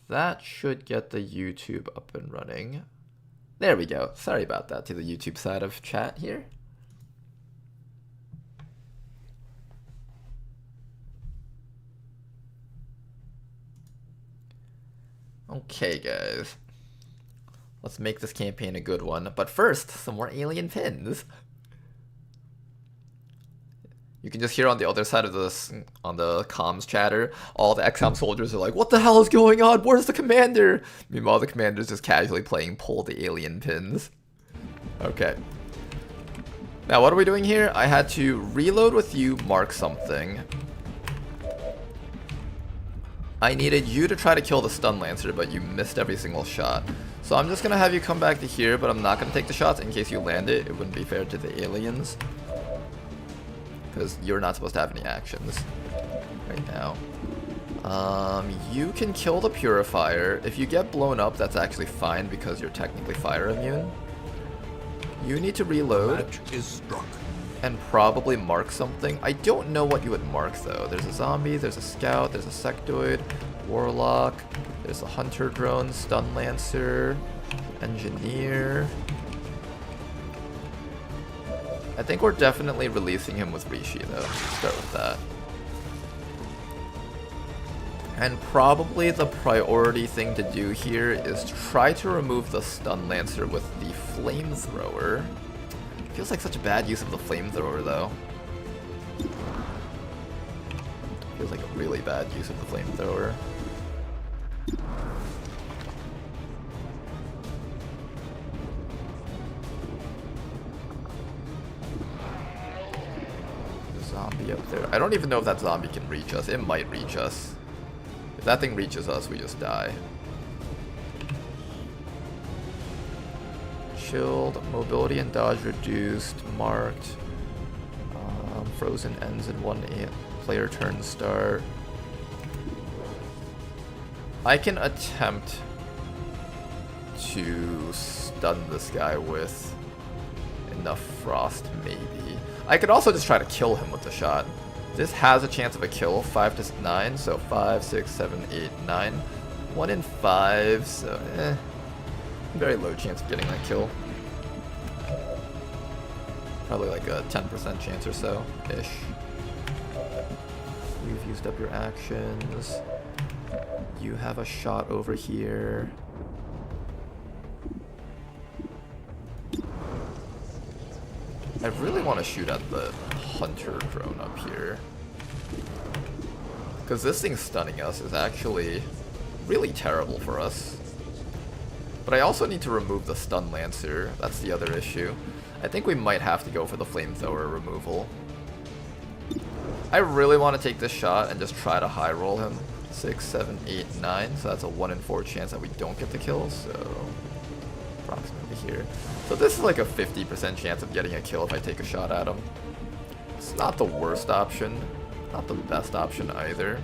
that should get the YouTube up and running. There we go. Sorry about that to the YouTube side of chat here. Okay, guys. Let's make this campaign a good one. But first, some more alien pins. You can just hear on the other side of this, on the comms chatter, all the XCOM soldiers are like, what the hell is going on? Where's the commander? Meanwhile, the commander's just casually playing pull the alien pins. Okay. Now, what are we doing here? I had to reload with you, mark something. I needed you to try to kill the stun lancer, but you missed every single shot. So I'm just going to have you come back to here, but I'm not going to take the shots in case you land it. It wouldn't be fair to the aliens. Because you're not supposed to have any actions right now. You can kill the purifier. If you get blown up, that's actually fine because you're technically fire immune. You need to reload and probably mark something. I don't know what you would mark though. There's a zombie, there's a scout, there's a sectoid, warlock, there's a hunter drone, stun lancer, engineer. I think we're definitely releasing him with Rishi though. Let's start with that. And probably the priority thing to do here is try to remove the stun lancer with the flamethrower. Feels like such a bad use of the flamethrower though. Feels like a really bad use of the flamethrower. Zombie up there. I don't even know if that zombie can reach us. It might reach us. If that thing reaches us, we just die. Chilled, mobility and dodge reduced, marked. Frozen ends in 1 player turn start. I can attempt to stun this guy with enough frost, maybe. I could also just try to kill him with the shot. This has a chance of a kill, 5 to 9, so 5, 6, 7, 8, 9. 1 in 5, so very low chance of getting that kill. Probably like a 10% chance or so, ish. You've used up your actions. You have a shot over here. I really want to shoot at the hunter drone up here. Because this thing stunning us is actually really terrible for us. But I also need to remove the stun lancer. That's the other issue. I think we might have to go for the flamethrower removal. I really want to take this shot and just try to high roll him. 6, 7, 8, 9. So that's a 1 in 4 chance that we don't get the kill. So approximately here. So this is like a 50% chance of getting a kill if I take a shot at him. It's not the worst option. Not the best option either.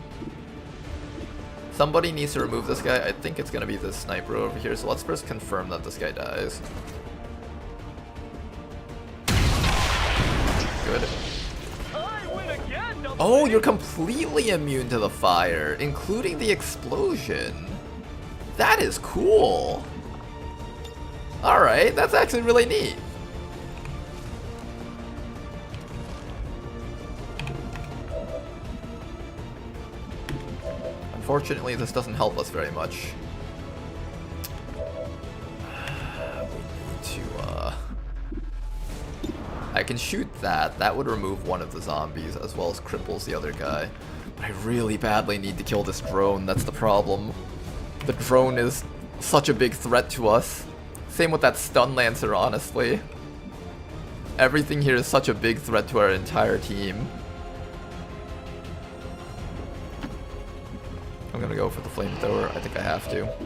Somebody needs to remove this guy. I think it's going to be this sniper over here. So let's first confirm that this guy dies. Good. Oh, you're completely immune to the fire, including the explosion. That is cool. Alright, that's actually really neat. Unfortunately, this doesn't help us very much. We need to, I can shoot that. That would remove one of the zombies, as well as cripples the other guy. But I really badly need to kill this drone. That's the problem. The drone is such a big threat to us. Same with that stun lancer, honestly. Everything here is such a big threat to our entire team. I'm gonna go for the flamethrower. I think I have to. What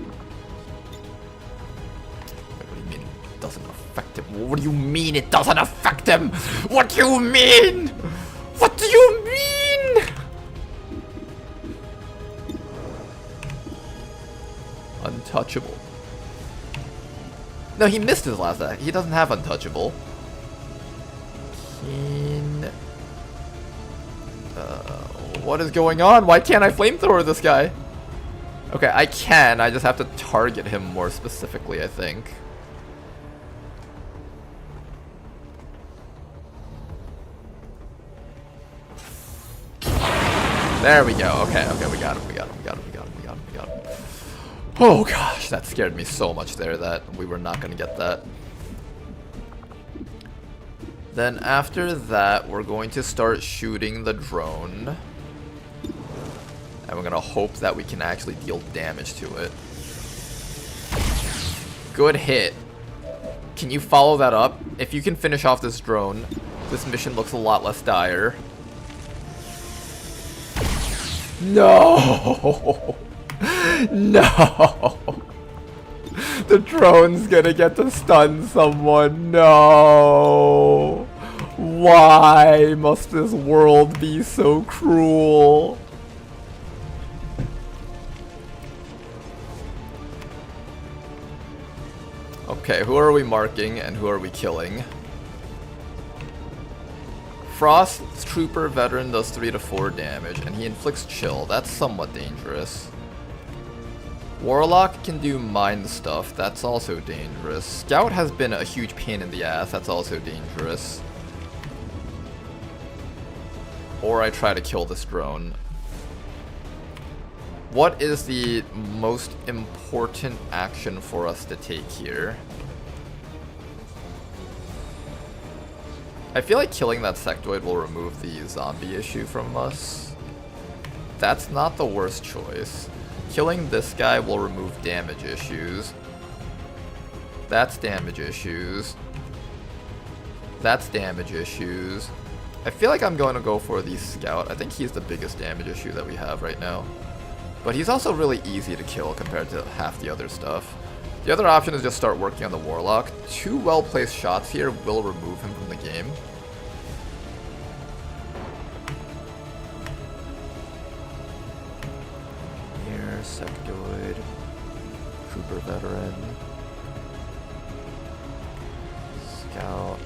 do you mean it doesn't affect him? What do you mean it doesn't affect him? What do you mean? What do you mean? Untouchable. No, he missed his last act. He doesn't have untouchable. What is going on? Why can't I flamethrower this guy? Okay, I can. I just have to target him more specifically, I think. There we go. Okay, okay, we got him. We got him. We got him. We got him. We got him. We got him. Oh gosh, that scared me so much there that we were not going to get that. Then after that, we're going to start shooting the drone. And we're going to hope that we can actually deal damage to it. Good hit. Can you follow that up? If you can finish off this drone, this mission looks a lot less dire. No! No! The drone's gonna get to stun someone. No! Why must this world be so cruel? Okay, who are we marking and who are we killing? Frost's Trooper Veteran does 3 to 4 damage, and he inflicts chill. That's somewhat dangerous. Warlock can do mind stuff. That's also dangerous. Scout has been a huge pain in the ass. That's also dangerous. Or I try to kill this drone. What is the most important action for us to take here? I feel like killing that sectoid will remove the zombie issue from us. That's not the worst choice. Killing this guy will remove damage issues. That's damage issues. That's damage issues. I feel like I'm going to go for the Scout. I think he's the biggest damage issue that we have right now. But he's also really easy to kill compared to half the other stuff. The other option is just start working on the Warlock. 2 well-placed shots here will remove him from the game. Here, Sectoid, Trooper Veteran, Scout.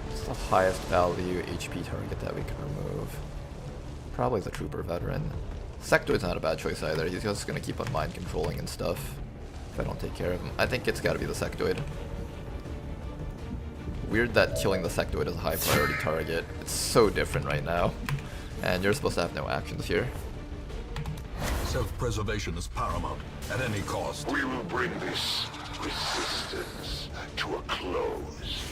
What's the highest value HP target that we can remove? Probably the Trooper Veteran. Sectoid's not a bad choice either. He's just going to keep on mind controlling and stuff if I don't take care of him. I think it's got to be the Sectoid. Weird that killing the Sectoid is a high priority target. It's so different right now. And you're supposed to have no actions here. Self-preservation is paramount at any cost. We will bring this resistance to a close.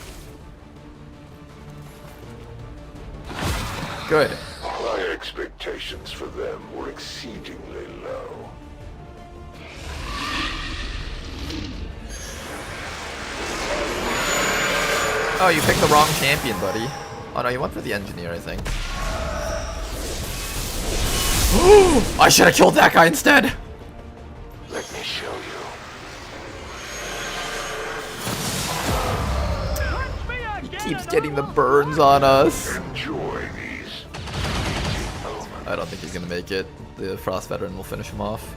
Good. My expectations for them were exceedingly low. Oh, you picked the wrong champion, buddy. Oh no, you went for the engineer, I think. I should have killed that guy instead! Let me show you. He keeps getting the burns on us. Enjoy these. I don't think he's gonna make it. The Frost Veteran will finish him off.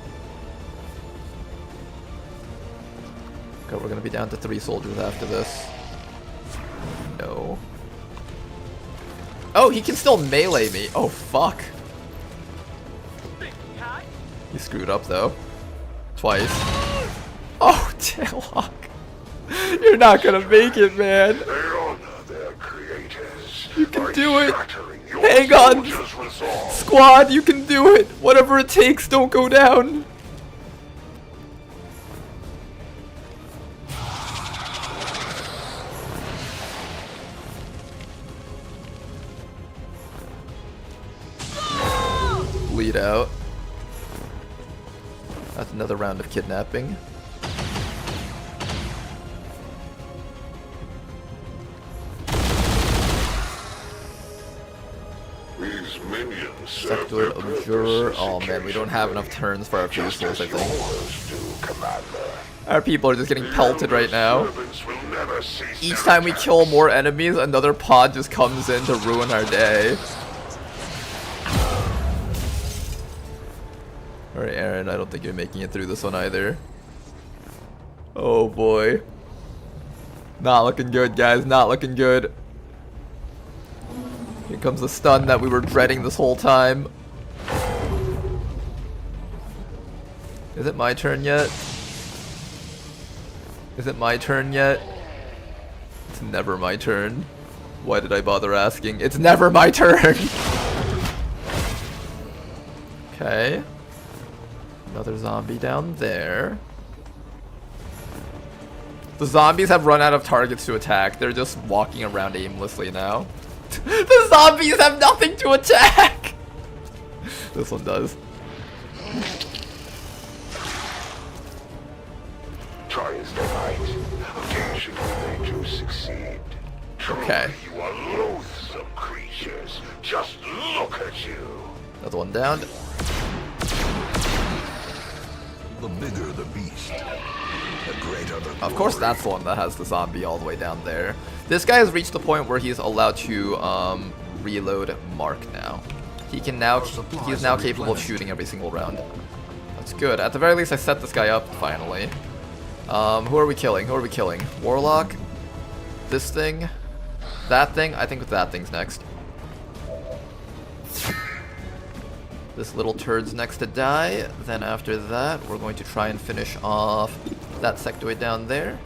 Okay, we're gonna be down to 3 soldiers after this. No. Oh, he can still melee me. Oh, fuck. He screwed up, though. Twice. Oh, Tailhawk. You're not gonna make it, man. They honor their creators. You can by do it. shattering your Hang on. soldiers' resolve. Squad, you can do it. Whatever it takes, don't go down. Bleed out. That's another round of kidnapping. These minions Sector Observer. Oh man, we don't have enough turns for our fusils, I think. Our people are just getting pelted right now. Each time we kill more enemies, another pod just comes in to ruin our day. Alright, Aaron, I don't think you're making it through this one either. Oh boy. Not looking good, guys. Not looking good. Here comes the stun that we were dreading this whole time. Is it my turn yet? Is it my turn yet? It's never my turn. Why did I bother asking? It's never my turn! Okay. Another zombie down there. The zombies have run out of targets to attack. They're just walking around aimlessly now. The zombies have nothing to attack! This one does. Try as they might, occasionally they do succeed. Okay. You are loathsome creatures. Just look at you. Another one down. The bigger the beast, the greater the Of course that's the one that has the zombie all the way down there. This guy has reached the point where he's allowed to reload Mark now. He is now capable of shooting every single round. That's good. At the very least I set this guy up finally. Who are we killing? Who are we killing? Warlock? This thing? That thing? I think that thing's next. This little turd's next to die. Then after that, we're going to try and finish off that sectoid down there.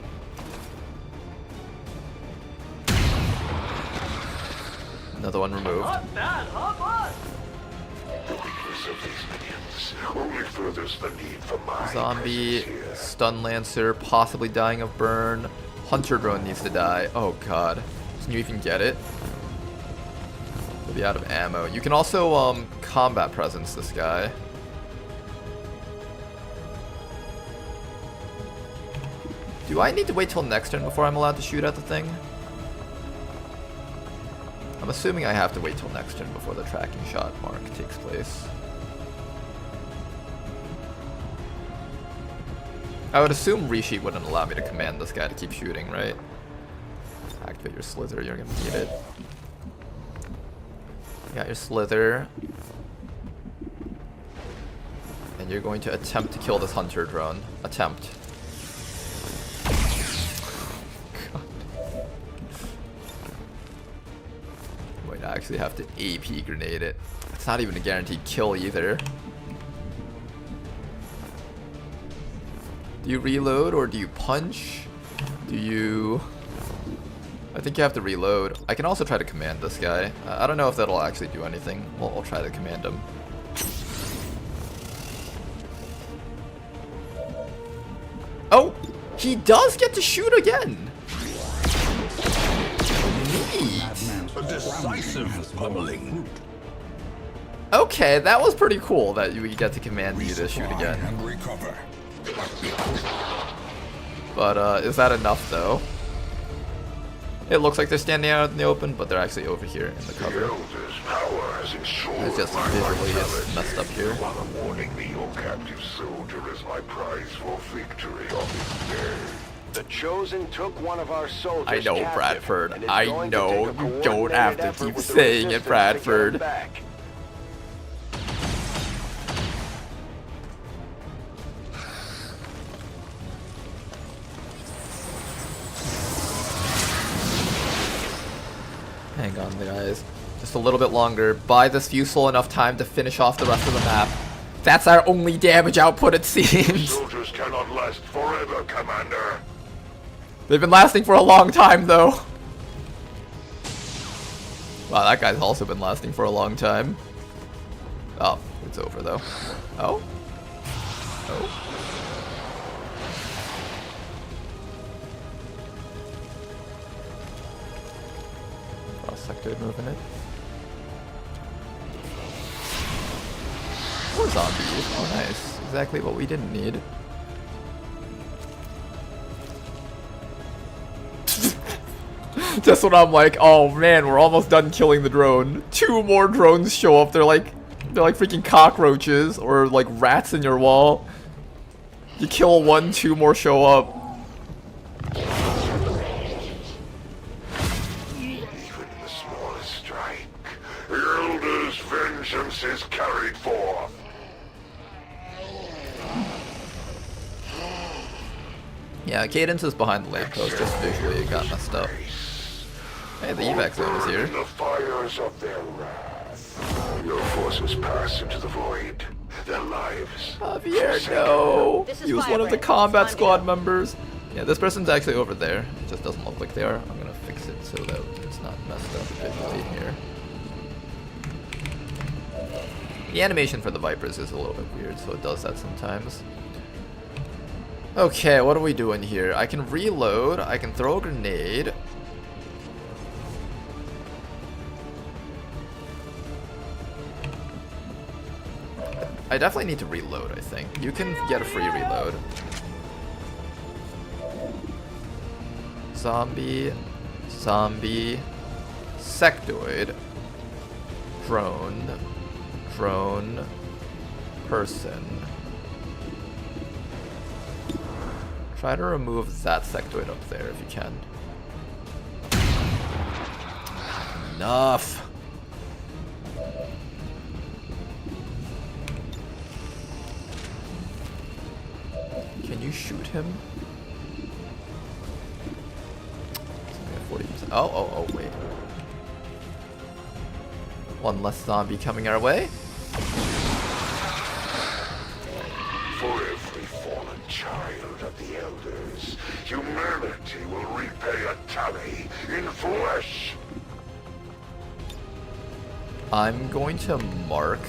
Another one removed. The weakness of these minions only furthers the need for my Zombie, presence here. stun lancer, possibly dying of burn. Hunter drone needs to die. Oh god. Can you even get it? We'll be out of ammo. You can also combat presence this guy. Do I need to wait till next turn before I'm allowed to shoot at the thing? I'm assuming I have to wait till next turn before the tracking shot mark takes place. I would assume resheet wouldn't allow me to command this guy to keep shooting, right? Activate your slither, you're gonna need it. You got your slither. And you're going to attempt to kill this hunter drone. Attempt. God. Wait, I actually have to AP grenade it. It's not even a guaranteed kill either. Do you reload or do you punch? Do you... I think you have to reload. I can also try to command this guy. I don't know if that'll actually do anything. We'll try to command him. Oh! He does get to shoot again! Neat! A decisive pummeling. Okay, that was pretty cool that we get to command you to shoot Resupply again. and recover. But is that enough though? It looks like they're standing out in the open, but they're actually over here in the cover. Elder's power has ensured It's just my visually it's vitality. messed up here. While warning me your captive soldier is my prize for victory on this day. The Chosen took one of our soldiers I know, captive, Bradford. and is I going to know. take a You don't have coordinated to effort keep with the saying it, resistance to Bradford. get him back. Hang on, guys. Just a little bit longer. Buy this Fusel enough time to finish off the rest of the map. That's our only damage output, it seems. Soldiers cannot last forever, Commander. They've been lasting for a long time, though. Wow, that guy's also been lasting for a long time. Oh, it's over, though. Oh? Oh? Sector moving it. More zombies. Oh, nice. Exactly what we didn't need. Just when I'm like, oh man, we're almost done killing the drone. 2 more drones show up. They're like freaking cockroaches or like rats in your wall. You kill 1, 2 more show up. Vengeance is carried forth. Yeah, Cadence is behind the lamppost, just visually it got messed up. Hey, the evac zone is here. In the fires of their wrath, your forces pass into the void. their lives. Javier, no! This is He was one of the Firebreak. combat It's time to squad go. members. Yeah, this person's actually over there. It just doesn't look like they are. I'm gonna fix it so that it's not messed up visually here. The animation for the Vipers is a little bit weird, so it does that sometimes. Okay, what are we doing here? I can reload, I can throw a grenade. I definitely need to reload, I think. You can get a free reload. Zombie, zombie, sectoid, drone, drone, person. Try to remove that sectoid up there if you can. Enough! Can you shoot him? It's only at 40%. Oh, wait. One less zombie coming our way. For every fallen child of the Elders, humanity will repay a tally in flesh. I'm going to mark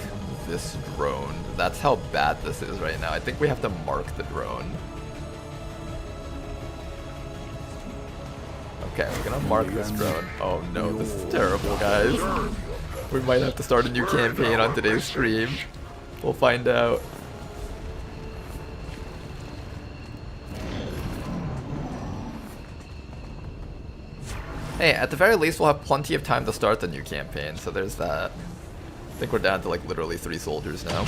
this drone. That's how bad this is right now. I think we have to mark the drone. Okay, we're gonna mark this drone. Oh no, this is terrible, guys. We might have to start a new campaign on today's stream. We'll find out. Hey, at the very least, we'll have plenty of time to start the new campaign, so there's that. I think we're down to like literally 3 soldiers now.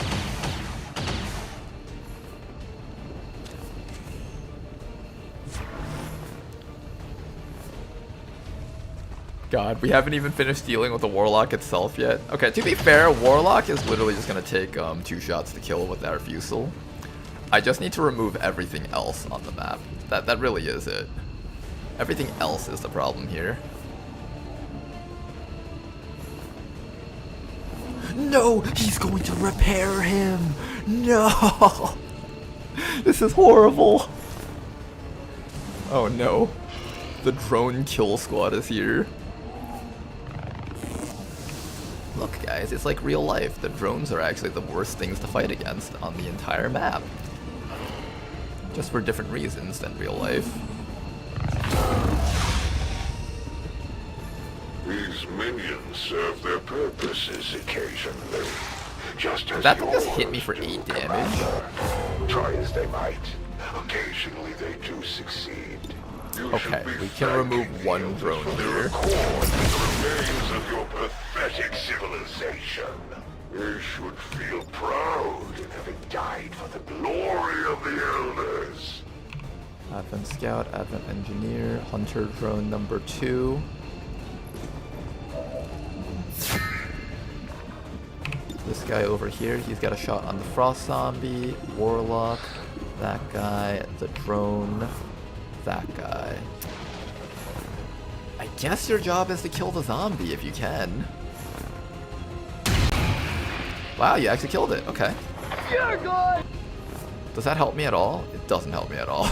God, we haven't even finished dealing with the Warlock itself yet. Okay, to be fair, Warlock is literally just gonna take 2 shots to kill with our Fusel. I just need to remove everything else on the map. That really is it. Everything else is the problem here. No! He's going to repair him! No! This is horrible! Oh no. The drone kill squad is here. Look guys, it's like real life. The drones are actually the worst things to fight against on the entire map. Just for different reasons than real life. These minions serve their purposes occasionally. Just as That yours thing just hit me for 8 do, damage. Commander. Try as they might, occasionally they do succeed. You Okay, should be we can remove thanking one the Elders drone for their here. accord with the remains of your pathetic civilization. They should feel proud in having died for the glory of the Elders. Advent Scout, Advent Engineer, Hunter Drone number 2. This guy over here, he's got a shot on the Frost Zombie, Warlock, that guy, the drone, that guy. I guess your job is to kill the zombie if you can. Wow, you actually killed it. Okay. You're good! Does that help me at all? It doesn't help me at all.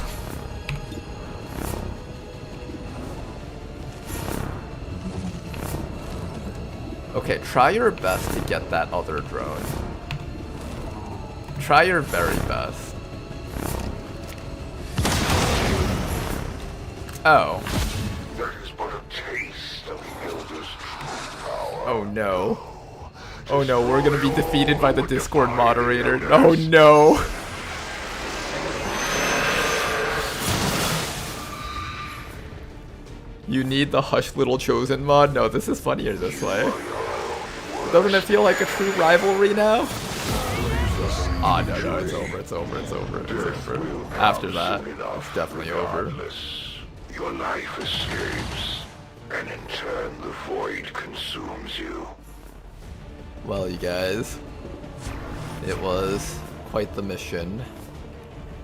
Okay, try your best to get that other drone. Try your very best. Oh. That is but a taste of the Elders' true power. Oh no. Oh no, we're gonna be defeated by the Discord moderator. Oh no. You need the Hush Little Chosen mod? No, this is funnier this way. Doesn't it feel like a true rivalry now? Ah, no, no, it's over, it's over, it's over, it's over. After that, it's definitely over. Regardless, your life escapes, and in turn the void consumes you. Well, you guys, it was quite the mission,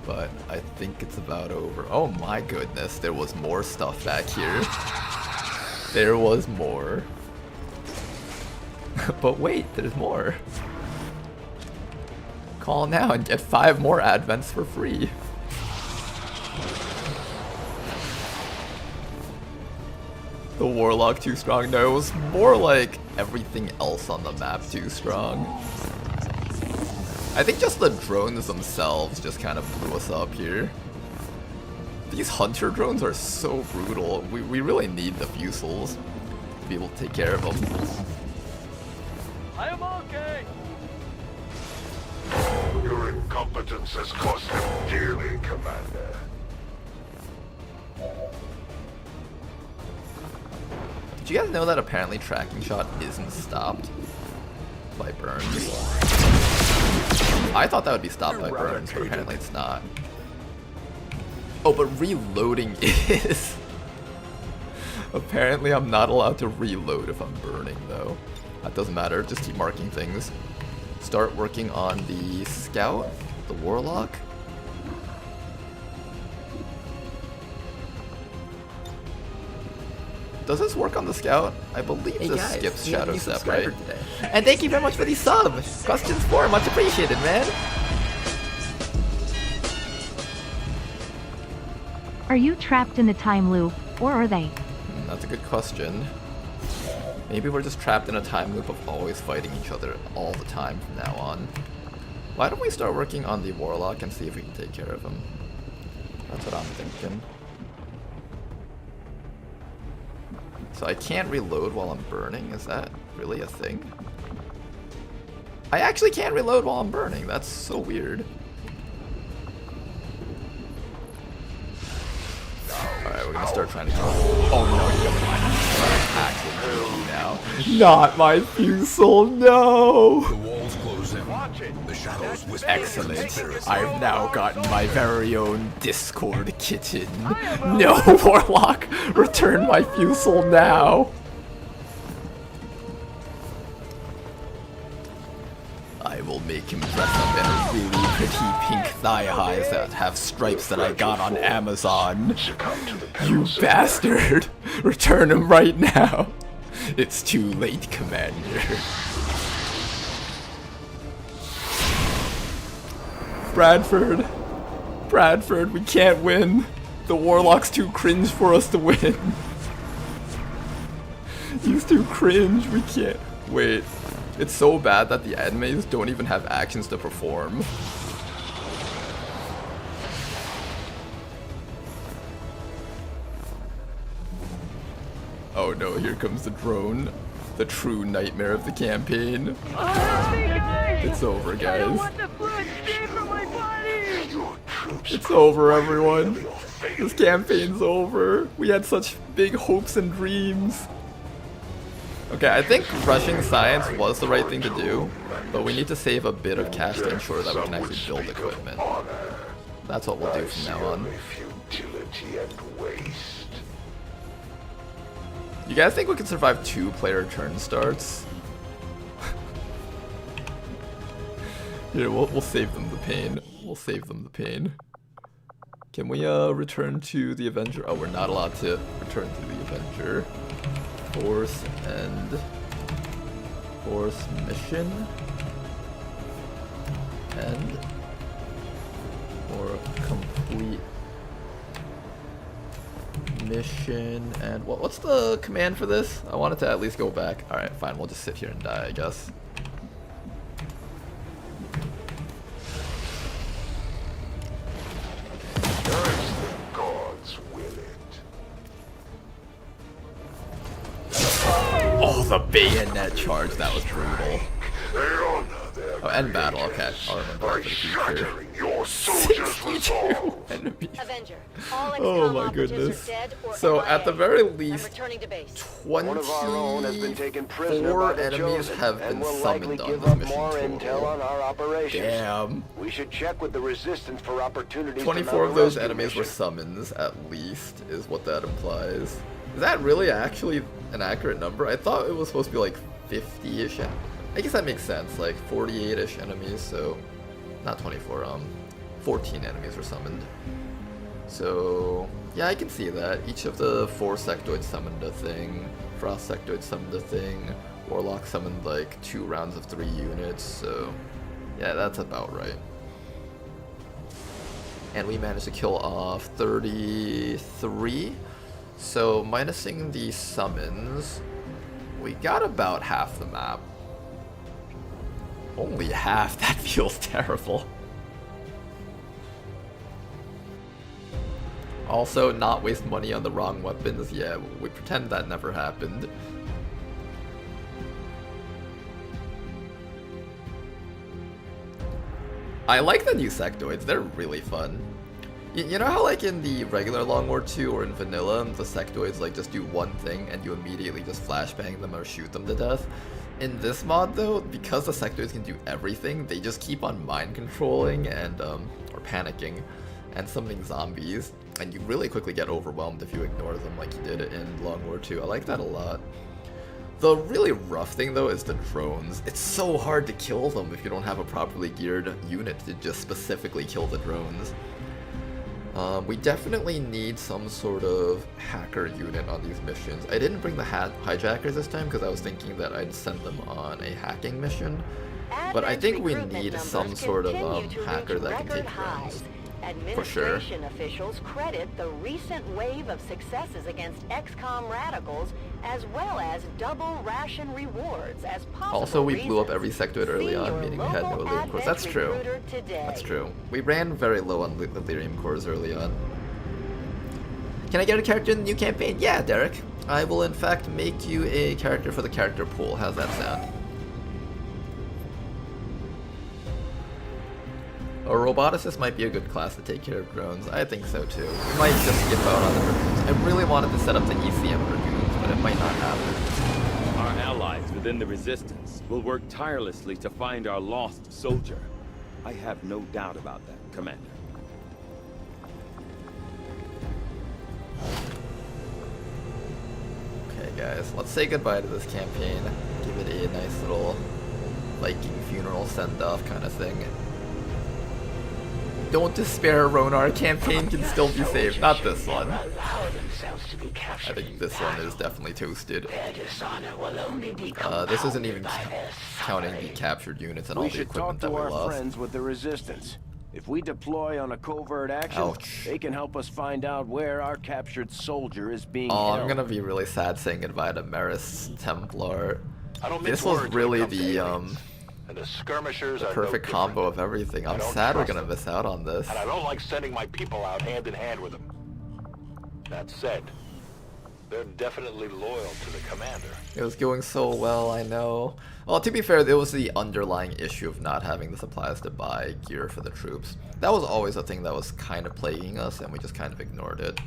but I think it's about over. Oh my goodness, there was more stuff back here. There was more. But wait, there's more. Call now and get 5 more advents for free. The Warlock too strong? No, it was more like everything else on the map too strong. I think just the drones themselves just kind of blew us up here. These hunter drones are so brutal. We really need the Fusils to be able to take care of them. I am okay. Your incompetence has cost him dearly, Commander. Did you guys know that apparently tracking shot isn't stopped by burns? I thought that would be stopped by burns, but apparently it's not. Oh, but reloading is. Apparently I'm not allowed to reload if I'm burning though. That doesn't matter, just keep marking things. Start working on the scout, the warlock. Does this work on the scout? I believe this skips Shadow Step, right? And thank you very much for the sub! Questions 4, much appreciated, man! Are you trapped in the time loop, or are they? That's a good question. Maybe we're just trapped in a time loop of always fighting each other all the time from now on. Why don't we start working on the warlock and see if we can take care of him? That's what I'm thinking. So I can't reload while I'm burning? Is that really a thing? I actually can't reload while I'm burning. That's so weird. Alright, we're gonna start trying to kill him. Oh no, you're actually now. Not my Fusil, no! The walls close in. The shadows whisper. Excellent. I've now gotten my very own Discord kitten. No, Warlock! Return my Fusil now! I will make him dress up in a really pretty pink thigh highs that have stripes that I got on Amazon. You bastard! Return him right now! It's too late, Commander. Bradford, we can't win. The Warlock's too cringe for us to win. He's too cringe, we can't. Wait, it's so bad that the enemies don't even have actions to perform. Oh no, here comes the drone. The true nightmare of the campaign. It's over, guys. It's over, everyone. This campaign's over. We had such big hopes and dreams. Okay, I think rushing science was the right thing to do, but we need to save a bit of cash to ensure that we can actually build equipment. That's what we'll do from now on. You guys think we can survive 2-player turn starts? Here, we'll save them the pain. We'll save them the pain. Can we return to the Avenger? Oh, we're not allowed to return to the Avenger. Force mission. And or complete mission. And what's the command for this? I wanted to at least go back. Alright, fine, we'll just sit here and die, I guess. Oh, the bayonet charge, that was brutal. Oh, end battle, okay. I'll remember that for the future. 62 enemies. Avenger, all XCOM Oh my operatives goodness. are dead or So MIA. at the very I'm least, returning to base. 24 enemies have been summoned on this mission total. Damn. We should check with the resistance for opportunities. 24 of those enemies were summons, at least, is what that implies. Is that really actually an accurate number? I thought it was supposed to be like 50-ish. I guess that makes sense, like 48-ish enemies, so not 24, 14 enemies were summoned. So yeah, I can see that. Each of the 4 sectoids summoned a thing, Frost sectoid summoned a thing, Warlock summoned like 2 rounds of 3 units, so Yeah, that's about right. And we managed to kill off 33. So minusing the summons, we got about half the map. Only half? That feels terrible. Also, not waste money on the wrong weapons. Yeah, we pretend that never happened. I like the new sectoids, they're really fun. You know how like in the regular Long War 2 or in vanilla, the sectoids like just do one thing and you immediately just flashbang them or shoot them to death? In this mod though, because the sectoids can do everything, they just keep on mind controlling and or panicking and summoning zombies, and you really quickly get overwhelmed if you ignore them like you did in Long War 2. I like that a lot. The really rough thing though is the drones. It's so hard to kill them if you don't have a properly geared unit to just specifically kill the drones. We definitely need some sort of hacker unit on these missions. I didn't bring the hijackers this time because I was thinking that I'd send them on a hacking mission. But I think we need some sort of hacker that can take drones. For sure. Administration officials credit the recent wave of successes against XCOM radicals as well as double ration rewards as possible. Also, we blew up every sectoid early on, meaning we had no Elerium cores. That's true. That's true. We ran very low on Elerium cores early on. Can I get a character in the new campaign? Yeah, Derek. I will in fact make you a character for the character pool. How's that sound? A roboticist might be a good class to take care of drones. I think so too. We might just skip out on the Dragoons. I really wanted to set up the ECM Dragoons, but it might not happen. Our allies within the Resistance will work tirelessly to find our lost soldier. I have no doubt about that, Commander. Okay guys, let's say goodbye to this campaign. Give it a nice little Viking funeral send-off kind of thing. Don't despair, Ronar. Campaign can still be saved. Not this one. I think this one is definitely toasted. This isn't even counting the captured units and all the equipment that we lost. We should talk to our friends with the Resistance. If we deploy on a covert action, they can help us find out where our captured soldier is being held. I'm gonna be really sad saying goodbye to Maris Templar. This was really the And the skirmishers the are perfect combo of everything. I'm sad we're gonna miss out on this. And I don't like sending my people out hand in hand with them. That said, they're definitely loyal to the commander. It was going so well, I know. Well, to be fair, there was the underlying issue of not having the supplies to buy gear for the troops. That was always a thing that was kind of plaguing us, and we just kind of ignored it.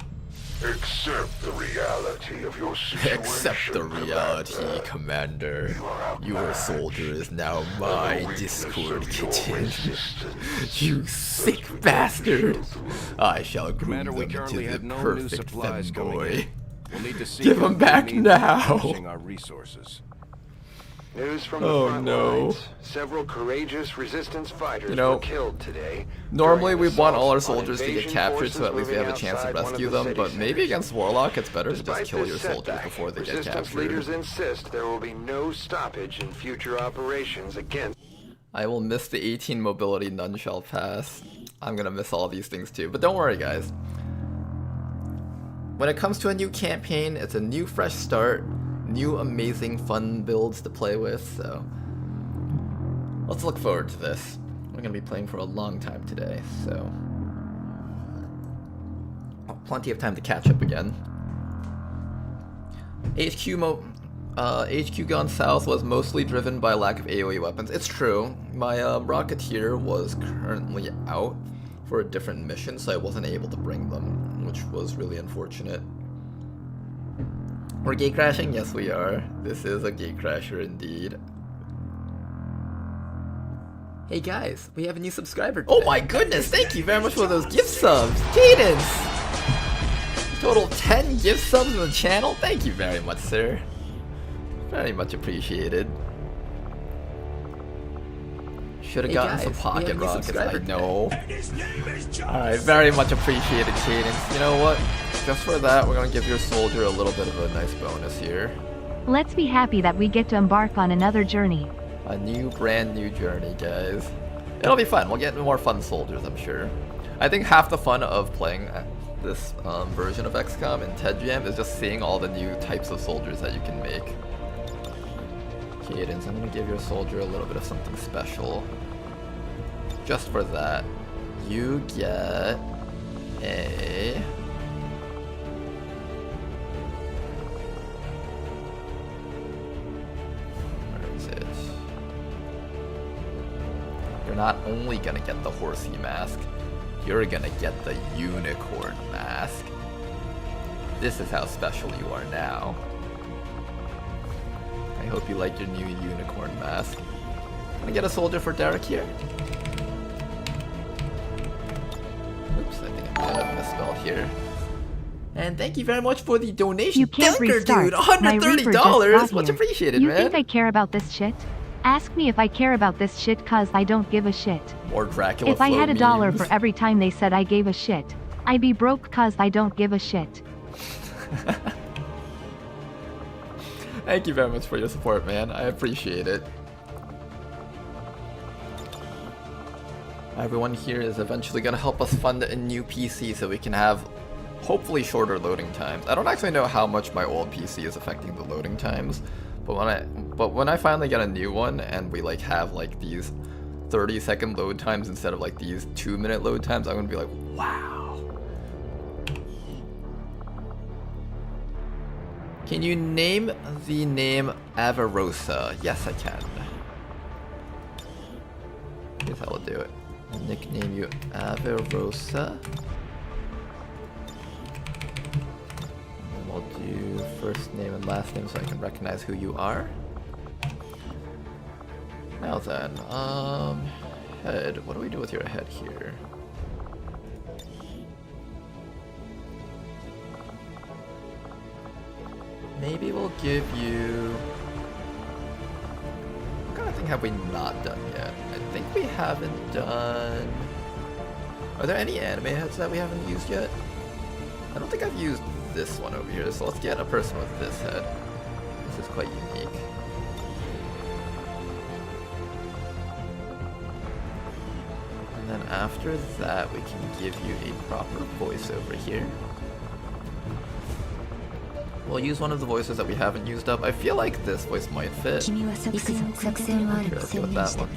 Accept the reality of your situation. Accept the reality, Commander. Your soldier is now my Discord kitten. You sick bastard! I shall groom them into the perfect femboy. Give him back now! Our resources. News from the front lines. Several courageous resistance fighters were killed today. Normally we want all our soldiers to get captured so at least we have a chance to rescue them, but maybe against Warlock it's better to just kill your soldiers before they get captured. Leaders insist there will be no stoppage in future operations against... I will miss the 18 mobility, none shall pass. I'm gonna miss all these things too, but don't worry guys. When it comes to a new campaign, it's a new fresh start. New amazing fun builds to play with, so let's look forward to this. We're gonna be playing for a long time today, so plenty of time to catch up again. HQ gone south was mostly driven by lack of AoE weapons. It's true. My Rocketeer was currently out for a different mission, so I wasn't able to bring them, which was really unfortunate. We're gatecrashing? Yes, we are. This is a gatecrasher indeed. Hey guys, we have a new subscriber today. Oh my goodness, thank you very much for those gift subs! Cadence! Total 10 gift subs on the channel? Thank you very much, sir. Very much appreciated. Should have gotten some pocket rockets, I know. Alright, very much appreciated, Cadence. You know what? Just for that, we're gonna give your soldier a little bit of a nice bonus here. Let's be happy that we get to embark on another journey. A new, brand new journey, guys. It'll be fun. We'll get more fun soldiers, I'm sure. I think half the fun of playing this version of XCOM in TED is just seeing all the new types of soldiers that you can make. Cadence, I'm gonna give your soldier a little bit of something special. Just for that, you get a... Where is it? You're not only gonna get the horsey mask, you're gonna get the unicorn mask. This is how special you are now. I hope you like your new unicorn mask. Can I get a soldier for Derek here? Oops, I think I might have misspelled here. And thank you very much for the donation. You can't Denker, restart. dude, $130. Much appreciated, you man. You think I care about this shit? Ask me if I care about this shit, cause I don't give a shit. More Dracula If I had $1 memes. for every time they said I gave a shit, I'd be broke cause I don't give a shit. Thank you very much for your support, man. I appreciate it. Everyone here is eventually going to help us fund a new PC so we can have hopefully shorter loading times. I don't actually know how much my old PC is affecting the loading times, but when I finally get a new one and we like have like these 30-second load times instead of like these 2-minute load times, I'm going to be like, wow. Can you name the name Avarosa? Yes, I can. Here's how I'll do it. I'll nickname you Avarosa. And then we'll do first name and last name so I can recognize who you are. Now then, head. What do we do with your head here? Maybe we'll give you... What kind of thing have we not done yet? I think we haven't done... Are there any anime heads that we haven't used yet? I don't think I've used this one over here, so let's get a person with this head. This is quite unique. And then after that, we can give you a proper voice over here. We'll use one of the voices that we haven't used up. I feel like this voice might fit. Sure, let's go with that one.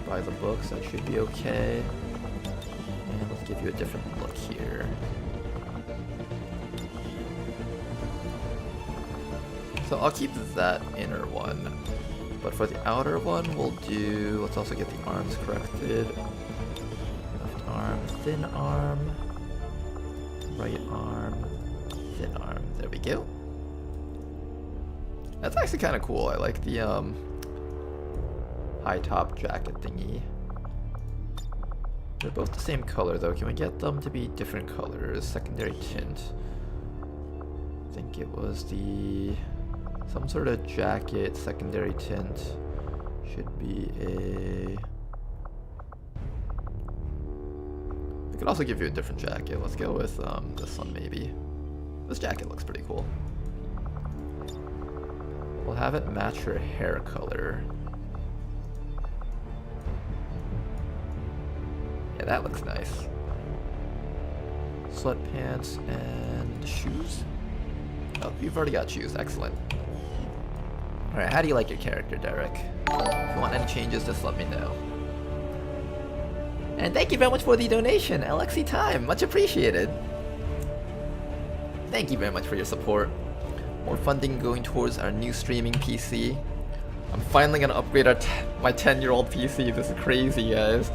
Buy the books, that should be okay. And let's give you a different look here. So I'll keep that inner one. But for the outer one, we'll do... Let's also get the arms corrected. Left arm, thin arm. Right arm. Thin arm. There we go. That's actually kind of cool. I like the high top jacket thingy. They're both the same color though. Can we get them to be different colors? Secondary tint. I think it was the some sort of jacket secondary tint should be a... I could also give you a different jacket. Let's go with this one maybe. This jacket looks pretty cool. We'll have it match her hair color. Yeah, that looks nice. Sweatpants and shoes. Oh, you've already got shoes. Excellent. Alright, how do you like your character, Derek? If you want any changes, just let me know. And thank you very much for the donation, LXC Time. Much appreciated. Thank you very much for your support. More funding going towards our new streaming PC. I'm finally gonna upgrade my 10-year-old PC. This is crazy, guys.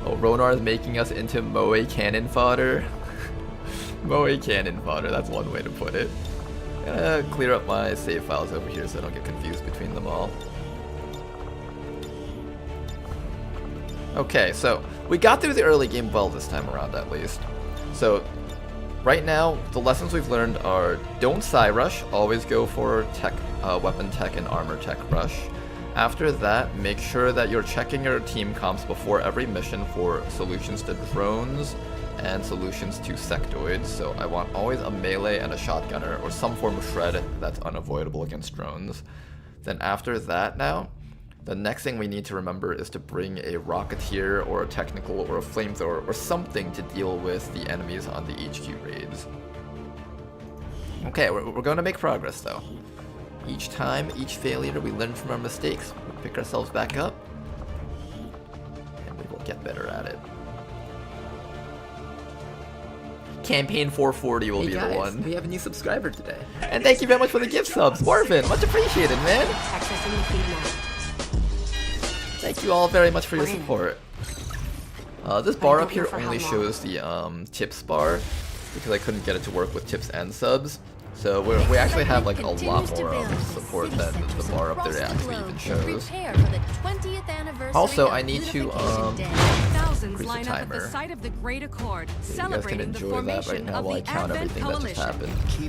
Oh, Ronar is making us into Moe cannon fodder. Moe cannon fodder, that's one way to put it. I'm gonna clear up my save files over here so I don't get confused between them all. Okay, so we got through the early game well this time around at least. So right now, the lessons we've learned are don't psi rush, always go for tech, weapon tech and armor tech rush. After that, make sure that you're checking your team comps before every mission for solutions to drones and solutions to sectoids. So I want always a melee and a shotgunner or some form of shred that's unavoidable against drones. Then after that now, the next thing we need to remember is to bring a Rocketeer or a Technical or a Flamethrower or something to deal with the enemies on the HQ raids. Okay, we're going to make progress though. Each time, each failure, we learn from our mistakes, we pick ourselves back up, and we will get better at it. Campaign 440 will be the one. We have a new subscriber today. And thank you very much for the gift subs, Warvin. Much appreciated, man. Accessing the feed now. Thank you all very much for your support. This bar up here only shows the tips bar because I couldn't get it to work with tips and subs. So we actually have like a lot more support than the bar up there actually even shows. Also, I need to increase the timer. So you guys can enjoy that right now while I count everything that just happened. We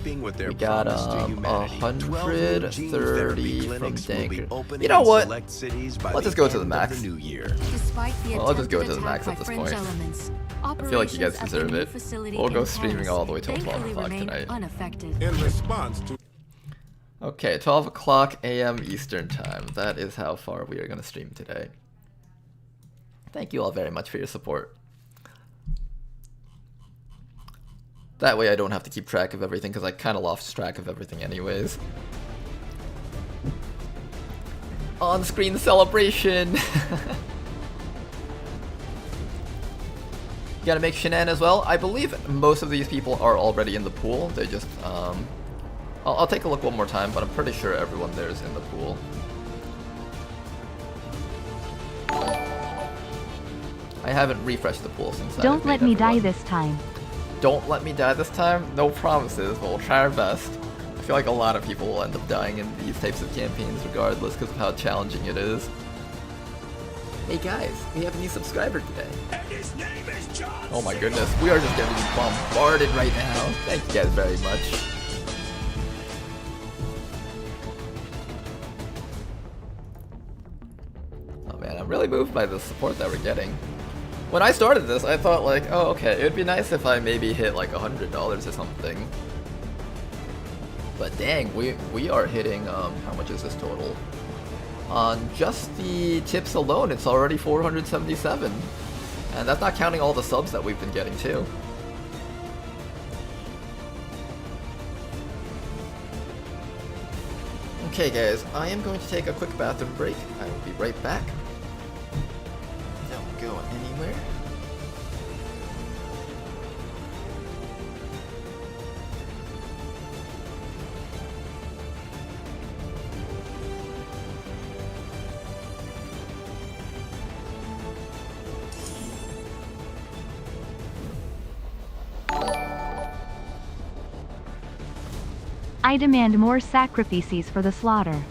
got 130 from Danker. You know what? Let's just go to the max. Well, I'll just go to the max at this point. I feel like you guys deserve it. We'll go streaming all the way till 12 o'clock tonight. In response to Okay, 12 o'clock a.m. Eastern Time. That is how far we are going to stream today. Thank you all very much for your support. That way I don't have to keep track of everything, because I kind of lost track of everything anyways. On-screen celebration! You gotta make Shanann as well. I believe most of these people are already in the pool. They just, I'll take a look one more time, but I'm pretty sure everyone there is in the pool. I haven't refreshed the pool since Don't let me die this time. Don't let me die this time? No promises, but we'll try our best. I feel like a lot of people will end up dying in these types of campaigns regardless because of how challenging it is. Hey guys, we have a new subscriber today. And his name is John. Oh my goodness, we are just getting bombarded right now. Thank you guys very much. Oh man, I'm really moved by the support that we're getting. When I started this, I thought like, oh okay, it would be nice if I maybe hit like $100 or something. But dang, we are hitting, how much is this total? On just the tips alone, it's already 477. And that's not counting all the subs that we've been getting too. Okay guys, I am going to take a quick bathroom break. I will be right back. Don't go anywhere. I demand more sacrifices for the slaughter.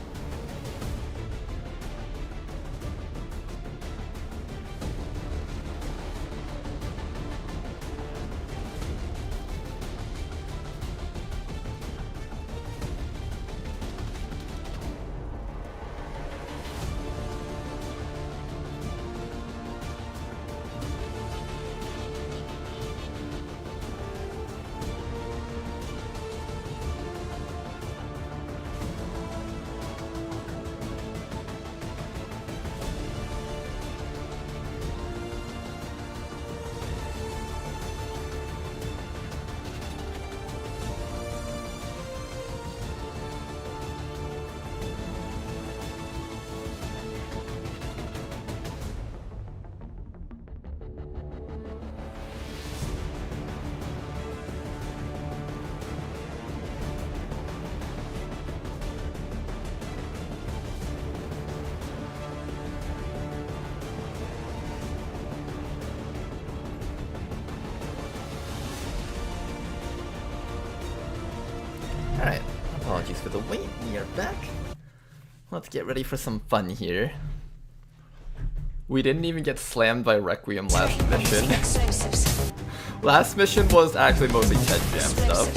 Alright, apologies for the wait, we are back. Let's get ready for some fun here. We didn't even get slammed by Requiem last mission. Last mission was actually mostly Ted Jam stuff.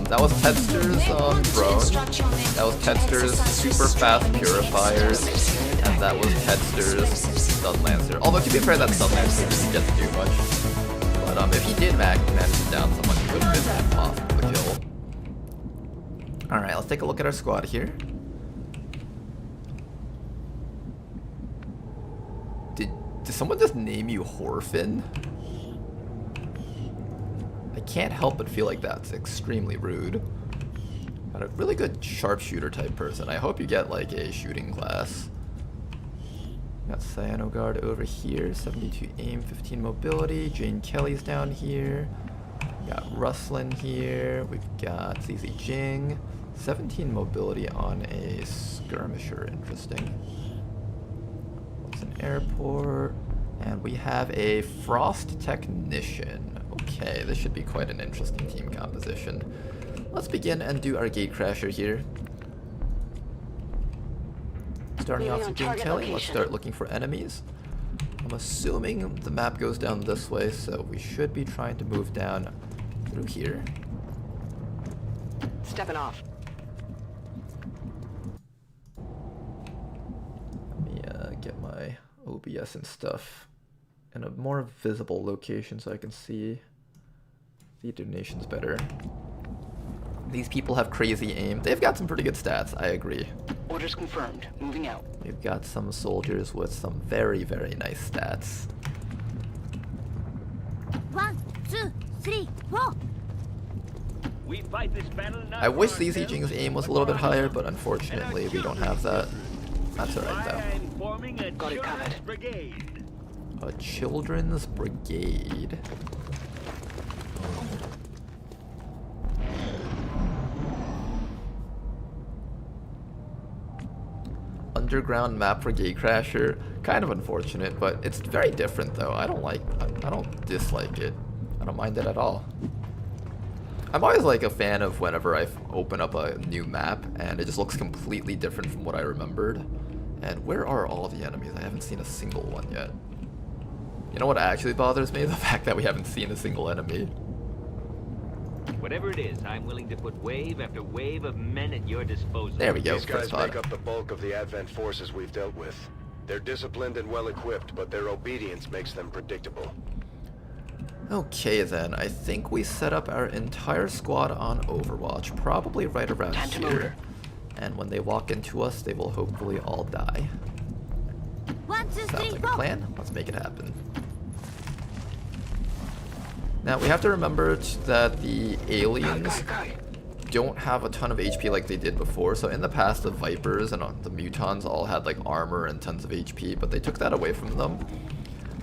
That was Tedster's drone, that was Tedster's super fast purifiers, and that was Tedster's Stun Lancer. Although to be fair, that Stun Lancer didn't get to do much. But if he did manage to down someone, it would have been impossible to kill. Alright, let's take a look at our squad here. Did someone just name you Horfin? I can't help but feel like that's extremely rude. Got a really good sharpshooter type person. I hope you get like a shooting class. Got Cyano Guard over here, 72 aim, 15 mobility. Jane Kelly's down here. Got Rustlin here. We've got ZZ Jing. 17 mobility on a skirmisher, interesting. What's an airport? And we have a Frost Technician. Okay, this should be quite an interesting team composition. Let's begin and do our Gatecrasher here. Starting off with Jane Kelly, let's start looking for enemies. I'm assuming the map goes down this way, so we should be trying to move down through here. Stepping off. Let me get my OBS and stuff in a more visible location so I can see the donations better. These people have crazy aim. They've got some pretty good stats, I agree. Orders confirmed. Moving out. We've got some soldiers with some very, very nice stats. 1, 2, 3, 4. We fight this battle not I wish for ZZ ourselves, Jing's aim was a little bit higher, but unfortunately we don't have that. That's alright though. I am forming a Got it covered. children's brigade. A children's brigade. Underground map for Gatecrasher. Kind of unfortunate, but it's very different though. I don't dislike it. I don't mind it at all. I'm always like a fan of whenever I open up a new map and it just looks completely different from what I remembered. And where are all the enemies? I haven't seen a single one yet. You know what actually bothers me? The fact that we haven't seen a single enemy. Whatever it is, I'm willing to put wave after wave of men at your disposal. There we go. These guys First thought. make up the bulk of the Advent forces we've dealt with. They're disciplined and well-equipped, but their obedience makes them predictable. Okay then, I think we set up our entire squad on Overwatch, probably right around here. And when they walk into us, they will hopefully all die. 1, 2, 3, Sounds like a 4. plan. Let's make it happen. Now, we have to remember that the aliens don't have a ton of HP like they did before. So in the past, the Vipers and the Mutons all had like armor and tons of HP, but they took that away from them.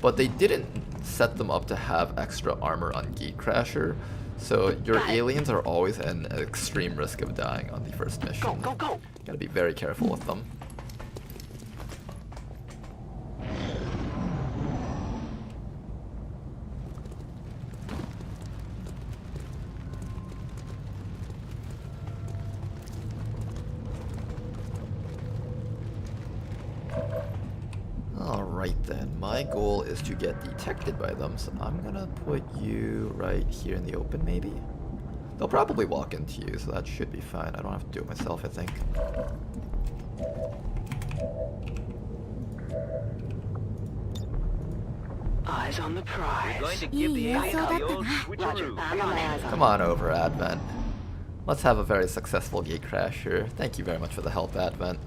But they didn't set them up to have extra armor on Gatecrasher. So your aliens are always in an extreme risk of dying on the first mission. Go, go, go! Gotta be very careful with them. Alright then, my goal is to get detected by them, so I'm gonna put you right here in the open maybe? They'll probably walk into you, so that should be fine. I don't have to do it myself, I think. Eyes on the prize. We're going to give the aliens the old Roger, switcheroo. I got my eyes on Come on over, Advent. Let's have a very successful Gatecrasher. Thank you very much for the help, Advent.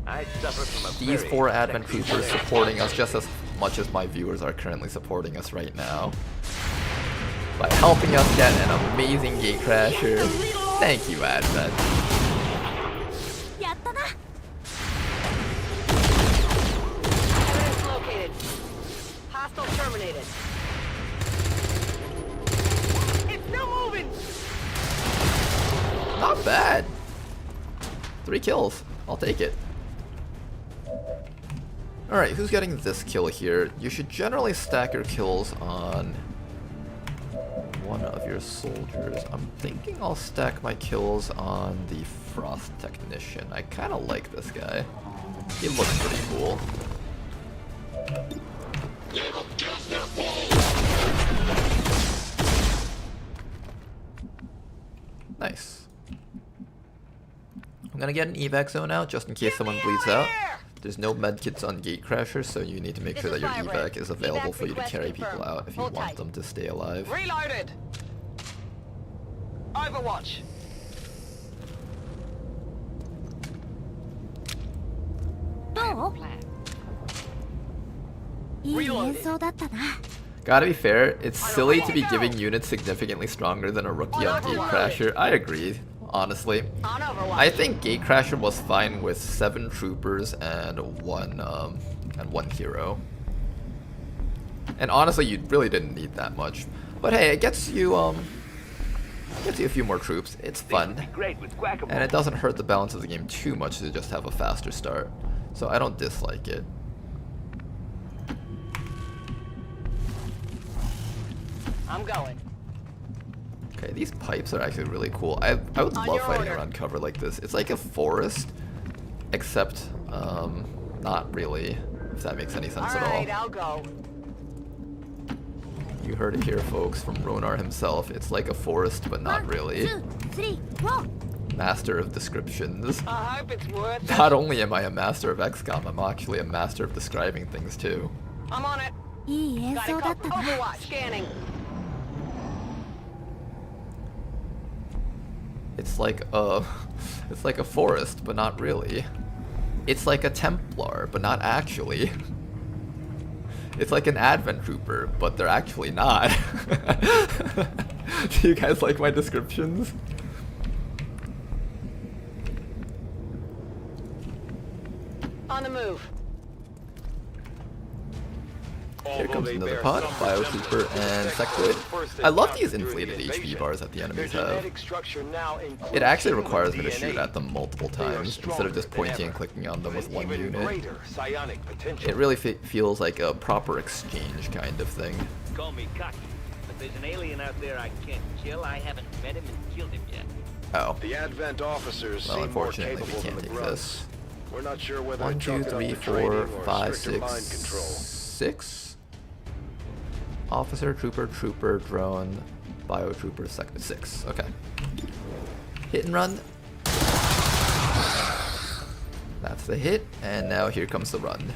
I suffer from a These very 4 Advent sexy troopers flair. supporting us just as much as my viewers are currently supporting us right now. By helping us get an amazing Gatecrasher. Thank you, Advent. やったな。 Evidence located. Hostile terminated. It's still moving! Not bad. 3 kills. I'll take it. Alright, who's getting this kill here? You should generally stack your kills on one of your soldiers. I'm thinking I'll stack my kills on the Frost Technician. I kind of like this guy. He looks pretty cool. Nice. I'm gonna get an evac zone out just in case someone bleeds out. There's no medkits on Gatecrasher, so you need to make sure that your evac is available for you to carry people out if you want them to stay alive. Reloaded! Overwatch! Gotta be fair, it's silly to be giving units significantly stronger than a rookie on Gatecrasher. I agree, honestly. I think Gatecrasher was fine with 7 troopers and one hero. And honestly, you really didn't need that much. But hey, it gets you a few more troops. It's fun. And it doesn't hurt the balance of the game too much to just have a faster start. So I don't dislike it. I'm going. Okay, these pipes are actually really cool. I would love fighting around cover like this. It's like a forest, except not really, if that makes any sense at all. Alright, I'll go. You heard it here, folks, from Ronar himself. It's like a forest, but not really. 1, 2, 3, 4. Master of descriptions. I hope it's worth it. Not only am I a master of XCOM, I'm actually a master of describing things too. I'm on it. Got it covered. Overwatch scanning. It's like a forest, but not really. It's like a Templar, but not actually. It's like an Advent Trooper, but they're actually not. Do you guys like my descriptions? On the move. Here comes another pod, Biotrooper and Sectoid. I love these inflated HP bars that the enemies have. It actually requires me to shoot at them multiple times instead of just pointing and clicking on them with one unit. It really feels like a proper exchange kind of thing. Call me cocky, but there's an alien out there I can't kill. I haven't met him and killed him yet. Oh. The Advent officers Well, seem more unfortunately, we capable can't than the take grunts. this. We're not sure whether 1, 2, 3, 4, 5, 6, mind control. 6. Officer, trooper, trooper, drone, biotrooper, sector 6. Okay. Hit and run. That's the hit, and now here comes the run.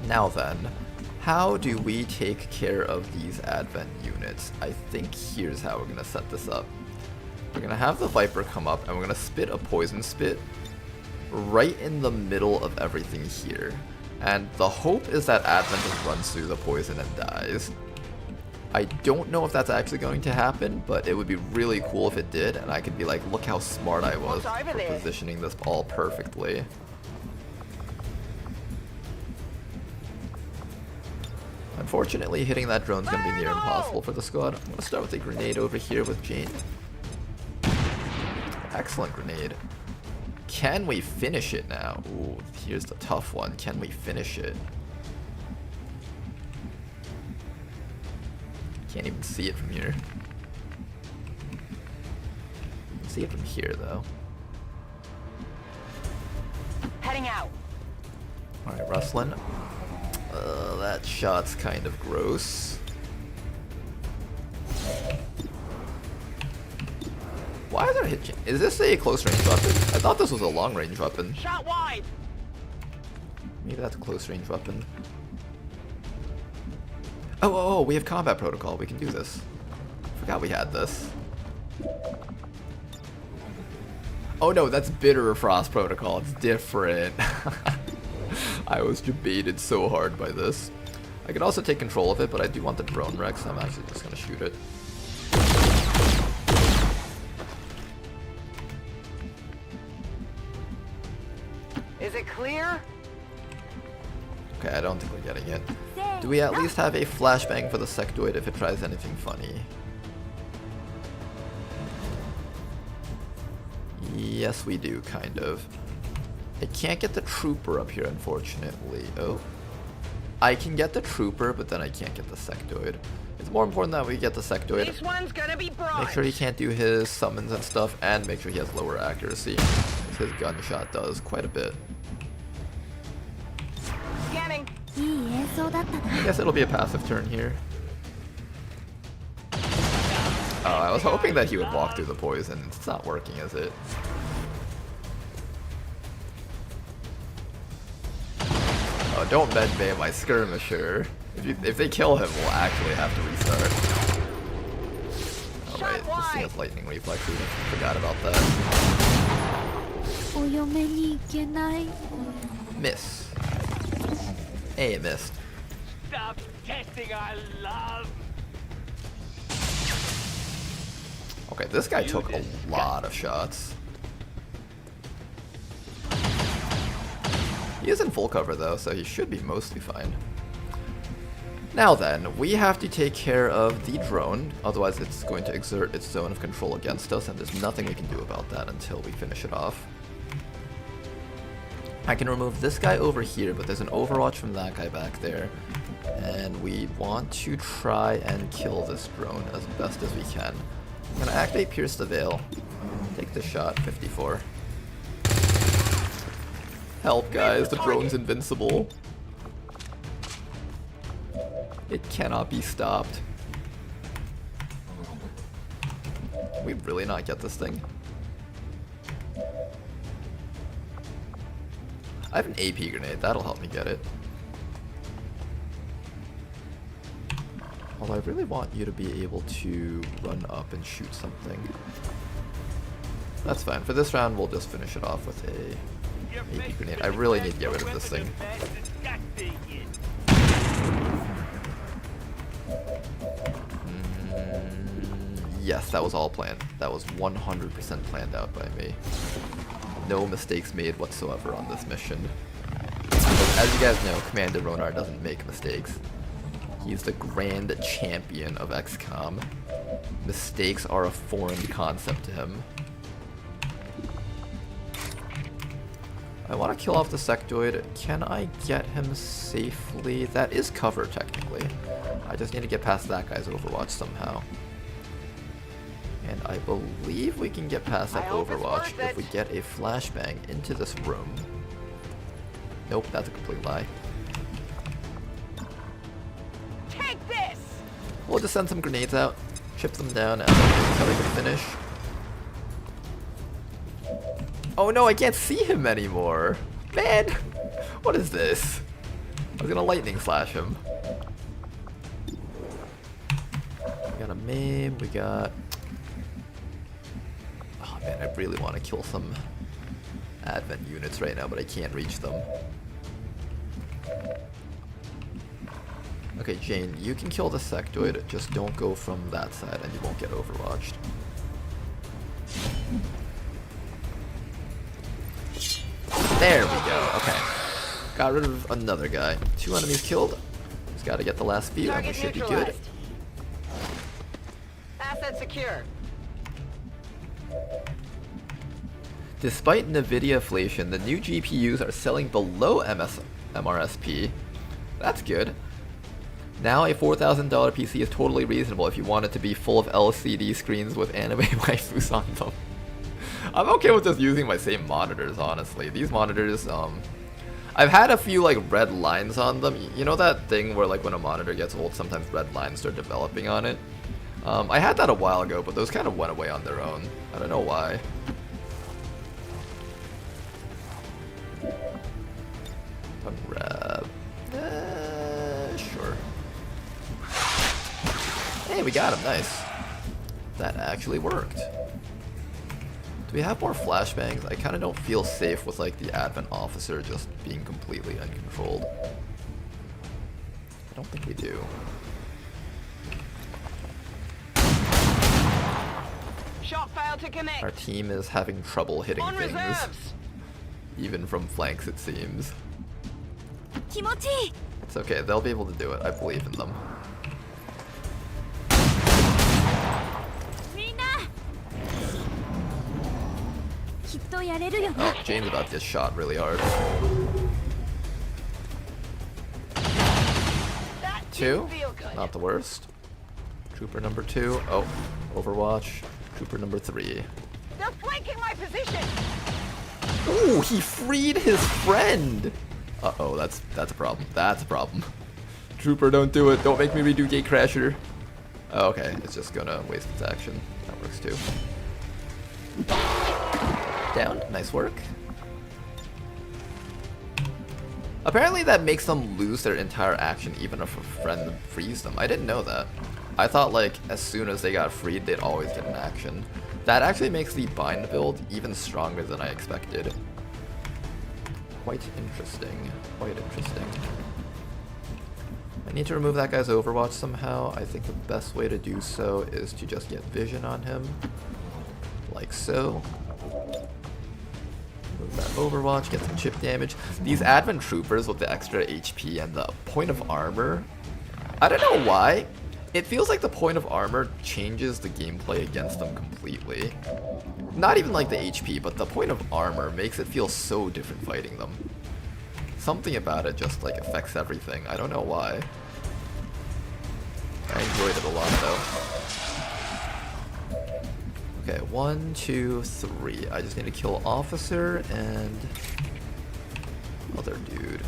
Now then, how do we take care of these Advent units? I think here's how we're gonna set this up. We're gonna have the Viper come up, and we're gonna spit a poison spit right in the middle of everything here. And the hope is that Advent just runs through the poison and dies. I don't know if that's actually going to happen, but it would be really cool if it did, and I could be like, look how smart I was for positioning this all perfectly. Unfortunately, hitting that drone is going to be near impossible for the squad. I'm going to start with a grenade over here with Jane. Excellent grenade. Can we finish it now? Ooh, here's the tough one. Can we finish it? Can't even see it from here. See it from here, though. Heading out. Alright, Rustlin. That shot's kind of gross. Why is there a hit chain? Is this a close range weapon? I thought this was a long range weapon. Shot wide. Maybe that's a close range weapon. Oh, we have combat protocol. We can do this. Forgot we had this. Oh no, that's bitter frost protocol. It's different. I was debated so hard by this. I could also take control of it, but I do want the drone wreck, so I'm actually just gonna shoot it. Is it clear? Okay, I don't think we're getting it. Do we at least have a flashbang for the sectoid if it tries anything funny? Yes, we do, kind of. I can't get the trooper up here, unfortunately. Oh. I can get the trooper, but then I can't get the sectoid. It's more important that we get the sectoid. This one's gonna be bright. Make sure he can't do his summons and stuff, and make sure he has lower accuracy. His gunshot does quite a bit. Scanning. I guess it'll be a passive turn here. Oh, I was hoping that he would walk through the poison. It's not working, is it? Oh, don't medbay my skirmisher. If they kill him, we'll actually have to restart. Alright, this thing has lightning reflexes. I forgot about that. Miss. A missed. Stop testing our love. Okay, this guy took a lot of shots. He is in full cover though, so he should be mostly fine. Now then, we have to take care of the drone, otherwise it's going to exert its zone of control against us, and there's nothing we can do about that until we finish it off. I can remove this guy over here, but there's an overwatch from that guy back there, and we want to try and kill this drone as best as we can. I'm going to activate Pierce the Veil, take the shot, 54. Help guys, the drone's invincible. It cannot be stopped. Can we really not get this thing? I have an AP grenade, that'll help me get it. Although I really want you to be able to run up and shoot something. That's fine. For this round, we'll just finish it off with a AP grenade. I really need to get rid of this thing. Yes, that was all planned. That was 100% planned out by me. No mistakes made whatsoever on this mission. As you guys know, Commander Ronar doesn't make mistakes. He's the grand champion of XCOM. Mistakes are a foreign concept to him. I want to kill off the sectoid. Can I get him safely? That is cover, technically. I just need to get past that guy's overwatch somehow. And I believe we can get past that overwatch if we get a flashbang into this room. Nope, that's a complete lie. Take this! We'll just send some grenades out, chip them down, and that's how they can finish. Oh no, I can't see him anymore! Man! What is this? I was gonna lightning slash him. We got a maim, we got... Oh man, I really want to kill some Advent units right now, but I can't reach them. Okay, Jane, you can kill the sectoid, just don't go from that side and you won't get overwatched. There we go, okay. Got rid of another guy. 2 enemies killed. Just gotta get the last few and we should be good. Asset secure. Despite NVIDIA inflation, the new GPUs are selling below MRSP. That's good. Now a $4,000 PC is totally reasonable if you want it to be full of LCD screens with anime waifus on them. I'm okay with just using my same monitors, honestly. These monitors, I've had a few like red lines on them. You know that thing where like when a monitor gets old, sometimes red lines start developing on it? I had that a while ago, but those kind of went away on their own. I don't know why. Unwrap. Sure. Hey, we got him. Nice. That actually worked. Do we have more flashbangs? I kind of don't feel safe with like the Advent officer just being completely uncontrolled. I don't think we do. Shot failed to connect. Our team is having trouble hitting On things. reserves. Even from flanks, it seems. 気持ちいい It's okay, they'll be able to do it. I believe in them. みんなきっとやれるよね Oh, Jane's about to get shot really hard. 2? Not the worst. Trooper number 2. Oh, Overwatch. Trooper number 3. They're flanking my position. Ooh, he freed his friend! Uh-oh, that's a problem. That's a problem. Trooper, don't do it. Don't make me redo Gatecrasher. Oh, okay, it's just gonna waste its action. That works too. Down. Nice work. Apparently that makes them lose their entire action even if a friend frees them. I didn't know that. I thought like as soon as they got freed they'd always get an action. That actually makes the bind build even stronger than I expected. quite interesting. Quite interesting. I need to remove that guy's Overwatch somehow. I think the best way to do so is to just get vision on him. Like so. Move that Overwatch, get some chip damage. These Advent Troopers with the extra HP and the point of armor, I don't know why. It feels like the point of armor changes the gameplay against them completely. Not even like the HP, but the point of armor makes it feel so different fighting them. Something about it just like affects everything. I don't know why. I enjoyed it a lot though. Okay, 1, 2, 3. I just need to kill officer and other dude.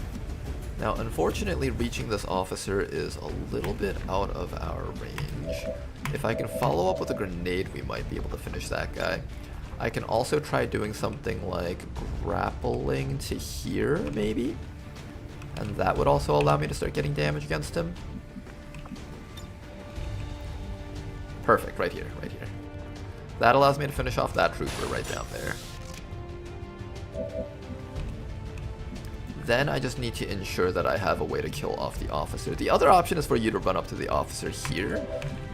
Now, unfortunately, reaching this officer is a little bit out of our range. If I can follow up with a grenade, we might be able to finish that guy. I can also try doing something like grappling to here, maybe? And that would also allow me to start getting damage against him. Perfect, right here, right here. That allows me to finish off that trooper right down there. Then I just need to ensure that I have a way to kill off the officer. The other option is for you to run up to the officer here.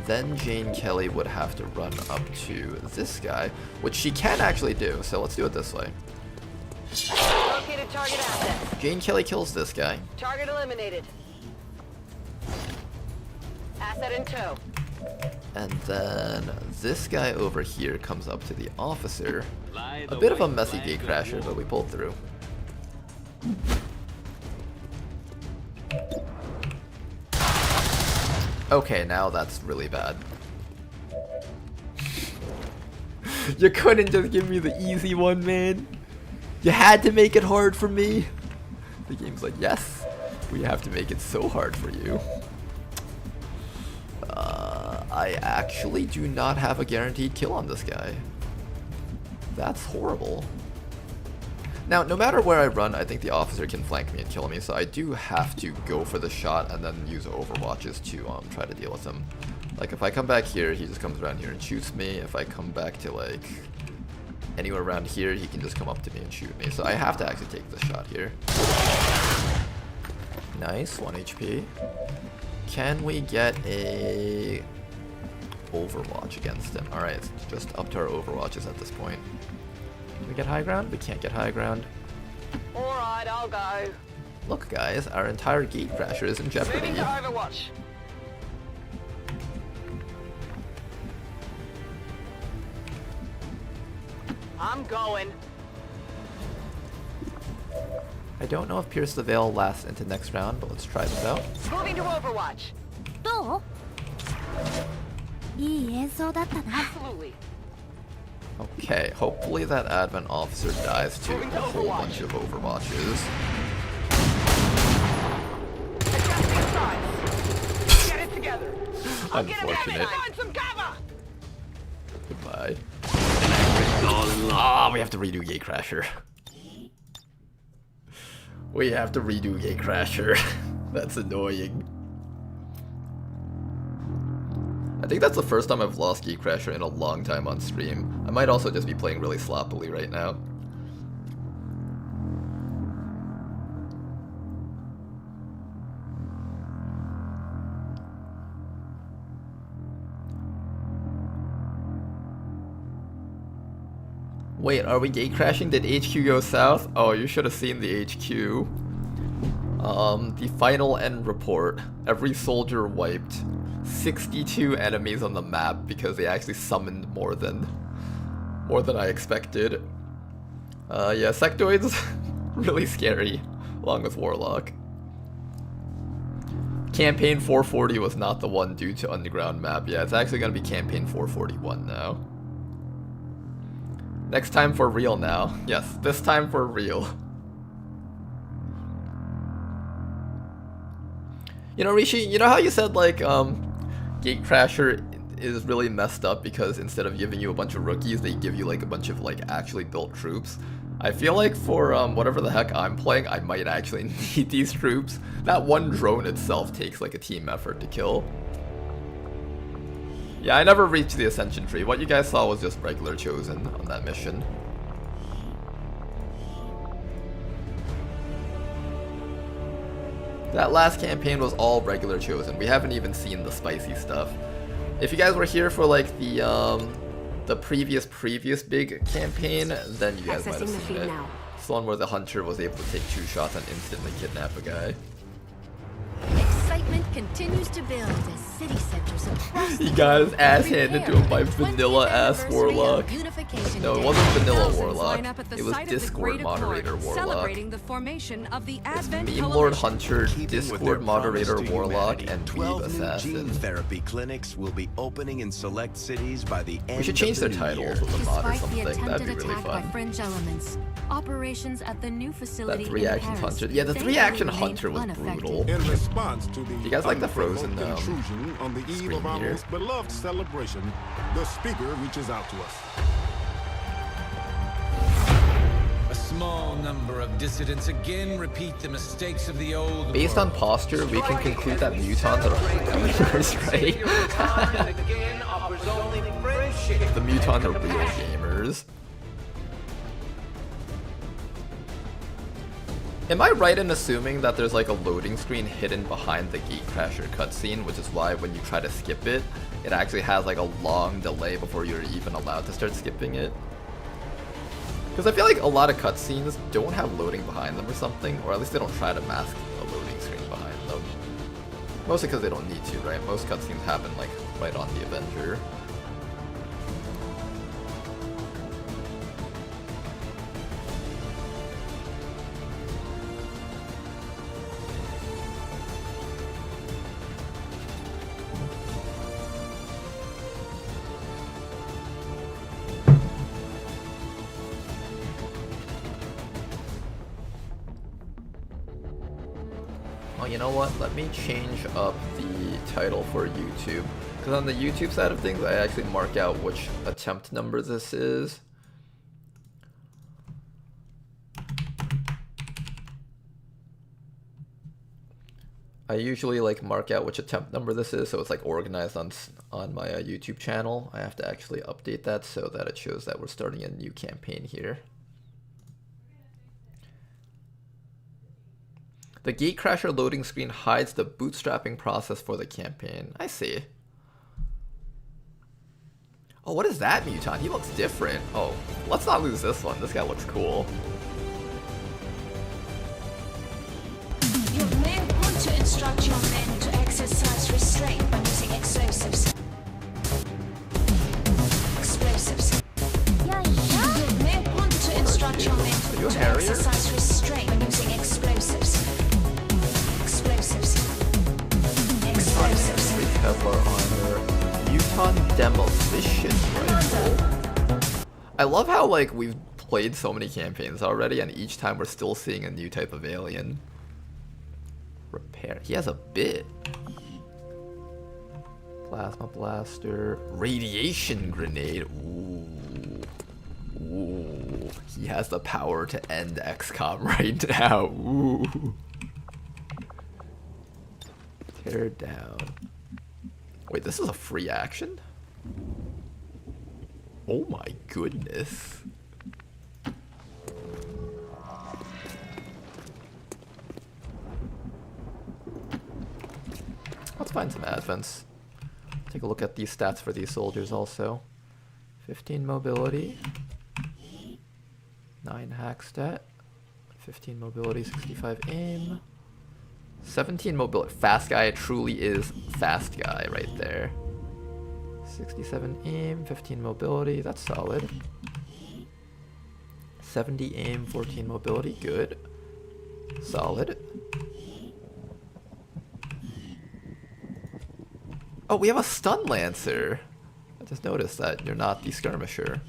Then Jane Kelly would have to run up to this guy, which she can actually do, so let's do it this way. Located target asset. Jane Kelly kills this guy. Target eliminated. Asset in tow. And then this guy over here comes up to the officer. A bit of a messy Gatecrasher, but we pulled through. Okay, now that's really bad. You couldn't just give me the easy one, man. You had to make it hard for me. The game's like, yes, we have to make it so hard for you. I actually do not have a guaranteed kill on this guy. That's horrible. Now, no matter where I run, I think the officer can flank me and kill me, so I do have to go for the shot and then use Overwatches to try to deal with him. Like, if I come back here, he just comes around here and shoots me. If I come back to, like, anywhere around here, he can just come up to me and shoot me. So I have to actually take this shot here. Nice, 1 HP. Can we get a Overwatch against him? Alright, it's just up to our Overwatches at this point. Can we get high ground? We can't get high ground. Alright, I'll go. Look, guys, our entire Gatecrasher is in jeopardy. Moving to Overwatch. I'm going. I don't know if Pierce the Veil lasts into next round, but let's try this out. Moving to Overwatch. どう？いい演奏だったな。 Absolutely. Okay, hopefully that Advent officer dies to a whole bunch of Overwatches. Adjusting sides. Get it together. I'll get him down and find some cover. Goodbye. Ah, we have to redo Gatecrasher. We have to redo Gatecrasher. That's annoying. I think that's the first time I've lost Gatecrasher in a long time on stream. I might also just be playing really sloppily right now. Wait, are we Gatecrashing? Did HQ go south? Oh, you should have seen the HQ. The final end report. Every soldier wiped. 62 enemies on the map because they actually summoned more than I expected. Yeah, sectoids really scary, along with Warlock. Campaign 440 was not the one due to underground map. Yeah, it's actually gonna be campaign 441 now. Next time for real now. Yes, this time for real. You know, Rishi, you know how you said, like, Gatecrasher is really messed up because instead of giving you a bunch of rookies, they give you, like, a bunch of, like, actually built troops? I feel like for, whatever the heck I'm playing, I might actually need these troops. That one drone itself takes, like, a team effort to kill. Yeah, I never reached the Ascension tree. What you guys saw was just regular Chosen on that mission. That last campaign was all regular chosen. We haven't even seen the spicy stuff. If you guys were here for like the previous big campaign, then you guys might have seen it. It's the one where the hunter was able to take 2 shots and instantly kidnap a guy. Excitement continues to build as city centers across He got his ass handed to him by vanilla ass warlock. No, it wasn't vanilla warlock. It was Discord moderator warlock. Celebrating the formation of the Advent Meme Lord Hunter, Discord moderator warlock, and Weeb 12 new assassin. gene therapy clinics will be opening in select cities by the end. We should change their titles with a mod or something. That'd be really fun. By fringe elements, operations at the new facility. That 3-action hunter. Yeah, the 3-action hunter was brutal. In response to the you guys like the Frozen intrusion on the eve of our here? most beloved celebration, the speaker reaches out to us. A small number of dissidents again repeat the mistakes of the old. Based on posture, we can conclude that mutants are gamers, right? The mutants are real gamers. Am I right in assuming that there's like a loading screen hidden behind the Gatecrasher cutscene, which is why when you try to skip it, it actually has like a long delay before you're even allowed to start skipping it? Because I feel like a lot of cutscenes don't have loading behind them or something, or at least they don't try to mask a loading screen behind them. Mostly because they don't need to, right? Most cutscenes happen like right on the Avenger. You know what, let me change up the title for YouTube, because on the YouTube side of things I actually mark out which attempt number this is. I usually like mark out which attempt number this is, so it's like organized on my YouTube channel. I have to actually update that so that it shows that we're starting a new campaign here. The Gatecrasher loading screen hides the bootstrapping process for the campaign. I see. Oh, what is that mutant? He looks different. Oh, let's not lose this one. This guy looks cool. You may want to instruct your men to exercise restraint by using explosives. You may want to instruct your men to exercise restraint by using explosives. Kevlar armor, Mutant demolition rifle. I love how like we've played so many campaigns already, and each time we're still seeing a new type of alien. Repair. He has a bit. Plasma blaster, radiation grenade. Ooh. Ooh. He has the power to end XCOM right now. Ooh. Tear down. Wait, this is a free action? Oh my goodness. Let's find some advents. Take a look at these stats for these soldiers also. 15 mobility. 9 hack stat. 15 mobility, 65 aim. 17 mobility. Fast guy truly is fast guy right there. 67 aim, 15 mobility, that's solid. 70 aim, 14 mobility, good. Solid. Oh, we have a stun lancer. I just noticed that you're not the skirmisher.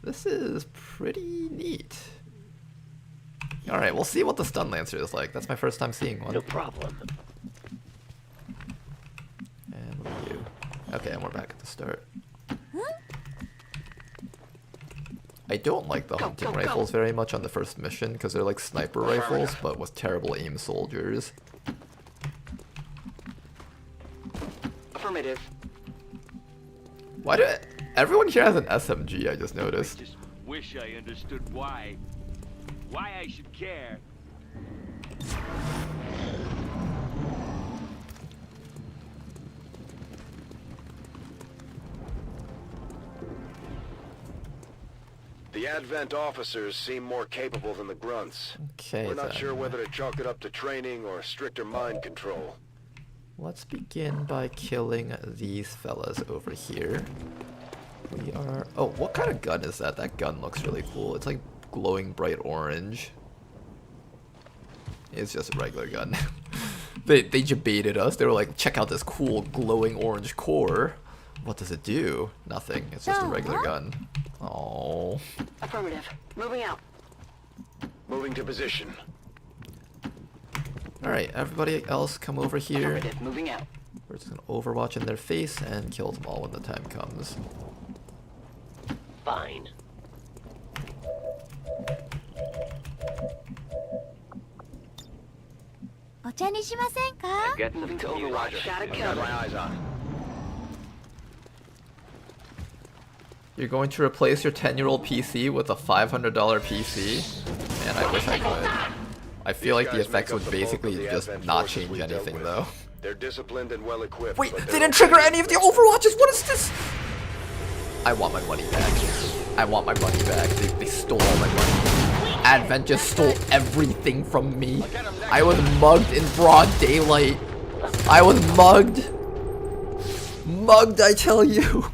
This is pretty neat. Alright, we'll see what the stun lancer is like. That's my first time seeing one. No problem. And what do we do? Okay, and we're back at the start. I don't like the hunting rifles very much on the first mission, because they're like sniper rifles, but with terrible aim soldiers. Affirmative. Why do everyone here has an SMG, I just noticed. I just wish I understood why I should care. The Advent officers seem more capable than the grunts. Okay, we're not then. sure whether to chalk it up to training or stricter mind control. Let's begin by killing these fellas over here. We are... Oh, what kind of gun is that? That gun looks really cool. It's like glowing bright orange. It's just a regular gun. They debated us. They were like, check out this cool glowing orange core. What does it do? Nothing. It's just a regular gun. Oh. Affirmative. Moving out. Moving to position. Alright, everybody else come over here. Affirmative. Moving out. We're just gonna overwatch in their face and kill them all when the time comes. Fine. Get moving to Overwatch. Gotta kill my eyes on. You're going to replace your 10-year-old PC with a $500 PC? Man, I wish I could. I feel like the effects would basically just not change anything, though. They're disciplined and well equipped. Wait, they didn't trigger any of the Overwatches! What is this? I want my money back. I want my money back. They stole all my money. Advent just stole everything from me. I was mugged in broad daylight. I was mugged. Mugged, I tell you.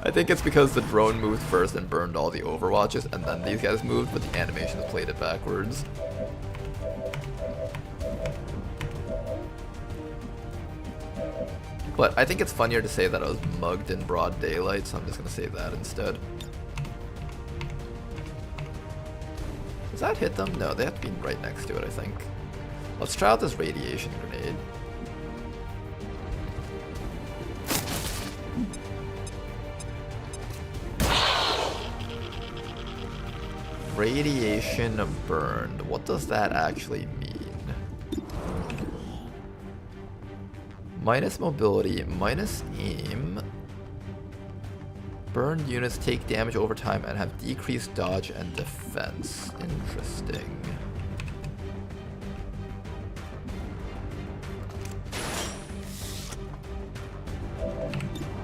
I think it's because the drone moved first and burned all the Overwatches, and then these guys moved, but the animations played it backwards. But I think it's funnier to say that I was mugged in broad daylight, so I'm just gonna say that instead. Does that hit them? No, they have to be right next to it, I think. Let's try out this radiation grenade. Radiation burned. What does that actually mean? Minus mobility, minus aim. Burned units take damage over time and have decreased dodge and defense. Interesting.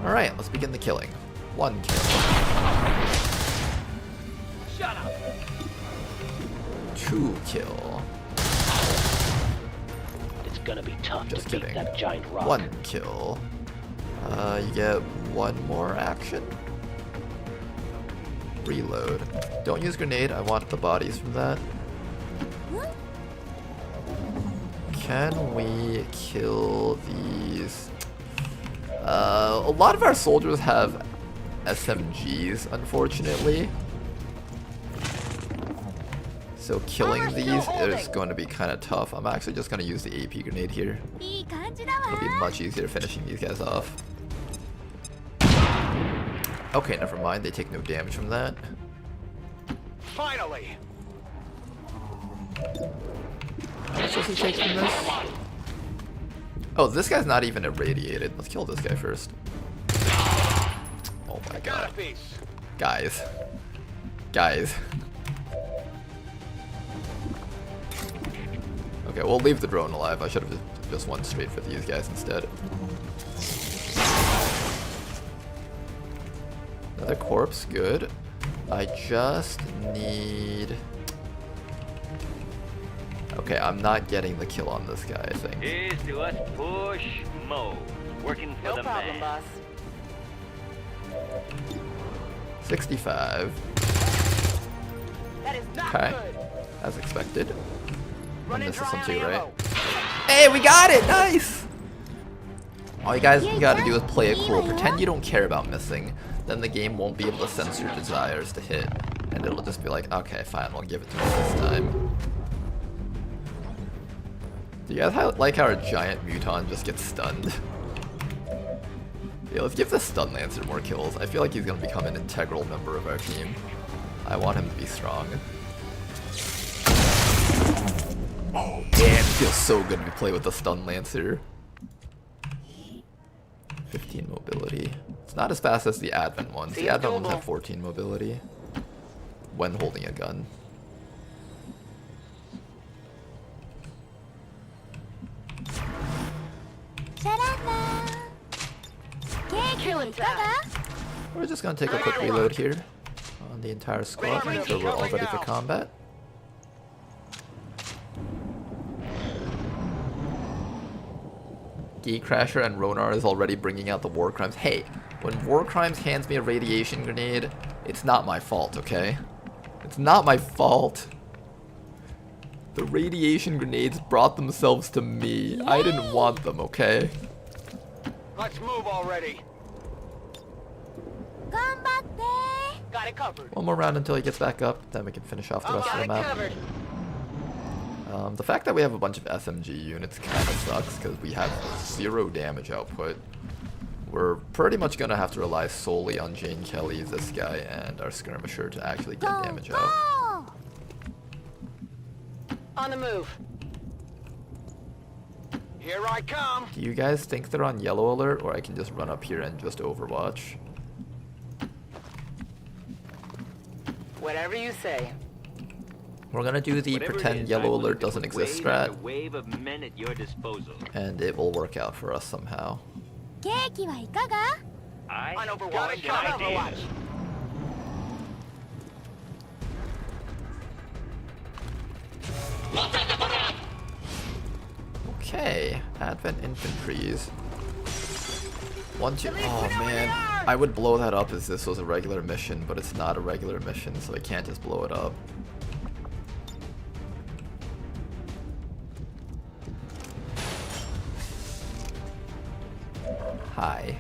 Alright, let's begin the killing. 1 kill. Shut up. 2 kill. It's gonna be tough Just to kidding. beat that giant rock. 1 kill. You get 1 more action. Reload. Don't use grenade, I want the bodies from that. Can we kill these? A lot of our soldiers have SMGs, unfortunately. So killing these is going to be kind of tough. I'm actually just going to use the AP grenade here. It'll be much easier finishing these guys off. Okay, never mind. They take no damage from that. Finally. How much does he take from this? Oh, this guy's not even irradiated. Let's kill this guy first. Oh my god. Guys. Guys. Okay, we'll leave the drone alive. I should have just went straight for these guys instead. Another corpse, good. I just need... Okay, I'm not getting the kill on this guy, I think. Here's to us push mode. Working for No the problem, man. boss. 65. That is not Okay, good. as expected. And this is dry some on too, right? ammo. Hey, we got it! Nice! All you guys gotta do is play it cool. Pretend you don't care about missing. Then the game won't be able to sense your desires to hit. And it'll just be like, okay, fine, we'll give it to me this time. Do you guys like how our giant muton just gets stunned? Yeah, let's give the stun lancer more kills. I feel like he's gonna become an integral member of our team. I want him to be strong. Oh man, it feels so good to play with the stun lancer. 15 mobility. It's not as fast as the Advent ones. The Advent ones have 14 mobility when holding a gun. We're just gonna take a quick reload here on the entire squad, make sure we're all ready for combat. Gatecrasher and Ronar is already bringing out the war crimes. Hey, when war crimes hands me a radiation grenade, it's not my fault, okay? It's not my fault. The radiation grenades brought themselves to me. I didn't want them, okay? Let's move already. Got it covered. One more round until he gets back up, then we can finish off the rest of the map. The fact that we have a bunch of SMG units kind of sucks because we have 0 damage output. We're pretty much going to have to rely solely on Jane Kelly, this guy, and our skirmisher to actually get damage out. On the move. Here I come. Do you guys think they're on yellow alert, or I can just run up here and just overwatch? Whatever you say. We're gonna do the pretend yellow alert doesn't exist strat, A wave of men at your disposal. and it will work out for us somehow. I on Overwatch. Got Overwatch. Okay, Advent Infantries. 1, 2. Oh man, I would blow that up as this was a regular mission, but it's not a regular mission, so I can't just blow it up. Hi.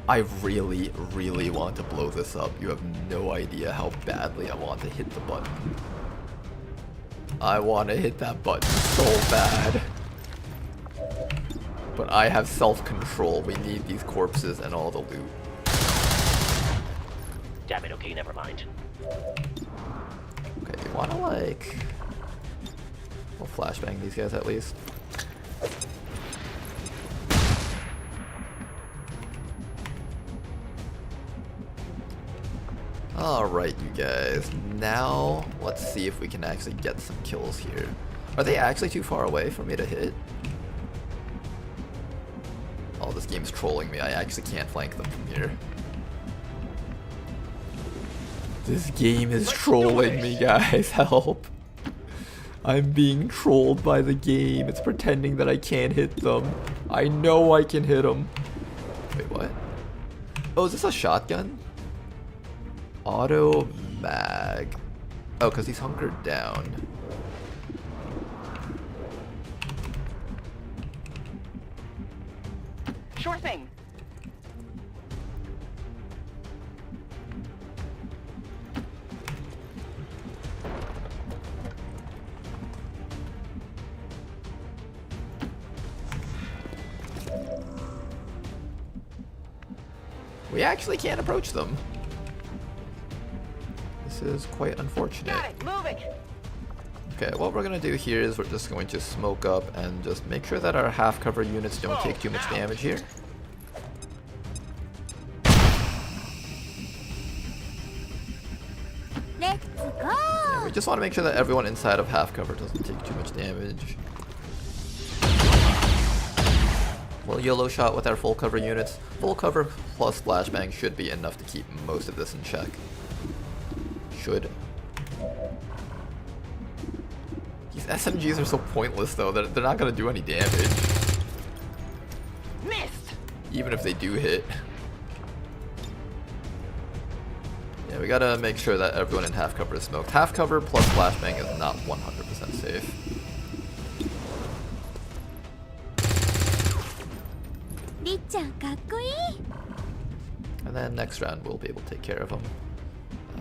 I really, really want to blow this up. You have no idea how badly I want to hit the button. I want to hit that button so bad. But I have self-control. We need these corpses and all the loot. Damn it, okay, never mind. Okay, you want to like... We'll flashbang these guys at least. Alright, you guys. Now, let's see if we can actually get some kills here. Are they actually too far away for me to hit? Oh, this game's trolling me. I actually can't flank them from here. This game is trolling me, guys. Help. I'm being trolled by the game. It's pretending that I can't hit them. I know I can hit them. Wait, what? Oh, is this a shotgun? Auto mag. Oh, because he's hunkered down. Sure thing. We actually can't approach them. This is quite unfortunate. Got it. Moving. Okay, what we're gonna do here is we're just going to smoke up and just make sure that our half cover units don't take too much damage here. Let's go. Yeah, we just want to make sure that everyone inside of half cover doesn't take too much damage. We'll YOLO shot with our full cover units. Full cover plus flashbang should be enough to keep most of this in check. Should. These SMGs are so pointless though, they're not gonna do any damage. Missed. Even if they do hit. Yeah, we gotta make sure that everyone in half cover is smoked. Half cover plus flashbang is not 100% safe. And then next round we'll be able to take care of them.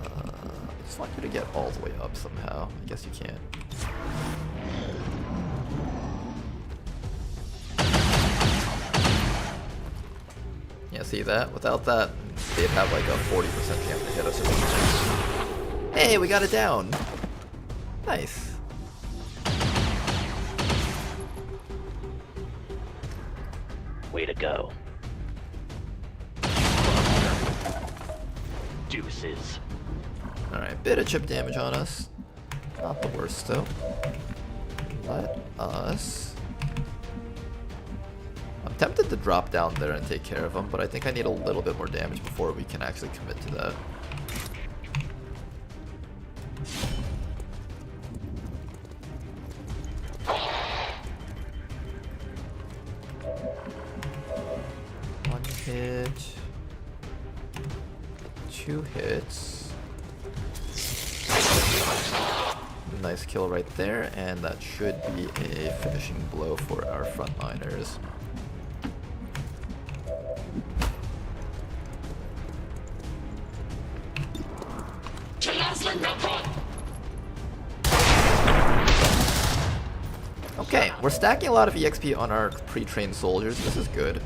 I just want you to get all the way up somehow. I guess you can't. Yeah, see that? Without that, they'd have like a 40% chance to hit us or something. Hey, we got it down! Nice. Way to go. Deuces. Alright, bit of chip damage on us. Not the worst though. Let us... I'm tempted to drop down there and take care of him, but I think I need a little bit more damage before we can actually commit to that. One hit. 2 hits. Nice kill right there, and that should be a finishing blow for our frontliners. Okay, we're stacking a lot of EXP on our pre-trained soldiers. This is good.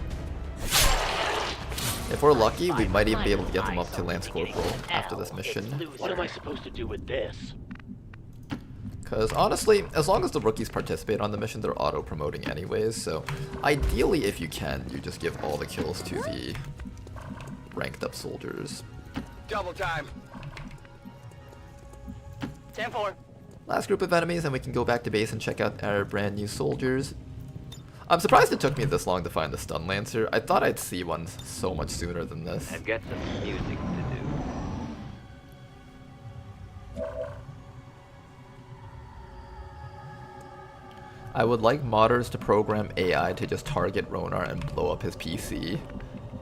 If we're lucky, we might even be able to get them up to Lance Corporal after this mission. What am I supposed to do with this? Because honestly, as long as the rookies participate on the mission, they're auto-promoting anyways, so ideally, if you can, you just give all the kills to the ranked up soldiers. Double time. 10-4. Last group of enemies, and we can go back to base and check out our brand new soldiers. I'm surprised it took me this long to find the Stun Lancer. I thought I'd see one so much sooner than this. I've got some music to do. I would like modders to program AI to just target Ronar and blow up his PC.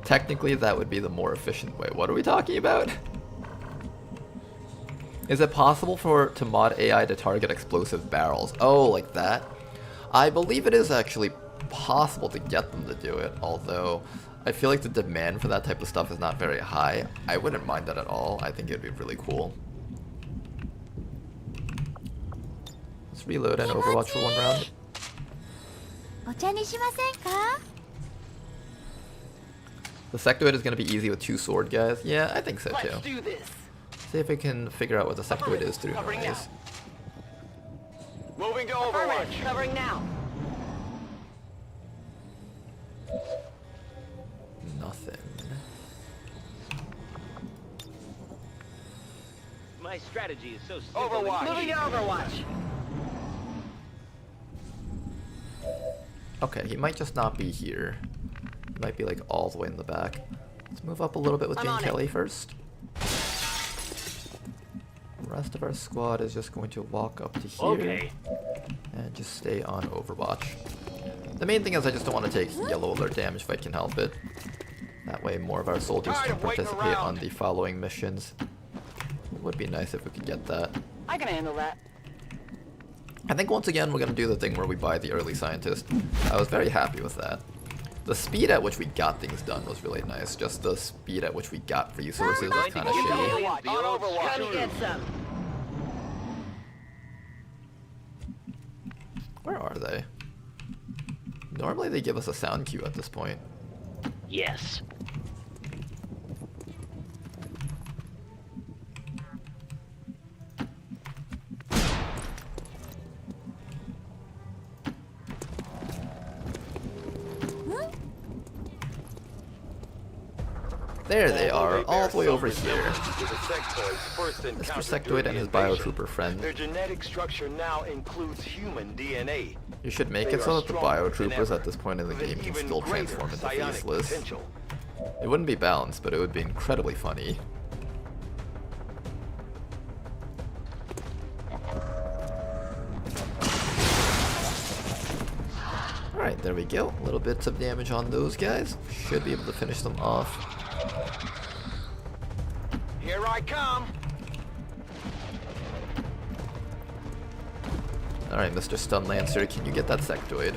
Technically, that would be the more efficient way. What are we talking about? Is it possible to mod AI to target explosive barrels? Oh, like that? I believe it is actually possible to get them to do it, although I feel like the demand for that type of stuff is not very high. I wouldn't mind that at all. I think it'd be really cool. Let's reload and Overwatch for one round. The sectoid is going to be easy with 2 sword guys. Yeah, I think so too. Let's do this. See if we can figure out what the sectoid is through noise. Moving to Overwatch. Covering now. Nothing. My strategy is so simple. Overwatch. Moving to Overwatch. Okay, he might just not be here. He might be like all the way in the back. Let's move up a little bit with Jane Kelly first. The rest of our squad is just going to walk up to here and just stay on Overwatch. The main thing is I just don't want to take yellow alert damage if I can help it. That way more of our soldiers can participate on the following missions. It would be nice if we could get that. I can handle that. I think once again we're going to do the thing where we buy the early scientist. I was very happy with that. The speed at which we got things done was really nice. Just the speed at which we got resources was kind of shitty. Come get some. Where are they? Normally they give us a sound cue at this point. Yes. There they are, all the way over here. Mr. Sectoid and his biotrooper friend. Their genetic structure now includes human DNA. You should make it so that the biotroopers at this point in the game can still transform into faceless. It wouldn't be balanced, but it would be incredibly funny. Alright, there we go. Little bits of damage on those guys. Should be able to finish them off. Here I come. Alright, Mr. Stun Lancer, can you get that sectoid?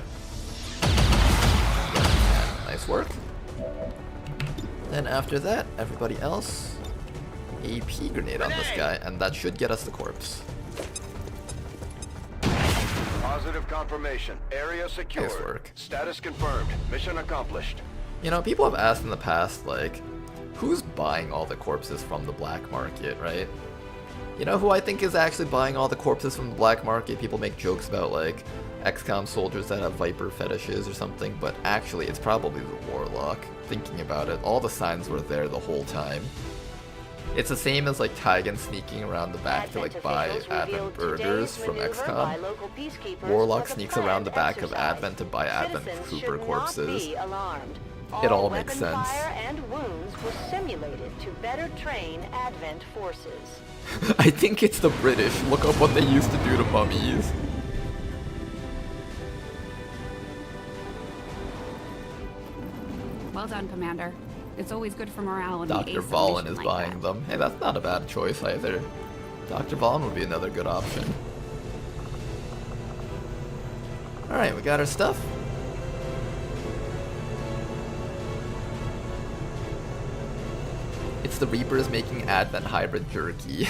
Nice work. Then after that, everybody else, AP grenade on this guy, and that should get us the corpse. Positive confirmation. Area secured. Nice work. Status confirmed. Mission accomplished. You know, people have asked in the past, like, who's buying all the corpses from the black market, right? You know who I think is actually buying all the corpses from the black market? People make jokes about, like, XCOM soldiers that have Viper fetishes or something, but actually it's probably the Warlock. Thinking about it, all the signs were there the whole time. It's the same as like Tygan sneaking around the back to like buy Advent burgers from XCOM. Warlock sneaks around the back of Advent to buy Advent Cooper corpses. It all makes sense. Fire and wounds were simulated to better train Advent forces. I think it's the British. Look up what they used to do to mummies. Well done, Commander. It's always good for morale when Dr. Valen is buying them. Hey, that's not a bad choice either. Dr. Valen would be another good option. Alright, we got our stuff. It's the Reapers making Advent hybrid jerky.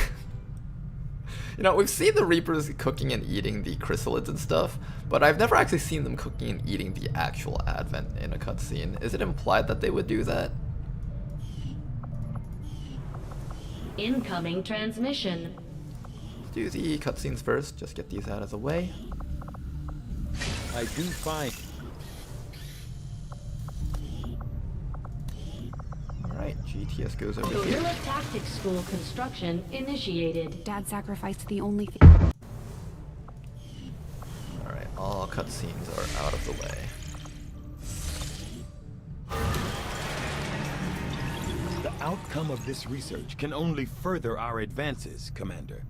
You know, we've seen the Reapers cooking and eating the chrysalids and stuff, but I've never actually seen them cooking and eating the actual Advent in a cutscene. Is it implied that they would do that? Incoming transmission. Let's do the cutscenes first, just get these out of the way. I do find... Alright, GTS goes over here. Guerrilla Tactics School construction initiated. Dad sacrificed the only thing. Alright, all cutscenes are out of the way. The outcome of this research can only further our advances, Commander.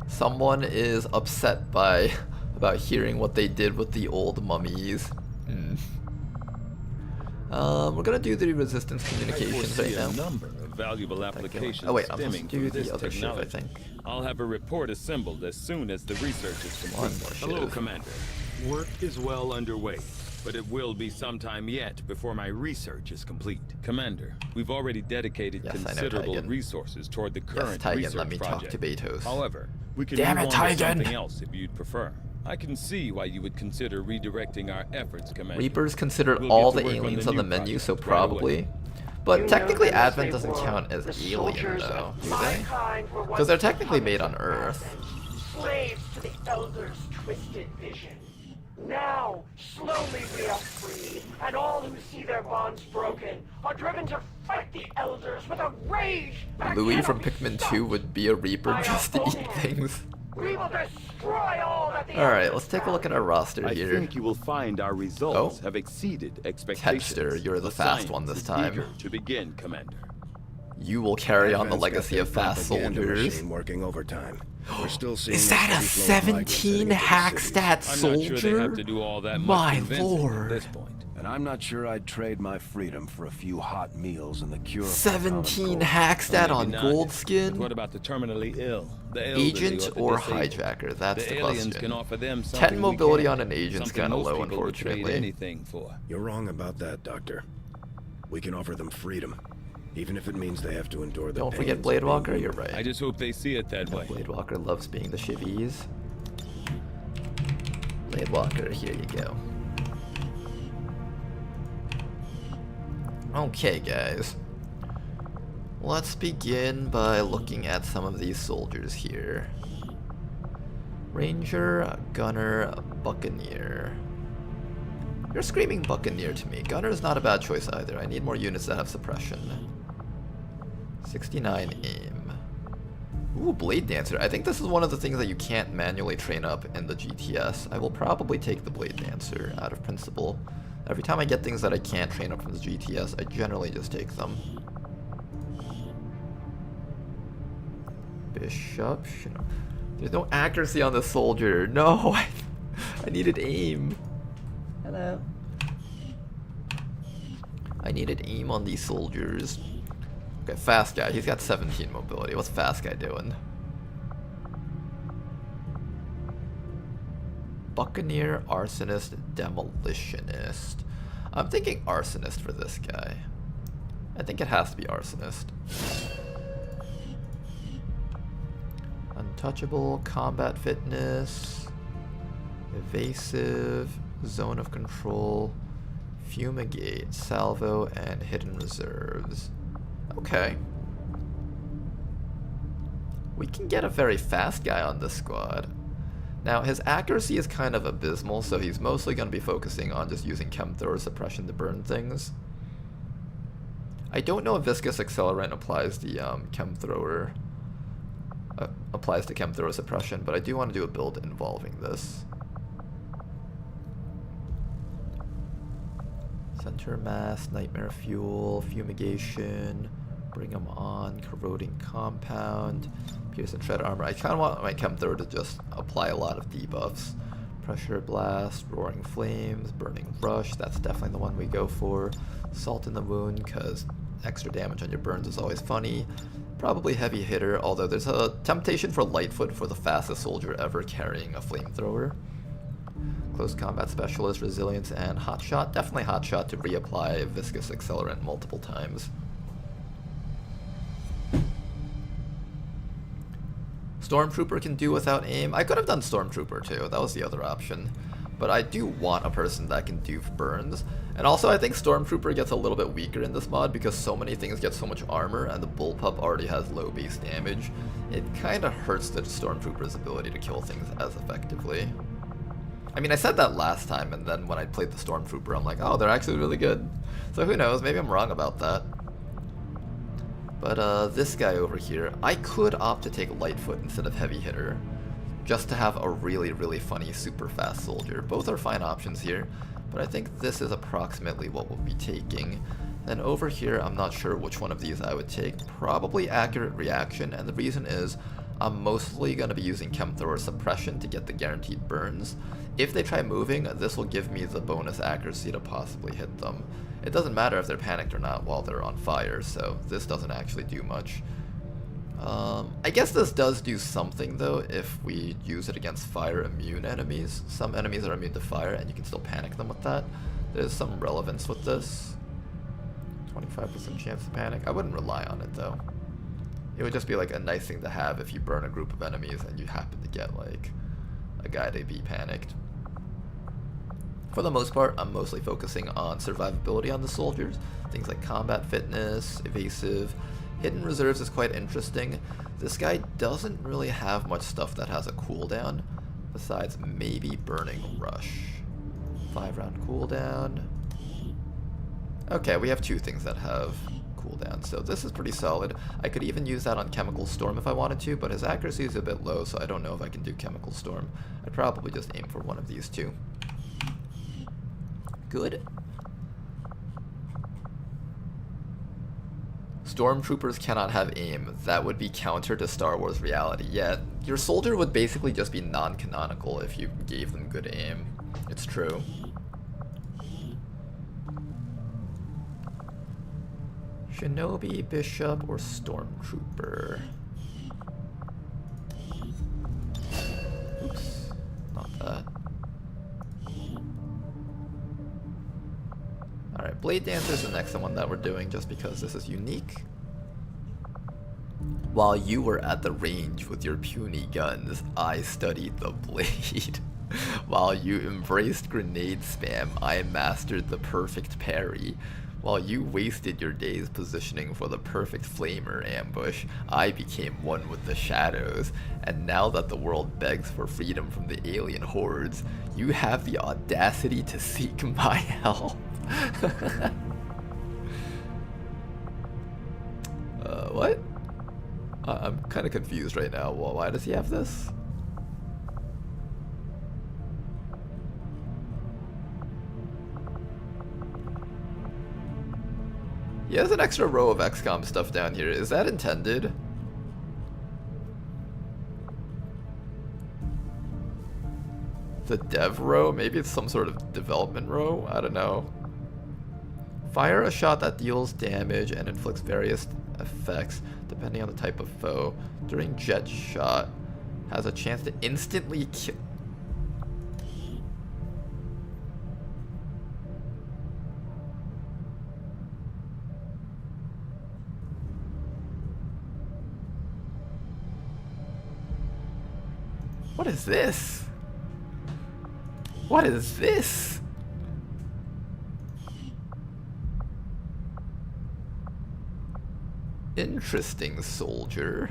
Someone is upset about hearing what they did with the old mummies. We're gonna do the resistance communications right now. A number of valuable applications. Oh wait, I'm supposed to do the other shit, I think. I'll have a report assembled as soon as the research is complete. Hello, Commander. Work is well underway, but it will be some time yet before my research is complete. Commander, we've already dedicated considerable resources toward the current research let me project. Talk to Betos. However, we can move on to something else if you'd prefer. I can see why you would consider redirecting our efforts, Commander. Reapers considered all the aliens on the menu, so probably. But technically Advent doesn't count as alien though, do they? Because they're technically made on Earth. Slaves to the Elders' twisted vision. Now, slowly we are free, and all who see their bonds broken are driven to fight the Elders with a rage that Louis cannot from be Pikmin stopped. 2 would be a Reaper just to eat things. We will destroy all that the Alright, Elders let's take a look at our roster here. I think you will find our results have exceeded expectations. Texter, you're the fast one this time. Eager to begin, Commander. You will carry on the legacy of fast soldiers. Working overtime. We're still seeing Is that a 17 hack stat soldier? I'm not sure they have to do all that much My convincing lord. at this point. And I'm not sure I'd trade my freedom for a few hot meals and the cure. 17 hack stat on gold skin? But what about the terminally ill? The Agent or hijacker? That's the question. 10 mobility on an agent's kind of low, unfortunately. You're wrong about that, Doctor. We can offer them freedom, even if it means they have to endure the Don't forget Blade Walker, you're right. I just hope they see it that way. Blade Walker loves being the shivvies. Blade Walker, here you go. Okay, guys. Let's begin by looking at some of these soldiers here. Ranger, Gunner, Buccaneer. You're screaming Buccaneer to me. Gunner is not a bad choice either. I need more units that have suppression. 69 aim. Ooh, Blade Dancer. I think this is one of the things that you can't manually train up in the GTS. I will probably take the Blade Dancer out of principle. Every time I get things that I can't train up from the GTS, I generally just take them. Bishop. There's no accuracy on the soldier. No, I needed aim. Hello. I needed aim on these soldiers. Okay, fast guy. He's got 17 mobility. What's fast guy doing? Buccaneer, Arsonist, Demolitionist. I'm thinking Arsonist for this guy. I think it has to be Arsonist. Untouchable, Combat Fitness, Evasive, Zone of Control, Fumigate, Salvo, and Hidden Reserves. Okay. We can get a very fast guy on this squad. Now, his accuracy is kind of abysmal, so he's mostly going to be focusing on just using Chemthrower suppression to burn things. I don't know if viscous accelerant applies the applies to chem thrower suppression, but I do want to do a build involving this. Center mass, nightmare fuel, fumigation, bring them on, corroding compound, pierce and shred armor. I kind of want my chem thrower to just apply a lot of debuffs. Pressure blast, roaring flames, burning rush, that's definitely the one we go for. Salt in the wound, because extra damage on your burns is always funny. Probably heavy hitter, although there's a temptation for Lightfoot for the fastest soldier ever carrying a flamethrower. Close combat specialist, resilience, and hotshot. Definitely hotshot to reapply viscous accelerant multiple times. Stormtrooper can do without aim. I could have done Stormtrooper too, that was the other option. But I do want a person that can do burns. And also I think Stormtrooper gets a little bit weaker in this mod because so many things get so much armor and the Bullpup already has low base damage. It kind of hurts the Stormtrooper's ability to kill things as effectively. I mean, I said that last time, and then when I played the Stormtrooper, I'm like, oh, they're actually really good. So who knows, maybe I'm wrong about that. But this guy over here, I could opt to take Lightfoot instead of Heavy Hitter, just to have a really, really funny super fast soldier. Both are fine options here, but I think this is approximately what we'll be taking. Then over here, I'm not sure which one of these I would take. Probably Accurate Reaction, and the reason is I'm mostly going to be using Chem Thrower Suppression to get the guaranteed burns. If they try moving, this will give me the bonus accuracy to possibly hit them. It doesn't matter if they're panicked or not while they're on fire, so this doesn't actually do much. I guess this does do something though if we use it against fire immune enemies. Some enemies are immune to fire and you can still panic them with that. There's some relevance with this. 25% chance to panic. I wouldn't rely on it though. It would just be like a nice thing to have if you burn a group of enemies and you happen to get like a guy to be panicked. For the most part, I'm mostly focusing on survivability on the soldiers. Things like combat fitness, evasive. Hidden reserves is quite interesting. This guy doesn't really have much stuff that has a cooldown, besides maybe burning rush. 5-round cooldown. Okay, we have 2 things that have cooldown, so this is pretty solid. I could even use that on Chemical Storm if I wanted to, but his accuracy is a bit low, so I don't know if I can do Chemical Storm. I'd probably just aim for one of these 2. Good. Stormtroopers cannot have aim. That would be counter to Star Wars reality. Yeah, your soldier would basically just be non-canonical if you gave them good aim. It's true. Shinobi, Bishop, or Stormtrooper? Oops, not that. Alright, Blade Dancer is the next one that we're doing just because this is unique. While you were at the range with your puny guns, I studied the blade. While you embraced grenade spam, I mastered the perfect parry. While you wasted your days positioning for the perfect flamer ambush, I became one with the shadows. And now that the world begs for freedom from the alien hordes, you have the audacity to seek my help. What? I'm kind of confused right now. Well, why does he have this? He has an extra row of XCOM stuff down here. Is that intended? The dev row? Maybe it's some sort of development row? I don't know. Fire a shot that deals damage and inflicts various effects depending on the type of foe. During jet shot, has a chance to instantly kill. What is this? What is this? Interesting, soldier.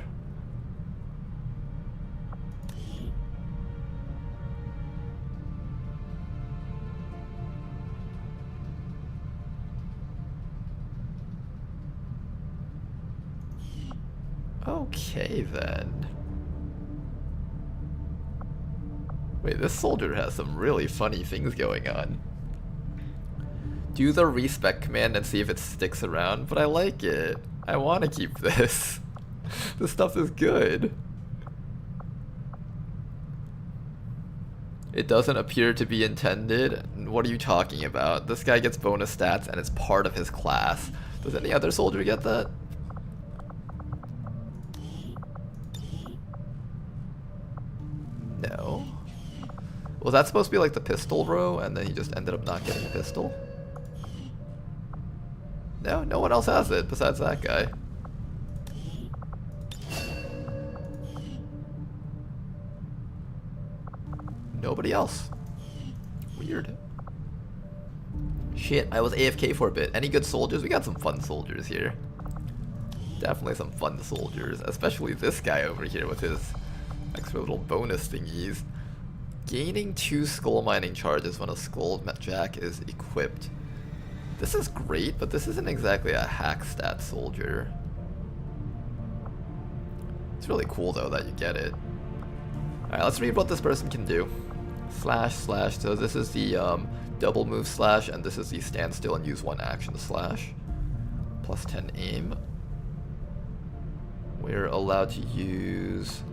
Okay then. Wait, this soldier has some really funny things going on. Do the respec command and see if it sticks around, but I like it. I want to keep this. This stuff is good. It doesn't appear to be intended. What are you talking about? This guy gets bonus stats and it's part of his class. Does any other soldier get that? No. Was that supposed to be like the pistol row and then he just ended up not getting a pistol? No, no one else has it besides that guy. Nobody else. Weird. Shit, I was AFK for a bit. Any good soldiers? We got some fun soldiers here. Definitely some fun soldiers. Especially this guy over here with his extra little bonus thingies. Gaining 2 skull mining charges when a skull jack is equipped. This is great, but this isn't exactly a hack stat soldier. It's really cool though that you get it. Alright, let's read what this person can do. Slash. So this is the double move slash, and this is the stand still and use 1 action slash. Plus 10 aim. We're allowed to use...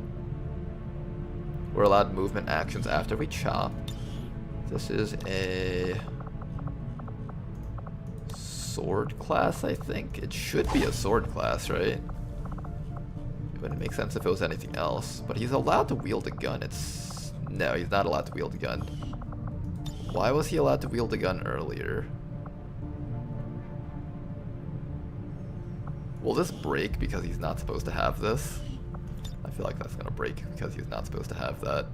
We're allowed movement actions after we chop. This is a sword class, I think. It should be a sword class, right? It wouldn't make sense if it was anything else. But he's allowed to wield a gun. No, he's not allowed to wield a gun. Why was he allowed to wield a gun earlier? Will this break because he's not supposed to have this? I feel like that's gonna break because he's not supposed to have that.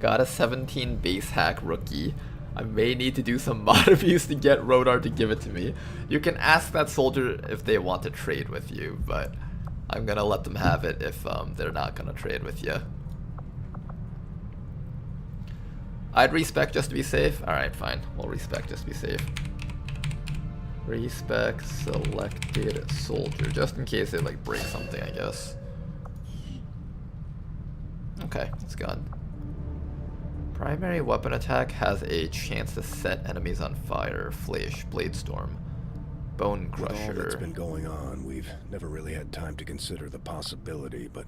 Got a 17 base hack rookie. I may need to do some mod abuse to get Rodar to give it to me. You can ask that soldier if they want to trade with you, but I'm gonna let them have it if they're not gonna trade with you. I'd respec just to be safe. Alright, fine. We'll respec just to be safe. Respec selected soldier, just in case it like breaks something, I guess. Okay, it's gone. Primary weapon attack has a chance to set enemies on fire. Flash, Blade Storm, Bone Crusher. With all that's been going on, we've never really had time to consider the possibility, but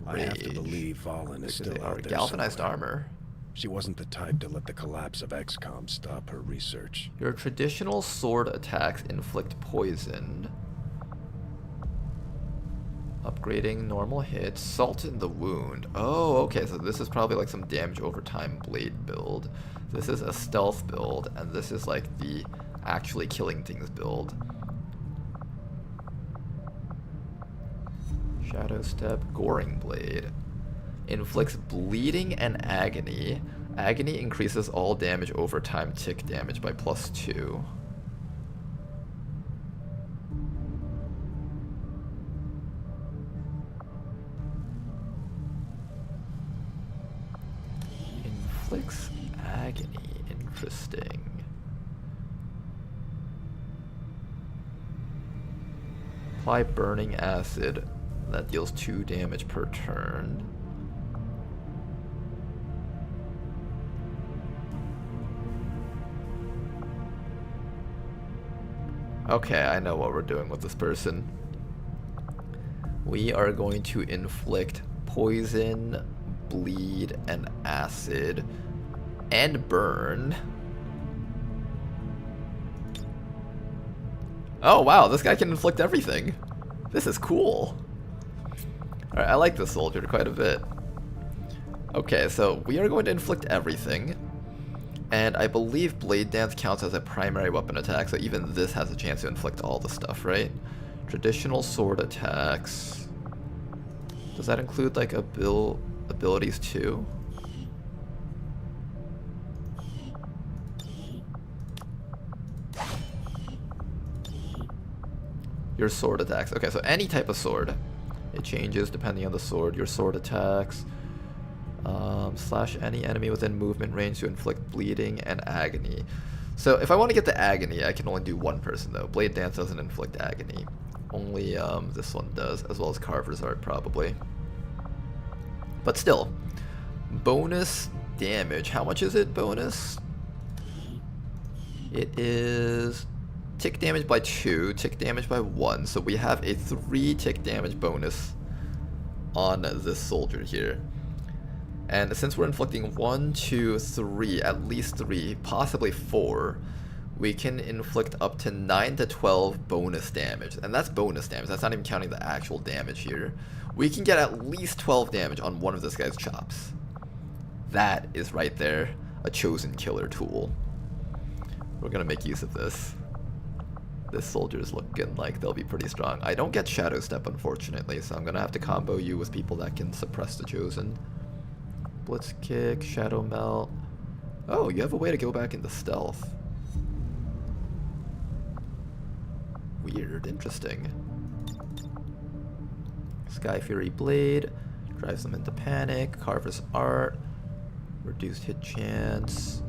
I have to believe Valen is still out there. Galvanized armor. She wasn't the type to let the collapse of XCOM stop her research. Your traditional sword attacks inflict poison. Upgrading normal hits. Salt in the wound. Oh, okay, so this is probably like some damage over time blade build. This is a stealth build, and this is like the actually killing things build. Shadow Step, Goring Blade. Inflicts bleeding and agony. Agony increases all damage over time tick damage by +2. Inflicts agony. Interesting. Apply burning acid. That deals 2 damage per turn. Okay, I know what we're doing with this person. We are going to inflict poison, bleed, and acid, and burn. Oh wow, this guy can inflict everything. This is cool. Alright, I like this soldier quite a bit. Okay, so we are going to inflict everything. And I believe Blade Dance counts as a primary weapon attack, so even this has a chance to inflict all the stuff, right? Traditional sword attacks. Does that include like abilities too? Your sword attacks. Okay, so any type of sword. It changes depending on the sword. Your sword attacks. Slash any enemy within movement range to inflict bleeding and agony. So if I want to get the agony, I can only do one person though. Blade Dance doesn't inflict agony. Only this one does, as well as Carver's Art probably. But still, bonus damage. How much is it bonus? It is tick damage by 2, tick damage by 1. So we have a 3 tick damage bonus on this soldier here. And since we're inflicting 1, 2, 3, at least 3, possibly 4, we can inflict up to 9 to 12 bonus damage. And that's bonus damage, that's not even counting the actual damage here. We can get at least 12 damage on one of this guy's chops. That is right there a chosen killer tool. We're gonna make use of this. This soldier is looking like they'll be pretty strong. I don't get Shadow Step unfortunately, so I'm gonna have to combo you with people that can suppress the chosen. Blitz Kick, Shadow Melt. Oh, you have a way to go back into stealth. Weird, interesting. Sky Fury Blade drives them into panic. Carver's Art, reduced hit chance.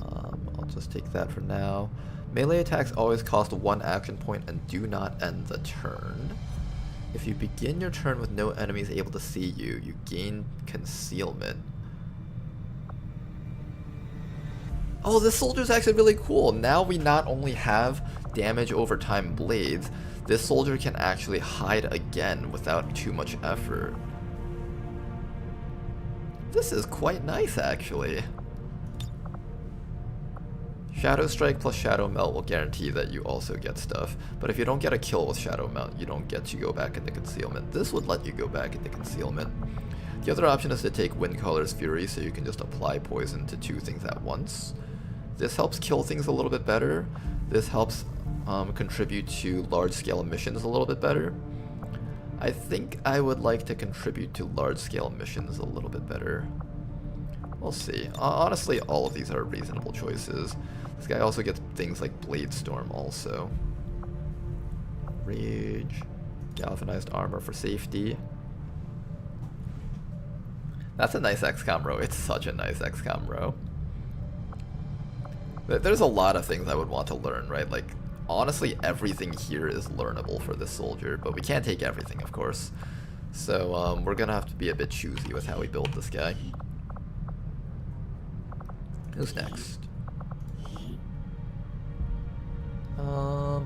I'll just take that for now. Melee attacks always cost 1 action point and do not end the turn. If you begin your turn with no enemies able to see you, you gain concealment. Oh, this soldier's actually really cool. Now we not only have damage over time blades, this soldier can actually hide again without too much effort. This is quite nice actually. Shadow Strike plus Shadow Melt will guarantee that you also get stuff, but if you don't get a kill with Shadow Melt, you don't get to go back into concealment. This would let you go back into concealment. The other option is to take Windcaller's Fury, so you can just apply poison to 2 things at once. This helps kill things a little bit better. This helps contribute to large-scale missions a little bit better. I think I would like to contribute to large-scale missions a little bit better. We'll see. Honestly, all of these are reasonable choices. This guy also gets things like Blade Storm also. Rage. Galvanized Armor for safety. That's a nice XCOM row. It's such a nice XCOM row. There's a lot of things I would want to learn, right? Like, honestly, everything here is learnable for this soldier, but we can't take everything, of course. So, we're gonna have to be a bit choosy with how we build this guy. Who's next?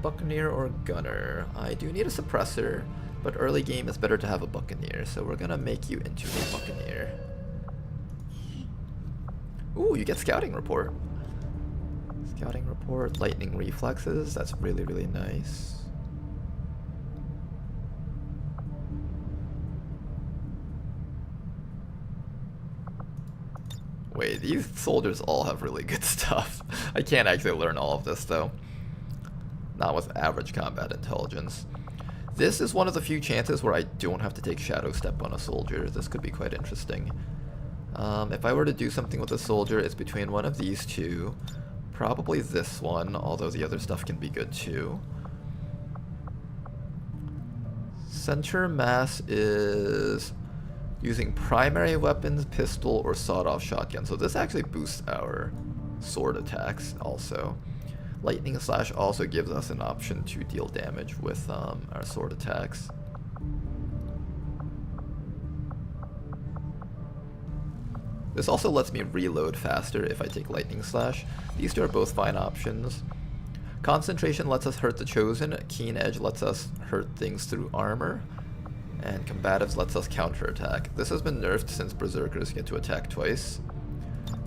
Buccaneer or Gunner? I do need a suppressor, but early game is better to have a Buccaneer, so we're gonna make you into a Buccaneer. Ooh, you get Scouting Report. Scouting Report, Lightning Reflexes, that's really, really nice. Wait, these soldiers all have really good stuff. I can't actually learn all of this though. Not with average combat intelligence. This is one of the few chances where I don't have to take Shadow Step on a soldier. This could be quite interesting. If I were to do something with a soldier, it's between one of these two. Probably this one, although the other stuff can be good too. Center Mass is using primary weapons, pistol, or sawed-off shotgun. So this actually boosts our sword attacks also. Lightning Slash also gives us an option to deal damage with our sword attacks. This also lets me reload faster if I take Lightning Slash. These two are both fine options. Concentration lets us hurt the Chosen. Keen Edge lets us hurt things through armor. And Combatives lets us counterattack. This has been nerfed since Berserkers get to attack twice.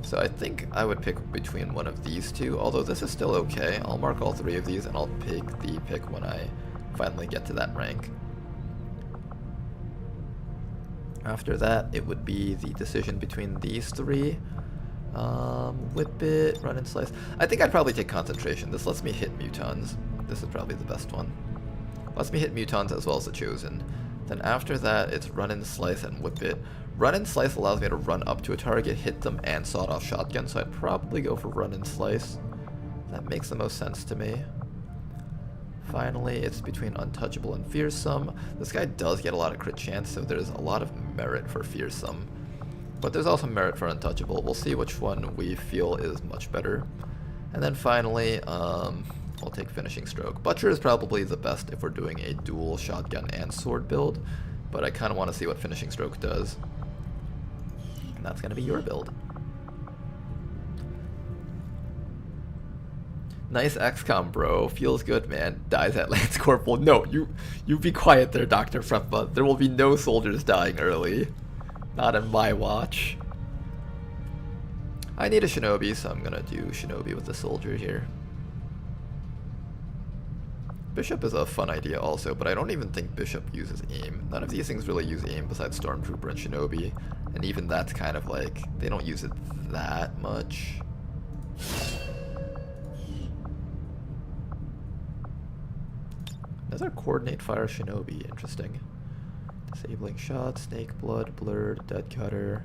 So I think I would pick between one of these two, although this is still okay. I'll mark all 3 of these and I'll pick the pick when I finally get to that rank. After that, it would be the decision between these 3. Whip It, Run and Slice. I think I'd probably take Concentration. This lets me hit Mutons. This is probably the best one. Lets me hit Mutons as well as the Chosen. Then after that, it's Run and Slice and Whip It. Run and Slice allows me to run up to a target, hit them, and sawed-off shotgun, so I'd probably go for Run and Slice. That makes the most sense to me. Finally, it's between Untouchable and Fearsome. This guy does get a lot of crit chance, so there's a lot of merit for Fearsome. But there's also merit for Untouchable. We'll see which one we feel is much better. And then finally, we'll take Finishing Stroke. Butcher is probably the best if we're doing a dual shotgun and sword build, but I kind of want to see what Finishing Stroke does. And that's going to be your build. Nice XCOM, bro. Feels good, man. Dies at Lance Corporal. No, you be quiet there, Dr. Freppa. There will be no soldiers dying early. Not on my watch. I need a Shinobi, so I'm gonna do Shinobi with the soldier here. Bishop is a fun idea also, but I don't even think Bishop uses aim. None of these things really use aim besides Stormtrooper and Shinobi. And even that's kind of like, they don't use it that much. Another Coordinate Fire Shinobi, interesting. Disabling Shot, Snake Blood, Blurred, Dead Cutter.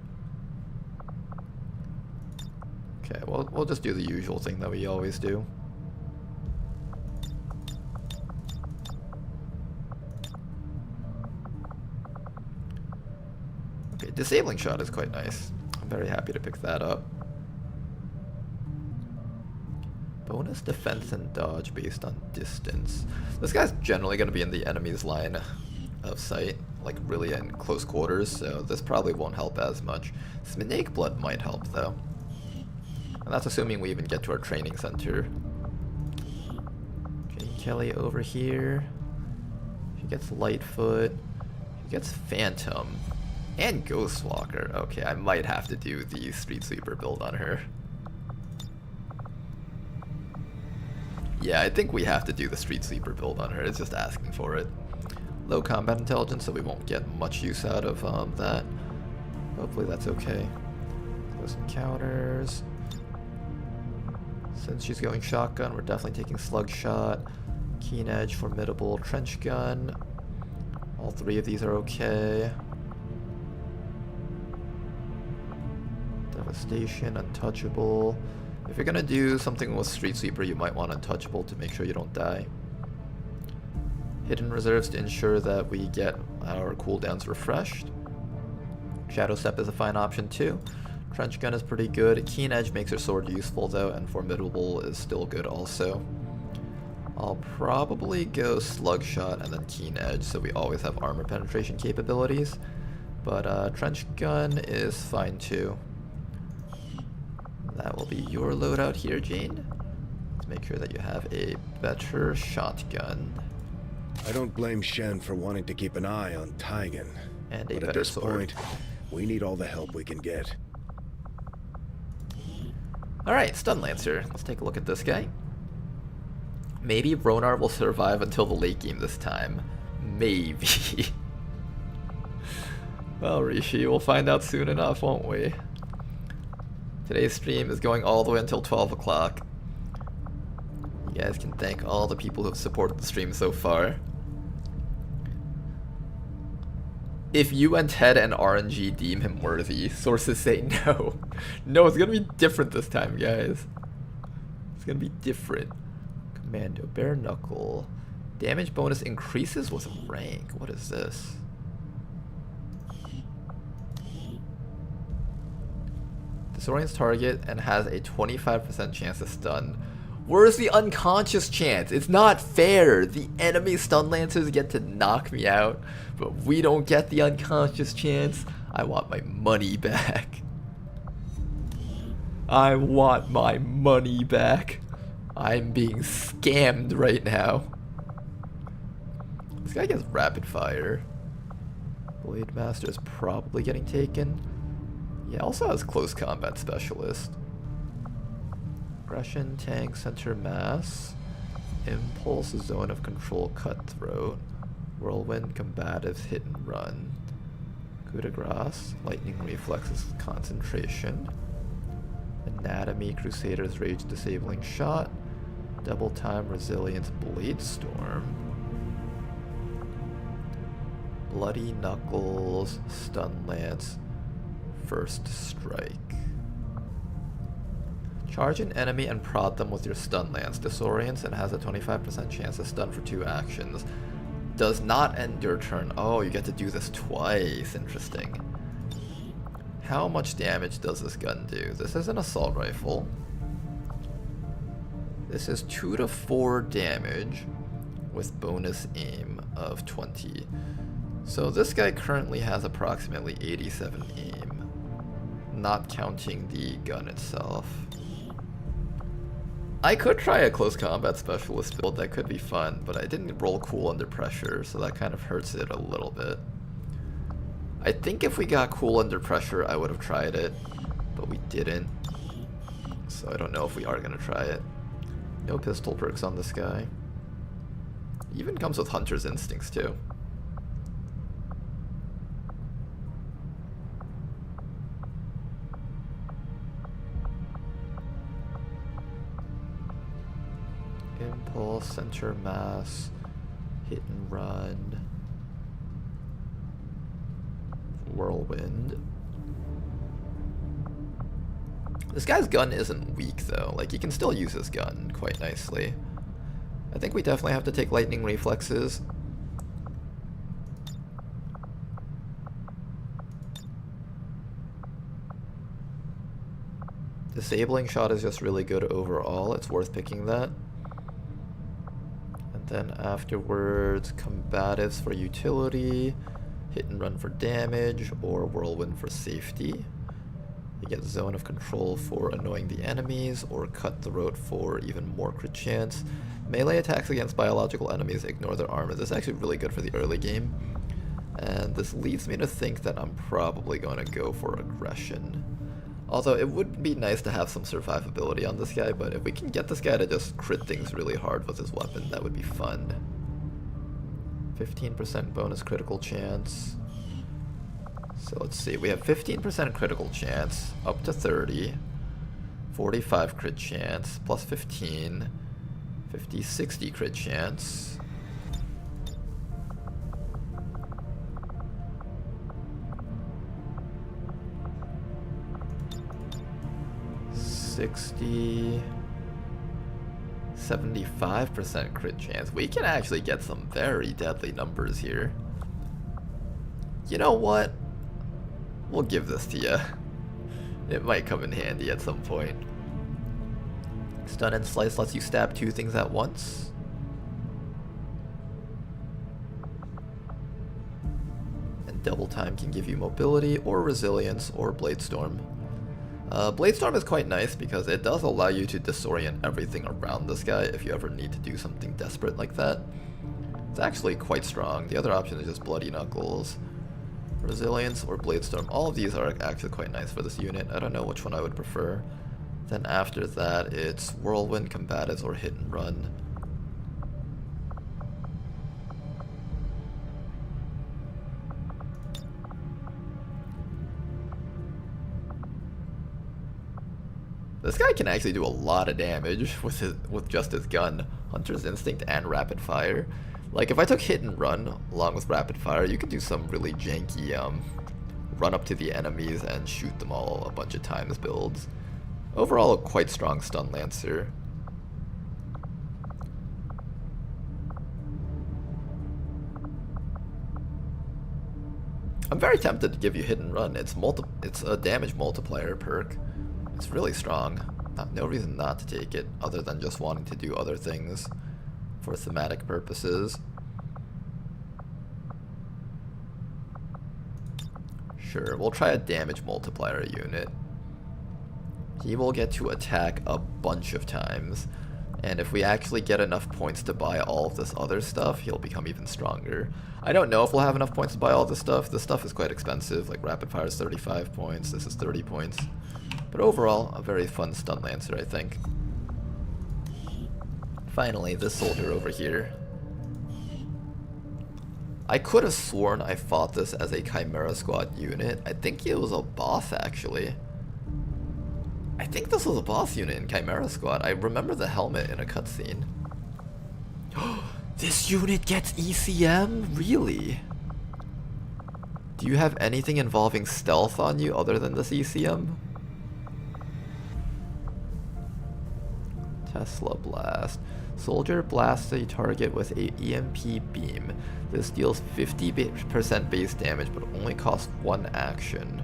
Okay, well, we'll just do the usual thing that we always do. Okay, Disabling Shot is quite nice. I'm very happy to pick that up. Bonus defense and dodge based on distance. This guy's generally going to be in the enemy's line of sight, like really in close quarters, so this probably won't help as much. Snake Blood might help though. And that's assuming we even get to our training center. Jane Kelly over here. She gets Lightfoot. She gets Phantom. And Ghostwalker. Okay, I might have to do the Street Sweeper build on her. Yeah, I think we have to do the Street Sweeper build on her. It's just asking for it. Low combat intelligence, so we won't get much use out of that. Hopefully that's okay. Throw some counters. Since she's going shotgun, we're definitely taking Slug Shot, Keen Edge, Formidable, Trench Gun. All three of these are okay. Devastation, Untouchable. If you're gonna do something with Street Sweeper, you might want Untouchable to make sure you don't die. Hidden Reserves to ensure that we get our cooldowns refreshed. Shadow Step is a fine option too. Trench Gun is pretty good. Keen Edge makes her sword useful though, and Formidable is still good also. I'll probably go Slug Shot and then Keen Edge, so we always have armor penetration capabilities. But Trench Gun is fine too. That will be your loadout here, Jane. Let's make sure that you have a better shotgun. I don't blame Shen for wanting to keep an eye on Taigen. And a but better at this sword. point, we need all the help we can get. Alright, Stun Lancer. Let's take a look at this guy. Maybe Ronar will survive until the late game this time. Maybe. Well, Rishi, we'll find out soon enough, won't we? Today's stream is going all the way until 12 o'clock. You guys can thank all the people who have supported the stream so far. If you and Ted and RNG deem him worthy, sources say no. No, it's gonna be different this time, guys. It's gonna be different. Commando, Bare Knuckle. Damage bonus increases with rank. What is this? Disorients target and has a 25% chance to stun. Where's the unconscious chance? It's not fair. The enemy stun lancers get to knock me out, but we don't get the unconscious chance. I want my money back. I want my money back. I'm being scammed right now. This guy gets rapid fire. Blade Master is probably getting taken. He also has close combat specialist. Aggression, tank, center mass. Impulse, zone of control, cutthroat. Whirlwind, combatives, hit and run. Coup de grace, lightning reflexes, concentration. Anatomy, Crusader's Rage, disabling shot. Double time, resilience, blade storm. Bloody knuckles, stun lance. First strike. Charge an enemy and prod them with your stun lance. Disorients and has a 25% chance to stun for 2 actions. Does not end your turn. Oh, you get to do this twice. Interesting. How much damage does this gun do? This is an assault rifle. This is 2 to 4 damage with bonus aim of 20. So this guy currently has approximately 87 aim, not counting the gun itself. I could try a close combat specialist build, that could be fun, but I didn't roll cool under pressure, so that kind of hurts it a little bit. I think if we got cool under pressure, I would have tried it, but we didn't. So I don't know if we are gonna try it. No pistol perks on this guy. Even comes with Hunter's Instincts too. Impulse, center mass, hit and run, whirlwind. This guy's gun isn't weak though, like he can still use his gun quite nicely. I think we definitely have to take lightning reflexes. Disabling shot is just really good overall, it's worth picking that. And then afterwards, combatives for utility, hit and run for damage, or whirlwind for safety. You get zone of control for annoying the enemies, or cut throat for even more crit chance. Melee attacks against biological enemies ignore their armor. This is actually really good for the early game. And this leads me to think that I'm probably going to go for aggression. Although it would be nice to have some survivability on this guy, but if we can get this guy to just crit things really hard with his weapon, that would be fun. 15% bonus critical chance. So let's see, we have 15% critical chance, up to 30, 45 crit chance, plus 15, 50, 60 crit chance. $60, 75% crit chance. We can actually get some very deadly numbers here. You know what? We'll give this to you. It might come in handy at some point. Stun and Slice lets you stab 2 things at once. And Double Time can give you mobility or resilience or Blade Storm. Blade Storm is quite nice because it does allow you to disorient everything around this guy if you ever need to do something desperate like that. It's actually quite strong. The other option is just Bloody Knuckles. Resilience or Blade Storm. All of these are actually quite nice for this unit. I don't know which one I would prefer. Then after that, it's Whirlwind, Combatives, or Hit and Run. This guy can actually do a lot of damage with just his gun, Hunter's Instinct and Rapid Fire. Like if I took Hit and Run along with Rapid Fire, you could do some really janky run up to the enemies and shoot them all a bunch of times builds. Overall, a quite strong Stun Lancer. I'm very tempted to give you Hit and Run. It's a damage multiplier perk. It's really strong. No reason not to take it other than just wanting to do other things for thematic purposes. Sure, we'll try a damage multiplier unit. He will get to attack a bunch of times, and if we actually get enough points to buy all of this other stuff, he'll become even stronger. I don't know if we'll have enough points to buy all this stuff. This stuff is quite expensive, like Rapid Fire is 35 points, this is 30 points. But overall, a very fun Stun Lancer, I think. Finally, this soldier over here. I could have sworn I fought this as a Chimera Squad unit. I think it was a boss, actually. I think this was a boss unit in Chimera Squad. I remember the helmet in a cutscene. This unit gets ECM? Really? Do you have anything involving stealth on you other than this ECM? Tesla Blast. Soldier blasts a target with a EMP beam. This deals 50% base damage but only costs 1 action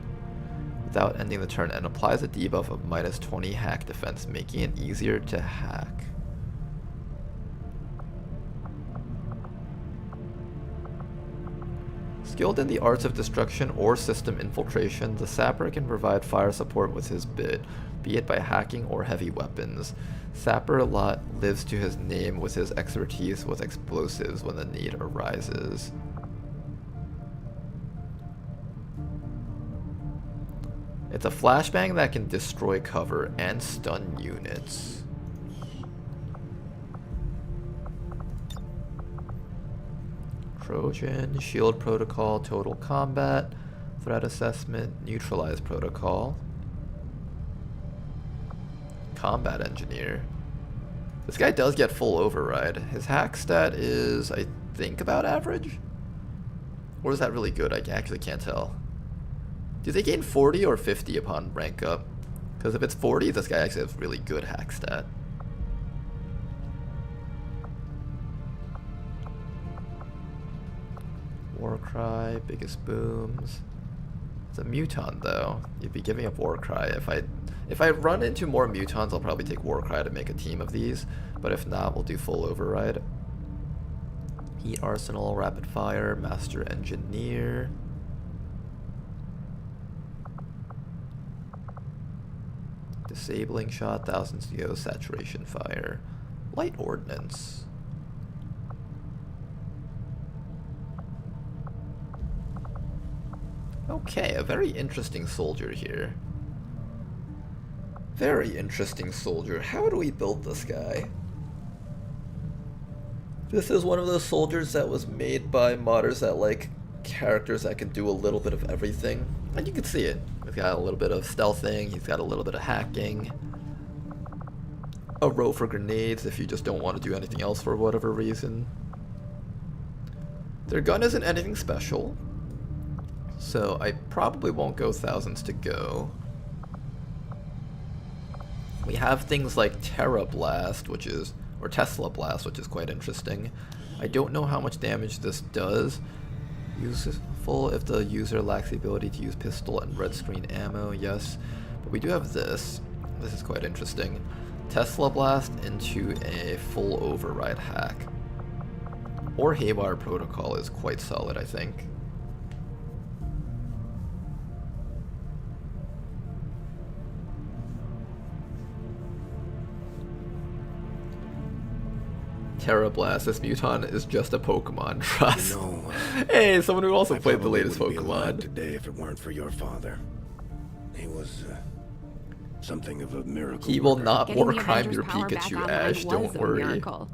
without ending the turn and applies a debuff of -20 hack defense, making it easier to hack. Skilled in the arts of destruction or system infiltration, the Sapper can provide fire support with his bit, be it by hacking or heavy weapons. Sapper Lot lives to his name with his expertise with explosives when the need arises. It's a flashbang that can destroy cover and stun units. Trojan, shield protocol, total combat, threat assessment, neutralize protocol. Combat engineer. This guy does get full override. His hack stat is, I think, about average? Or is that really good? I actually can't tell. Do they gain 40 or 50 upon rank up? Because if it's 40, this guy actually has really good hack stat. Warcry, biggest booms. It's a muton though. You'd be giving up Warcry. If I run into more mutons, I'll probably take Warcry to make a team of these. But if not, we'll do full override. Heat Arsenal, Rapid Fire, Master Engineer. Disabling Shot, 1000 CO, Saturation Fire. Light Ordnance. Okay, a very interesting soldier here. Very interesting soldier. How do we build this guy? This is one of those soldiers that was made by modders that like characters that can do a little bit of everything. And you can see it. He's got a little bit of stealthing, he's got a little bit of hacking. A row for grenades if you just don't want to do anything else for whatever reason. Their gun isn't anything special, so I probably won't go thousands to go. We have things like Terra Blast, or Tesla Blast, which is quite interesting. I don't know how much damage this does. Useful if the user lacks the ability to use pistol and red screen ammo, yes. But we do have this. This is quite interesting. Tesla Blast into a full override hack. Or Haywire Protocol is quite solid, I think. Terra Blast, this muton is just a Pokemon, trust. You know, hey, someone who also played the latest Pokemon. Today, if it weren't for your father, he was something of a miracle. He will not war crime your Pikachu, Ash. Don't worry. Miracle.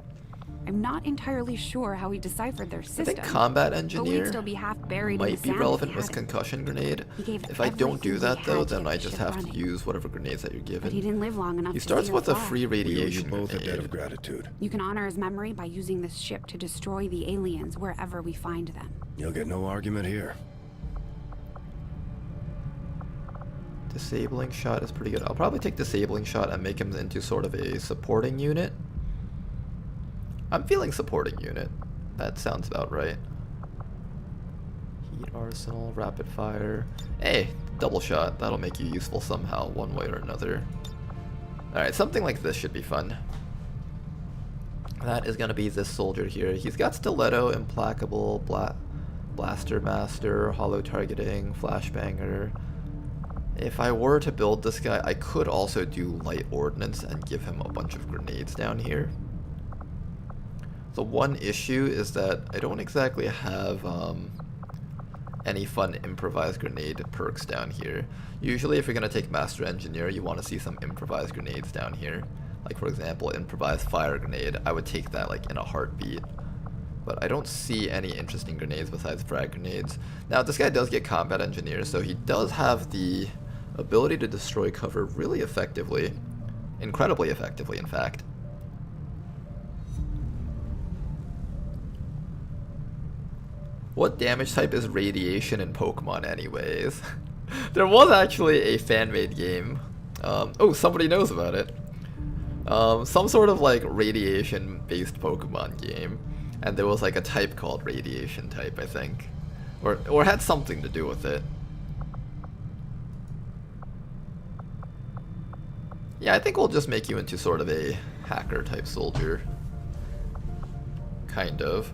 I'm not entirely sure how he deciphered their system. I think Combat Engineer still be half buried might be relevant with Concussion Grenade. If I don't do that though, then I just have to use whatever grenades that you're given. But he didn't live long enough. He starts with a free radiation both a grenade. debt of gratitude. You can honor his memory by using this ship to destroy the aliens wherever we find them. You'll get no argument here. Disabling Shot is pretty good. I'll probably take Disabling Shot and make him into sort of a supporting unit. I'm feeling supporting unit. That sounds about right. Heat Arsenal, Rapid Fire. Hey, double shot. That'll make you useful somehow, one way or another. Alright, something like this should be fun. That is going to be this soldier here. He's got Stiletto, Implacable, Blaster Master, Hollow Targeting, Flashbanger. If I were to build this guy, I could also do Light Ordnance and give him a bunch of grenades down here. The one issue is that I don't exactly have any fun improvised grenade perks down here. Usually if you're going to take Master Engineer, you want to see some improvised grenades down here. Like for example, improvised fire grenade. I would take that like in a heartbeat. But I don't see any interesting grenades besides frag grenades. Now this guy does get Combat Engineer, so he does have the ability to destroy cover really effectively. Incredibly effectively, in fact. What damage type is radiation in Pokemon anyways? There was actually a fan-made game. Oh, somebody knows about it. Some sort of like radiation-based Pokemon game. And there was like a type called radiation type, I think. Or had something to do with it. Yeah, I think we'll just make you into sort of a hacker type soldier. Kind of.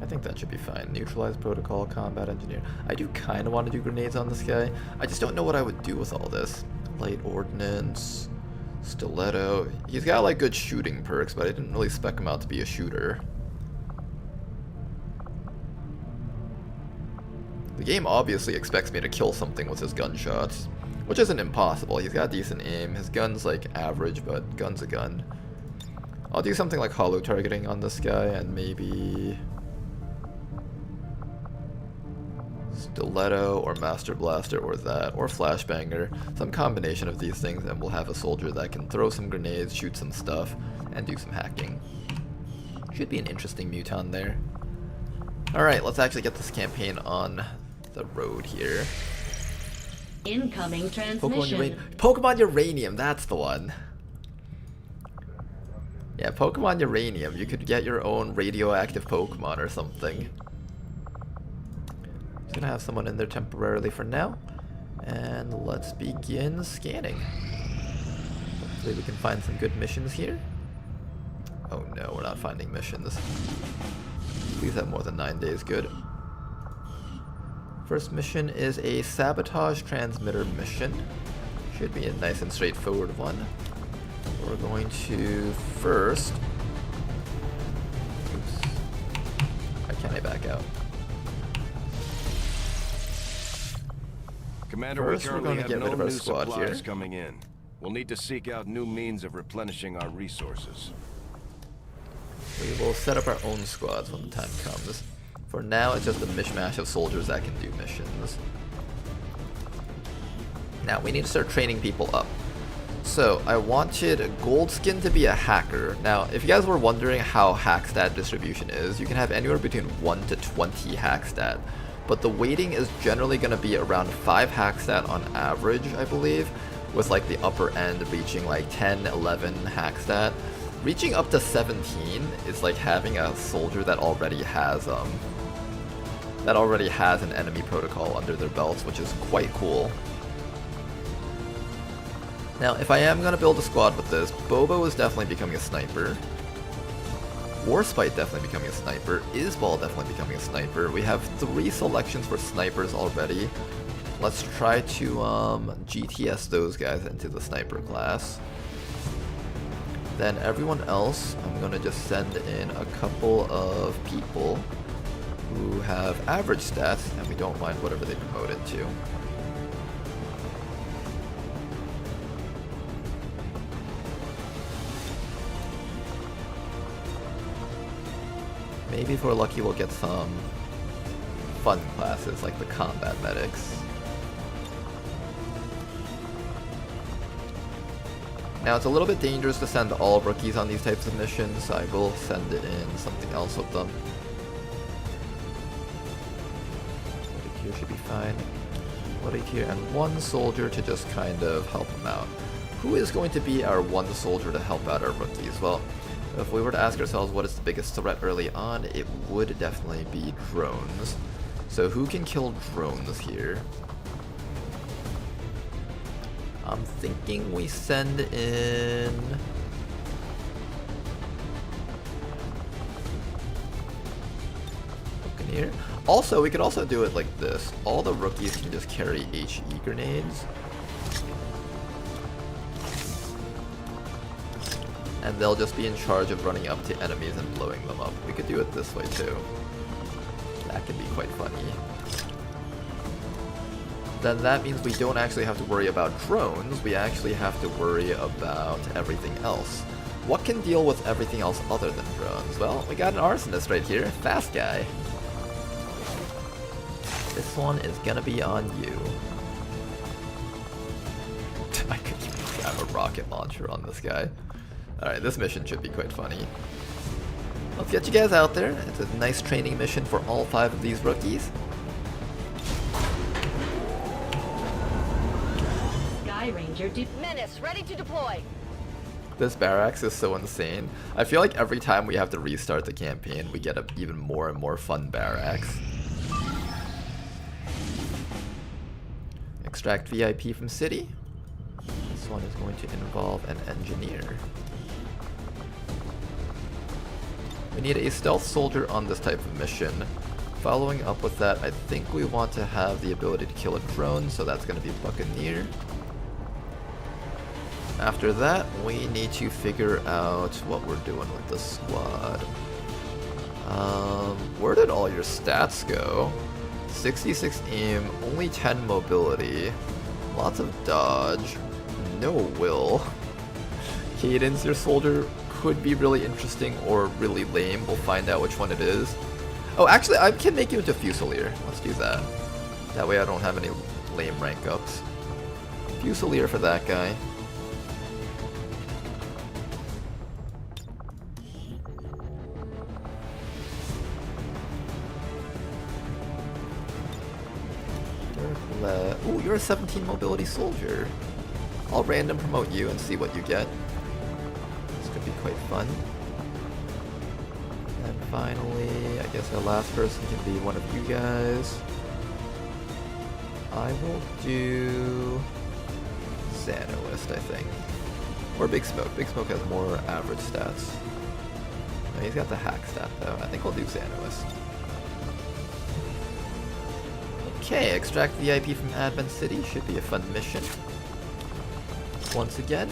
I think that should be fine. Neutralize protocol, combat engineer. I do kind of want to do grenades on this guy. I just don't know what I would do with all this. Light ordnance, stiletto. He's got like good shooting perks, but I didn't really spec him out to be a shooter. The game obviously expects me to kill something with his gunshots, which isn't impossible. He's got decent aim. His gun's like average, but gun's a gun. I'll do something like hollow targeting on this guy and maybe stiletto or master blaster or that, or flashbanger. Some combination of these things, and we'll have a soldier that can throw some grenades, shoot some stuff, and do some hacking. Should be an interesting muton there. Alright, let's actually get this campaign on the road here. Incoming transmission. Pokemon Uranium, that's the one. Yeah, Pokemon Uranium. You could get your own radioactive Pokemon or something. Just gonna have someone in there temporarily for now. And let's begin scanning. Hopefully we can find some good missions here. Oh no, we're not finding missions. Please have more than 9 days. Good. First mission is a sabotage transmitter mission. Should be a nice and straightforward one. We're going to first... Oops. Why can't I back out? Commander, first, we we're going to get rid of our squad here. Coming in. We'll need to seek out new means of replenishing our resources. We will set up our own squads when the time comes. For now, it's just a mishmash of soldiers that can do missions. Now, we need to start training people up. So, I wanted Goldskin to be a hacker. Now, if you guys were wondering how hack stat distribution is, you can have anywhere between 1 to 20 hack stat. But the weighting is generally going to be around 5 hack stat on average, I believe, with like the upper end reaching like 10, 11 hack stat. Reaching up to 17 is like having a soldier that already has an enemy protocol under their belts, which is quite cool. Now, if I am gonna build a squad with this, Bobo is definitely becoming a sniper. Warspite definitely becoming a sniper. Isball definitely becoming a sniper. We have 3 selections for snipers already. Let's try to GTS those guys into the sniper class. Then everyone else, I'm gonna just send in a couple of people who have average stats, and we don't mind whatever they promote it to. Maybe if we're lucky we'll get some fun classes like the combat medics. Now it's a little bit dangerous to send all rookies on these types of missions, so I will send in something else with them. Medic here should be fine. Medic here and 1 soldier to just kind of help them out. Who is going to be our 1 soldier to help out our rookies? Well, if we were to ask ourselves what is the biggest threat early on, it would definitely be drones. So who can kill drones here? I'm thinking we send in... Buccaneer. Also, we could also do it like this. All the rookies can just carry HE grenades. And they'll just be in charge of running up to enemies and blowing them up. We could do it this way too. That can be quite funny. Then that means we don't actually have to worry about drones, we actually have to worry about everything else. What can deal with everything else other than drones? Well, we got an arsonist right here, fast guy. This one is gonna be on you. I could even grab a rocket launcher on this guy. Alright, this mission should be quite funny. Let's get you guys out there. It's a nice training mission for all 5 of these rookies. Ranger Menace, ready to deploy. This barracks is so insane. I feel like every time we have to restart the campaign, we get even more and more fun barracks. Extract VIP from city. This one is going to involve an engineer. We need a stealth soldier on this type of mission. Following up with that, I think we want to have the ability to kill a drone, so that's going to be Buccaneer. After that, we need to figure out what we're doing with the squad. Where did all your stats go? 66 aim, only 10 mobility, lots of dodge, no will. Cadence, your soldier could be really interesting or really lame. We'll find out which one it is. Oh, actually, I can make you into Fusilier. Let's do that. That way I don't have any lame rank ups. Fusilier for that guy. Ooh, you're a 17 mobility soldier. I'll random promote you and see what you get. This could be quite fun. And finally, I guess our last person can be one of you guys. I will do Xanoist, I think. Or Big Smoke. Big Smoke has more average stats. No, he's got the hack stat though. I think we'll do Xanoist. Okay, extract VIP from Advent City. Should be a fun mission. Once again,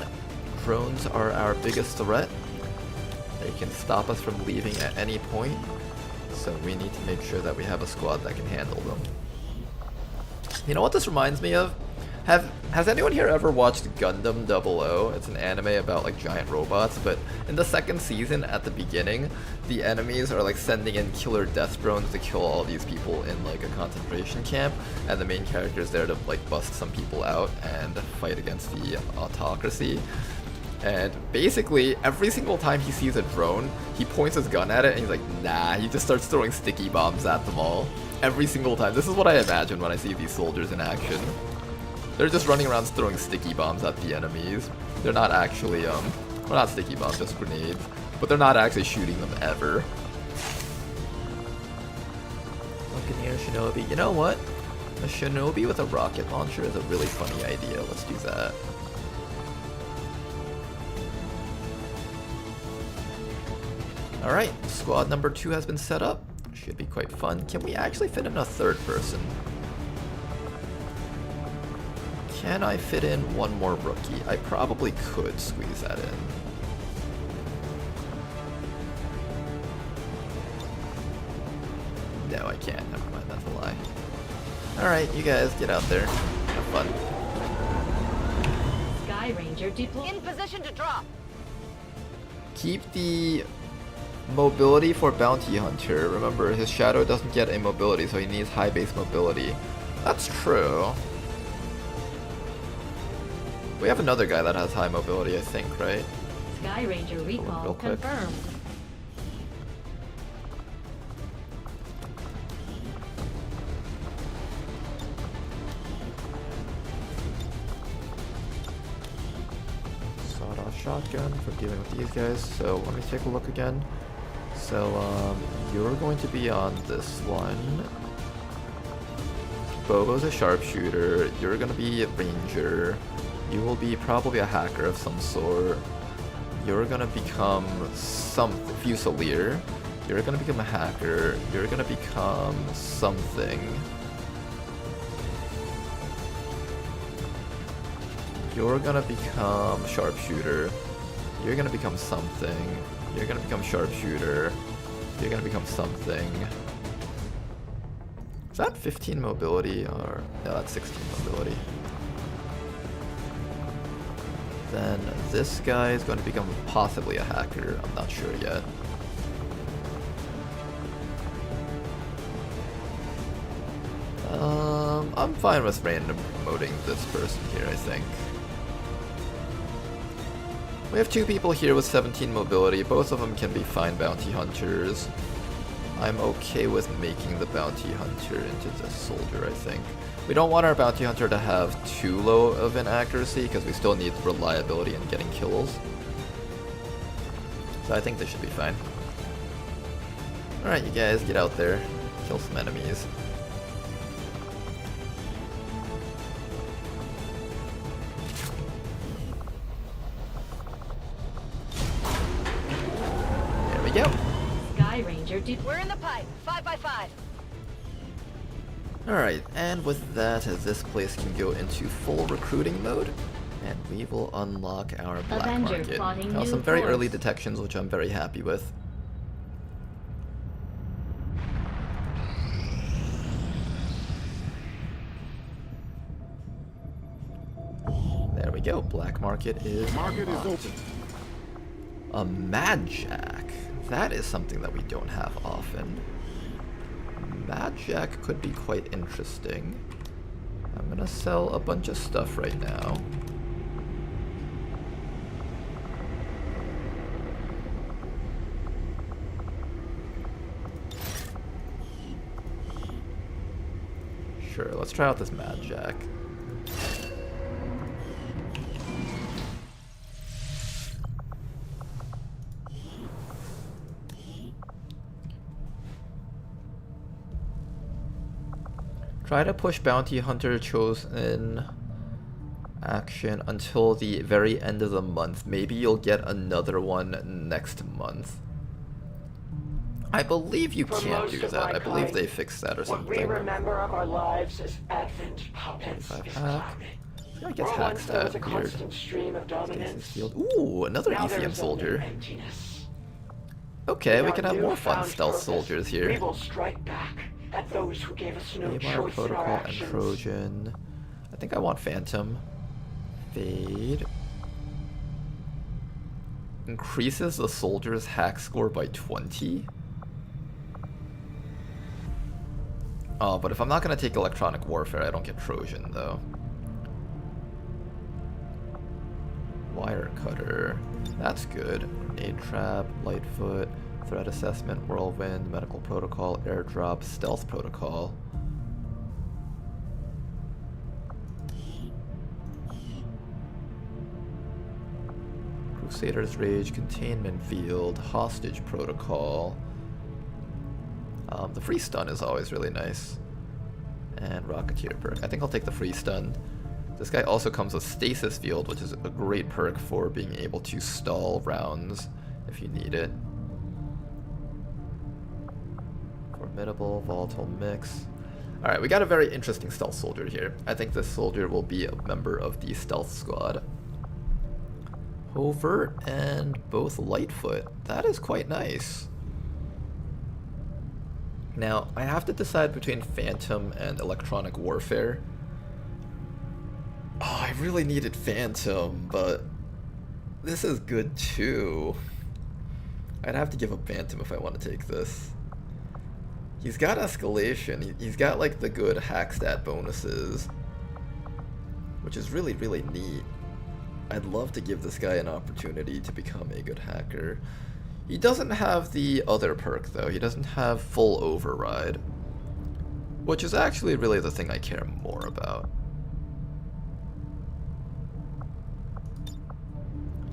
drones are our biggest threat. They can stop us from leaving at any point, so we need to make sure that we have a squad that can handle them. You know what this reminds me of? Has anyone here ever watched Gundam 00? It's an anime about like giant robots, but in the second season at the beginning, the enemies are like sending in killer death drones to kill all these people in like a concentration camp, and the main character is there to like bust some people out and fight against the autocracy. And basically, every single time he sees a drone, he points his gun at it and he's like, nah, he just starts throwing sticky bombs at them all. Every single time. This is what I imagine when I see these soldiers in action. They're just running around throwing sticky bombs at the enemies. They're not actually, well, not sticky bombs, just grenades. But they're not actually shooting them ever. Buccaneer Shinobi. You know what? A Shinobi with a rocket launcher is a really funny idea. Let's do that. Alright, squad number 2 has been set up. Should be quite fun. Can we actually fit in a third person? Can I fit in one more rookie? I probably could squeeze that in. No, I can't. Never mind, that's a lie. Alright, you guys get out there. Have fun. Sky Ranger deployed. In position to drop. Keep the mobility for Bounty Hunter. Remember, his shadow doesn't get a mobility, so he needs high base mobility. That's true. We have another guy that has high mobility, I think, right? Sky Ranger recall confirmed. Sawed-off shotgun for dealing with these guys. So let me take a look again. So you're going to be on this one. Bobo's a sharpshooter. You're gonna be a ranger. You will be probably a hacker of some sort. You're gonna become some Fusilier. You're gonna become a hacker. You're gonna become something. You're gonna become sharpshooter. You're gonna become something. You're gonna become sharpshooter. You're gonna become something. Is that 15 mobility or no, that's 16 mobility. Then this guy is going to become possibly a hacker. I'm not sure yet. I'm fine with random promoting this person here, I think. We have 2 people here with 17 mobility. Both of them can be fine bounty hunters. I'm okay with making the bounty hunter into the soldier, I think. We don't want our bounty hunter to have too low of an accuracy because we still need reliability in getting kills. So I think this should be fine. Alright, you guys, get out there. Kill some enemies. There we go. Sky Ranger We're in the pipe. 5x5. Alright, and with that, this place can go into full recruiting mode, and we will unlock our black Avenger market. plotting Now, new some very course. early detections, which I'm very happy with. There we go, black market is open. A Mad Jack. That is something that we don't have often. Mad Jack could be quite interesting. I'm gonna sell a bunch of stuff right now. Sure, let's try out this Mad Jack. Try to push Bounty Hunter chosen action until the very end of the month. Maybe you'll get another one next month. I believe you can't do that. I believe they fixed that or something. What we remember of our lives as Advent puppets is charming. I guess hack stat. A constant stream of dominance. Ooh, another ECM soldier. Okay, we can have more fun stealth soldiers here. We will strike back at those who gave us no choice Protocol in our and actions. Trojan. I think I want Phantom. Fade. Increases the soldier's hack score by 20. Oh, but if I'm not going to take electronic warfare, I don't get Trojan, though. Wire cutter. That's good. Grenade trap, Lightfoot, threat assessment, whirlwind, medical protocol, airdrop, stealth protocol. Crusader's Rage, containment field, hostage protocol. The free stun is always really nice. And Rocketeer perk. I think I'll take the free stun. This guy also comes with stasis field, which is a great perk for being able to stall rounds if you need it. Formidable, volatile mix. Alright, we got a very interesting stealth soldier here. I think this soldier will be a member of the stealth squad. Covert and both Lightfoot. That is quite nice. Now, I have to decide between Phantom and electronic warfare. Oh, I really needed Phantom, but this is good too. I'd have to give up Phantom if I want to take this. He's got escalation. He's got like the good hack stat bonuses, which is really, really neat. I'd love to give this guy an opportunity to become a good hacker. He doesn't have the other perk though. He doesn't have full override, which is actually really the thing I care more about.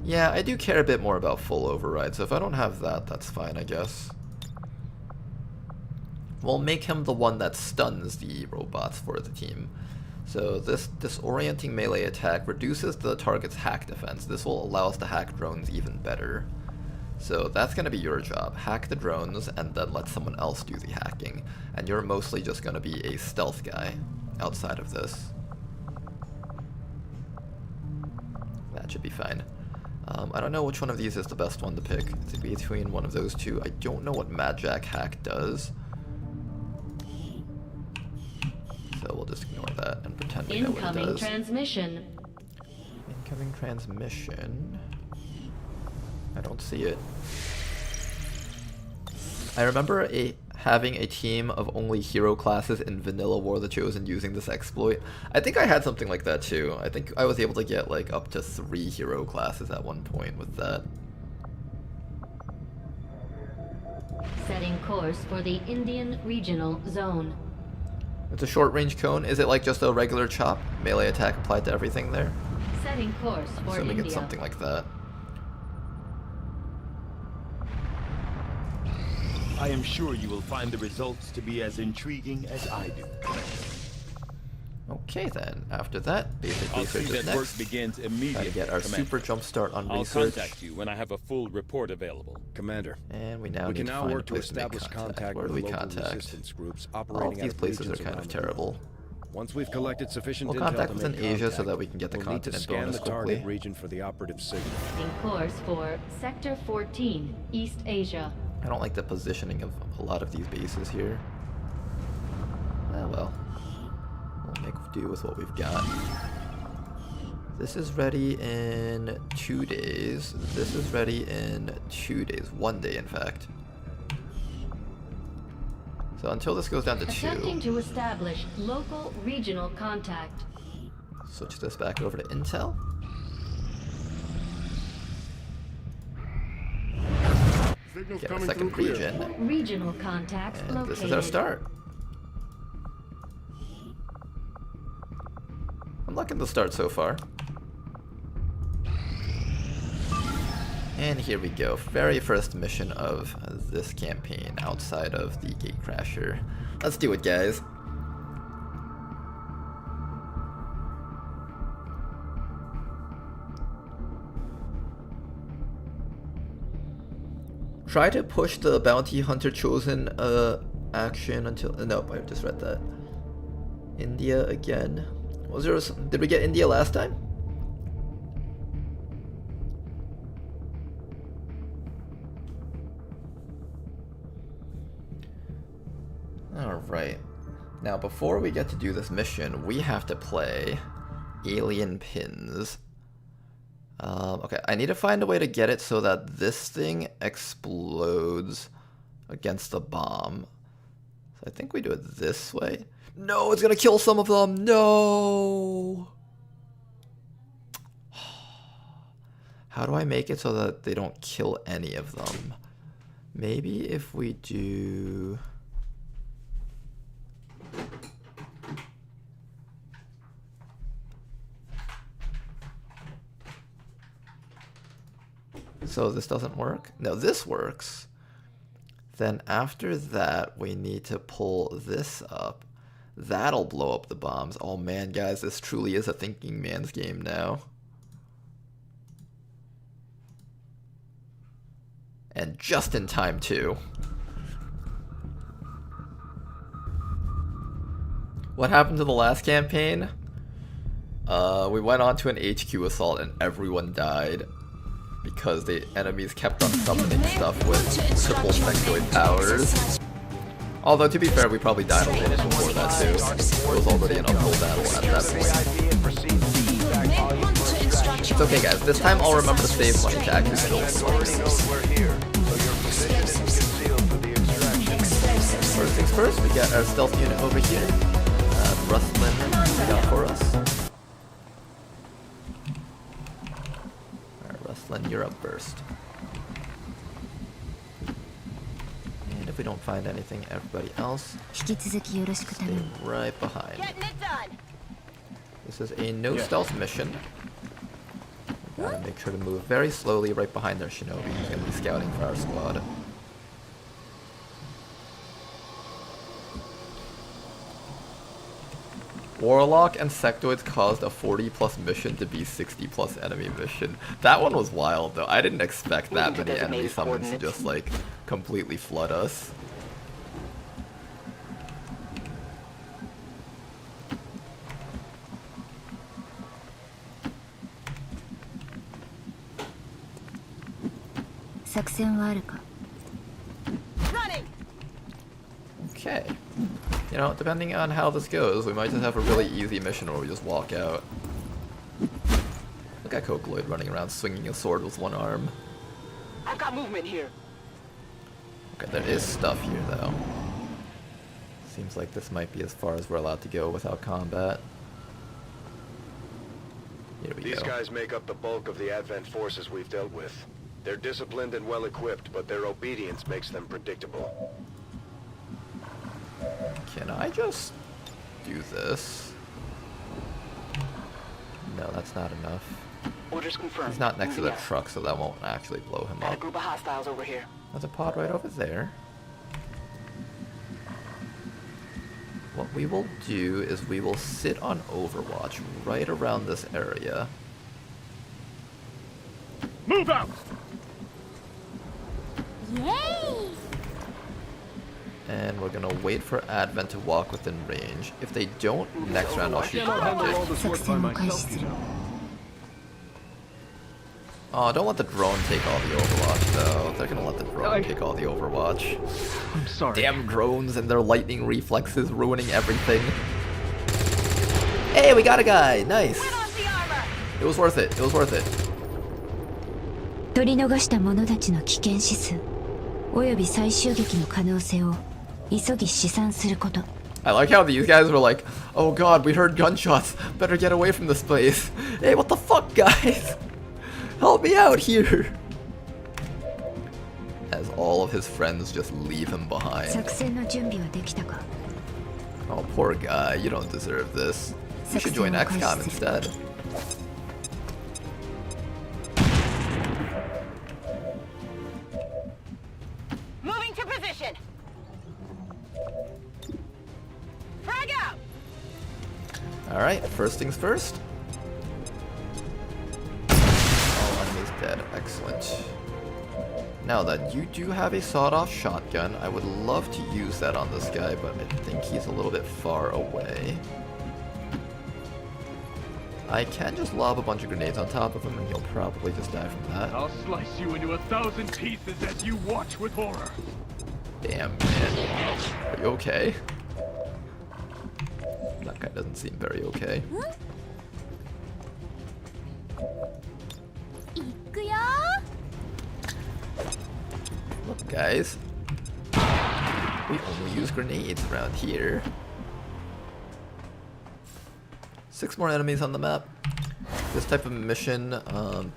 Yeah, I do care a bit more about full override, so if I don't have that, that's fine, I guess. We'll make him the one that stuns the robots for the team. So this disorienting melee attack reduces the target's hack defense. This will allow us to hack drones even better. So that's going to be your job. Hack the drones and then let someone else do the hacking. And you're mostly just going to be a stealth guy outside of this. That should be fine. I don't know which one of these is the best one to pick. It's between one of those two. I don't know what Mad Jack hack does. So we'll just ignore that and pretend we know what it does. Incoming transmission. Incoming transmission. I don't see it. I remember having a team of only hero classes in Vanilla War the Chosen using this exploit. I think I had something like that too. I think I was able to get like up to 3 hero classes at one point with that. Setting course for the Indian Regional Zone. It's a short range cone. Is it like just a regular chop? Melee attack applied to everything there? Setting course I'm for assuming India. it's something like that. I am sure you will find the results to be as intriguing as I do. Okay then, after that, basic research is next. Work begins immediately. Try to get our super jump start on I'll research. Contact you when I have a full report available. Commander. And we now need to find a place to establish contact. Where do we contact? Groups all of these places are kind of terrible. Once we've collected sufficient we'll contact within Asia so that we can get the continent bonus quickly. Target region for the operative signal. In course for Sector 14, East Asia. I don't like the positioning of a lot of these bases here. Well, we'll make do with what we've got. This is ready in 2 days. This is ready in 2 days. 1 day, in fact. So until this goes down to 2. Attempting to establish local regional contact. Switch this back over to Intel. Get a second region. Regional contacts and located. This is our start. I'm liking the start so far. And here we go. Very first mission of this campaign outside of the Gatecrasher. Let's do it, guys. Try to push the bounty hunter chosen action until... Nope, I just read that. India again. Was there did we get India last time? Alright. Now before we get to do this mission, we have to play Alien Pins. Okay, I need to find a way to get it so that this thing explodes against the bomb. So I think we do it this way. No, it's gonna kill some of them. No. How do I make it so that they don't kill any of them? Maybe if we do... So this doesn't work? No, this works. Then after that, we need to pull this up. That'll blow up the bombs. Oh man, guys, this truly is a thinking man's game now. And just in time, too. What happened to the last campaign? We went on to an HQ assault and everyone died. Because the enemies kept on summoning stuff with triple sectoid powers. Although, to be fair, we probably died a little before that too. It was already an uphill battle at that point. It's okay, guys. This time I'll remember to save money to actually kill someone. First things first, we got our stealth unit over here. Rustlin got for us. You're up first. And if we don't find anything, everybody else stay right behind. This is a no stealth mission. We gotta make sure to move very slowly right behind our shinobi who's gonna be scouting for our squad. Warlock and Sectoids caused a 40+ mission to be 60+ enemy mission. That one was wild though. I didn't expect that many enemy summons to just like completely flood us. Okay. You know, depending on how this goes, we might just have a really easy mission where we just walk out. Look at Cochloid running around swinging a sword with one arm. I've got movement here. Okay, there is stuff here though. Seems like this might be as far as we're allowed to go without combat. Here we go. These guys make up the bulk of the Advent forces we've dealt with. They're disciplined and well equipped, but their obedience makes them predictable. Can I just do this? No, that's not enough. Orders confirmed. He's not next to the truck, so that won't actually blow him Got up. a group of hostiles over here. There's a pod right over there. What we will do is we will sit on Overwatch right around this area. Move out! Yay! And we're gonna wait for Advent to walk within range. If they don't, next round I'll shoot the magic. Oh, don't let the drone take all the Overwatch though. They're gonna let the drone take all the Overwatch. I'm sorry. Damn drones and their lightning reflexes ruining everything. Hey, we got a guy! Nice! It was worth it. It was worth it. 取り逃した者たちの危険指数および最終撃の可能性を急ぎ試算すること。 I like how these guys were like, oh god, we heard gunshots. Better get away from this place. Hey, what the fuck, guys? Help me out here. As all of his friends just leave him behind. 作戦の準備はできたか? Oh, poor guy. You don't deserve this. You should join XCOM instead. Moving to position. Frag out. Alright, first things first. All enemies dead. Excellent. Now then, you do have a sawed-off shotgun. I would love to use that on this guy, but I think he's a little bit far away. I can just lob a bunch of grenades on top of him and he'll probably just die from that. I'll slice you into 1,000 pieces as you watch with horror. Damn, man. Are you okay? That guy doesn't seem very okay. Look, guys. We only use grenades around here. 6 more enemies on the map. This type of mission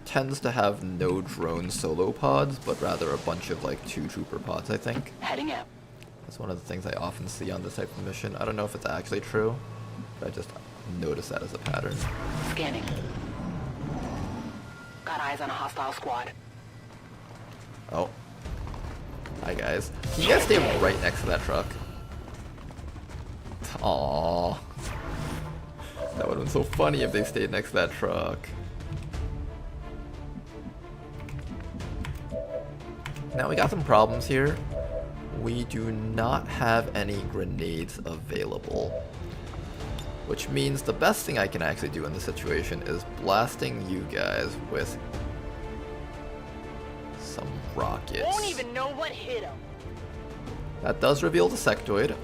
tends to have no drone solo pods, but rather a bunch of like 2 trooper pods, I think. Heading out. That's one of the things I often see on this type of mission. I don't know if it's actually true, but I just notice that as a pattern. Scanning. Got eyes on a hostile squad. Oh. Hi, guys. Can you guys stay right next to that truck? Aww. That would have been so funny if they stayed next to that truck. Now we got some problems here. We do not have any grenades available. Which means the best thing I can actually do in this situation is blasting you guys with some rockets. Won't even know what hit him. That does reveal the sectoid.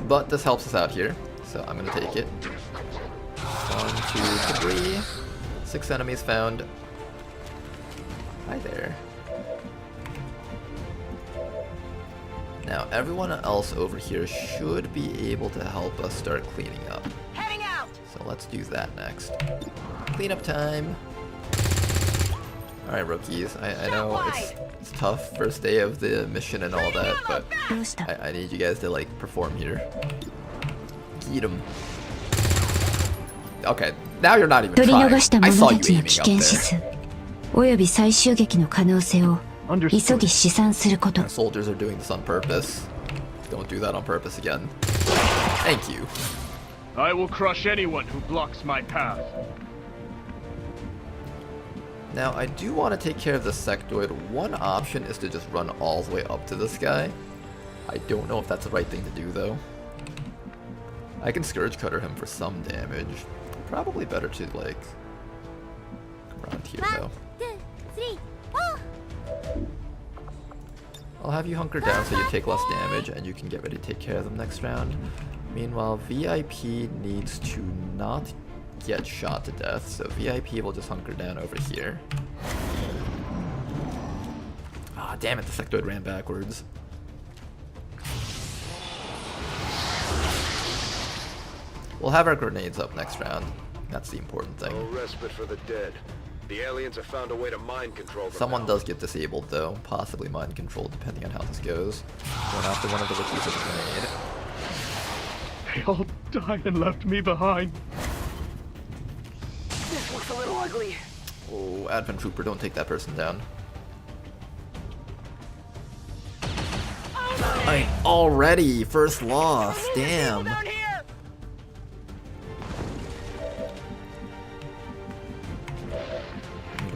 But this helps us out here, so I'm gonna take it. 1, 2, 3. 6 enemies found. Hi there. Now everyone else over here should be able to help us start cleaning up. Heading out. So let's do that next. Cleanup time. Alright, rookies. I know it's tough, first day of the mission and all that, but I need you guys to like perform here. Get 'em. Okay, now you're not even trying. I saw you aiming up there. および最終撃の可能性を急ぎ試算すること。 Soldiers are doing this on purpose. Don't do that on purpose again. Thank you. I will crush anyone who blocks my path. Now, I do want to take care of the sectoid. One option is to just run all the way up to this guy. I don't know if that's the right thing to do, though. I can Scourge Cutter him for some damage. Probably better to, like, come around here, though. 1, 2, 3, 4. I'll have you hunker down so you take less damage, and you can get ready to take care of them next round. Meanwhile, VIP needs to not get shot to death, so VIP will just hunker down over here. Ah, damn it, the sectoid ran backwards. We'll have our grenades up next round. That's the important thing. No respite for the dead. The aliens have found a way to mind control them. Someone does get disabled though, possibly mind controlled depending on how this goes. Going after one of the rookies with a grenade. They all died and left me behind. This looks a little ugly. Oh, Advent Trooper, don't take that person down. Oh Already, first loss. Damn.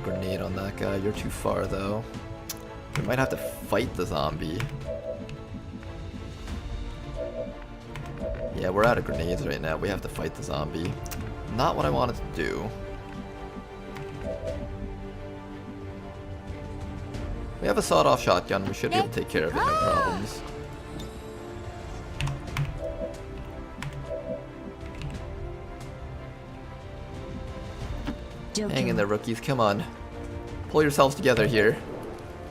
Grenade on that guy. You're too far though. We might have to fight the zombie. Yeah, we're out of grenades right now. We have to fight the zombie. Not what I wanted to do. We have a sawed-off shotgun. We should be able to take care of it, no problems. Hang in there, rookies. Come on. Pull yourselves together here.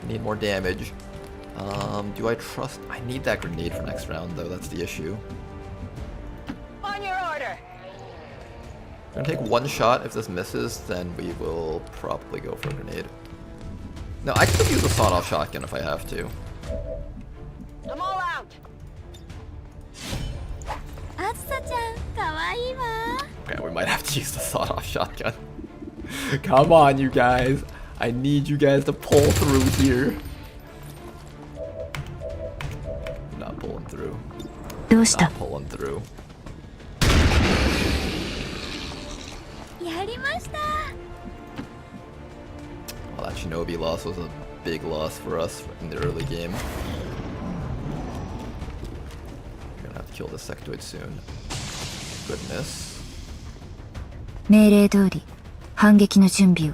We need more damage. Do I trust... I need that grenade for next round, though. That's the issue. On your order. We're gonna take one shot. If this misses, then we will probably go for a grenade. No, I could use a sawed-off shotgun if I have to. I'm all out. Okay, we might have to use the sawed-off shotgun. Come on, you guys. I need you guys to pull through here. Not pulling through. Not pulling through. Well, that Shinobi loss was a big loss for us in the early game. We're gonna have to kill this sectoid soon. Goodness. 命令通り反撃の準備を。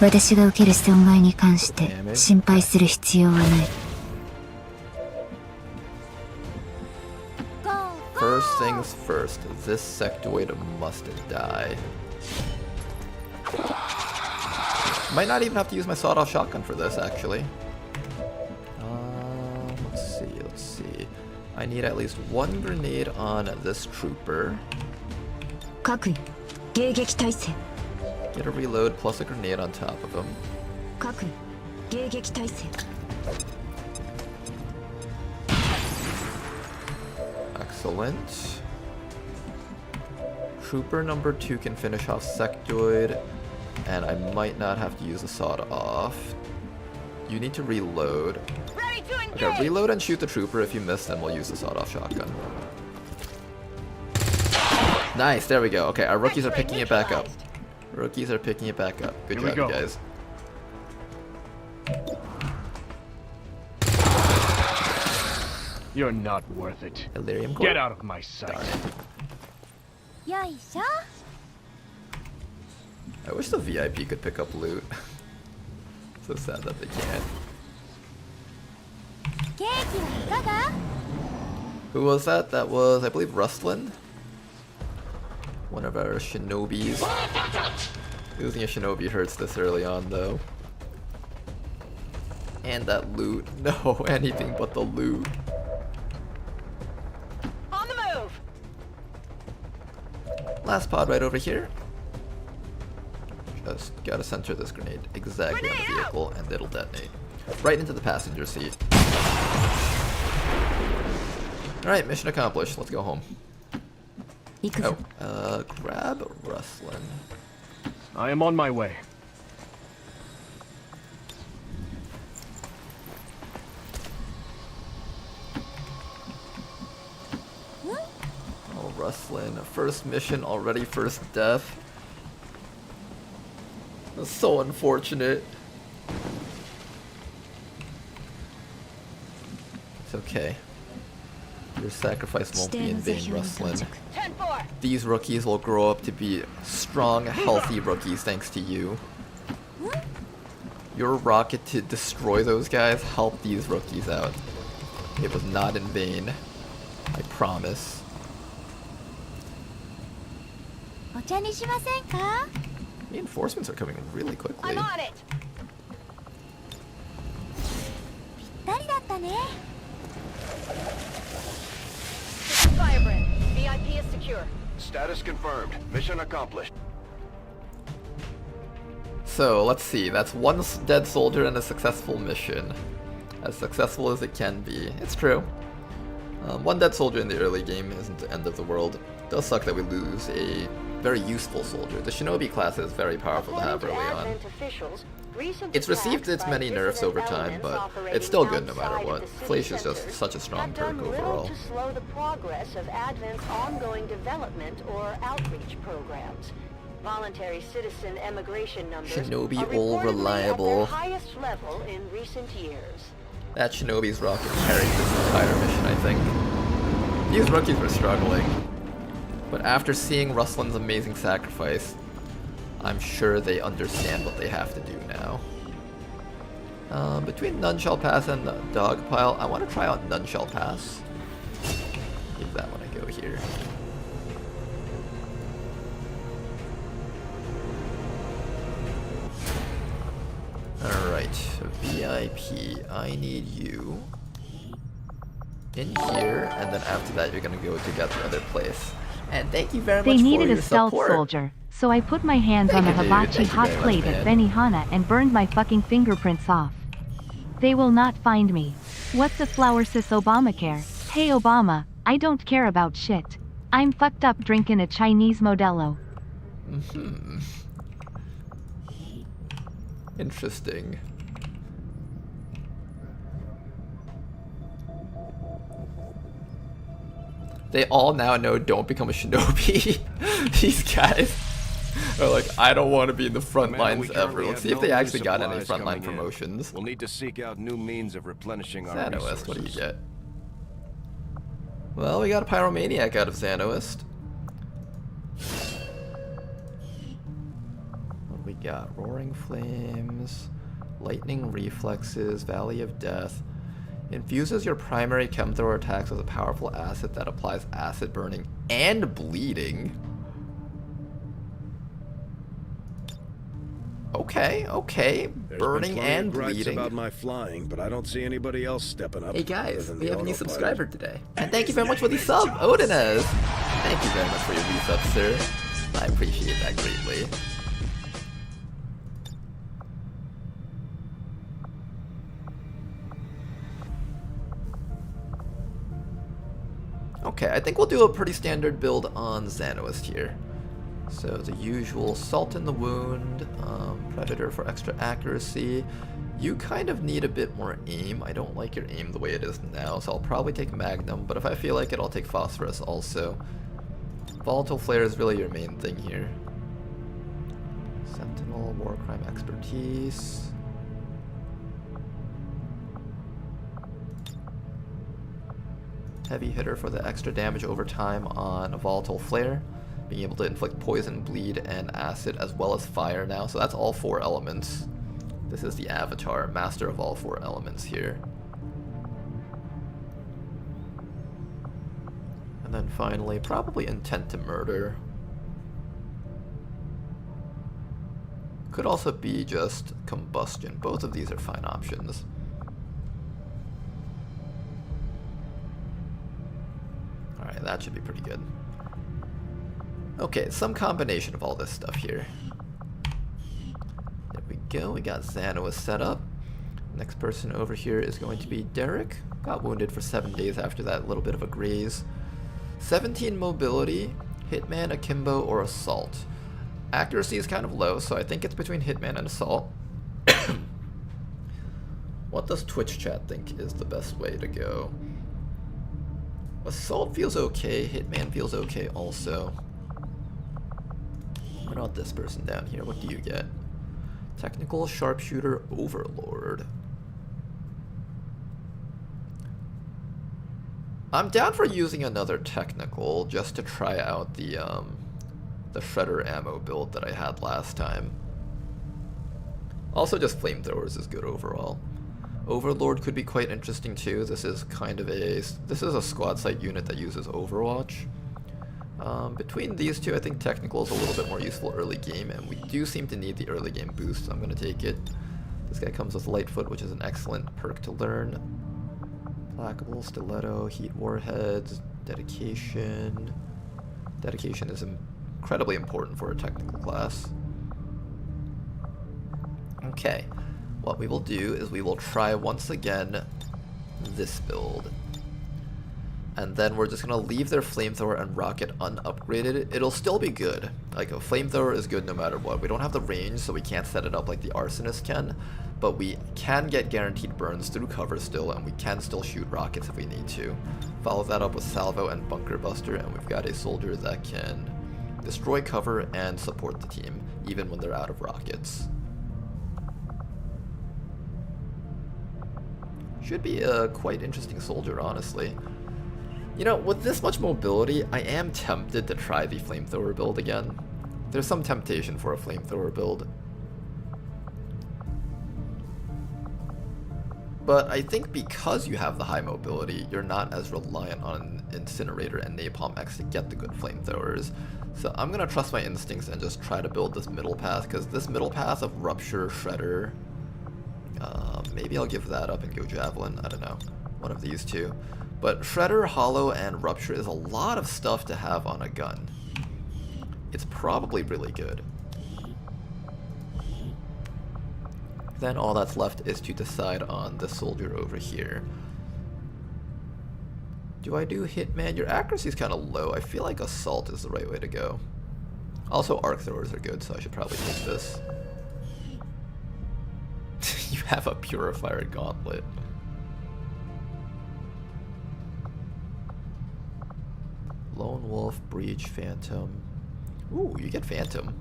私が受ける損害に関して心配する必要はない。First things first, this sectoid must die. Might not even have to use my sawed-off shotgun for this, actually. Let's see. I need at least one grenade on this trooper. Get a reload plus a grenade on top of him. Excellent. Trooper number 2 can finish off sectoid, and I might not have to use a sawed-off. You need to reload. Okay, reload and shoot the trooper. If you miss, then we'll use the sawed-off shotgun. Nice, there we go. Okay, our rookies are picking it back up. Rookies are picking it back up. Good job, you guys. You're not worth it. Delirium Get out of my sight. I wish the VIP could pick up loot. So sad that they can't. Who was that? That was, I believe, Rustlin. One of our shinobis. Losing a shinobi hurts this early on, though. And that loot. No, anything but the loot. On the move. Last pod right over here. Just gotta center this grenade exactly on the vehicle, and it'll detonate. Right into the passenger seat. Alright, mission accomplished. Let's go home. Oh, grab Rustlin. I am on my way. Oh, Rustlin. First mission, already first death. That's so unfortunate. It's okay. Your sacrifice won't be in vain, Rustlin. These rookies will grow up to be strong, healthy rookies thanks to you. Your rocket to destroy those guys helped these rookies out. It was not in vain. I promise. Reinforcements are coming really quickly. I'm on it. Firebrand, VIP is secure. Status confirmed. Mission accomplished. So, let's see. That's one dead soldier and a successful mission. As successful as it can be. It's true. One dead soldier in the early game isn't the end of the world. It does suck that we lose a very useful soldier. The Shinobi class is very powerful to have early on. Officials, It's received its many nerfs over time, but it's still good no matter what. Flash is just such a strong perk overall. To slow the progress of Advent's ongoing development or outreach programs. Voluntary citizen emigration numbers Shinobi are all reportedly reliable. at their highest level in recent years. That Shinobi's rocket carried this entire mission, I think. These rookies were struggling. But after seeing Ruslin's amazing sacrifice, I'm sure they understand what they have to do now. Between None Shall Pass and the Dogpile, I want to try out None Shall Pass. Give that one a go here. Alright, VIP, I need you in here, and then after that you're gonna go to get the other place. And thank you very much for your support. They needed a stealth soldier, so I put my hands on the hibachi hot plate at Benihana and burned my fucking fingerprints off. They will not find me. What's a flower sis Obamacare? Hey Obama, I don't care about shit. I'm fucked up drinking a Chinese Modelo. Interesting. They all now know don't become a shinobi. These guys are like, I don't want to be in the front lines ever. Let's see if they actually got any frontline promotions. We'll need to seek out new means of replenishing our Xanoist, what do you get? Well, we got a Pyromaniac out of Xanoist. What do we got? Roaring Flames, Lightning Reflexes, Valley of Death. Infuses your primary Chemthrower attacks with a powerful acid that applies acid burning and bleeding. Okay, okay. Burning and bleeding. About my flying, but I don't see anybody else stepping up. Hey guys, we have a new subscriber today. And thank you very much for the sub, Odinez. Thank you very much for your resub, sir. I appreciate that greatly. Okay, I think we'll do a pretty standard build on Xanoist here. So the usual Salt in the Wound, Predator for extra accuracy. You kind of need a bit more aim. I don't like your aim the way it is now, so I'll probably take Magnum, but if I feel like it, I'll take Phosphorus also. Volatile Flare is really your main thing here. Sentinel, War Crime Expertise. Heavy hitter for the extra damage over time on a Volatile Flare. Being able to inflict poison, bleed, and acid, as well as fire now. So that's all 4 elements. This is the Avatar, master of all 4 elements here. And then finally, probably Intent to Murder. Could also be just Combustion. Both of these are fine options. Alright, that should be pretty good. Okay, some combination of all this stuff here. There we go, we got Xanoist set up. Next person over here is going to be Derek. Got wounded for 7 days after that little bit of a graze. 17 mobility, Hitman, Akimbo, or Assault. Accuracy is kind of low, so I think it's between Hitman and Assault. What does Twitch chat think is the best way to go? Assault feels okay, Hitman feels okay also. What about this person down here? What do you get? Technical Sharpshooter Overlord. I'm down for using another technical just to try out the Shredder ammo build that I had last time. Also just Flamethrowers is good overall. Overlord could be quite interesting too. This is a squad site unit that uses Overwatch. Between these two, I think Technical is a little bit more useful early game, and we do seem to need the early game boost, so I'm going to take it. This guy comes with Lightfoot, which is an excellent perk to learn. Placable, Stiletto, Heat Warheads, Dedication. Dedication is incredibly important for a technical class. Okay, what we will do is we will try once again this build. And then we're just gonna leave their flamethrower and rocket unupgraded. It'll still be good. Like, a flamethrower is good no matter what. We don't have the range, so we can't set it up like the arsonist can, but we can get guaranteed burns through cover still, and we can still shoot rockets if we need to. Follow that up with salvo and bunker buster, and we've got a soldier that can destroy cover and support the team, even when they're out of rockets. Should be a quite interesting soldier, honestly. You know, with this much mobility, I am tempted to try the flamethrower build again. There's some temptation for a flamethrower build. But I think because you have the high mobility, you're not as reliant on Incinerator and Napalm X to get the good flamethrowers. So I'm gonna trust my instincts and just try to build this middle path, because this middle path of Rupture, Shredder, maybe I'll give that up and go Javelin, I don't know, one of these two. But Shredder, Hollow, and Rupture is a lot of stuff to have on a gun. It's probably really good. Then all that's left is to decide on the soldier over here. Do I do Hitman? Your accuracy is kind of low. I feel like Assault is the right way to go. Also, Arc Throwers are good, so I should probably take this. You have a Purifier Gauntlet. Lone Wolf, Breach, Phantom. Ooh, you get Phantom.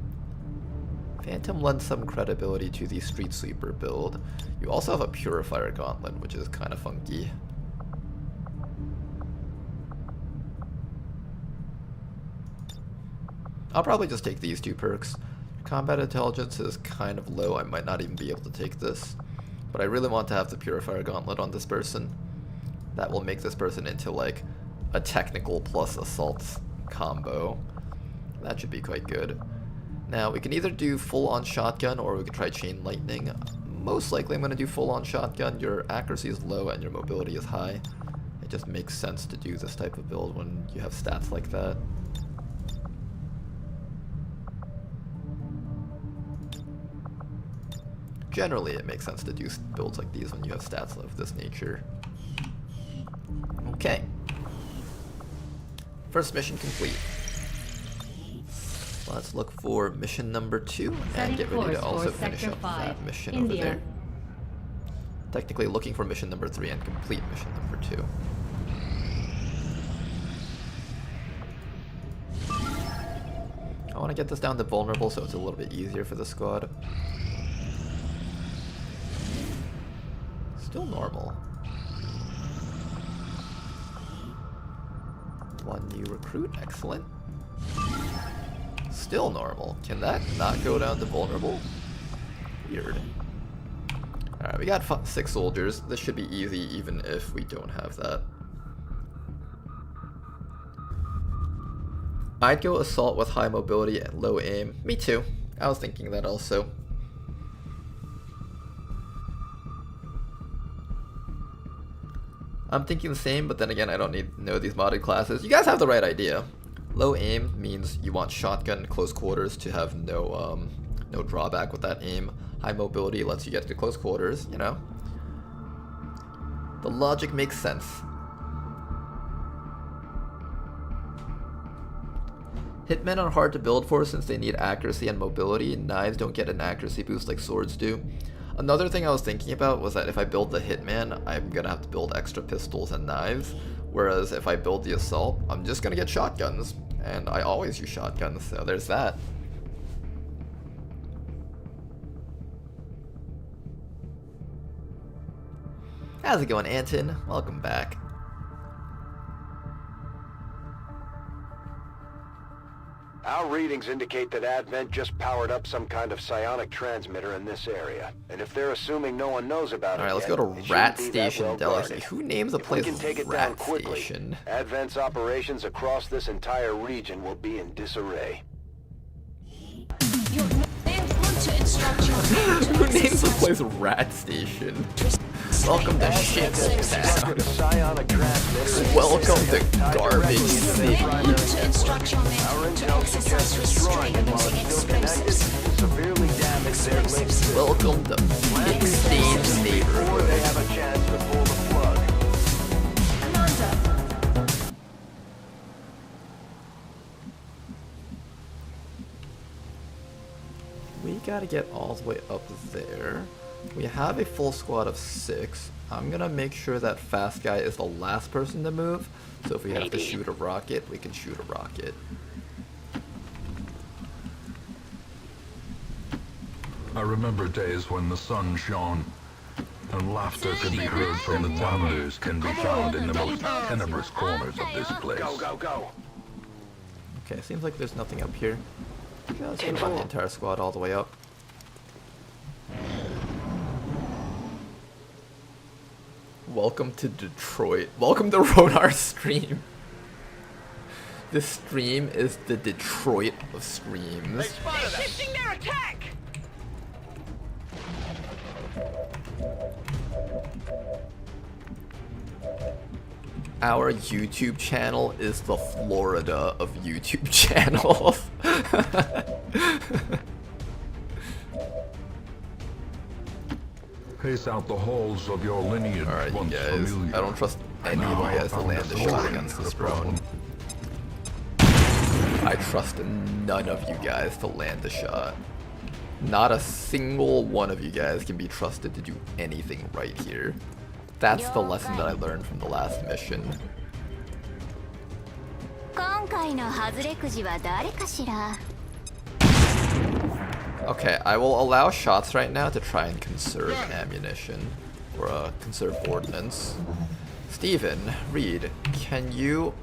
Phantom lends some credibility to the Street Sweeper build. You also have a Purifier Gauntlet, which is kind of funky. I'll probably just take these two perks. Combat Intelligence is kind of low, I might not even be able to take this. But I really want to have the Purifier Gauntlet on this person. That will make this person into like a technical plus assault combo. That should be quite good. Now, we can either do full-on shotgun or we can try chain lightning. Most likely I'm going to do full-on shotgun. Your accuracy is low and your mobility is high. It just makes sense to do this type of build when you have stats like that. Generally, it makes sense to do builds like these when you have stats of this nature. Okay. First mission complete. Let's look for mission number 2 and get ready to also finish up that mission over there. Technically looking for mission number 3 and complete mission number 2. I want to get this down to vulnerable so it's a little bit easier for the squad. Still normal. One new recruit, excellent. Still normal. Can that not go down to vulnerable? Weird. Alright, we got 6 soldiers. This should be easy even if we don't have that. I'd go assault with high mobility and low aim. Me too. I was thinking that also. I'm thinking the same, but then again, I don't need to know these modded classes. You guys have the right idea. Low aim means you want shotgun close quarters to have no drawback with that aim. High mobility lets you get to close quarters, you know? The logic makes sense. Hitmen are hard to build for since they need accuracy and mobility. Knives don't get an accuracy boost like swords do. Another thing I was thinking about was that if I build the Hitman, I'm gonna have to build extra pistols and knives. Whereas if I build the assault, I'm just gonna get shotguns. And I always use shotguns, so there's that. How's it going, Anton? Welcome back. Our readings indicate that Advent just powered up some kind of psionic transmitter in this area. And if they're assuming no one knows about it, alright, let's go to Rat Station Delicacy. Who names a place Rat Station? Advent's operations across this entire region will be in disarray. Who names a place Rat Station? Welcome to Shittown. Welcome to Garbage City. Our intel suggests destroying it while it's still connected severely damage their links. Welcome to Big Stage Neighborhood. Before they have a chance to pull the plug. gotta get all the way up there. We have a full squad of 6. I'm gonna make sure that fast guy is the last person to move. So if we have to shoot a rocket, we can shoot a rocket. I remember days when the sun shone, and laughter could be heard from the wonders can be found in the most tenebrous corners of this place. Go, go, go. Okay, seems like there's nothing up here. Let's run the entire squad all the way up. Welcome to Detroit. Welcome to Ronar's stream. This stream is the Detroit of streams. They're shifting their attack! Our YouTube channel is the Florida of YouTube channels. Pace out the halls of your lineage. Alright, you guys. I don't trust any of you guys to land a shot against this drone. I trust none of you guys to land a shot. Not a single one of you guys can be trusted to do anything right here. That's the lesson that I learned from the last mission. Okay, I will allow shots right now to try and conserve ammunition. Or conserve ordnance. Steven, Reed, can you...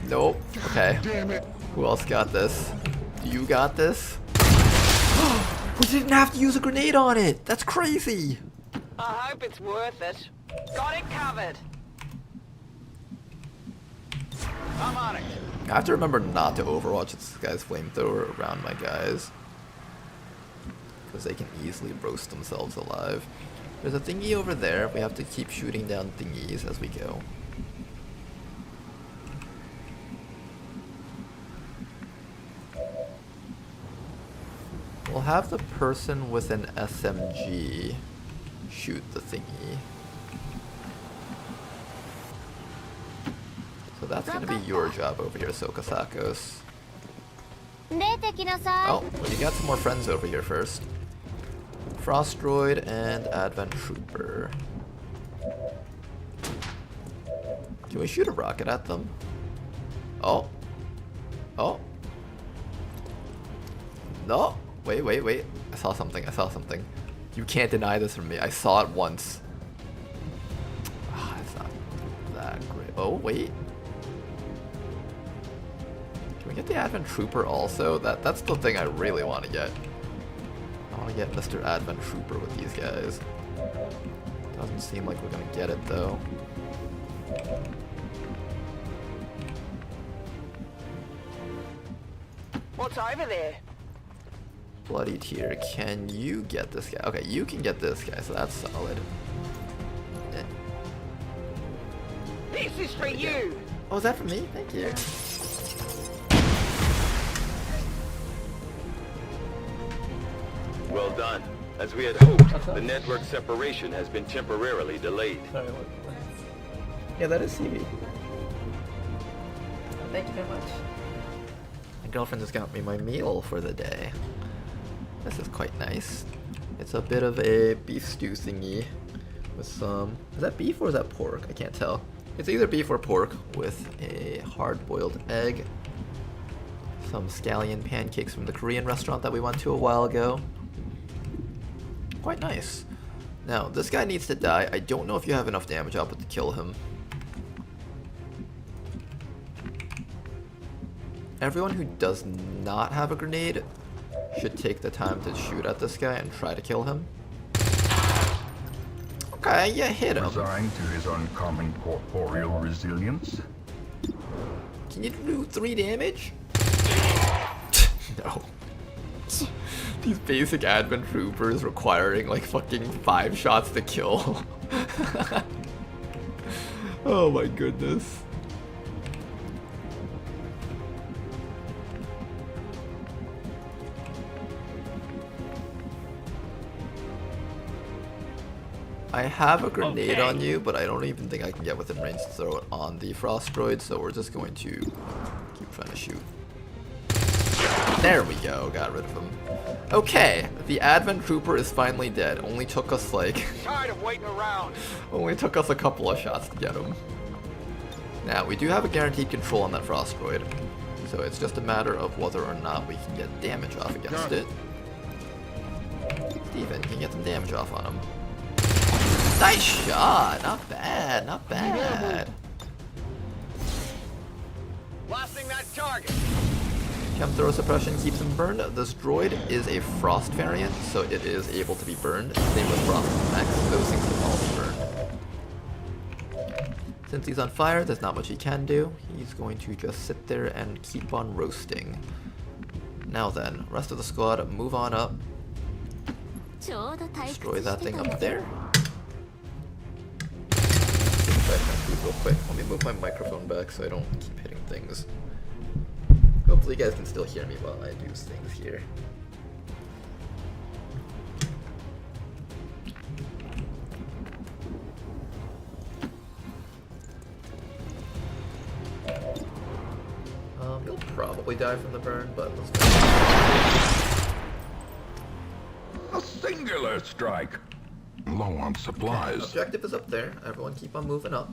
Nope. Okay. Who else got this? You got this? We didn't have to use a grenade on it! That's crazy! I hope it's worth it. Got it covered. I'm on it. I have to remember not to overwatch this guy's flamethrower around my guys. Because they can easily roast themselves alive. There's a thingy over there. We have to keep shooting down thingies as we go. We'll have the person with an SMG shoot the thingy. So that's gonna be your job over here, Sokasakos. Oh, you got some more friends over here first. Frost Droid and Advent Trooper. Can we shoot a rocket at them? Oh. Oh. No. Wait, wait, wait. I saw something. I saw something. You can't deny this from me. I saw it once. Ah, it's not that great. Oh, wait. Can we get the Advent Trooper also? That's the thing I really want to get. I want to get Mr. Advent Trooper with these guys. Doesn't seem like we're going to get it, though. What's over there? Bloody Tear, can you get this guy? Okay, you can get this guy, so that's solid. Eh. This is for you! Oh, is that for me? Thank you. Well done. As we had hoped, the network separation has been temporarily delayed. Sorry, what? Yeah, that is CV. Thank you very much. My girlfriend just got me my meal for the day. This is quite nice. It's a bit of a beef stew thingy with some... Is that beef or is that pork? I can't tell. It's either beef or pork with a hard-boiled egg. Some scallion pancakes from the Korean restaurant that we went to a while ago. Quite nice. Now, this guy needs to die. I don't know if you have enough damage output to kill him. Everyone who does not have a grenade should take the time to shoot at this guy and try to kill him. Okay, you hit him. Resigned to his uncommon corporeal resilience. Can you do 3 damage? No. These basic Advent Troopers requiring like fucking 5 shots to kill. Oh my goodness. I have a grenade on you, but I don't even think I can get within range to throw it on the Frost Droid, so we're just going to keep trying to shoot. There we go, got rid of him. Okay, the Advent Trooper is finally dead. Only took us like... Tired of waiting around. Only took us a couple of shots to get him. Now, we do have a guaranteed control on that Frost Droid, so it's just a matter of whether or not we can get damage off against it. Steven, can you get some damage off on him? Nice shot! Not bad, not bad. Blasting that target. Flamethrower suppression keeps him burned. This droid is a Frost variant, so it is able to be burned. Same with Frost Max, those things can all be burned. Since he's on fire, there's not much he can do. He's going to just sit there and keep on roasting. Now then, rest of the squad, move on up. Destroy that thing up there. Real quick, let me move my microphone back so I don't keep hitting things. Hopefully you guys can still hear me while I do things here. You'll probably die from the burn, but let's go. A singular strike. Low on supplies. Okay, objective is up there. Everyone keep on moving up.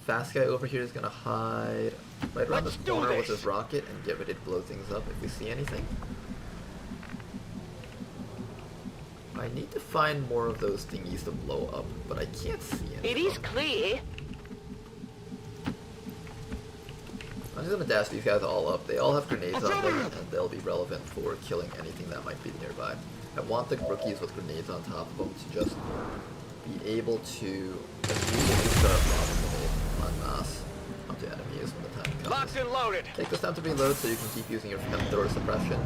Fast guy over here is gonna hide right around this corner with his rocket and get ready to blow things up if we see anything. I need to find more of those thingies to blow up, but I can't see any. It is clear. I'm just gonna dash these guys all up. They all have grenades on them, and they'll be relevant for killing anything that might be nearby. I want the rookies with grenades on top of them to just be able to immediately start lobbing grenades en masse onto enemies when the time comes. Locked and loaded. Take this time to reload so you can keep using your Flamethrower suppression.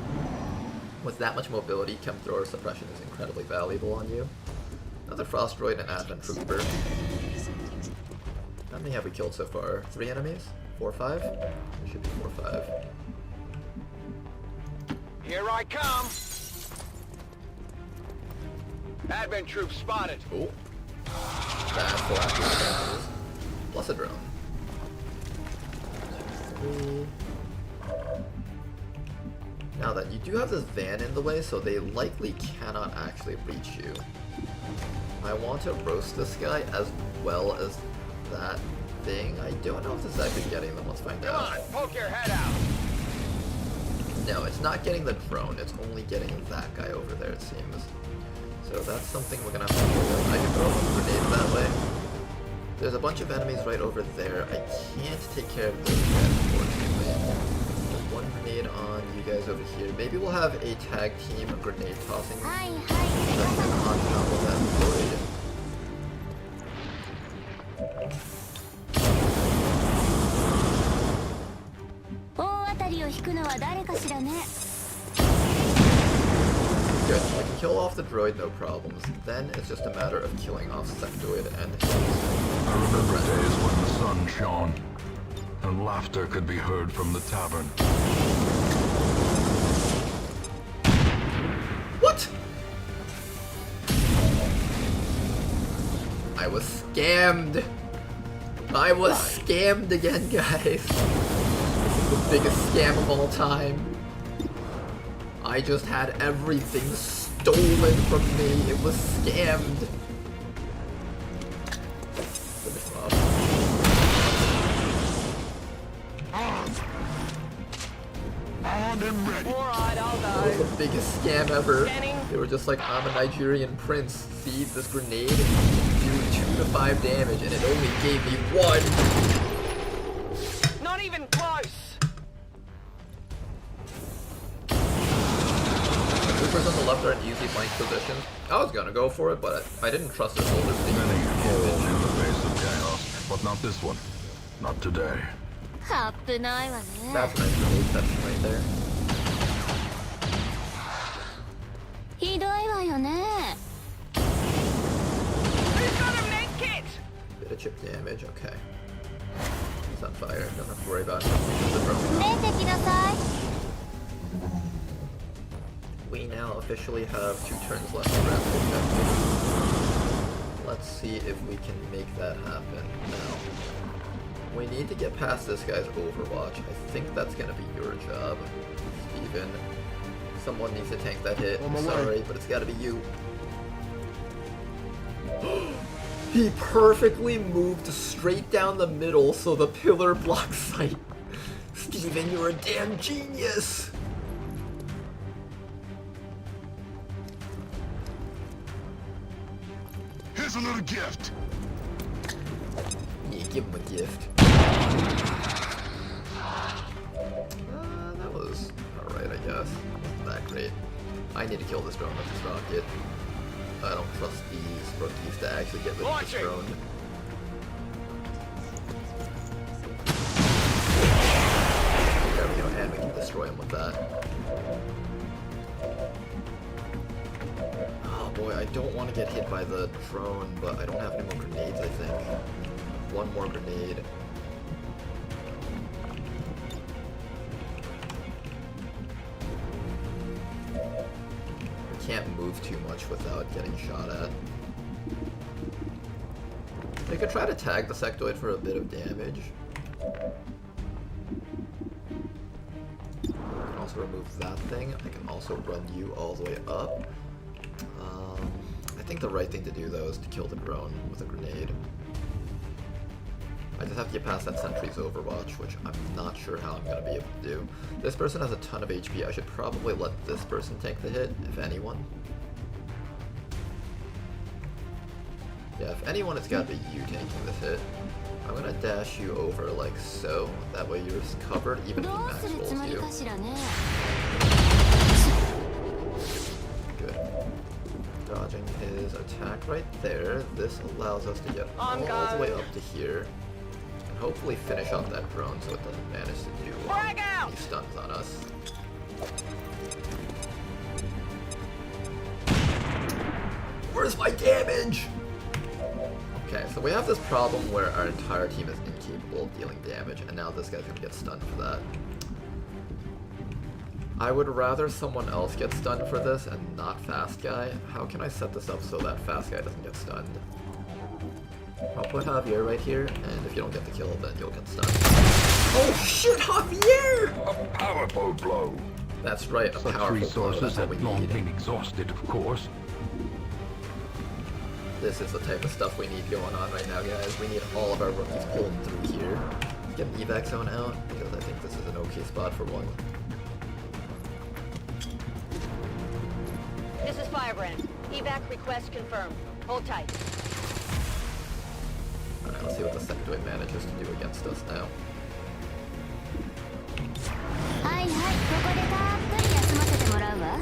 With that much mobility, Flamethrower suppression is incredibly valuable on you. Another Frost Droid and Advent Trooper. How many have we killed so far? 3 enemies? 4 or 5? It should be 4 or 5. Here I come. Advent troop spotted. Oh. That's the last of the plus a drone. 3. Now then, you do have this van in the way, so they likely cannot actually reach you. I want to roast this guy as well as that thing. I don't know if this is actually getting them. Let's find out. Come on, poke your head out. No, it's not getting the drone. It's only getting that guy over there, it seems. So that's something we're gonna have to deal with. I can throw a grenade that way. There's a bunch of enemies right over there. I can't take care of those guys, unfortunately. There's one grenade on you guys over here. Maybe we'll have a tag team grenade tossing session on top of that droid. Good, we can kill off the droid, no problems. Then it's just a matter of killing off Sectoid and his... I remember days when the sun shone, and laughter could be heard from the tavern. What? I was scammed! I was scammed again, guys! This is the biggest scam of all time. I just had everything stolen from me. It was scammed. Finish him off. On and ready. Alright, I'll go. It was the biggest scam ever. They were just like, I'm a Nigerian prince. See, this grenade can do 2 to 5 damage, and it only gave me 1. Not even close. Troopers on the left are in easy flank position. I was gonna go for it, but I didn't trust their soldiers being Many fall in the face of chaos, but not this one. Not today. That's a nice grenade section right there. Bit of chip damage, okay. He's on fire, don't have to worry about him. We now officially have 2 turns left to wrap the objective. Let's see if we can make that happen. Now, we need to get past this guy's Overwatch. I think that's going to be your job, Steven. broken. Someone needs to tank that hit. I'm sorry, but it's gotta be you. He perfectly moved straight down the middle so the pillar blocks sight. Steven, you're a damn genius! Here's a little gift. Yeah, give him a gift. That was alright, I guess. Wasn't that great. I need to kill this drone with this rocket. I don't trust these rookies to actually get rid of this drone. There we go, and we can destroy him with that. Oh boy, I don't want to get hit by the drone, but I don't have any more grenades, I think. One more grenade. Can't move too much without getting shot at. I could try to tag the sectoid for a bit of damage. I can also remove that thing. I can also run you all the way up. I think the right thing to do though is to kill the drone with a grenade. I just have to get past that sentry's overwatch, which I'm not sure how I'm going to be able to do. This person has a ton of HP. I should probably let this person take the hit, if anyone. Yeah, if anyone, it's got to be you taking this hit. I'm going to dash you over like so. That way you're covered, even if he max rolls you. Good. Dodging his attack right there. This allows us to get all the way up to here. Hopefully finish off that drone so it doesn't manage to do any stuns on us. Where's my damage? Okay, so we have this problem where our entire team is incapable of dealing damage, and now this guy's gonna get stunned for that. I would rather someone else get stunned for this and not Fast Guy. How can I set this up so that Fast Guy doesn't get stunned? I'll put Javier right here, and if you don't get the kill, then you'll get stunned. Oh shit, Javier! A powerful blow. That's right, a Such powerful resources blow. That's what have we long need. been exhausted, of course. This is the type of stuff we need going on right now, guys. We need all of our rookies pulling through here. Get an evac zone out, because I think this is an okay spot for one. This is Firebrand. Evac request confirmed. Hold tight. Alright, let's see what the sectoid manages to do against us now.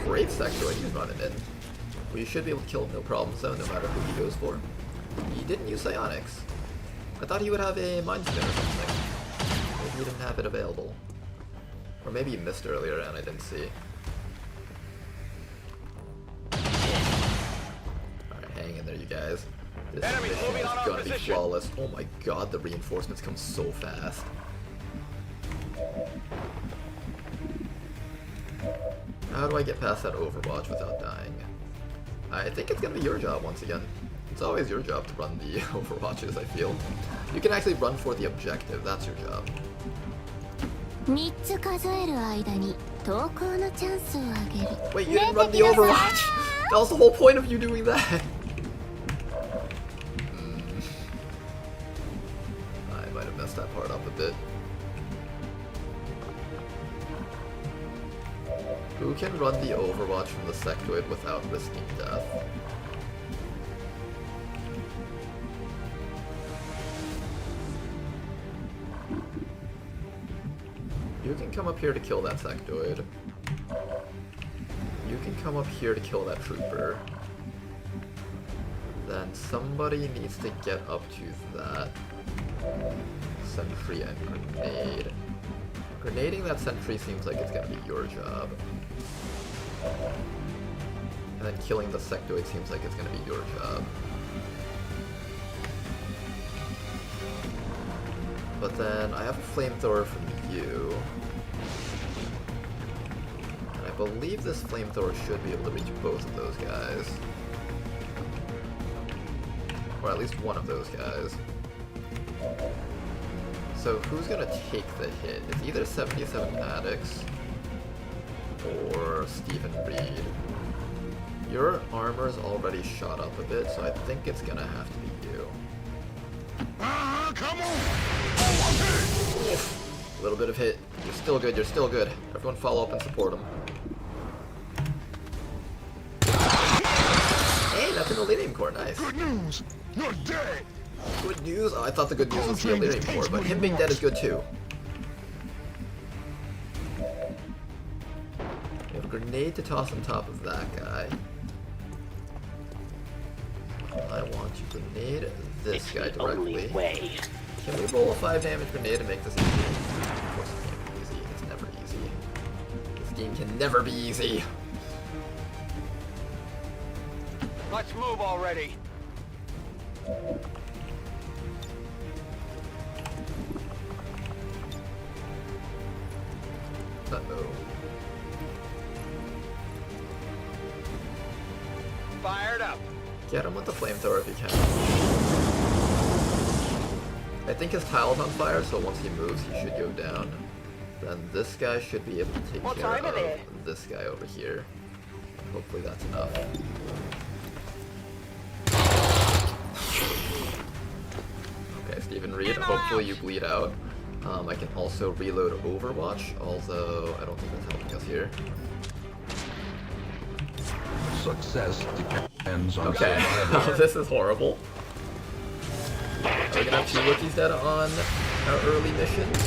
Great sectoid he's running in. We should be able to kill him no problem, though, no matter who he goes for. He didn't use psionics. I thought he would have a mind spin or something. Maybe he didn't have it available. Or maybe he missed earlier and I didn't see. Alright, hang in there, you guys. This mission is gonna be flawless. Oh my god, the reinforcements come so fast. How do I get past that overwatch without dying? I think it's gonna be your job once again. It's always your job to run the overwatches, I feel. You can actually run for the objective, that's your job. Wait, you didn't run the overwatch! That was the whole point of you doing that! I might have messed that part up a bit. Who can run the overwatch from the sectoid without risking death? You can come up here to kill that sectoid. You can come up here to kill that trooper. Then somebody needs to get up to that sentry and grenade. Grenading that sentry seems like it's gonna be your job. And then killing the sectoid seems like it's gonna be your job. But then I have a flamethrower from you. And I believe this flamethrower should be able to reach both of those guys. Or at least one of those guys. So who's gonna take the hit? It's either 77 addicts or Stephen Reed. Your armor's already shot up a bit, so I think it's gonna have to be you. Come on! A little bit of hit. You're still good, you're still good. Everyone follow up and support him. Hey, that's an Elenium core, nice. Good news! You're dead! Good news? Oh, I thought the good news was the Elenium core, but him being dead is good too. You have a grenade to toss on top of that guy. I want to grenade this guy directly. Can we roll a 5 damage grenade to make this easy? Of course it can't be easy. It's never easy. This game can never be easy. Let's move already. Uh-oh. Fired up. Get him with the flamethrower if you can. I think his tile's on fire, so once he moves, he should go down. Then this guy should be able to take care of this guy over here. Hopefully that's enough. Okay, Stephen Reed, hopefully you bleed out. I can also reload Overwatch, although I don't think that's helping us here. Success depends on... Okay, this is horrible. Are we gonna have 2 rookies dead on our early missions?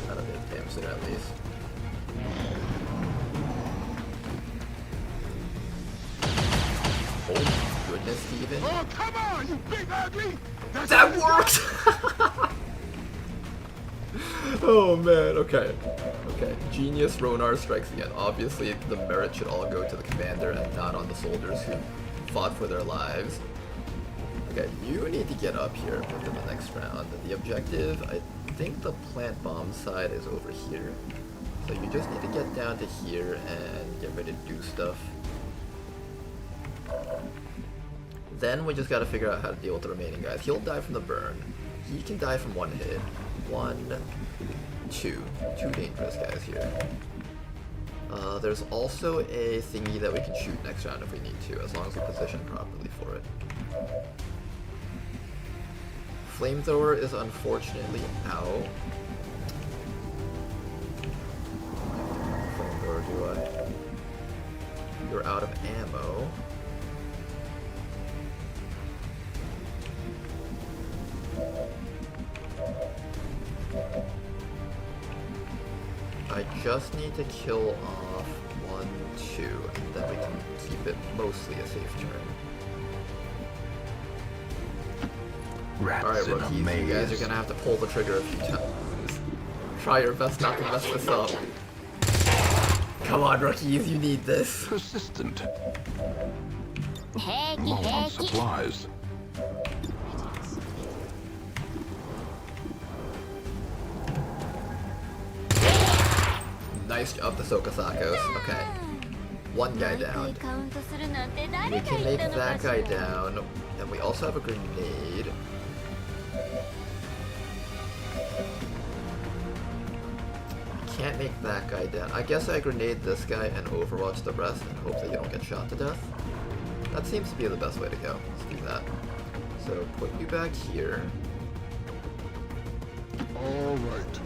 Not a big damage there at least. Oh goodness, Steven. Oh, come on, you big ugly! That worked! Oh man, okay. Okay, genius Ronar strikes again. Obviously, the merit should all go to the commander and not on the soldiers who fought for their lives. Okay, you need to get up here for the next round. The objective, I think the plant bomb side is over here. So you just need to get down to here and get ready to do stuff. Then we just gotta figure out how to deal with the remaining guys. He'll die from the burn. He can die from 1 hit. 1, 2. 2 dangerous guys here. There's also a thingy that we can shoot next round if we need to, as long as we position properly for it. Flamethrower is unfortunately out. Flamethrower, do I? You're out of ammo. I just need to kill off 1, 2, and then we can keep it mostly a safe turn. Alright, rookies, you guys are gonna have to pull the trigger a few times. Try your best not to mess this up. Come on, rookies, you need this. Persistent. Low on supplies. Nice job, the Sokasakos. Okay. 1 guy down. We can make that guy down. And we also have a grenade. Can't make that guy down. I guess I grenade this guy and overwatch the rest and hope that you don't get shot to death. That seems to be the best way to go. Let's do that. So put you back here. Alright.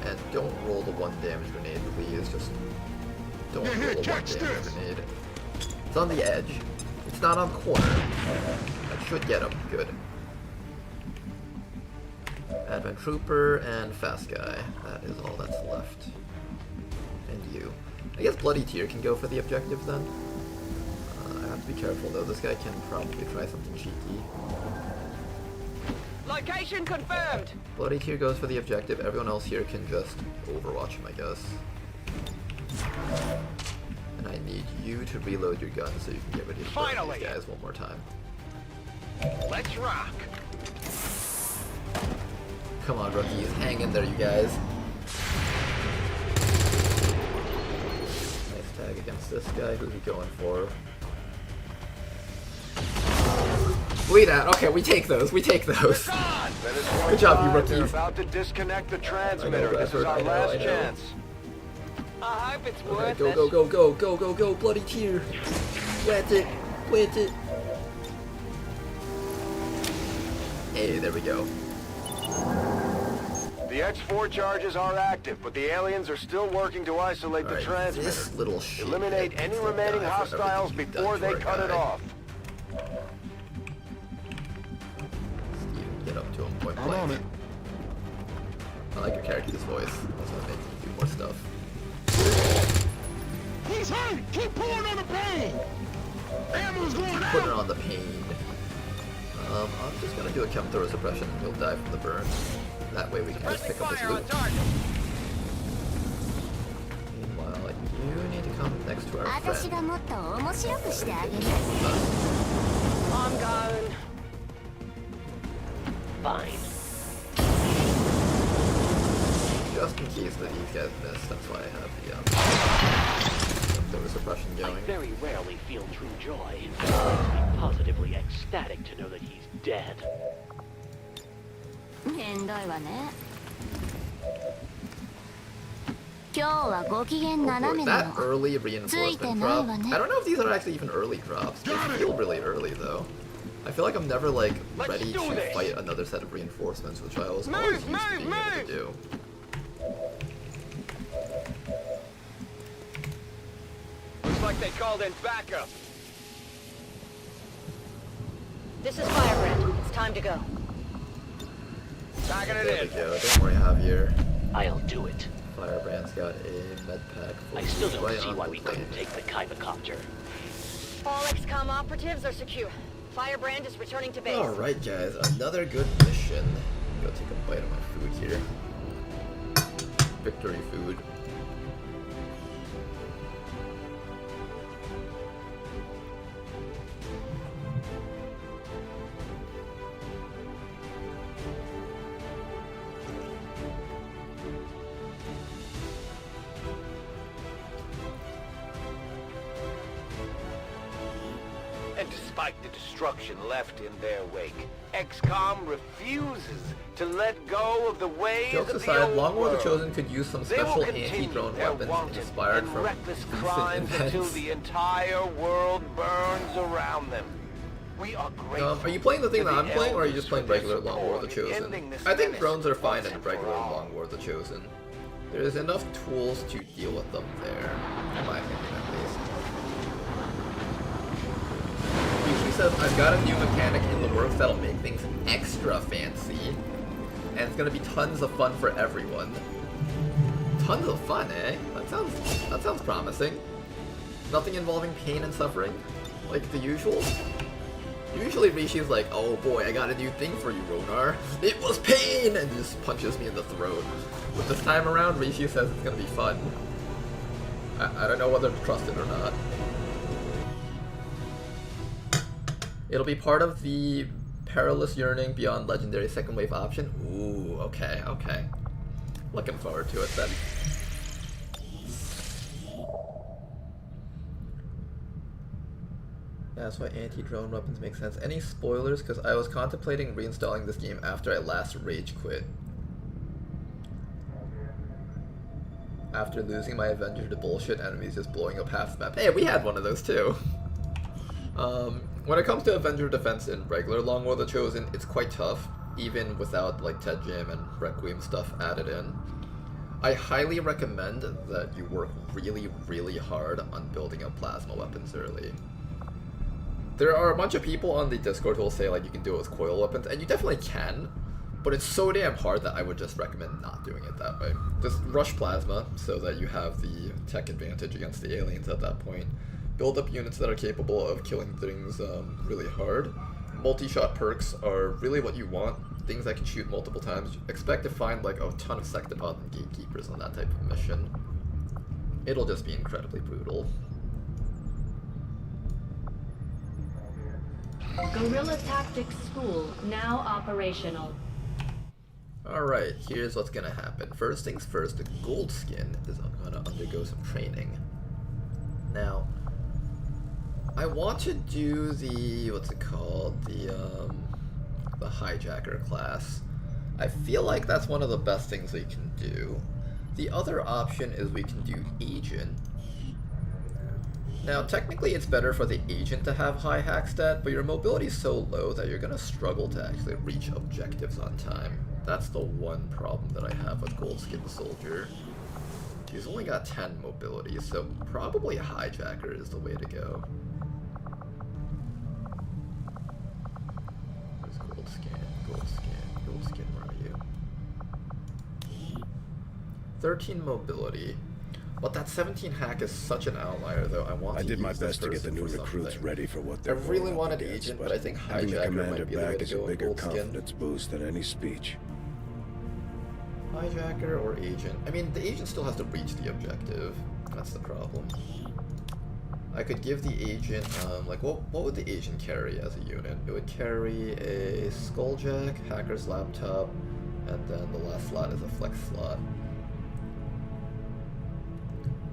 And don't roll the 1 damage grenade, please. Just don't roll the 1 damage grenade. It's on the edge. It's not on the corner. That should get him. Good. Advent Trooper and Fast Guy. That is all that's left. And you. I guess Bloody Tear can go for the objective then. I have to be careful though. This guy can probably try something cheeky. Location confirmed! Bloody Tear goes for the objective. Everyone else here can just overwatch him, I guess. And I need you to reload your gun so you can get ready to burn these guys one more time. Let's rock! Come on, rookies. Hang in there, you guys. Nice tag against this guy. Who's he going for? Bleed out. Okay, we take those. We take those. Good job, you rookies. They're about to disconnect the transmitter. This is our last chance. I hope it's Okay, worth go, it. go, go, go, go, go, go, bloody tear. Plant it. Plant it. Hey, there we go. The X4 charges are active, but the aliens are still working to isolate the transmitter. This little shit. Eliminate any remaining hostiles before they cut it off. Get up to him point blank. I'm on it. I like your character's voice. That's gonna make him do more stuff. He's hurt! Keep pulling on the pain! Ammo's going out! Put it on the pain. I'm just gonna do a Flamethrower suppression and he'll die from the burn. That way we can just pick up his loot. Meanwhile, you need to come next to our friend. I'm going. Fine. Just in case that these guys miss, that's why I have the suppression going. I very rarely feel true joy. I'm positively ecstatic to know that he's dead. That early reinforcement drop. I don't know if these are actually even early drops. They feel really early though. I feel like I'm never like ready to fight another set of reinforcements, which I was always used to being able to do. Looks like they called in backup. This is Firebrand. It's time to go. Packing it There in. we go. Don't worry, Javier. I'll do it. Firebrand's got a med pack. I still don't see why we couldn't take the Kybercopter. All XCOM operatives are secure. Firebrand is returning to base. Alright guys, another good mission. Go take a bite of my food here. Victory food. And despite the destruction left in their wake, XCOM refuses to let go of the ways Jokes of aside, the old Long War the world. Chosen could use some They will special continue anti-drone their weapons wanton inspired and from reckless recent crimes until events. the entire world burns around them. We are grateful. Are you playing the thing to that I'm the playing, or are you elders just playing for their regular Long War the support in Chosen? ending this I think menace drones are fine once in and regular for all. Long War the Chosen. There's enough tools to deal with them there, in my opinion at least. She says, I've got a new mechanic in the works that'll make things extra fancy, and it's gonna be tons of fun for everyone. Tons of fun, eh? That sounds promising. Nothing involving pain and suffering, like the usual. Usually Rishi's like, oh boy, I got a new thing for you, Ronar. It was pain! And just punches me in the throat. But this time around, Rishi says it's gonna be fun. I don't know whether to trust it or not. It'll be part of the Perilous Yearning Beyond Legendary Second Wave option. Ooh, okay, okay. Looking forward to it then. That's why anti-drone weapons make sense. Any spoilers? Because I was contemplating reinstalling this game after I last rage quit. After losing my Avenger to bullshit enemies just blowing up half the map. Hey, we had one of those too. When it comes to Avenger defense in regular Long War the Chosen, it's quite tough, even without like Ted Jam and Requiem stuff added in. I highly recommend that you work really, really hard on building up plasma weapons early. There are a bunch of people on the Discord who will say like you can do it with coil weapons, and you definitely can, but it's so damn hard that I would just recommend not doing it that way. Just rush plasma so that you have the tech advantage against the aliens at that point. Build up units that are capable of killing things really hard. Multi-shot perks are really what you want. Things that can shoot multiple times. Expect to find like a ton of Sectopods and Gatekeepers on that type of mission. It'll just be incredibly brutal. Guerrilla Tactics School now operational. Alright, here's what's gonna happen. First things first, the gold skin is gonna undergo some training. Now, I want to do the, what's it called, the hijacker class. I feel like that's one of the best things we can do. The other option is we can do agent. Now, technically it's better for the agent to have high hack stat, but your mobility is so low that you're gonna struggle to actually reach objectives on time. That's the one problem that I have with Goldskin Soldier. He's only got 10 mobility, so probably a hijacker is the way to go. Where's Goldskin, where are you? 13 mobility. But that 17 hack is such an outlier, though. I did my best to get the new recruits ready for what they're. I really wanted agent, but I think hijacker might be the way to go. Having a bigger confidence boost than any speech. Hijacker or agent? I mean, the agent still has to reach the objective. That's the problem. I could give the agent, like, what would the agent carry as a unit? It would carry a skulljack, hacker's laptop, and then the last slot is a flex slot.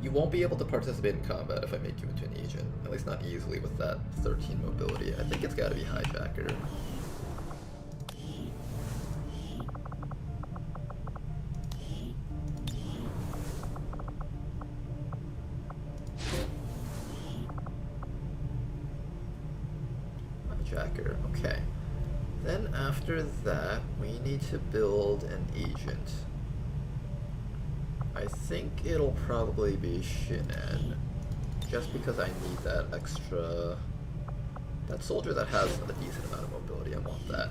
You won't be able to participate in combat if I make you into an agent. At least not easily with that 13 mobility. I think it's gotta be hijacker. Hijacker, okay. Then after that, we need to build an agent. I think it'll probably be Shinan, just because I need that extra, that soldier that has a decent amount of mobility. I want that.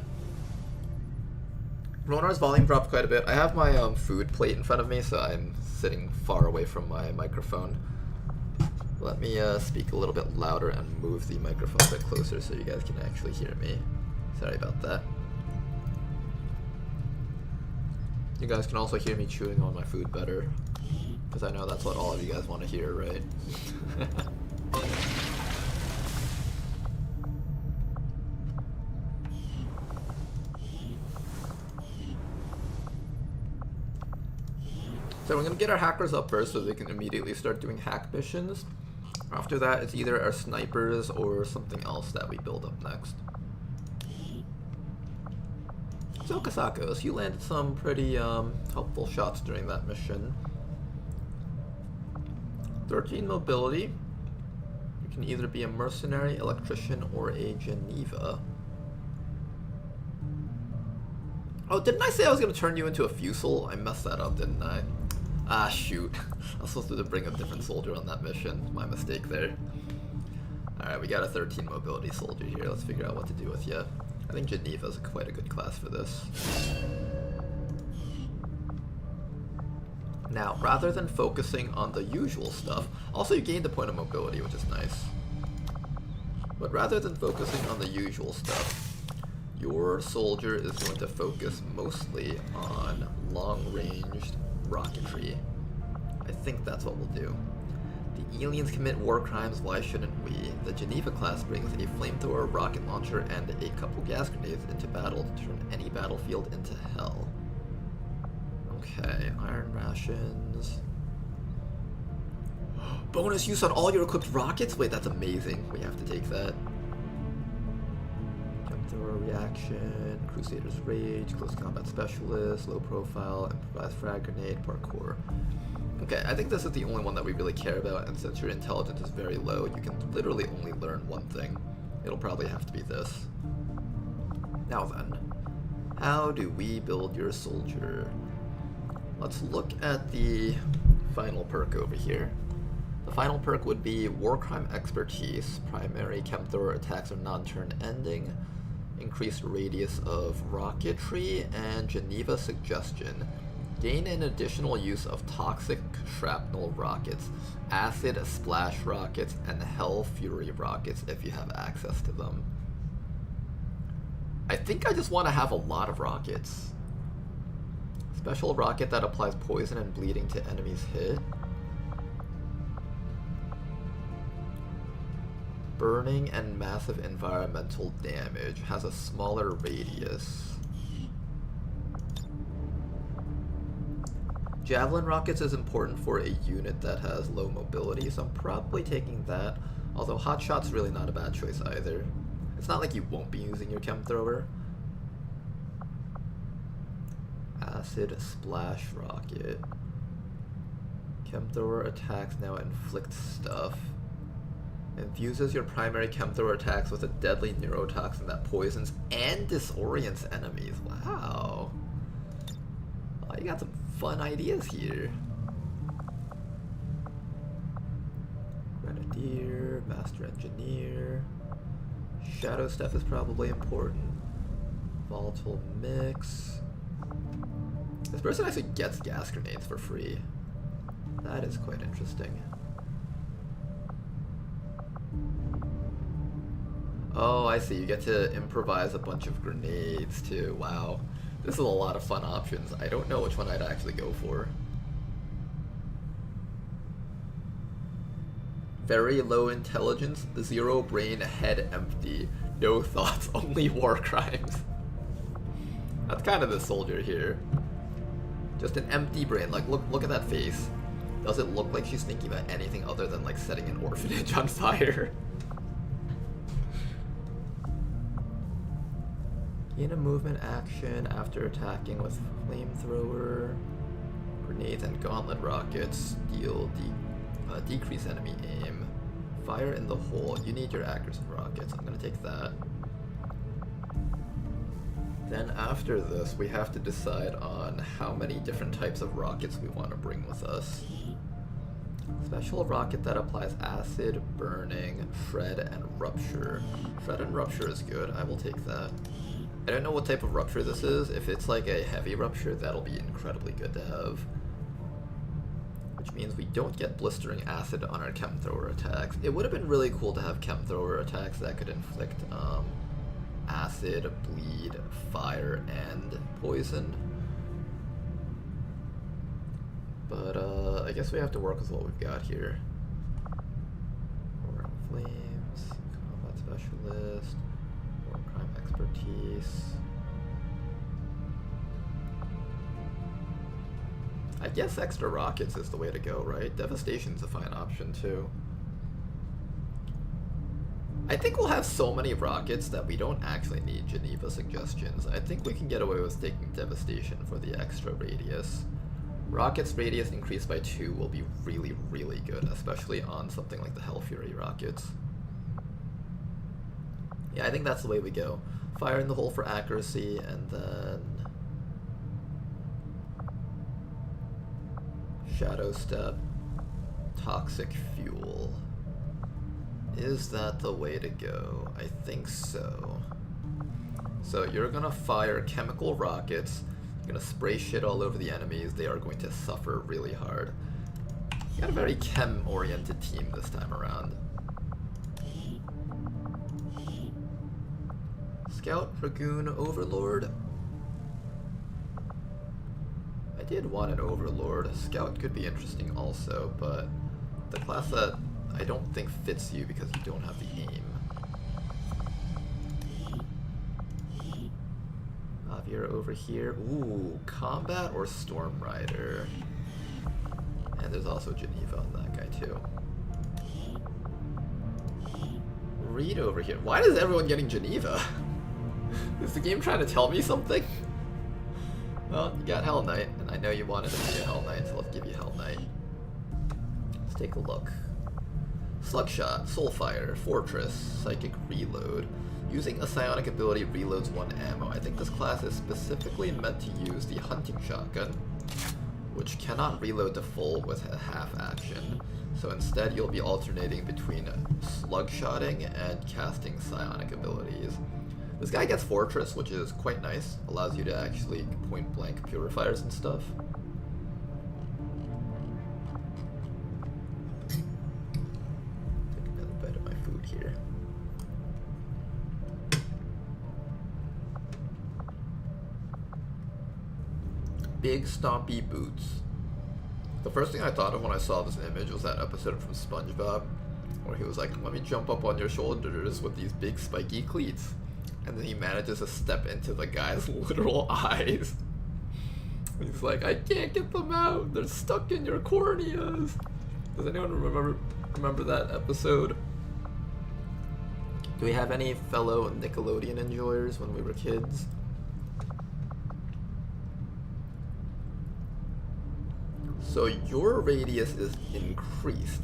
Ronar's volume dropped quite a bit. I have my food plate in front of me, so I'm sitting far away from my microphone. Let me speak a little bit louder and move the microphone a bit closer so you guys can actually hear me. Sorry about that. You guys can also hear me chewing on my food better, because I know that's what all of you guys want to hear, right? So we're going to get our hackers up first so they can immediately start doing hack missions. After that, it's either our snipers or something else that we build up next. So Kasakos, you landed some pretty helpful shots during that mission. 13 mobility. You can either be a mercenary, electrician, or a Geneva. Oh, didn't I say I was going to turn you into a Fusel? I messed that up, didn't I? Ah, shoot. I was supposed to bring a different soldier on that mission. My mistake there. Alright, we got a 13 mobility soldier here. Let's figure out what to do with you. I think Geneva's quite a good class for this. Now, rather than focusing on the usual stuff, also you gained a point of mobility, which is nice. But rather than focusing on the usual stuff, your soldier is going to focus mostly on long-ranged rocketry. I think that's what we'll do. The aliens commit war crimes, why shouldn't we? The Geneva class brings a flamethrower, rocket launcher, and a couple gas grenades into battle to turn any battlefield into hell. Okay, iron rations. Bonus use on all your equipped rockets? Wait, that's amazing. We have to take that. Flamethrower reaction, Crusader's Rage, close combat specialist, low profile, improvised frag grenade, parkour. Okay, I think this is the only one that we really care about, and since your intelligence is very low, you can literally only learn one thing. It'll probably have to be this. Now then, how do we build your soldier? Let's look at the final perk over here. The final perk would be War Crime Expertise, primary Flamethrower attacks are non-turn ending, increased radius of rocketry, and Geneva Suggestion. Gain an additional use of toxic shrapnel rockets, acid splash rockets, and hell fury rockets if you have access to them. I think I just want to have a lot of rockets. Special rocket that applies poison and bleeding to enemies hit. Burning and massive environmental damage, has a smaller radius. Javelin rockets is important for a unit that has low mobility, so I'm probably taking that. Although Hotshot's really not a bad choice either. It's not like you won't be using your Chem Thrower. Acid Splash Rocket. Chem Thrower attacks now inflict stuff. Infuses your primary Chem Thrower attacks with a deadly neurotoxin that poisons and disorients enemies. Wow. Oh, you got some fun ideas here. Grenadier, Master Engineer. Shadow Stuff is probably important. Volatile Mix. This person actually gets gas grenades for free. That is quite interesting. Oh, I see. You get to improvise a bunch of grenades too. Wow. This is a lot of fun options. I don't know which one I'd actually go for. Very low intelligence, 0 brain, head empty. No thoughts, only war crimes. That's kind of the soldier here. Just an empty brain. Like, look at that face. Does it look like she's thinking about anything other than like setting an orphanage on fire? Gain a movement action after attacking with Flamethrower. Grenades and gauntlet rockets deal decrease enemy aim. Fire in the hole. You need your accuracy rockets. I'm gonna take that. Then after this, we have to decide on how many different types of rockets we want to bring with us. Special rocket that applies acid, burning, shred, and rupture. Shred and rupture is good. I will take that. I don't know what type of rupture this is. If it's like a heavy rupture, that'll be incredibly good to have. Which means we don't get blistering acid on our Chem Thrower attacks. It would have been really cool to have Chem Thrower attacks that could inflict acid, bleed, fire, and poison. But I guess we have to work with what we've got here. Roaring Flames, Combat Specialist, War Crime Expertise. I guess extra rockets is the way to go, right? Devastation's a fine option too. I think we'll have so many rockets that we don't actually need Geneva suggestions. I think we can get away with taking Devastation for the extra radius. Rockets radius increased by 2 will be really, really good, especially on something like the Hell Fury rockets. Yeah, I think that's the way we go. Fire in the hole for accuracy, and then Shadow Step, Toxic Fuel. Is that the way to go? I think so. So you're gonna fire chemical rockets, you're gonna spray shit all over the enemies, they are going to suffer really hard. You got a very chem-oriented team this time around. Scout, Dragoon, Overlord. I did want an Overlord. Scout could be interesting also, but the class that I don't think fits you because you don't have the aim. Javier over here. Ooh, Combat or Storm Rider. And there's also Geneva on that guy too. Reed over here. Why is everyone getting Geneva? Is the game trying to tell me something? Well, you got Hell Knight, and I know you wanted to be a Hell Knight, so let's give you Hell Knight. Let's take a look. Slugshot, Soulfire, Fortress, Psychic Reload. Using a psionic ability reloads 1 ammo. I think this class is specifically meant to use the Hunting Shotgun, which cannot reload to full with a half action. So instead you'll be alternating between slugshotting and casting psionic abilities. This guy gets Fortress, which is quite nice. Allows you to actually point blank purifiers and stuff. Take another bite of my food here. Big stompy boots. The first thing I thought of when I saw this image was that episode from SpongeBob where he was like, let me jump up on your shoulders with these big spiky cleats. And then he manages to step into the guy's literal eyes. He's like, I can't get them out. They're stuck in your corneas. Does anyone remember that episode? Do we have any fellow Nickelodeon enjoyers when we were kids? So your radius is increased,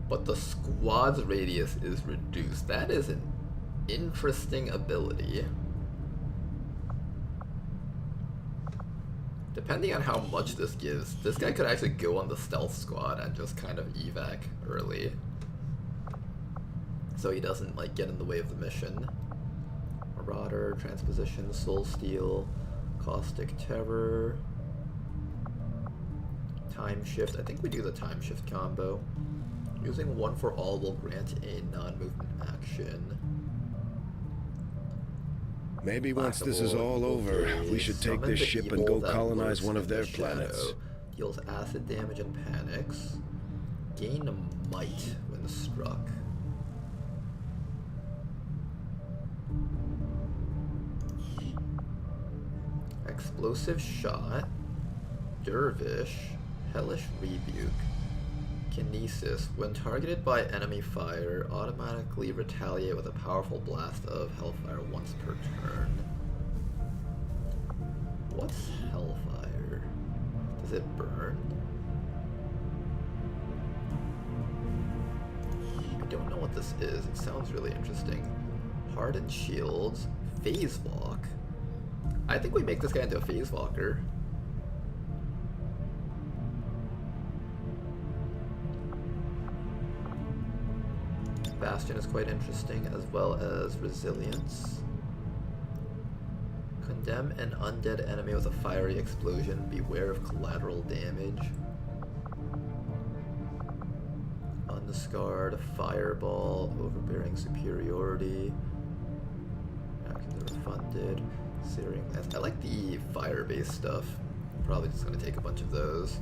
but the squad's radius is reduced. That is an interesting ability. Depending on how much this gives, this guy could actually go on the stealth squad and just kind of evac early, so he doesn't like get in the way of the mission. Marauder, Transposition, Soul Steal, Caustic Terror, Time Shift. I think we do the Time Shift combo. Using one for all will grant a non-movement action. Maybe once this is all over, we should take this ship and go colonize one of their planets. Deals acid damage and panics. Gain might when struck. Explosive Shot, Dervish, Hellish Rebuke, Kinesis. When targeted by enemy fire, automatically retaliate with a powerful blast of Hellfire once per turn. What's Hellfire? Does it burn? I don't know what this is. It sounds really interesting. Hardened Shields, Phase Walk. I think we make this guy into a Phase Walker. Bastion is quite interesting, as well as Resilience. Condemn an undead enemy with a fiery explosion. Beware of collateral damage. Unscarred, Fireball, Overbearing Superiority. Actions are funded. Searing Lance. I like the fire-based stuff. I'm probably just going to take a bunch of those.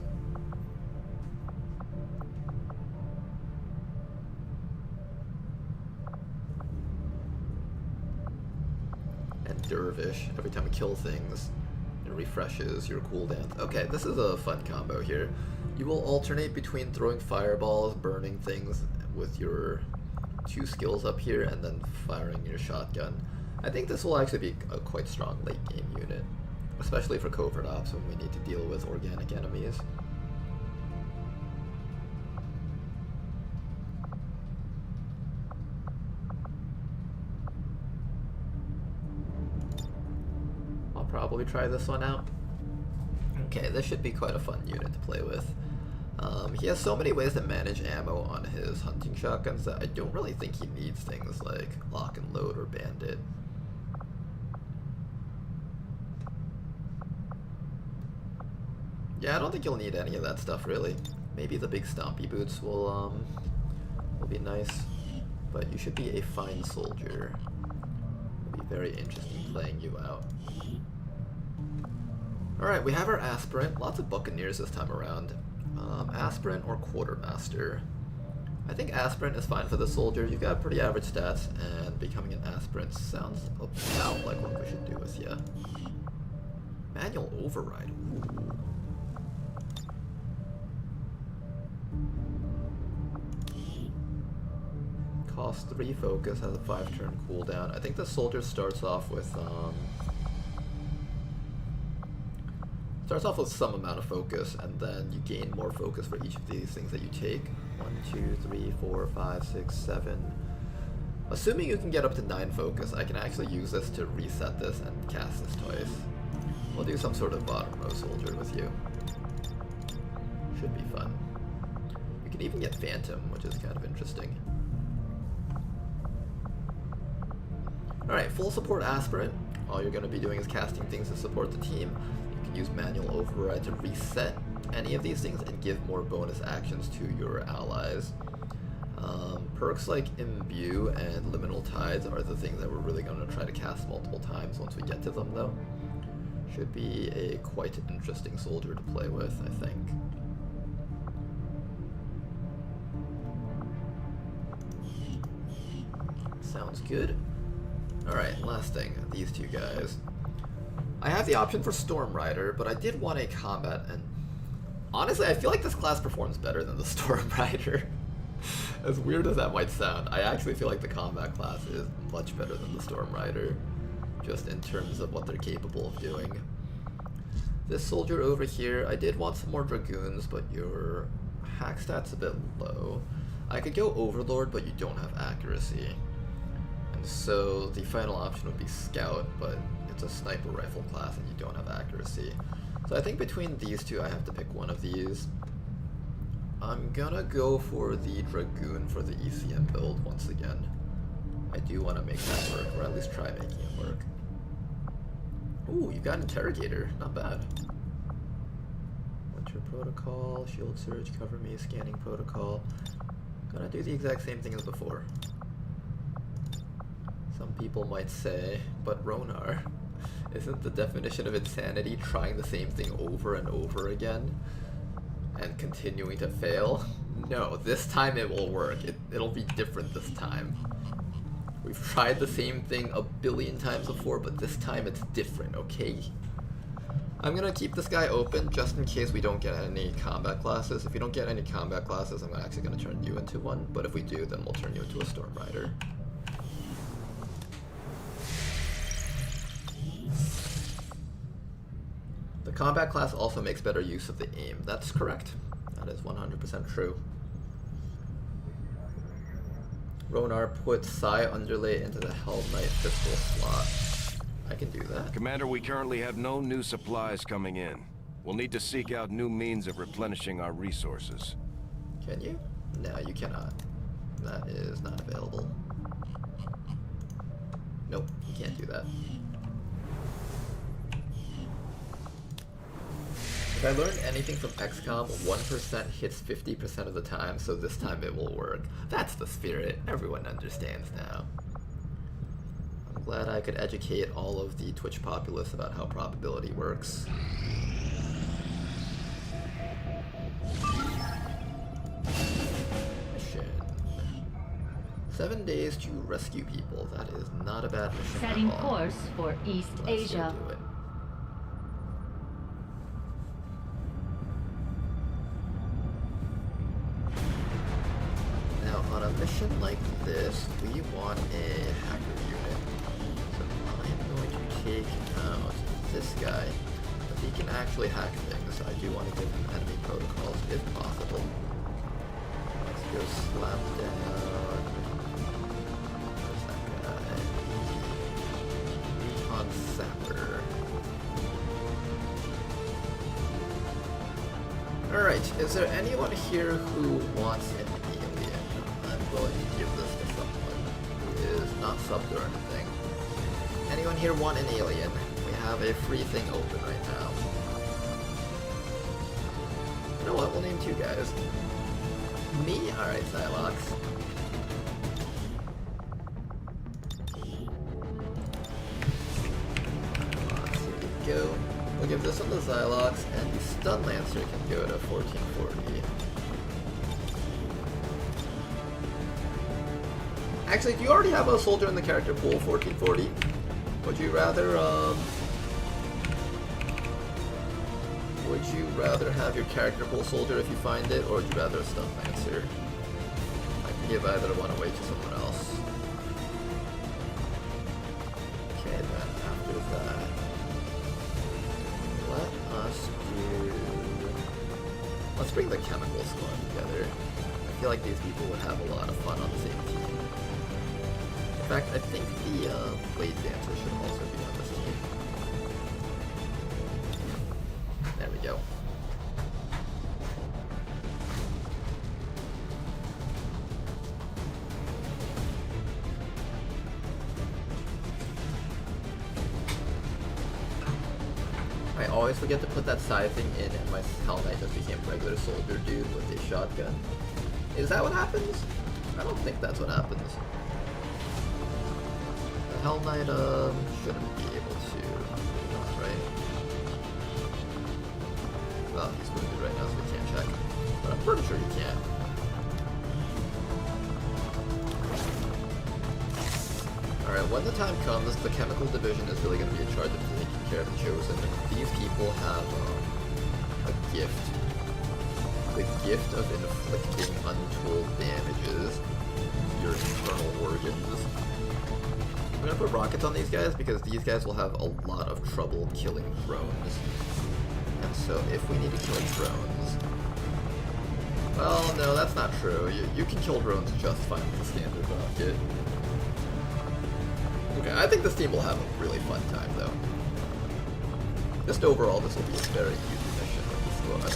And Dervish. Every time you kill things, it refreshes your cooldowns. Okay, this is a fun combo here. You will alternate between throwing fireballs, burning things with your 2 skills up here, and then firing your shotgun. I think this will actually be a quite strong late game unit, especially for covert ops when we need to deal with organic enemies. I'll probably try this one out. Okay, this should be quite a fun unit to play with. He has so many ways to manage ammo on his hunting shotguns that I don't really think he needs things like lock and load or bandit. Yeah, I don't think you'll need any of that stuff really. Maybe the big stompy boots will be nice, but you should be a fine soldier. It'll be very interesting playing you out. Alright, we have our Aspirant. Lots of Buccaneers this time around. Aspirant or Quartermaster. I think Aspirant is fine for the soldier. You've got pretty average stats, and becoming an Aspirant sounds about like what we should do with you. Manual Override. Ooh. Cost 3 focus, has a 5-turn cooldown. I think the soldier starts off with some amount of focus, and then you gain more focus for each of these things that you take. 1, 2, 3, 4, 5, 6, 7. Assuming you can get up to 9 focus, I can actually use this to reset this and cast this twice. We'll do some sort of bottom row soldier with you. Should be fun. You can even get Phantom, which is kind of interesting. Alright, full support Aspirant. All you're going to be doing is casting things to support the team. You can use Manual Override to reset any of these things and give more bonus actions to your allies. Perks like Imbue and Liminal Tides are the things that we're really going to try to cast multiple times once we get to them, though. Should be a quite interesting soldier to play with, I think. Sounds good. Alright, last thing, these two guys. I have the option for Storm Rider, but I did want a combat, and honestly, I feel like this class performs better than the Storm Rider. As weird as that might sound, I actually feel like the combat class is much better than the Storm Rider, just in terms of what they're capable of doing. This soldier over here, I did want some more Dragoons, but your hack stat's a bit low. I could go Overlord, but you don't have accuracy. And so the final option would be Scout, but it's a sniper rifle class and you don't have accuracy. So I think between these two I have to pick one of these. I'm gonna go for the Dragoon for the ECM build once again. I do want to make that work, or at least try making it work. Ooh, you got Interrogator, not bad. Winter Protocol, Shield Surge, Cover Me, Scanning Protocol. Gonna do the exact same thing as before. Some people might say, but Ronar, isn't the definition of insanity trying the same thing over and over again and continuing to fail? No, this time it will work. It'll be different this time. We've tried the same thing a billion times before, but this time it's different, okay? I'm gonna keep this guy open just in case we don't get any combat classes. If we don't get any combat classes, I'm actually gonna turn you into one, but if we do, then we'll turn you into a Storm Rider. The combat class also makes better use of the aim. That's correct. That is 100% true. Ronar put Psi Underlay into the Hell Knight pistol slot. I can do that. Commander, we currently have no new supplies coming in. We'll need to seek out new means of replenishing our resources. Can you? No, you cannot. That is not available. Nope, you can't do that. If I learned anything from XCOM, 1% hits 50% of the time, so this time it will work. That's the spirit. Everyone understands now. I'm glad I could educate all of the Twitch populace about how probability works. Mission. 7 days to rescue people. That is not a bad mission Setting at all. course for East Asia. Do it. Now, on a mission like this, we want a hacker unit. So I'm going to take out this guy. If he can actually hack things, I do want to give him enemy protocols if possible. Let's go slap down. Where's that guy? Recon Sapper. Alright, is there anyone here who wants an alien? I'm going to give this to someone who is not subbed or anything. Anyone here want an alien? We have a free thing open right now. You know what, we'll name 2 guys. Me? Alright, Xylox. Here we go. We'll give this one to Xylox, and the Stun Lancer can go to 1440. Actually, do you already have a soldier in the character pool, 1440? Would you rather have your character pool soldier if you find it, or would you rather a Stun Lancer? I can give either one away to someone else. Okay, then after that, let's bring the chemical squad together. I feel like these people would have a lot of fun on the same team. In fact, I think the Blade Dancer should also be on this team. There we go. I always forget to put that side thing in, and my Hell Knight just became a regular soldier dude with a shotgun. Is that what happens? I don't think that's what happens. The Hell Knight shouldn't be able to, right? Well, he's wounded right now, so we can't check. But I'm pretty sure he can. Alright, when the time comes, the chemical division is really going to be in charge of taking care of the Chosen. These people have a gift. the gift of inflicting untold damages to your internal organs. I'm gonna put rockets on these guys because these guys will have a lot of trouble killing drones. And so if we need to kill drones... Well, no, that's not true. You can kill drones just fine with the standard rocket. Okay, I think this team will have a really fun time, though. Just overall, this will be a very easy mission with the squad.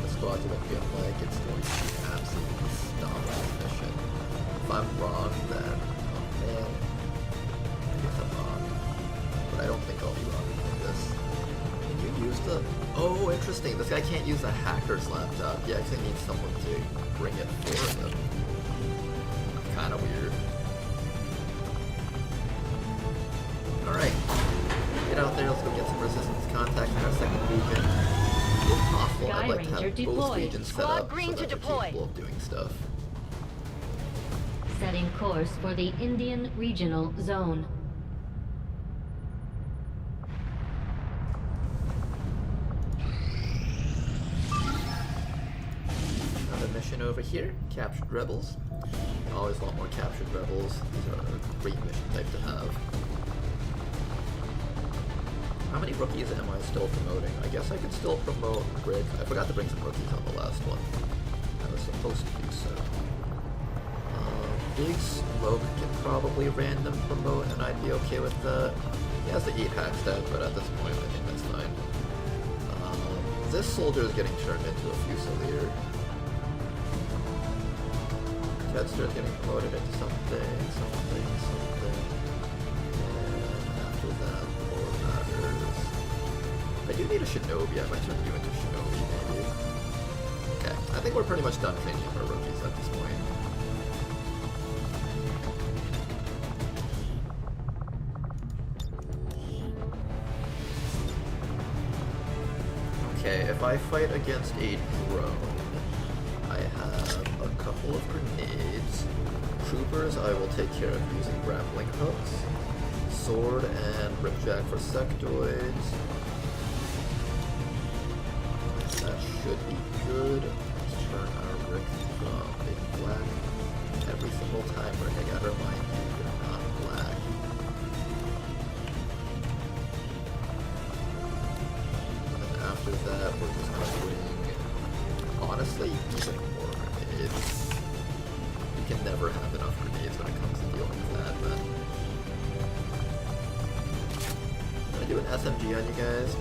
The squad's looking like it's going to be absolutely stomp this mission. If I'm wrong, then... oh man. I guess I'm wrong. But I don't think I'll be wrong with this. Can you use the... oh, interesting. This guy can't use a hacker's laptop. He actually needs someone to bring it for him. Kinda weird. Alright. Get out there, let's go get some resistance contacts in our second region. If possible, I'd like to have both regions set up so that they're capable of doing stuff. Setting course for the Indian Regional Zone. Another mission over here, captured rebels. I always want more captured rebels. These are a great mission type to have. How many rookies am I still promoting? I guess I could still promote Grid. I forgot to bring some rookies on the last one. I was supposed to do so. Big Smoke can probably random promote and I'd be okay with that. He has the 8 hack stat, but at this point I think that's fine. This soldier is getting turned into a Fusilier. Jetster's getting promoted into something. And after that, more matters. I do need a Shinobi. I might turn you into Shinobi, maybe. Okay, I think we're pretty much done cleaning up our rookies at this point. Okay, if I fight against a drone, I have a couple of grenades. Troopers I will take care of using grappling hooks. Sword and ripjack for sectoids. That should be good. Let's turn our Rick from big black. Every single time, Rick, I gotta remind you, you're not black. And then after that, we're just gonna bring, honestly, even more grenades. You can never have enough grenades when it comes to dealing with that, man. Can I do an SMG on you guys?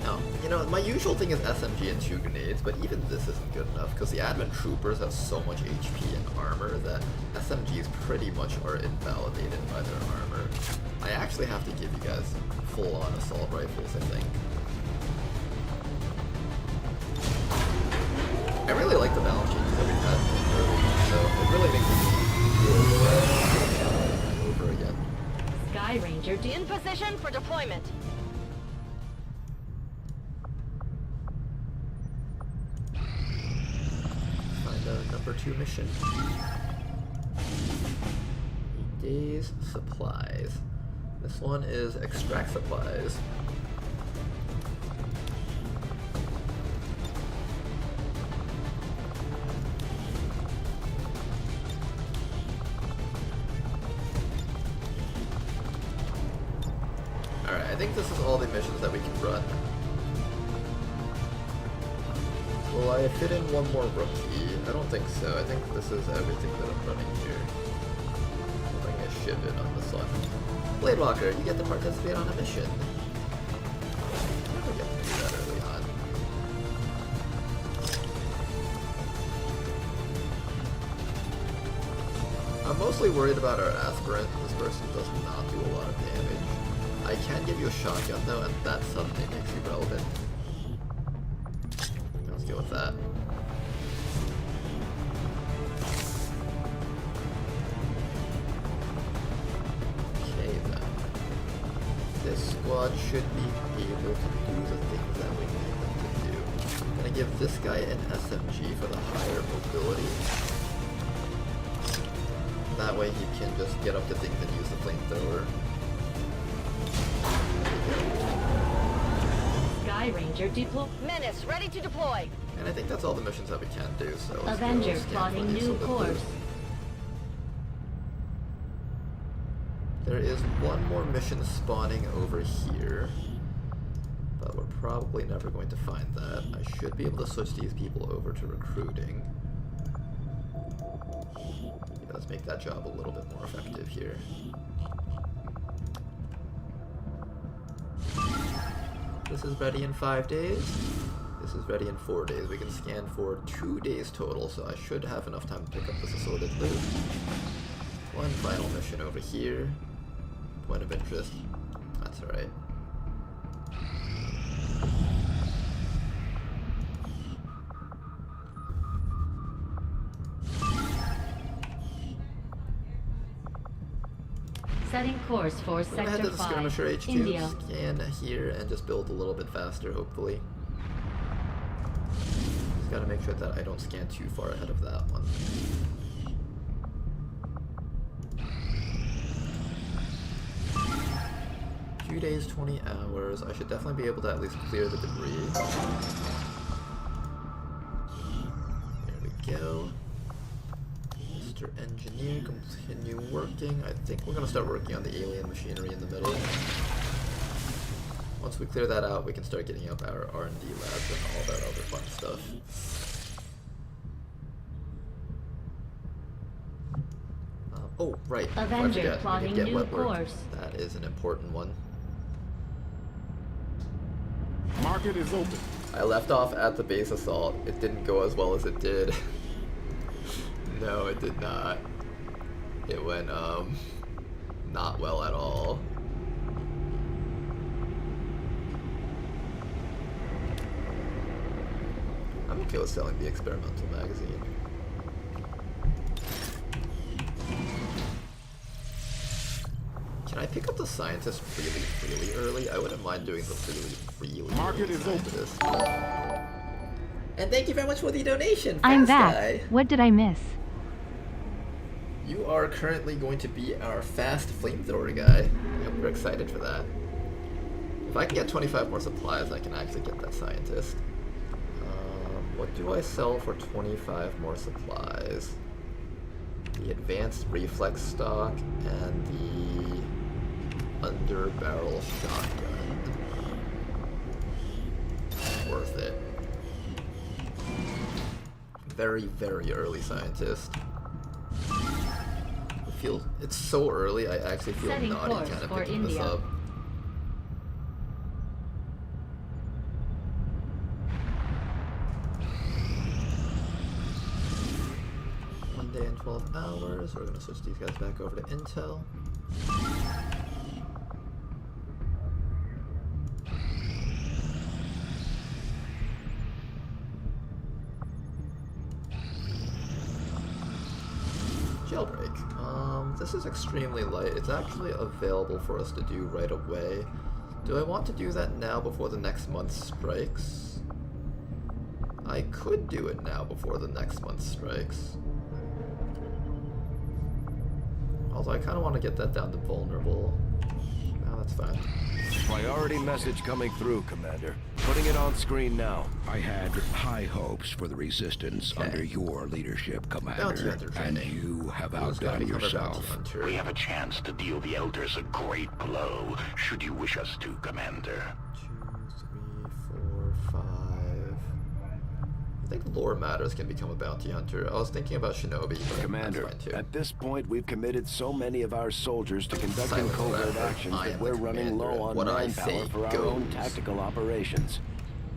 No. You know, my usual thing is SMG and 2 grenades, but even this isn't good enough, because the admin troopers have so much HP and armor that SMGs pretty much are invalidated by their armor. I actually have to give you guys full-on assault rifles, I think. I really like the balance changes that we've had early, so it really makes it over again. Sky Ranger in position for deployment. Find a number 2 mission. 8 days supplies. This one is extract supplies. I think this is all the missions that we can run. Will I fit in one more rookie? I don't think so. I think this is everything that I'm running here. I'm going to ship it on this one. Bladewalker, you get to participate on a mission. I never get to do that early on. I'm mostly worried about our aspirant. This person does not do a lot of damage. I can give you a shotgun though, and that suddenly makes you relevant. Let's go with that. Okay then. This squad should be able to do the things that we need them to do. I'm gonna give this guy an SMG for the higher mobility. That way he can just get up to things and use the flamethrower. Sky Ranger deploy. Menace, ready to deploy. And I think that's all the missions that we can do, so let's Avenger go scan plotting for these new a bit. course. There is one more mission spawning over here, but we're probably never going to find that. I should be able to switch these people over to recruiting. Yeah, let's make that job a little bit more effective here. This is ready in 5 days. This is ready in 4 days. We can scan for 2 days total, so I should have enough time to pick up this assorted loot. One final mission over here. Point of interest. That's alright. Setting course for We're gonna head Sector to the 5, Skirmisher HQ, India. scan here, and just build a little bit faster, hopefully. Just gotta make sure that I don't scan too far ahead of that one. Few days, 20 hours. I should definitely be able to at least clear the debris. There we go. Mr. Engineer, continue working. I think we're gonna start working on the alien machinery in the middle. Once we clear that out, we can start getting up our R&D labs and all that other fun stuff. Oh, right. Avenger plotting new course. That is an important one. Market is open. I left off at the base assault. It didn't go as well as it did. No, it did not. It went, not well at all. I'm okay with selling the experimental magazine. Can I pick up the scientist really early? I wouldn't mind doing the really Market early is open. scientist. And thank you very much for the donation. I'm Fast back. Guy. What did I miss? You are currently going to be our fast flamethrower guy. Yep, we're excited for that. If I can get 25 more supplies, I can actually get that scientist. What do I sell for 25 more supplies? The advanced reflex stock and the underbarrel shotgun. Worth it. Very early scientist. It's so early, I actually feel Setting naughty course kind of for picking this India. up. One day and 12 hours. We're gonna switch these guys back over to Intel. Jailbreak. This is extremely light. It's actually available for us to do right away. Do I want to do that now before the next month strikes? I could do it now before the next month strikes. Although I kind of want to get that down to vulnerable. No, that's fine. Priority message coming through, Commander. Putting it on screen now. I had high hopes for the Resistance under your leadership, Commander, and you have outdone yourself. We have a chance to deal the Elders a great blow, should you wish us to, Commander. 2, 3, 4, 5. I think lore matters can become a bounty hunter. I was thinking about Shinobi, but Commander, that's fine too. at this point we've committed so many of our soldiers to conducting covert actions that we're running low on manpower for our own tactical operations.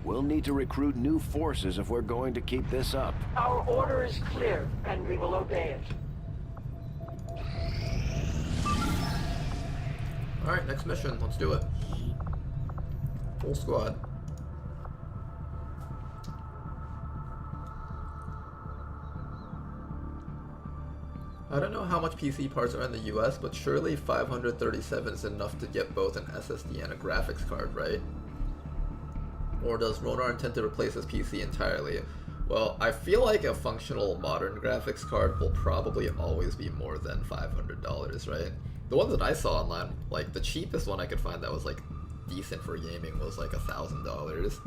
We'll need to recruit new forces if we're going to keep this up. Our order is clear, and we will obey it. Alright, next mission. Let's do it. Full squad. I don't know how much PC parts are in the US, but surely 537 is enough to get both an SSD and a graphics card, right? Or does Ronar intend to replace his PC entirely? Well, I feel like a functional modern graphics card will probably always be more than $500, right? The ones that I saw online, like the cheapest one I could find that was like decent for gaming was like $1,000.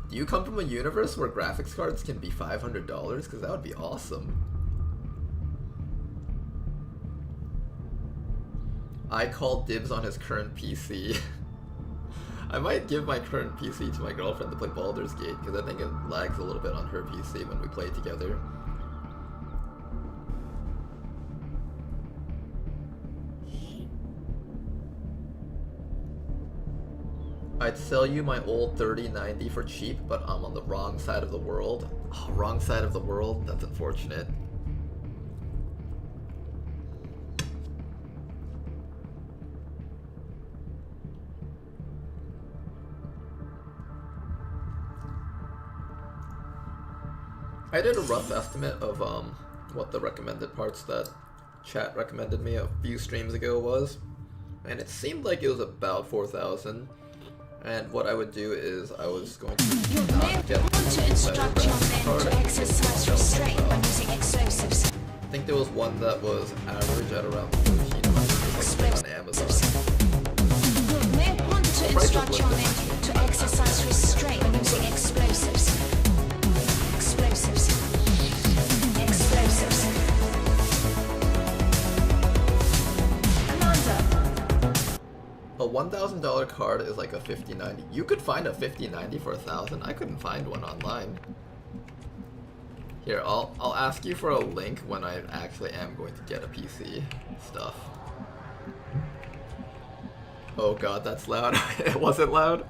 Do you come from a universe where graphics cards can be $500? Because that would be awesome. I called dibs on his current PC. I might give my current PC to my girlfriend to play Baldur's Gate, because I think it lags a little bit on her PC when we play together. I'd sell you my old 3090 for cheap, but I'm on the wrong side of the world. Oh, wrong side of the world? That's unfortunate. I did a rough estimate of what the recommended parts that chat recommended me a few streams ago was, and it seemed like it was about 4,000. And what I would do is I was going to not get I think there was one that was average at around 1,400 on Amazon. You may want to instruct your men to exercise restraint when using explosives. Explosives. Explosives. A $1,000 card is like a 5090. You could find a 5090 for 1,000. I couldn't find one online. Here, I'll ask you for a link when I actually am going to get a PC stuff. Oh god, that's loud. It wasn't loud.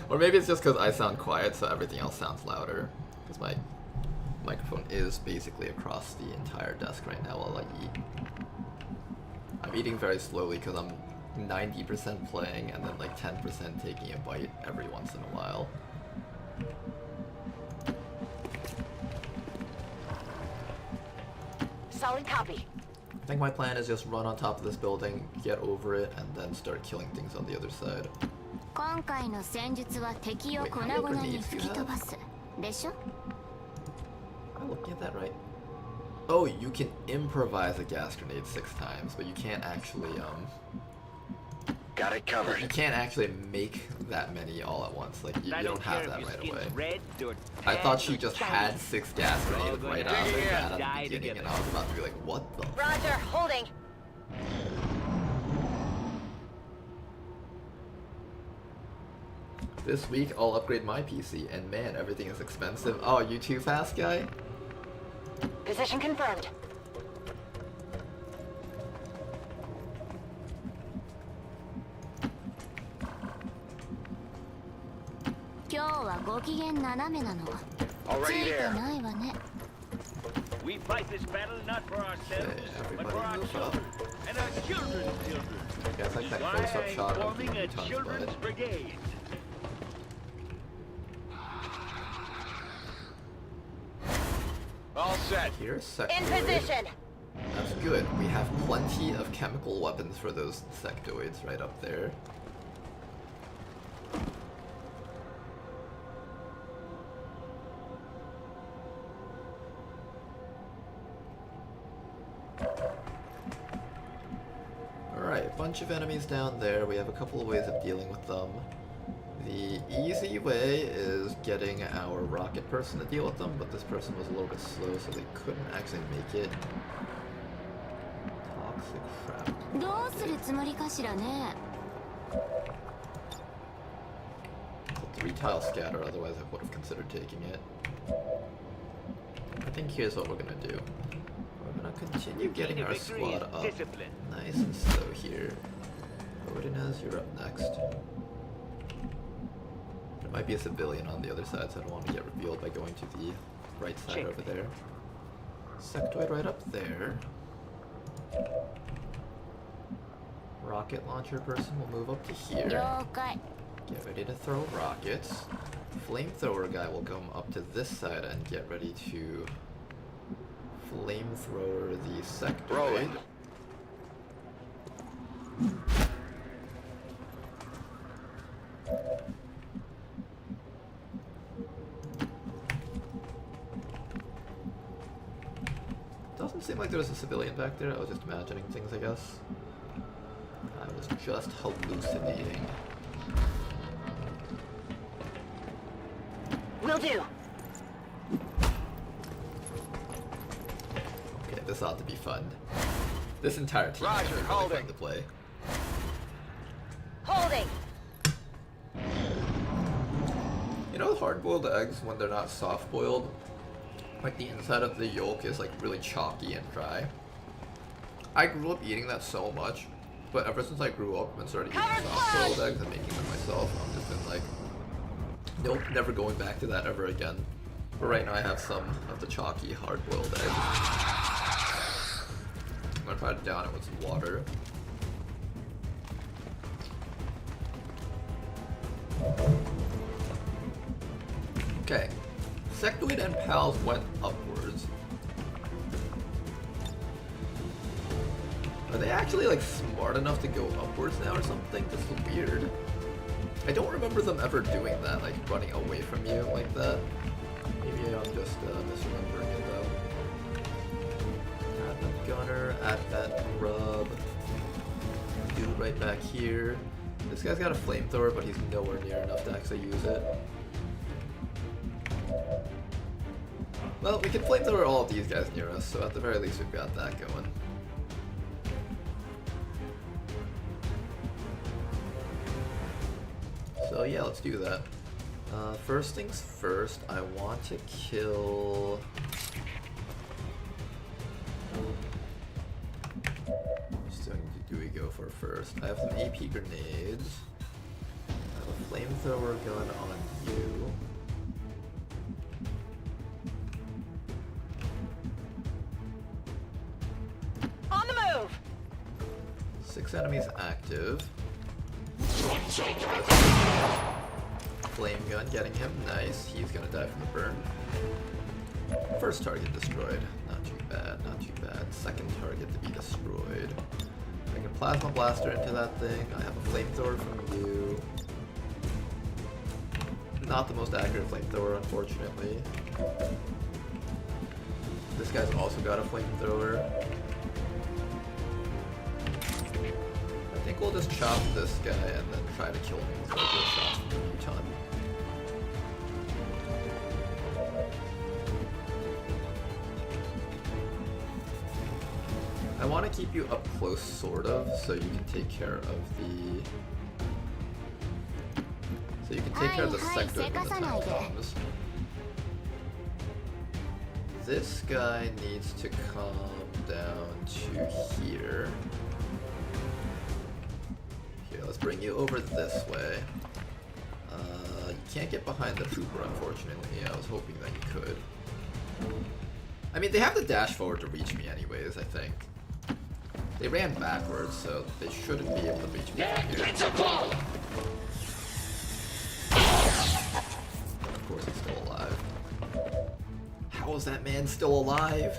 Or maybe it's just because I sound quiet, so everything else sounds louder. Because my microphone is basically across the entire desk right now while I eat. I'm eating very slowly because I'm 90% playing and then like 10% taking a bite every once in a while. Solid copy. I think my plan is just run on top of this building, get over it, and then start killing things on the other side. Wait, how many grenades do you have? Am I looking at that right? Oh, you can improvise a gas grenade 6 times, but you can't actually got it covered. You can't actually make that many all at once. Like you don't have that right away. I thought she just had 6 gas grenades right after that at the beginning, and I was about to be like, what the? Roger, holding. This week I'll upgrade my PC, and man, everything is expensive. Oh, you too fast, guy? Position confirmed. Already there. We fight this battle not for ourselves, but for our children and our children's children. I guess like that close-up shot of the children's brigade. All set. Here's in position. That's good. We have plenty of chemical weapons for those sectoids right up there. Alright, bunch of enemies down there. We have a couple of ways of dealing with them. The easy way is getting our rocket person to deal with them, but this person was a little bit slow, so they couldn't actually make it. Toxic shrapnel. It's a 3-tile scatter, otherwise I would have considered taking it. I think here's what we're gonna do. We're gonna continue getting our squad up nice and slow here. Odinez, you're up next. There might be a civilian on the other side, so I don't want to get revealed by going to the right side over there. Sectoid right up there. Rocket launcher person will move up to here. Get ready to throw rockets. Flamethrower guy will come up to this side and get ready to flamethrower the sectoid. Doesn't seem like there was a civilian back there. I was just imagining things, I guess. I was it's just hallucinating. Will do. Okay, this ought to be fun. This entire team is really fun to play. Holding. You know hard-boiled eggs, when they're not soft-boiled, like the inside of the yolk is like really chalky and dry. I grew up eating that so much, but ever since I grew up and started eating soft-boiled eggs and making them myself, I've just been like, nope, never going back to that ever again. But right now I have some of the chalky hard-boiled eggs. I'm gonna try to down it with some water. Okay, Sectoid and pals went upwards. Are they actually like smart enough to go upwards now or something? This is weird. I don't remember them ever doing that, like running away from you like that. Maybe I'm just misremembering it though. Advent Gunner, Advent Grub. Dude right back here. This guy's got a flamethrower, but he's nowhere near enough to actually use it. Well, we can flamethrower all of these guys near us, so at the very least we've got that going. So yeah, let's do that. First things first, I want to kill... Which do we go for first? I have some AP grenades. I have a flamethrower gun on you. On the move! 6 enemies active. Flame gun getting him. Nice. He's gonna die from the burn. First target destroyed. Not too bad, not too bad. Second target to be destroyed. I can plasma blaster into that thing. I have a flamethrower from you. Not the most accurate flamethrower, unfortunately. This guy's also got a flamethrower. I think we'll just chop this guy and then try to kill him with regular shots from the Muton. I want to keep you up close, sort of, so you can take care of the... So you can take care of the sector when the time comes. This guy needs to come down to here. Here, let's bring you over this way. You can't get behind the trooper, unfortunately. I was hoping that you could. I mean, they have the dash forward to reach me anyways, I think. They ran backwards, so they shouldn't be able to reach me from here. Of course he's still alive. How is that man still alive?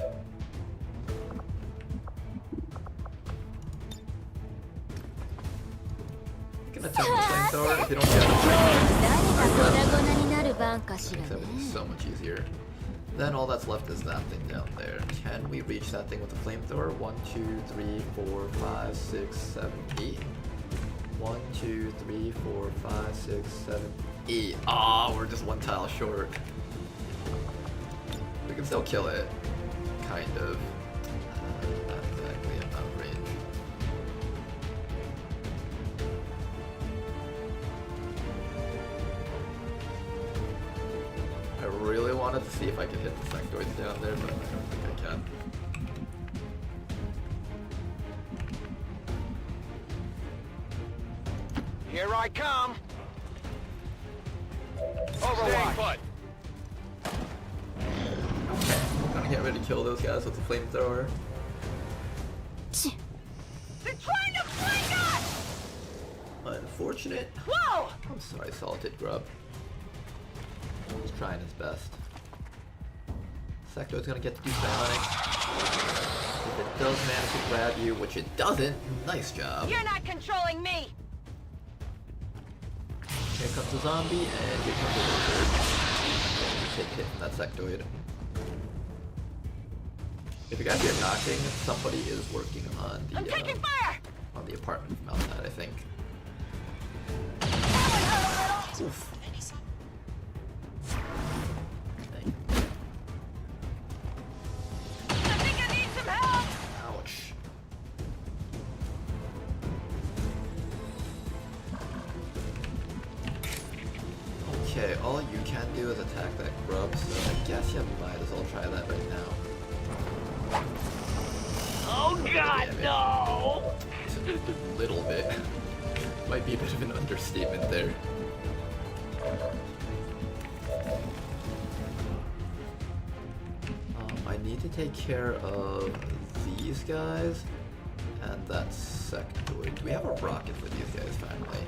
You can attempt the flamethrower if you don't get it. Makes everything so much easier. Then all that's left is that thing down there. Can we reach that thing with a flamethrower? 1, 2, 3, 4, 5, 6, 7, 8. 1, 2, 3, 4, 5, 6, 7, 8. Ah, we're just one tile short. We can still kill it. Kind of. Not exactly, I'm out of range. I really wanted to see if I could hit the sectoids down there, but I don't think I can. Here I come. Overwatch. Okay, I'm gonna get ready to kill those guys with the flamethrower. They're trying to flank us! Unfortunate. Whoa! I'm sorry, Salted Grub. He's trying his best. Sectoid's gonna get to do psionic. If it does manage to grab you, which it doesn't, nice job. You're not controlling me! Here comes the zombie, and here comes the lizard. Take a hit from that sectoid. If you guys hear knocking, somebody is working on the... I'm taking fire! on the apartment from outside, I think. Oof. Dang. I think I need some help! Ouch. Okay, all you can do is attack that grub, so I guess you might as well try that right now. Oh god, no! A little bit. Might be a bit of an understatement there. I need to take care of these guys and that sectoid. Do we have a rocket for these guys finally?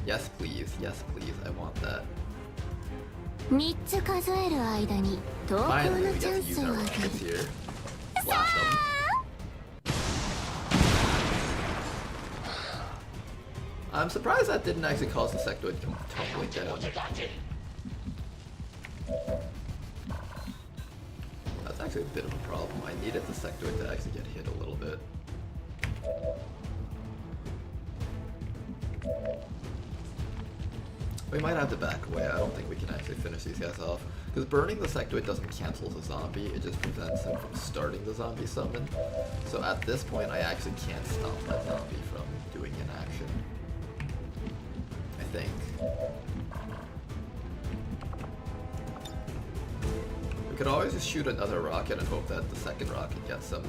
Yes please, I want that. Finally, we get to use our rockets here. Blast them. I'm surprised that didn't actually cause the sectoid to come tumbling down. That's actually a bit of a problem. I needed the sectoid to actually get hit a little bit. We might have to back away. I don't think we can actually finish these guys off. Because burning the sectoid doesn't cancel the zombie, it just prevents him from starting the zombie summon. So at this point, I actually can't stop that zombie from doing an action. I think. We could always just shoot another rocket and hope that the second rocket gets him.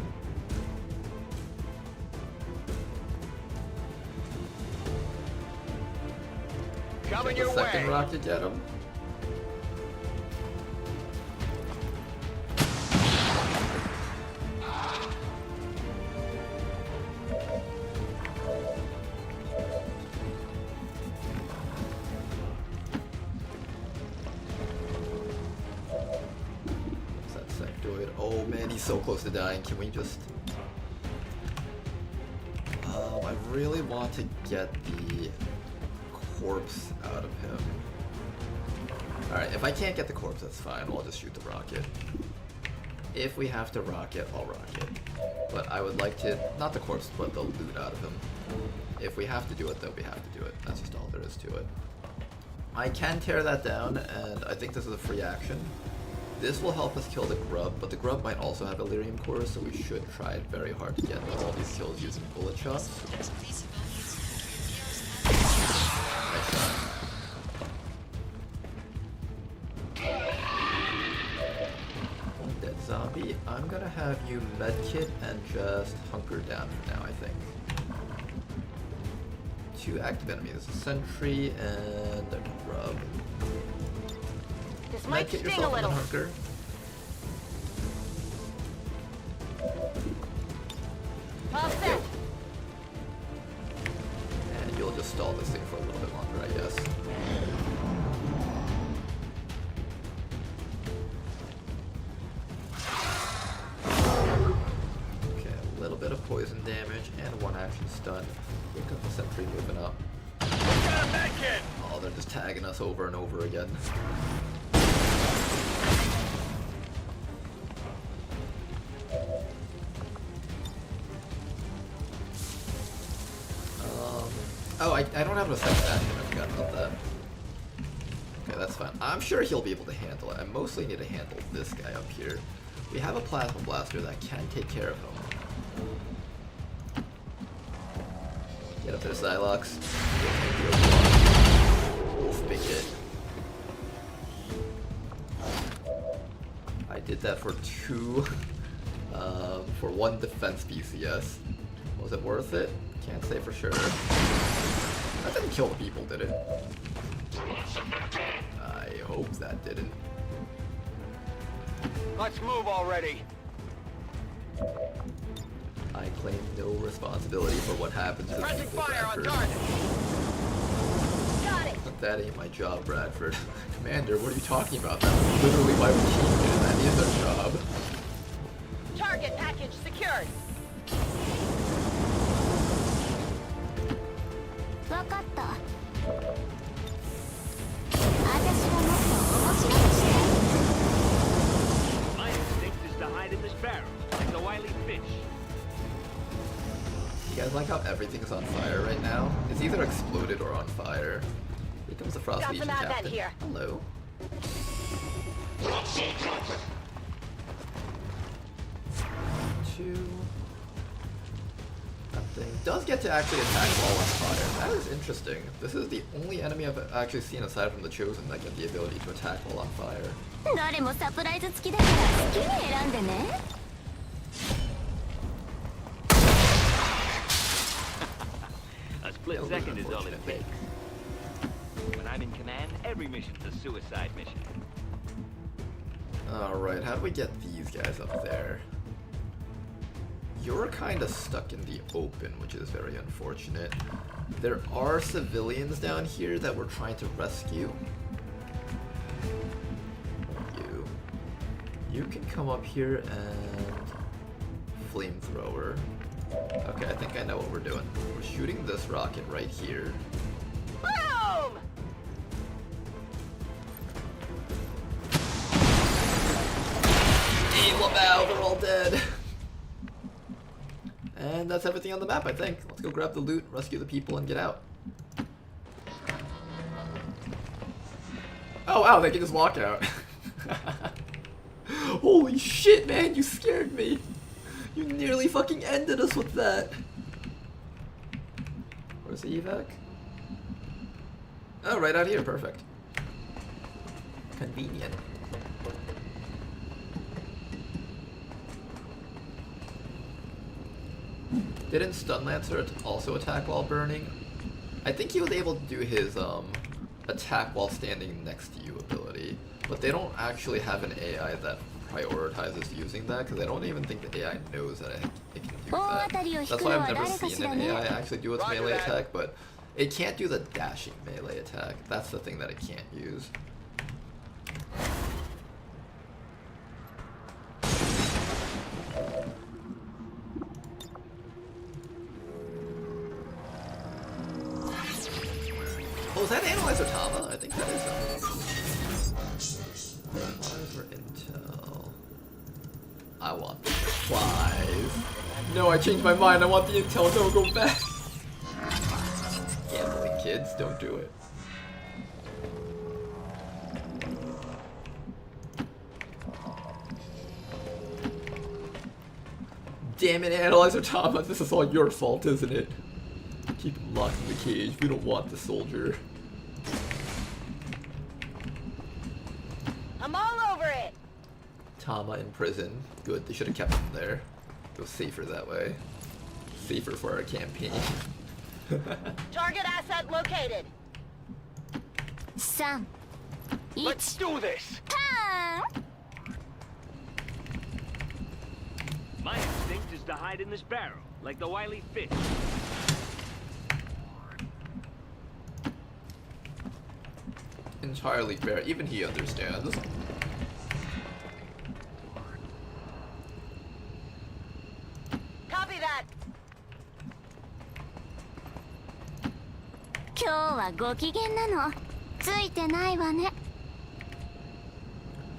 Coming your way. Second rocket get him. Oh man, he's so close to dying. Can we just... I really want to get the corpse out of him. Alright, if I can't get the corpse, that's fine. I'll just shoot the rocket. If we have to rocket, I'll rocket. But I would like to... not the corpse, but the loot out of him. If we have to do it, though, we have to do it. That's just all there is to it. I can tear that down, and I think this is a free action. This will help us kill the grub, but the grub might also have Elerium cores, so we should try very hard to get all these kills using bullet shots. Nice shot. One dead zombie. I'm gonna have you medkit and just hunker down for now, I think. 2 active enemies, a sentry and a grub. This might sting a little. Hunker. All set. And you'll just stall this thing for a little bit longer, I guess. Okay, a little bit of poison damage and 1 action stun. Look at the sentry moving up. Oh, they're just tagging us over and over again. Oh, I don't have a second action. I forgot about that. Okay, that's fine. I'm sure he'll be able to handle it. I mostly need to handle this guy up here. We have a plasma blaster that can take care of him. Get up there, Psylocke. Oof, big hit. I did that for 2, for 1 defense BCS. Was it worth it? Can't say for sure. That didn't kill the people, did it? I hope that didn't. Let's move already. I claim no responsibility for what happens to the Pressing people, fire on Bradford. target. Got it. But that ain't my job, Bradford. Commander, what are you talking about? That's literally my routine, and that is our job. Target package secured. My instinct is to hide in this barrel, like the wily fish. guys like how everything's on fire right now? It's either exploded or on fire. Here comes the Frost Legion captain. Here. Hello. Two. That thing does get to actually attack while on fire. That is interesting. This is the only enemy I've actually seen aside from the Chosen that get the ability to attack while on fire. A split second is all it takes. When I'm in command, every mission's a suicide mission. Alright, how do we get these guys up there? You're kind of stuck in the open, which is very unfortunate. There are civilians down here that we're trying to rescue. You can come up here and Flamethrower. Okay, I think I know what we're doing. We're shooting this rocket right here. Boom! Lamau, they're all dead. And that's everything on the map, I think. Let's go grab the loot, rescue the people, and get out. Oh wow, they can just walk out. Holy shit, man, you scared me. You nearly fucking ended us with that. Where's the evac? Oh, right out here, perfect. Convenient. Didn't Stun Lancer also attack while burning? I think he was able to do his attack while standing next to you ability, but they don't actually have an AI that prioritizes using that, because I don't even think the AI knows that it can do that. That's why I've never seen an AI actually do its melee attack, but it can't do the dashing melee attack. That's the thing that it can't use. Oh, is that Analyzer Tama? I think that is Analyzer Intel. I want the supplies. No, I changed my mind. I want the intel. No, go back. Gambling kids, don't do it. Damn it, Analyzer Tama. This is all your fault, isn't it? Keep him locked in the cage. We don't want the soldier. I'm all over it. Tama in prison. Good. They should have kept him there. It was safer that way. Safer for our campaign. Target asset located. Sam. Let's do this. My instinct is to hide in this barrel, like the wily fish. Entirely fair. Even he understands. Copy that.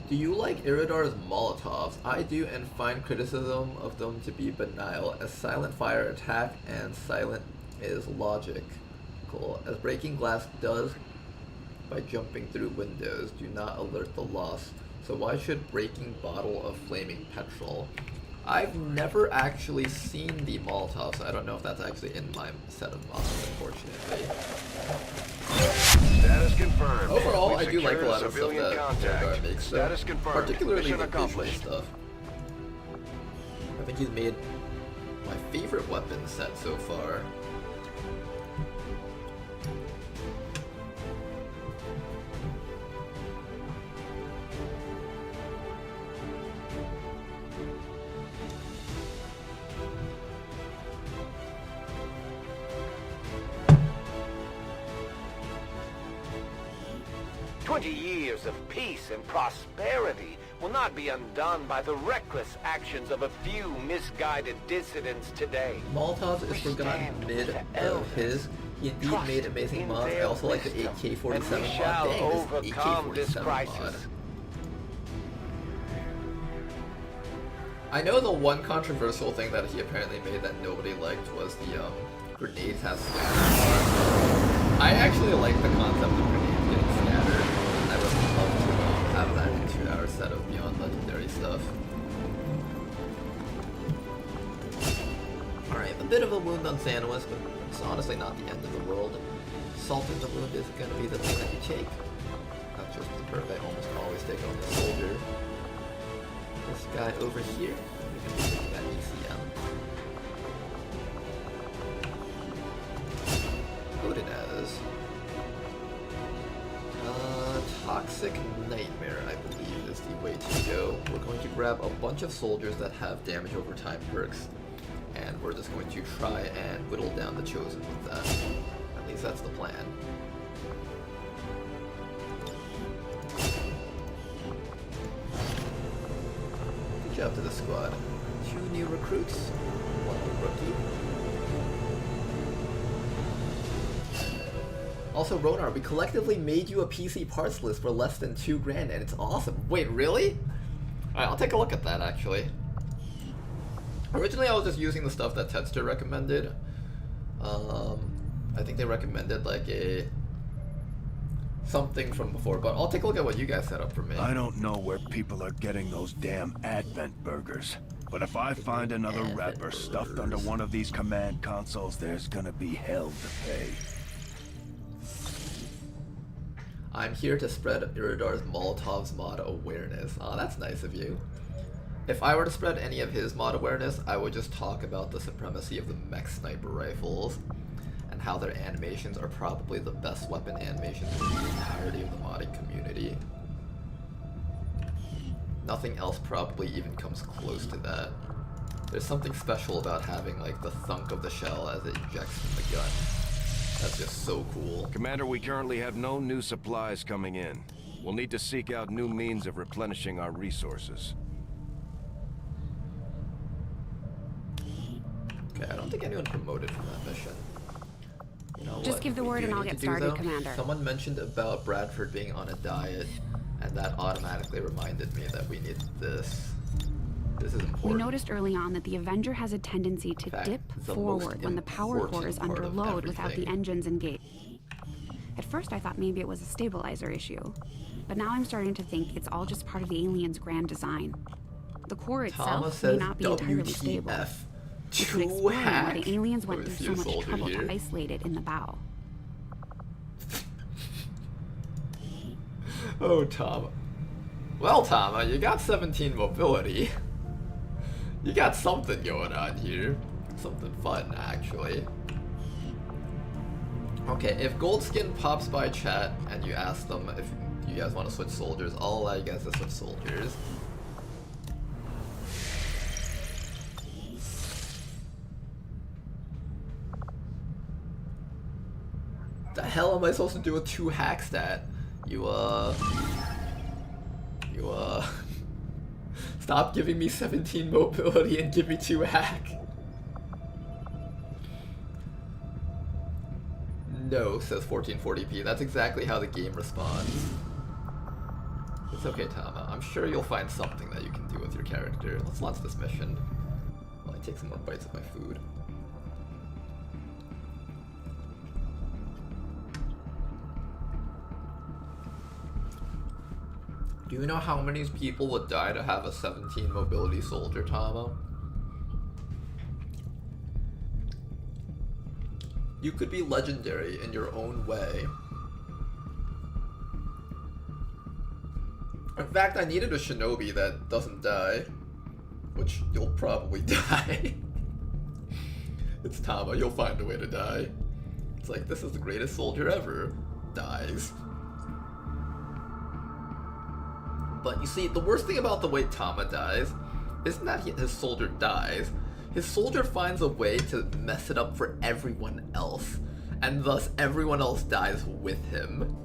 Do you like Iridar's Molotovs? I do, and find criticism of them to be banal, as silent fire attack and silent is logical, as breaking glass does by jumping through windows. Do not alert the loss. So why should breaking bottle of flaming petrol? I've never actually seen the Molotov, so I don't know if that's actually in my set of mods, unfortunately. Status confirmed. Overall, I do like a lot of stuff civilian that contact. Irigar makes, so Status confirmed. particularly Mission the visual accomplished. stuff. I think he's made my favorite weapon set so far. Years of peace and prosperity will not be undone by the reckless actions of a few misguided dissidents today. Molotov is forgotten mid of his. He indeed made amazing mods. I also like the AK-47 mod. Dang, this AK-47 mod. I know the one controversial thing that he apparently made that nobody liked was the grenades have scatter. I actually like the concept of grenades getting scattered. I would love to have that in 2-hour set of Beyond Legendary stuff. Alright, a bit of a wound on Sanwas, but it's honestly not the end of the world. Salt in the wound is going to be the thing that you take. That's just the perk I almost always take on the soldier. This guy over here, we can be taking that ECM. Odinez. Toxic Nightmare, I believe, is the way to go. We're going to grab a bunch of soldiers that have damage over time perks, and we're just going to try and whittle down the Chosen with that. At least that's the plan. Good job to the squad. 2 new recruits, 1 rookie. Also, Ronar, we collectively made you a PC parts list for less than $2 grand, and it's awesome. Wait, really? Alright, I'll take a look at that, actually. Originally, I was just using the stuff that Tedster recommended. I think they recommended, like, something from before, but I'll take a look at what you guys set up for me. I don't know where people are getting those damn Advent burgers, but if I find another wrapper stuffed under one of these command consoles, there's gonna be hell to pay. I'm here to spread Iridar's Molotov's mod awareness. Aw, that's nice of you. If I were to spread any of his mod awareness, I would just talk about the supremacy of the mech sniper rifles and how their animations are probably the best weapon animations in the entirety of the modding community. Nothing else probably even comes close to that. There's something special about having like the thunk of the shell as it ejects from the gun. That's just so cool. Commander, we currently have no new supplies coming in. We'll need to seek out new means of replenishing our resources. Okay, I don't think anyone promoted from that mission. You know Just what give the we word do and I'll need get to do, started, though? Commander. Someone mentioned about Bradford being on a diet, and that automatically reminded me that we need this. This is important. We noticed early on that the Avenger has a tendency to dip forward when the power core is under load without the engines engaged. At first I thought maybe it was a stabilizer issue, but now I'm starting to think it's all just part of the alien's grand design. The core itself may not be entirely stable. Which can explain why the aliens went through so much trouble to isolate it in the bow. Oh, Tama. Well, Tama, you got 17 mobility. You got something going on here. Something fun, actually. Okay, if Goldskin pops by chat and you ask them if you guys want to switch soldiers, I'll allow you guys to switch soldiers. The hell am I supposed to do with 2 hack stat? Stop giving me 17 mobility and give me 2 hack. No, says 1440p. That's exactly how the game responds. It's okay, Tama. I'm sure you'll find something that you can do with your character. Let's launch this mission. While I take some more bites of my food. Do you know how many people would die to have a 17 mobility soldier, Tama? You could be legendary in your own way. In fact, I needed a shinobi that doesn't die. Which, you'll probably die. It's Tama, you'll find a way to die. It's like, this is the greatest soldier ever. Dies. But you see, the worst thing about the way Tama dies isn't that his soldier dies. His soldier finds a way to mess it up for everyone else, and thus everyone else dies with him.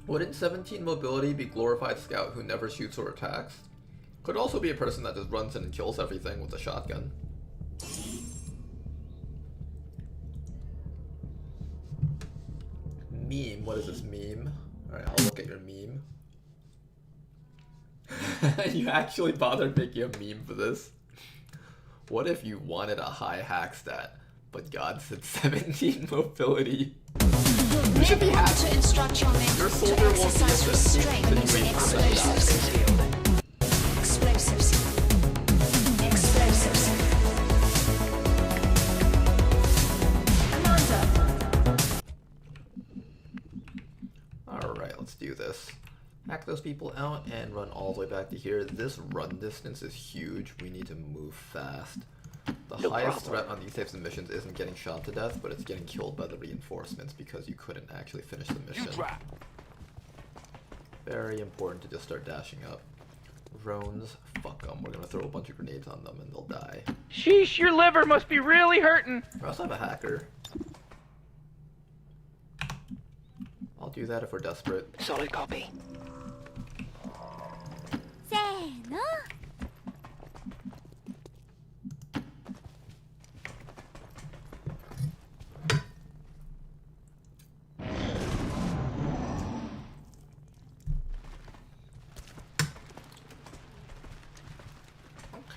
Wouldn't 17 mobility be glorified scout who never shoots or attacks? Could also be a person that just runs in and kills everything with a shotgun. Meme, what is this meme? Alright, I'll look at your meme. You actually bothered making a meme for this? What if you wanted a high hack stat, but God said 17 mobility? You should be happy. Your soldier won't be restraint using explosives. Explosives. Explosives. Alright, let's do this. Hack those people out and run all the way back to here. This run distance is huge. We need to move fast. The highest threat on these types of missions isn't getting shot to death, but it's getting killed by the reinforcements because you couldn't actually finish the mission. Very important to just start dashing up. Drones, fuck them. We're gonna throw a bunch of grenades on them and they'll die. Sheesh, your liver must be really hurting. I also have a hacker. I'll do that if we're desperate. Solid copy.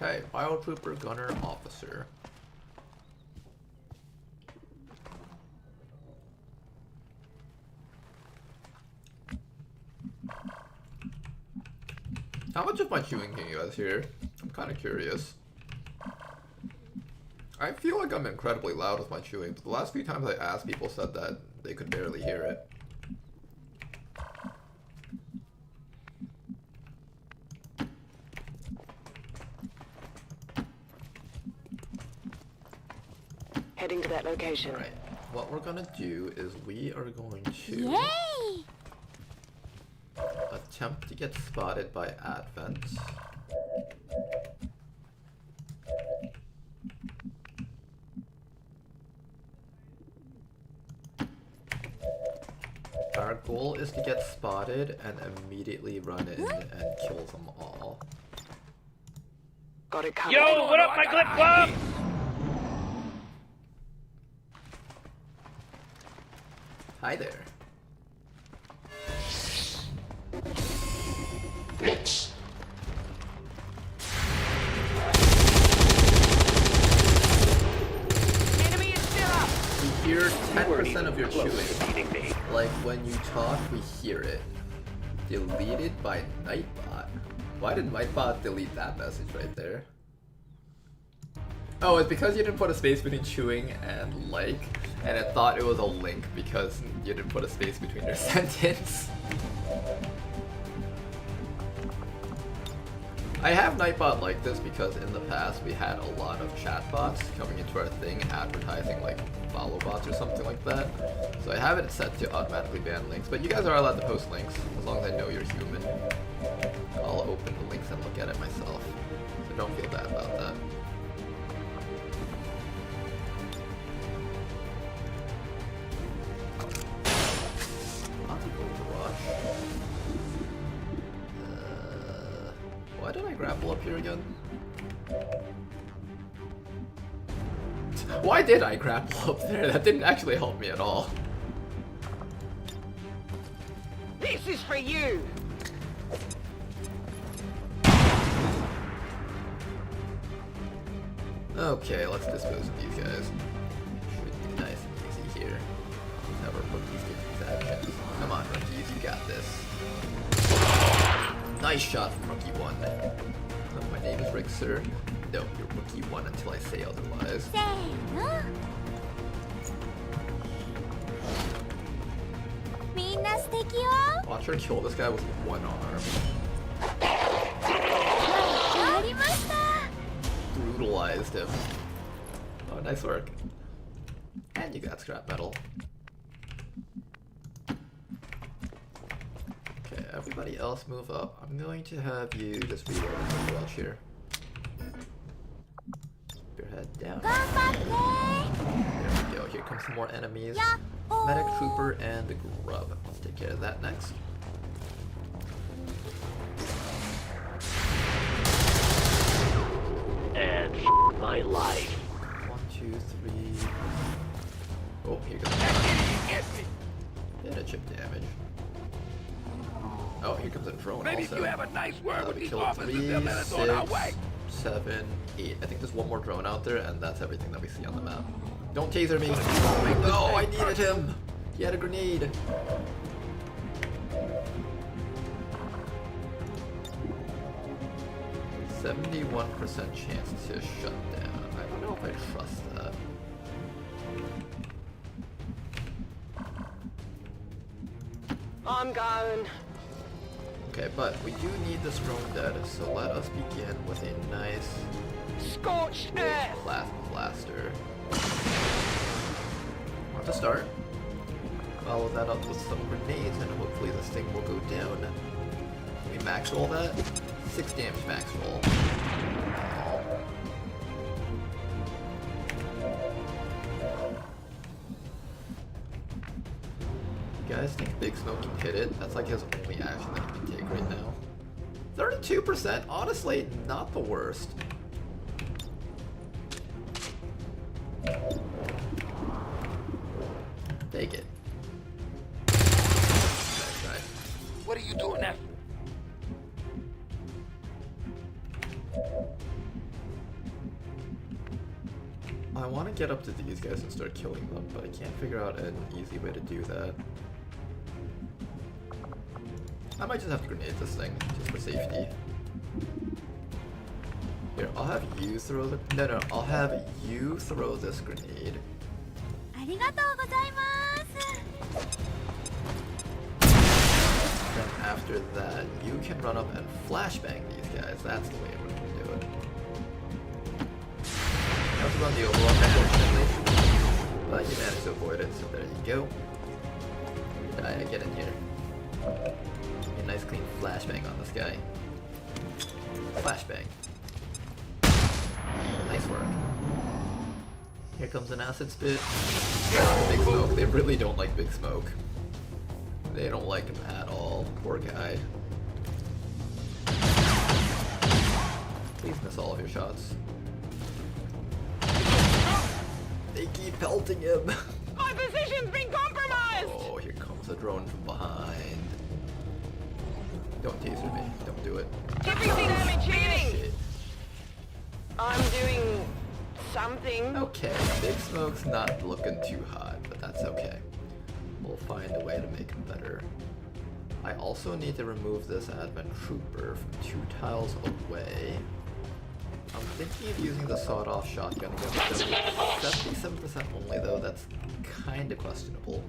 Okay, Biotrooper, Gunner, Officer. How much of my chewing can you guys hear? I'm kind of curious. I feel like I'm incredibly loud with my chewing, but the last few times I asked, people said that they could barely hear it. Heading to that location. Alright, what we're gonna do is we are going to... Yay! Attempt to get spotted by Advent. Our goal is to get spotted and immediately run in and kill them all. Got it covered. Yo, what up, my clip club? Hi there. Enemy is still up. We hear 10% of your chewing. Like when you talk, we hear it. Deleted by Nightbot. Why did Nightbot delete that message right there? Oh, it's because you didn't put a space between chewing and like, and it thought it was a link because you didn't put a space between your sentence. I have Nightbot like this because in the past we had a lot of chatbots coming into our thing advertising like follow bots or something like that. So I have it set to automatically ban links, but you guys are allowed to post links as long as I know you're human. I'll open the links and look at it myself, so don't feel bad about that. Why did I grapple up here again? Why did I grapple up there? That didn't actually help me at all. This is for you. Okay, let's dispose of these guys. Should be nice and easy here. Never rookies get these actions. Come on, rookies, you got this. Nice shot from Rookie 1. My name is Rick, sir. No, you're Rookie 1 until I say otherwise. Watch her kill this guy with one arm. Brutalized him. Oh, nice work. And you got scrap metal. Okay, everybody else move up. I'm going to have you just reload the watch here. Keep your head down. There we go. Here comes some more enemies. Medic, Trooper, and the Grub. Let's take care of that next. my life. 1, 2, 3. Oh, here goes. Did a chip damage. Oh, here comes a drone. Maybe also. if you have a nice word with these officers, 3, they'll let us on our way. 6, 7, 8. I think there's one more drone out there, and that's everything that we see on the map. Don't taser me. No, I needed him. He had a grenade. %71% chance to shut down. I don't know if I trust that. I'm going. Okay, but we do need this drone dead, so let us begin with a nice Scorched earth. plasma blaster. Want to start? Follow that up with some grenades, and hopefully this thing will go down. Can we max roll that? 6 damage max roll. You guys think Big Smoke can hit it? That's like his only action that he can take right now. 32%, honestly, not the worst. Take it. Nice try. What are you doing that I want to get up to these guys and start killing them, but I can't figure out an easy way to do that. I might just have to grenade this thing, just for safety. Here, I'll have you throw the... No, I'll have you throw this grenade. Then after that, you can run up and flashbang these guys. That's the way we're going to do it. You have to run the overall, unfortunately, but you managed to avoid it, so there you go. Die, get in here. A nice clean flashbang on this guy. Flashbang. Nice work. Here comes an acid spit. Big Smoke. They really don't like Big Smoke. They don't like him at all. Poor guy. Please miss all of your shots. They keep pelting him. My position's been compromised. Oh, here comes a drone from behind. Don't taser me. Don't do it. Everything damage hitting. I'm doing something. Okay, Big Smoke's not looking too hot, but that's okay. We'll find a way to make him better. I also need to remove this Advent Trooper from 2 tiles away. I'm thinking of using the sawed-off shotgun against 77% only, though. That's kind of questionable.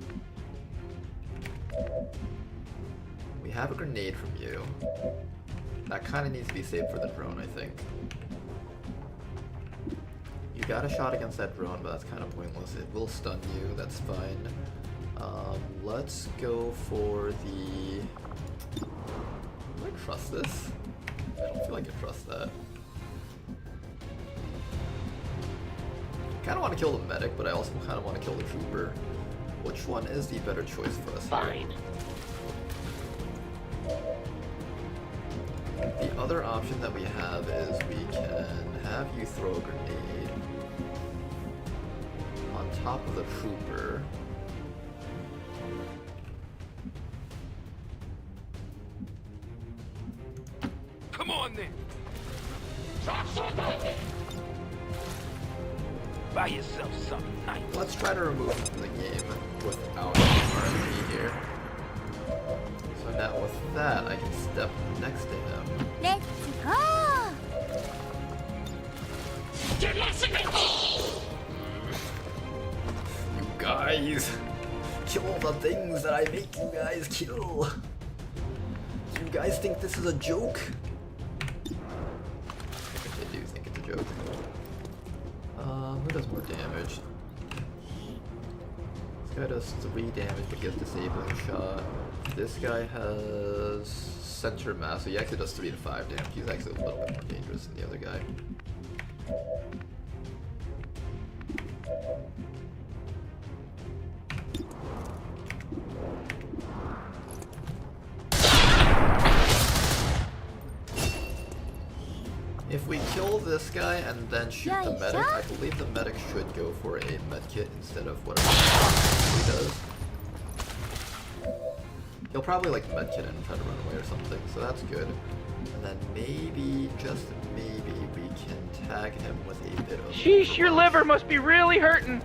We have a grenade from you. That kind of needs to be saved for the drone, I think. You got a shot against that drone, but that's kind of pointless. It will stun you, that's fine. Let's go for the... Do I trust this? I don't feel like I trust that. I kind of want to kill the medic, but I also kind of want to kill the trooper. Which one is the better choice for us? Fine. The other option that we have is we can have you throw a grenade on top of the trooper. Come on then. Buy yourself something nice. Let's try to remove him from the game without RNG here. So now with that, I can step next to him. Let's go! You guys! Kill the things that I make you guys kill! You guys think this is a joke? I do think it's a joke. Who does more damage? This guy does 3 damage but gets disabling shot. This guy has center mass, so he actually does 3 to 5 damage. He's actually a little bit more dangerous than the other guy. If we kill this guy and then shoot the medic. I believe the medic should go for a medkit instead of whatever he does. He'll probably like medkit and try to run away or something, so that's good. And then maybe, just maybe, we can tag him with a bit of... Sheesh, your liver must be really hurting.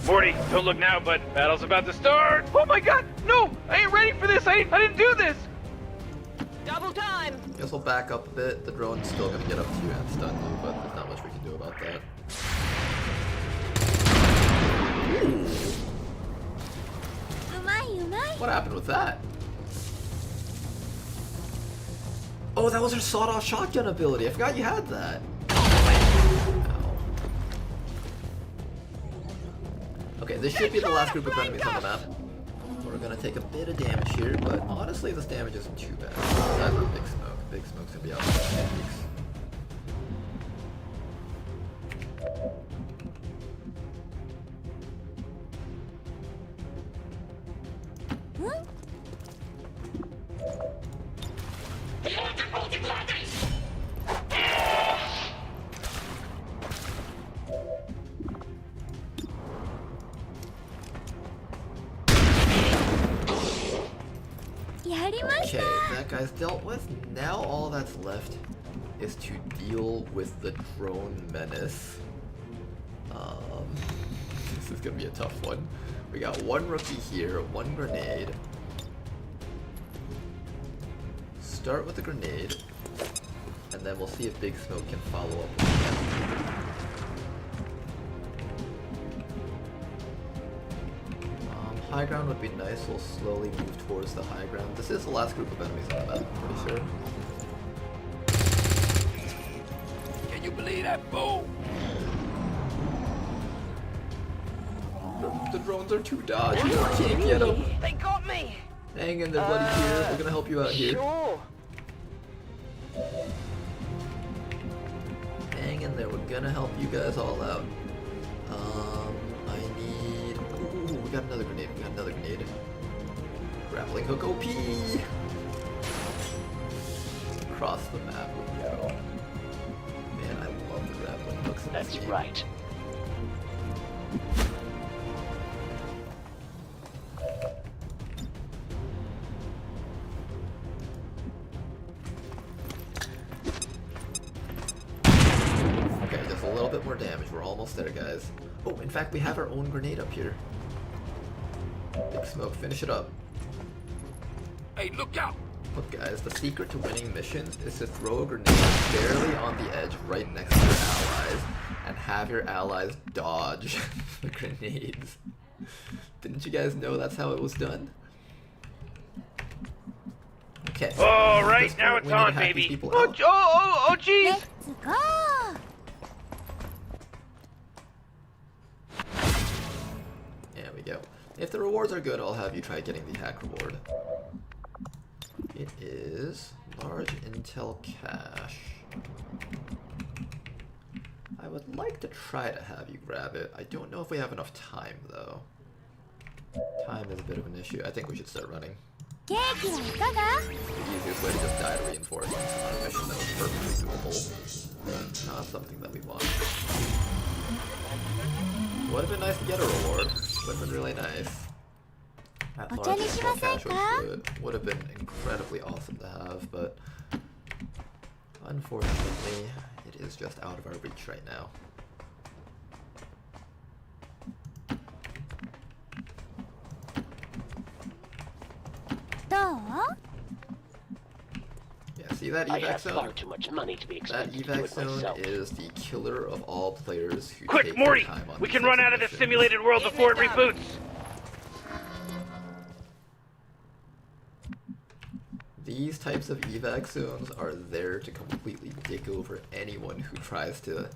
Morty, don't look now, but battle's about to start. Oh my god, no! I ain't ready for this. I didn't do this. Double time. Guess we'll back up a bit. The drone's still gonna get up to you and stun you, but there's not much we can do about that. What happened with that? Oh, that was her sawed-off shotgun ability. I forgot you had that. Ow. Okay, this should be the last group of enemies on the map. We're gonna take a bit of damage here, but honestly, this damage isn't too bad. Aside from Big Smoke. Big Smoke's gonna be out for 2 weeks. Okay, that guy's dealt with. Now all that's left is to deal with the drone menace. This is gonna be a tough one. We got one rookie here, one grenade. Start with the grenade, and then we'll see if Big Smoke can follow up with that. High ground would be nice. We'll slowly move towards the high ground. This is the last group of enemies on the map, I'm pretty sure. Can you believe that bull? The drones are too dodgy. You can't get them. They got me. Hang in there, buddy. Here, we're gonna help you out here. Sure. Hang in there. We're gonna help you guys all out. I need. Ooh, we got another grenade. We got another grenade. Grappling hook OP. Across the map we go. Man, I love the grappling hooks in this game. That's right. Okay, just a little bit more damage. We're almost there, guys. Oh, in fact, we have our own grenade up here. Big Smoke, finish it up. Hey, look out! Look, guys, the secret to winning missions is to throw a grenade barely on the edge right next to your allies and have your allies dodge the grenades. Didn't you guys know that's how it was done? Okay. All right, now it's on, baby. Oh, jeez. Let's go! There we go. If the rewards are good, I'll have you try getting the hack reward. It is large intel cache. I would like to try to have you grab it. I don't know if we have enough time, though. Time is a bit of an issue. I think we should start running. The easiest way to just die to reinforcements on a mission that was perfectly doable. Not something that we want. Would have been nice to get a reward. Would have been really nice. That large intel cache was good. Would have been incredibly awesome to have, but unfortunately, it is just out of our reach right now. Yeah, see that I evac have zone? far too much money to be That expected to do evac it zone myself. is the killer of all players who Quick, take Morty! their time on We these can run types out of this missions. simulated world before it reboots. These types of evac zones are there to completely dick over anyone who tries to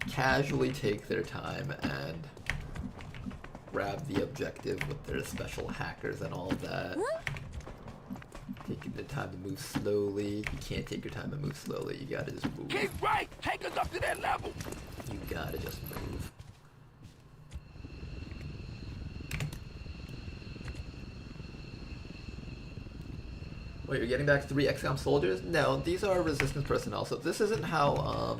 casually take their time and grab the objective with their special hackers and all of that. Taking the time to move slowly. You can't take your time and move slowly. You gotta just move. Keep right! Take us up to that level! You gotta just move. Wait, you're getting back 3 XCOM soldiers? No, these are resistance personnel. So this isn't how,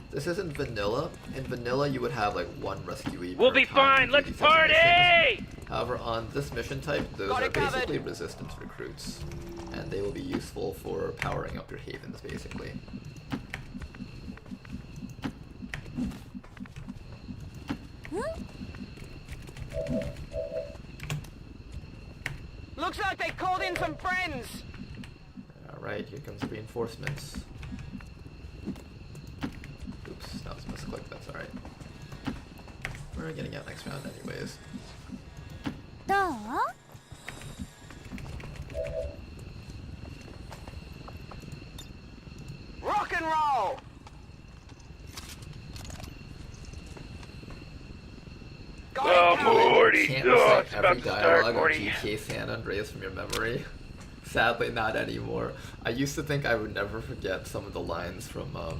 this isn't vanilla. In vanilla, you would have like 1 rescuee. We'll be fine. Let's party! However, on this mission type, those are basically resistance recruits, and they will be useful for powering up your havens, basically. Looks like they called in some friends. Alright, here comes reinforcements. Oops, that was a misclick, that's alright. We're getting out next round anyways. Rock and roll! Oh, Morty! Can't Oh, recite it's every about to start, dialogue Morty. of GTA San Andreas from your memory. Sadly, not anymore. I used to think I would never forget some of the lines from my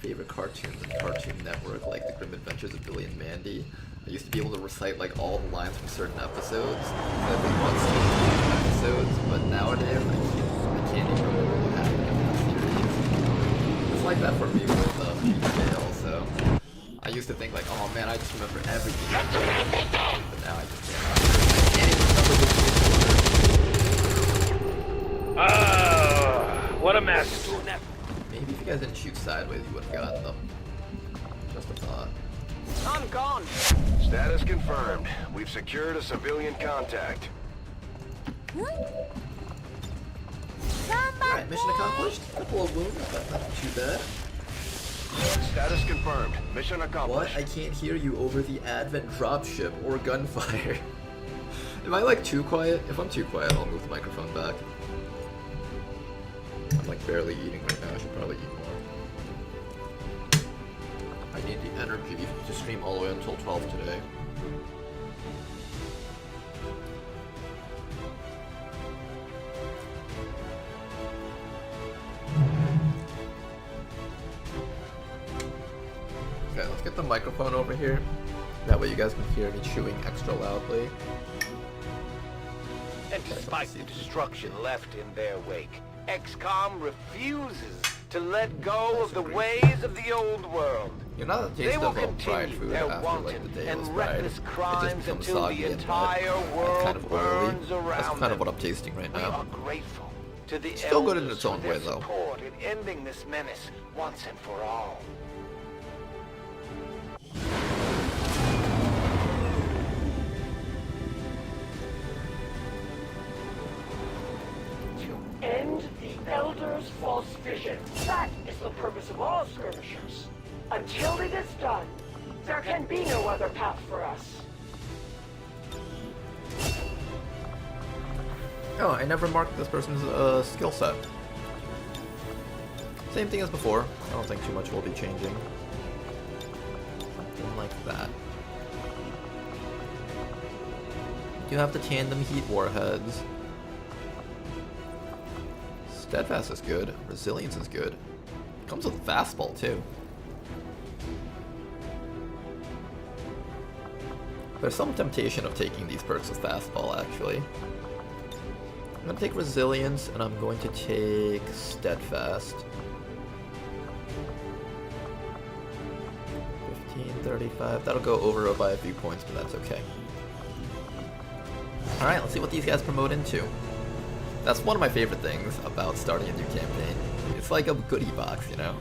favorite cartoons and Cartoon Network, like The Grim Adventures of Billy and Mandy. I used to be able to recite like all the lines from certain episodes, but nowadays I can't even remember what happened in that series. It's like that for me with Jail, so I used to think like, oh man, I just remember everything, but now I just can't remember. What a mess. Maybe if you guys didn't shoot sideways, you would have gotten them. Just a thought. I'm gone. Status confirmed. We've secured a civilian contact. Alright, mission accomplished. Couple of wounds, but not too bad. Status confirmed. Mission accomplished. What? I can't hear you over the Advent dropship or gunfire. Am I like too quiet? If I'm too quiet, I'll move the microphone back. I'm like barely eating right now. I should probably eat more. I need the energy to stream all the way until 12 today. Okay, let's get the microphone over here. That way you guys can hear me chewing extra loudly. And despite the destruction left in their wake, XCOM refuses to let go of the ways of the old world. You're not a taste They will of fried continue food their after wanton like the day and was fried. reckless It just crimes becomes until soggy the and entire kind world of oily. burns That's around kind of them. what I'm tasting right We now. are grateful to the Still good in elders its own for their way, though. support in ending this menace once and for all. End the Elder's false vision. That is the purpose of all skirmishers. Until it is done, there can be no other path for us. Oh, I never marked this person's skill set. Same thing as before. I don't think too much will be changing. Something like that. You have the tandem heat warheads. Steadfast is good. Resilience is good. Comes with fastball too. There's some temptation of taking these perks with fastball actually. I'm gonna take resilience and I'm going to take steadfast. 1535. That'll go over by a few points, but that's okay. Alright, let's see what these guys promote into. That's one of my favorite things about starting a new campaign. It's like a goodie box, you know?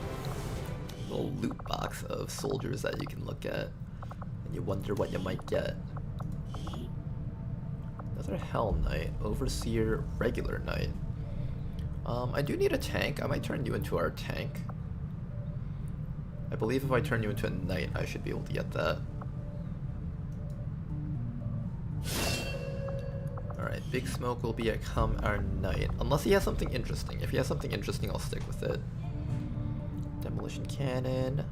A little loot box of soldiers that you can look at, and you wonder what you might get. Another Hell Knight, Overseer, Regular Knight. I do need a tank. I might turn you into our tank. I believe if I turn you into a knight, I should be able to get that. Alright, Big Smoke will become our knight. Unless he has something interesting. If he has something interesting, I'll stick with it. Demolition Cannon.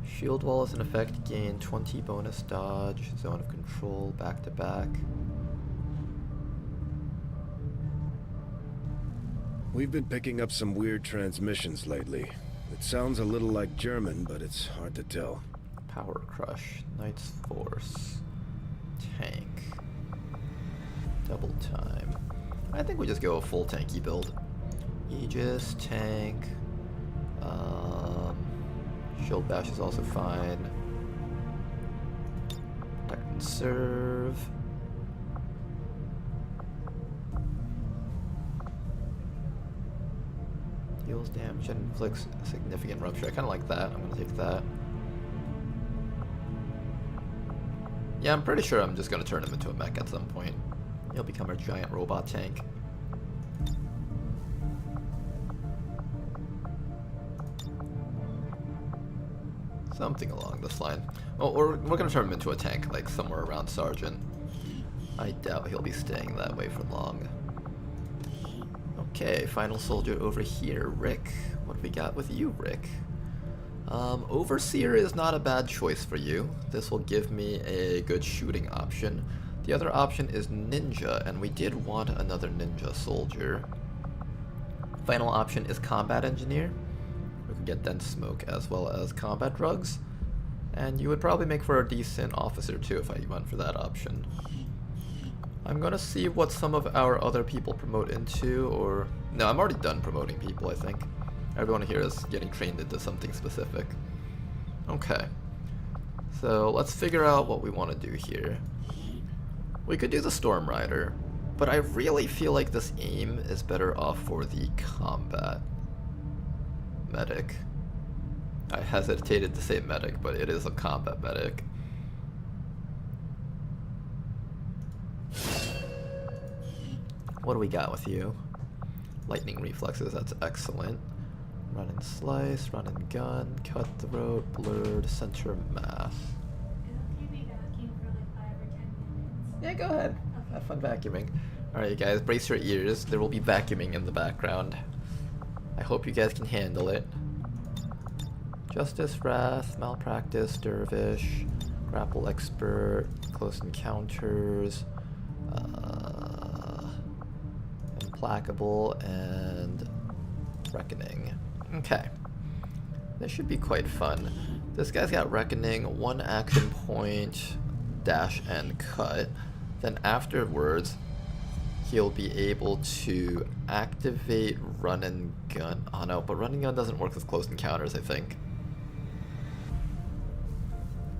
Shield Wall is in effect. Gain 20 bonus dodge. Zone of Control, back to back. We've been picking up some weird transmissions lately. It sounds a little like German, but it's hard to tell. Power Crush, Knight's Force, Tank, Double Time. I think we just go a full tanky build. Aegis, tank, shield bash is also fine. Protect and serve. Deals damage and inflicts significant rupture. I kind of like that. I'm gonna take that. Yeah, I'm pretty sure I'm just gonna turn him into a mech at some point. He'll become our giant robot tank. Something along this line. Well, we're gonna turn him into a tank, like somewhere around Sergeant. I doubt he'll be staying that way for long. Okay, final soldier over here, Rick. What do we got with you, Rick? Overseer is not a bad choice for you. This will give me a good shooting option. The other option is ninja, and we did want another ninja soldier. Final option is combat engineer. We can get dense smoke as well as combat drugs. And you would probably make for a decent officer too if I went for that option. I'm gonna see what some of our other people promote into, or... No, I'm already done promoting people, I think. Everyone here is getting trained into something specific. Okay. So, let's figure out what we want to do here. We could do the Storm Rider, but I really feel like this aim is better off for the combat medic. I hesitated to say medic, but it is a combat medic. What do we got with you? Lightning reflexes, that's excellent. Run and slice, run and gun, cutthroat, blurred, center mass. Yeah, go ahead. Have fun vacuuming. Alright, you guys, brace your ears. There will be vacuuming in the background. I hope you guys can handle it. Justice, Wrath, Malpractice, Dervish, Grapple Expert, Close Encounters, Implacable, and Reckoning. Okay. This should be quite fun. This guy's got Reckoning, 1 action point, dash and cut. Then afterwards, he'll be able to activate run and gun. Oh no, but run and gun doesn't work with close encounters, I think.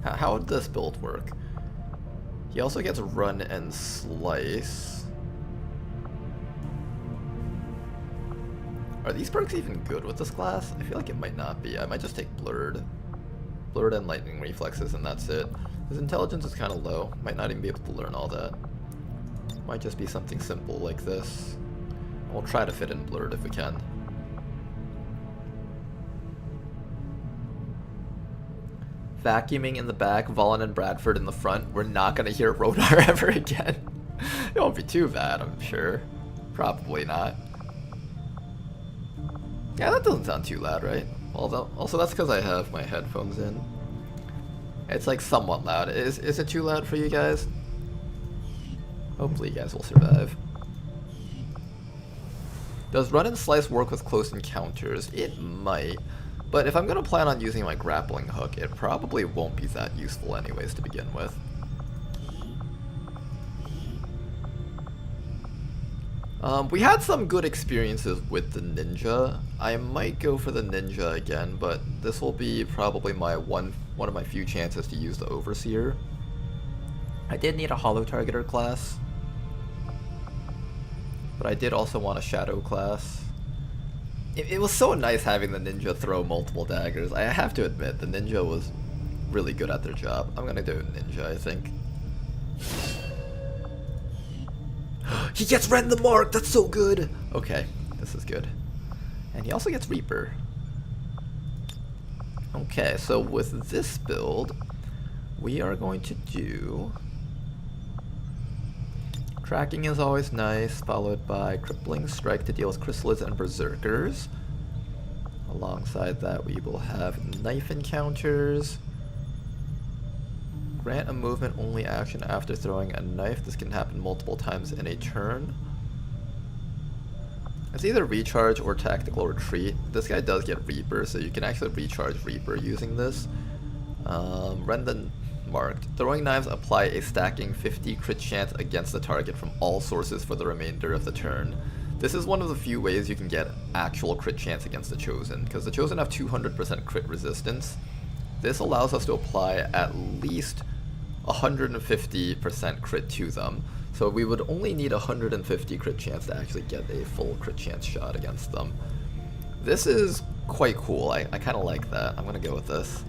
How would this build work? He also gets run and slice. Are these perks even good with this class? I feel like it might not be. I might just take blurred. Blurred and lightning reflexes and that's it. His intelligence is kind of low. Might not even be able to learn all that. Might just be something simple like this. We'll try to fit in blurred if we can. Vacuuming in the back, Vaughn and Bradford in the front. We're not going to hear Rodar ever again. It won't be too bad, I'm sure. Probably not. Yeah, that doesn't sound too loud, right? Although, also that's because I have my headphones in. It's like somewhat loud. Is it too loud for you guys? Hopefully you guys will survive. Does run and slice work with close encounters? It might. But if I'm going to plan on using my grappling hook, it probably won't be that useful anyways to begin with. We had some good experiences with the ninja. I might go for the ninja again, but this will be probably my one of my few chances to use the overseer. I did need a hollow targeter class, but I did also want a shadow class. It was so nice having the ninja throw multiple daggers. I have to admit, the ninja was really good at their job. I'm gonna do ninja, I think. He gets Rend the Mark! That's so good! Okay, this is good. And he also gets Reaper. Okay, so with this build, we are going to do... Tracking is always nice, followed by Crippling Strike to deal with Chrysalids and Berserkers. Alongside that, we will have Knife Encounters. Grant a movement only action after throwing a knife. This can happen multiple times in a turn. It's either recharge or tactical retreat. This guy does get Reaper, so you can actually recharge Reaper using this. Rend the marked. Throwing knives apply a stacking 50 crit chance against the target from all sources for the remainder of the turn. This is one of the few ways you can get actual crit chance against the Chosen, because the Chosen have 200% crit resistance. This allows us to apply at least 150% crit to them, so we would only need 150 crit chance to actually get a full crit chance shot against them. This is quite cool. I kind of like that. I'm going to go with this.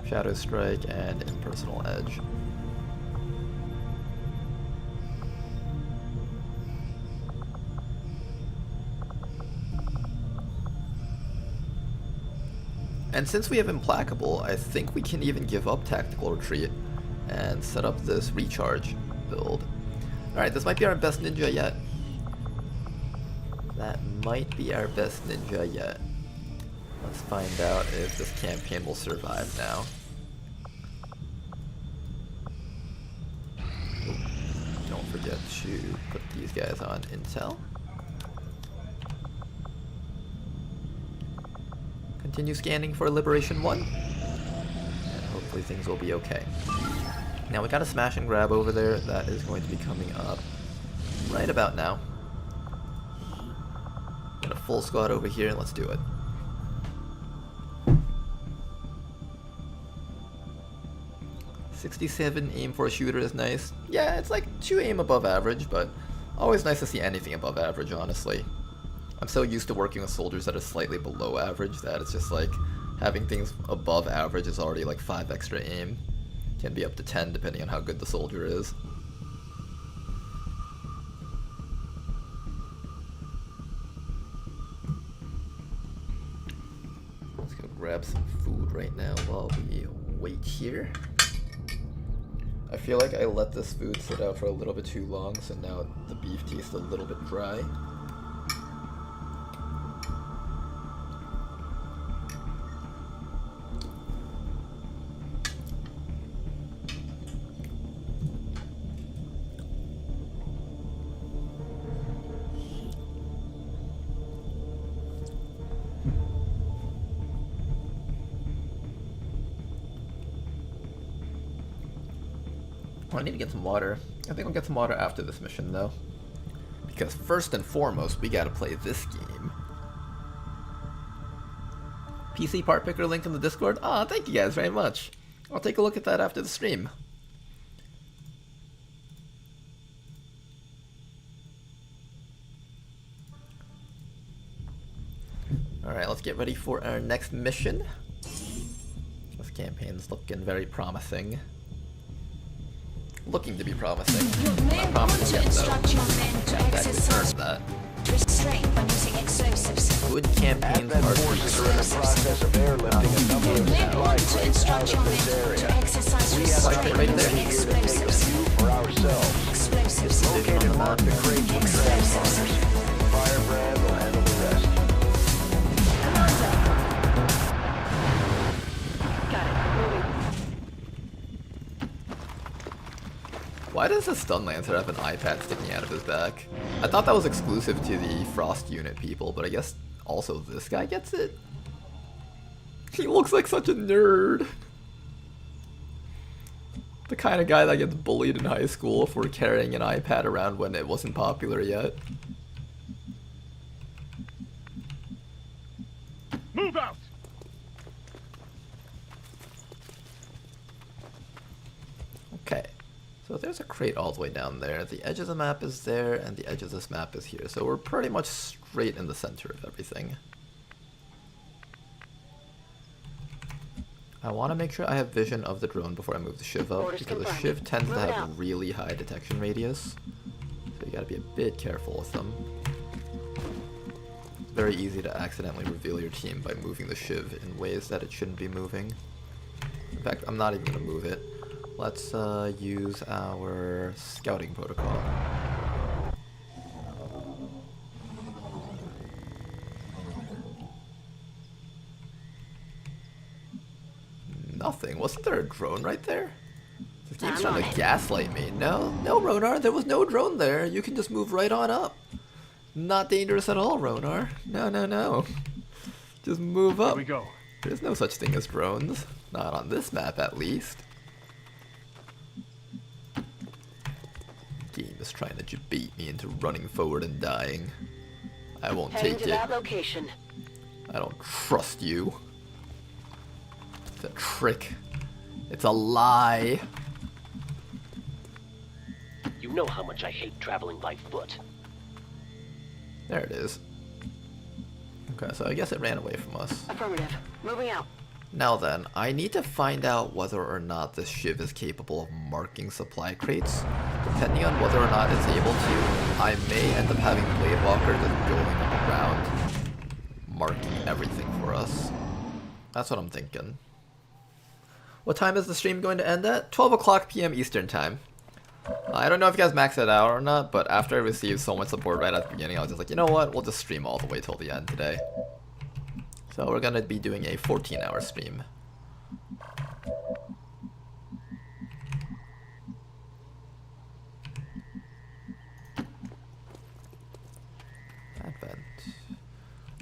Shadow Strike and Impersonal Edge. And since we have Implacable, I think we can even give up Tactical Retreat and set up this recharge build. Alright, this might be our best ninja yet. That might be our best ninja yet. Let's find out if this campaign will survive now. Don't forget to put these guys on intel. Continue scanning for Liberation 1. And hopefully things will be okay. Now we got a smash and grab over there. That is going to be coming up right about now. Got a full squad over here, and let's do it. .67 aim for a shooter is nice. Yeah, it's like 2 aim above average, but always nice to see anything above average, honestly. I'm so used to working with soldiers that are slightly below average that it's just like having things above average is already like 5 extra aim. Can be up to 10 depending on how good the soldier is. Let's go grab some food right now while we wait here. I feel like I let this food sit out for a little bit too long, so now the beef tastes a little bit dry. I need to get some water. I think I'll get some water after this mission though. Because first and foremost, we gotta play this game. PC part picker link in the Discord? Aw, thank you guys very much. I'll take a look at that after the stream. Alright, let's get ready for our next mission. This campaign's looking very promising. Looking to be promising. Not promising yet, though. That. Good campaigns are forces are in the process of airlifting a number of supply crates out of this area. We have a crate right here to take a few for ourselves. It's located and mark the crates with transponders. Firebrand will handle the rest. Why does the Stun Lancer have an iPad sticking out of his back? I thought that was exclusive to the Frost unit people, but I guess also this guy gets it? He looks like such a nerd. The kind of guy that gets bullied in high school for carrying an iPad around when it wasn't popular yet. Move out! Okay. So there's a crate all the way down there. The edge of the map is there, and the edge of this map is here. So we're pretty much straight in the center of everything. I want to make sure I have vision of the drone before I move the Shiv up, because the Shiv tends to have really high detection radius. So you gotta be a bit careful with them. It's very easy to accidentally reveal your team by moving the Shiv in ways that it shouldn't be moving. In fact, I'm not even gonna move it. Let's use our scouting protocol. Nothing. Wasn't there a drone right there? This game's trying to gaslight me. No, Ronar, there was no drone there. You can just move right on up. Not dangerous at all, Ronar. No. Just move up. Here we go. There's no such thing as drones. Not on this map, at least. game is trying to bait me into running forward and dying. I won't Heading take to it. that location. I don't trust you. It's a trick. It's a lie. You know how much I hate traveling by foot. There it is. Okay, so I guess it ran away from us. Affirmative. Moving out. Now then, I need to find out whether or not this shiv is capable of marking supply crates. Depending on whether or not it's able to, I may end up having Blade Walker just going around marking everything for us. That's what I'm thinking. What time is the stream going to end at? 12 o'clock p.m. Eastern time. I don't know if you guys maxed it out or not, but after I received so much support right at the beginning, I was just like, you know what, we'll just stream all the way till the end today. So we're gonna be doing a 14-hour stream. Advent.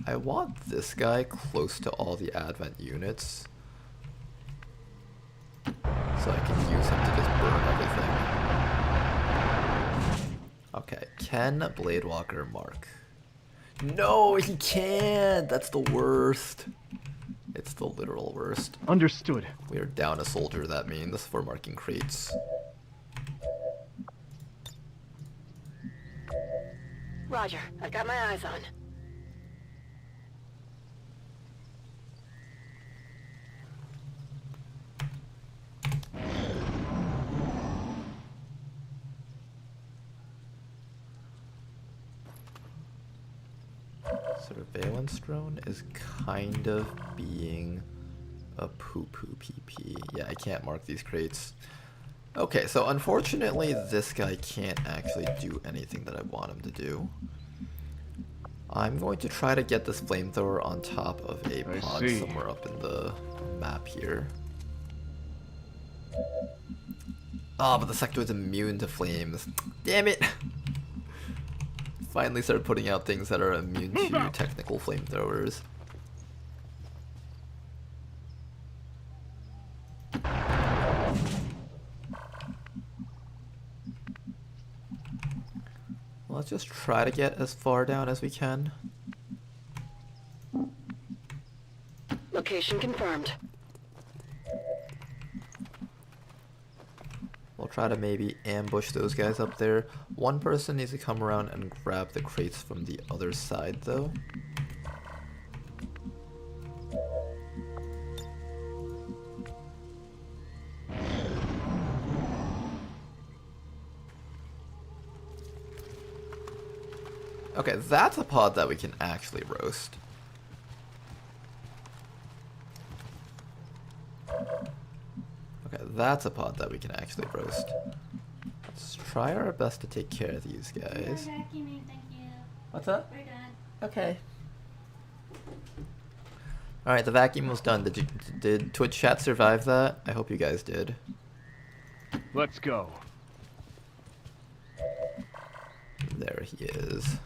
I want this guy close to all the Advent units, so I can use him to just burn everything. Okay, can Blade Walker mark? No, he can't! That's the worst. It's the literal worst. Understood. We are down a soldier, that means, for marking crates. Roger. I've got my eyes on. Surveillance drone is kind of being a poo-poo PP. Yeah, I can't mark these crates. Okay, so unfortunately this guy can't actually do anything that I want him to do. I'm going to try to get this flamethrower on top of a pod somewhere up in the map here. Oh, but the sector is immune to flames. Damn it! Finally start putting out things that are immune to technical flamethrowers. Let's just try to get as far down as we can. Location confirmed. We'll try to maybe ambush those guys up there. One person needs to come around and grab the crates from the other side, though. Okay, that's a pod that we can actually roast. Okay, that's a pod that we can actually roast. Let's try our best to take care of these guys. What's up? We're done. Okay. Alright, the vacuum was done. Did Twitch chat survive that? I hope you guys did. Let's go. There he is.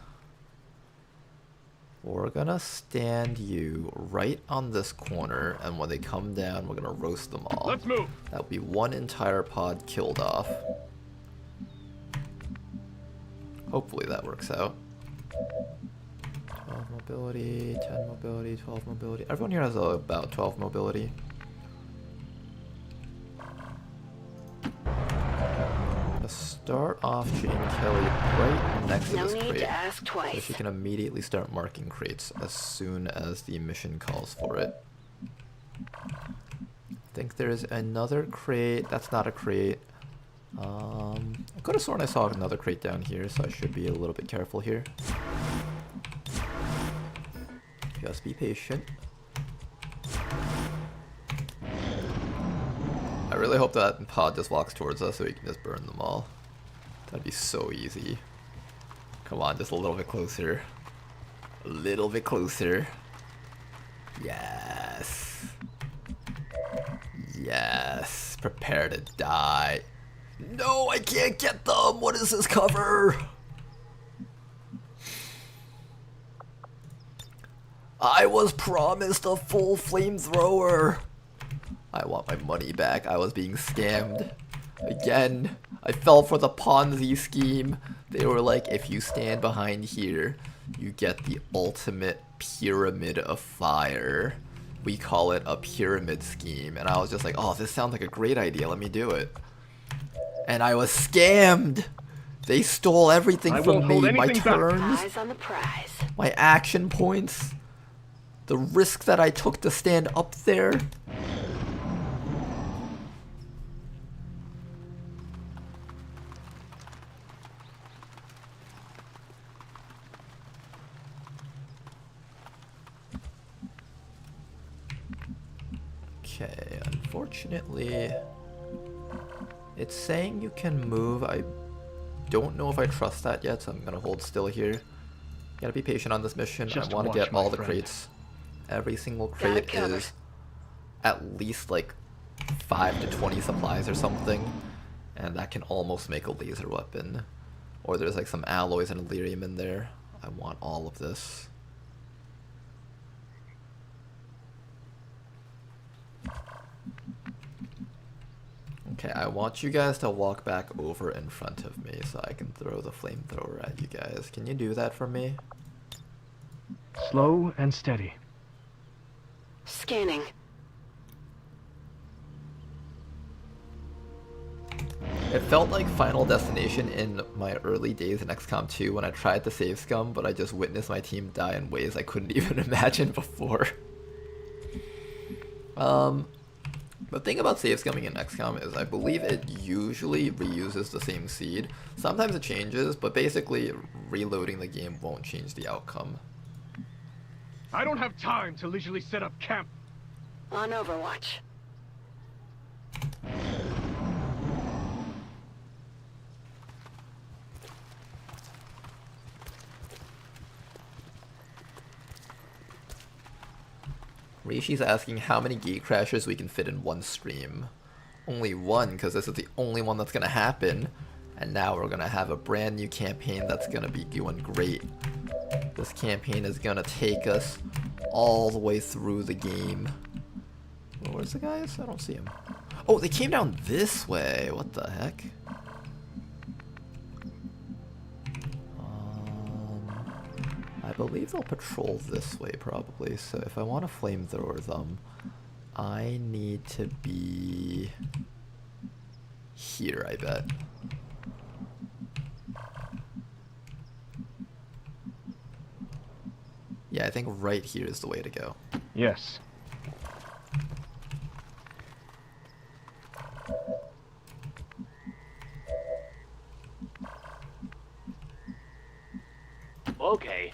We're gonna stand you right on this corner, and when they come down, we're gonna roast them all. Let's move. That'll be one entire pod killed off. Hopefully that works out. 12 mobility, 10 mobility, 12 mobility. Everyone here has about 12 mobility. Start off Jane Kelly right next to this crate, to ask twice. so she can immediately start marking crates as soon as the mission calls for it. I think there's another crate. That's not a crate. I could have sworn I saw another crate down here, so I should be a little bit careful here. Just be patient. I really hope that pod just walks towards us so we can just burn them all. That'd be so easy. Come on, just a little bit closer. A little bit closer. Yes. Yes. Prepare to die. No, I can't get them! What is this cover? I was promised a full flamethrower! I want my money back. I was being scammed. Again. I fell for the Ponzi scheme. They were like, if you stand behind here, you get the ultimate pyramid of fire. We call it a pyramid scheme. And I was just like, oh, this sounds like a great idea. Let me do it. And I was scammed. They stole everything from me. My turns, Eyes on the prize. my action points, the risk that I took to stand up there. Okay, unfortunately, it's saying you can move. I don't know if I trust that yet, so I'm gonna hold still here. Gotta be patient on this mission. I want to get all the crates. Every single crate is at least like 5 to 20 supplies or something, and that can almost make a laser weapon. Or there's like some alloys and Elerium in there. I want all of this. Okay, I want you guys to walk back over in front of me so I can throw the flamethrower at you guys. Can you do that for me? Slow and steady. Scanning. It felt like Final Destination in my early days in XCOM 2 when I tried to save Scum, but I just witnessed my team die in ways I couldn't even imagine before. The thing about save scumming in XCOM is I believe it usually reuses the same seed. Sometimes it changes, but basically reloading the game won't change the outcome. I don't have time to leisurely set up camp. On Overwatch. Rishi's asking how many Gatecrashers we can fit in one stream. Only one, because this is the only one that's going to happen. And now we're going to have a brand new campaign that's going to be doing great. This campaign is going to take us all the way through the game. Where's the guys? I don't see them. Oh, they came down this way. What the heck? I believe they'll patrol this way probably, so if I want to flamethrower them, I need to be here, I bet. Yeah, I think right here is the way to go. Yes. Okay.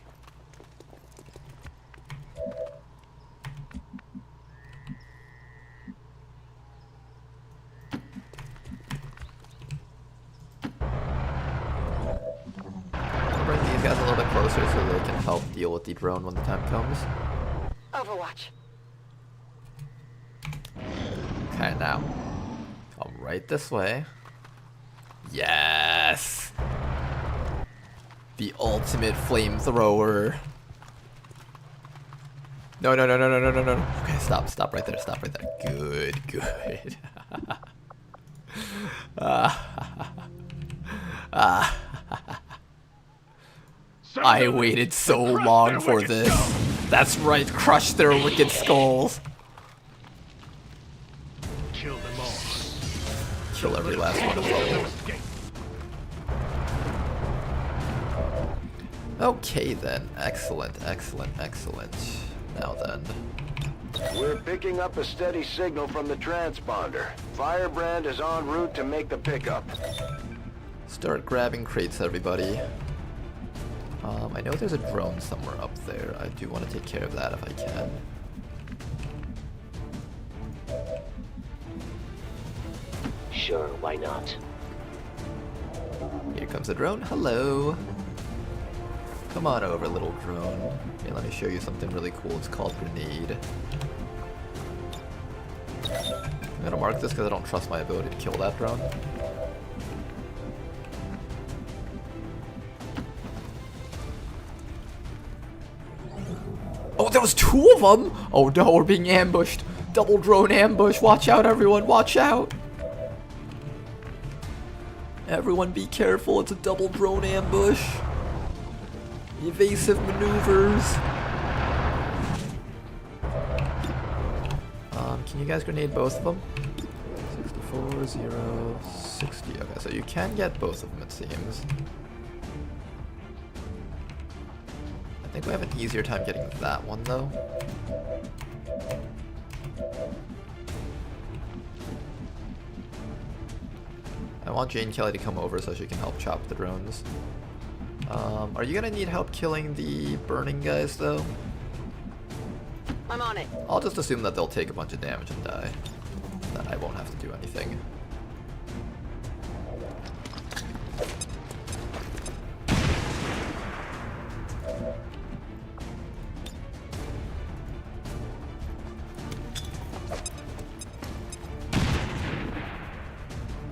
Bring these guys a little bit closer so they can help deal with the drone when the time comes. Overwatch. Okay, now. Come right this way. Yes! The ultimate flamethrower. No, no, no, no, no, no, no, no. Okay, stop right there, stop right there. Good, good. I waited so long for this. That's right, crush their wicked skulls. Kill them all. Kill every last one of them. Okay then, excellent, excellent, excellent. Now then. We're picking up a steady signal from the transponder. Firebrand is en route to make the pickup. Start grabbing crates, everybody. I know there's a drone somewhere up there. I do want to take care of that if I can. Sure, why not? Here comes the drone. Hello. Come on over, little drone. Here, let me show you something really cool. It's called grenade. I'm gonna mark this because I don't trust my ability to kill that drone. Oh, there was two of them! Oh no, we're being ambushed. Double drone ambush. Watch out, everyone. Watch out. Everyone be careful, it's a double drone ambush. Evasive maneuvers. Can you guys grenade both of them? 64, 0, 60. Okay, so you can get both of them, it seems. I think we have an easier time getting that one, though. I want Jane Kelly to come over so she can help chop the drones. Are you gonna need help killing the burning guys, though? I'm on it. I'll just assume that they'll take a bunch of damage and die. Then I won't have to do anything.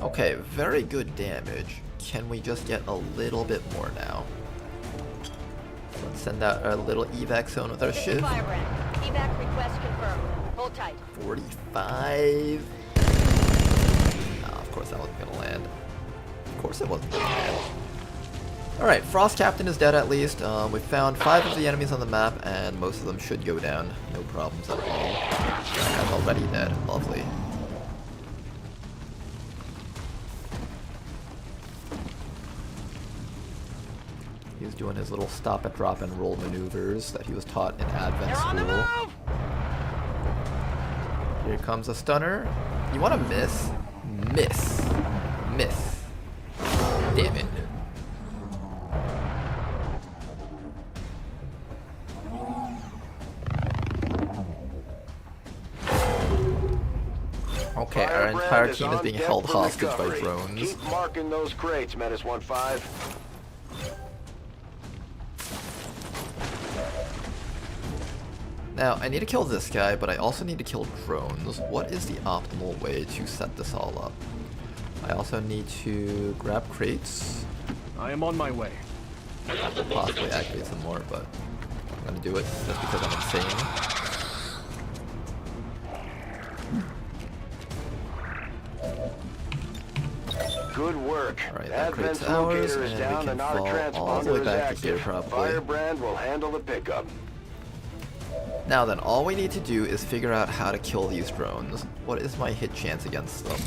Okay, very good damage. Can we just get a little bit more now? Let's send out our little evac zone with our ship. Firebrand. Evac request confirmed. Hold tight. 45. Nah, of course that wasn't gonna land. Of course it wasn't gonna land. Alright, Frost Captain is dead at least. We found 5 of the enemies on the map, and most of them should go down. No problems at all. That guy's already dead. Lovely. He's doing his little stop and drop and roll maneuvers that he was taught in Advent School. Here comes a stunner. You want to miss? Miss. Miss. Damn it. Okay, our entire team is being held hostage by drones. Keep marking those crates, Menace 1-5. Now, I need to kill this guy, but I also need to kill drones. What is the optimal way to set this all up? I also need to grab crates. I am on my way. Possibly activate some more, but I'm gonna do it just because I'm insane. Good work. Alright, that crate's ours, and we can fall all the way back to here probably. Firebrand will handle the pickup. Now then, all we need to do is figure out how to kill these drones. What is my hit chance against them?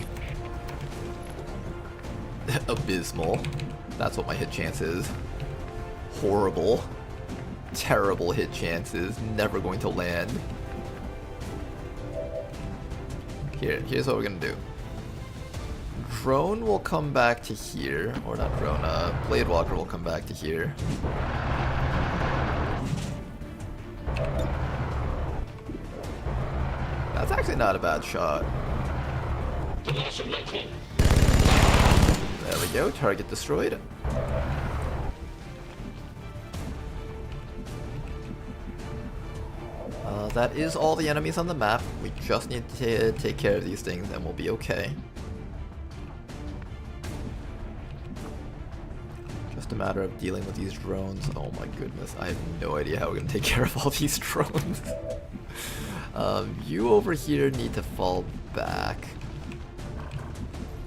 Abysmal. That's what my hit chance is. Horrible. Terrible hit chances. Never going to land. Here's what we're gonna do. Drone will come back to here. Or not drone, Bladewalker will come back to here. That's actually not a bad shot. There we go, target destroyed. That is all the enemies on the map. We just need to take care of these things and we'll be okay. Just a matter of dealing with these drones. Oh my goodness, I have no idea how we're gonna take care of all these drones. You over here need to fall back.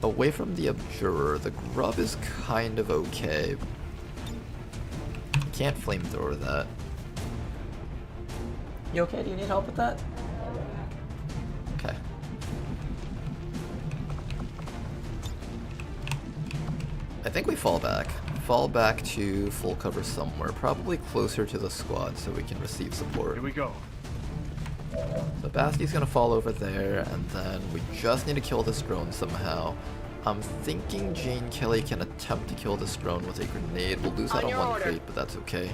Away from the Abjurer. The grub is kind of okay. Can't flamethrower that. You okay? Do you need help with that? Okay. I think we fall back. Fall back to full cover somewhere. Probably closer to the squad so we can receive support. Here we go. So Basti's gonna fall over there, and then we just need to kill this drone somehow. I'm thinking Jane Kelly can attempt to kill this drone with a grenade. We'll lose out on one crate, but that's okay.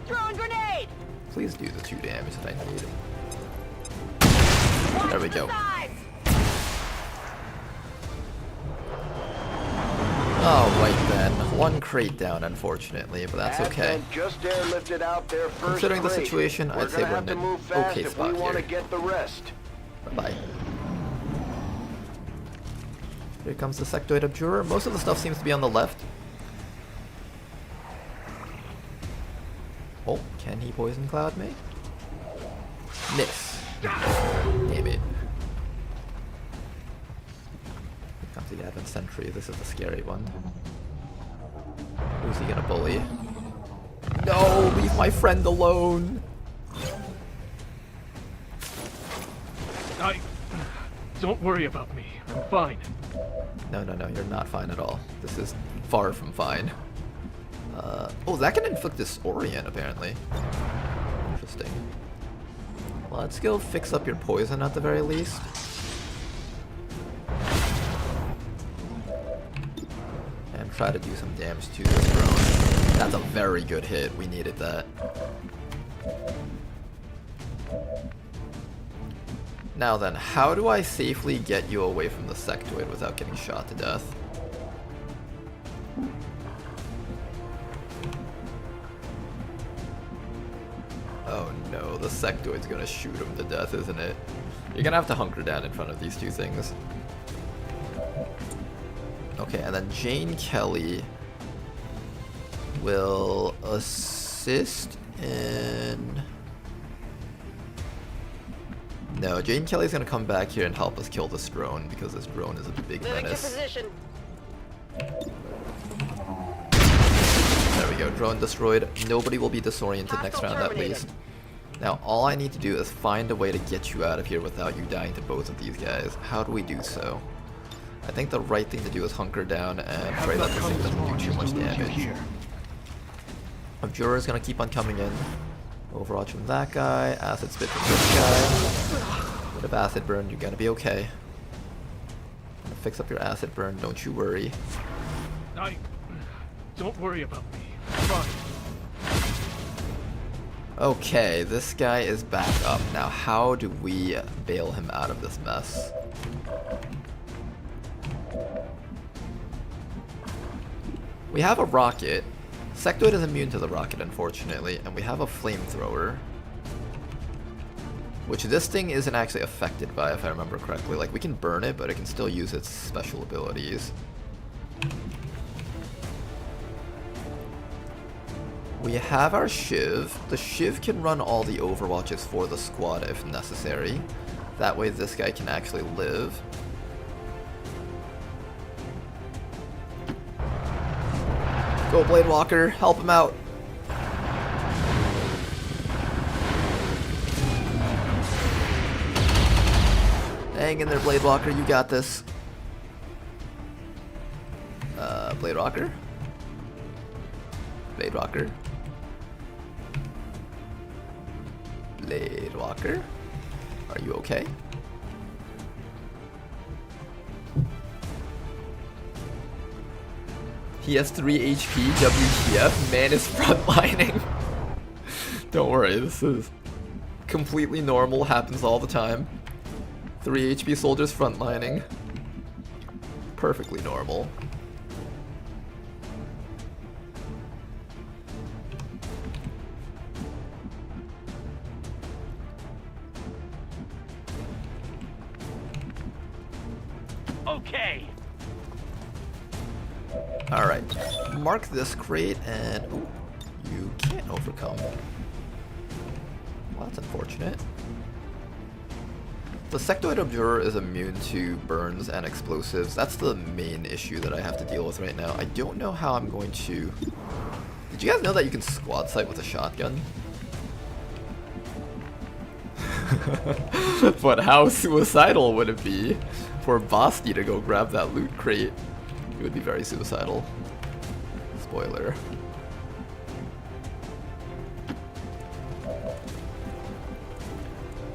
Drone grenade! Please do the 2 damage that I need. There we go. Alright then, 1 crate down unfortunately, but that's okay. Just airlifted out their first Considering the situation, I'd say we're in an okay spot here. Get the rest. Bye-bye. Here comes the Sectoid Abjurer. Most of the stuff seems to be on the left. Oh, can he poison cloud me? Miss. Damn it. The Advent Sentry, this is the scary one. Who's he gonna bully? No, leave my friend alone! Don't worry about me. I'm fine. No, you're not fine at all. This is far from fine. Oh, that can inflict disorient, apparently. Interesting. Well, let's go fix up your poison at the very least. And try to do some damage to this drone. That's a very good hit. We needed that. Now then, how do I safely get you away from the sectoid without getting shot to death? Oh no, the sectoid's gonna shoot him to death, isn't it? You're gonna have to hunker down in front of these two things. Okay, and then Jane Kelly will assist in... No, Jane Kelly's gonna come back here and help us kill this drone because this drone is a big menace. There we go, drone destroyed. Nobody will be disoriented next round at least. Now, all I need to do is find a way to get you out of here without you dying to both of these guys. How do we do so? I think the right thing to do is hunker down and pray that this thing doesn't do too much damage. Abjurer's gonna keep on coming in. Overwatch from that guy, acid spit from this guy. Bit of acid burn, you're gonna be okay. Gonna fix up your acid burn, don't you worry. Don't worry about me. I'm fine. Okay, this guy is back up. Now, how do we bail him out of this mess? We have a rocket. Sectoid is immune to the rocket, unfortunately, and we have a flamethrower. Which this thing isn't actually affected by, if I remember correctly. Like, we can burn it, but it can still use its special abilities. We have our Shiv. The Shiv can run all the overwatches for the squad if necessary. That way this guy can actually live. Go Blade Walker, help him out. Hang in there, Blade Walker, you got this. Blade Walker? Blade Walker? Blade Walker? Are you okay? He has 3 HP, WTF, man is frontlining. Don't worry, this is completely normal, happens all the time. 3 HP soldiers frontlining. Perfectly normal. Okay. Alright, mark this crate and... Ooh, you can't overcome. Well, that's unfortunate. The Sectoid Abjurer is immune to burns and explosives. That's the main issue that I have to deal with right now. I don't know how I'm going to... Did you guys know that you can squad sight with a shotgun? But how suicidal would it be for Basti to go grab that loot crate? It would be very suicidal. Spoiler.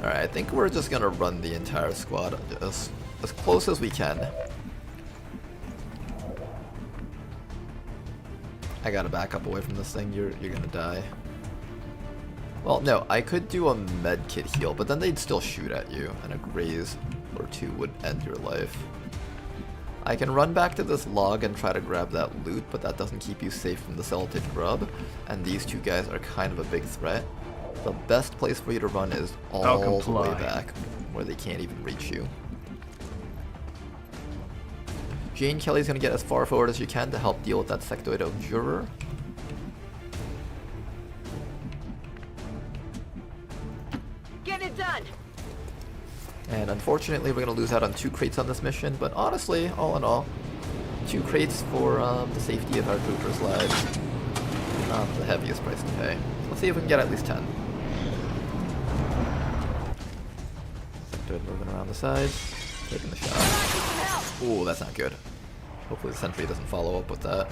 Alright, I think we're just gonna run the entire squad as close as we can. I gotta back up away from this thing, you're gonna die. Well, no, I could do a medkit heal, but then they'd still shoot at you, and a graze or two would end your life. I can run back to this log and try to grab that loot, but that doesn't keep you safe from the Celatid grub, and these two guys are kind of a big threat. The best place for you to run is all the way back, where they can't even reach you. Jane Kelly's gonna get as far forward as you can to help deal with that Sectoid Abjurer. Get it done. And unfortunately, we're going to lose out on 2 crates on this mission, but honestly, all in all, 2 crates for the safety of our troopers' lives. Not the heaviest price to pay. Let's see if we can get at least 10. Good, moving around the sides, taking the shot. Ooh, that's not good. Hopefully the sentry doesn't follow up with that.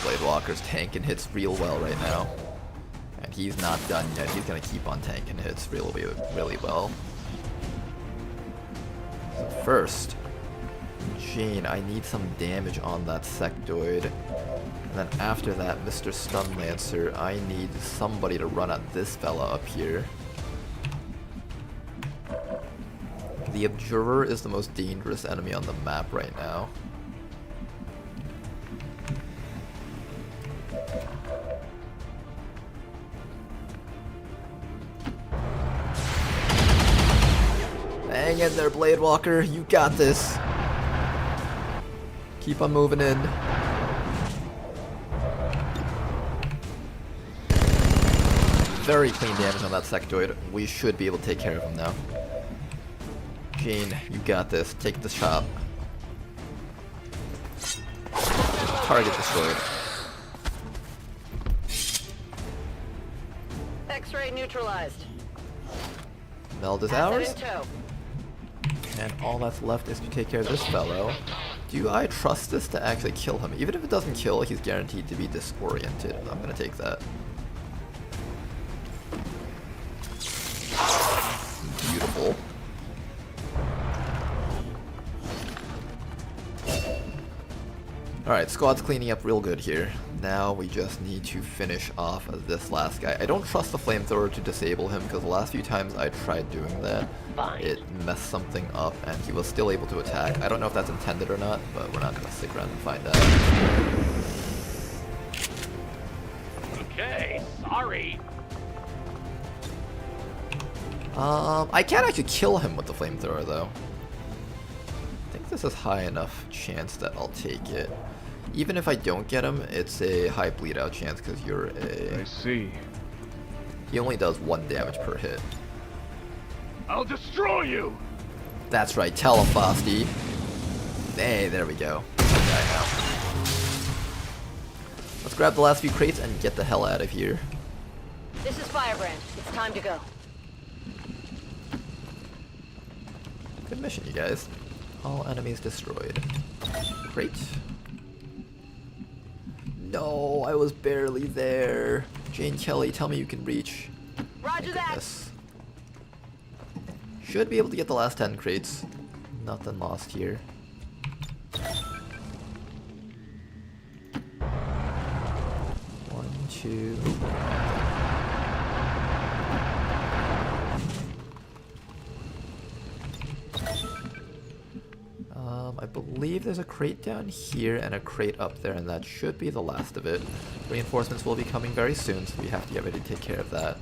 Blade Walker's tanking hits real well right now. And he's not done yet. He's going to keep on tanking hits really well. So first, Jane, I need some damage on that sectoid. And then after that, Mr. Stun Lancer, I need somebody to run at this fella up here. The Observer is the most dangerous enemy on the map right now. Hang in there, Blade Walker. You got this. Keep on moving in. Very clean damage on that sectoid. We should be able to take care of him now. Jane, you got this. Take the shot. Target destroyed. X-ray neutralized. Meld is ours. And all that's left is to take care of this fellow. Do I trust this to actually kill him? Even if it doesn't kill, he's guaranteed to be disoriented. I'm gonna take that. Beautiful. Alright, squad's cleaning up real good here. Now we just need to finish off this last guy. I don't trust the Flamethrower to disable him because the last few times I tried doing that, it messed something up and he was still able to attack. I don't know if that's intended or not, but we're not going to stick around and find out. Okay, sorry. I can't actually kill him with the Flamethrower though. I think this is high enough chance that I'll take it. Even if I don't get him, it's a high bleed out chance because you're a... I see. He only does 1 damage per hit. I'll destroy you! That's right, Telefosty. Hey, there we go. Let's grab the last few crates and get the hell out of here. This is Firebrand. It's time to go. Good mission, you guys. All enemies destroyed. Great. No, I was barely there. Jane Kelly, tell me you can reach. Roger that. Should be able to get the last 10 crates. Nothing lost here. One, two. I believe there's a crate down here and a crate up there, and that should be the last of it. Reinforcements will be coming very soon, so we have to get ready to take care of that.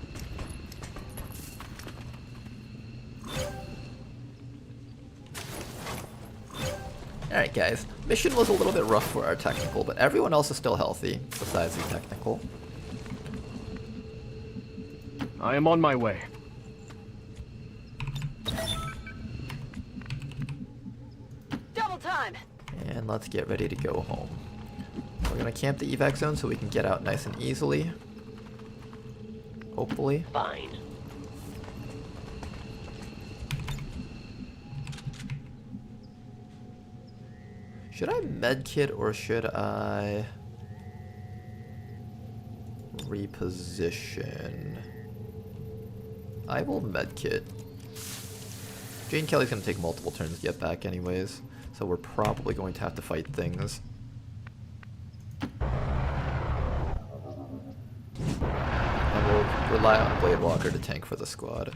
Alright guys, mission was a little bit rough for our technical, but everyone else is still healthy, besides the technical. I am on my way. And let's get ready to go home. We're gonna camp the evac zone so we can get out nice and easily. Hopefully. Fine. Should I medkit or should I reposition? I will medkit. Jane Kelly's gonna take multiple turns to get back anyways. So we're probably going to have to fight things. And we'll rely on Blade Walker to tank for the squad.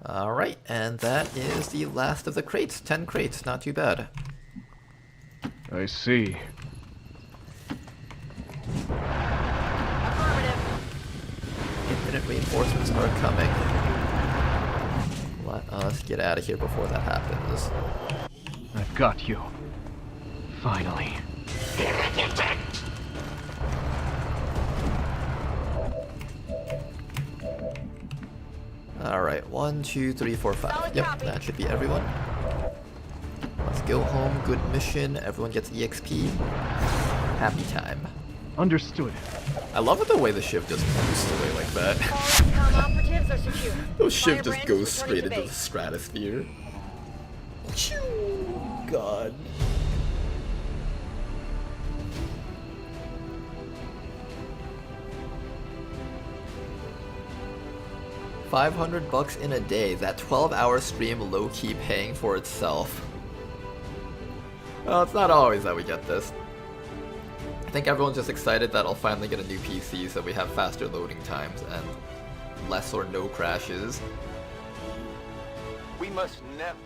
Alright, and that is the last of the crates. 10 crates, not too bad. I see. unit reinforcements are coming. Let us get out of here before that happens. I've got you. Finally. Alright, 1, 2, 3, 4, 5. Yep, that should be everyone. Let's go home. Good mission. Everyone gets EXP. Happy time. Understood. I love it the way the ship just moves away like that. Those ship just goes straight into the stratosphere. God. $500 in a day. That 12-hour stream low-key paying for itself. Well, it's not always that we get this. I think everyone's just excited that I'll finally get a new PC so we have faster loading times and less or no crashes. We must never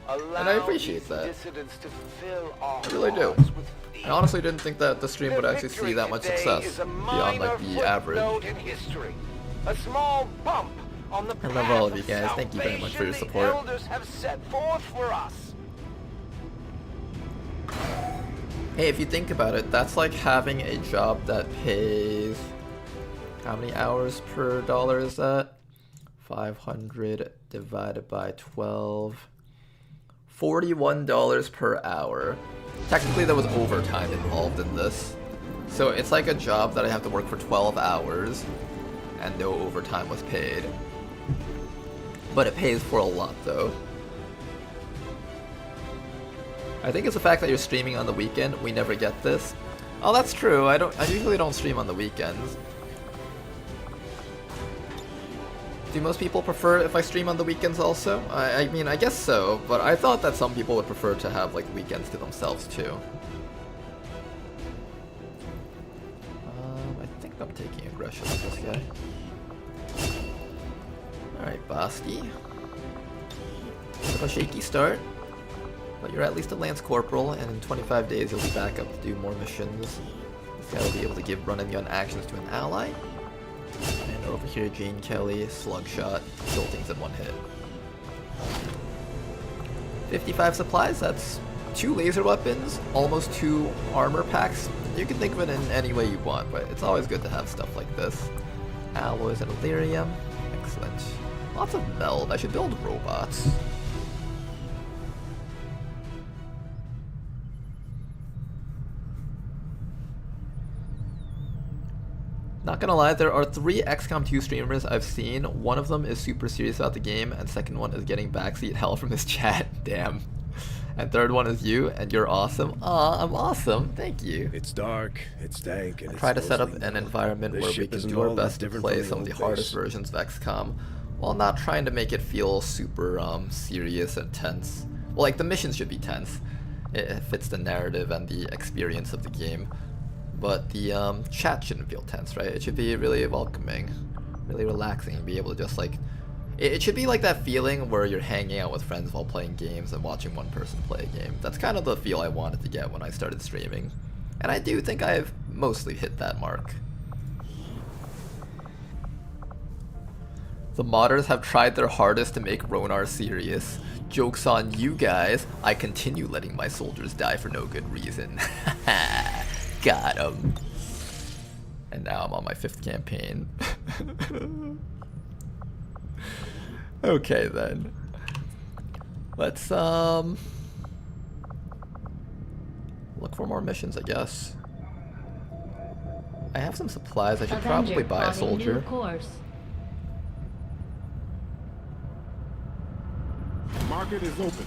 allow and I appreciate that. dissidents to fill our I really do. I honestly didn't think that the stream would actually see that much success beyond like the average. In history. A small bump on the I love all of you guys. Thank you very much for your support. The elders have set forth for us. Hey, if you think about it, that's like having a job that pays... How many hours per dollar is that? 500 divided by 12... $41 per hour. Technically there was overtime involved in this. So it's like a job that I have to work for 12 hours and no overtime was paid. But it pays for a lot though. I think it's the fact that you're streaming on the weekend. We never get this. Oh, that's true. I usually don't stream on the weekends. Do most people prefer if I stream on the weekends also? I mean, I guess so, but I thought that some people would prefer to have like weekends to themselves too. I think I'm taking aggression with this guy. Alright, Basti. Bit of a shaky start. But you're at least a Lance Corporal, and in 25 days you'll be back up to do more missions. This guy will be able to give run-and-gun actions to an ally. And over here, Jane Kelly, Slug Shot, kill things in one hit. 55 supplies, that's 2 laser weapons, almost 2 armor packs. You can think of it in any way you want, but it's always good to have stuff like this. Alloys and Illyrium, excellent. Lots of meld, I should build robots. Not gonna lie, there are 3 XCOM 2 streamers I've seen. One of them is super serious about the game, and second one is getting backseat hell from his chat. Damn. And third one is you, and you're awesome. Aw, I'm awesome. Thank you. It's dark, it's dank, and I try to set up an environment where we can do our best to play some of the hardest versions of XCOM, while not trying to make it feel super serious and tense. Well, like, the missions should be tense. It fits the narrative and the experience of the game. But the chat shouldn't feel tense, right? It should be really welcoming, really relaxing, be able to just like... It should be like that feeling where you're hanging out with friends while playing games and watching one person play a game. That's kind of the feel I wanted to get when I started streaming. And I do think I've mostly hit that mark. The modders have tried their hardest to make Ronar serious. Joke's on you guys, I continue letting my soldiers die for no good reason. Got him. And now I'm on my 5th campaign. Okay then. Let's look for more missions, I guess. I have some supplies. I should probably buy a soldier. Market is open.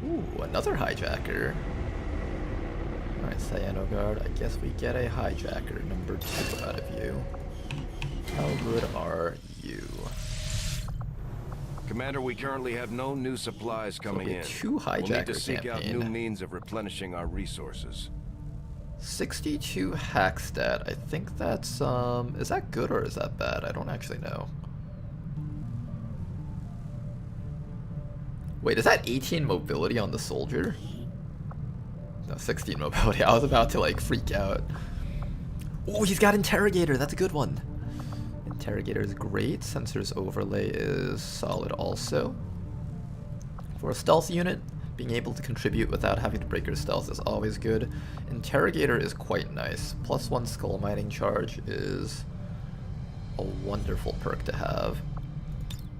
Ooh, another hijacker. Alright, Cyanogard, I guess we get a hijacker number 2 out of you. How good are you? Commander, we currently have no new supplies coming in. 2 hijacker we'll need to seek campaign. out new means of replenishing our resources. 62 hack stat. I think that's is that good or is that bad? I don't actually know. Wait, is that 18 mobility on the soldier? No, 16 mobility. I was about to like freak out. Oh, he's got interrogator. That's a good one. Interrogator is great. Sensors overlay is solid also. For a stealth unit, being able to contribute without having to break your stealth is always good. Interrogator is quite nice. +1 skull mining charge is a wonderful perk to have.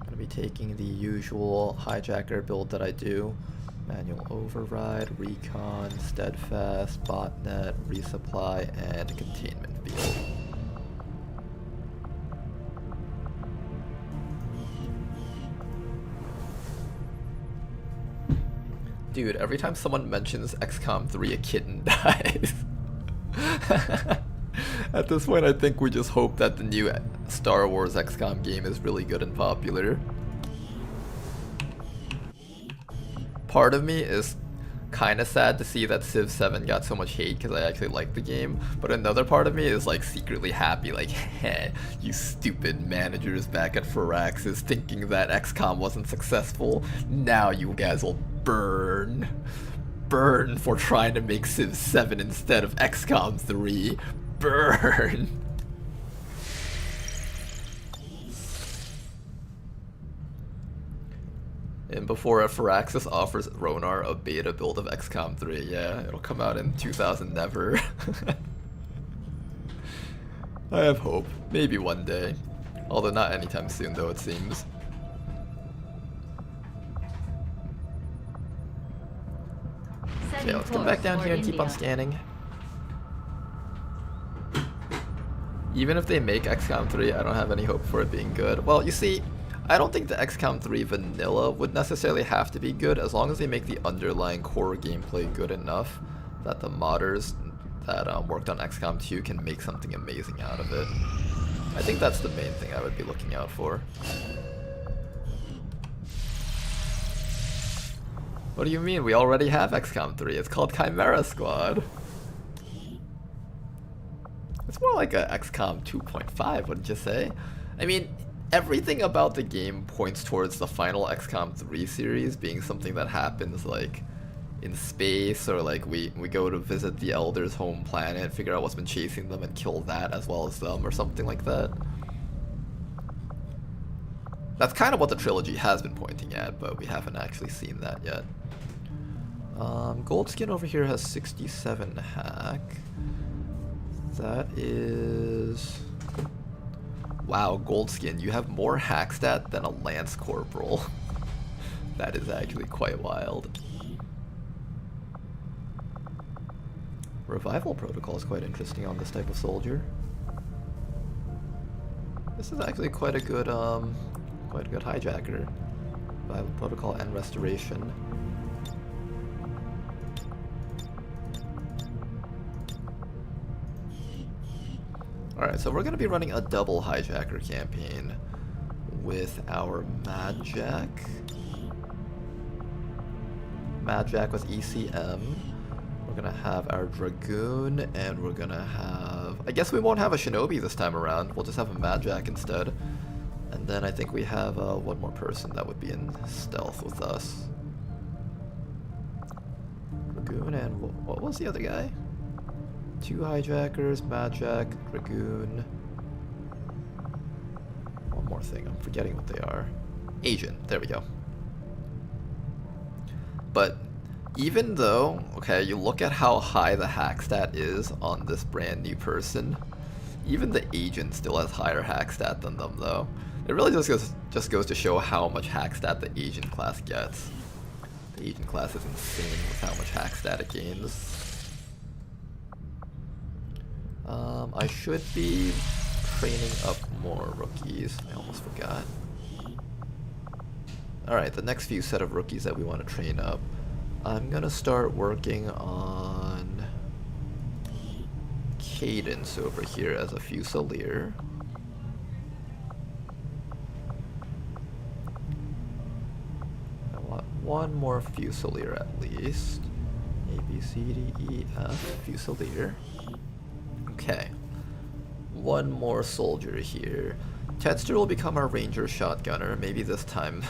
I'm going to be taking the usual hijacker build that I do. Manual override, recon, steadfast, botnet, resupply, and containment field. Dude, every time someone mentions XCOM 3, a kitten dies. At this point, I think we just hope that the new Star Wars XCOM game is really good and popular. Part of me is kind of sad to see that Civ 7 got so much hate because I actually like the game, but another part of me is like secretly happy, like, heh, you stupid managers back at Firaxis thinking that XCOM wasn't successful. Now you guys will burn for trying to make Civ 7 instead of XCOM 3. Burn! And before Firaxis offers Ronar a beta build of XCOM 3, yeah, it'll come out in 2000 never. I have hope. Maybe one day. Although not anytime soon though, it seems. Okay, let's come back down here and keep on scanning. Even if they make XCOM 3, I don't have any hope for it being good. Well, you see, I don't think the XCOM 3 vanilla would necessarily have to be good as long as they make the underlying core gameplay good enough that the modders that worked on XCOM 2 can make something amazing out of it. I think that's the main thing I would be looking out for. What do you mean? We already have XCOM 3. It's called Chimera Squad. It's more like a XCOM 2.5, wouldn't you say? I mean, everything about the game points towards the final XCOM 3 series being something that happens like in space, or like we go to visit the Elders' home planet, figure out what's been chasing them and kill that as well as them, or something like that. That's kind of what the trilogy has been pointing at, but we haven't actually seen that yet. Goldskin over here has 67 hack. That is... Wow, Goldskin, you have more hack stat than a Lance Corporal. That is actually quite wild. Revival Protocol is quite interesting on this type of soldier. This is actually quite a good hijacker. Revival Protocol and Restoration. Alright, so we're going to be running a double hijacker campaign with our Mad Jack. Mad Jack with ECM. We're going to have our Dragoon, and we're going to have... I guess we won't have a Shinobi this time around. We'll just have a Mad Jack instead. And then I think we have one more person that would be in stealth with us. Dragoon and... what was the other guy? 2 hijackers, Mad Jack, Dragoon. One more thing, I'm forgetting what they are. Agent, there we go. But even though, okay, you look at how high the hack stat is on this brand new person, even the agent still has higher hack stat than them though. It really just goes to show how much hack stat the agent class gets. The agent class is insane with how much hack stat it gains. I should be training up more rookies. I almost forgot. Alright, the next few set of rookies that we want to train up. I'm gonna start working on Cadence over here as a Fusilier. I want one more Fusilier at least. A, B, C, D, E, F, Fusilier. Okay. One more soldier here. Tedster will become our Ranger Shotgunner. Maybe this time...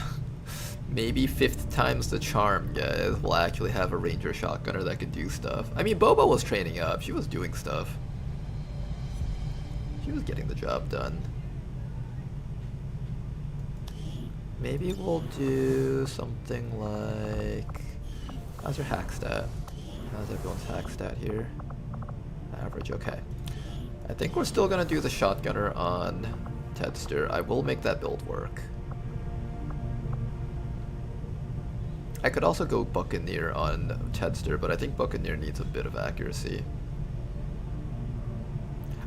maybe 5th time's the charm, guys. We'll actually have a Ranger Shotgunner that can do stuff. I mean, Boba was training up. She was doing stuff. She was getting the job done. Maybe we'll do something like... How's your hack stat? How's everyone's hack stat here? Average, okay. I think we're still gonna do the shotgunner on Tedster. I will make that build work. I could also go Buccaneer on Tedster, but I think Buccaneer needs a bit of accuracy.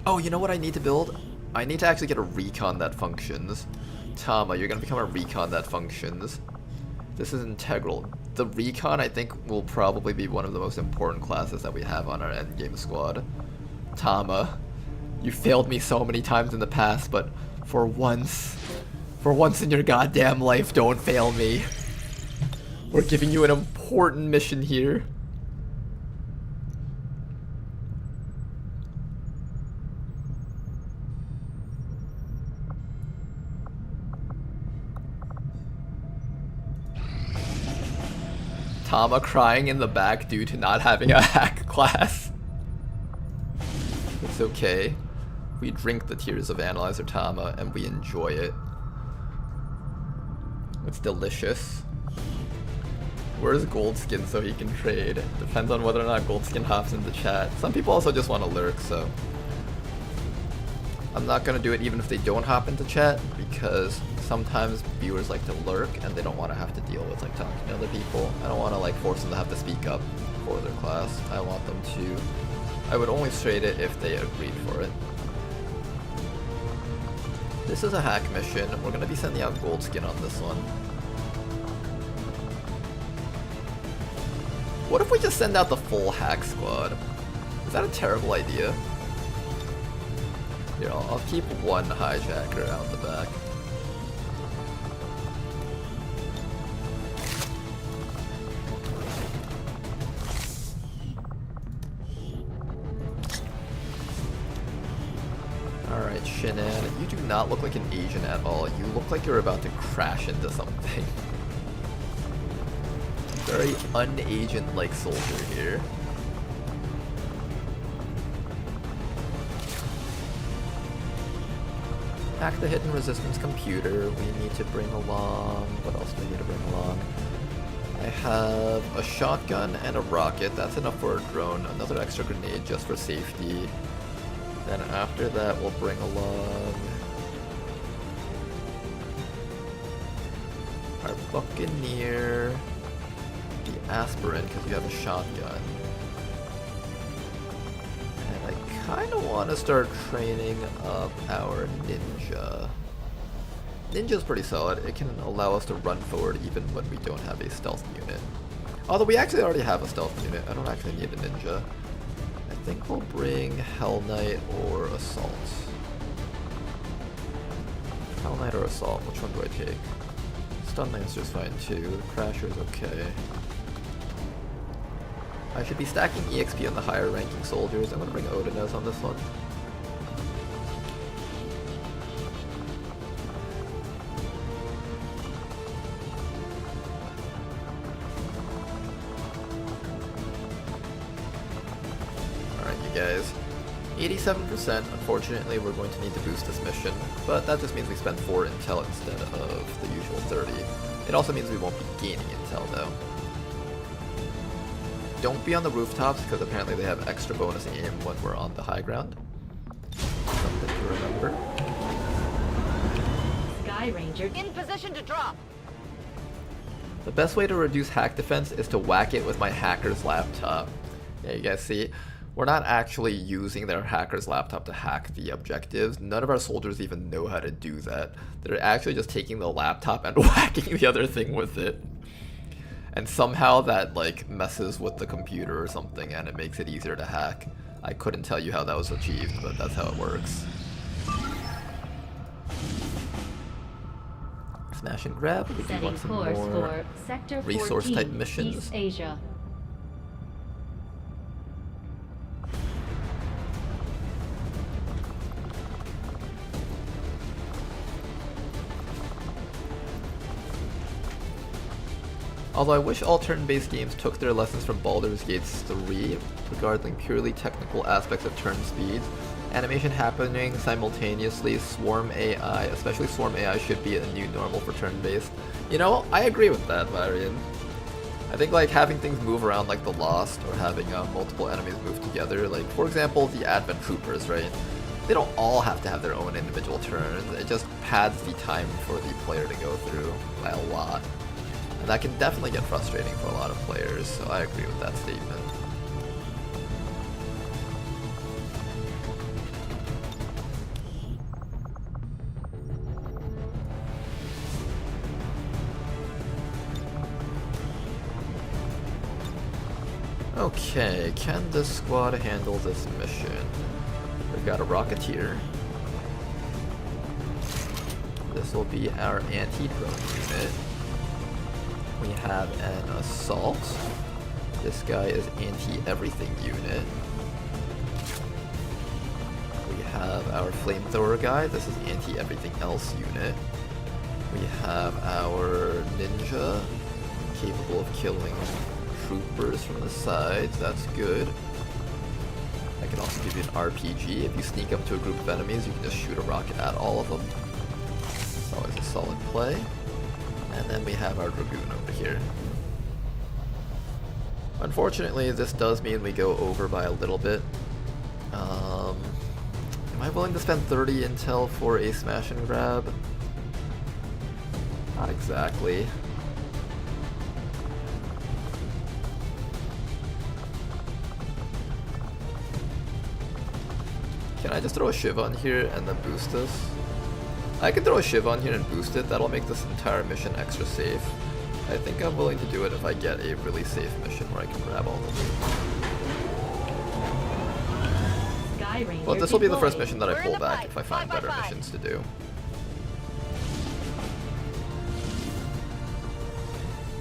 Oh, you know what I need to build? I need to actually get a recon that functions. Tama, you're gonna become a recon that functions. This is integral. The recon, I think, will probably be one of the most important classes that we have on our endgame squad. Tama, you failed me so many times in the past, but for once in your goddamn life, don't fail me. We're giving you an important mission here. Tama crying in the back due to not having a hack class. It's okay. We drink the tears of Analyzer Tama and we enjoy it. It's delicious. Where's Goldskin so he can trade? Depends on whether or not Goldskin hops into chat. Some people also just want to lurk, so I'm not gonna do it even if they don't hop into chat, because sometimes viewers like to lurk and they don't want to have to deal with like talking to other people. I don't want to like force them to have to speak up for their class. I want them to. I would only trade it if they agreed for it. This is a hack mission. We're gonna be sending out Goldskin on this one. What if we just send out the full hack squad? Is that a terrible idea? Here, I'll keep one hijacker out the back. Alright, Shinan, you do not look like an Asian at all. You look like you're about to crash into something. Very un-agent-like soldier here. Hack the hidden resistance computer. We need to bring along... What else do we need to bring along? I have a shotgun and a rocket. That's enough for a drone. Another extra grenade just for safety. Then after that, we'll bring along our Buccaneer, the Aspirant, because we have a shotgun. And I kind of want to start training up our Ninja. Ninja's pretty solid. It can allow us to run forward even when we don't have a stealth unit. Although we actually already have a stealth unit. I don't actually need a Ninja. I think we'll bring Hell Knight or Assault. Hell Knight or Assault, which one do I take? Stun Lancer's fine too, the Crasher's okay. I should be stacking EXP on the higher ranking soldiers. I'm gonna bring Odinez on this one. Guys, 87%. Unfortunately, we're going to need to boost this mission, but that just means we spend 4 intel instead of the usual 30. It also means we won't be gaining intel though. Don't be on the rooftops because apparently they have extra bonus aim when we're on the high ground. Something to remember. Sky Ranger in position to drop. The best way to reduce hack defense is to whack it with my hacker's laptop. Yeah, you guys see? We're not actually using their hacker's laptop to hack the objectives. None of our soldiers even know how to do that. They're actually just taking the laptop and whacking the other thing with it. And somehow that like messes with the computer or something and it makes it easier to hack. I couldn't tell you how that was achieved, but that's how it works. Smash and grab. We do want some more resource type missions. East Asia. Although I wish all turn-based games took their lessons from Baldur's Gate 3 regarding purely technical aspects of turn speeds Animation happening simultaneously, Swarm AI, especially Swarm AI, should be a new normal for turn-based. You know, I agree with that, Varian. I think like having things move around like the Lost, or having multiple enemies move together, like for example the Advent Troopers, right? They don't all have to have their own individual turns, it just pads the time for the player to go through by a lot. And that can definitely get frustrating for a lot of players, so I agree with that statement. Okay, can this squad handle this mission? We've got a Rocketeer. This will be our anti-drone unit. We have an Assault. This guy is anti-everything unit. We have our Flamethrower guy. This is anti-everything else unit. We have our Ninja, capable of killing troopers from the sides. That's good. I can also give you an RPG. If you sneak up to a group of enemies, you can just shoot a rocket at all of them. It's always a solid play. And then we have our Dragoon over here. Unfortunately, this does mean we go over by a little bit. Am I willing to spend 30 intel for a smash and grab? Not exactly. Can I just throw a Shiv on here and then boost this? I can throw a Shiv on here and boost it. That'll make this entire mission extra safe. I think I'm willing to do it if I get a really safe mission where I can grab all the loot. But this will be the first mission that I pull back if I find better missions to do.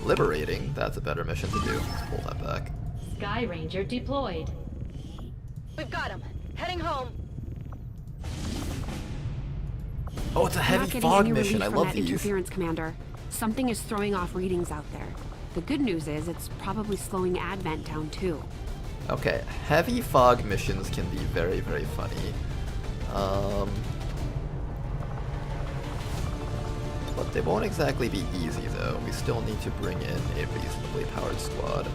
Liberating, that's a better mission to do. Let's pull that back. Sky Ranger deployed. We've got him. Heading home. Oh, it's a heavy fog mission. I love these. Interference, Commander. Something is throwing off readings out there. The good news is it's probably slowing Advent down too. Okay, heavy fog missions can be very, very funny. But they won't exactly be easy though. We still need to bring in a reasonably powered squad.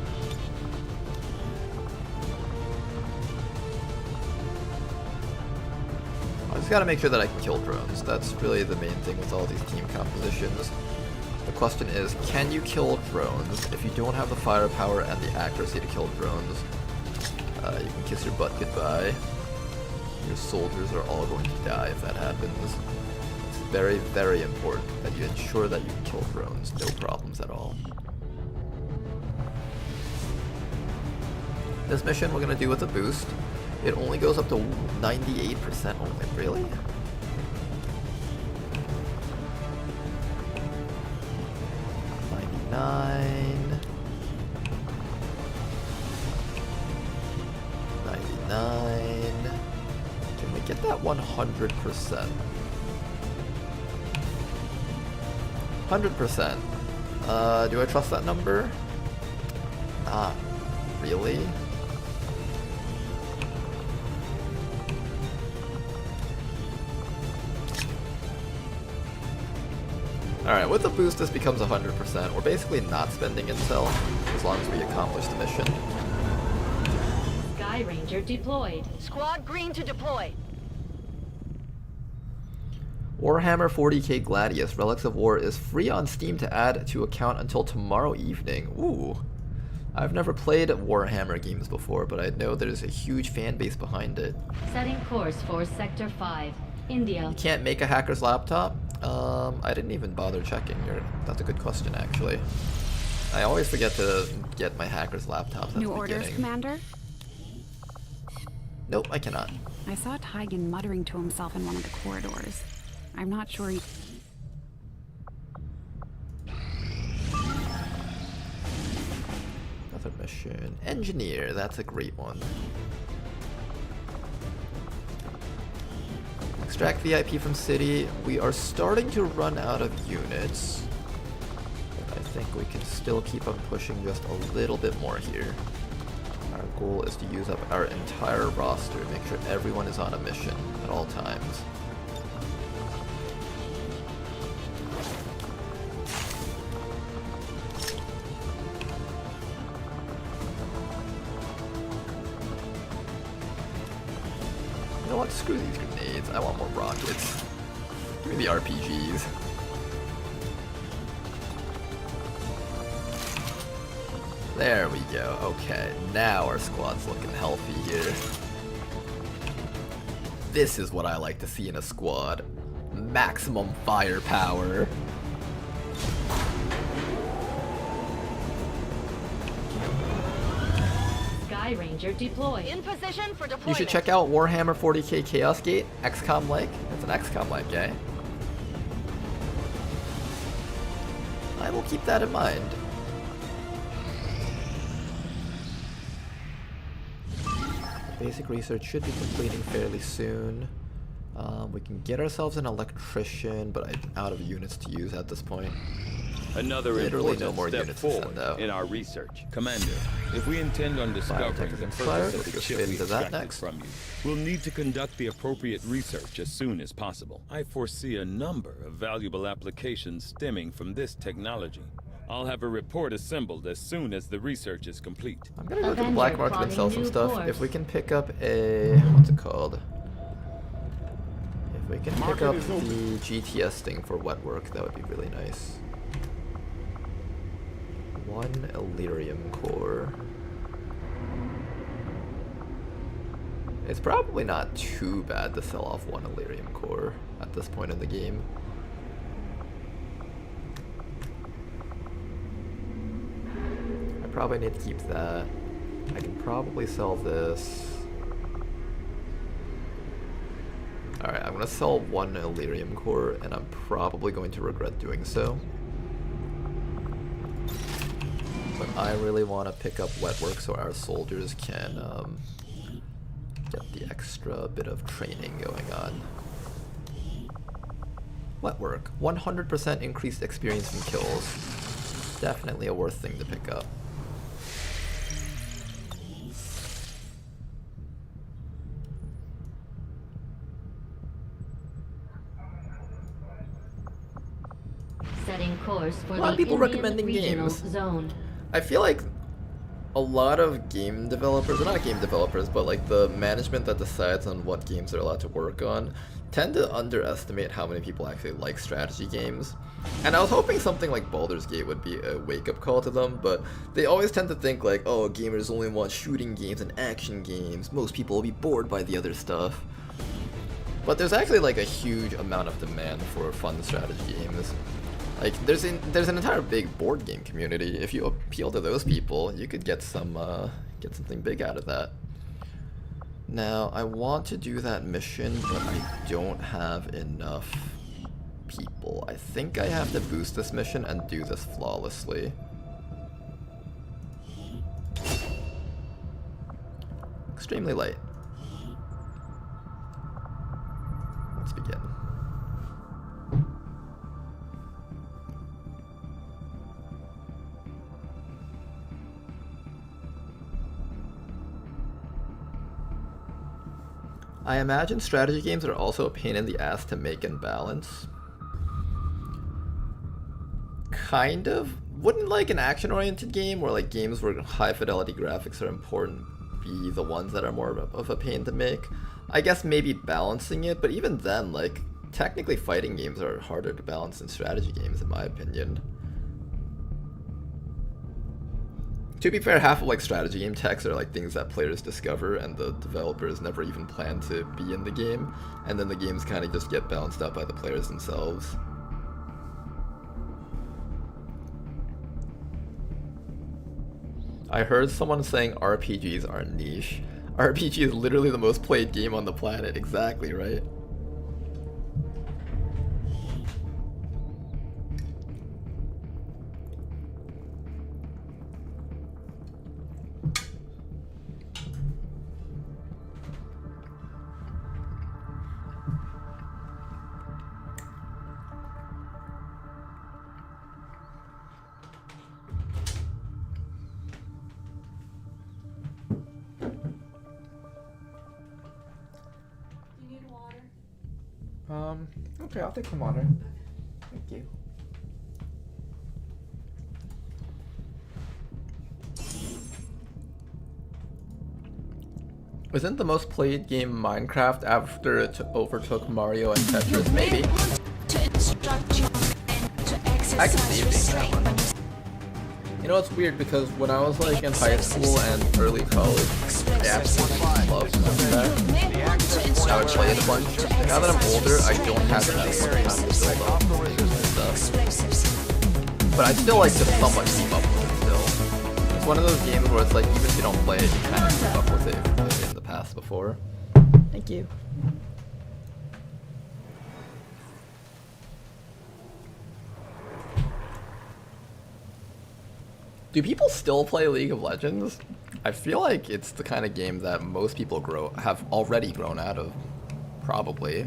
I just gotta make sure that I can kill drones. That's really the main thing with all these team compositions. The question is, can you kill drones? If you don't have the firepower and the accuracy to kill drones, you can kiss your butt goodbye. Your soldiers are all going to die if that happens. It's very, very important that you ensure that you can kill drones, no problems at all. This mission we're gonna do with a boost. It only goes up to 98% only, really? $99. Can we get that 100%? 100%. Do I trust that number? Not really. Alright, with the boost this becomes 100%. We're basically not spending intel as long as we accomplish the mission. Sky Ranger deployed. Squad green to deploy. Warhammer 40k Gladius Relics of War is free on Steam to add to account until tomorrow evening. Ooh. I've never played Warhammer games before, but I know there's a huge fan base behind it. Setting course for Sector 5, India. You can't make a hacker's laptop? I didn't even bother checking. That's a good question, actually. I always forget to get my hacker's laptops at the beginning. New orders, Commander? Nope, I cannot. I saw Tygan muttering to himself in one of the corridors. I'm not sure he... Another mission. Engineer, that's a great one. Extract VIP from city. We are starting to run out of units. But I think we can still keep on pushing just a little bit more here. Our goal is to use up our entire roster, make sure everyone is on a mission at all times. You know what? Screw these grenades. I want more rockets. Give me the RPGs. There we go. Okay, now our squad's looking healthy here. This is what I like to see in a squad. Maximum firepower. Sky Ranger deployed. In position for deployment. You should check out Warhammer 40k Chaos Gate, XCOM like. It's an XCOM like game. I will keep that in mind. Basic research should be completing fairly soon. We can get ourselves an electrician, but I'm out of units to use at this point. Another Literally important no more step units to send forward out. in our research. Commander, if we intend on discovering the purpose of the chip we extracted from you, we'll need to conduct the appropriate research as soon as possible. I foresee a number of valuable applications stemming from this technology. I'll have a report assembled as soon as the research is complete. I'm gonna go to the black market and sell some stuff. If we can pick up a... what's it called? If we can pick up the GTS thing for wet work, that would be really nice. 1 Elerium core. It's probably not too bad to sell off 1 Elerium core at this point in the game. Probably need to keep that. I can probably sell this. Alright, I'm gonna sell 1 Elerium core, and I'm probably going to regret doing so. But I really want to pick up wet work so our soldiers can get the extra bit of training going on. Wet work. 100% increased experience from kills. Definitely a worth thing to pick up. Setting course for a lot of people recommending games. Zone. I feel like a lot of game developers, or not game developers, but like the management that decides on what games they're allowed to work on, tend to underestimate how many people actually like strategy games. And I was hoping something like Baldur's Gate would be a wake-up call to them, but they always tend to think like, oh, gamers only want shooting games and action games. Most people will be bored by the other stuff. But there's actually like a huge amount of demand for fun strategy games. Like, there's an entire big board game community. If you appeal to those people, you could get something big out of that. Now, I want to do that mission, but I don't have enough people. I think I have to boost this mission and do this flawlessly. Extremely late. Let's begin. I imagine strategy games are also a pain in the ass to make and balance. Kind of. Wouldn't like an action-oriented game, or like games where high-fidelity graphics are important, be the ones that are more of a pain to make? I guess maybe balancing it, but even then, like, technically fighting games are harder to balance than strategy games, in my opinion. To be fair, half of like strategy game techs are like things that players discover and the developers never even plan to be in the game, and then the games kind of just get balanced out by the players themselves. I heard someone saying RPGs are niche. RPG is literally the most played game on the planet, exactly, right? Okay, I'll take Commander. Thank you. Wasn't the most played game Minecraft after it overtook Mario and Tetris? Maybe. I can see it being that one. You know, it's weird because when I was like in high school and early college, I absolutely loved Minecraft. I would play it a bunch. Now that I'm older, I don't have that much time to build up and stuff. But I still like to somewhat keep up with it still. It's one of those games where it's like, even if you don't play it, you kind of keep up with it if you played it in the past before. Thank you. Do people still play League of Legends? I feel like it's the kind of game that most people have already grown out of. Probably.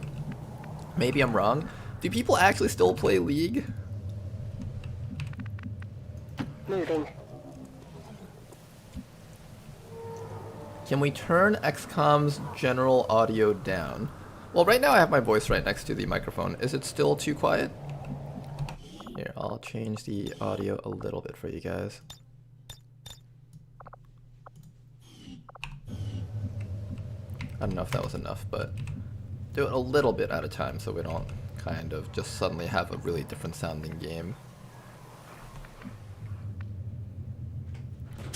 Maybe I'm wrong. Do people actually still play League? Moving. Can we turn XCOM's general audio down? Well, right now I have my voice right next to the microphone. Is it still too quiet? Here, I'll change the audio a little bit for you guys. I don't know if that was enough, but do it a little bit at a time so we don't kind of just suddenly have a really different sounding game.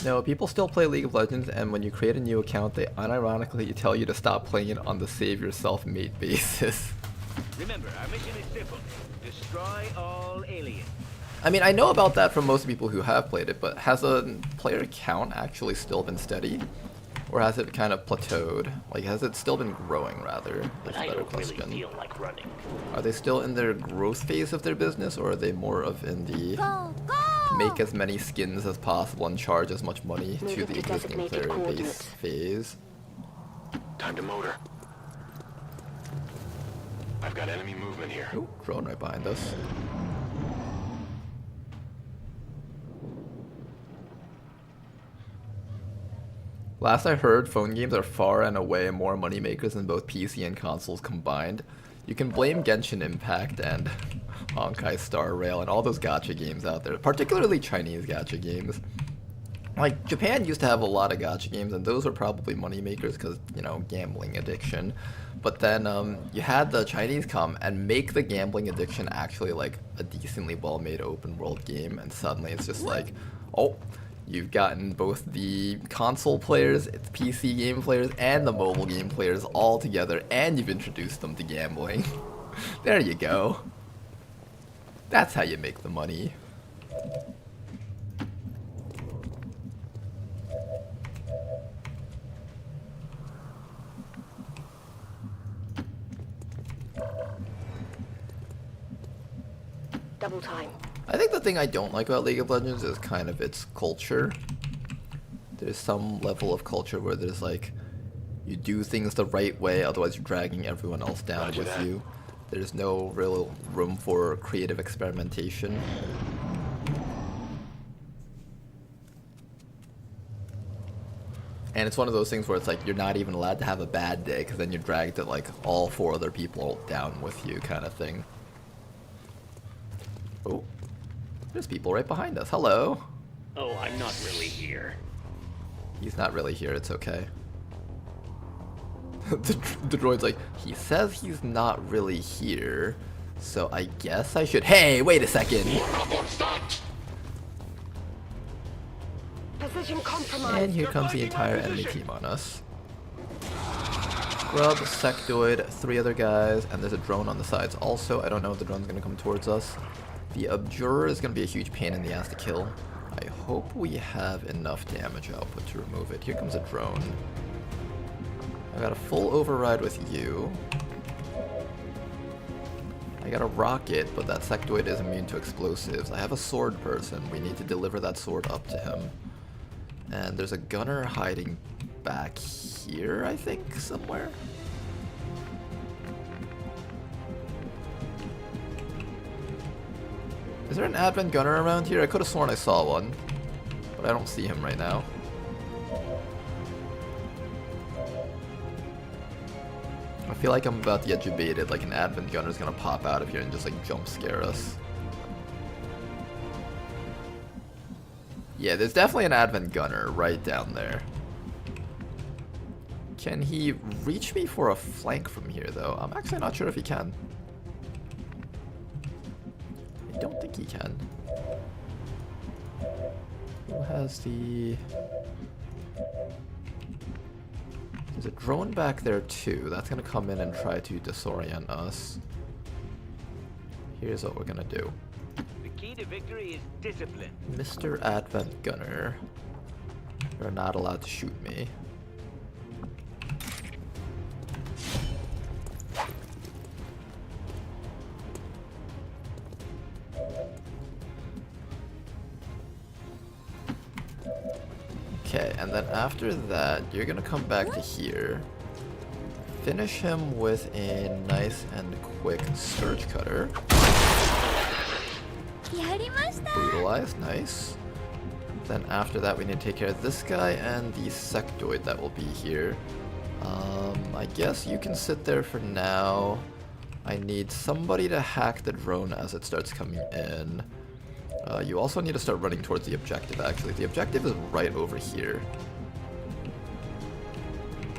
No, people still play League of Legends, and when you create a new account, they unironically tell you to stop playing it on the save yourself mate basis. Remember, our mission is simple. Destroy all aliens. I mean, I know about that from most people who have played it, but has a player count actually still been steady? Or has it kind of plateaued? Like, has it still been growing, rather? That's a better question. Really feel like running. Are they still in their growth phase of their business, or are they more of in the make as many skins as possible and charge as much money to the existing player base phase? Time to motor. I've got enemy movement here. Ooh, drone right behind us. Last I heard, phone games are far and away more moneymakers than both PC and consoles combined. You can blame Genshin Impact and Honkai Star Rail and all those gacha games out there, particularly Chinese gacha games. Like, Japan used to have a lot of gacha games, and those were probably moneymakers because, you know, gambling addiction. But then you had the Chinese come and make the gambling addiction actually like a decently well-made open world game, and suddenly it's just like, oh, you've gotten both the console players, PC game players, and the mobile game players all together, and you've introduced them to gambling. There you go. That's how you make the money. Double time. I think the thing I don't like about League of Legends is kind of its culture. There's some level of culture where there's like, you do things the right way, otherwise you're dragging everyone else down with you. There's no real room for creative experimentation. And it's one of those things where it's like, you're not even allowed to have a bad day, because then you're dragged at like all 4 other people down with you kind of thing. Oh. There's people right behind us. Hello. Oh, I'm not really here. He's not really here. It's okay. the droid's like, he says he's not really here, so I guess I should... Hey, wait a second. Position compromised. And here comes the entire enemy team on us. Grub, Sectoid, 3 other guys, and there's a drone on the sides also. I don't know if the drone's going to come towards us. The Abjurer is going to be a huge pain in the ass to kill. I hope we have enough damage output to remove it. Here comes a drone. I got a full override with you. I got a rocket, but that Sectoid is immune to explosives. I have a sword person. We need to deliver that sword up to him. And there's a gunner hiding back here, I think, somewhere. Is there an Advent gunner around here? I could have sworn I saw one, but I don't see him right now. feel like I'm about to get debated, like an Advent Gunner's gonna pop out of here and just like jump scare us. Yeah, there's definitely an Advent Gunner right down there. Can he reach me for a flank from here though? I'm actually not sure if he can. I don't think he can. Who has the... There's a drone back there too. That's gonna come in and try to disorient us. Here's what we're gonna do. The key to victory is discipline. Mr. Advent Gunner, you're not allowed to shoot me. Okay, and then after that, you're gonna come back to here, finish him with a nice and quick Scourge Cutter. Brutalize, nice. Then after that, we need to take care of this guy and the Sectoid that will be here. I guess you can sit there for now. I need somebody to hack the drone as it starts coming in. You also need to start running towards the objective, actually. The objective is right over here.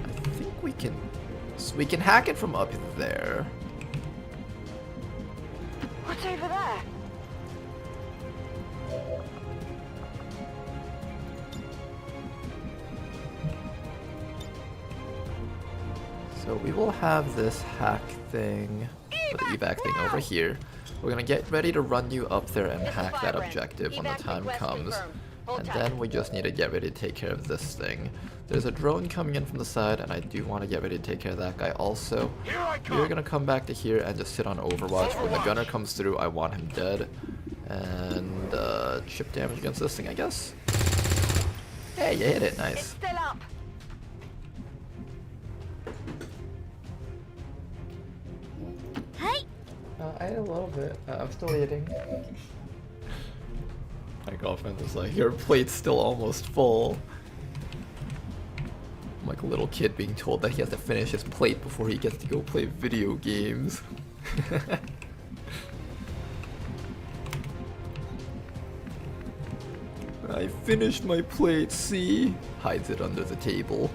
I think we can... So we can hack it from up there. What's over there? So we will have this hack thing, or the evac thing over here. We're gonna get ready to run you up there and hack that objective when the time comes. And then we just need to get ready to take care of this thing. There's a drone coming in from the side, and I do want to get ready to take care of that guy also. We're gonna come back to here and just sit on Overwatch. When the gunner comes through, I want him dead. And chip damage against this thing, I guess. Hey, you hit it, nice. It's still up. I ate a little bit. I'm still eating. My girlfriend was like, your plate's still almost full. I'm like a little kid being told that he has to finish his plate before he gets to go play video games. I finished my plate, see? Hides it under the table.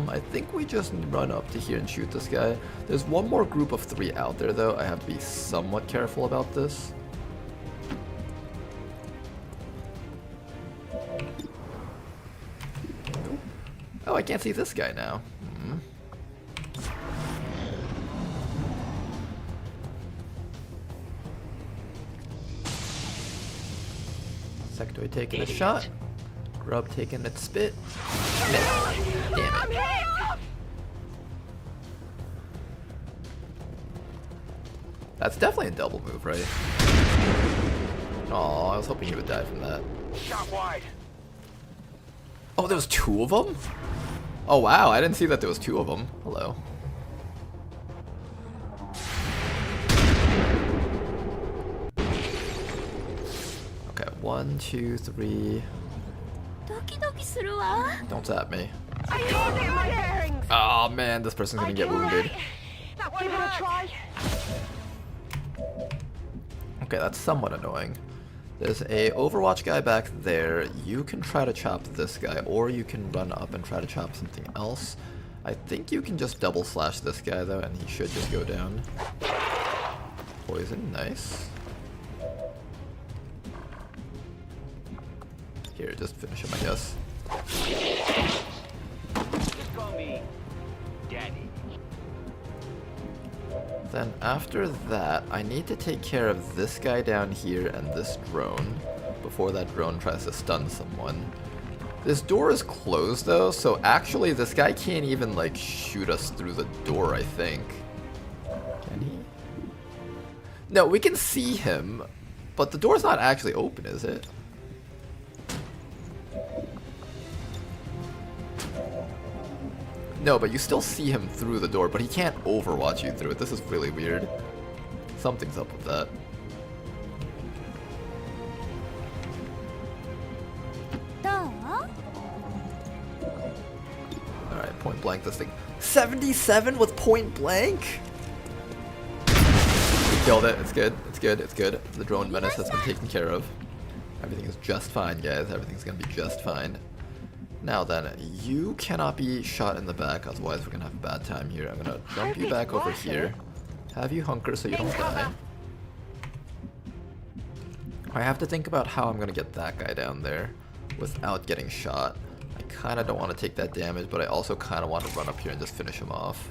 I think we just run up to here and shoot this guy. There's one more group of 3 out there though. I have to be somewhat careful about this. Oh, I can't see this guy now. Sectoid taking a shot. Grub taking its spit. Damn it. That's definitely a double move, right? Oh, I was hoping he would die from that. Shot wide. Oh, there was 2 of them? Oh wow, I didn't see that there was 2 of them. Hello. Okay, 1, 2, 3. Don't tap me. I can't get my bearings. Oh man, this person's gonna get wounded. Give it a try. Okay, that's somewhat annoying. There's a Overwatch guy back there. You can try to chop this guy, or you can run up and try to chop something else. I think you can just double slash this guy though, and he should just go down. Poison, nice. Here, just finish him, I guess. Just call me Daddy. Then after that, I need to take care of this guy down here and this drone before that drone tries to stun someone. This door is closed though, so actually this guy can't even like shoot us through the door, I think. Can he? No, we can see him, but the door's not actually open, is it? No, but you still see him through the door, but he can't overwatch you through it. This is really weird. Something's up with that. Alright, point blank this thing. 77 with point blank? We killed it. It's good. It's good. It's good. The drone menace has been taken care of. Everything is just fine, guys. Everything's gonna be just fine. Now then, you cannot be shot in the back, otherwise we're gonna have a bad time here. I'm gonna jump you back over here. Have you hunker so you don't die. I have to think about how I'm gonna get that guy down there without getting shot. I kinda don't want to take that damage, but I also kinda want to run up here and just finish him off.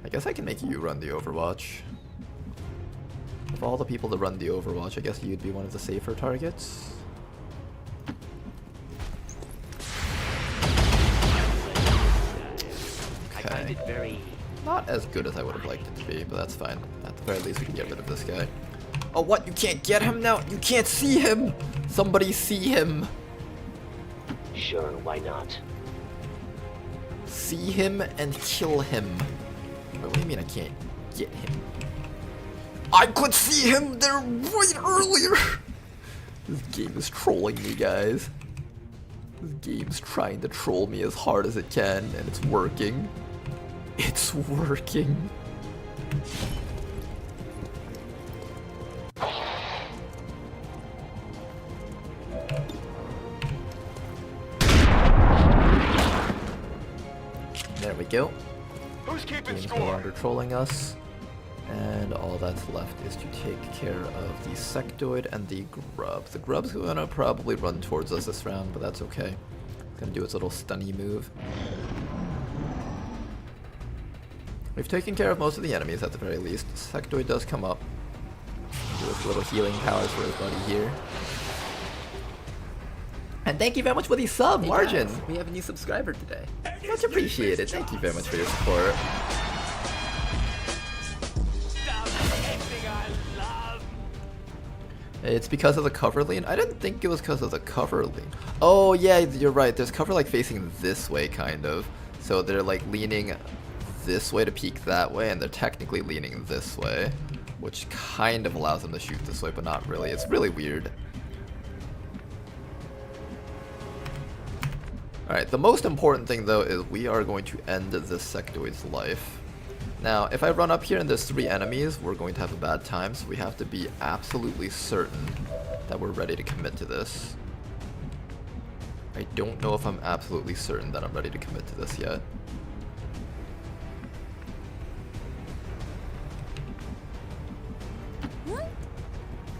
I guess I can make you run the Overwatch. Of all the people to run the Overwatch, I guess you'd be one of the safer targets. Okay. Not as good as I would have liked it to be, but that's fine. At the very least, we can get rid of this guy. Oh, what? You can't get him now? You can't see him! Somebody see him! Sure, why not? See him and kill him. What do you mean I can't get him? I could see him there right earlier! This game is trolling me, guys. This game's trying to troll me as hard as it can, and it's working. It's working. There we go. Who's keeping Game's score? no longer trolling us. And all that's left is to take care of the sectoid and the grub. The grub's gonna probably run towards us this round, but that's okay. It's gonna do its little stunny move. We've taken care of most of the enemies at the very least. Sectoid does come up. Do his little healing powers for his buddy here. And thank you very much for the sub, Margin! We have a new subscriber today. Much appreciated. Thank you very much for your support. It's because of the cover lean? I didn't think it was because of the cover lean. Oh yeah, you're right. There's cover like facing this way, kind of. So they're like leaning this way to peek that way, and they're technically leaning this way, which kind of allows them to shoot this way, but not really. It's really weird. Alright, the most important thing though is we are going to end this sectoid's life. Now, if I run up here and there's 3 enemies, we're going to have a bad time, so we have to be absolutely certain that we're ready to commit to this. I don't know if I'm absolutely certain that I'm ready to commit to this yet.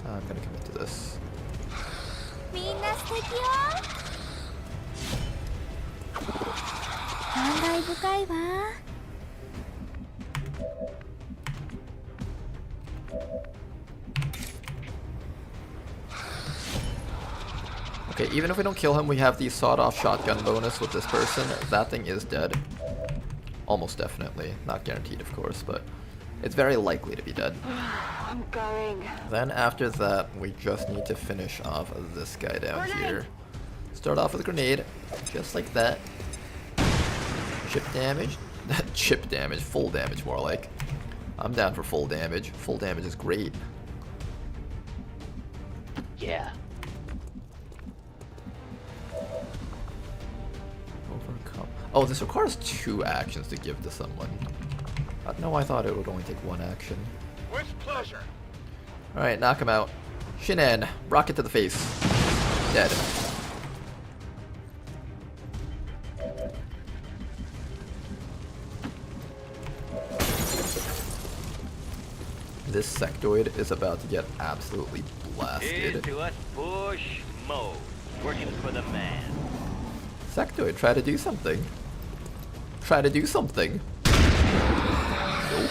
I'm gonna commit to this. Okay, even if we don't kill him, we have the sawed-off shotgun bonus with this person. That thing is dead. Almost definitely. Not guaranteed, of course, but it's very likely to be dead. I'm going. Then after that, we just need to finish off this guy down here. Start off with a grenade, just like that. Chip damage. Chip damage. Full damage, more like. I'm down for full damage. Full damage is great. Yeah. Overcome. Oh, this requires 2 actions to give to someone. No, I thought it would only take 1 action. With pleasure. Alright, knock him out. Shinin. Rocket to the face. Dead. This sectoid is about to get absolutely blasted. Here's to us push mode. Working for the man. Sectoid, try to do something. Try to do something. Nope.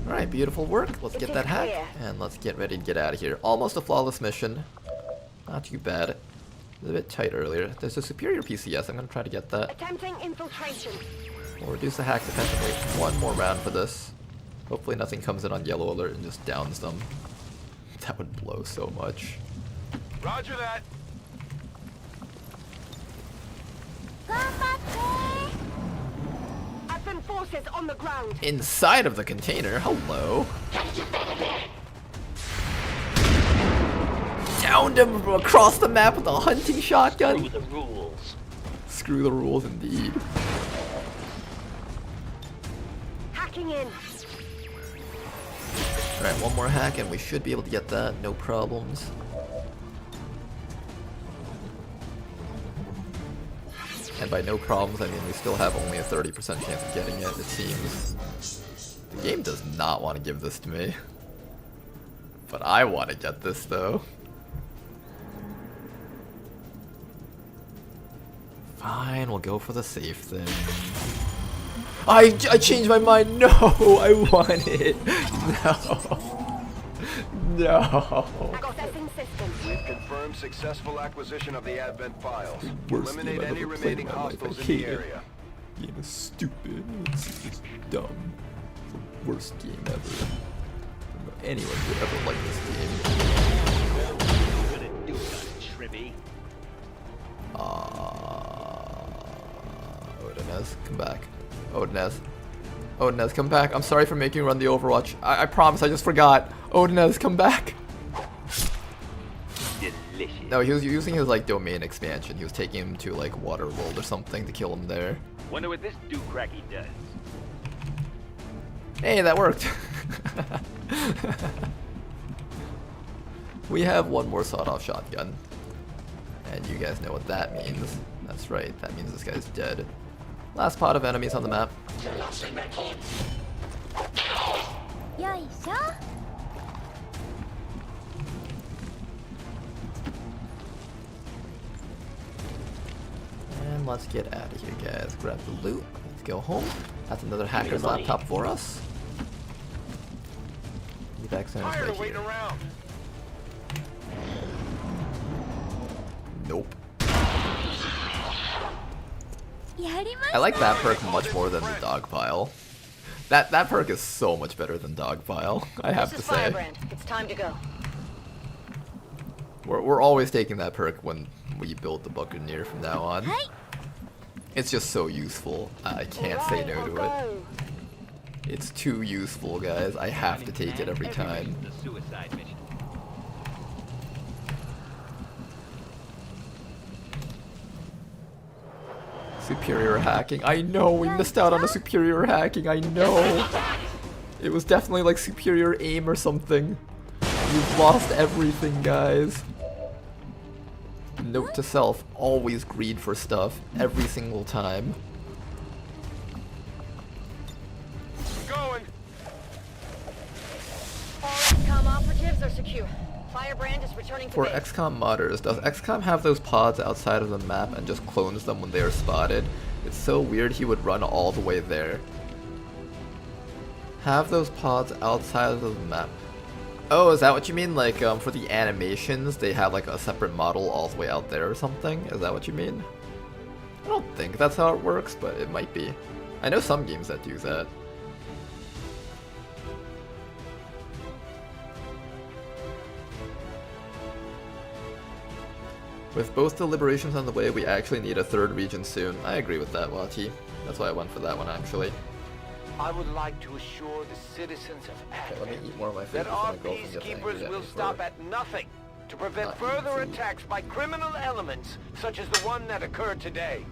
Alright, beautiful work. Let's get that hack. And let's get ready to get out of here. Almost a flawless mission. Not too bad. It was a bit tight earlier. There's a superior PCS. I'm going to try to get that. Attempting infiltration. We'll reduce the hack defensively. 1 more round for this. Hopefully nothing comes in on yellow alert and just downs them. That would blow so much. Roger that. Advent forces on the ground. Inside of the container? Hello. downed him across the map with a hunting shotgun. Screw the rules. Screw the rules, indeed. Hacking in. Alright, one more hack and we should be able to get that, no problems. And by no problems, I mean we still have only a 30% chance of getting it, it seems. The game does not want to give this to me. But I want to get this, though. Fine, we'll go for the safe thing. I changed my mind! No! I want it! No! No! We've confirmed successful acquisition of the Advent files. Worst Eliminate game I've any ever played remaining in my life. hostiles I in hate the it. area. The game is stupid. It's just dumb. It's the worst game ever. I don't know anyone would ever like this game. Odinez, come back. Odinez. Odinez, come back. I'm sorry for making you run the Overwatch. I promise, I just forgot. Odinez, come back. Delicious. No, he was using his like domain expansion. He was taking him to like Waterworld or something to kill him there. Wonder what this do-cracky does. Hey, that worked. We have one more sawed-off shotgun. And you guys know what that means. That's right, that means this guy's dead. Last pot of enemies on the map. And let's get out of here, guys. Grab the loot. Let's go home. That's another hacker's laptop for us. The back center is right here. Nope. I like that perk much more than the dog pile. That perk is so much better than dog pile, I have to say. Firebrand. It's time to go. We're always taking that perk when we build the Buccaneer from now on. It's just so useful. I can't say no to it. It's too useful, guys. I have to take it every time. Superior hacking. I know, we missed out on the superior hacking. I know. It was definitely like superior aim or something. We've lost everything, guys. Note to self, always greed for stuff, every single time. Going. All XCOM operatives are secure. Firebrand is returning to For base. XCOM modders, does XCOM have those pods outside of the map and just clones them when they are spotted? It's so weird he would run all the way there. Have those pods outside of the map. Oh, is that what you mean? Like, for the animations, they have like a separate model all the way out there or something? Is that what you mean? I don't think that's how it works, but it might be. I know some games that do that. With both the liberations on the way, we actually need a third region soon. I agree with that, Wati. That's why I went for that one, actually. I would like to assure the citizens of Okay, let me eat more of my food that before our my girlfriend gets angry peacekeepers at will me stop for at nothing to prevent not further eating food. attacks by criminal elements such as the one that occurred today.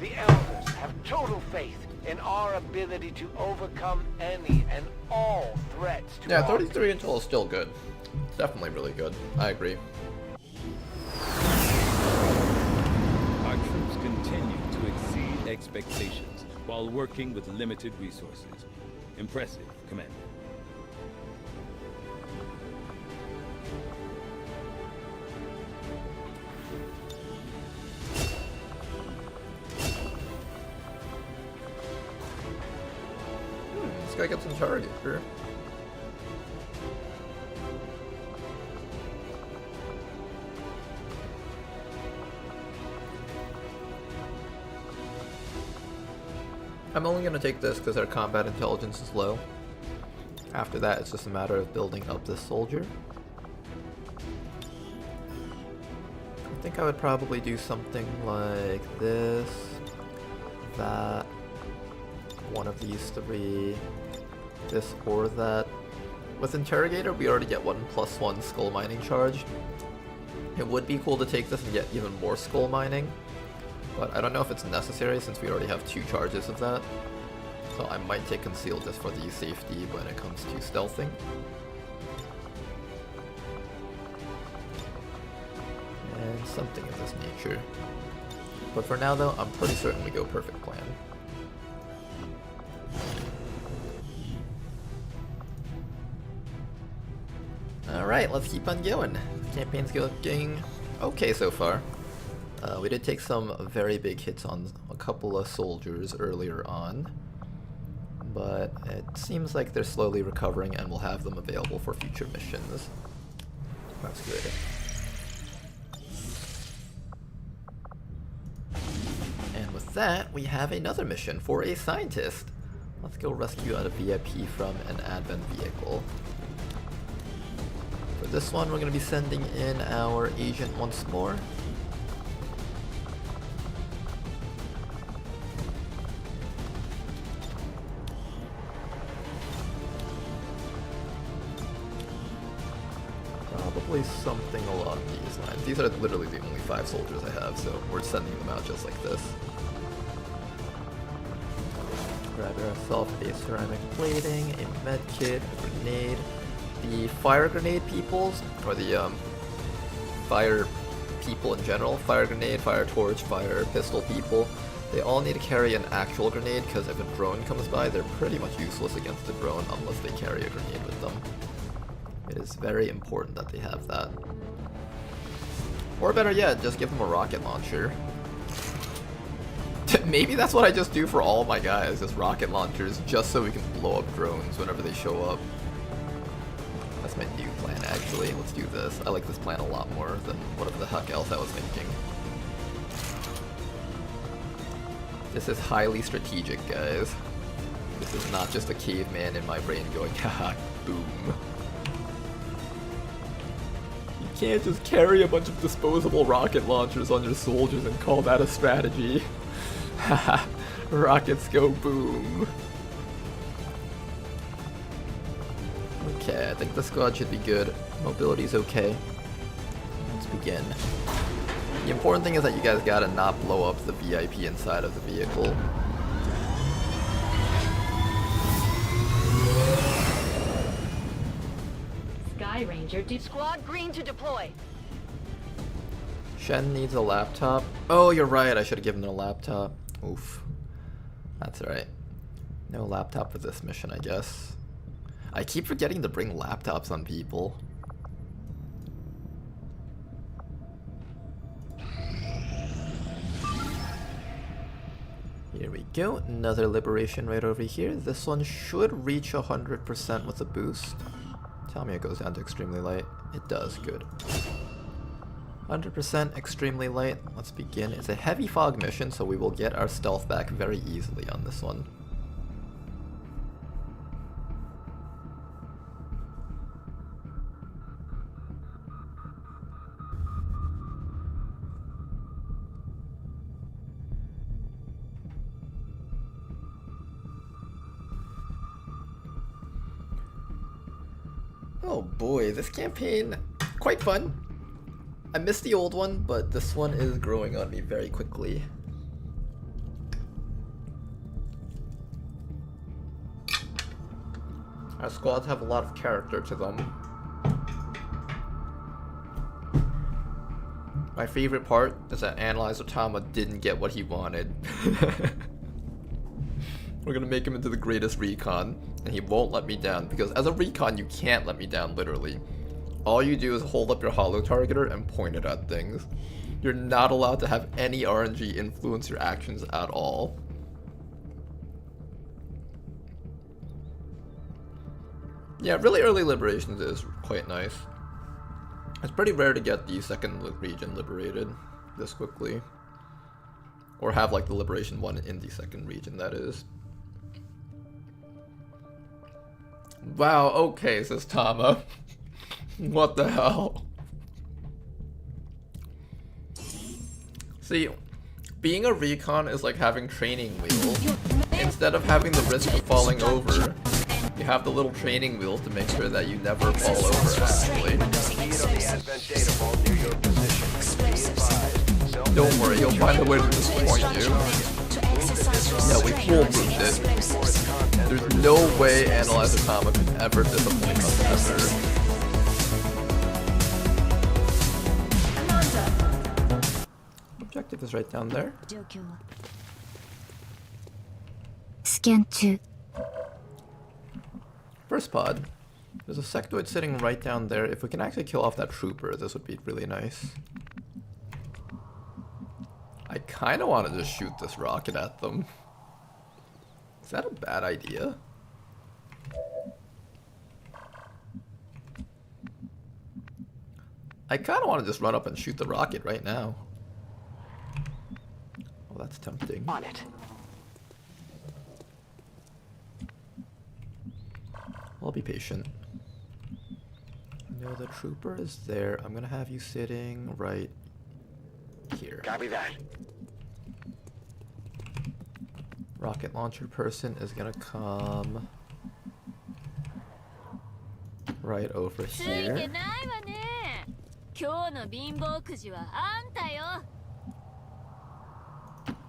The Elders have total faith in our ability to overcome any and all threats to Yeah, our 33 until is still good. It's definitely really good. I agree. Our troops continue to exceed expectations while working with limited resources. Impressive, Commander. This guy gets in target here. I'm only going to take this because our combat intelligence is low. After that, it's just a matter of building up this soldier. I think I would probably do something like this, that, one of these three, this or that. With Interrogator, we already get 1+1 skull mining charge. It would be cool to take this and get even more skull mining, but I don't know if it's necessary since we already have 2 charges of that. So I might take conceal just for the safety when it comes to stealthing. And something of this nature. But for now though, I'm pretty certain we go perfect plan. Alright, let's keep on going. Campaign's looking okay so far. We did take some very big hits on a couple of soldiers earlier on, but it seems like they're slowly recovering and we'll have them available for future missions. That's good. And with that, we have another mission for a scientist. Let's go rescue a VIP from an advent vehicle. For this one, we're going to be sending in our agent once more. Probably something along these lines. These are literally the only 5 soldiers I have, so we're sending them out just like this. Grab ourselves a ceramic plating, a med kit, a grenade. The fire grenade peoples, or the fire people in general, fire grenade, fire torch, fire pistol people, they all need to carry an actual grenade because if a drone comes by, they're pretty much useless against a drone unless they carry a grenade with them. It is very important that they have that. Or better yet, just give them a rocket launcher. Maybe that's what I just do for all of my guys, just rocket launchers, just so we can blow up drones whenever they show up. That's my new plan, actually. Let's do this. I like this plan a lot more than whatever the heck else I was thinking. This is highly strategic, guys. This is not just a caveman in my brain going, haha, boom. You can't just carry a bunch of disposable rocket launchers on your soldiers and call that a strategy. Haha, rockets go boom. Okay, I think the squad should be good. Mobility's okay. Let's begin. The important thing is that you guys gotta not blow up the VIP inside of the vehicle. Sky Ranger, Squad green to deploy. Shen needs a laptop. Oh, you're right. I should have given her a laptop. Oof. That's alright. No laptop for this mission, I guess. I keep forgetting to bring laptops on people. Here we go. Another liberation right over here. This one should reach 100% with a boost. Tell me it goes down to extremely light. It does. Good. 100% extremely light. Let's begin. It's a heavy fog mission, so we will get our stealth back very easily on this one. Oh boy, this campaign, quite fun. I missed the old one, but this one is growing on me very quickly. Our squads have a lot of character to them. My favorite part is that Analyzer Tama didn't get what he wanted. We're gonna make him into the greatest recon, and he won't let me down, because as a recon you can't let me down, literally. All you do is hold up your holo targeter and point it at things. You're not allowed to have any RNG influence your actions at all. Yeah, really early liberations is quite nice. It's pretty rare to get the second region liberated this quickly. Or have like the liberation one in the second region, that is. Wow, okay, says Tama. What the hell? See, being a recon is like having training wheels. Instead of having the risk of falling over, you have the little training wheels to make sure that you never fall over, actually. Don't worry, you'll find a way to disappoint you. Yeah, we foolproofed it. There's no way Analyzer Tama could ever disappoint us ever. Objective is right down there. Scan 2. First pod. There's a sectoid sitting right down there. If we can actually kill off that trooper, this would be really nice. I kind of want to just shoot this rocket at them. Is that a bad idea? I kind of want to just run up and shoot the rocket right now. Oh, that's tempting. On it. I'll be patient. No, the trooper is there. I'm gonna have you sitting right here. Copy that. Rocket launcher person is gonna come right over here.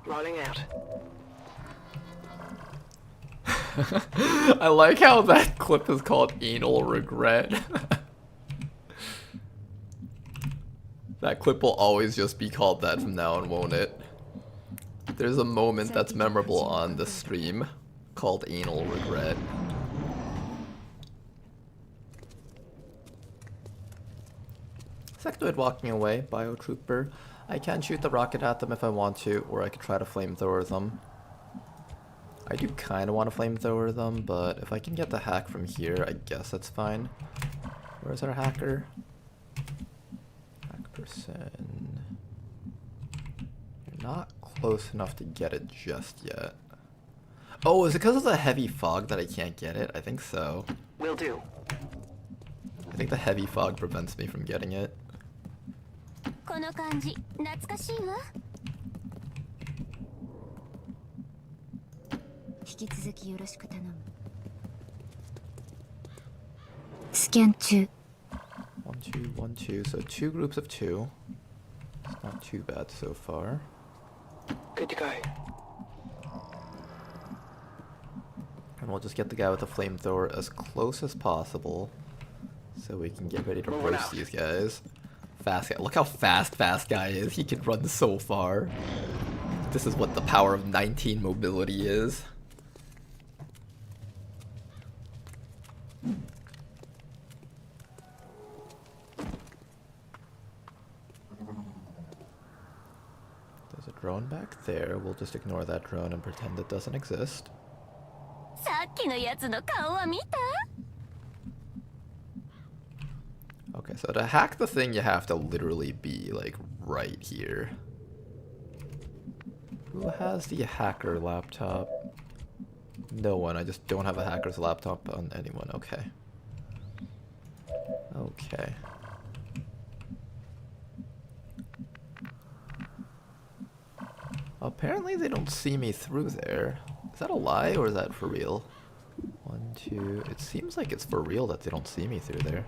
Rolling out. I like how that clip is called Anal Regret. That clip will always just be called that from now on, won't it? There's a moment that's memorable on the stream called Anal Regret. Sectoid walking away, Biotrooper. I can shoot the rocket at them if I want to, or I could try to flamethrower them. I do kind of want to flamethrower them, but if I can get the hack from here, I guess that's fine. Where's our hacker? Hack person. You're not close enough to get it just yet. Oh, is it because of the heavy fog that I can't get it? I think so. Will do. I think the heavy fog prevents me from getting it. Scan 2. 1, 2, 1, 2. So 2 groups of 2. It's not too bad so far. Good to go. And we'll just get the guy with the flamethrower as close as possible so we can get ready to roast these guys. Fast guy. Look how fast guy is. He can run so far. This is what the power of 19 mobility is. There's a drone back there. We'll just ignore that drone and pretend it doesn't exist. Okay, so to hack the thing, you have to literally be, like, right here. Who has the hacker laptop? No one. I just don't have a hacker's laptop on anyone. Okay. Okay. Apparently they don't see me through there. Is that a lie or is that for real? 1, 2... It seems like it's for real that they don't see me through there.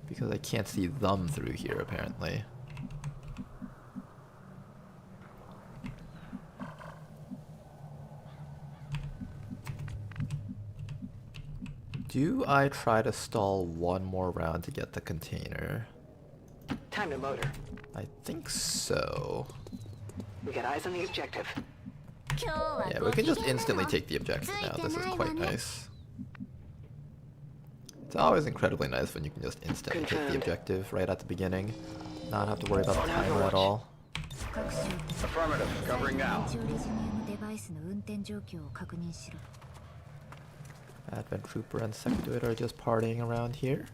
Because I can't see them through here, apparently. Do I try to stall one more round to get the container? Time to motor. I think so. We got eyes on the objective. Yeah, we can just instantly take the objective now. This is quite nice. It's always incredibly nice when you can just instantly take the objective right at the beginning. Not have to worry about the timer at all. Affirmative. Covering now. Advent Trooper and Sectoid are just partying around here.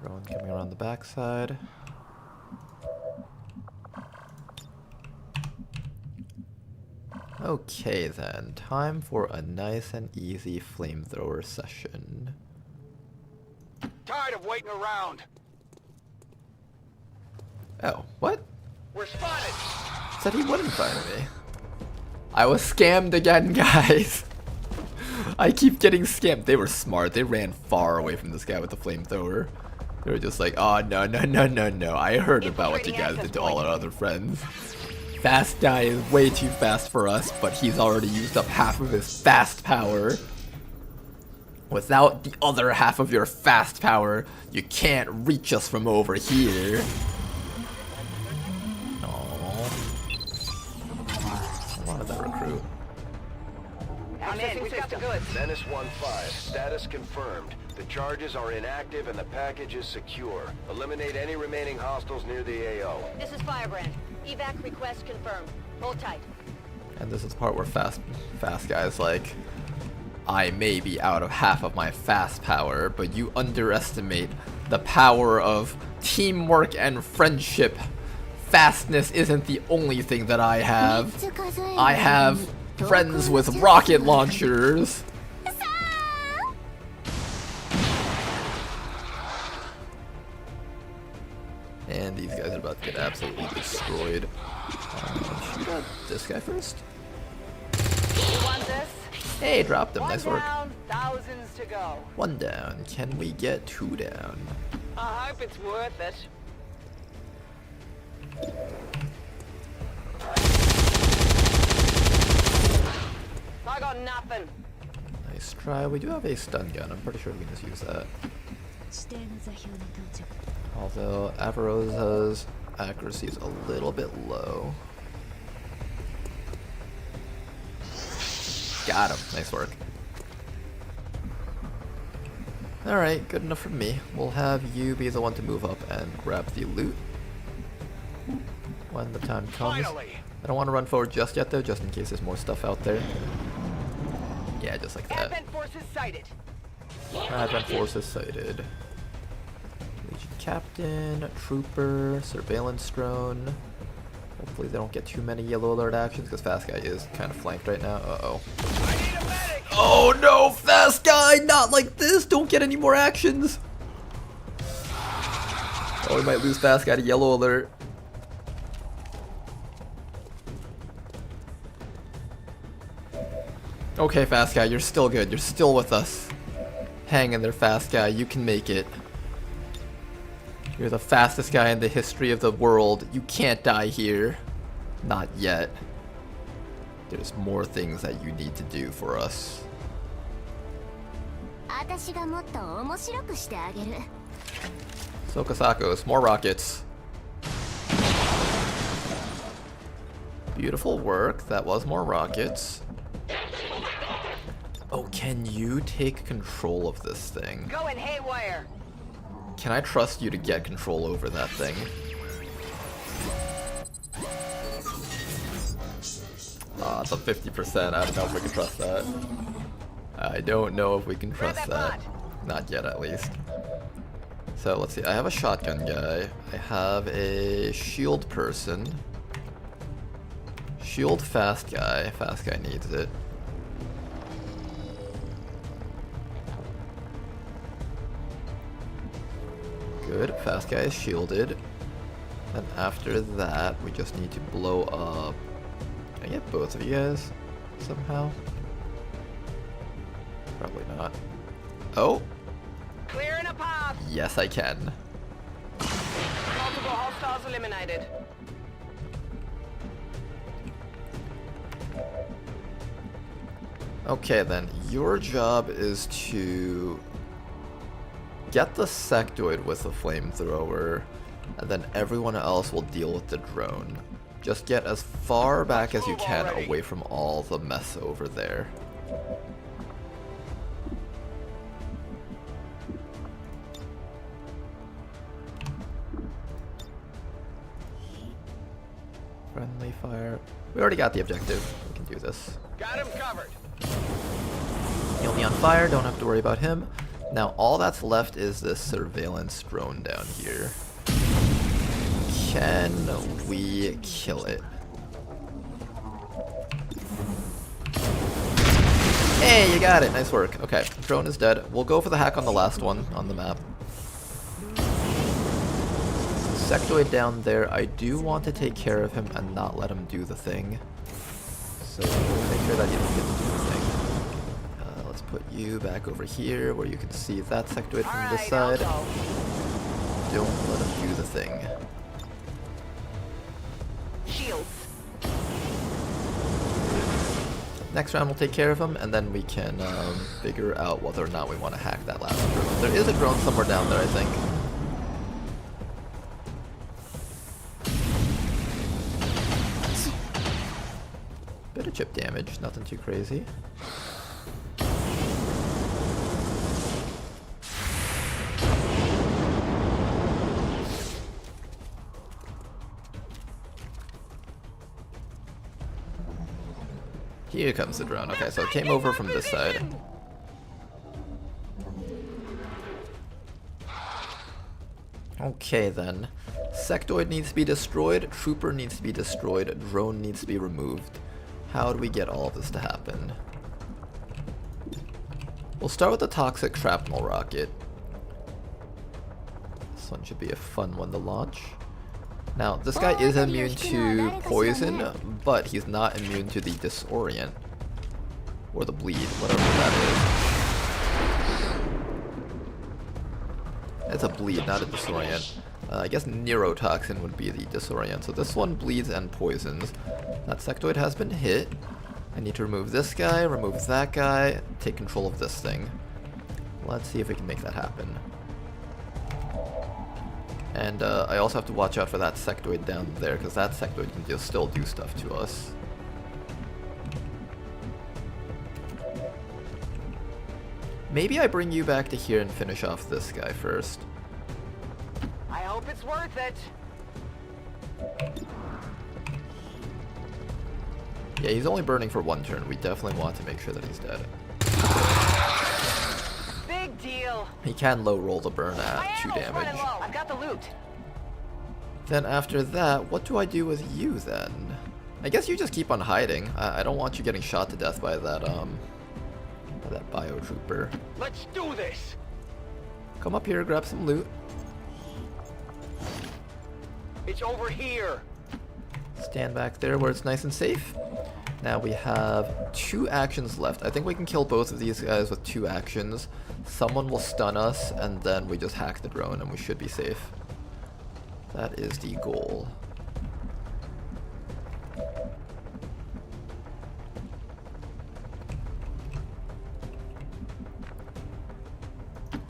Drone coming around the backside. Okay then, time for a nice and easy flamethrower session. Tired of waiting around. Oh, what? We're spotted. Said he wouldn't fire me. I was scammed again, guys. I keep getting scammed. They were smart. They ran far away from this guy with the flamethrower. They were just like, oh, no, no, no, no, no. I heard about what you guys did to all our other friends. Fast guy is way too fast for us, but he's already used up half of his fast power. Without the other half of your fast power, you can't reach us from over here. I wanted that recruit. We've got the goods. Menace 1-5, status confirmed. The charges are inactive and the package is secure. Eliminate any remaining hostiles near the AO. This is Firebrand. Evac request confirmed. Hold tight. And this is the part where fast guy's like, I may be out of half of my fast power, but you underestimate the power of teamwork and friendship. Fastness isn't the only thing that I have. I have friends with rocket launchers. And these guys are about to get absolutely destroyed. Shoot at this guy first. Hey, dropped him. Nice work. Thousands to go. 1 down. Can we get 2 down? I hope it's worth it. I got nothing. Nice try. We do have a stun gun. I'm pretty sure we can just use that. Although Avarosa's accuracy is a little bit low. Got him. Nice work. Alright, good enough for me. We'll have you be the one to move up and grab the loot when the time comes. Finally. I don't want to run forward just yet though, just in case there's more stuff out there. Yeah, just like that. Advent forces sighted. Advent forces sighted. Legion Captain, Trooper, Surveillance Drone. Hopefully they don't get too many yellow alert actions because Fast Guy is kind of flanked right now. Uh-oh. Oh no, Fast Guy! Not like this! Don't get any more actions! Oh, we might lose Fast Guy to yellow alert. Okay, Fast Guy, you're still good. You're still with us. Hang in there, Fast Guy. You can make it. You're the fastest guy in the history of the world. You can't die here. Not yet. There's more things that you need to do for us. Sokasakos, more rockets. Beautiful work. That was more rockets. Oh, can you take control of this thing? Going haywire. Can I trust you to get control over that thing? It's a 50%. I don't know if we can trust that. I don't know if we can trust that. Not yet, at least. So, let's see. I have a shotgun guy. I have a shield person. Shield fast guy. Fast guy needs it. Good. Fast guy is shielded. And after that, we just need to blow up. Can I get both of you guys somehow? Probably not. Oh! Clearing a path. Yes, I can. Multiple hostiles eliminated. Okay then, your job is to get the sectoid with the flamethrower, and then everyone else will deal with the drone. Just get as far back as you can away from all the mess over there. Friendly fire. We already got the objective. We can do this. Got him covered. He'll be on fire, don't have to worry about him. Now all that's left is this surveillance drone down here. Can we kill it? Hey, you got it. Nice work. Okay, drone is dead. We'll go for the hack on the last one on the map. Sectoid down there. I do want to take care of him and not let him do the thing. So make sure that he doesn't get to do the thing. Let's put you back over here where you can see that sectoid from this side. Don't let him do the thing. Shields. Next round we'll take care of him, and then we can figure out whether or not we want to hack that last drone. There is a drone somewhere down there, I think. Bit of chip damage, nothing too crazy. Here comes the drone. Okay, so it came over from this side. Okay then. Sectoid needs to be destroyed, Trooper needs to be destroyed, drone needs to be removed. How do we get all of this to happen? We'll start with the toxic shrapnel rocket. This one should be a fun one to launch. Now, this guy is immune to poison, but he's not immune to the disorient. Or the bleed, whatever that is. It's a bleed, not a disorient. I guess neurotoxin would be the disorient. So this one bleeds and poisons. That sectoid has been hit. I need to remove this guy, remove that guy, take control of this thing. Let's see if we can make that happen. And I also have to watch out for that sectoid down there, because that sectoid can just still do stuff to us. Maybe I bring you back to here and finish off this guy first. I hope it's worth it. Yeah, he's only burning for one turn. We definitely want to make sure that he's dead. Big deal. He can low roll the burn at 2 damage. I've got the loot. Then after that, what do I do with you then? I guess you just keep on hiding. I don't want you getting shot to death by that biotrooper. Let's do this. Come up here, grab some loot. It's over here. Stand back there where it's nice and safe. Now we have 2 actions left. I think we can kill both of these guys with 2 actions. Someone will stun us, and then we just hack the drone and we should be safe. That is the goal.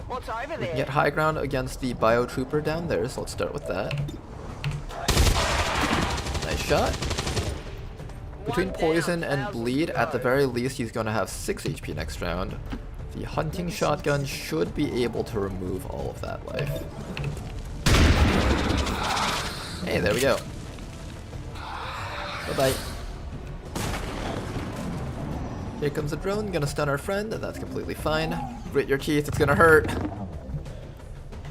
What's over We there? can get high ground against the biotrooper down there, so let's start with that. Nice shot. Between poison and bleed, at the very least he's going to have 6 HP next round. The hunting shotgun should be able to remove all of that life. Hey, there we go. Bye-bye. Here comes the drone, gonna stun our friend, that's completely fine. Grit your teeth, it's gonna hurt.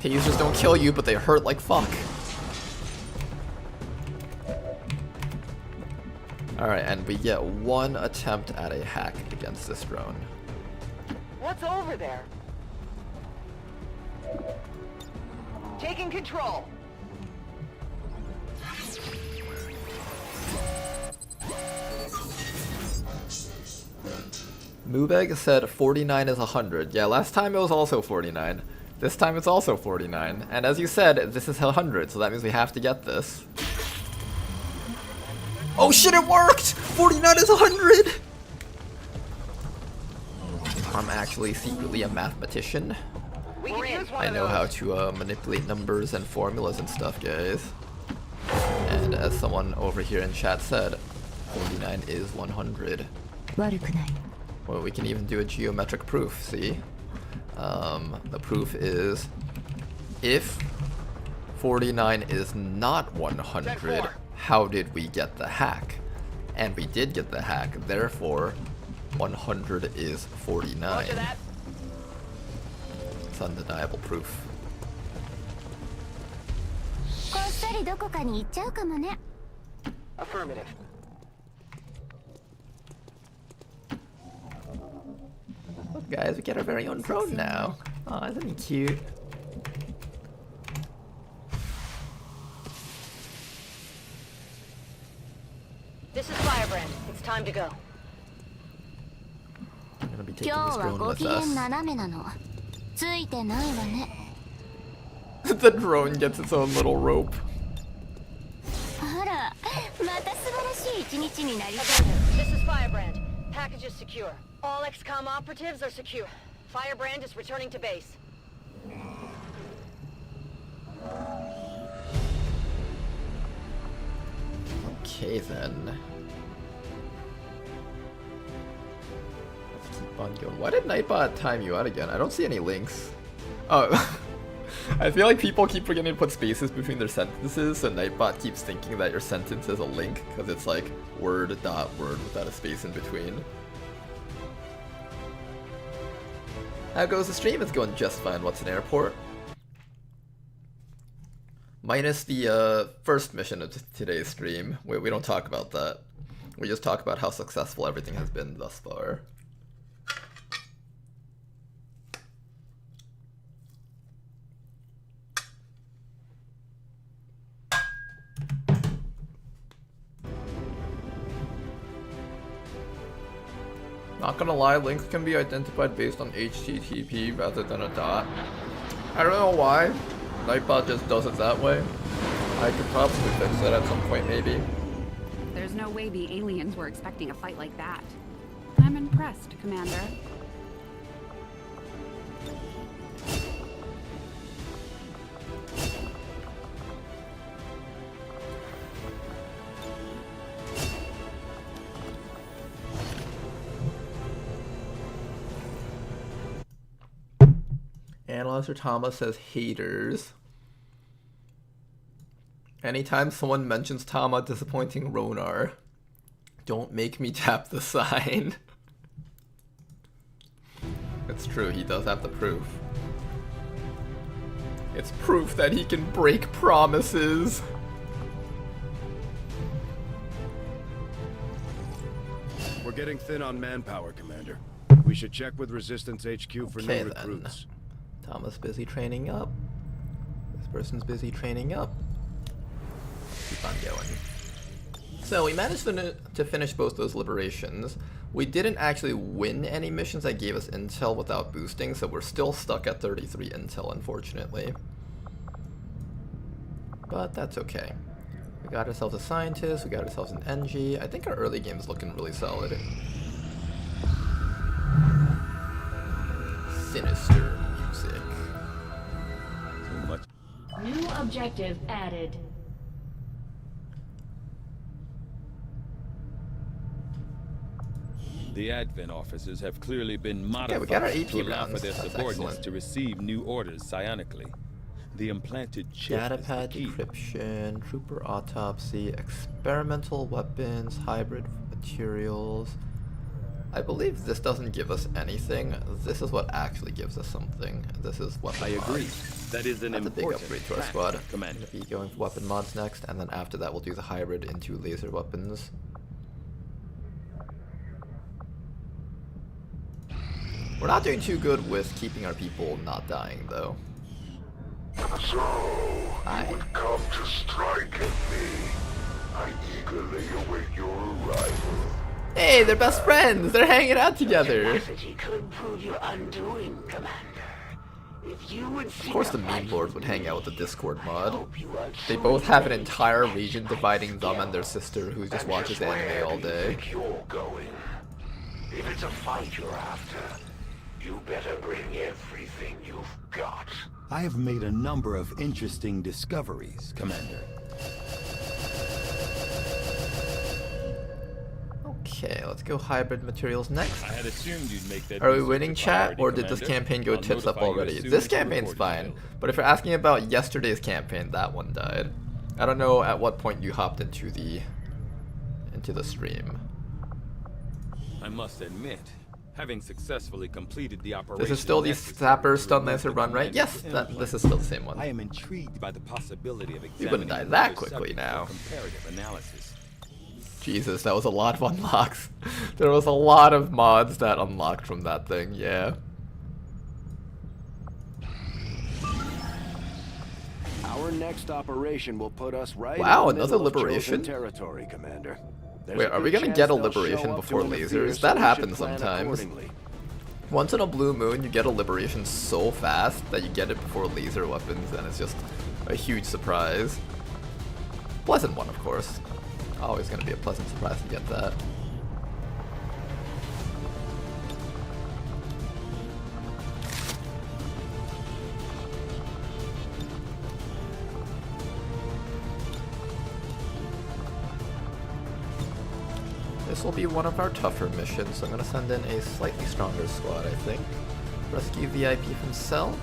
Tasers don't kill you, but they hurt like fuck. Alright, and we get 1 attempt at a hack against this drone. What's over there? Taking control. Moobeg said 49 is 100. Yeah, last time it was also 49. This time it's also 49. And as you said, this is 100, so that means we have to get this. Oh shit, it worked! 49 is 100! I'm actually secretly a mathematician. I know how to manipulate numbers and formulas and stuff, guys. And as someone over here in chat said, 49 is 100. Well, we can even do a geometric proof, see? The proof is, if 49 is not 100, how did we get the hack? And we did get the hack, therefore 100 is 49. It's undeniable proof. Affirmative. Look guys, we get our very own drone now. Aw, isn't he cute? This is Firebrand. It's time to go. I'm gonna be taking this drone with us. The drone gets its own little rope. This is Firebrand. Package is secure. All XCOM operatives are secure. Firebrand is returning to base. Okay then. Let's keep on going. Why did Nightbot time you out again? I don't see any links. Oh. I feel like people keep forgetting to put spaces between their sentences, so Nightbot keeps thinking that your sentence is a link, because it's like word dot word without a space in between. How goes the stream? It's going just fine. What's an airport? Minus the first mission of today's stream. We don't talk about that. We just talk about how successful everything has been thus far. Not gonna lie, links can be identified based on HTTP rather than a dot. I don't know why. Nightbot just does it that way. I could probably fix that at some point, maybe. There's no way the aliens were expecting a fight like that. I'm impressed, Commander. Analyzer Thomas says haters. Anytime someone mentions Tama disappointing Ronar, don't make me tap the sign. It's true, he does have the proof. It's proof that he can break promises. We're getting thin on manpower, Commander. We should check with Resistance HQ for new recruits. Thomas busy training up. This person's busy training up. Keep on going. So we managed to finish both those liberations. We didn't actually win any missions that gave us intel without boosting, so we're still stuck at 33 intel, unfortunately. But that's okay. We got ourselves a scientist, we got ourselves an NG. I think our early game is looking really solid. Sinister music. Too much. New objective added. The Advent officers have clearly been modified we got our to AP allow for rounds. their That's subordinates excellent. to receive new orders psionically. The implanted chip is the Datapad key. decryption, trooper autopsy, experimental weapons, hybrid materials. I believe this doesn't give us anything. This is what actually gives us something. This is weapon I agree. mods. That is an That's a big important upgrade to our fact, squad. Commander. We're gonna be going for weapon mods next, and then after that we'll do the hybrid into laser weapons. We're not doing too good with keeping our people not dying, though. So, you would come to strike at me. I eagerly await your arrival. Hey, they're best friends! They're hanging out together! Tenacity could prove your undoing, Commander. If you would see Of course the meme lord would hang out with the Discord mod. They both have an entire region dividing them and their sister who just watches anime all day. You're going. If it's a fight you're after, you better bring everything you've got. I have made a number of interesting discoveries, Commander. Okay, let's go hybrid materials next. I had assumed you'd make that. Are we winning, chat, or did this campaign go tits up already? This campaign's fine, but if you're asking about yesterday's campaign, that one died. I don't know at what point you hopped into the stream. I must admit, having successfully completed the operation. This is still the Sapper Stun Lancer run, right? Yes, this is still the same one. I am intrigued by the possibility of You wouldn't die examining that another quickly subject now. for comparative analysis. Jesus, that was a lot of unlocks. There was a lot of mods that unlocked from that thing, yeah. Our next operation will put us right Wow, in the another middle of liberation? chosen territory, Commander. There's Wait, a are we good gonna chance get a they'll show liberation up before to interfere, lasers? so That we should happens plan sometimes. accordingly. Once in a blue moon, you get a liberation so fast that you get it before laser weapons, and it's just a huge surprise. Pleasant one, of course. Always gonna be a pleasant surprise to get that. This will be one of our tougher missions, so I'm going to send in a slightly stronger squad, I think. Rescue VIP from Cell.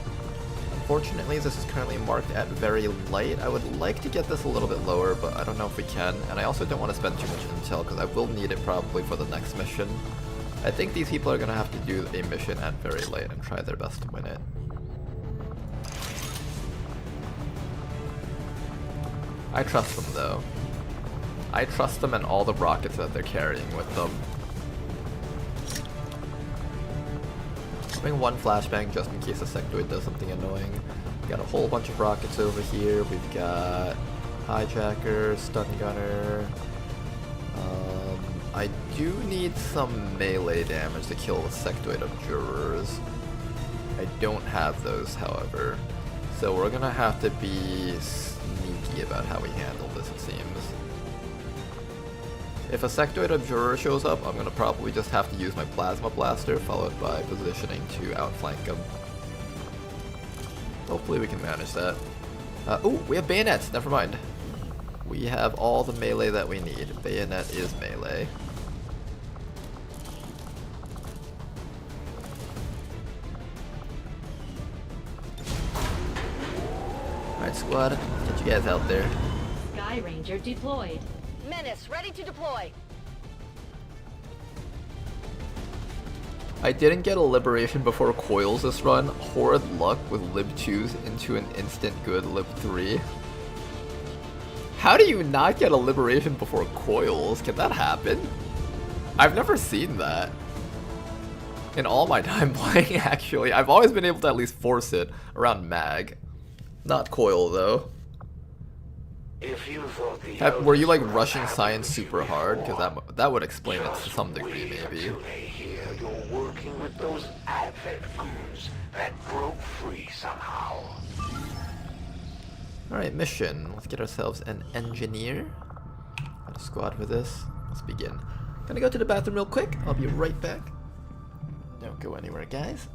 Unfortunately, this is currently marked at very light. I would like to get this a little bit lower, but I don't know if we can. And I also don't want to spend too much intel, because I will need it probably for the next mission. I think these people are going to have to do a mission at very light and try their best to win it. I trust them, though. I trust them and all the rockets that they're carrying with them. Bring one flashbang just in case the sectoid does something annoying. We've got a whole bunch of rockets over here. We've got hijacker, stun gunner. I do need some melee damage to kill the sectoid abjurers. I don't have those, however. So we're gonna have to be sneaky about how we handle this, it seems. If a sectoid abjurer shows up, I'm gonna probably just have to use my plasma blaster, followed by positioning to outflank him. Hopefully we can manage that. Oh, we have bayonets, never mind. We have all the melee that we need. Bayonet is melee. Alright squad, let's get you guys out there. Sky Ranger deployed. Menace, ready to deploy. I didn't get a liberation before coils this run. Horrid luck with lib 2s into an instant good lib 3. How do you not get a liberation before coils? Can that happen? I've never seen that. In all my time playing, actually. I've always been able to at least force it around mag. Not coil, though. If you thought the Were you like rushing science super hard? Because that would explain it to some degree, maybe. Here you're working with those Advent goons that broke free somehow. Alright, mission. Let's get ourselves an engineer. Got a squad for this. Let's begin. Gonna go to the bathroom real quick. I'll be right back. Don't go anywhere, guys.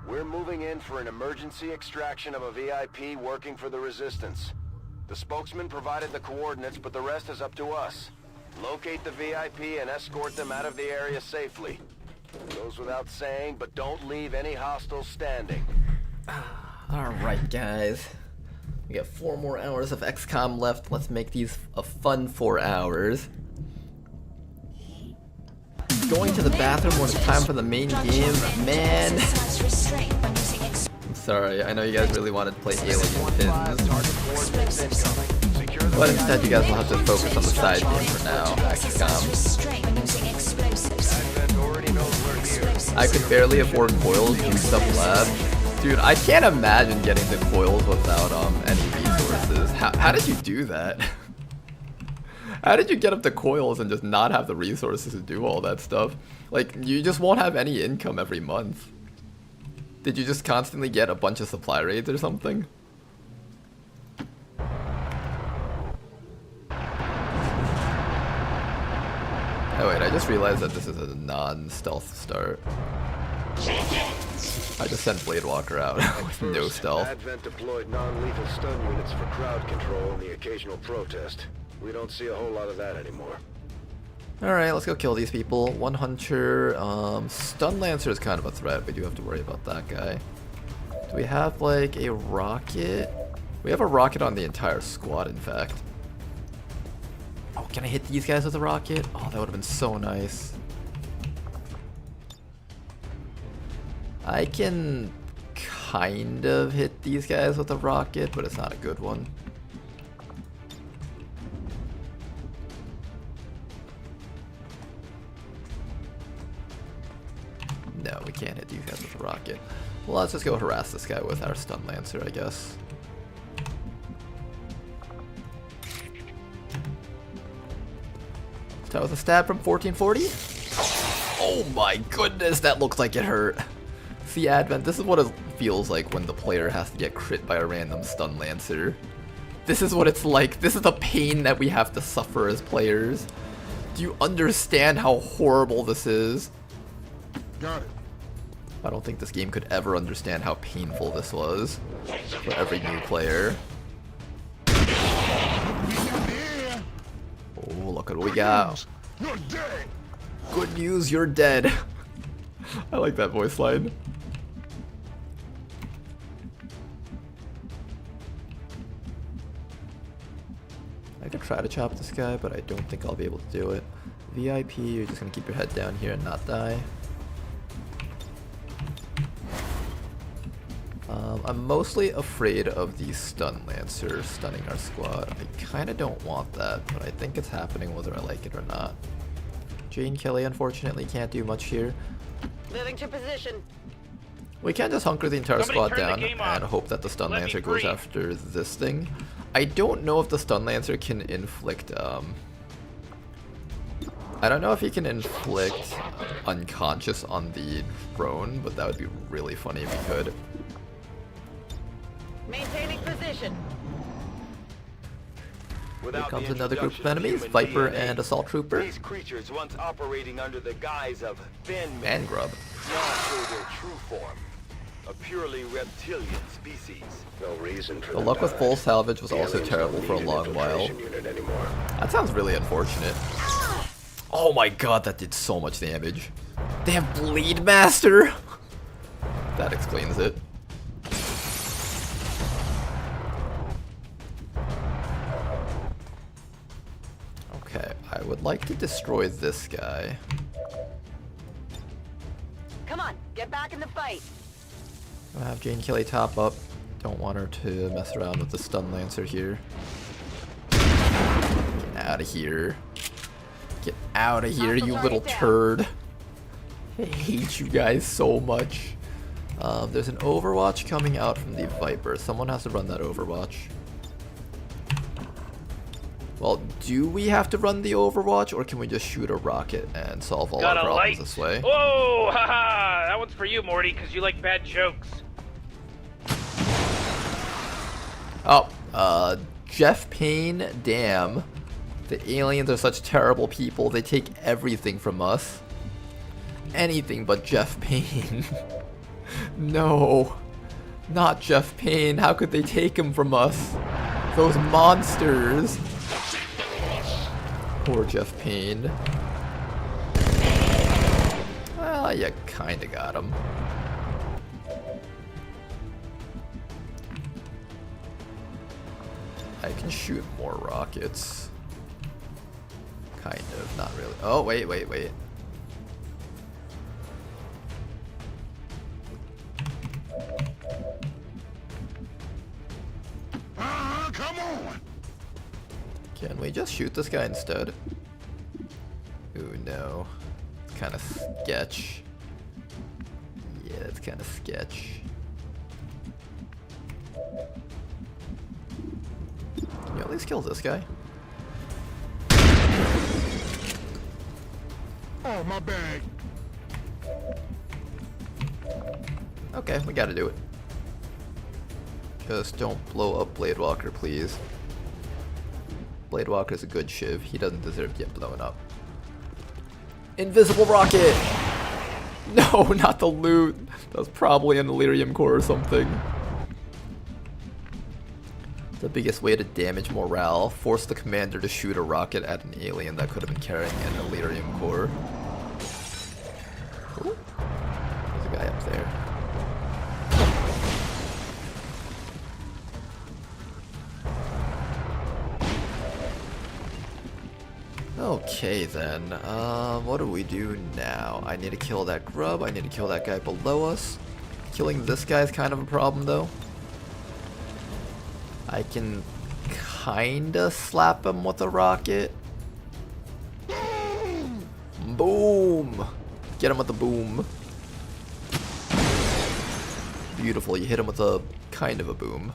We're moving in for an emergency extraction of a VIP working for the Resistance. The spokesman provided the coordinates, but the rest is up to us. Locate the VIP and escort them out of the area safely. Goes without saying, but don't leave any hostiles standing. Alright, guys. We got 4 more hours of XCOM left. Let's make these a fun 4 hours. Going to the bathroom when it's time for the main game, man. I'm sorry, I know you guys really wanted to play Alien Pins. But instead you guys will have to focus on the side game for now, XCOM. I could barely afford coils, used up lab. Dude, I can't imagine getting the coils without any resources. How did you do that? How did you get up the coils and just not have the resources to do all that stuff? Like, you just won't have any income every month. Did you just constantly get a bunch of supply raids or something? Oh wait, I just realized that this is a non-stealth start. I just sent Blade Walker out with no stealth. Advent deployed non-lethal stun units for crowd control and the occasional protest. We don't see a whole lot of that anymore. Alright, let's go kill these people. One Hunter, Stun Lancer is kind of a threat. We do have to worry about that guy. Do we have like a rocket? We have a rocket on the entire squad, in fact. Oh, can I hit these guys with a rocket? Oh, that would have been so nice. I can kind of hit these guys with a rocket, but it's not a good one. No, we can't hit these guys with a rocket. Well, let's just go harass this guy with our Stun Lancer, I guess. Start with a stab from 1440. Oh my goodness, that looks like it hurt. See, Advent, this is what it feels like when the player has to get crit by a random Stun Lancer. This is what it's like. This is the pain that we have to suffer as players. Do you understand how horrible this is? Got it. I don't think this game could ever understand how painful this was for every new player. Oh, look at what we got. You're dead. Good news, you're dead. I like that voice line. I could try to chop this guy, but I don't think I'll be able to do it. VIP, you're just gonna keep your head down here and not die. I'm mostly afraid of the Stun Lancer stunning our squad. I kind of don't want that, but I think it's happening whether I like it or not. Jane Kelly unfortunately can't do much here. Moving to position. We can just hunker the entire squad down and hope that the Stun Lancer goes after this thing. I don't know if the Stun Lancer can inflict, I don't know if he can inflict unconscious on the drone, but that would be really funny if he could. Maintaining position. Here comes another group of enemies, Viper and Assault Trooper. These creatures once operating under the guise of thin Man Grub. now show their true form. A purely reptilian species. No reason for The luck with full salvage was also terrible for a long while. That sounds really unfortunate. Oh my god, that did so much damage. They have Bleed Master! That explains it. Okay, I would like to destroy this guy. Come on, get back in the fight. I'll have Jane Kelly top up. Don't want her to mess around with the Stun Lancer here. Get out of here. Get out of here, you little turd. I hate you guys so much. There's an Overwatch coming out from the Viper. Someone has to run that Overwatch. Well, do we have to run the Overwatch, or can we just shoot a rocket and solve all our problems this way? Whoa, haha! That one's for you, Morty, because you like bad jokes. Oh, Jeff Payne, damn. The aliens are such terrible people. They take everything from us. Anything but Jeff Payne. No. Not Jeff Payne. How could they take him from us? Those monsters. Poor Jeff Payne. Well, you kinda got him. I can shoot more rockets. Kind of, not really. Oh, wait. Come on! Can we just shoot this guy instead? Ooh, no. It's kind of sketch. Yeah, it's kind of sketch. Can you at least kill this guy? Oh, my bag. Okay, we gotta do it. Just don't blow up Blade Walker, please. Blade Walker's a good shiv. He doesn't deserve to get blown up. Invisible rocket! No, not the loot. That was probably an Elerium core or something. The biggest way to damage morale. Force the commander to shoot a rocket at an alien that could have been carrying an Elerium core. Ooh. There's a guy up there. Okay then, what do we do now? I need to kill that grub, I need to kill that guy below us. Killing this guy is kind of a problem though. I can kinda slap him with a rocket. Boom! Get him with the boom. Beautiful, you hit him with a kind of a boom.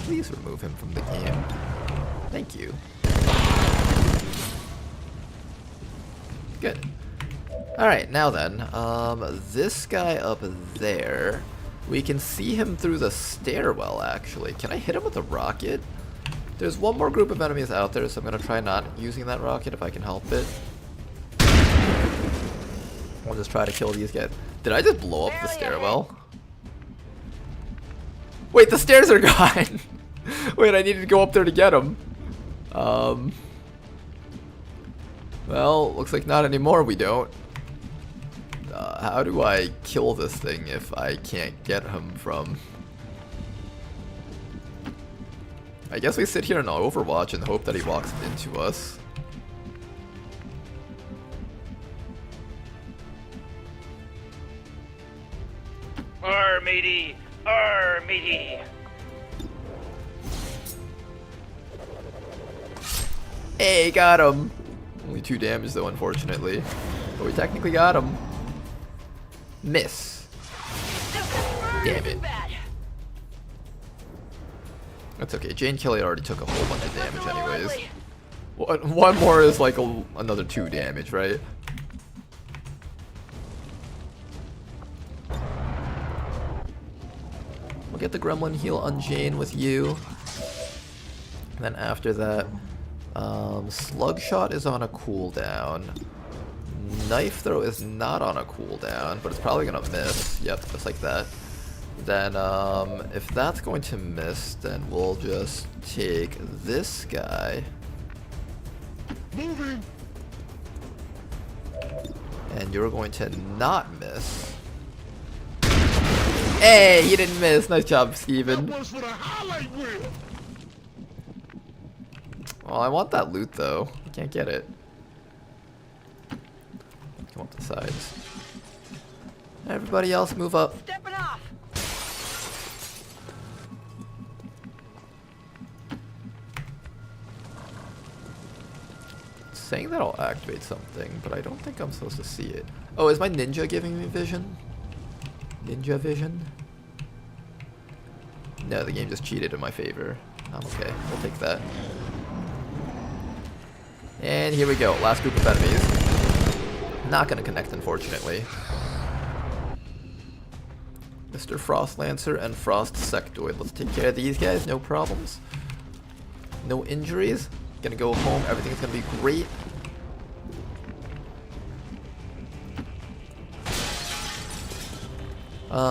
Please remove him from the game. Thank you. Good. Alright, now then, this guy up there, we can see him through the stairwell actually. Can I hit him with a rocket? There's one more group of enemies out there, so I'm gonna try not using that rocket if I can help it. I'll just try to kill these guys. Did I just blow up the stairwell? Wait, the stairs are gone! Wait, I needed to go up there to get him. Well, looks like not anymore, we don't. How do I kill this thing if I can't get him from... I guess we sit here in Overwatch and hope that he walks into us. Arr, matey! Arr, matey! Hey, got him! Only 2 damage though, unfortunately. But we technically got him. Miss. Damn it. That's okay. Jane Kelly already took a whole bunch of damage anyways. One more is like another 2 damage, right? We'll get the Gremlin heal on Jane with you. And then after that, Slug Shot is on a cooldown. Knife Throw is not on a cooldown, but it's probably gonna miss. Yep, just like that. Then, if that's going to miss, then we'll just take this guy. Moving. And you're going to not miss. Hey, he didn't miss. Nice job, Steven. That was for the highlight reel. Well, I want that loot though. I can't get it. Come up the sides. Everybody else move up. Stepping off. It's saying that I'll activate something, but I don't think I'm supposed to see it. Oh, is my ninja giving me vision? Ninja vision? No, the game just cheated in my favor. I'm okay. We'll take that. And here we go. Last group of enemies. Not going to connect, unfortunately. Mr. Frost Lancer and Frost Sectoid. Let's take care of these guys. No problems. No injuries. Gonna go home. Everything's gonna be great.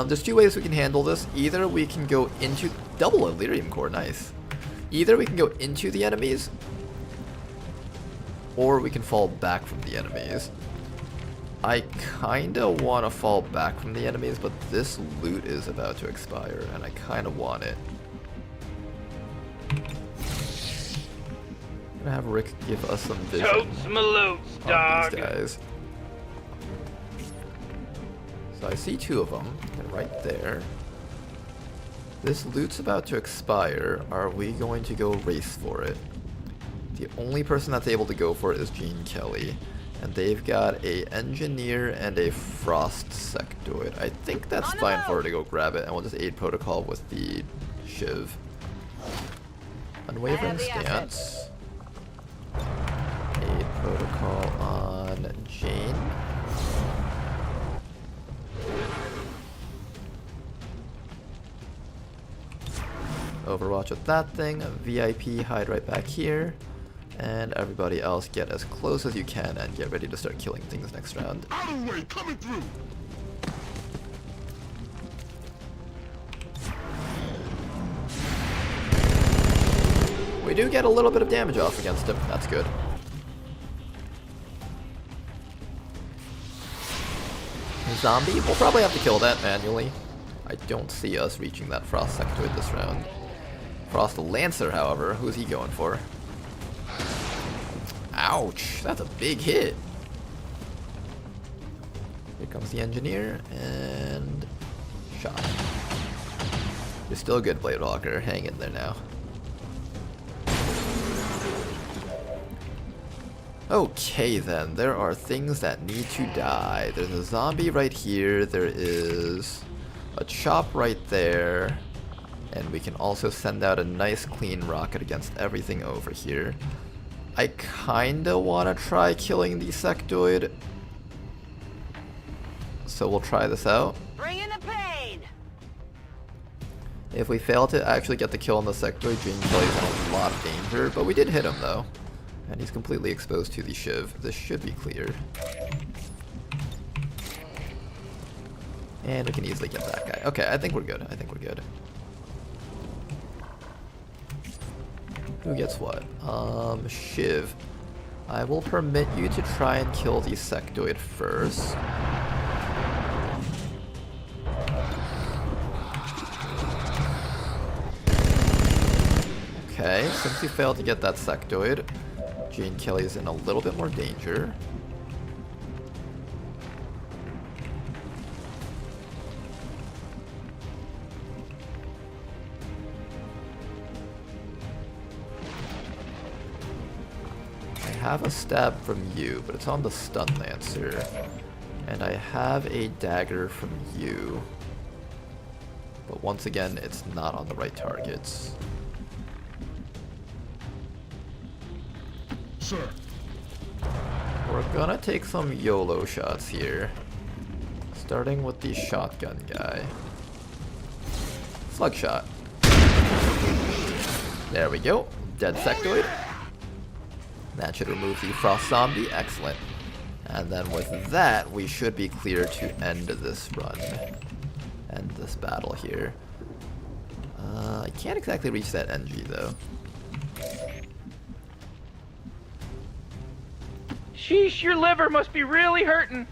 There's 2 ways we can handle this. Either we can go into... Double Elerium core. Nice. Either we can go into the enemies, or we can fall back from the enemies. I kinda want to fall back from the enemies, but this loot is about to expire, and I kinda want it. I'm gonna have Rick give us some vision Totes my loads, on dog. these guys. So I see 2 of them, and right there. This loot's about to expire. Are we going to go race for it? The only person that's able to go for it is Gene Kelly. And they've got a engineer and a frost sectoid. I think that's fine for her to go grab it, and we'll just aid protocol with the shiv. Unwavering stance. Aid protocol on overwatch with that thing. VIP hide right back here. And everybody else get as close as you can and get ready to start killing things next round. Out of the way, coming through. We do get a little bit of damage off against him. That's good. Zombie, we'll probably have to kill that manually. I don't see us reaching that Frost Sectoid this round. Frost Lancer, however, who's he going for? Ouch, that's a big hit. Here comes the Engineer, and shot. You're still good, Blade Walker. Hang in there now. Okay then, there are things that need to die. There's a zombie right here, there is a chop right there, and we can also send out a nice clean rocket against everything over here. I kinda wanna try killing the sectoid, so we'll try this out. Bring in the pain! If we fail to actually get the kill on the sectoid, Gene Kelly's in a lot of danger, but we did hit him though. And he's completely exposed to the Shiv. This should be cleared. And we can easily get that guy. Okay, I think we're good. I think we're good. Who gets what? Shiv. I will permit you to try and kill the sectoid first. Okay, since you failed to get that sectoid, Gene Kelly's in a little bit more danger. I have a stab from you, but it's on the Stun Lancer. And I have a dagger from you. But once again, it's not on the right targets. Sir. We're gonna take some YOLO shots here. Starting with the shotgun guy. Slug shot. There we go. Dead sectoid. That should remove the Frost Zombie. Excellent. And then with that, we should be clear to end this run. End this battle here. I can't exactly reach that NG though. Sheesh, your liver must be really hurting.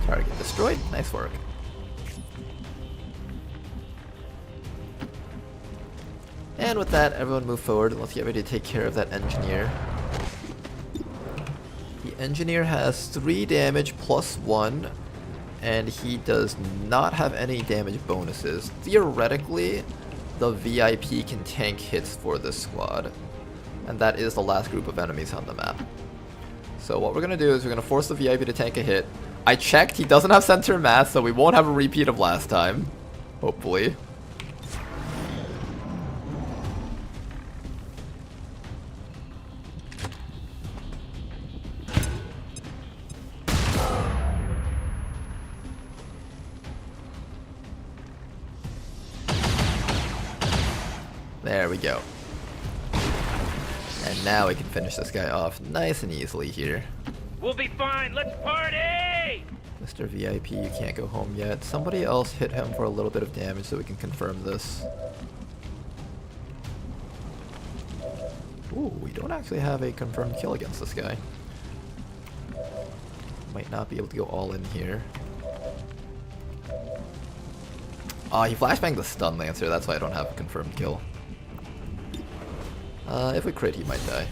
Target destroyed. Nice work. And with that, everyone move forward and let's get ready to take care of that Engineer. The Engineer has 3 damage plus 1, and he does not have any damage bonuses. Theoretically, the VIP can tank hits for this squad, and that is the last group of enemies on the map. So what we're going to do is we're going to force the VIP to tank a hit. I checked, he doesn't have center mass, so we won't have a repeat of last time, hopefully. There we go. And now we can finish this guy off nice and easily here. We'll be fine. Let's party! Mr. VIP, you can't go home yet. Somebody else hit him for a little bit of damage so we can confirm this. Ooh, we don't actually have a confirmed kill against this guy. Might not be able to go all in here. He flashbanged the Stun Lancer, that's why I don't have a confirmed kill. If we crit, he might die.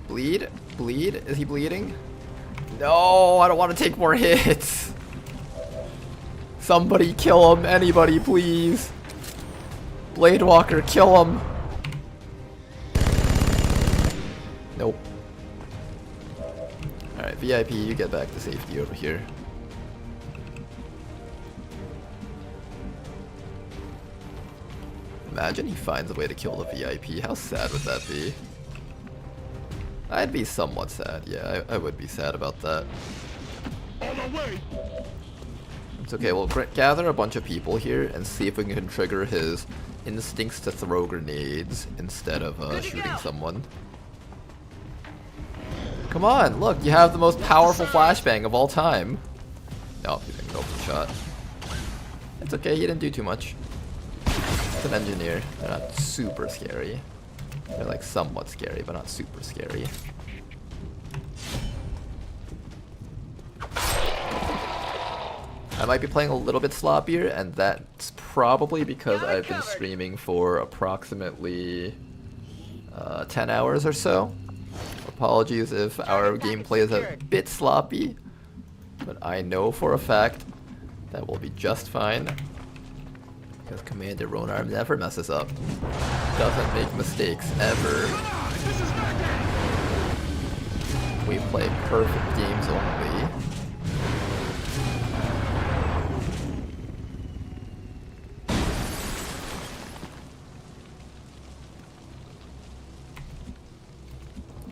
Bleed? Bleed? Is he bleeding? No, I don't want to take more hits. Somebody kill him. Anybody, please. Blade Walker, kill him. Nope. Alright, VIP, you get back to safety over here. Imagine he finds a way to kill the VIP. How sad would that be? I'd be somewhat sad, yeah, I would be sad about that. On my way. It's okay, we'll gather a bunch of people here and see if we can trigger his instincts to throw grenades instead of shooting someone. Come on, look, you have the most powerful flashbang of all time. No, he didn't go for the shot. It's okay, he didn't do too much. It's an engineer. They're not super scary. They're like somewhat scary, but not super scary. I might be playing a little bit sloppier, and that's probably because I've been streaming for approximately 10 hours or so. Apologies if our gameplay is a bit sloppy, but I know for a fact that we'll be just fine. Because Commander Ronar never messes up. Doesn't make mistakes, ever. We play perfect games only.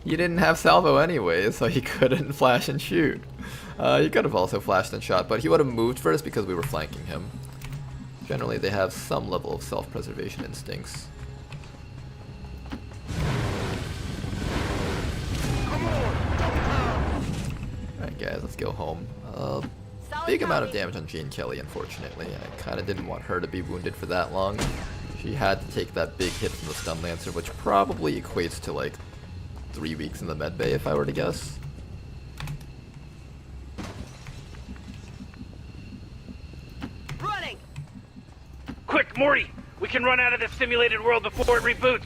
He didn't have salvo anyway, so he couldn't flash and shoot. He could have also flashed and shot, but he would have moved first because we were flanking him. Generally, they have some level of self-preservation instincts. Alright guys, let's go home. Big amount of damage on Jane Kelly, unfortunately. I kind of didn't want her to be wounded for that long. She had to take that big hit from the Stun Lancer, which probably equates to like 3 weeks in the med bay if I were to guess. Running! Quick, Morty! We can run out of this simulated world before it reboots!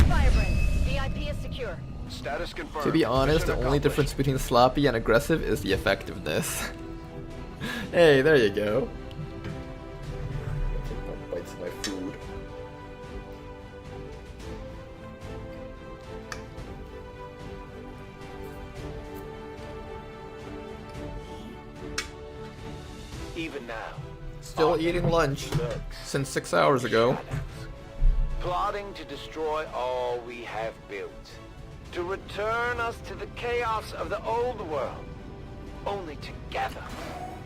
Firebrand, VIP is secure. Status confirmed. To be honest, the only difference between sloppy and aggressive is the effectiveness. Hey, there you go. Take more bites of my food. Even now. Still eating lunch since 6 hours ago. Plotting to destroy all we have built. To return us to the chaos of the old world. Only together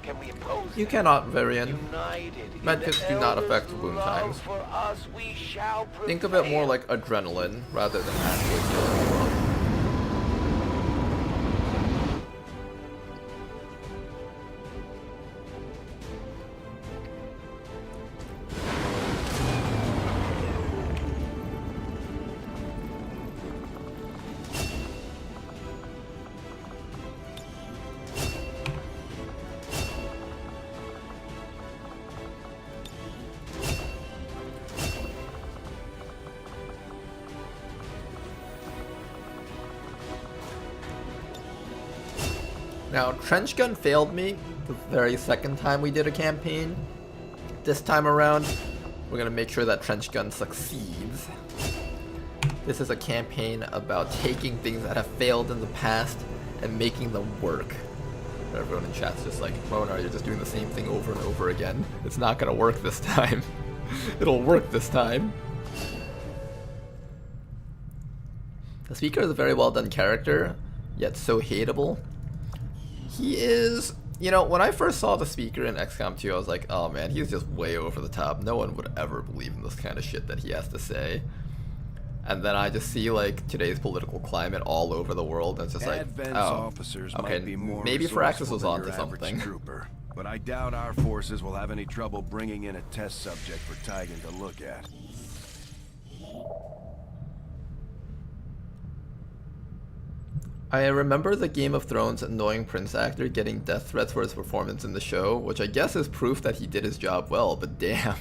can we oppose You them. cannot, Varian. United Medkits do not affect wound times. for us, we shall Think of it more like adrenaline rather than actually killing the world. Now, Trench Gun failed me the very second time we did a campaign. This time around, we're gonna make sure that Trench Gun succeeds. This is a campaign about taking things that have failed in the past and making them work. Everyone in chat's just like, Ronar, you're just doing the same thing over and over again. It's not gonna work this time. It'll work this time. The Speaker is a very well done character, yet so hateable. He is, you know, when I first saw the Speaker in XCOM 2, I was like, oh man, he's just way over the top. No one would ever believe in this kind of shit that he has to say. And then I just see like today's political climate all over the world, and it's just like, Advent's oh, officers okay, might be more maybe Firaxis was resourceful than onto your average something. Trooper, but I doubt our forces will have any trouble bringing in a test subject for Tigan to look at. I remember the Game of Thrones annoying Prince actor getting death threats for his performance in the show, which I guess is proof that he did his job well, but damn.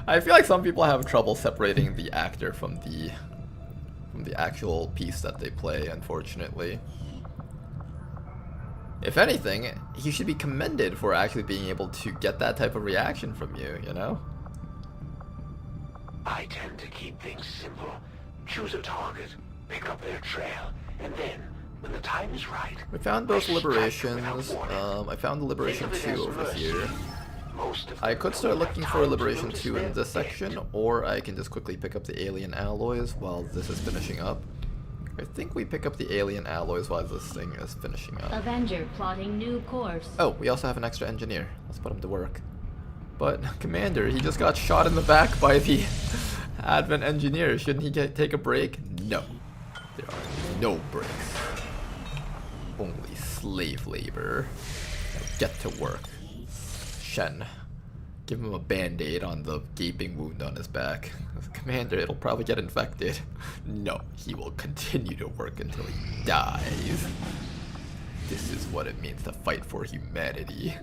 I feel like some people have trouble separating the actor from the actual piece that they play, unfortunately. If anything, he should be commended for actually being able to get that type of reaction from you, you know? I tend to keep things simple. Choose a target, pick up their trail, and then, when the time is right... We found both liberations. I found the Liberation 2 over here. I could start looking for Liberation 2 in this section, or I can just quickly pick up the alien alloys while this is finishing up. I think we pick up the alien alloys while this thing is finishing up. Avenger plotting new course. Oh, we also have an extra engineer. Let's put him to work. But, Commander, he just got shot in the back by the Advent engineer. Shouldn't he take a break? No. There are no breaks. Only slave labor. Now get to work. Shen, give him a band-aid on the gaping wound on his back. Commander, it'll probably get infected. No, he will continue to work until he dies. This is what it means to fight for humanity.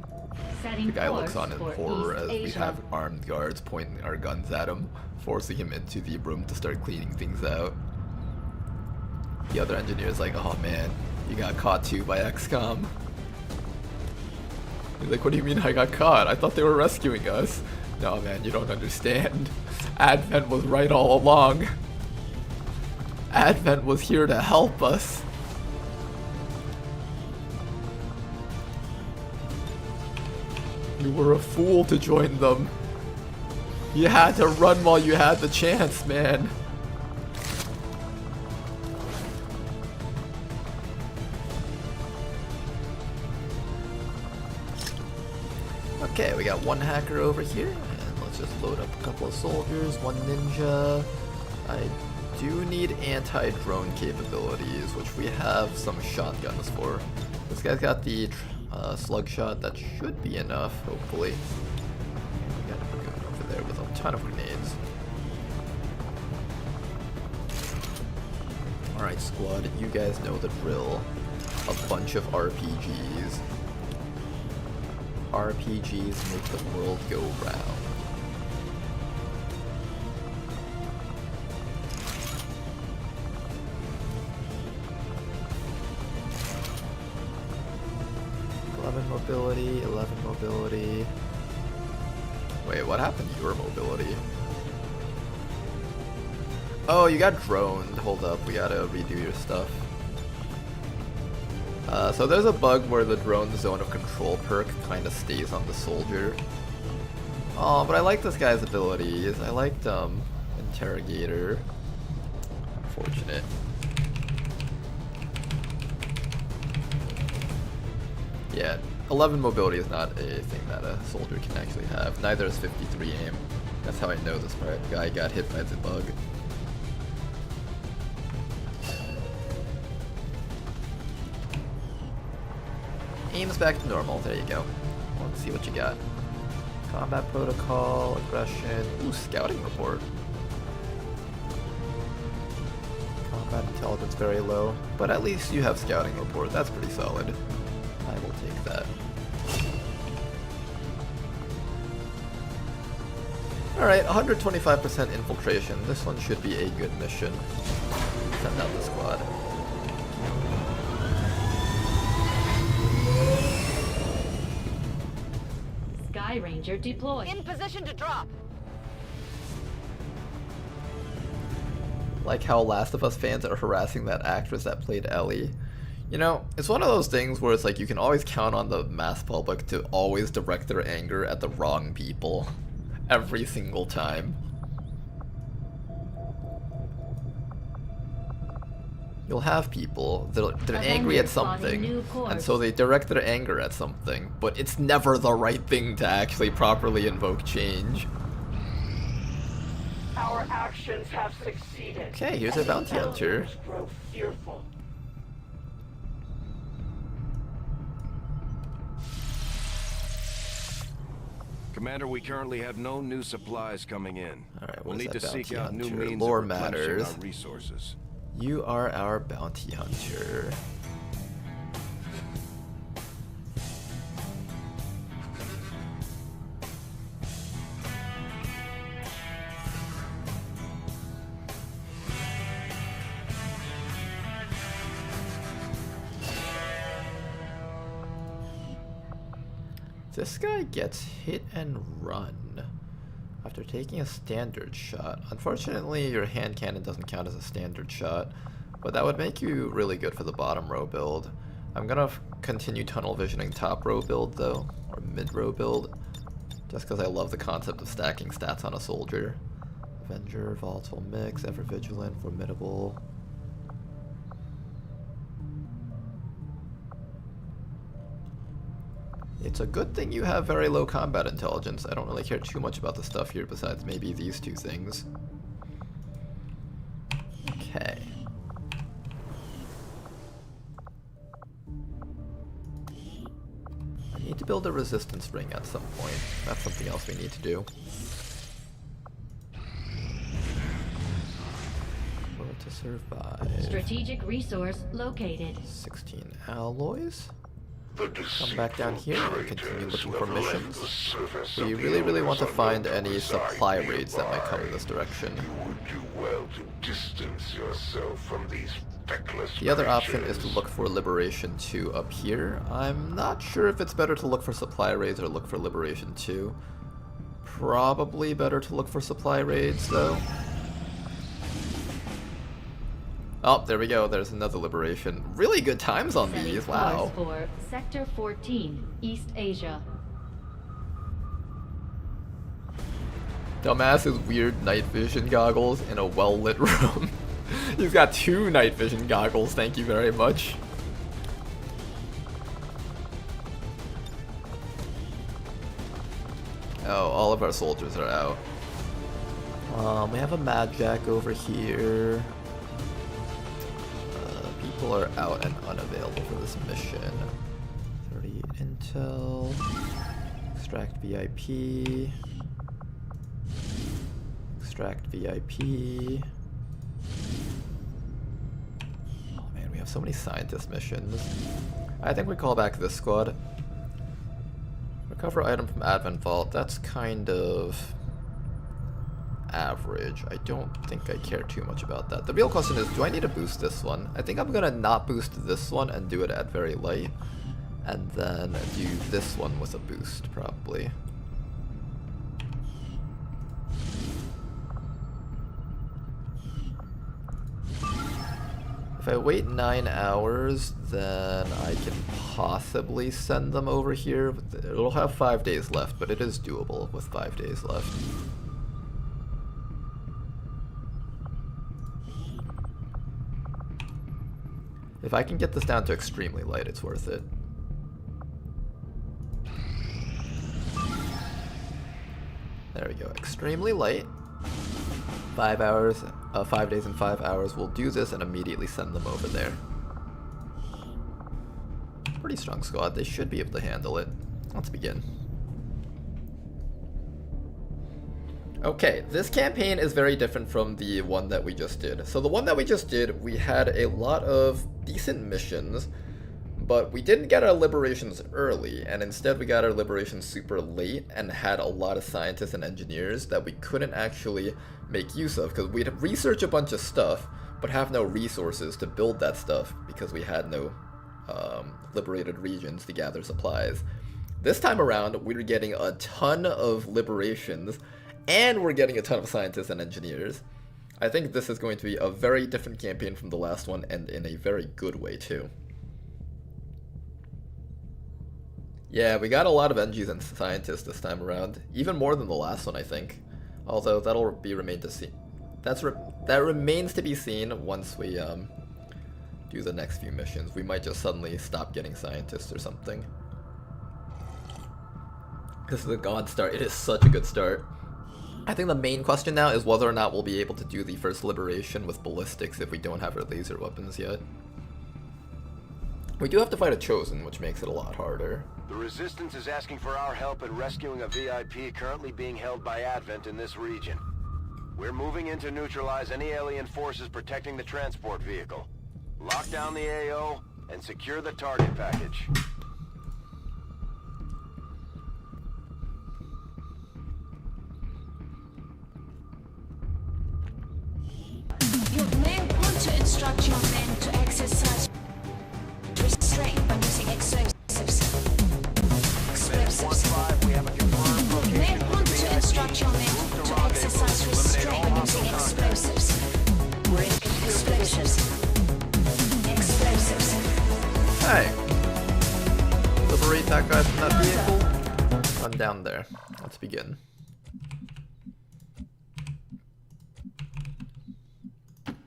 The guy looks on in horror as we have armed guards pointing our guns at him, forcing him into the room to start cleaning things out. The other engineer is like, oh man, you got caught too by XCOM. He's like, what do you mean I got caught? I thought they were rescuing us. No man, you don't understand. Advent was right all along. Advent was here to help us. You were a fool to join them. You had to run while you had the chance, man. Okay, we got one hacker over here, and let's just load up a couple of soldiers, one ninja. I do need anti-drone capabilities, which we have some shotguns for. This guy's got the slug shot. That should be enough, hopefully. And we got a gun over there with a ton of grenades. Alright, squad, you guys know the drill. A bunch of RPGs. RPGs make the world go round. Mobility, 11 mobility. Wait, what happened to your mobility? Oh, you got droned. Hold up, we gotta redo your stuff. So there's a bug where the drone zone of control perk kind of stays on the soldier. Oh, but I like this guy's abilities. I liked Interrogator. Unfortunate. Yeah, 11 mobility is not a thing that a soldier can actually have. Neither is 53 aim. That's how I know this guy got hit by the bug. Aim's back to normal. There you go. Let's see what you got. Combat protocol, aggression. Ooh, scouting report. Combat intelligence very low, but at least you have scouting report. That's pretty solid. I will take that. Alright, 125% infiltration. This one should be a good mission. Send out the squad. Sky Ranger deployed. In position to drop. Like how Last of Us fans are harassing that actress that played Ellie. You know, it's one of those things where it's like you can always count on the mass public to always direct their anger at the wrong people. Every single time. You'll have people, they're angry at something, and so they direct their anger at something, but it's never the right thing to actually properly invoke change. Our actions have succeeded. Okay, here's a bounty hunter. Grow fearful. Commander, we currently have no new supplies coming in. Alright, we'll need to seek out new means Lore of replenishing matters. our resources. You are our bounty hunter. This guy gets hit and run after taking a standard shot. Unfortunately, your hand cannon doesn't count as a standard shot, but that would make you really good for the bottom row build. I'm gonna continue tunnel visioning top row build though, or mid row build. Just because I love the concept of stacking stats on a soldier. Avenger, volatile mix, ever vigilant, formidable. It's a good thing you have very low combat intelligence. I don't really care too much about the stuff here besides maybe these two things. Okay. I need to build a resistance ring at some point. That's something else we need to do. To survive. Strategic resource located. 16 alloys. Come back down here and continue looking for missions. We really want to find any supply raids that might come in this direction. The other option is to look for Liberation 2 up here. I'm not sure if it's better to look for supply raids or look for Liberation 2. Probably better to look for supply raids though. Oh, there we go. There's another Liberation. Really good times on these. Wow. For Sector 14, East Asia. Dumbass's weird night vision goggles in a well-lit room. He's got 2 night vision goggles. Thank you very much. Oh, all of our soldiers are out. We have a Mad Jack over here. People are out and unavailable for this mission. 30 intel. Extract VIP. Extract VIP. Oh man, we have so many scientist missions. I think we call back this squad. Recover item from Advent Vault. That's kind of average. I don't think I care too much about that. The real question is, do I need to boost this one? I think I'm gonna not boost this one and do it at very light, and then do this one with a boost, probably. If I wait 9 hours, then I can possibly send them over here. It'll have 5 days left, but it is doable with 5 days left. If I can get this down to extremely light, it's worth it. There we go, extremely light. 5 hours, 5 days and 5 hours. We'll do this and immediately send them over there. Pretty strong squad, they should be able to handle it. Let's begin. Okay, this campaign is very different from the one that we just did. So the one that we just did, we had a lot of decent missions, but we didn't get our liberations early, and instead we got our liberations super late and had a lot of scientists and engineers that we couldn't actually make use of, because we'd research a bunch of stuff, but have no resources to build that stuff, because we had no liberated regions to gather supplies. This time around, we're getting a ton of liberations, and we're getting a ton of scientists and engineers. I think this is going to be a very different campaign from the last one, and in a very good way too. Yeah, we got a lot of NGs and scientists this time around, even more than the last one, I think. Although that'll be remain to see. That remains to be seen once we do the next few missions. We might just suddenly stop getting scientists or something. This is a god start. It is such a good start. I think the main question now is whether or not we'll be able to do the first liberation with ballistics if we don't have our laser weapons yet. We do have to fight a Chosen, which makes it a lot harder. The Resistance is asking for our help in rescuing a VIP currently being held by Advent in this region. We're moving in to neutralize any alien forces protecting the transport vehicle. Lock down the AO and secure the target package. You may want to instruct your men to exercise restraint by using explosives. We have a confirmed location. You may want to instruct your men to exercise restraint by using explosives. We're in Explosives. Explosives. Hey! Liberate that guy from that vehicle. run down there. Let's begin.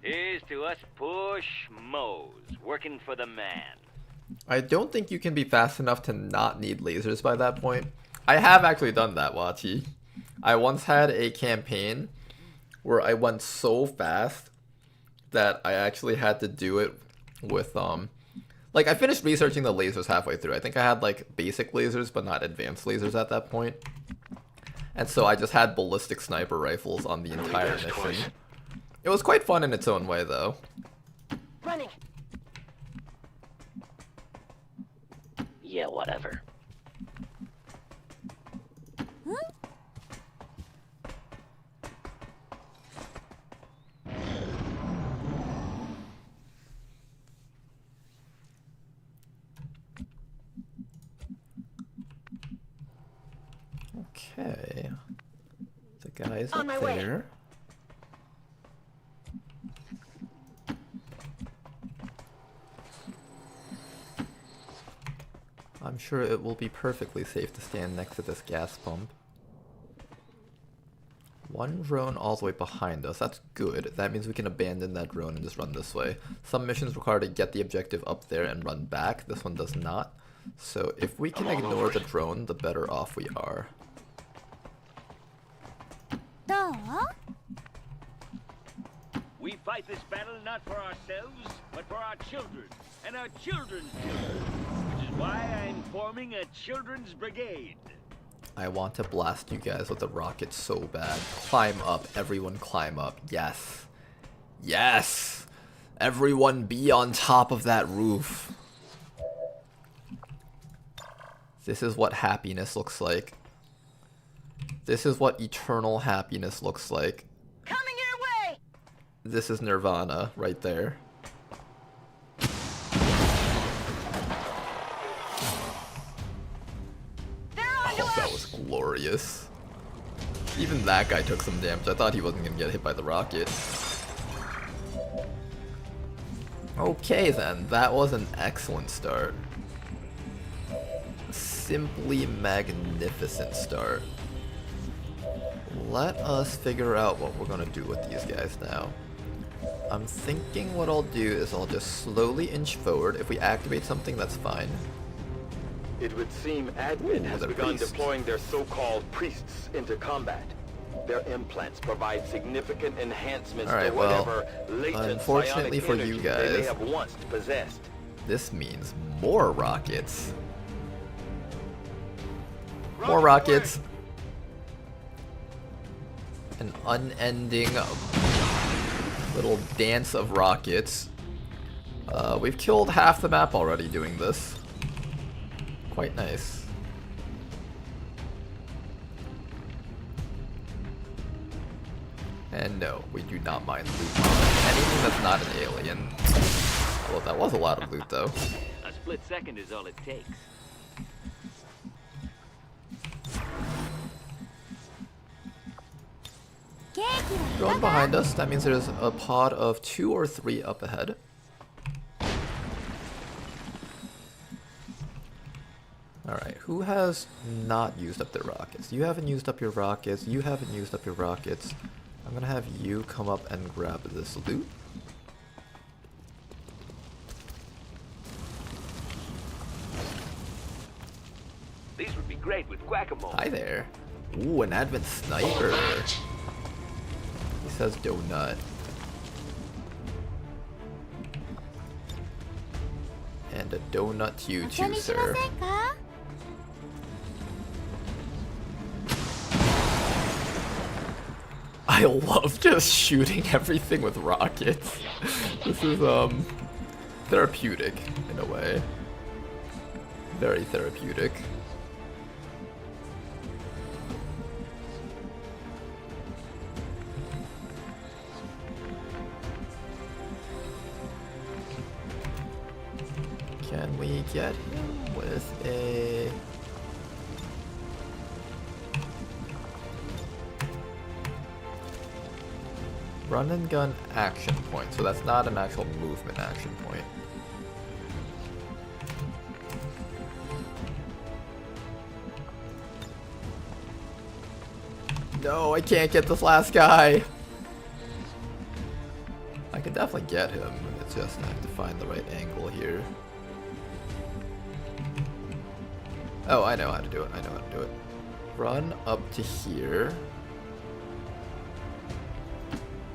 Here's to us push mows, working for the man. I don't think you can be fast enough to not need lasers by that point. I have actually done that, WOTC. I once had a campaign where I went so fast that I actually had to do it with, like, I finished researching the lasers halfway through. I think I had, like, basic lasers, but not advanced lasers at that point. And so I just had ballistic sniper rifles on the entire mission. It was quite fun in its own way, though. Running. Yeah, whatever. Okay. The guy's On up my way. there. I'm sure it will be perfectly safe to stand next to this gas pump. One drone all the way behind us. That's good. That means we can abandon that drone and just run this way. Some missions require to get the objective up there and run back. This one does not. So if we can ignore the drone, the better off we are. We fight this battle not for ourselves, but for our children, and our children's children, which is why I'm forming a children's brigade. I want to blast you guys with a rocket so bad. Climb up, everyone climb up. Yes. Yes! Everyone be on top of that roof. This is what happiness looks like. This is what eternal happiness looks like. Coming your way. This is Nirvana right there. Oh, that was glorious. Even that guy took some damage. I thought he wasn't gonna get hit by the rocket. Okay then, that was an excellent start. Simply magnificent start. Let us figure out what we're gonna do with these guys now. I'm thinking what I'll do is I'll just slowly inch forward. If we activate something, that's fine. It would seem admin has begun deploying their so-called priests into combat. Their implants provide significant enhancements to whatever latent unfortunately for you psionic energy they may guys, have once possessed. This means more rockets. More rockets. An unending little dance of rockets. We've killed half the map already doing this. Quite nice. And no, we do not mind loot. Anything that's not an alien. Well, that was a lot of loot though. A split second is all it takes. Drone behind us, that means there's a pod of 2 or 3 up ahead. Alright, who has not used up their rockets? You haven't used up your rockets, you haven't used up your rockets. I'm gonna have you come up and grab this loot. These would be great with guacamole. Hi there. Ooh, an advent sniper. He says donut. And a donut to you too, sir. I love just shooting everything with rockets. This is, therapeutic, in a way. Very therapeutic. Can we get him with a... run and gun action point, so that's not an actual movement action point. No, I can't get this last guy. I can definitely get him. It's just I have to find the right angle here. Oh, I know how to do it. I know how to do it. Run up to here.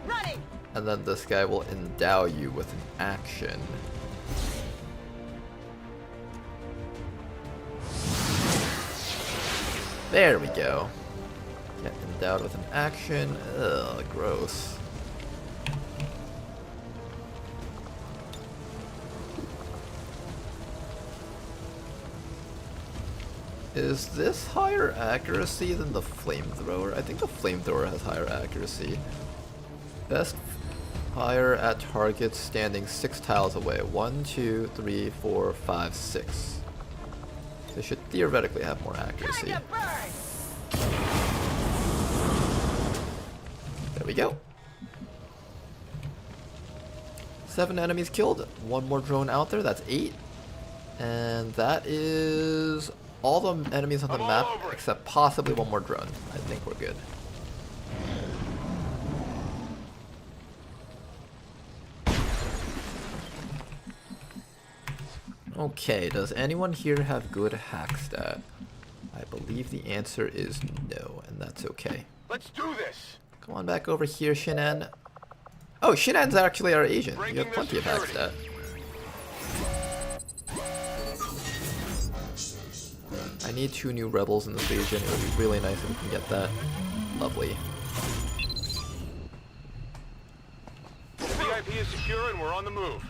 Running. And then this guy will endow you with an action. There we go. Get endowed with an action. Ugh, gross. Is this higher accuracy than the Flamethrower? I think the Flamethrower has higher accuracy. Best fire at targets standing 6 tiles away. 1, 2, 3, 4, 5, 6. They should theoretically have more accuracy. There we go. 7 enemies killed. 1 more drone out there. That's 8. And that is all the enemies on the map except possibly 1 more drone. I think we're good. Okay, does anyone here have good hack stat? I believe the answer is no, and that's okay. Let's do this. Come on back over here, Shinan. Oh, Shinan's actually our agent. You have plenty of hack stat. I need 2 new rebels in this region. It would be really nice if we can get that. Lovely. VIP is secure and we're on the move.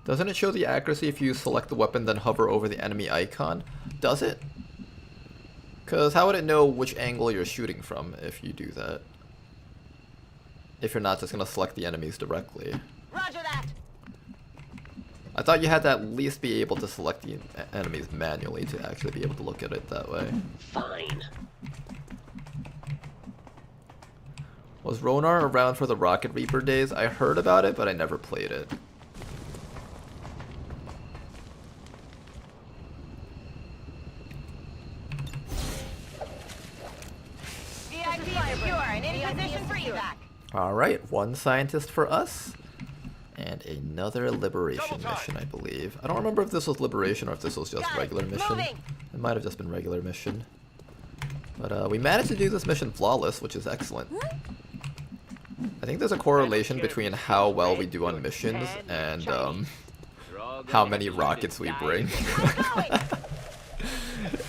Doesn't it show the accuracy if you select the weapon then hover over the enemy icon? Does it? Because how would it know which angle you're shooting from if you do that? If you're not just going to select the enemies directly. Roger that. I thought you had to at least be able to select the enemies manually to actually be able to look at it that way. Fine. Was Ronar around for the Rocket Reaper days? I heard about it, but I never played it. VIP secure and in position for evac. Alright, 1 scientist for us. And another liberation mission, I believe. I don't remember if this was liberation or if this was just regular mission. It might have just been regular mission. But we managed to do this mission flawless, which is excellent. I think there's a correlation between how well we do on missions and how many rockets we bring.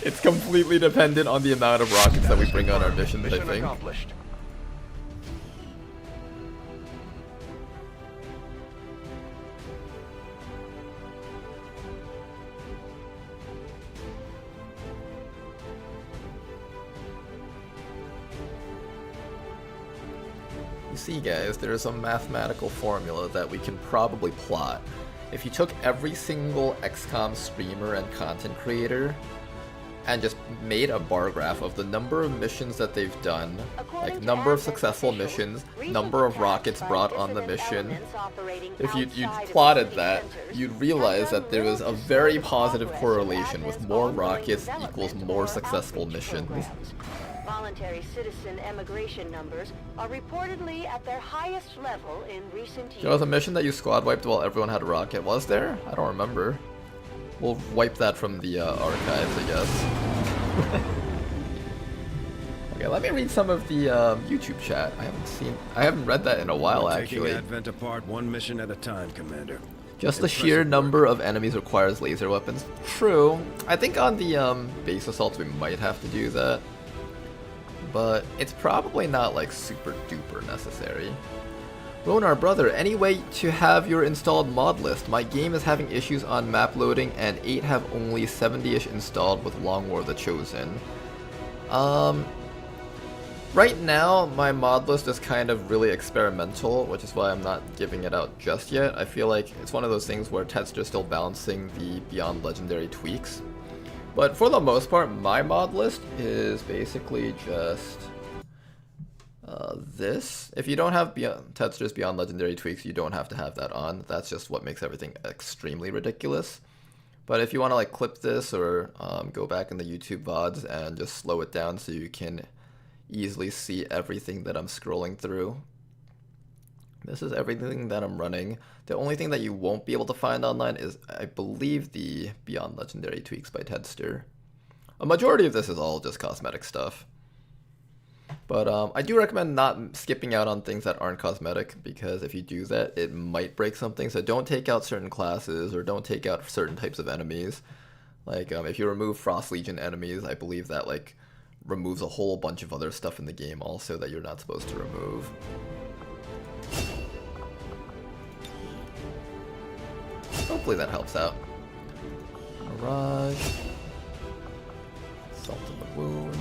It's completely dependent on the amount of rockets that we bring on our missions, I think. You see, guys, there's a mathematical formula that we can probably plot. If you took every single XCOM streamer and content creator and just made a bar graph of the number of missions that they've done, like number of successful missions, number of rockets brought on the mission, if you plotted that, you'd realize that there was a very positive correlation with more rockets equals more successful missions. Voluntary citizen emigration numbers are reportedly at their highest level in recent years. There was a mission that you squad wiped while everyone had a rocket. Was there? I don't remember. We'll wipe that from the archives, I guess. Okay, let me read some of the YouTube chat. I haven't read that in a while, actually. Taking Advent apart 1 mission at a time, Commander. Just the sheer number of enemies requires laser weapons. True. I think on the base assaults we might have to do that. But it's probably not like super duper necessary. Ronar, brother, any way to have your installed mod list? My game is having issues on map loading and 8 have only 70-ish installed with Long War the Chosen. Right now, my mod list is kind of really experimental, which is why I'm not giving it out just yet. I feel like it's one of those things where Tetsu's still balancing the Beyond Legendary tweaks. But for the most part, my mod list is basically just this. If you don't have Tetsu's Beyond Legendary tweaks, you don't have to have that on. That's just what makes everything extremely ridiculous. But if you want to like clip this or go back in the YouTube VODs and just slow it down so you can easily see everything that I'm scrolling through. This is everything that I'm running. The only thing that you won't be able to find online is, I believe, the Beyond Legendary tweaks by Tedster. A majority of this is all just cosmetic stuff. But I do recommend not skipping out on things that aren't cosmetic, because if you do that, it might break something. So don't take out certain classes, or don't take out certain types of enemies. Like, if you remove Frost Legion enemies, I believe that, like, removes a whole bunch of other stuff in the game also that you're not supposed to remove. Hopefully that helps out. Mirage. Salt in the Wound.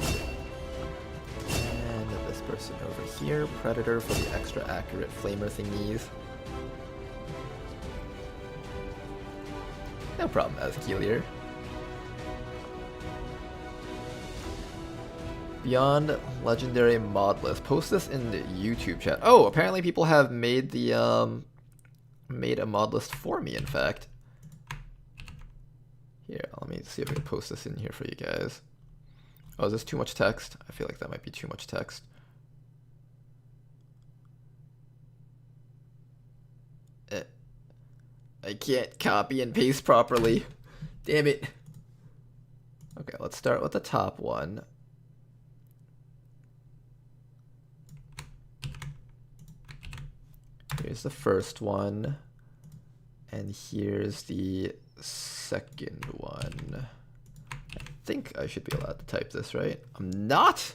And this person over here. Predator for the extra accurate flamer thingies. No problem, Azkelier. Beyond Legendary mod list. Post this in the YouTube chat. Oh, apparently people have made the made a mod list for me, in fact. Here, let me see if I can post this in here for you guys. Oh, is this too much text? I feel like that might be too much text. I can't copy and paste properly. Damn it. Okay, let's start with the top one. Here's the first one, and here's the second one. I think I should be allowed to type this, right? I'm not?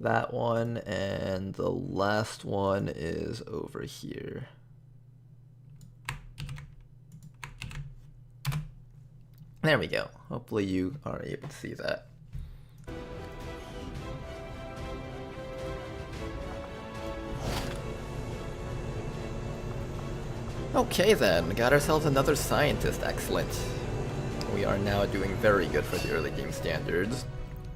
That one, and the last one is over here. There we go. Hopefully you are able to see that. Okay then, got ourselves another scientist, excellent. We are now doing very good for the early game standards.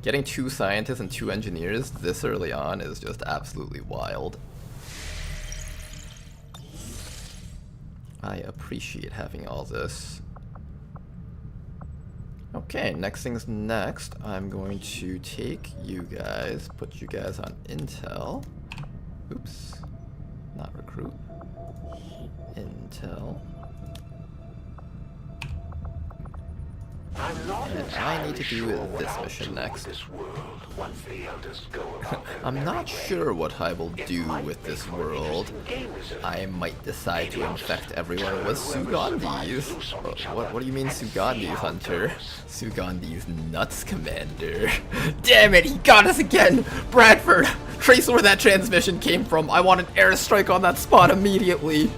Getting 2 scientists and 2 engineers this early on is just absolutely wild. I appreciate having all this. Okay, next thing's next. I'm going to take you guys, put you guys on intel. Oops, not recruit. Intel. And I need to do this mission next. I'm not sure what I will do with this world. I might decide to infect everyone with Sugandis. What do you mean Sugandis, Hunter? Sugandis nuts, Commander. Damn it, he got us again! Bradford! Trace where that transmission came from. I want an airstrike on that spot immediately.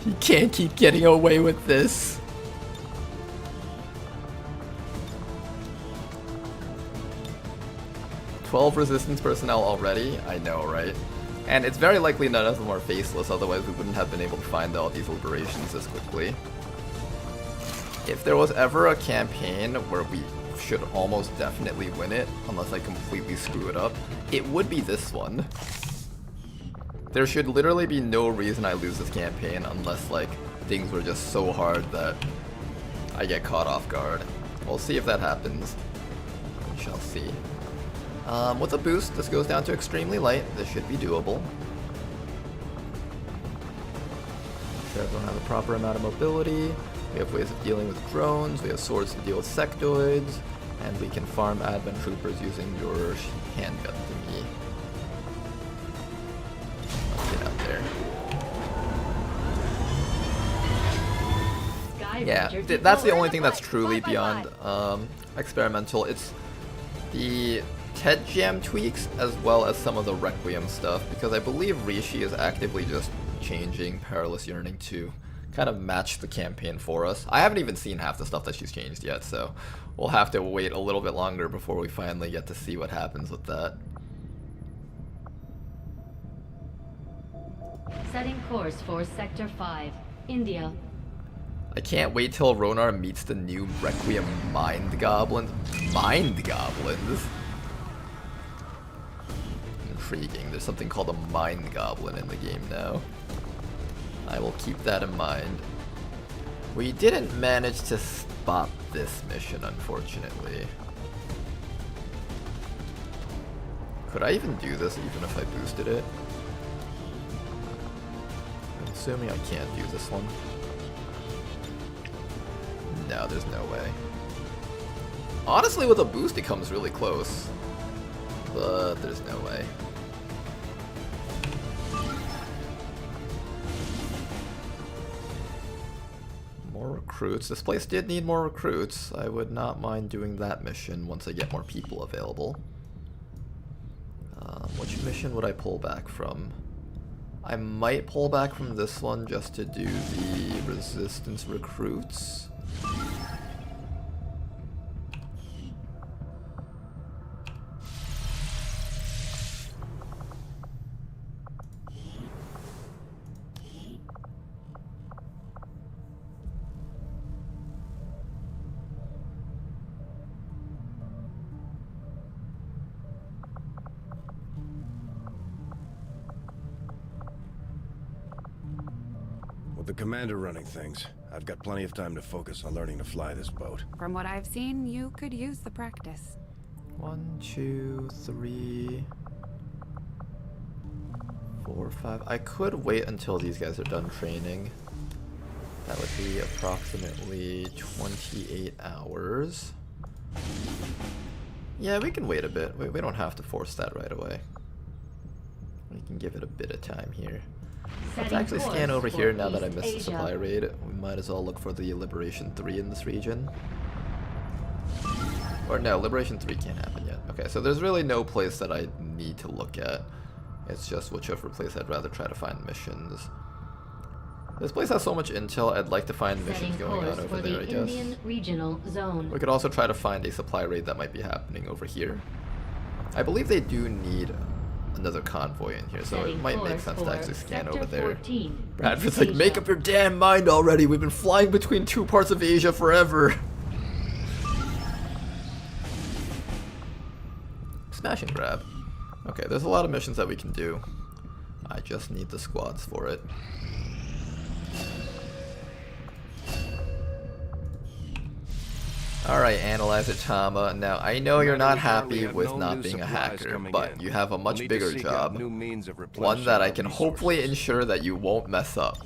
You can't keep getting away with this. "12 resistance personnel already?" I know, right? And it's very likely none of them are faceless, otherwise we wouldn't have been able to find all these liberations this quickly. If there was ever a campaign where we should almost definitely win it, unless I completely screw it up, it would be this one. There should literally be no reason I lose this campaign unless, like, things were just so hard that I get caught off guard. We'll see if that happens. We shall see. With a boost, this goes down to extremely light. This should be doable. Make sure everyone has a proper amount of mobility. We have ways of dealing with drones. We have swords to deal with sectoids. And we can farm advent troopers using your handgun thingy. Let's get out there. Yeah, that's the only thing that's truly beyond experimental. It's the TED Jam tweaks as well as some of the Requiem stuff, because I believe Rishi is actively just changing Perilous Yearning to kind of match the campaign for us. I haven't even seen half the stuff that she's changed yet, so we'll have to wait a little bit longer before we finally get to see what happens with that. Setting course for Sector 5, India. I can't wait till Ronar meets the new Requiem Mind Goblins. Mind Goblins? intriguing. There's something called a Mind Goblin in the game now. I will keep that in mind. We didn't manage to spot this mission, unfortunately. Could I even do this even if I boosted it? I'm assuming I can't do this one. No, there's no way. Honestly, with a boost it comes really close. But there's no way. More recruits. This place did need more recruits. I would not mind doing that mission once I get more people available. Which mission would I pull back from? I might pull back from this one just to do the resistance recruits. With the commander running things, I've got plenty of time to focus on learning to fly this boat. From what I've seen, you could use the practice. 1, 2, 3, 4, 5. I could wait until these guys are done training. That would be approximately 28 hours. Yeah, we can wait a bit. We don't have to force that right away. We can give it a bit of time here. Let's actually scan over here now that I missed the supply raid. We might as well look for the Liberation 3 in this region. Or no, Liberation 3 can't happen yet. Okay, so there's really no place that I need to look at. It's just whichever place I'd rather try to find missions. This place has so much intel, I'd like to find missions going on over there, I guess. Regional zone. We could also try to find a supply raid that might be happening over here. I believe they do need another convoy in here, so it might make sense to actually scan over there. Bradford's like, make up your damn mind already! We've been flying between 2 parts of Asia forever! Smash and grab. Okay, there's a lot of missions that we can do. I just need the squads for it. Alright, Analyzer Tama. Now, I know you're not happy with not being a hacker, but you have a much bigger job. One that I can hopefully ensure that you won't mess up.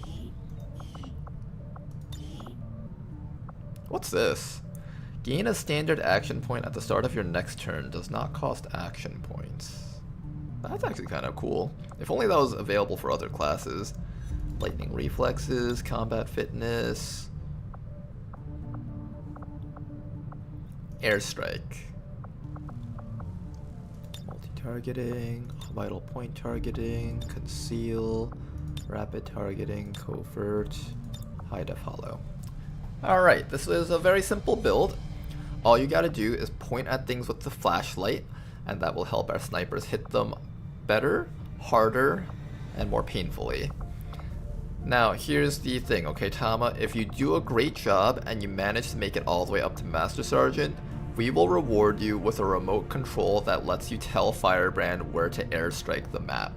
What's this? Gain a standard action point at the start of your next turn. Does not cost action points. That's actually kind of cool. If only that was available for other classes. Lightning reflexes, combat fitness... Airstrike. Multi-targeting, vital point targeting, conceal, rapid targeting, covert, high def hollow. Alright, this is a very simple build. All you gotta do is point at things with the flashlight, and that will help our snipers hit them better, harder, and more painfully. Now, here's the thing, okay, Tama, if you do a great job and you manage to make it all the way up to Master Sergeant, we will reward you with a remote control that lets you tell Firebrand where to airstrike the map.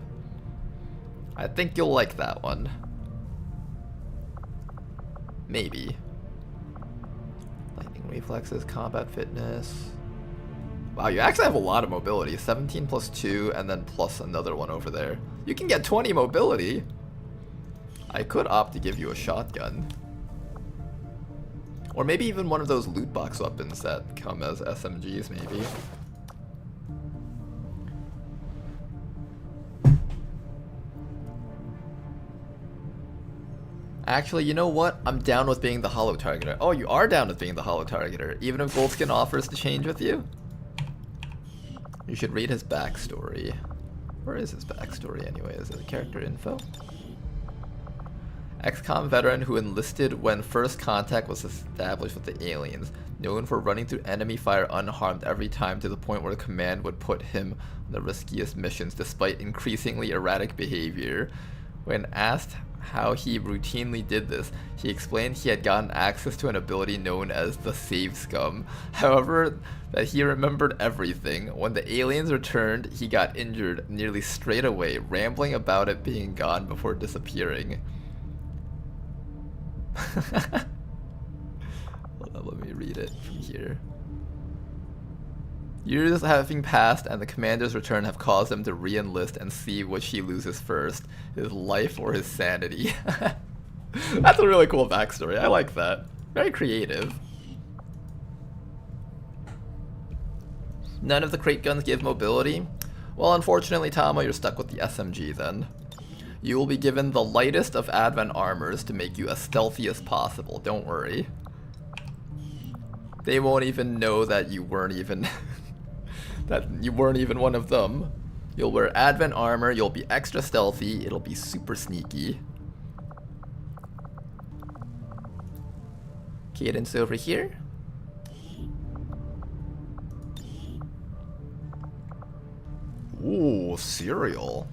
I think you'll like that one. Maybe. Lightning reflexes, combat fitness. Wow, you actually have a lot of mobility. 17 plus 2 and then plus another one over there. You can get 20 mobility. I could opt to give you a shotgun. Or maybe even one of those loot box weapons that come as SMGs, maybe. Actually, you know what? I'm down with being the holo targeter. Oh, you are down with being the holo targeter, even if Goldskin offers to change with you? You should read his backstory. Where is his backstory anyway? Is it character info? XCOM veteran who enlisted when first contact was established with the aliens, known for running through enemy fire unharmed every time to the point where the command would put him on the riskiest missions despite increasingly erratic behavior. When asked how he routinely did this. He explained he had gotten access to an ability known as the Save Scum. However, that he remembered everything. When the aliens returned, he got injured nearly straight away, rambling about it being gone before disappearing. Hold on, let me read it from here. Years having passed and the commander's return have caused him to re-enlist and see which he loses first, his life or his sanity. That's a really cool backstory. I like that. Very creative. None of the crate guns give mobility. Well, unfortunately, Tama, you're stuck with the SMG then. You will be given the lightest of Advent armors to make you as stealthy as possible. Don't worry. They won't even know that you weren't even one of them. You'll wear Advent armor, you'll be extra stealthy, it'll be super sneaky. Cadence over here. Ooh, cereal.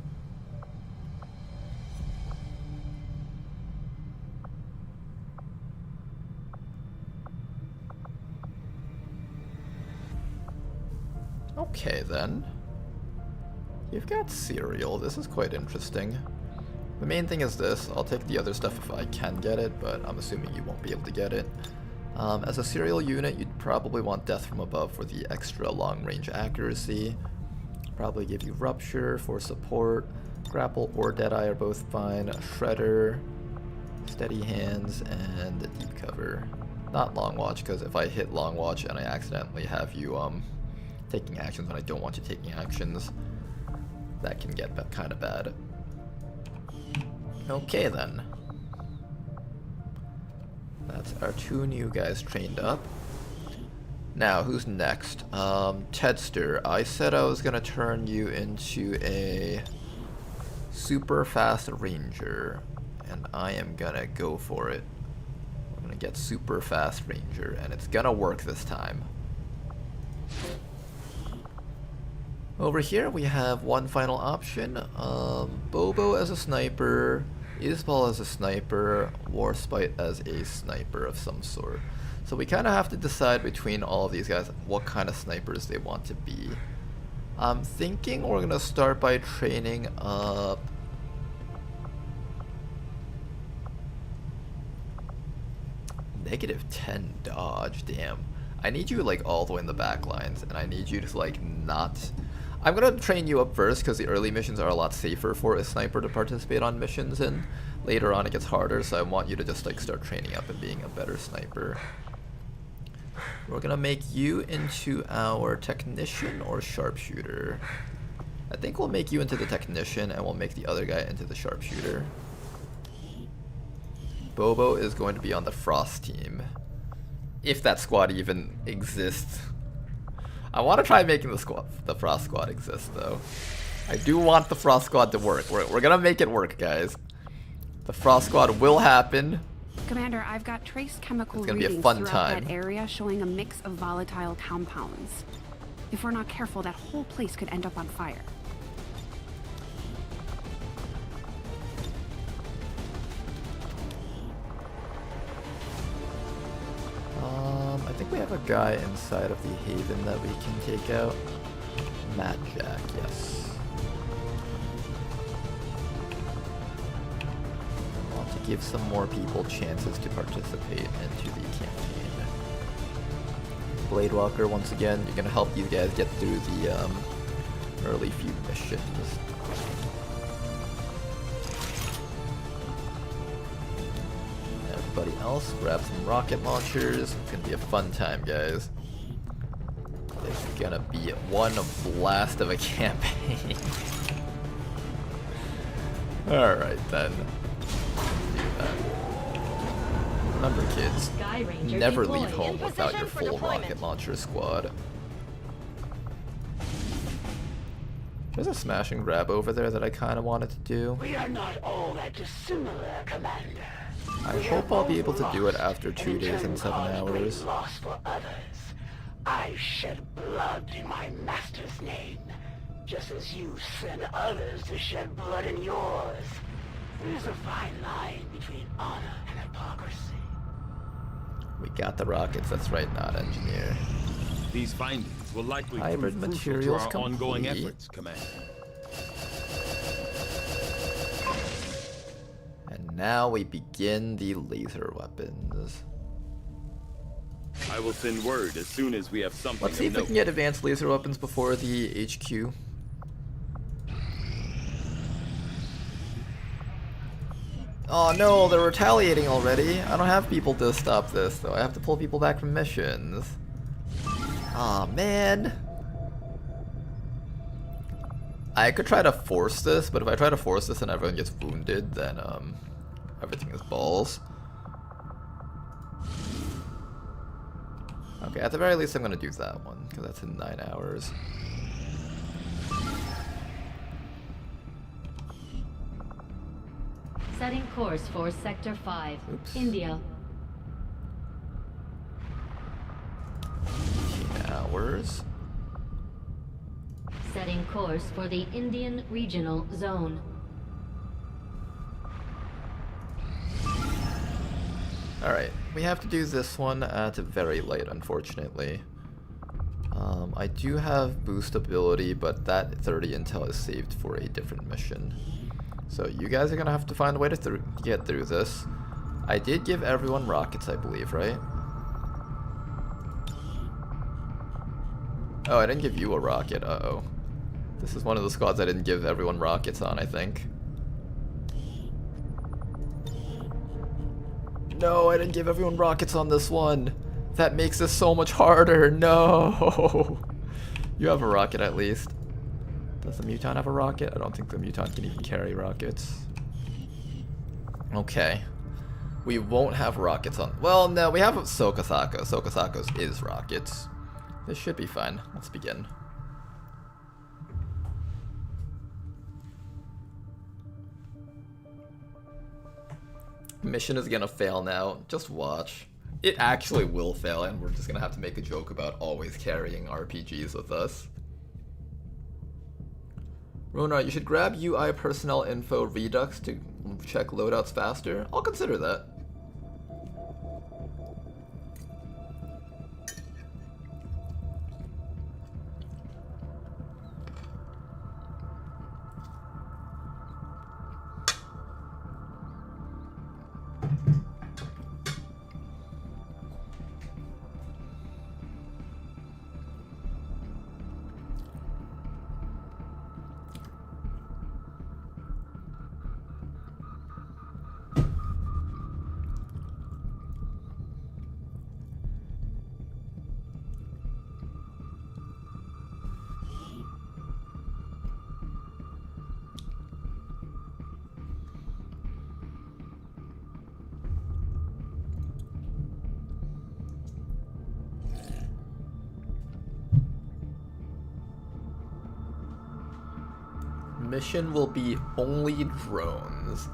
Okay then. You've got cereal. This is quite interesting. The main thing is this. I'll take the other stuff if I can get it, but I'm assuming you won't be able to get it. As a cereal unit, you'd probably want Death from Above for the extra long-range accuracy. Probably give you Rupture for support. Grapple or Deadeye are both fine. Shredder, Steady Hands, and Deep Cover. Not Long Watch, because if I hit Long Watch and I accidentally have you taking actions when I don't want you taking actions, that can get kind of bad. Okay then. That's our 2 new guys trained up. Now, who's next? Tedster, I said I was gonna turn you into a super fast ranger, and I am gonna go for it. I'm gonna get super fast ranger, and it's gonna work this time. Over here we have one final option. Bobo as a sniper, Isbal as a sniper, Warspite as a sniper of some sort. So we kind of have to decide between all of these guys what kind of snipers they want to be. I'm thinking we're going to start by training up -10 dodge, damn. I need you like all the way in the back lines, and I need you to like not... I'm going to train you up first because the early missions are a lot safer for a sniper to participate on missions in. Later on it gets harder, so I want you to just like start training up and being a better sniper. We're going to make you into our technician or sharpshooter. I think we'll make you into the technician and we'll make the other guy into the sharpshooter. Bobo is going to be on the Frost team. If that squad even exists. I want to try making the Frost squad exist though. I do want the Frost squad to work. We're gonna make it work, guys. The Frost squad will happen. Commander, I've got trace chemical it's gonna readings be a fun throughout time. that area showing a mix of volatile compounds. If we're not careful, that whole place could end up on fire. I think we have a guy inside of the Haven that we can take out. Mad Jack, yes. I want to give some more people chances to participate into the campaign. Blade Walker, once again, you're gonna help these guys get through the early few missions. Everybody else, grab some rocket launchers. It's gonna be a fun time, guys. It's gonna be one blast of a campaign. Alright then. Let's do that. Remember, kids, never leave home without your full rocket launcher squad. There's a smash and grab over there that I kind of wanted to do. We are not all that dissimilar, Commander. I hope I'll be able to do it after 2 days and 7 hours. Loss for others. I shed blood in my master's name, just as you send others to shed blood in yours. There's a fine line between honor and hypocrisy. We got the rockets, that's right, not engineer. These findings will likely Hybrid prove crucial to materials our ongoing complete. efforts, Commander. And now we begin the laser weapons. I will send word as soon as we have something. Let's see if we can get advanced laser weapons before the HQ. Oh no, they're retaliating already. I don't have people to stop this, though. I have to pull people back from missions. Aw, man. I could try to force this, but if I try to force this and everyone gets wounded, then everything is balls. Okay, at the very least I'm gonna do that one, because that's in 9 hours. Setting course for Sector 5, Oops. India. 18 hours. Setting course for the Indian Regional Zone. Alright, we have to do this one at very late, unfortunately. I do have boost ability, but that 30 intel is saved for a different mission. So you guys are gonna have to find a way to get through this. I did give everyone rockets, I believe, right? Oh, I didn't give you a rocket, uh-oh. This is one of the squads I didn't give everyone rockets on, I think. No, I didn't give everyone rockets on this one. That makes this so much harder. No. You have a rocket at least. Does the Mutant have a rocket? I don't think the Mutant can even carry rockets. Okay. We won't have rockets on... Well, no, we have Sokasako. Sokasako's is rockets. This should be fine. Let's begin. Mission is gonna fail now. Just watch. It actually will fail, and we're just gonna have to make a joke about always carrying RPGs with us. Rona, you should grab UI personnel info Redux to check loadouts faster. I'll consider that. Mission will be only drones.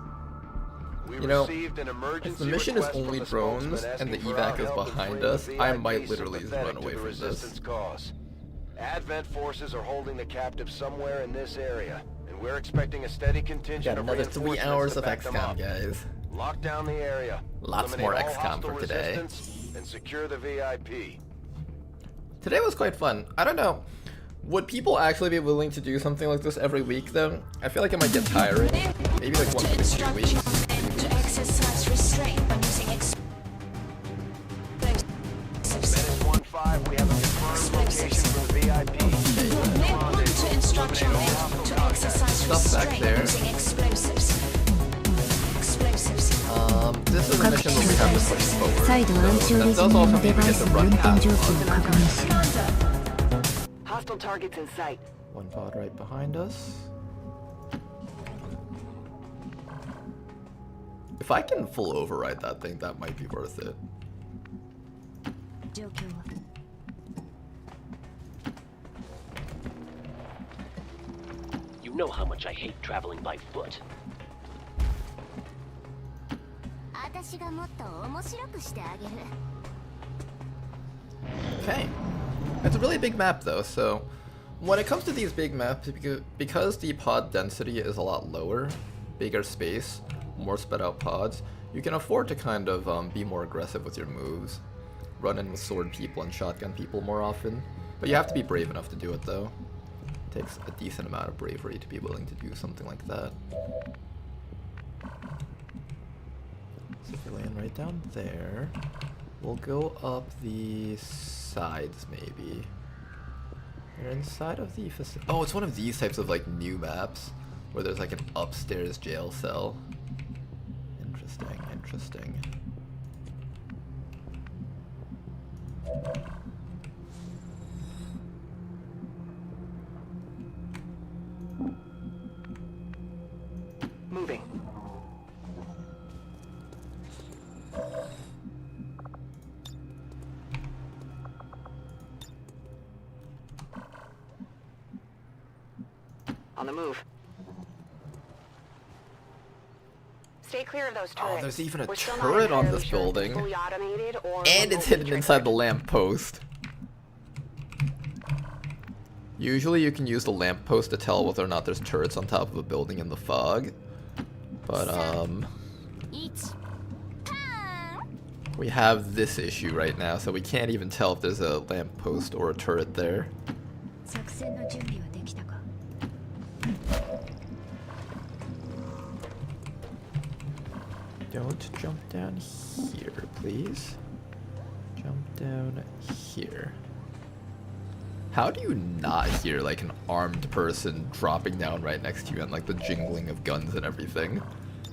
You know, if the mission is only drones and the evac is behind us, I might literally run away from this. Advent forces are holding the captive somewhere in this area, and we're expecting a steady contingent of another 3 hours of XCOM, guys. Lock down the area. Lots more XCOM for today. And secure the VIP. Today was quite fun. I don't know. Would people actually be willing to do something like this every week, though? I feel like it might get tiring. Maybe like once every 2 weeks. To exercise restraint when using Menace 1-5, we have a confirmed location for the VIP. You may want to instruct your men to exercise restraint when using explosives. This is a mission where we have to push forward. So that does also mean we get to run past one. Hostile targets in sight. One pod right behind us. If I can full override that thing, that might be worth it. You know how much I hate traveling by foot. Okay. It's a really big map though, so when it comes to these big maps, because the pod density is a lot lower, bigger space, more sped out pods, you can afford to kind of be more aggressive with your moves. Run in with sword people and shotgun people more often. But you have to be brave enough to do it though. It takes a decent amount of bravery to be willing to do something like that. Civilian right down there. We'll go up the sides maybe. You're inside of the facility. Oh, it's one of these types of like new maps where there's like an upstairs jail cell. Interesting, interesting. Moving. On the move. Stay clear of those turrets. Oh, there's even a We're still not turret on entirely this sure if it's building. fully automated or And it's hidden inside the lamppost. Usually you can use the lamppost to tell whether or not there's turrets on top of a building in the fog. But, we have this issue right now, so we can't even tell if there's a lamppost or a turret there. Don't jump down here, please. Jump down here. How do you not hear like an armed person dropping down right next to you and like the jingling of guns and everything?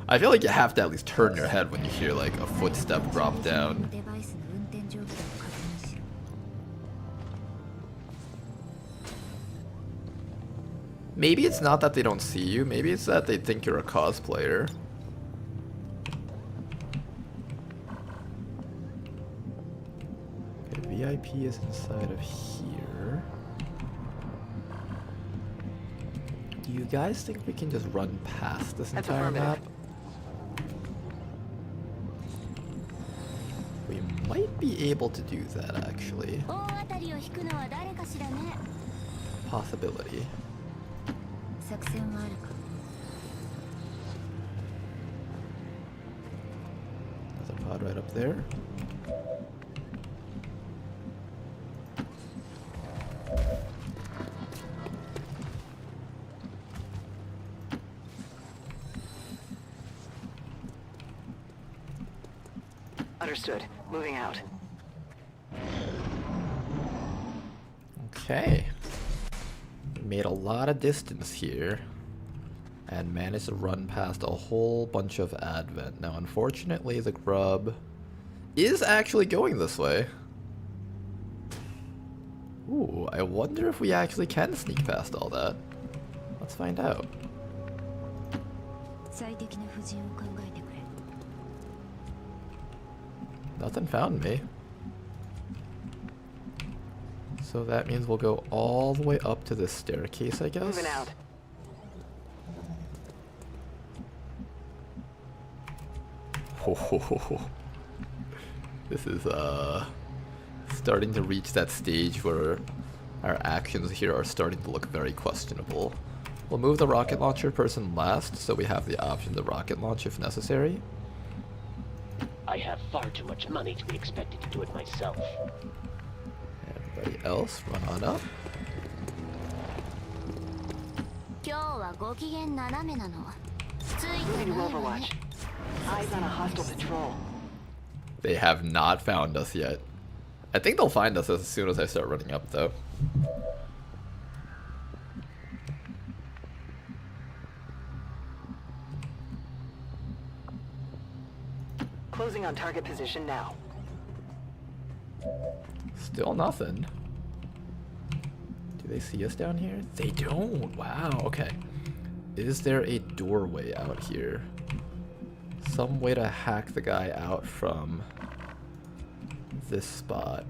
I feel like you have to at least turn your head when you hear like a footstep drop down. Maybe it's not that they don't see you, maybe it's that they think you're a cosplayer. Okay, VIP is inside of here. Do you guys think we can just run past this entire map? We might be able to do that, actually. Possibility. There's a pod right up there. Understood. Moving out. Okay. We made a lot of distance here and managed to run past a whole bunch of Advent. Now, unfortunately, the grub is actually going this way. Ooh, I wonder if we actually can sneak past all that. Let's find out. Nothing found me. So that means we'll go all the way up to this staircase, I guess. Moving out. This is starting to reach that stage where our actions here are starting to look very questionable. We'll move the rocket launcher person last, so we have the option to rocket launch if necessary. I have far too much money to be expected to do it myself. Everybody else, run on up. Moving to Overwatch. Eyes on a hostile patrol. They have not found us yet. I think they'll find us as soon as I start running up, though. Closing on target position now. Still nothing. Do they see us down here? They don't. Wow, okay. Is there a doorway out here? Some way to hack the guy out from this spot.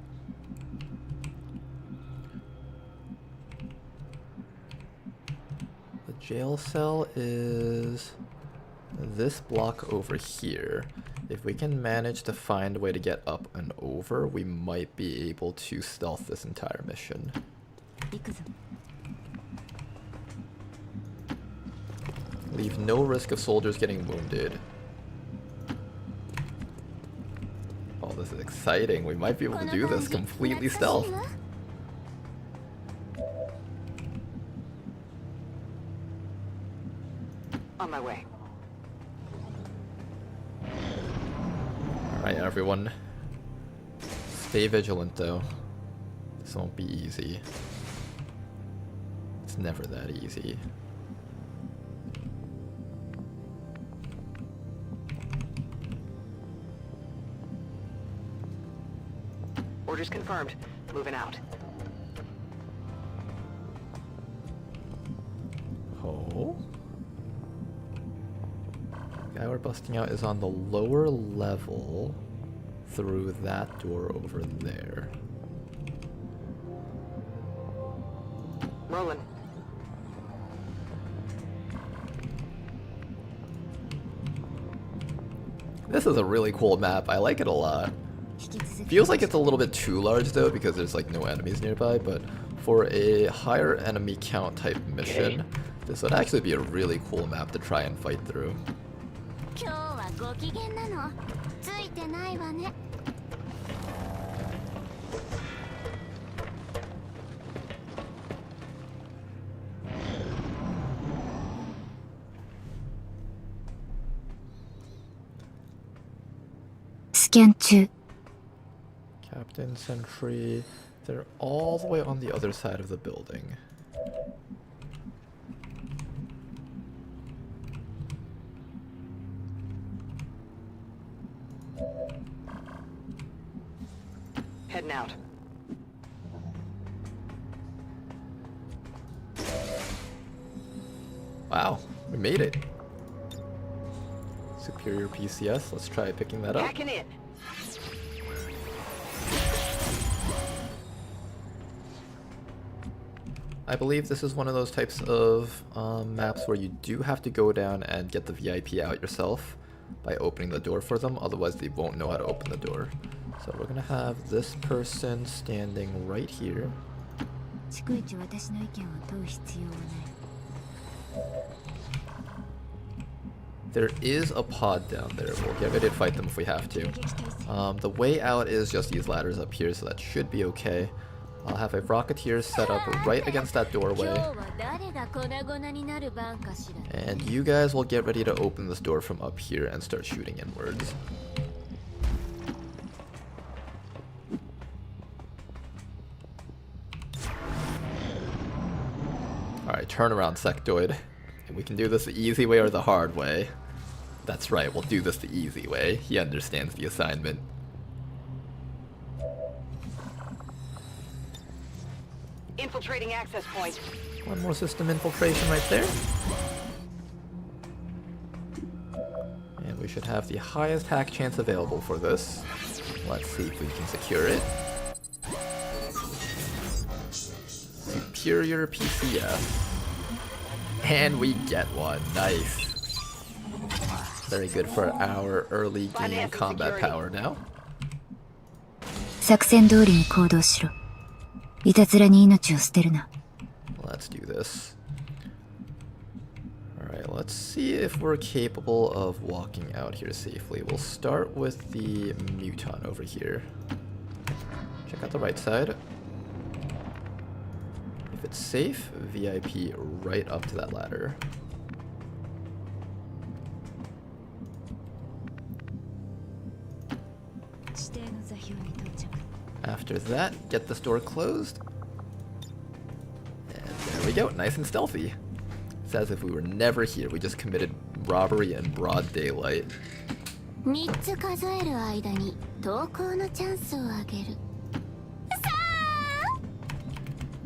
The jail cell is this block over here. If we can manage to find a way to get up and over, we might be able to stealth this entire mission. Leave no risk of soldiers getting wounded. this is exciting. We might be able to do this completely stealth. On my way. Alright, everyone. Stay vigilant, though. This won't be easy. It's never that easy. Orders confirmed. Moving out. Oh? The guy we're busting out is on the lower level through that door over there. Rolling. This is a really cool map. I like it a lot. Feels like it's a little bit too large though because there's like no enemies nearby, but for a higher enemy count type mission, this would actually be a really cool map to try and fight through. Captain, Sentry, they're all the way on the other side of the building. Heading out. Wow, we made it. Superior PCS, let's try picking that up. Hacking in. I believe this is one of those types of maps where you do have to go down and get the VIP out yourself by opening the door for them, otherwise they won't know how to open the door. So we're gonna have this person standing right here. There is a pod down there. We'll get ready to fight them if we have to. The way out is just these ladders up here, so that should be okay. I'll have a Rocketeer set up right against that doorway. And you guys will get ready to open this door from up here and start shooting inwards. Alright, turn around, Sectoid. And we can do this the easy way or the hard way. That's right, we'll do this the easy way. He understands the assignment. Infiltrating access point. One more system infiltration right there. And we should have the highest hack chance available for this. Let's see if we can secure it. Superior PCS. And we get one. Nice. Very good for our early game combat power now. Let's do this. Alright, let's see if we're capable of walking out here safely. We'll start with the Muton over here. Check out the right side. If it's safe, VIP right up to that ladder. After that, get this door closed. And there we go, nice and stealthy. It's as if we were never here, we just committed robbery in broad daylight.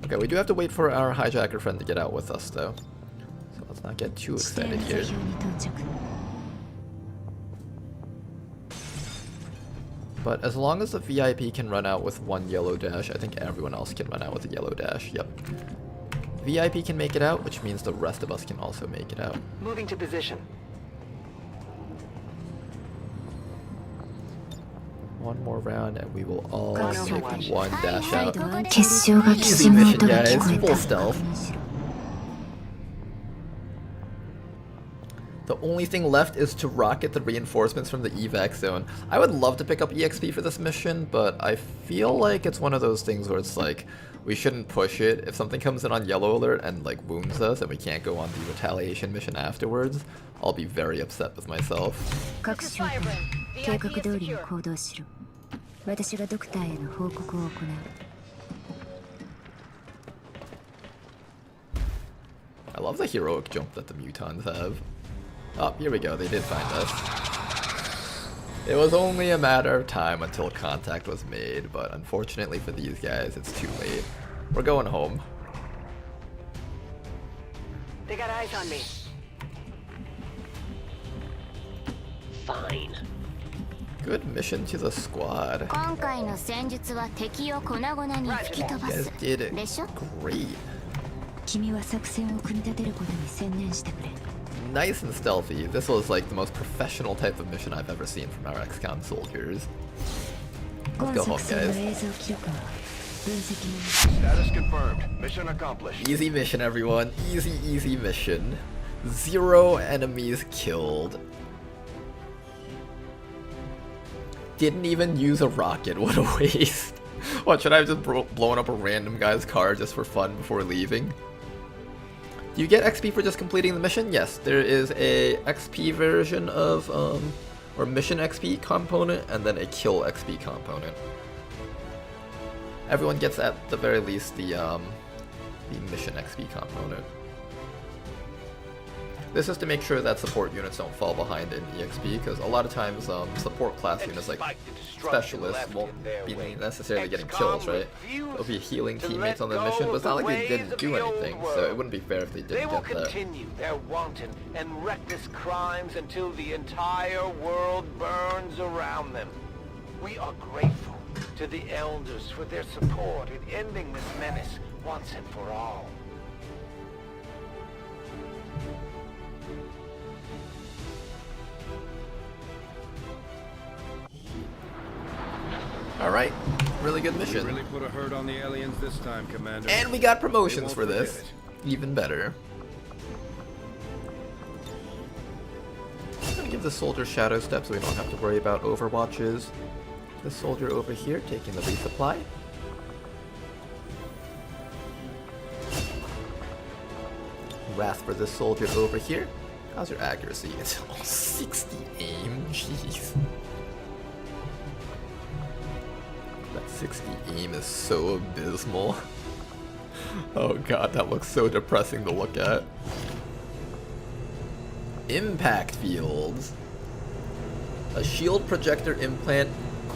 Okay, we do have to wait for our hijacker friend to get out with us though. So let's not get too excited here. But as long as the VIP can run out with one yellow dash, I think everyone else can run out with a yellow dash. Yep. VIP can make it out, which means the rest of us can also make it out. Moving to position. One more round and we will all make one dash out. Easy mission, guys. Full stealth. The only thing left is to rocket the reinforcements from the evac zone. I would love to pick up EXP for this mission, but I feel like it's one of those things where it's like, we shouldn't push it. If something comes in on yellow alert and like wounds us and we can't go on the retaliation mission afterwards, I'll be very upset with myself. I love the heroic jump that the mutons have. Oh, here we go, they did find us. It was only a matter of time until contact was made, but unfortunately for these guys, it's too late. We're going home. They got eyes on me. Fine. Good mission to the squad. You guys did it great. Nice and stealthy. This was like the most professional type of mission I've ever seen from our XCOM soldiers. Let's go home, guys. Status confirmed. Mission accomplished. Easy mission, everyone. Easy, easy mission. 0 enemies killed. Didn't even use a rocket. What a waste. What, should I have just blown up a random guy's car just for fun before leaving? Do you get XP for just completing the mission? Yes, there is a XP version of, or mission XP component, and then a kill XP component. Everyone gets at the very least the mission XP component. This is to make sure that support units don't fall behind in EXP, because a lot of times support class units like specialists won't be necessarily getting kills, right? They'll be healing teammates on the mission, but it's not like they didn't do anything, so it wouldn't be fair if they didn't get that. They will continue their wanton and reckless crimes until the entire world burns around them. We are grateful to the Elders for their support in ending this menace once and for all. Alright, really good mission. We really put a hurt on the aliens this time, Commander. And we got promotions for this. Even better. I'm gonna give the soldier shadow step so we don't have to worry about overwatches. The soldier over here taking the resupply. Wrath for this soldier over here. How's your accuracy? It's all 60 aim, jeez. That 60 aim is so abysmal. Oh god, that looks so depressing to look at. Impact fields. A shield projector implant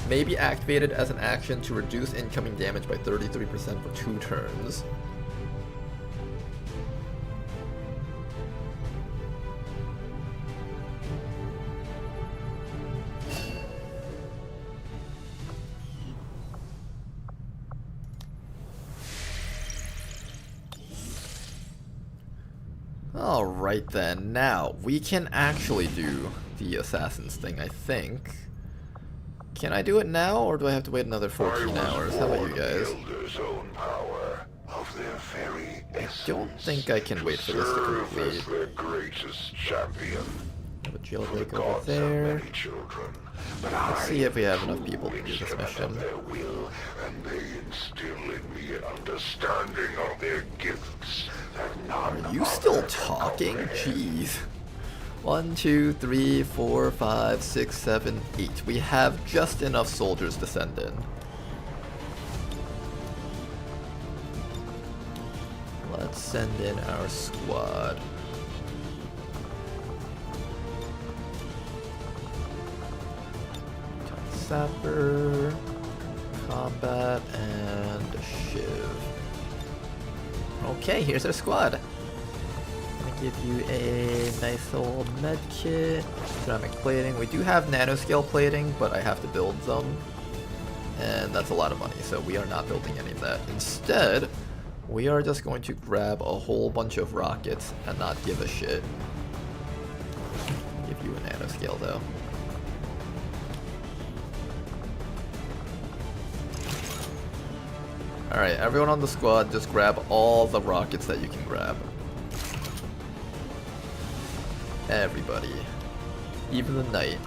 may be activated as an action to reduce incoming damage by 33% for 2 turns. Alright then, now we can actually do the assassins thing, I think. Can I do it now, or do I have to wait another 14 hours? How about you guys? I don't think I can wait for this to complete. Have a jailbreak over there. Let's see if we have enough people to do this mission. Are you still talking? Jeez. 1, 2, 3, 4, 5, 6, 7, 8. We have just enough soldiers to send in. Let's send in our squad. Sapper, combat, and shiv. Okay, here's our squad. Gonna give you a nice old med kit, ceramic plating. We do have nanoscale plating, but I have to build some, and that's a lot of money, so we are not building any of that. Instead, we are just going to grab a whole bunch of rockets and not give a shit. Give you a nanoscale though. Alright, everyone on the squad, just grab all the rockets that you can grab. everybody. Even the knight.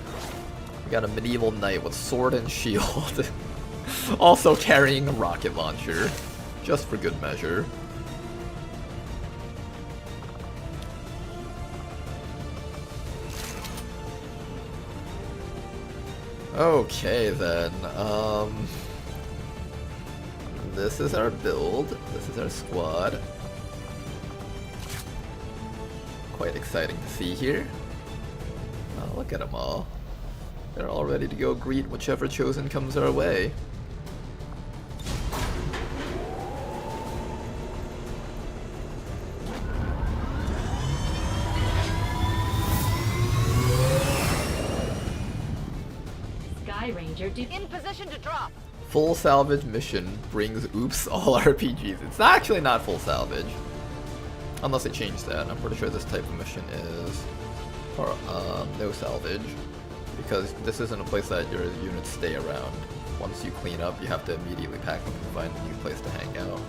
We got a medieval knight with sword and shield. Also carrying a rocket launcher. Just for good measure. Okay then, this is our build, this is our squad. Quite exciting to see here. Oh, look at them all. They're all ready to go greet whichever chosen comes our way. In position to drop. Full salvage mission brings oops all RPGs. It's actually not full salvage. Unless they change that. I'm pretty sure this type of mission is for no salvage. Because this isn't a place that your units stay around. Once you clean up, you have to immediately pack up and find a new place to hang out.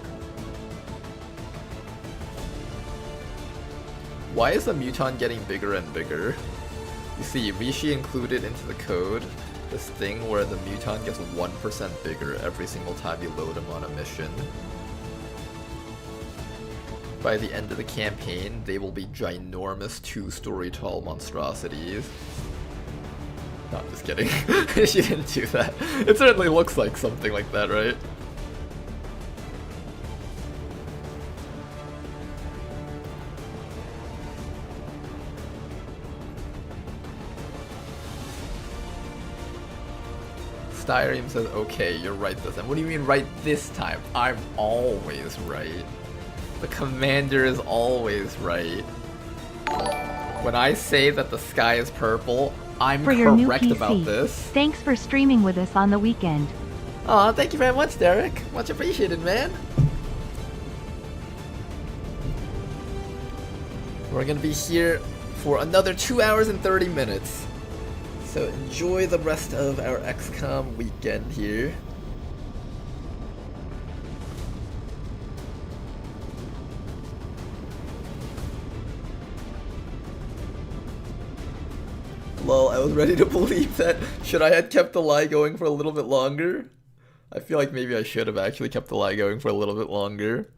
Why is the Muton getting bigger and bigger? You see, Rishi included into the code this thing where the Muton gets 1% bigger every single time you load him on a mission. By the end of the campaign, they will be ginormous 2-story tall monstrosities. No, I'm just kidding. She didn't do that. It certainly looks like something like that, right? Styrium says, okay, you're right this time. What do you mean right this time? I'm always right. The commander is always right. When I say that the sky is purple, I'm correct about this. Thanks for streaming with us on the weekend. Aw, thank you very much, Derek. Much appreciated, man. We're gonna be here for another 2 hours and 30 minutes. So enjoy the rest of our XCOM weekend here. Lol, I was ready to believe that. Should I have kept the lie going for a little bit longer? I feel like maybe I should have actually kept the lie going for a little bit longer.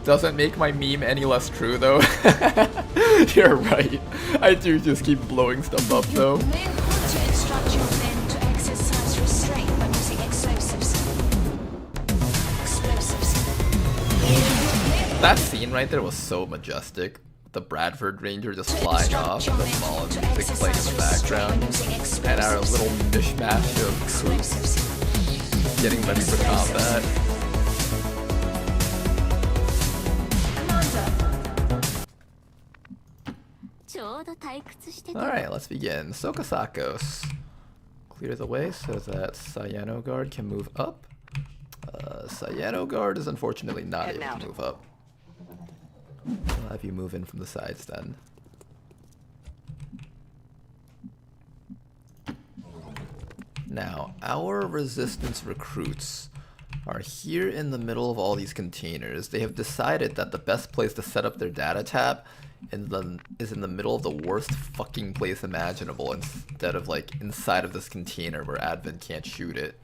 Doesn't make my meme any less true, though. You're right. I do just keep blowing stuff up, though. You may want to instruct your men to exercise restraint by using explosives. That scene right there was so majestic. The Bradford Ranger just flying off and the small music playing in the background. And our little mishmash of troops getting ready for combat. Alright, let's begin. Sokasakos. Clear the way so that Cyano Guard can move up. Cyano Guard is unfortunately not able to move up. I'll have you move in from the sides then. Now, our resistance recruits are here in the middle of all these containers. They have decided that the best place to set up their data tab is in the middle of the worst fucking place imaginable, instead of like inside of this container where Advent can't shoot it.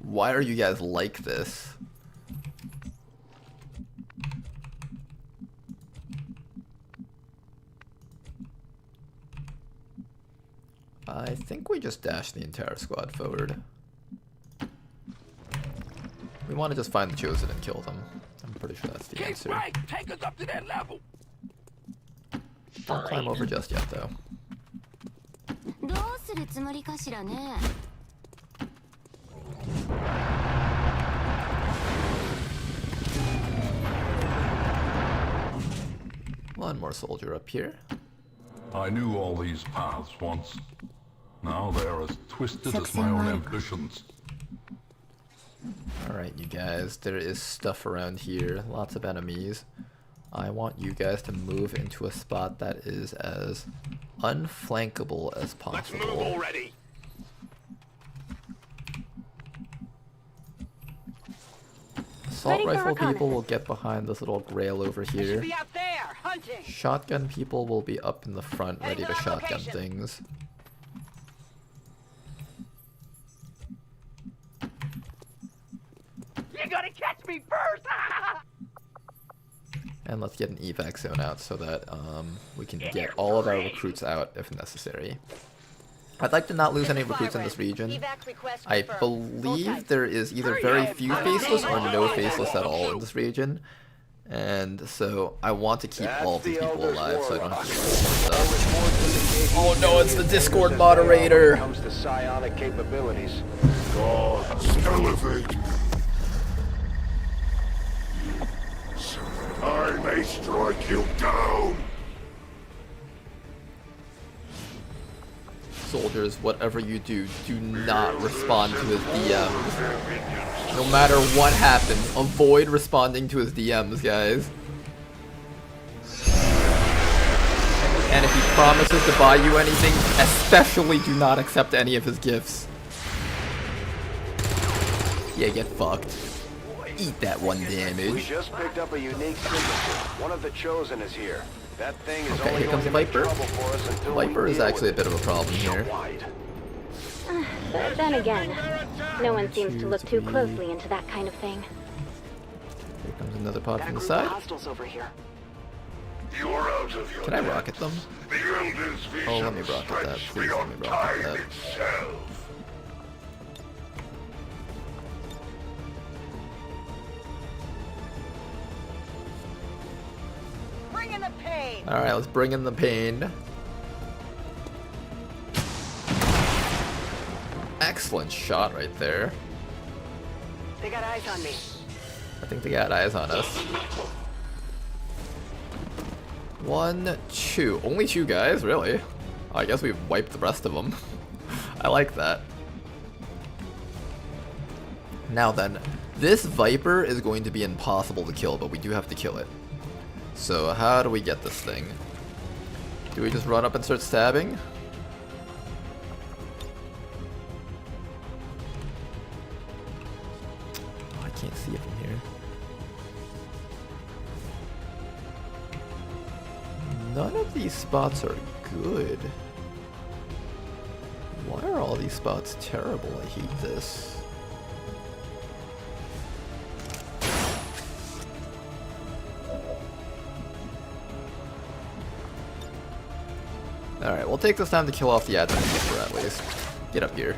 Why are you guys like this? I think we just dash the entire squad forward. We want to just find the Chosen and kill them. I'm pretty sure that's the answer. Right. Take us up to that level. Don't climb over just yet, though. One more soldier up here. I knew all these paths once. Now they are as twisted as my own ambitions. Alright, you guys, there is stuff around here. Lots of enemies. I want you guys to move into a spot that is as unflankable as possible. Let's move already. Assault rifle people will get behind this little grail over here. Be out there, hunting. Shotgun people will be up in the front, ready to shotgun things. You gotta catch me first! And let's get an evac zone out so that we can get all of our recruits out if necessary. I'd like to not lose any recruits in this region. I believe there is either very few faceless or no faceless at all in this region. And so I want to keep all of these people alive so I don't have to stuff. Oh no, it's the Discord moderator! When it comes to psionic capabilities. Gods, elevate me. So that I may strike you down. Soldiers, whatever you do, do not respond to his DMs. No matter what happens, avoid responding to his DMs, guys. And if he promises to buy you anything, especially do not accept any of his gifts. Yeah, get fucked. Eat that 1 damage. We just picked up a unique signature. One of the Chosen is here. That thing is okay, here comes the Viper. Viper is actually a bit of a problem here. But then again, no one seems to look too closely into that kind of thing. Here comes another pod from the side. Can I rocket them? Oh, let me rocket that. Please let me rocket that. Bring in the pain. Alright, let's bring in the pain. Excellent shot right there. They got eyes on me. I think they got eyes on us. 1, 2. Only 2 guys, really? I guess we've wiped the rest of them. I like that. Now then, this Viper is going to be impossible to kill, but we do have to kill it. So how do we get this thing? Do we just run up and start stabbing? Oh, I can't see it from here. None of these spots are good. Why are all these spots terrible? I hate this. Alright, we'll take this time to kill off the admin keeper at least. Get up here.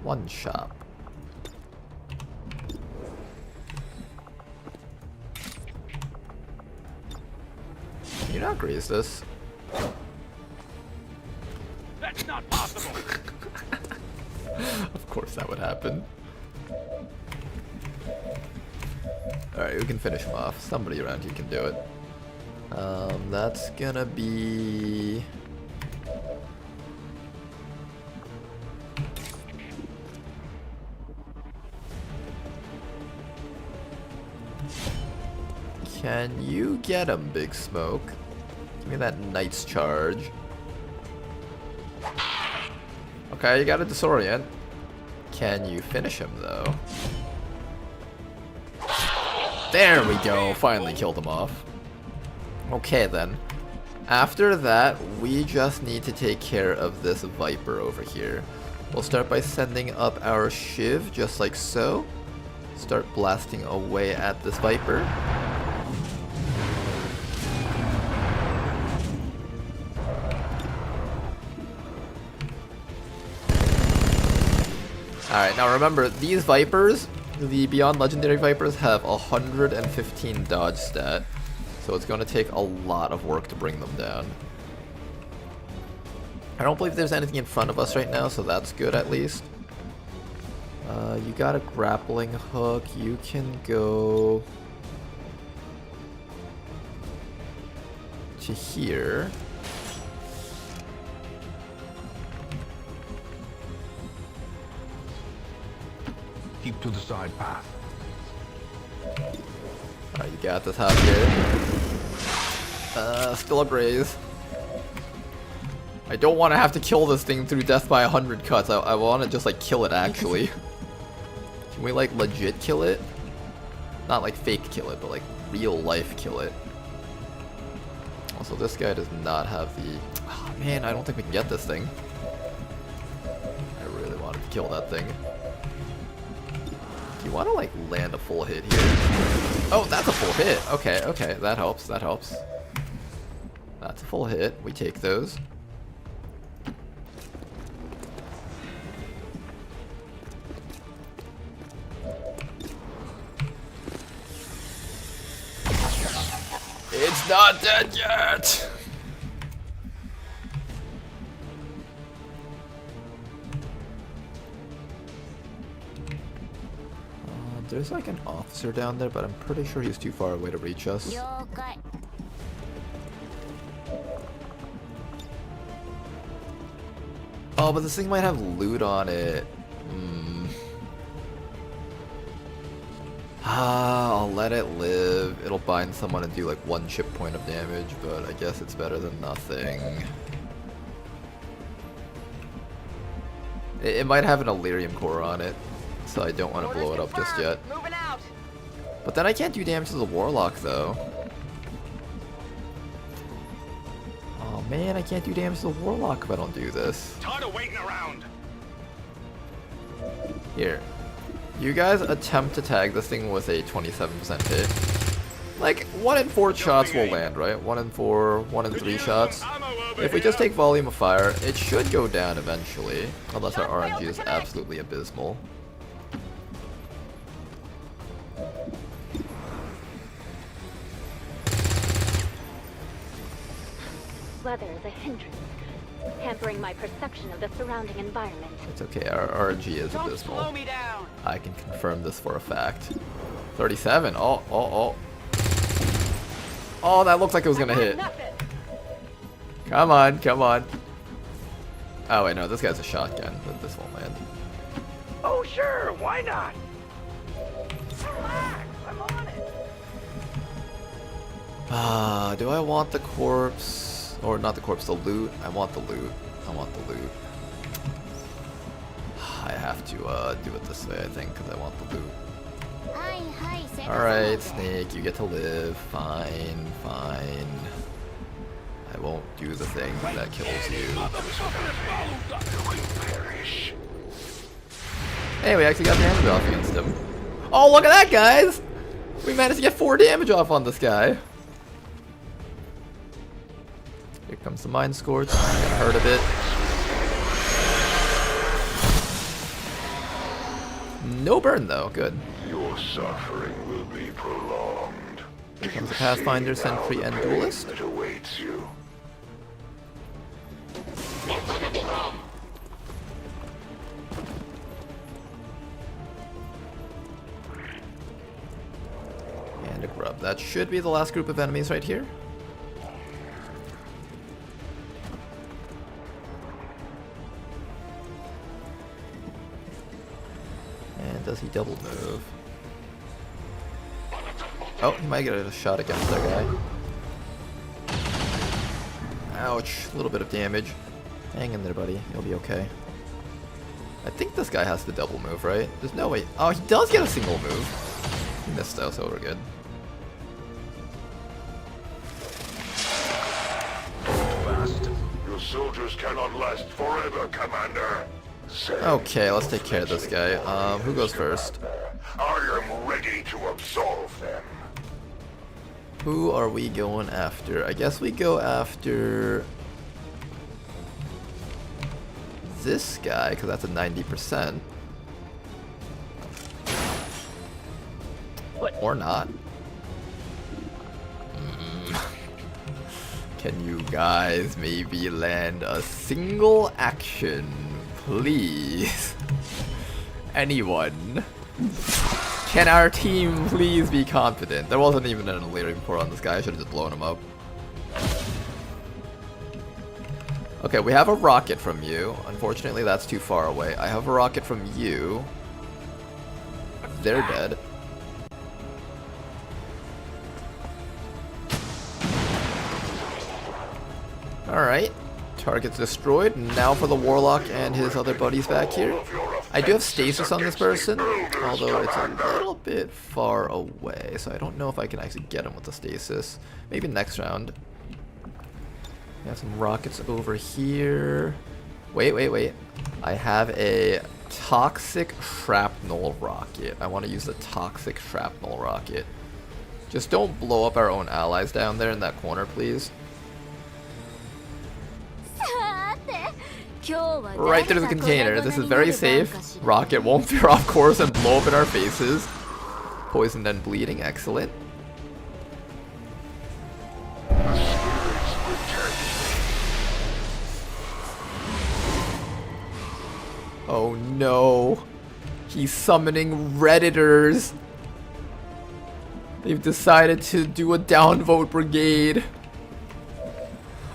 One shop. Can you not graze this? That's not possible. Of course that would happen. Alright, we can finish him off. Somebody around here can do it. That's gonna be... Can you get him, Big Smoke? Give me that Knight's Charge. Okay, you got a disorient. Can you finish him, though? There we go, finally killed him off. Okay then. After that, we just need to take care of this Viper over here. We'll start by sending up our Shiv, just like so. Start blasting away at this Viper. Alright, now remember, these Vipers, the Beyond Legendary Vipers, have 115 dodge stat, so it's going to take a lot of work to bring them down. I don't believe there's anything in front of us right now, so that's good at least. You got a grappling hook, you can go to here. Keep to the side path. Alright, you got this out here. Still a graze. I don't want to have to kill this thing through death by 100 cuts. I want to just like kill it actually. Can we like legit kill it? Not like fake kill it, but like real life kill it. Also, this guy does not have the... Oh, man, I don't think we can get this thing. I really wanted to kill that thing. Do you want to like land a full hit here? Oh, that's a full hit. Okay, okay, that helps, that helps. That's a full hit. We take those. It's not dead yet! There's like an officer down there, but I'm pretty sure he's too far away to reach us. Oh, but this thing might have loot on it. I'll let it live. It'll bind someone and do like 1 chip point of damage, but I guess it's better than nothing. It might have an Elerium core on it, so I don't want to blow it up just yet. But then I can't do damage to the Warlock though. Oh man, I can't do damage to the Warlock if I don't do this. Tired of waiting around. Here. You guys attempt to tag this thing with a 27% hit. Like, 1 in 4 shots will land, right? 1 in 4, 1 in 3 shots. If we just take volume of fire, it should go down eventually. Unless our RNG is absolutely abysmal. Weather is a hindrance, hampering my perception of the surrounding environment. It's okay, our RNG is abysmal. Slow me down. I can confirm this for a fact. 37. Oh, that looked like it was gonna hit. Come on, come on. Oh wait, no, this guy's a shotgun, but this won't land. Oh sure, why not? Relax, I'm on it. Do I want the corpse? Or not the corpse, the loot? I want the loot. I want the loot. I have to do it this way, I think, because I want the loot. Alright, Snake, you get to live. Fine, fine. I won't do the thing that kills you. Hey, we actually got damage off against him. Oh, look at that, guys! We managed to get 4 damage off on this guy. Here comes the Mind Scourge. I'm gonna hurt a bit. No burn though, good. Your suffering will be prolonged. Here comes the Pathfinder, Sentry, and Duelist. That awaits you. And a grub. That should be the last group of enemies right here. Does he double move? Oh, he might get a shot against that guy. Ouch, a little bit of damage. Hang in there, buddy. You'll be okay. I think this guy has the double move, right? There's no way. Oh, he does get a single move. He missed though, so we're good. Fast. Your soldiers cannot last forever, Commander. Okay, let's take care of this guy. Who goes first? I am ready to absolve them. Who are we going after? I guess we go after this guy, because that's a 90%. Or not. Can you guys maybe land a single action? Please. Anyone. Can our team please be confident? There wasn't even an Elerium core on this guy. I should have just blown him up. Okay, we have a rocket from you. Unfortunately, that's too far away. I have a rocket from you. They're dead. Alright. Target's destroyed. Now for the Warlock and his other buddies back here. I do have stasis on this person, although it's a little bit far away, so I don't know if I can actually get him with the stasis. Maybe next round. We have some rockets over here. Wait. I have a toxic shrapnel rocket. I want to use the toxic shrapnel rocket. Just don't blow up our own allies down there in that corner, please. Right through the container. This is very safe. Rocket won't veer off course and blow up in our faces. Poisoned and bleeding. Excellent. Oh no. He's summoning Redditors. They've decided to do a downvote brigade.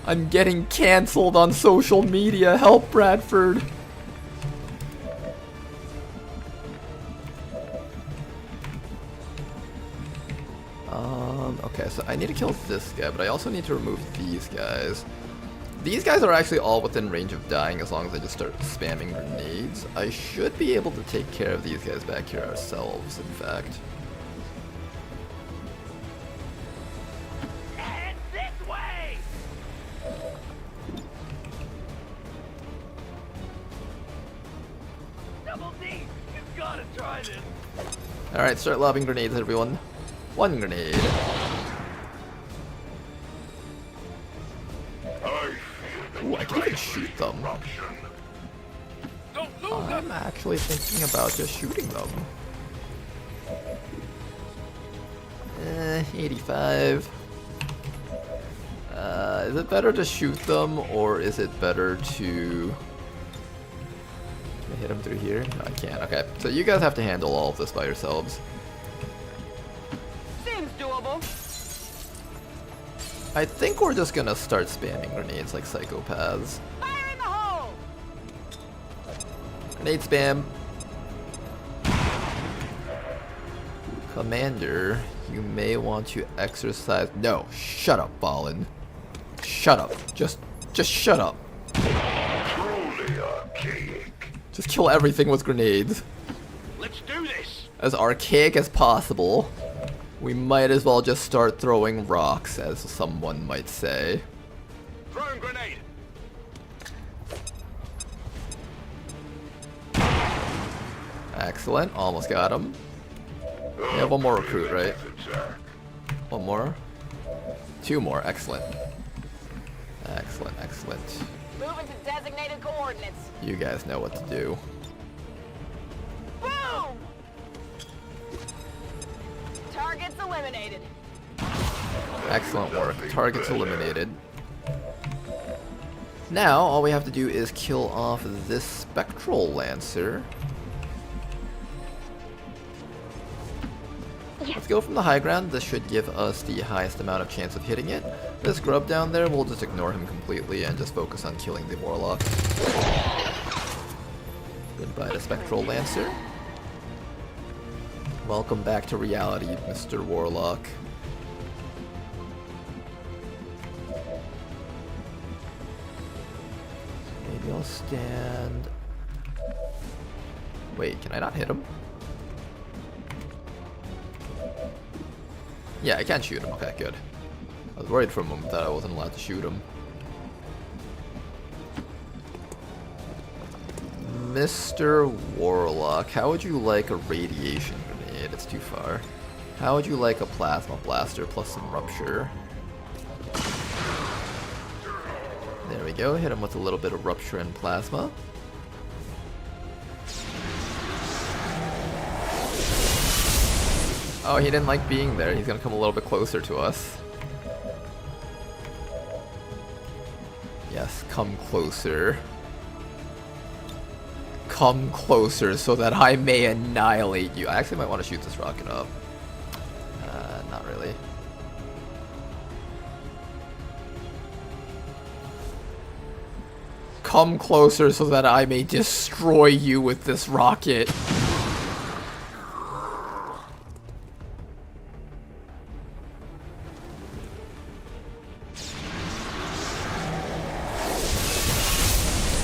I'm getting cancelled on social media. Help, Bradford. Okay, so I need to kill this guy, but I also need to remove these guys. These guys are actually all within range of dying as long as I just start spamming grenades. I should be able to take care of these guys back here ourselves, in fact. And this way! Double D, you've got to try this. Alright, start lobbing grenades, everyone. One grenade. Ooh, I can even shoot them. I'm actually thinking about just shooting them. 85. Is it better to shoot them, or is it better to... Can I hit them through here? No, I can't. Okay, so you guys have to handle all of this by yourselves. Seems doable. I think we're just gonna start spamming grenades like psychopaths. Fire in the hole! Grenade spam. Commander, you may want to exercise. No, shut up, Ballin. Shut up. Just shut up. Truly archaic. Just kill everything with grenades. Let's do this. As archaic as possible. We might as well just start throwing rocks, as someone might say. Throwing grenade. Excellent. Almost got him. We have one more recruit, right? One more? Two more. Excellent. Excellent, excellent. Moving to designated coordinates. You guys know what to do. Boom! Targets eliminated. Excellent work. Targets eliminated. Now, all we have to do is kill off this Spectral Lancer. Let's go from the high ground. This should give us the highest amount of chance of hitting it. This grub down there, we'll just ignore him completely and just focus on killing the Warlock. Goodbye to Spectral Lancer. Welcome back to reality, Mr. Warlock. Maybe I'll stand... Wait, can I not hit him? Yeah, I can shoot him. Okay, good. I was worried for a moment that I wasn't allowed to shoot him. Mr. Warlock, how would you like a radiation grenade? It's too far. How would you like a plasma blaster plus some rupture? There we go. Hit him with a little bit of rupture and plasma. Oh, he didn't like being there. He's gonna come a little bit closer to us. Yes, come closer. Come closer so that I may annihilate you. I actually might want to shoot this rocket up. Not really. Come closer so that I may destroy you with this rocket.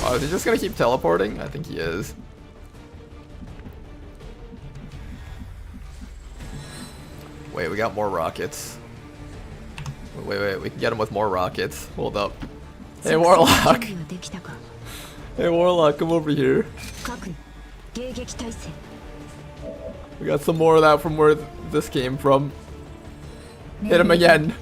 Oh, is he just gonna keep teleporting? I think he is. Wait, we got more rockets. Wait, we can get him with more rockets. Hold up. Hey, Warlock! Hey, Warlock, come over here. We got some more of that from where this came from. Hit him again.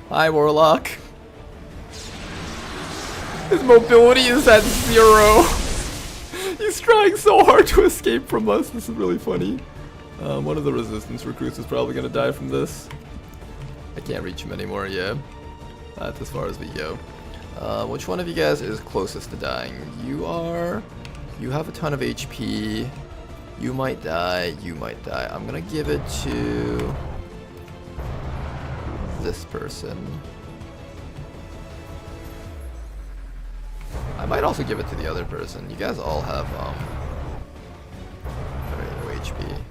Hi, Warlock. His mobility is at 0. He's trying so hard to escape from us. This is really funny. One of the resistance recruits is probably gonna die from this. I can't reach him anymore, yeah. That's as far as we go. Which one of you guys is closest to dying? You are. You have a ton of HP. You might die. You might die. I'm gonna give it to this person. I might also give it to the other person. You guys all have very low HP.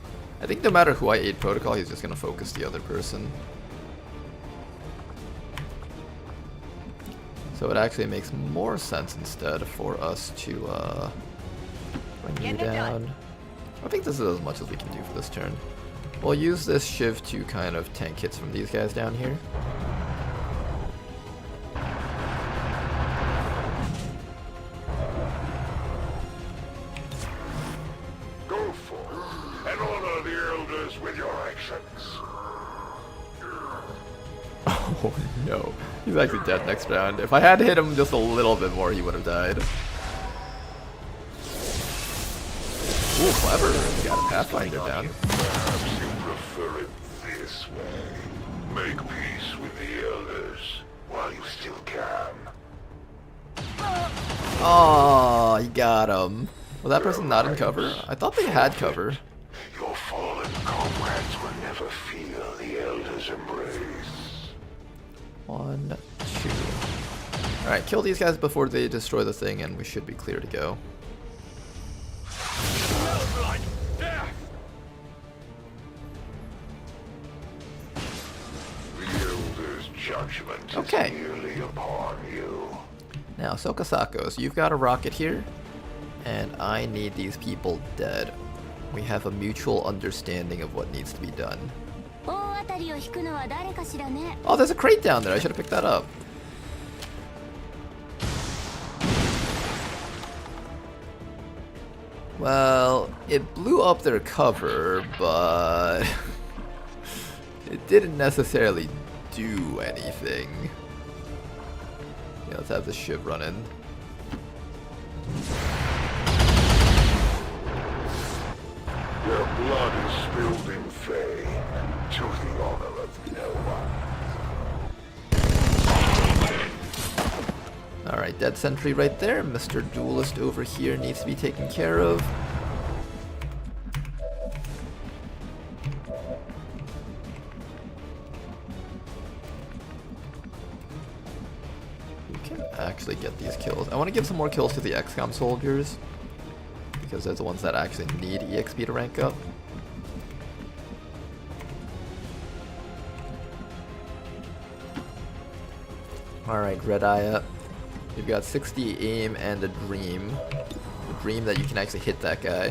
I think no matter who I aid protocol, he's just gonna focus the other person. So it actually makes more sense instead for us to bring you down. I think this is as much as we can do for this turn. We'll use this shiv to kind of tank hits from these guys down here. Go forth and honor the elders with your actions. Oh no, he's actually dead next round. If I had hit him just a little bit more, he would have died. Ooh, clever. We got a Pathfinder down. Perhaps you prefer it this way. Make peace with the elders while you still can. Oh, you got him. Was that person not in cover? I thought they had cover. Your fallen comrades will never feel the elders' embrace. 1, 2. Alright, kill these guys before they destroy the thing and we should be clear to go. The elders' judgment is nearly upon you. Now, Sokasakos, you've got a rocket here, and I need these people dead. We have a mutual understanding of what needs to be done. Oh, there's a crate down there. I should have picked that up. Well, it blew up their cover, but it didn't necessarily do anything. Yeah, let's have the shiv run in. Their blood is spilled in vain, to the honor of no one. Alright, dead sentry right there. Mr. Duelist over here needs to be taken care of. We can actually get these kills. I want to give some more kills to the XCOM soldiers, because they're the ones that actually need EXP to rank up. Alright, Red Eye up. You've got 60 aim and a dream. A dream that you can actually hit that guy.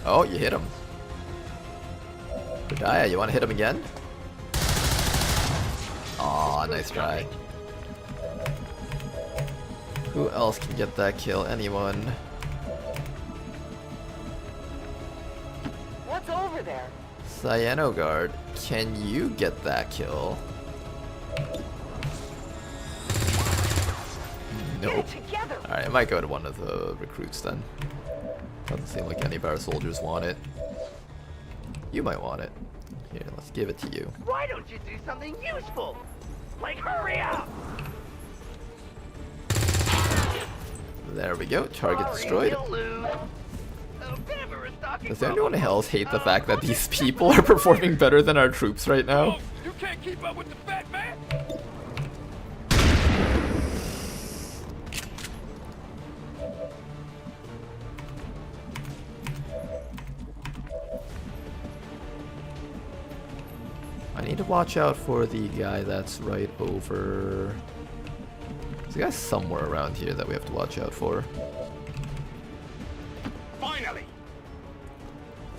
Oh, you hit him. Red Eye, you want to hit him again? Aw, nice try. Who else can get that kill? Anyone? What's over there? Cyanogard, can you get that kill? Nope. Alright, I might go to one of the recruits then. Doesn't seem like any of our soldiers want it. You might want it. Here, let's give it to you. Why don't you do something useful? Like hurry up! There we go, target destroyed. Does anyone else hate the fact that these people are performing better than our troops right now? You can't keep up with the fat man! I need to watch out for the guy that's right over... There's a guy somewhere around here that we have to watch out for. Finally!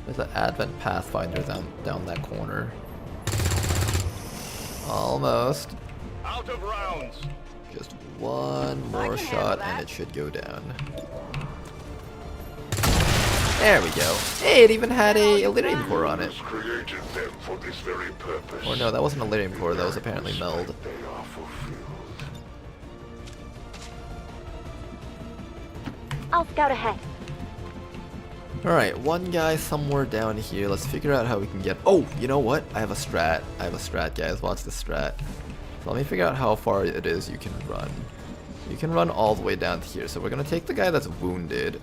There's an Advent Pathfinder down that corner. Almost. Out of rounds. Just one more shot and it should go down. There we go. Hey, it even had a Elerium core on it. Created them for this very purpose. Or no, that wasn't Elerium core, that was apparently Meld. They are fulfilled. I'll scout ahead. Alright, one guy somewhere down here. Let's figure out how we can get... Oh, you know what? I have a strat. Guys. Watch this strat. So let me figure out how far it is you can run. You can run all the way down to here. So we're going to take the guy that's wounded.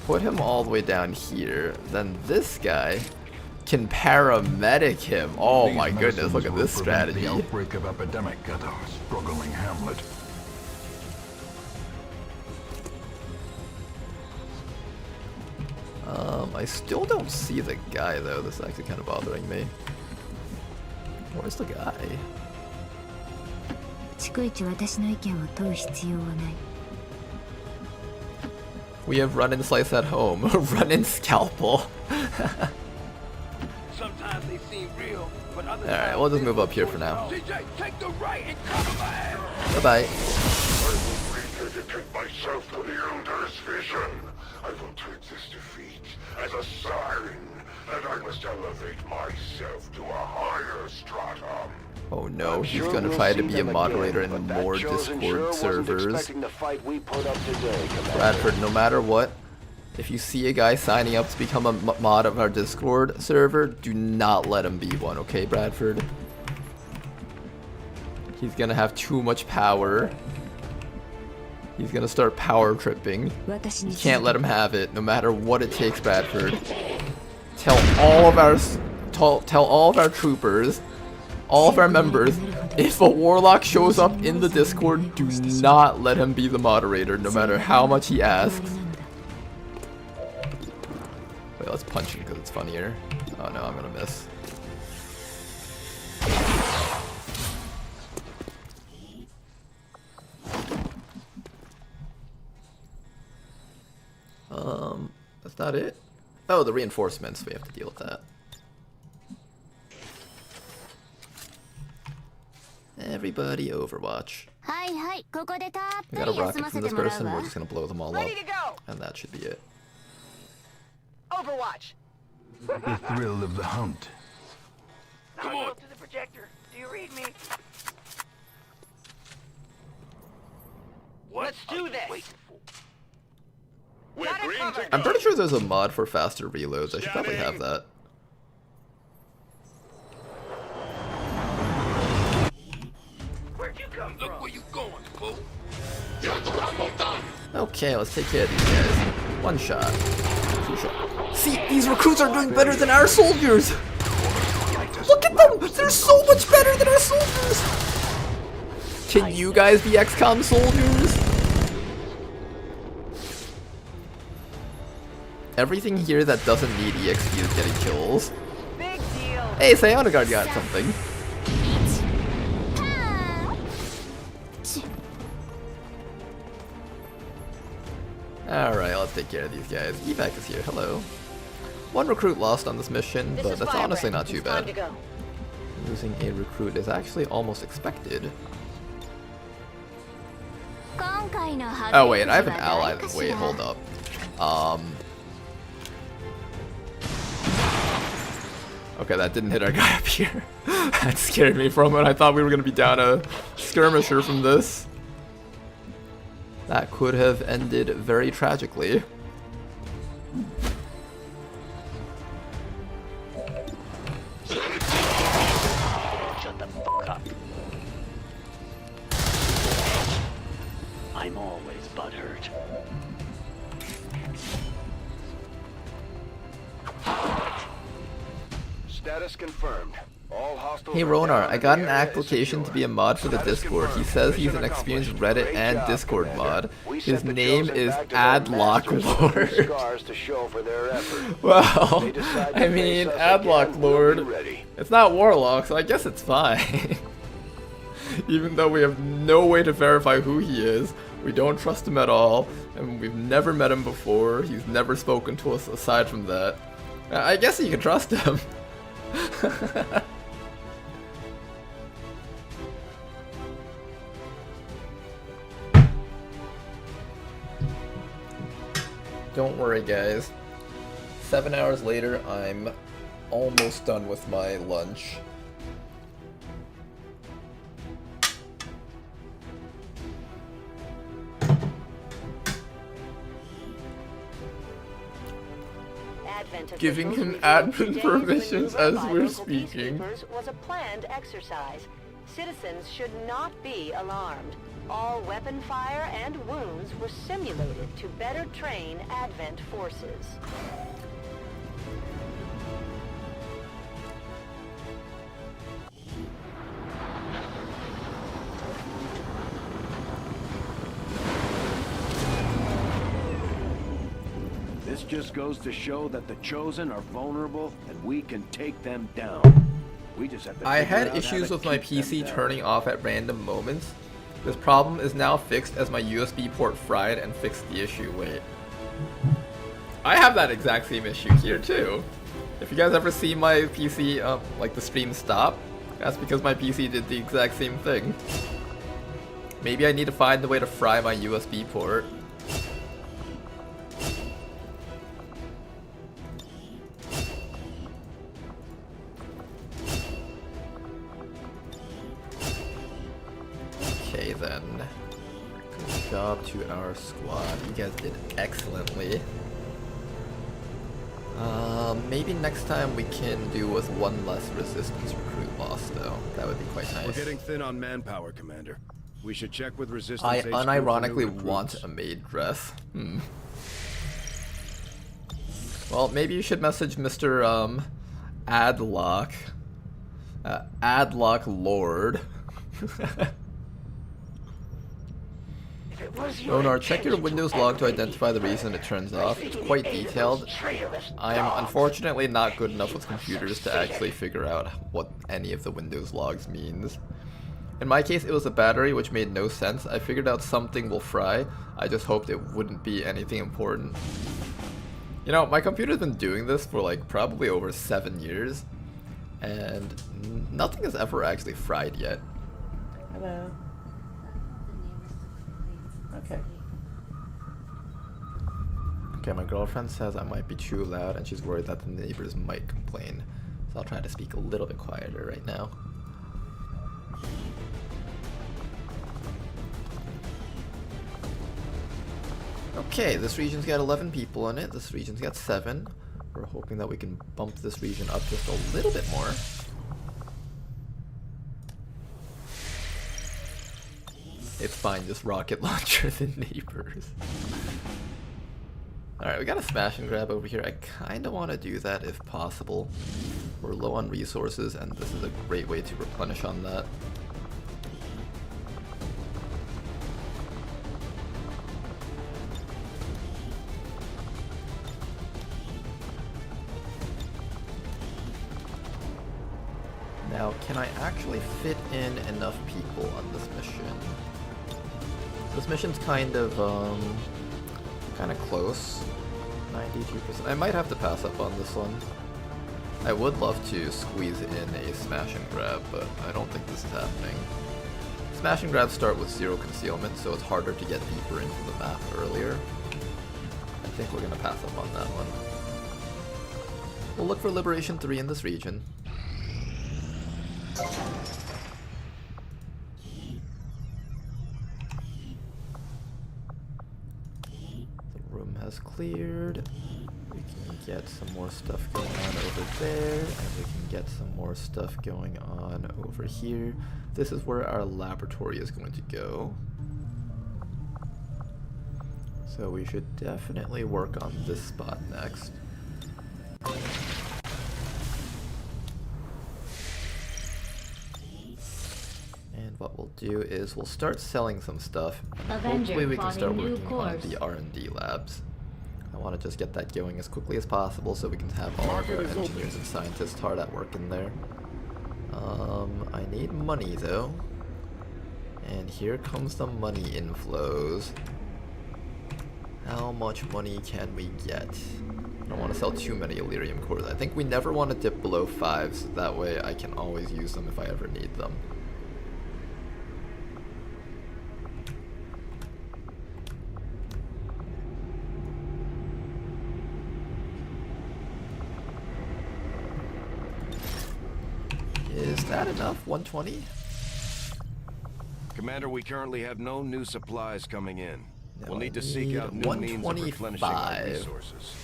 Put him all the way down here. Then this guy can paramedic him. Oh my goodness, look at this strategy. The outbreak of epidemic at our struggling hamlet. I still don't see the guy though. This is actually kind of bothering me. Where's the guy? We have run and slice at home. Run and scalpel. Sometimes they seem real, but other Alright, we'll just move up here for now. CJ, take the right and cover my ass. Bye-bye. I will rededicate myself to the Elder's vision. I will treat this defeat as a sign that I must elevate myself to a higher stratum. Oh no, he's gonna try to be a moderator in more Discord servers. Bradford, no matter what, if you see a guy signing up to become a mod of our Discord server, do not let him be one, okay, Bradford? He's gonna have too much power. He's gonna start power tripping. You can't let him have it, no matter what it takes, Bradford. Tell all of our troopers, all of our members, if a warlock shows up in the Discord, do not let him be the moderator, no matter how much he asks. Wait, let's punch him because it's funnier. Oh no, I'm gonna miss. That's not it. Oh, the reinforcements, we have to deal with that. Everybody Overwatch. We got a rocket from this person, we're just gonna blow them all up. And that should be it. Overwatch! The thrill of the hunt. Come on. To the projector. Do you read me? Let's do this! We're green to go. I'm pretty sure there's a mod for faster reloads. I should probably have that. Where'd you come from? Look where you going, fool. Okay, let's take care of these guys. One shot. Two shot. See, these recruits are doing better than our soldiers! Look at them! They're so much better than our soldiers! Can you guys be XCOM soldiers? Everything here that doesn't need EXP is getting kills. Big deal. Hey, Sayona Guard got something. Alright, let's take care of these guys. Evac is here, hello. One recruit lost on this mission, but that's honestly not too bad. Losing a recruit is actually almost expected. Oh wait, I have an ally. Wait, hold up. Okay, that didn't hit our guy up here. That scared me for a moment. I thought we were going to be down a skirmisher from this. That could have ended very tragically. Shut the fuck up. I'm always butthurt. Status confirmed. Hey Ronar, I got an application to be a mod for the Discord. He says he's an experienced Reddit and Discord mod. His name is Adlock Lord. Well, I mean, Adlock Lord, it's not Warlock, so I guess it's fine. Even though we have no way to verify who he is, we don't trust him at all, and we've never met him before. He's never spoken to us aside from that. I guess you can trust him. Don't worry guys, 7 hours later I'm almost done with my lunch. Giving him admin permissions as we're speaking. Was a planned exercise. Citizens should not be alarmed. All weapon fire and wounds were simulated to better train Advent forces. This just goes to show that the Chosen are vulnerable and we can take them down. We just have to I had issues with my PC turning off at random moments. This problem is now fixed as my USB port fried and fixed the issue. Wait. I have that exact same issue here too. If you guys ever see my PC, like the stream stop, that's because my PC did the exact same thing. Maybe I need to find a way to fry my USB port. Okay then. Good job to our squad. You guys did excellently. Maybe next time we can do with one less resistance recruit loss though. That would be quite nice. We're getting thin on manpower, Commander. We should check with resistance. I unironically want a maid dress. Well, maybe you should message Mr. Adlock. Adlock Lord. Ronar, check your Windows log to identify the reason it turns off. It's quite detailed. I am unfortunately not good enough with computers to actually figure out what any of the Windows logs means. In my case, it was a battery, which made no sense. I figured out something will fry. I just hoped it wouldn't be anything important. You know, my computer's been doing this for like probably over 7 years, and nothing has ever actually fried yet. Hello. Okay. Okay, my girlfriend says I might be too loud and she's worried that the neighbors might complain. So I'll try to speak a little bit quieter right now. Okay, this region's got 11 people in it. This region's got 7. We're hoping that we can bump this region up just a little bit more. It's fine, just rocket launcher the neighbors. Alright, we got a smash and grab over here. I kinda want to do that if possible. We're low on resources and this is a great way to replenish on that. Now, can I actually fit in enough people on this mission? This mission's kind of close. 92%. I might have to pass up on this one. I would love to squeeze in a smash and grab, but I don't think this is happening. Smash and grabs start with 0 concealment, so it's harder to get deeper into the map earlier. I think we're gonna pass up on that one. We'll look for Liberation 3 in this region. Has cleared. We can get some more stuff going on over there, and we can get some more stuff going on over here. This is where our laboratory is going to go. So we should definitely work on this spot next. what we'll do is we'll start selling some stuff. Avenger Hopefully we can start plotting new working on course. the R&D labs. I want to just get that going as quickly as possible so we can have all of our engineers and scientists hard at work in there. I need money though. And here comes the money inflows. How much money can we get? I don't want to sell too many Elerium cores. I think we never want to dip below 5, so that way I can always use them if I ever need them. Is that enough? 120? Commander, we currently have no new supplies coming in. No, We'll need to seek out new means of replenishing our resources.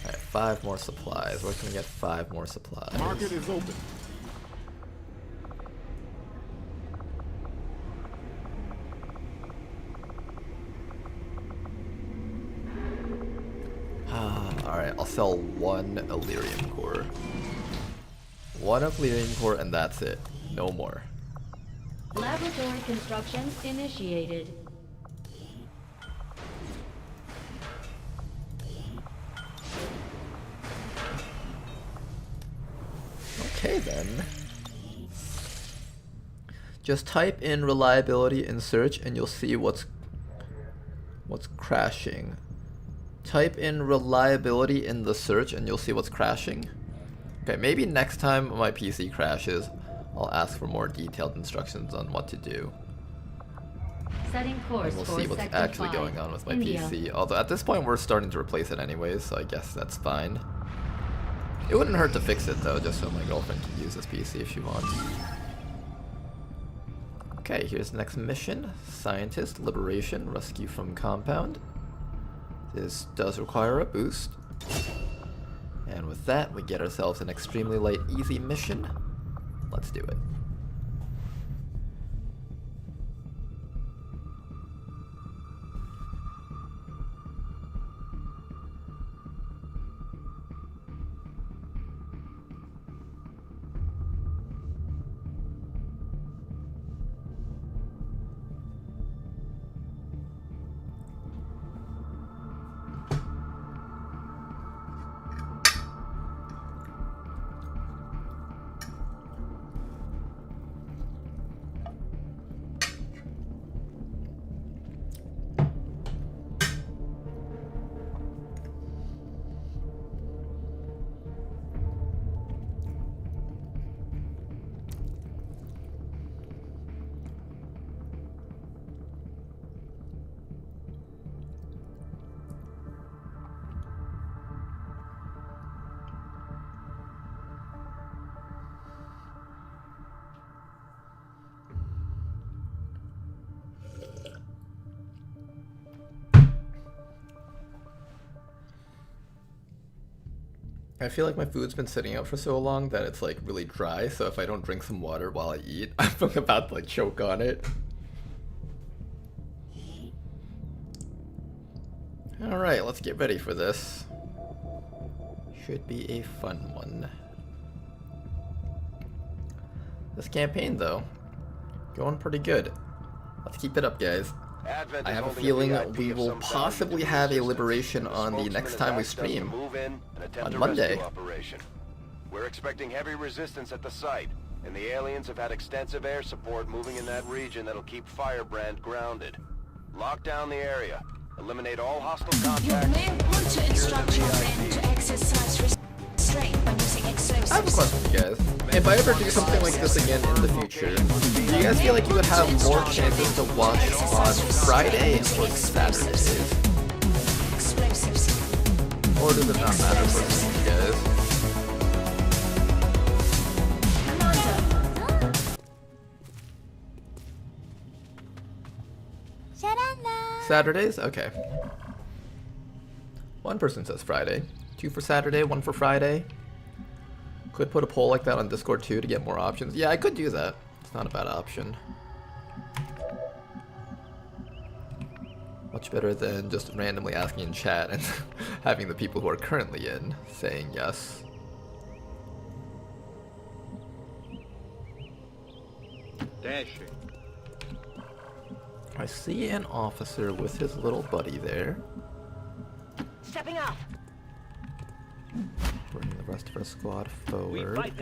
Alright, 5 more supplies. Where can we get 5 more supplies? Market is open. Alright, I'll sell 1 Elerium core. 1 Elerium core and that's it. No more. Laboratory construction initiated. Okay then. Just type in reliability in search and you'll see what's crashing. Type in reliability in the search and you'll see what's crashing. Okay, maybe next time my PC crashes, I'll ask for more detailed instructions on what to do. Setting course and we'll for see what's Sector actually 5, going on with my India. PC. Although at this point we're starting to replace it anyways, so I guess that's fine. It wouldn't hurt to fix it though, just so my girlfriend can use this PC if she wants. Okay, here's the next mission. Scientist, Liberation, Rescue from Compound. This does require a boost. And with that, we get ourselves an extremely light, easy mission. Let's do it. I feel like my food's been sitting out for so long that it's like really dry, so if I don't drink some water while I eat, I'm about to like choke on it. Alright, let's get ready for this. Should be a fun one. This campaign though, going pretty good. Let's keep it up, guys. I have a feeling we will possibly have a liberation on the next time we stream, on Monday. We're expecting heavy resistance at the site, and the aliens have had extensive air support moving in that region that'll keep Firebrand grounded. Lock down the area, eliminate all hostile contacts. You may want to instruct your men to exercise restraint when using explosives. I have a question for you guys. If I ever do something like this again in the future, do you guys feel like you would have more chances to watch on Friday or Saturdays? Or does it not matter for you guys? Saturdays? Okay. One person says Friday. 2 for Saturday, 1 for Friday. Could put a poll like that on Discord too to get more options. Yeah, I could do that. It's not a bad option. Much better than just randomly asking in chat and having the people who are currently in saying yes. Dashing. I see an officer with his little buddy there. Stepping off. Bring the rest of our squad forward.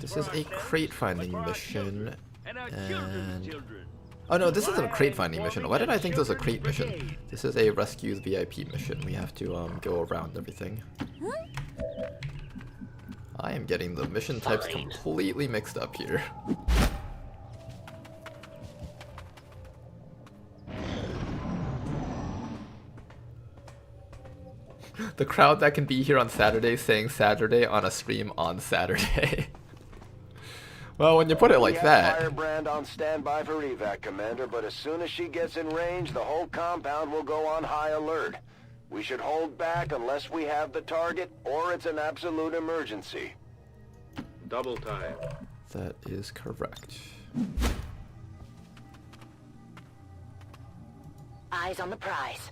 This is a crate finding mission, and... Oh no, this isn't a crate finding mission. Why did I think this was a crate mission? This is a rescue the VIP mission. We have to go around everything. I am getting the mission types completely mixed up here. The crowd that can be here on Saturday saying Saturday on a stream on Saturday. Well, when you put it like that... Firebrand on standby for evac, Commander, but as soon as she gets in range, the whole compound will go on high alert. We should hold back unless we have the target, or it's an absolute emergency. Double time. That is correct. Eyes on the prize.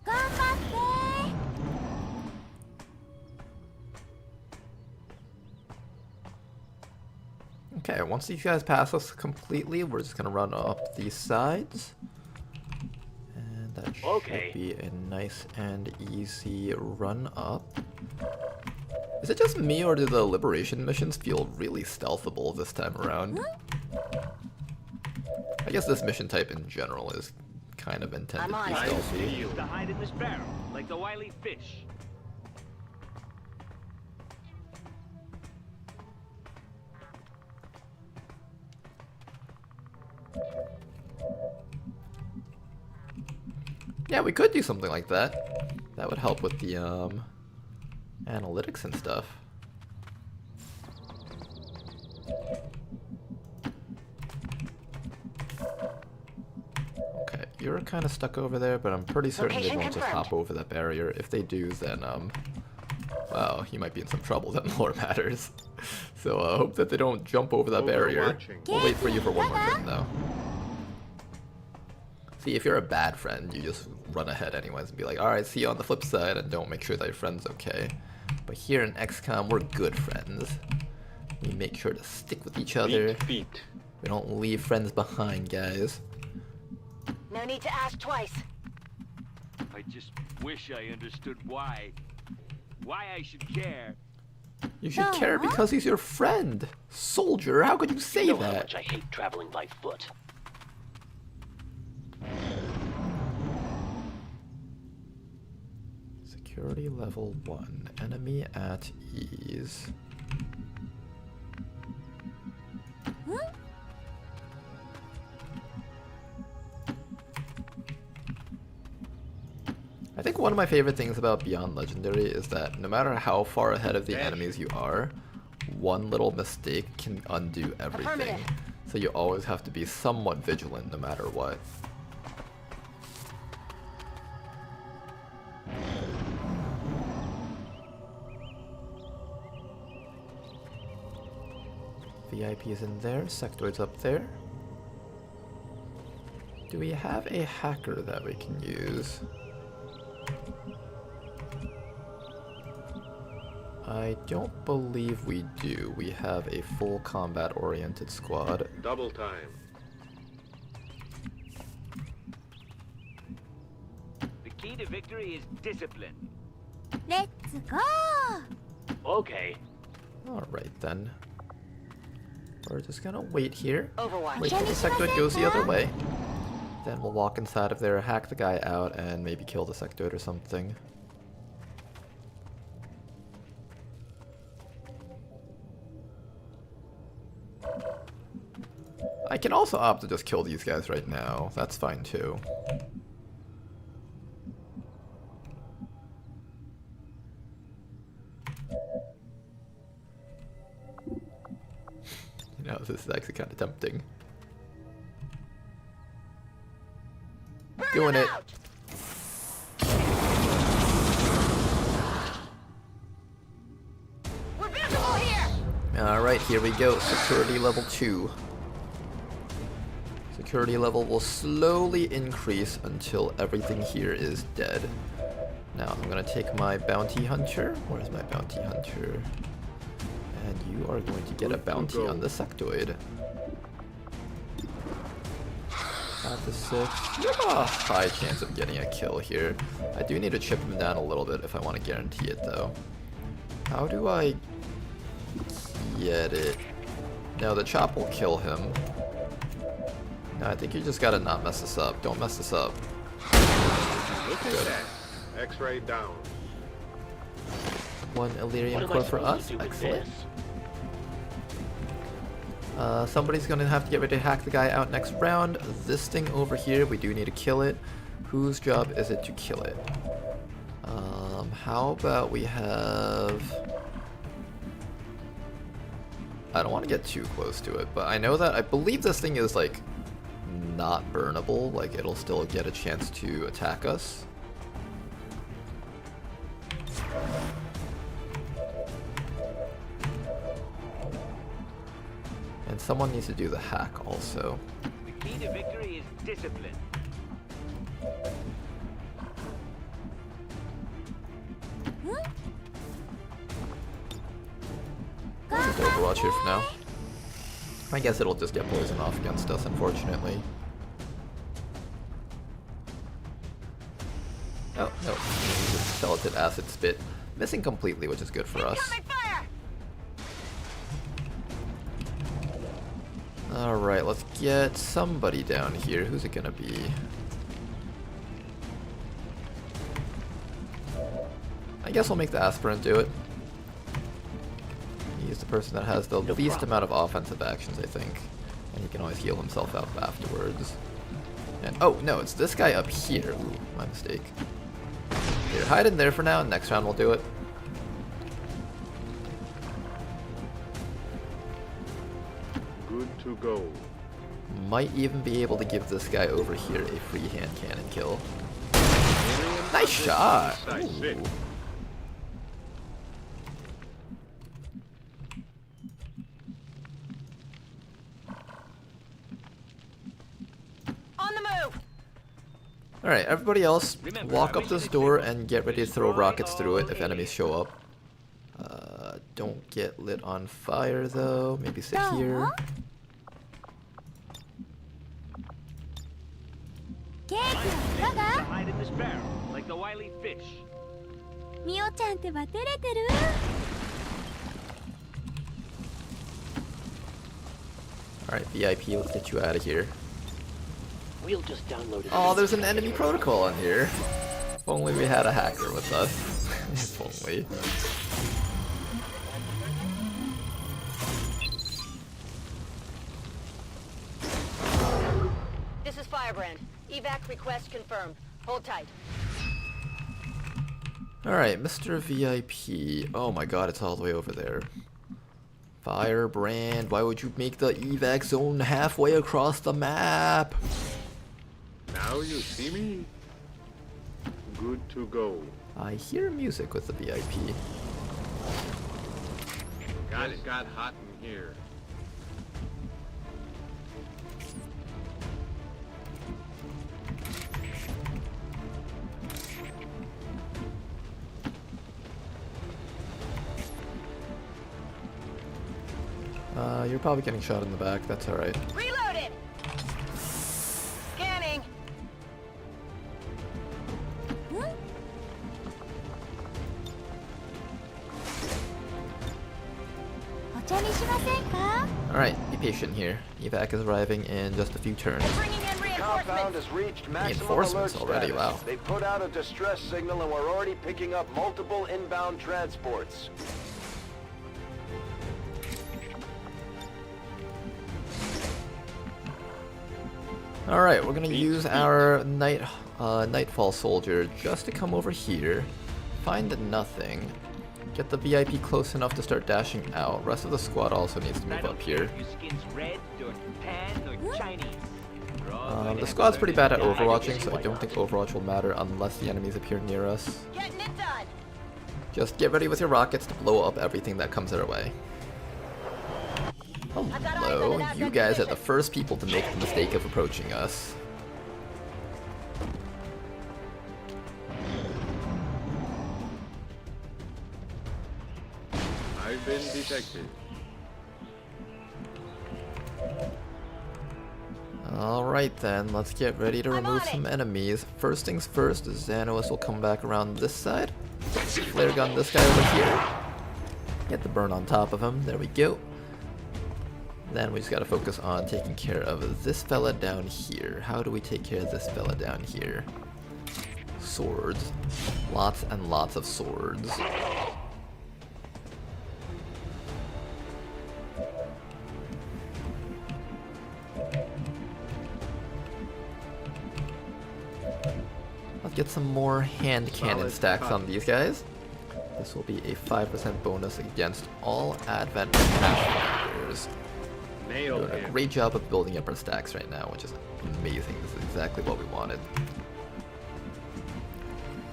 Okay, once these guys pass us completely, we're just gonna run up these sides. And that should be a nice and easy run up. Is it just me, or do the liberation missions feel really stealthable this time around? I guess this mission type in general is kind of intended to be stealthy. To hide in this barrel, like the wily fish. Yeah, we could do something like that. That would help with the analytics and stuff. Okay, you're kind of stuck over there, but I'm pretty certain they won't just hop over that barrier. If they do, then well, you might be in some trouble. That more matters. So I hope that they don't jump over that barrier. We'll wait for you for one more thing, though. See, if you're a bad friend, you just run ahead anyways and be like, alright, see you on the flip side, and don't make sure that your friend's okay. But here in XCOM, we're good friends. We make sure to stick with each other. We don't leave friends behind, guys. No need to ask twice. I just wish I understood why I should care. You should care because he's your friend. Soldier, how could you say you know that? How much I hate traveling by foot. Security level 1. Enemy at ease. I think one of my favorite things about Beyond Legendary is that no matter how far ahead of the enemies you are, one little mistake can undo everything. So you always have to be somewhat vigilant no matter what. VIP is in there, sectoid's up there. Do we have a hacker that we can use? I don't believe we do. We have a full combat-oriented squad. Double time. The key to victory is discipline. Let's go! Okay. Alright then. We're just gonna wait here. Overwatch. Wait till the sectoid goes the other way. Then we'll walk inside of there, hack the guy out, and maybe kill the sectoid or something. I can also opt to just kill these guys right now. That's fine too. You know, this is actually kind of tempting. Doing it. We're visible here. Alright, here we go. Security level 2. Security level will slowly increase until everything here is dead. Now I'm gonna take my bounty hunter. Where's my bounty hunter? And you are going to get a bounty on the sectoid. 5 to 6. You have a high chance of getting a kill here. I do need to chip him down a little bit if I want to guarantee it though. How do I get it? No, the chop will kill him. No, I think you just gotta not mess this up. Don't mess this up. Look at that. X-ray down. 1 Illyrian core for us. Excellent. Somebody's gonna have to get ready to hack the guy out next round. This thing over here, we do need to kill it. Whose job is it to kill it? How about we have... I don't want to get too close to it, but I know that I believe this thing is like not burnable, like it'll still get a chance to attack us. And someone needs to do the hack also. The key to victory is discipline. Overwatch here for now. I guess it'll just get poison off against us, unfortunately. Oh, no. Just skeleton acid spit. Missing completely, which is good for us. Alright, let's get somebody down here. Who's it gonna be? I guess we'll make the aspirant do it. He's the person that has the least amount of offensive actions, I think. And he can always heal himself up afterwards. And, oh, no, it's this guy up here. Ooh, my mistake. Here, hide in there for now, and next round we'll do it. Good to go. Might even be able to give this guy over here a free hand cannon kill. Nice shot! Ooh. Alright, everybody else, walk up this door and get ready to throw rockets through it if enemies show up. Don't get lit on fire though, maybe sit here. Hide in this barrel, like the wily fish. Alright, VIP, let's get you out of here. We'll just download it. Oh, there's an enemy protocol in here. If only we had a hacker with us. If only. This is Firebrand. Evac request confirmed. Hold tight. Alright, Mr. VIP. Oh my god, it's all the way over there. Firebrand, why would you make the evac zone halfway across the map? Now you see me? Good to go. I hear music with the VIP. Got hot in here. You're probably getting shot in the back, that's alright. Reloaded! Scanning! Alright, be patient here. Evac is arriving in just a few turns. Compound has reached maximum alert status. Wow. They put out a distress signal and we're already picking up multiple inbound transports. Alright, we're gonna use our Nightfall soldier just to come over here, find nothing, get the VIP close enough to start dashing out. Rest of the squad also needs to move up here. The squad's pretty bad at overwatching, so I don't think Overwatch will matter unless the enemies appear near us. Just get ready with your rockets to blow up everything that comes our way. Hello, you guys are the first people to make the mistake of approaching us. I've been detected. Alright. Alright then, let's get ready to remove some enemies. First things first, Xanos will come back around this side. Flare gun this guy over here. Get the burn on top of him, there we go. Then we just gotta focus on taking care of this fella down here. How do we take care of this fella down here? Swords. Lots and lots of swords. Let's get some more hand cannon stacks on these guys. This will be a 5% bonus against all Advent Passengers. Doing a great job of building up our stacks right now, which is amazing. This is exactly what we wanted.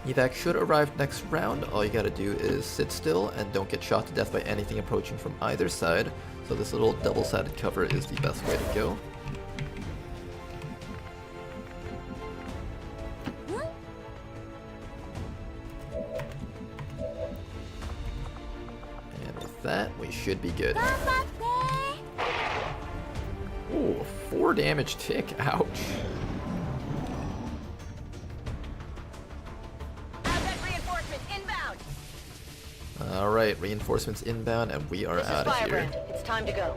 Evac should arrive next round. All you gotta do is sit still and don't get shot to death by anything approaching from either side. So this little double-sided cover is the best way to go. And with that, we should be good. Ooh, 4 damage tick. Ouch. Alright, reinforcements inbound, and we are out of here. It's time to go.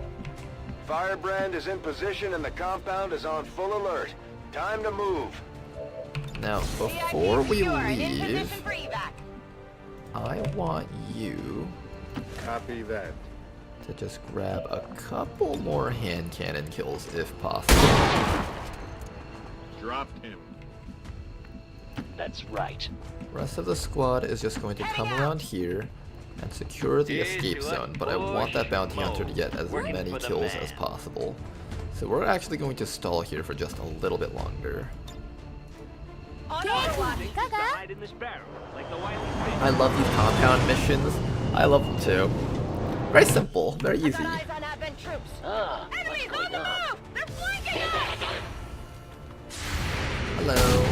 Firebrand is in position and the compound is on full alert. Time to move. Now, before we leave, I want you Copy that. to just grab a couple more hand cannon kills if possible. Dropped him. That's right. Rest of the squad is just going to come around here and secure the escape zone, but I want that bounty hunter to get as many kills as possible. So we're actually going to stall here for just a little bit longer. I love these compound missions. I love them too. Very simple, very easy. Hello.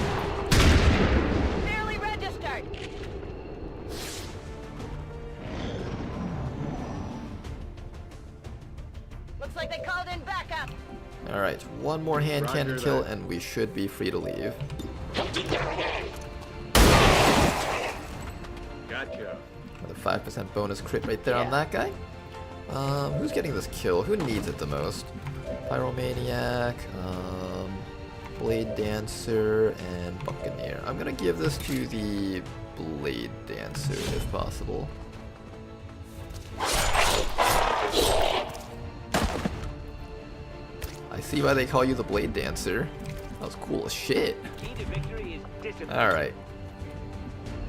Barely registered. Looks like they called in backup. Alright, one more hand cannon kill and we should be free to leave. Gotcha. With a 5% bonus crit right there on that guy. Who's getting this kill? Who needs it the most? Pyromaniac, Blade Dancer, and Buccaneer. I'm gonna give this to the Blade Dancer if possible. I see why they call you the Blade Dancer. That was cool as shit. Alright.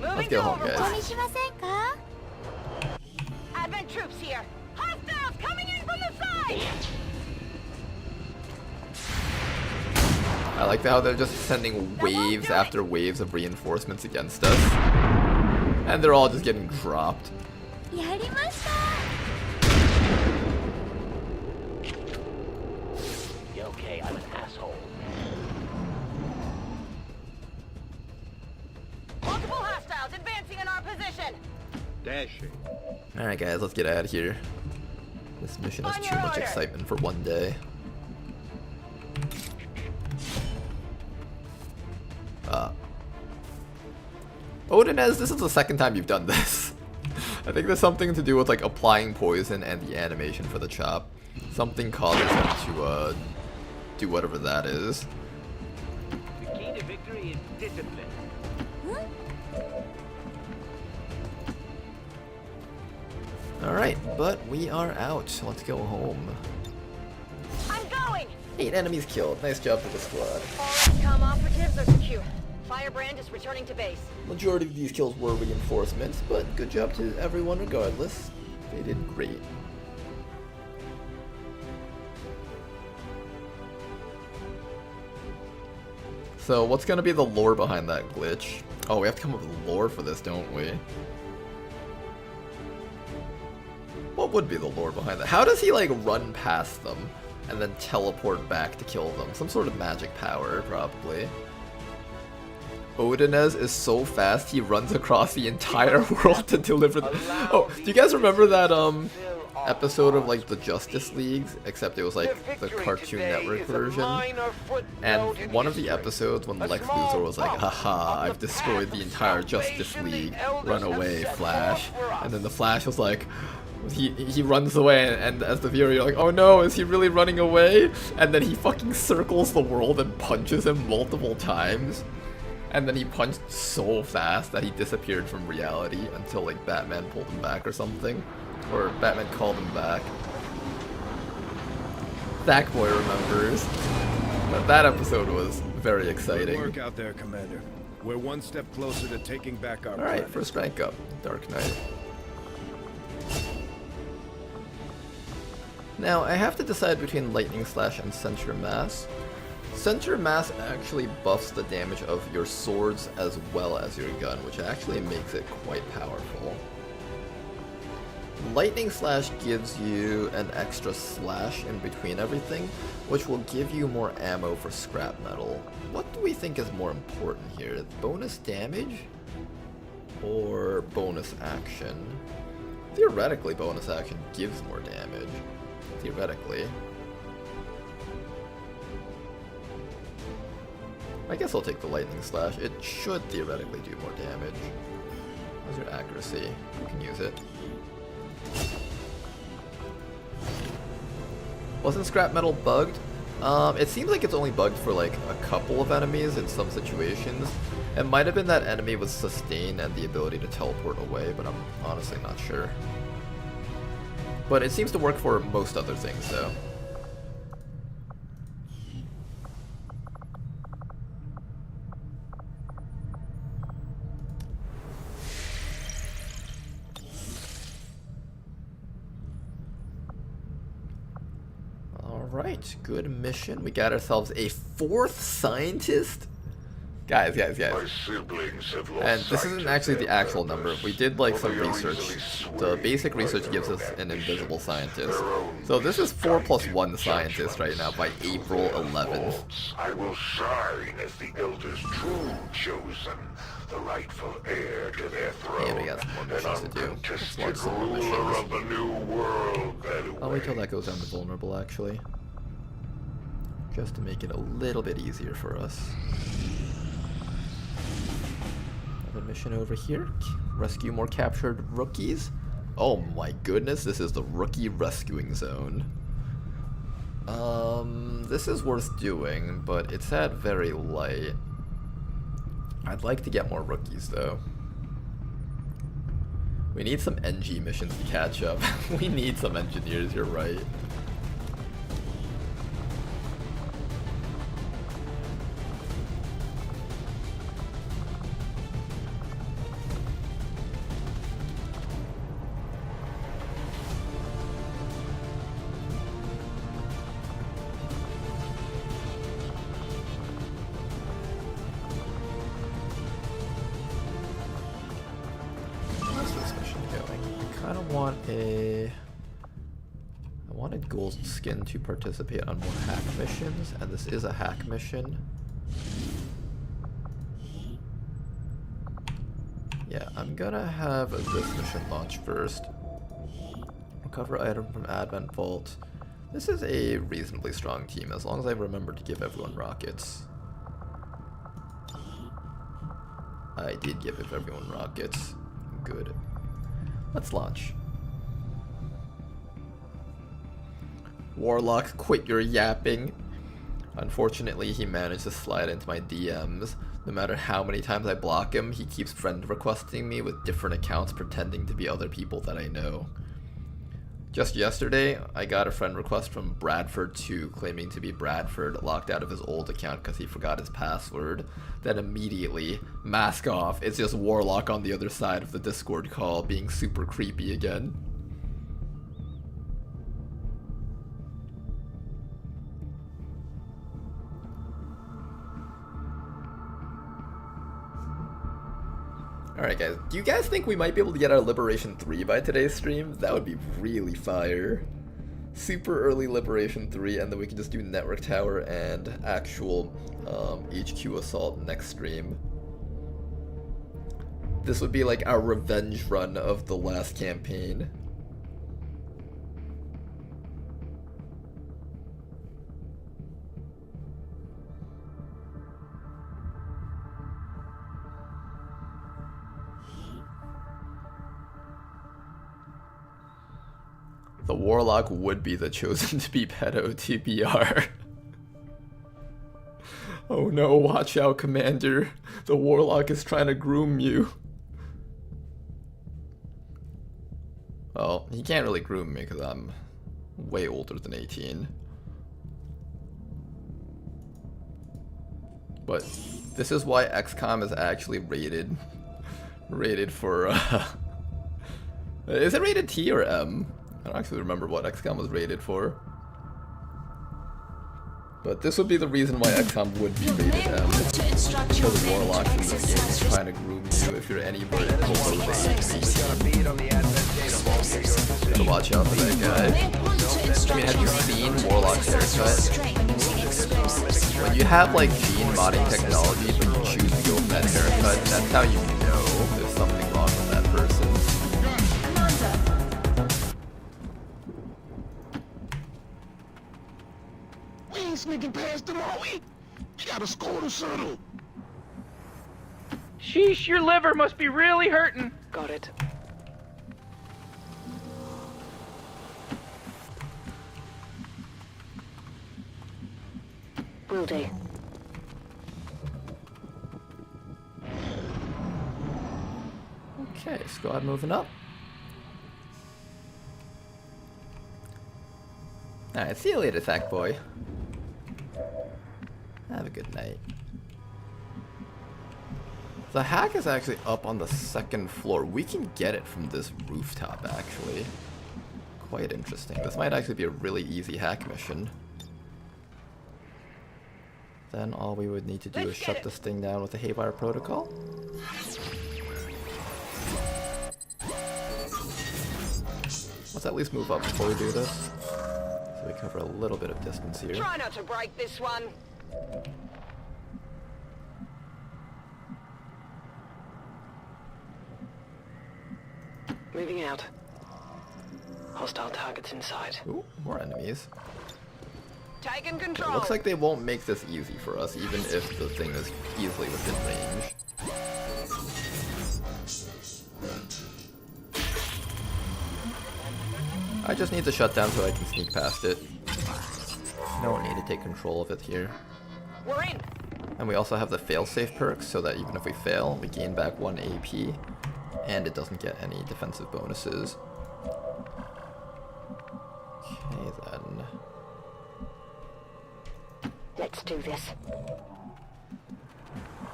Let's go home, guys. Advent troops here. Hostiles coming in from the side. I like how they're just sending waves after waves of reinforcements against us. And they're all just getting dropped. Okay, I'm an asshole. Multiple hostiles advancing in our position. Dashing. Alright guys, let's get out of here. This mission is too much excitement for one day. Odinez, this is the second time you've done this. I think there's something to do with like applying poison and the animation for the chop. Something causes him to do whatever that is. The key to victory is discipline. Alright, but we are out. Let's go home. I'm going. 8 enemies killed. Nice job to the squad. All XCOM operatives are secure. Firebrand is returning to base. Majority of these kills were reinforcements, but good job to everyone regardless. They did great. So what's gonna be the lore behind that glitch? Oh, we have to come up with lore for this, don't we? What would be the lore behind that? How does he like run past them and then teleport back to kill them? Some sort of magic power, probably. Odinez is so fast he runs across the entire world to deliver. Oh, do you guys remember that episode of like the Justice League, except it was like the Cartoon Network version. And one of the episodes when Lex Luthor was like, haha, I've destroyed the entire Justice League, run away, Flash. And then the Flash was like, he runs away, and as the viewer you're like, oh no, is he really running away? And then he fucking circles the world and punches him multiple times. And then he punched so fast that he disappeared from reality until like Batman pulled him back or something. Or Batman called him back. That boy remembers. But that episode was very exciting. Good work out there, Commander. We're one step closer to taking back our Alright, first rank up. Dark Knight. Now, I have to decide between Lightning Slash and Center Mass. Center Mass actually buffs the damage of your swords as well as your gun, which actually makes it quite powerful. Lightning Slash gives you an extra slash in between everything, which will give you more ammo for scrap metal. What do we think is more important here? Bonus damage or bonus action? Theoretically, bonus action gives more damage. Theoretically. I guess I'll take the Lightning Slash. It should theoretically do more damage. How's your accuracy? You can use it. Wasn't scrap metal bugged? It seems like it's only bugged for like a couple of enemies in some situations. It might have been that enemy with sustain and the ability to teleport away, but I'm honestly not sure. But it seems to work for most other things, though. Alright, good mission. We got ourselves a 4th scientist. Guys. And this isn't actually the actual number. We did like some research. The basic research gives us an invisible scientist. So this is 4 + 1 scientist right now by April 11th. I will shine as the Elder's true chosen, the rightful heir to their throne. And we got some more missions to do. Let's launch some more missions. Of the new world, I'll wait till that goes down to vulnerable actually. Just to make it a little bit easier for us. A mission over here. Rescue more captured rookies. Oh my goodness, this is the rookie rescuing zone. This is worth doing, but it's at very light. I'd like to get more rookies though. We need some NG missions to catch up. We need some engineers, you're right. I wanted Gold Skin to participate on more hack missions, and this is a hack mission. Yeah, I'm gonna have this mission launch first. Recover item from Advent Vault. This is a reasonably strong team, as long as I remember to give everyone rockets. I did give everyone rockets. Good. Let's launch. Warlock, quit your yapping. Unfortunately, he managed to slide into my DMs. No matter how many times I block him, he keeps friend requesting me with different accounts pretending to be other people that I know. Just yesterday, I got a friend request from Bradford2 claiming to be Bradford, locked out of his old account because he forgot his password. Then immediately, mask off, it's just Warlock on the other side of the Discord call being super creepy again. Alright guys, do you guys think we might be able to get our Liberation 3 by today's stream? That would be really fire. Super early Liberation 3, and then we can just do Network Tower and actual HQ Assault next stream. This would be like our revenge run of the last campaign. The Warlock would be the chosen to be pedo TBR. Oh no, watch out, Commander. The Warlock is trying to groom you. Well, he can't really groom me because I'm way older than 18. But this is why XCOM is actually rated for, is it rated T or M? I don't actually remember what XCOM was rated for. But this would be the reason why XCOM would be rated M. Because the Warlocks in this game is trying to groom you if you're anywhere below the age. Gotta watch out for that guy. I mean, have you seen Warlock's haircut? When you have like gene modding technology but you choose to go with that haircut, that's how you know there's something wrong with that person. We ain't sneaking past them, are we? We gotta score to settle. Sheesh, your liver must be really hurting. Got it. Will do. Okay, squad moving up. Alright, see you later, Sack Boy. Have a good night. The hack is actually up on the second floor. We can get it from this rooftop, actually. Quite interesting. This might actually be a really easy hack mission. Then all we would need to do is shut this thing down with the Haywire Protocol. Let's at least move up before we do this. So we cover a little bit of distance here. Try not to break this one. Moving out. Hostile targets in sight. Ooh, more enemies. Taking control. It looks like they won't make this easy for us, even if the thing is easily within range. I just need to shut down so I can sneak past it. No need to take control of it here. We're in. And we also have the failsafe perk, so that even if we fail, we gain back 1 AP, and it doesn't get any defensive bonuses. Okay then. Let's do this.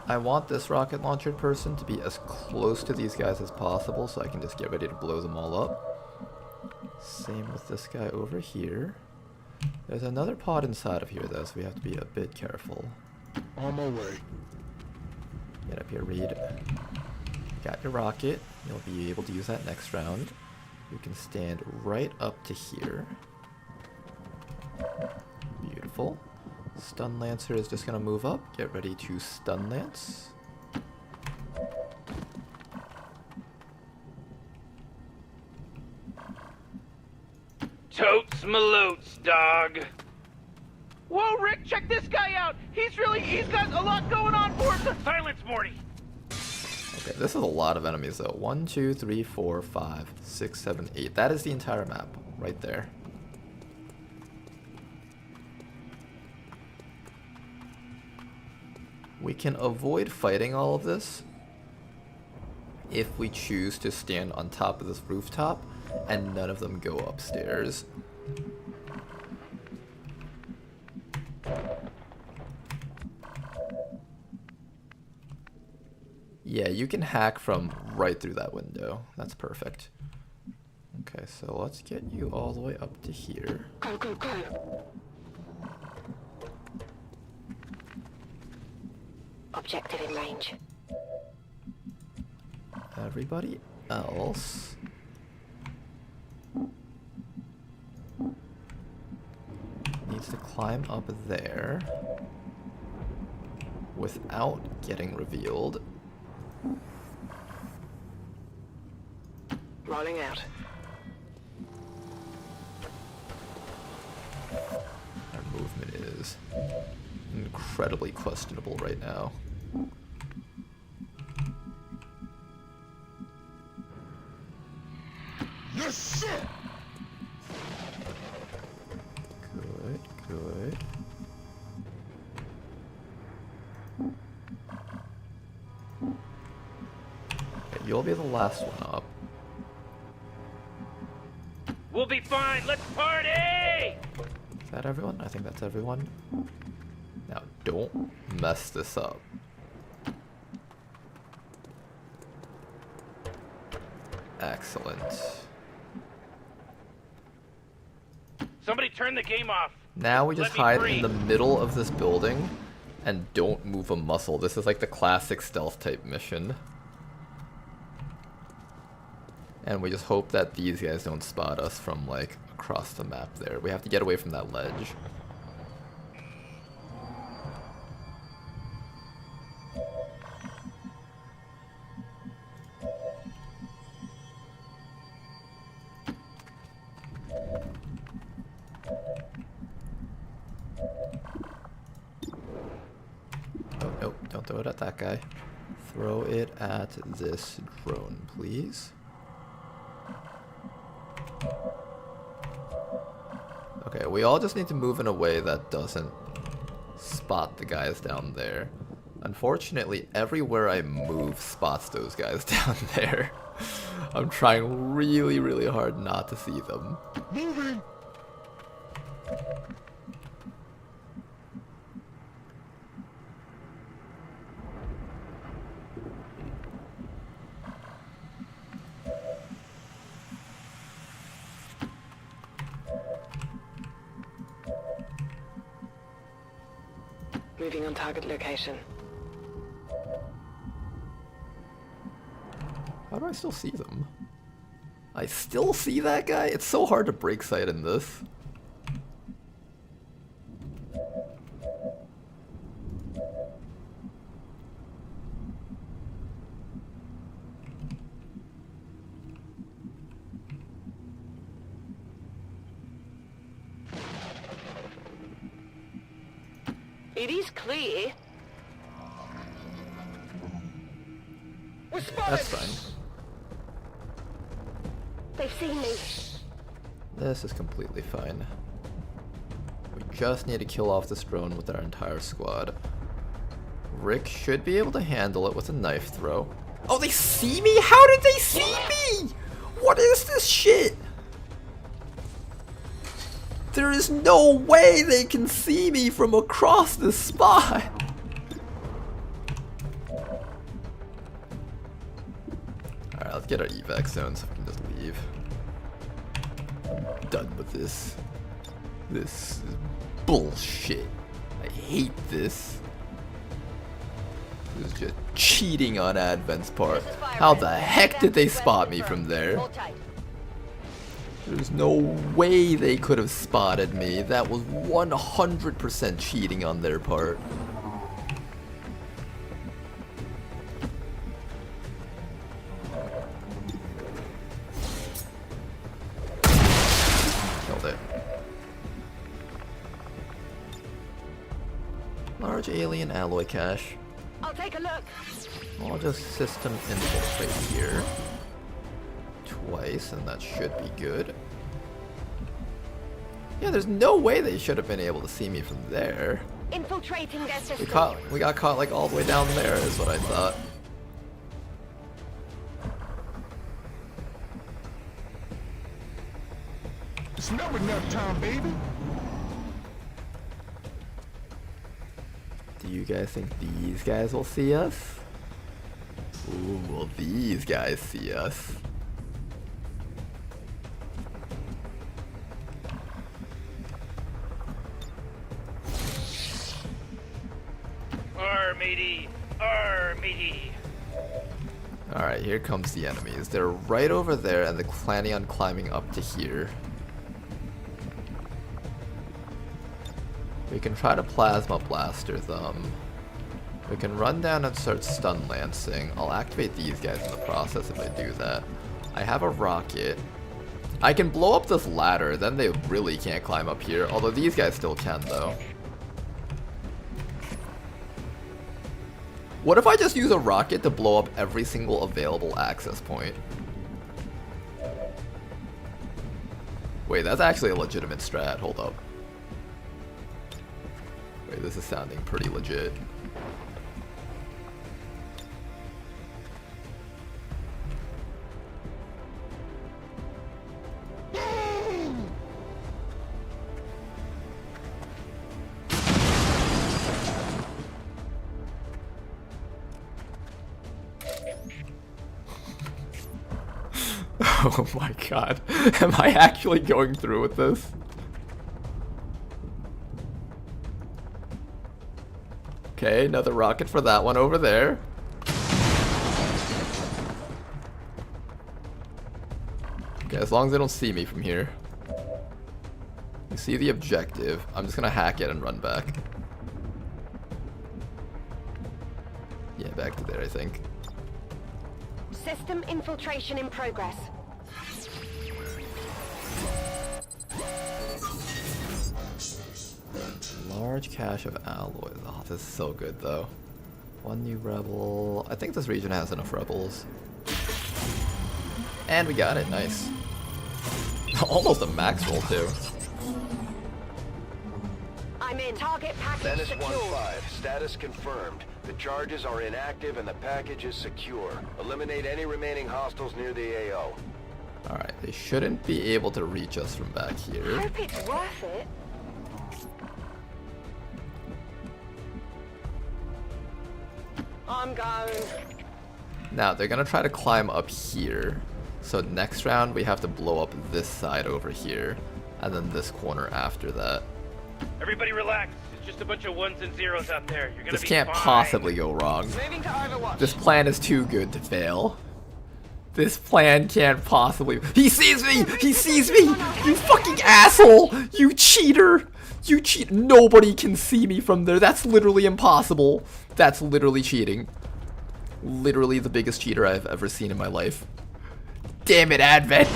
I want this rocket launcher person to be as close to these guys as possible so I can just get ready to blow them all up. Same with this guy over here. There's another pod inside of here though, so we have to be a bit careful. On my way. Get up here, Reed. Got your rocket. You'll be able to use that next round. You can stand right up to here. Beautiful. Stun Lancer is just gonna move up. Get ready to Stun Lance. Totes malotes, dog. Whoa, Rick, check this guy out. He's got a lot going on for him. Silence, Morty. Okay, this is a lot of enemies though. 1, 2, 3, 4, 5, 6, 7, 8. That is the entire map right there. We can avoid fighting all of this if we choose to stand on top of this rooftop and none of them go upstairs. Yeah, you can hack from right through that window. That's perfect. Okay, so let's get you all the way up to here. Go, go, go. Objective in range. Everybody else needs to climb up there without getting revealed. Rolling out. Our movement is incredibly questionable right now. Yes, sir. you'll be the last one up. We'll be fine. Let's party! Is that everyone? I think that's everyone. Now, don't mess this up. Excellent. Somebody turn the game off. Now we just hide in the middle of this building and don't move a muscle. This is like the classic stealth type mission. And we just hope that these guys don't spot us from like across the map there. We have to get away from that ledge. Oh, nope, don't throw it at that guy. Throw it at this drone, please. Okay, we all just need to move in a way that doesn't spot the guys down there. Unfortunately, everywhere I move spots those guys down there. I'm trying really, really hard not to see them. Moving! Moving on target location. How do I still see them? I still see that guy? It's so hard to break sight in this. It is clear. We're spotted. That's fine. They've seen me. This is completely fine. We just need to kill off this drone with our entire squad. Rick should be able to handle it with a knife throw. Oh, they see me? How did they see me? What is this shit? There is no way they can see me from across this spot. Alright, let's get our evac zone so we can just leave. I'm done with this. This is bullshit. I hate this. This is just cheating on Advent's part. How the heck did they spot me from there? There's no way they could have spotted me. That was 100% cheating on their part. Killed it. Large alien alloy cache. I'll take a look. I'll just system infiltrate here. Twice, and that should be good. Yeah, there's no way they should have been able to see me from there. Infiltrating their system. We got caught like all the way down there is what I thought. It's never enough time, baby. Do you guys think these guys will see us? Ooh, will these guys see us? Matey! Arr, matey! Alright, here comes the enemies. They're right over there and they're planning on climbing up to here. We can try to plasma blaster them. We can run down and start stun lancing. I'll activate these guys in the process if I do that. I have a rocket. I can blow up this ladder, then they really can't climb up here. Although these guys still can though. What if I just use a rocket to blow up every single available access point? Wait, that's actually a legitimate strat. Hold up. Wait, this is sounding pretty legit. Oh my god. Am I actually going through with this? Okay, another rocket for that one over there. Okay, as long as they don't see me from here. You see the objective. I'm just gonna hack it and run back. Yeah, back to there, I think. System infiltration in progress. Large cache of alloys. Oh, this is so good, though. One new rebel. I think this region has enough rebels. And we got it. Nice. Almost a max roll, too. I'm in. Target package Dennis secure. 1-5, status confirmed. The charges are inactive and the package is secure. Eliminate any remaining hostiles near the AO. Alright, they shouldn't be able to reach us from back here. Hope it's worth it. I'm going. Now, they're gonna try to climb up here. So next round, we have to blow up this side over here. And then this corner after that. Everybody relax. It's just a bunch of ones and zeros out there. You're gonna This be can't fine. possibly go wrong. Moving to Overwatch. This plan is too good to fail. This plan can't possibly... He sees me! He sees me! You fucking asshole! You cheater! You cheat... Nobody can see me from there. That's literally impossible. That's literally cheating. Literally the biggest cheater I've ever seen in my life. Damn it, Advent!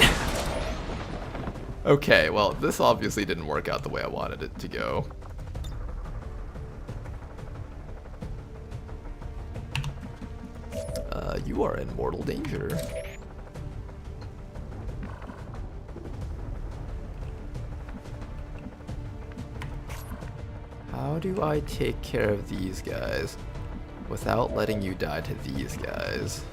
Okay, well, this obviously didn't work out the way I wanted it to go. You are in mortal danger. How do I take care of these guys without letting you die to these guys?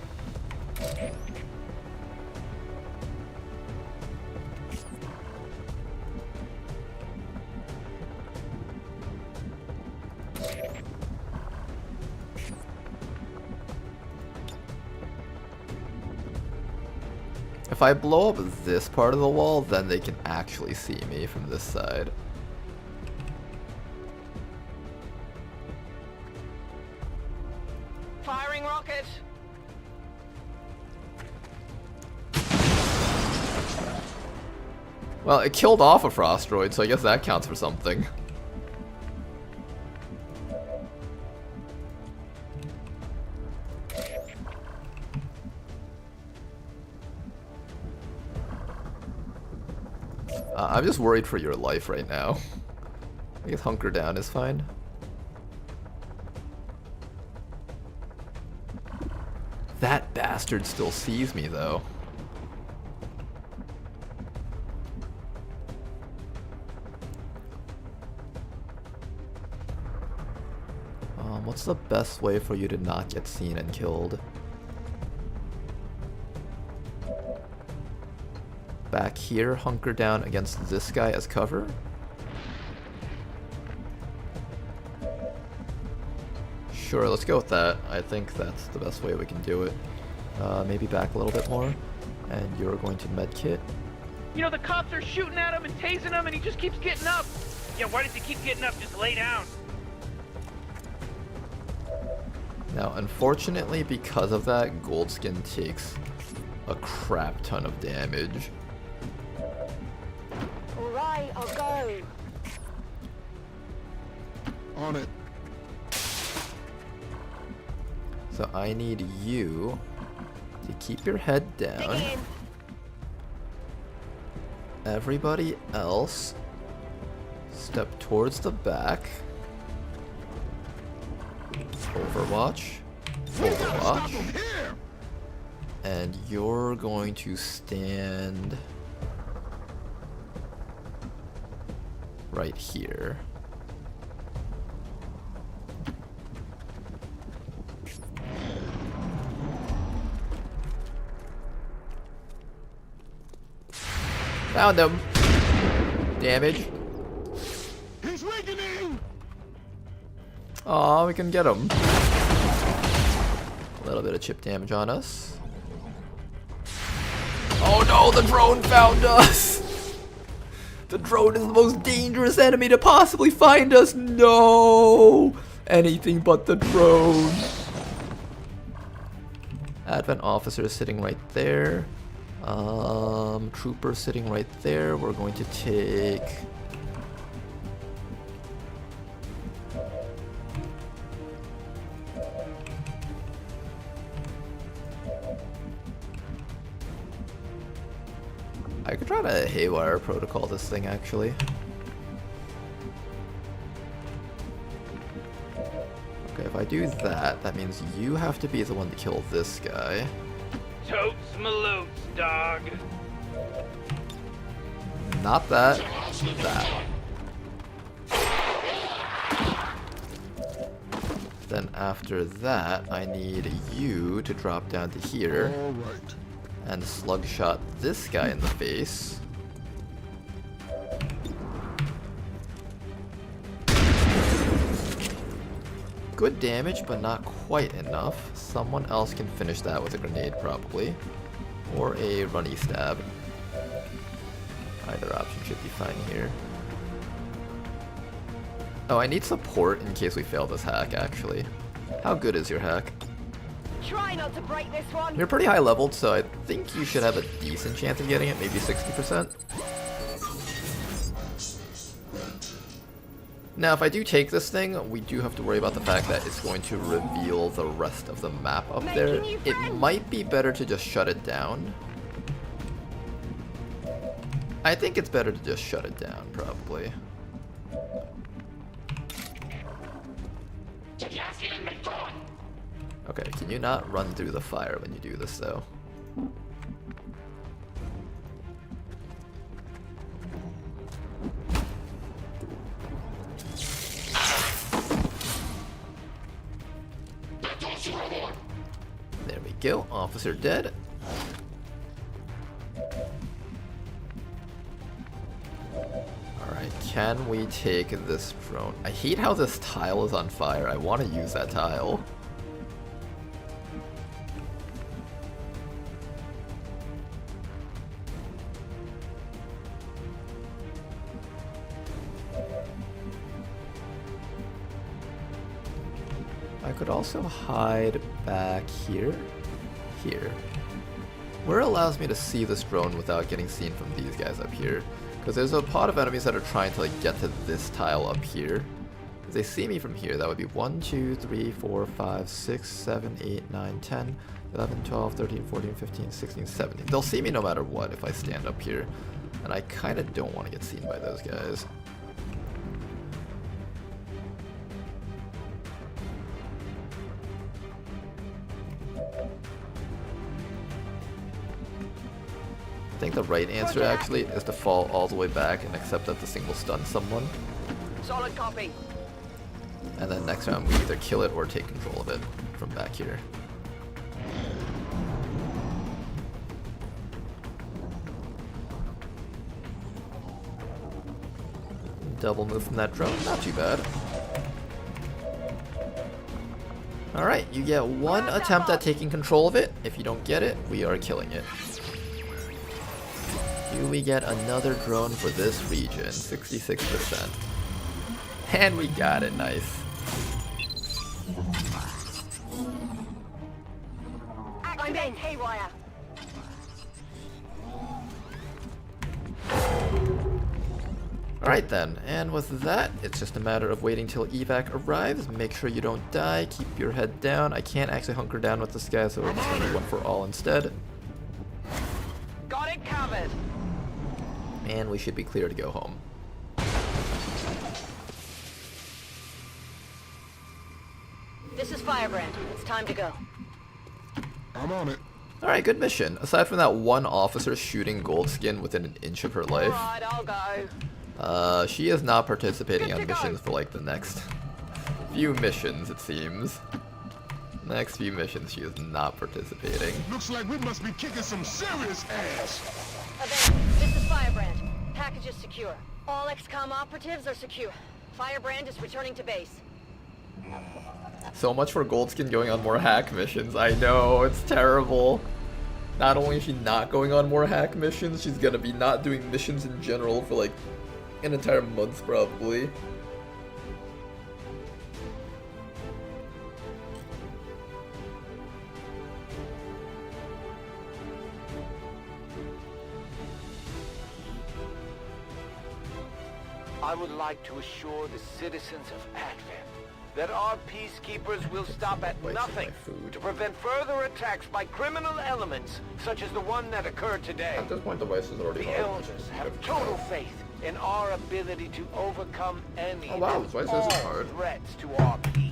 If I blow up this part of the wall, then they can actually see me from this side. Firing rocket. Well, it killed off a Frostroid, so I guess that counts for something. I'm just worried for your life right now. I guess hunker down is fine. That bastard still sees me, though. What's the best way for you to not get seen and killed? Back here, hunker down against this guy as cover? Sure, let's go with that. I think that's the best way we can do it. Maybe back a little bit more. And you're going to medkit. You know, the cops are shooting at him and tasing him and he just keeps getting up. Yeah, why does he keep getting up? Just lay down. Now, unfortunately, because of that, Goldskin takes a crap ton of damage. Alright, I'll go. On it. So I need you to keep your head down. Everybody else, step towards the back. Overwatch. Overwatch. And you're going to stand right here. Found him. Damage. He's weakening. Aw, we can get him. A little bit of chip damage on us. Oh no, the drone found us! The drone is the most dangerous enemy to possibly find us! No! Anything but the drone. Advent officer is sitting right there. Trooper sitting right there. We're going to take... I could try to haywire protocol this thing, actually. Okay, if I do that, that means you have to be the one to kill this guy. Totes malutes, dog. Not that. That. Then after that, I need you to drop down to here. Alright. And slug shot this guy in the face. Good damage, but not quite enough. Someone else can finish that with a grenade, probably. Or a runny stab. Either option should be fine here. Oh, I need support in case we fail this hack, actually. How good is your hack? Try not to break this one. You're pretty high leveled, so I think you should have a decent chance of getting it, maybe 60%. Now, if I do take this thing, we do have to worry about the fact that it's going to reveal the rest of the map up there. It might be better to just shut it down. I think it's better to just shut it down, probably. Okay, can you not run through the fire when you do this, though? There we go, officer dead. Alright, can we take this drone? I hate how this tile is on fire. I want to use that tile. I could also hide back here. Where it allows me to see this drone without getting seen from these guys up here. Because there's a pod of enemies that are trying to like get to this tile up here. If they see me from here, that would be 1, 2, 3, 4, 5, 6, 7, 8, 9, 10, 11, 12, 13, 14, 15, 16, 17. They'll see me no matter what if I stand up here. And I kind of don't want to get seen by those guys. I think the right answer actually is to fall all the way back and accept that the single stuns someone. Solid copy. And then next round we either kill it or take control of it from back here. Double move from that drone, not too bad. Alright, you get one attempt at taking control of it. If you don't get it, we are killing it. Do we get another drone for this region? 66%. And we got it, nice. I'm in haywire. Alright then, and with that, it's just a matter of waiting till evac arrives. Make sure you don't die, keep your head down. I can't actually hunker down with this guy, so we're just gonna do one for all instead. Got it covered. And we should be clear to go home. This is Firebrand. It's time to go. I'm on it. Alright, good mission. Aside from that one officer shooting Goldskin within an inch of her life. Alright, I'll go. She is not participating on missions for like the next few missions, it seems. Next few missions, she is not participating. Looks like we must be kicking some serious ass. This is Firebrand. Package is secure. All XCOM operatives are secure. Firebrand is returning to base. So much for Goldskin going on more hack missions. I know, it's terrible. Not only is she not going on more hack missions, she's gonna be not doing missions in general for like an entire month probably. I would like to assure the citizens of Advent that our peacekeepers will stop at nothing to prevent further attacks by criminal elements such as the one that occurred today. At this point, the Vice is already The Elders have total faith in our ability to overcome any and all threats to our peace.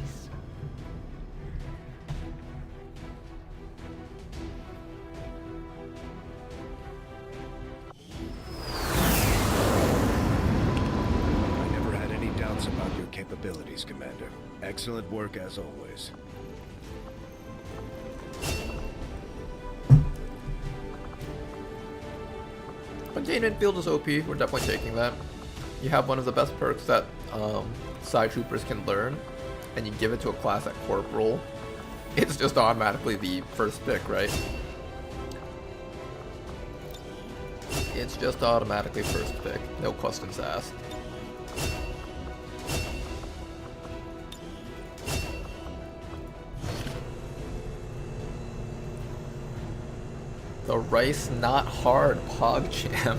About your capabilities, Commander. Excellent work as always. Containment field is OP, we're definitely taking that. You have one of the best perks that side troopers can learn, and you give it to a class at Corporal. It's just automatically the first pick, right? It's just automatically first pick, no questions asked. The Rice Not Hard PogChamp.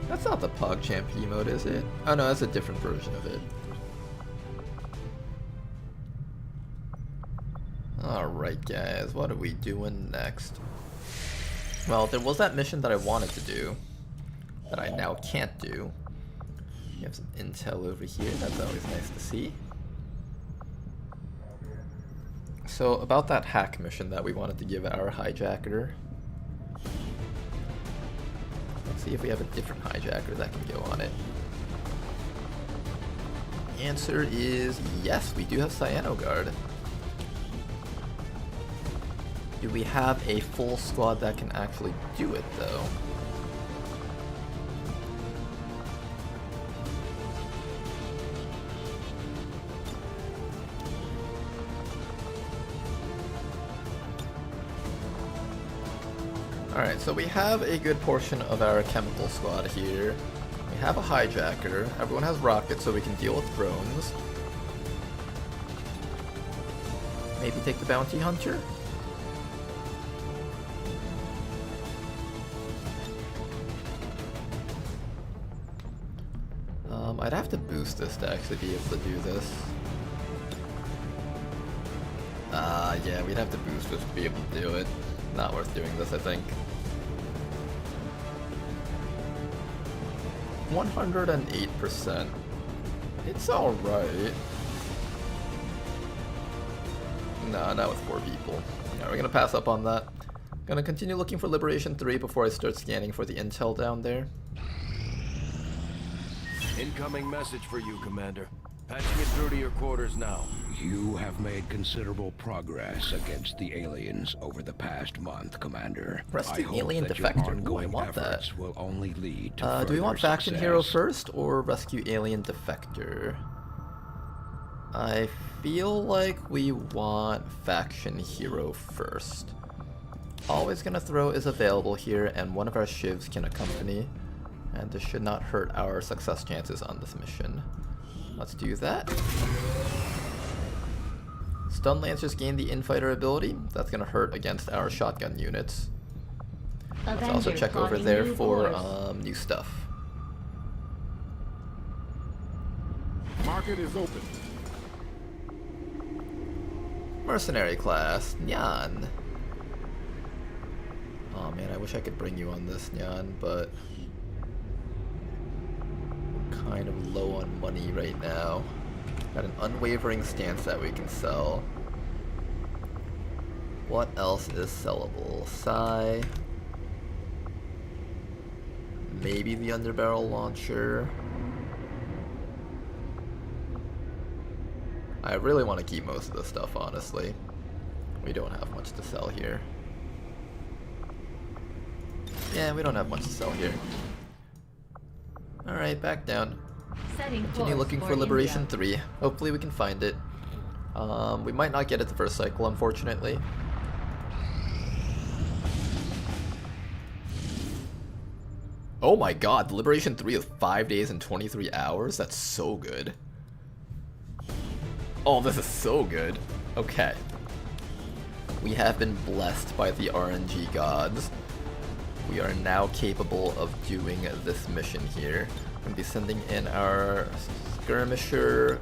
That's not the PogChamp emote, is it? Oh no, that's a different version of it. Alright guys, what are we doing next? Well, there was that mission that I wanted to do, that I now can't do. We have some intel over here, that's always nice to see. So, about that hack mission that we wanted to give our hijacker. Let's see if we have a different hijacker that can go on it. Answer is yes, we do have Cyanoguard. Do we have a full squad that can actually do it though? Alright, so we have a good portion of our chemical squad here. We have a hijacker. Everyone has rockets so we can deal with drones. Maybe take the bounty hunter? I'd have to boost this to actually be able to do this. Yeah, we'd have to boost this to be able to do it. Not worth doing this, I think. 108%. It's alright. Nah, not with 4 people. Yeah, we're gonna pass up on that. Gonna continue looking for Liberation 3 before I start scanning for the intel down there. Incoming message for you, Commander. Patching it through to your quarters now. You have made considerable progress against the aliens over the past month, Commander. Rescue alien defector. Oh, I want that. Will only lead to do we want faction hero first or rescue alien defector? I feel like we want faction hero first. Always gonna throw is available here, and one of our shivs can accompany, and this should not hurt our success chances on this mission. Let's do that. Stun Lancers gain the Infighter ability. That's gonna hurt against our shotgun units. Let's also check over there for new stuff. Market is open. Mercenary class, Nyan. Oh man, I wish I could bring you on this, Nyan, but I'm kind of low on money right now. Got an unwavering stance that we can sell. What else is sellable? Psy. Maybe the underbarrel launcher. I really want to keep most of this stuff, honestly. We don't have much to sell here. Yeah, we don't have much to sell here. Alright, back down. Continue looking for Liberation 3. Hopefully we can find it. We might not get it the first cycle, unfortunately. Oh my god, Liberation 3 is 5 days and 23 hours? That's so good. Oh, this is so good. Okay. We have been blessed by the RNG gods. We are now capable of doing this mission here. I'm going to be sending in our skirmisher,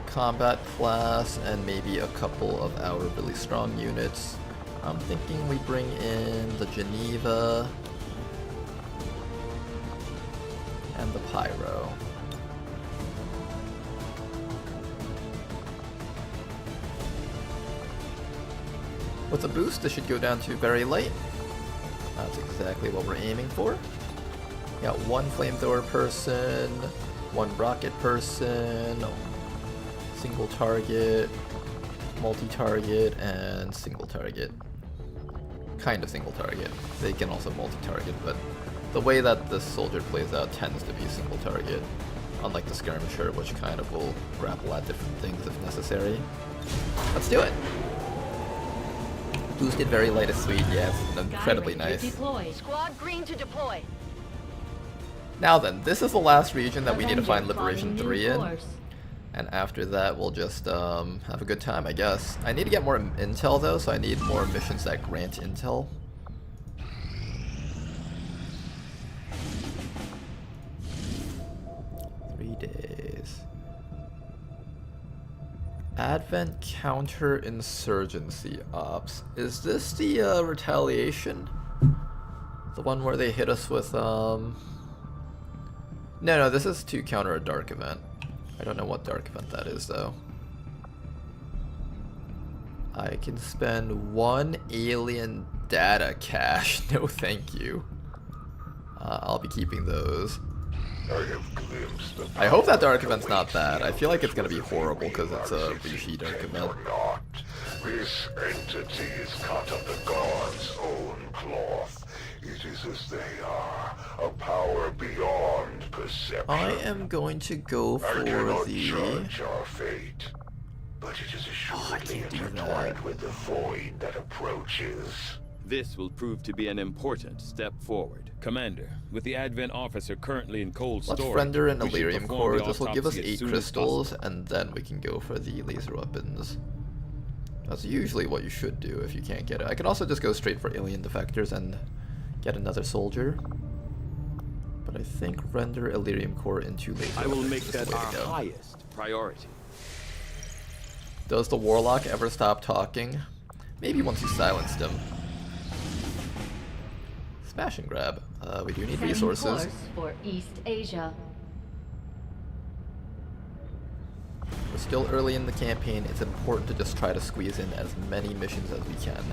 combat class, and maybe a couple of our really strong units. I'm thinking we bring in the Geneva and the Pyro. With a boost, this should go down to very light. That's exactly what we're aiming for. Got one flamethrower person, one rocket person, single target, multi-target, and single target. Kind of single target. They can also multi-target, but the way that this soldier plays out tends to be single target, unlike the skirmisher, which kind of will grapple at different things if necessary. Let's do it! Boosted very light is sweet, yes, incredibly nice. Squad green to deploy. Now then, this is the last region that we need to find Liberation 3 in. And after that, we'll just have a good time, I guess. I need to get more intel though, so I need more missions that grant intel. Days. Advent counterinsurgency ops. Is this the retaliation? The one where they hit us with No, this is to counter a dark event. I don't know what dark event that is though. I can spend 1 alien data cache. No thank you. I'll be keeping those. I hope that dark event's not bad. I feel like it's gonna be horrible because it's a Rishi dark event. This entity is cut of the gods' own cloth. It is as they are, a power beyond perception. I am going to go for judge our fate, but it is assuredly intertwined with the void that approaches. This will prove to be an important step forward. Commander, with the Advent officer currently in cold storage, let's render an Elerium core. This will give us 8 crystals, and then we can go for the laser weapons. That's usually what you should do if you can't get it. I can also just go straight for alien defectors and get another soldier. But I think render Elerium core into laser weapons. I will make that our highest priority. Does the Warlock ever stop talking? Maybe once you silenced him. Smash and grab. We do need resources. Course for East Asia. We're still early in the campaign. It's important to just try to squeeze in as many missions as we can.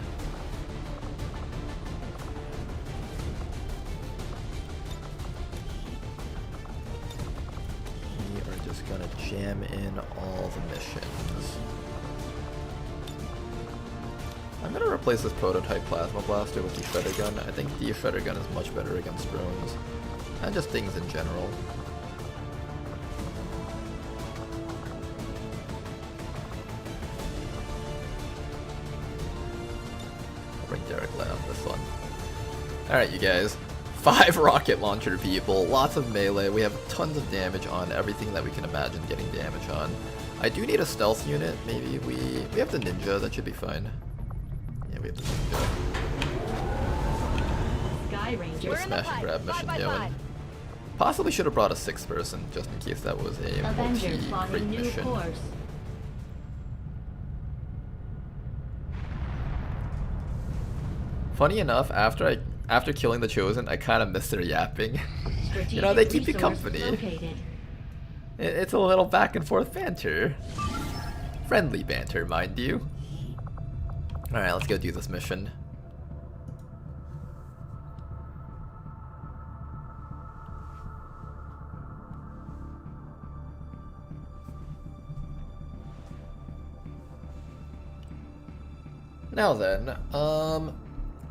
We are just gonna jam in all the missions. I'm gonna replace this prototype plasma blaster with the shredder gun. I think the shredder gun is much better against drones and just things in general. I'll bring Derek Light on this one. Alright, you guys. 5 rocket launcher people, lots of melee. We have tons of damage on everything that we can imagine getting damage on. I do need a stealth unit. Maybe we have the ninja. That should be fine. We have the Sky Ranger. smash and grab mission going. Possibly should have brought a 6th person just in case that was a multi-crate mission. Course. Funny enough, after killing the Chosen, I kind of miss their yapping. You know, they keep you company. It's a little back and forth banter. Friendly banter, mind you. Alright, let's go do this mission. Now then,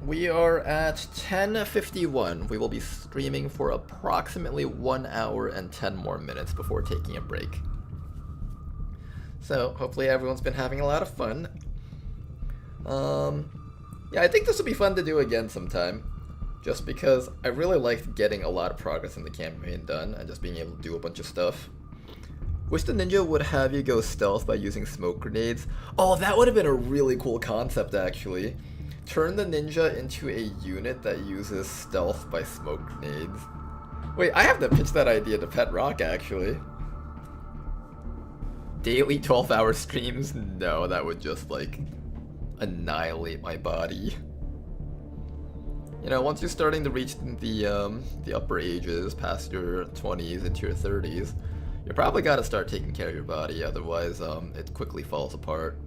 we are at 10:51. We will be streaming for approximately 1 hour and 10 more minutes before taking a break. So, hopefully everyone's been having a lot of fun. Yeah, I think this would be fun to do again sometime. just because I really liked getting a lot of progress in the campaign done and just being able to do a bunch of stuff. Wish the ninja would have you go stealth by using smoke grenades. Oh, that would have been a really cool concept, actually. Turn the ninja into a unit that uses stealth by smoke grenades. Wait, I have to pitch that idea to Pet Rock, actually. Daily 12-hour streams? No, that would just, like, annihilate my body. You know, once you're starting to reach the upper ages, past your 20s into your 30s, you probably gotta start taking care of your body, otherwise it quickly falls apart.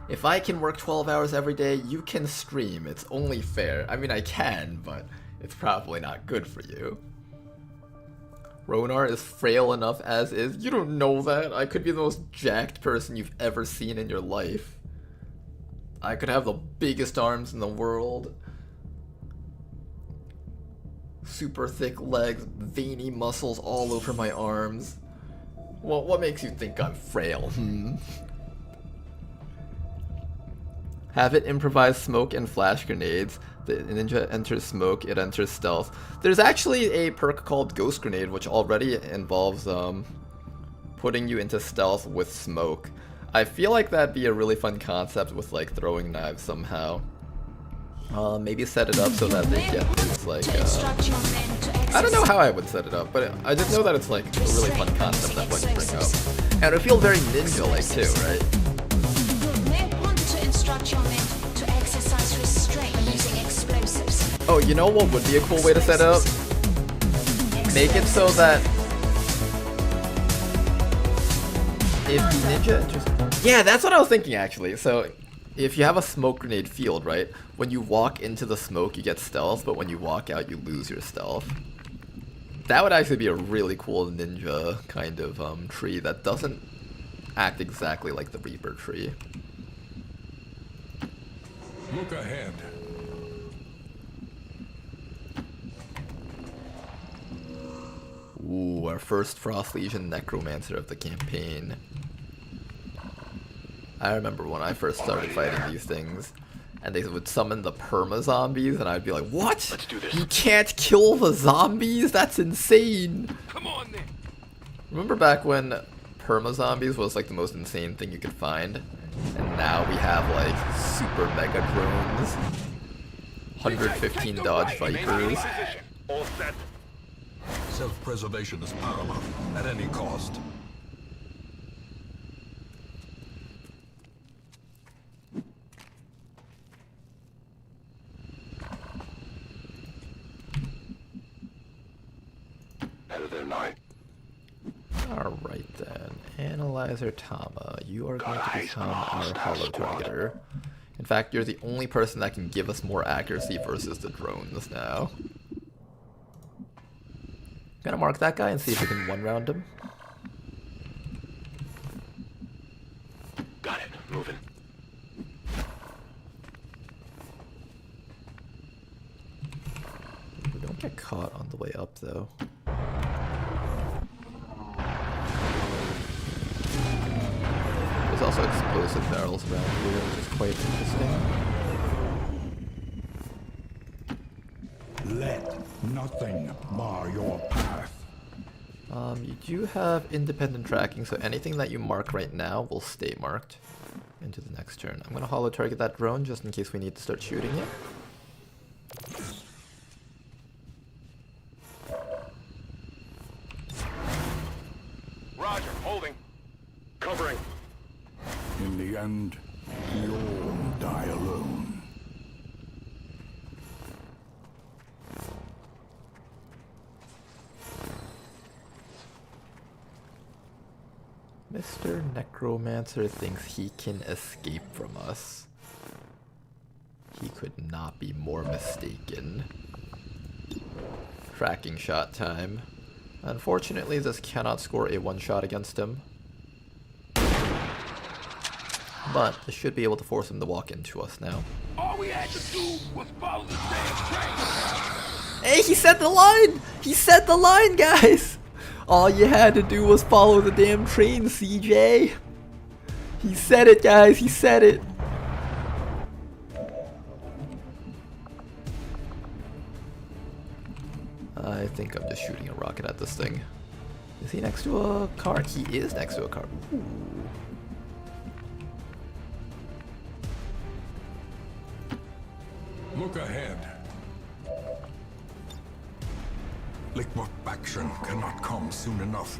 If I can work 12 hours every day, you can stream. It's only fair. I mean, I can, but it's probably not good for you. Ronar is frail enough as is. You don't know that. I could be the most jacked person you've ever seen in your life. I could have the biggest arms in the world. Super thick legs, veiny muscles all over my arms. Well, what makes you think I'm frail? Have it improvise smoke and flash grenades. The ninja enters smoke, it enters stealth. There's actually a perk called Ghost Grenade, which already involves putting you into stealth with smoke. I feel like that'd be a really fun concept with like throwing knives somehow. Maybe set it up so that they get these like I don't know how I would set it up, but I just know that it's like a really fun concept that I can bring up. And it would feel very ninja-like too, right? Oh, you know what would be a cool way to set it up? Make it so that if the ninja enters... Yeah, that's what I was thinking actually. So if you have a smoke grenade field, right? When you walk into the smoke, you get stealth, but when you walk out, you lose your stealth. That would actually be a really cool ninja kind of tree that doesn't act exactly like the Reaper tree. Look ahead. Ooh, our first Frost Legion Necromancer of the campaign. I remember when I first started fighting these things, and they would summon the perma-zombies, and I'd be like, what? Let's do this. You can't kill the zombies? That's insane! Come on then. Remember back when perma-zombies was like the most insane thing you could find? And now we have like super mega drones, 115 dodge Vipers. All set. Self-preservation is paramount at any cost. Better than night. Alright then, Analyzer Tama, you are going to become our hollow targeter. In fact, you're the only person that can give us more accuracy versus the drones now. Gonna mark that guy and see if we can one-round him. Got it. Moving. We don't get caught on the way up though. There's also explosive barrels around here, which is quite interesting. Let nothing bar your path. You do have independent tracking, so anything that you mark right now will stay marked into the next turn. I'm gonna holo target that drone just in case we need to start shooting it. Roger, holding. Covering. In the end, you all die alone. Mr. Necromancer thinks he can escape from us. He could not be more mistaken. Tracking shot time. Unfortunately, this cannot score a one-shot against him. But this should be able to force him to walk into us now. All we had to do was follow the damn train. Hey, he said the line! He said the line, guys! All you had to do was follow the damn train, CJ. He said it, guys. He said it. I think I'm just shooting a rocket at this thing. Is he next to a car? He is next to a car. Ooh. Look ahead. Liquefaction cannot come soon enough.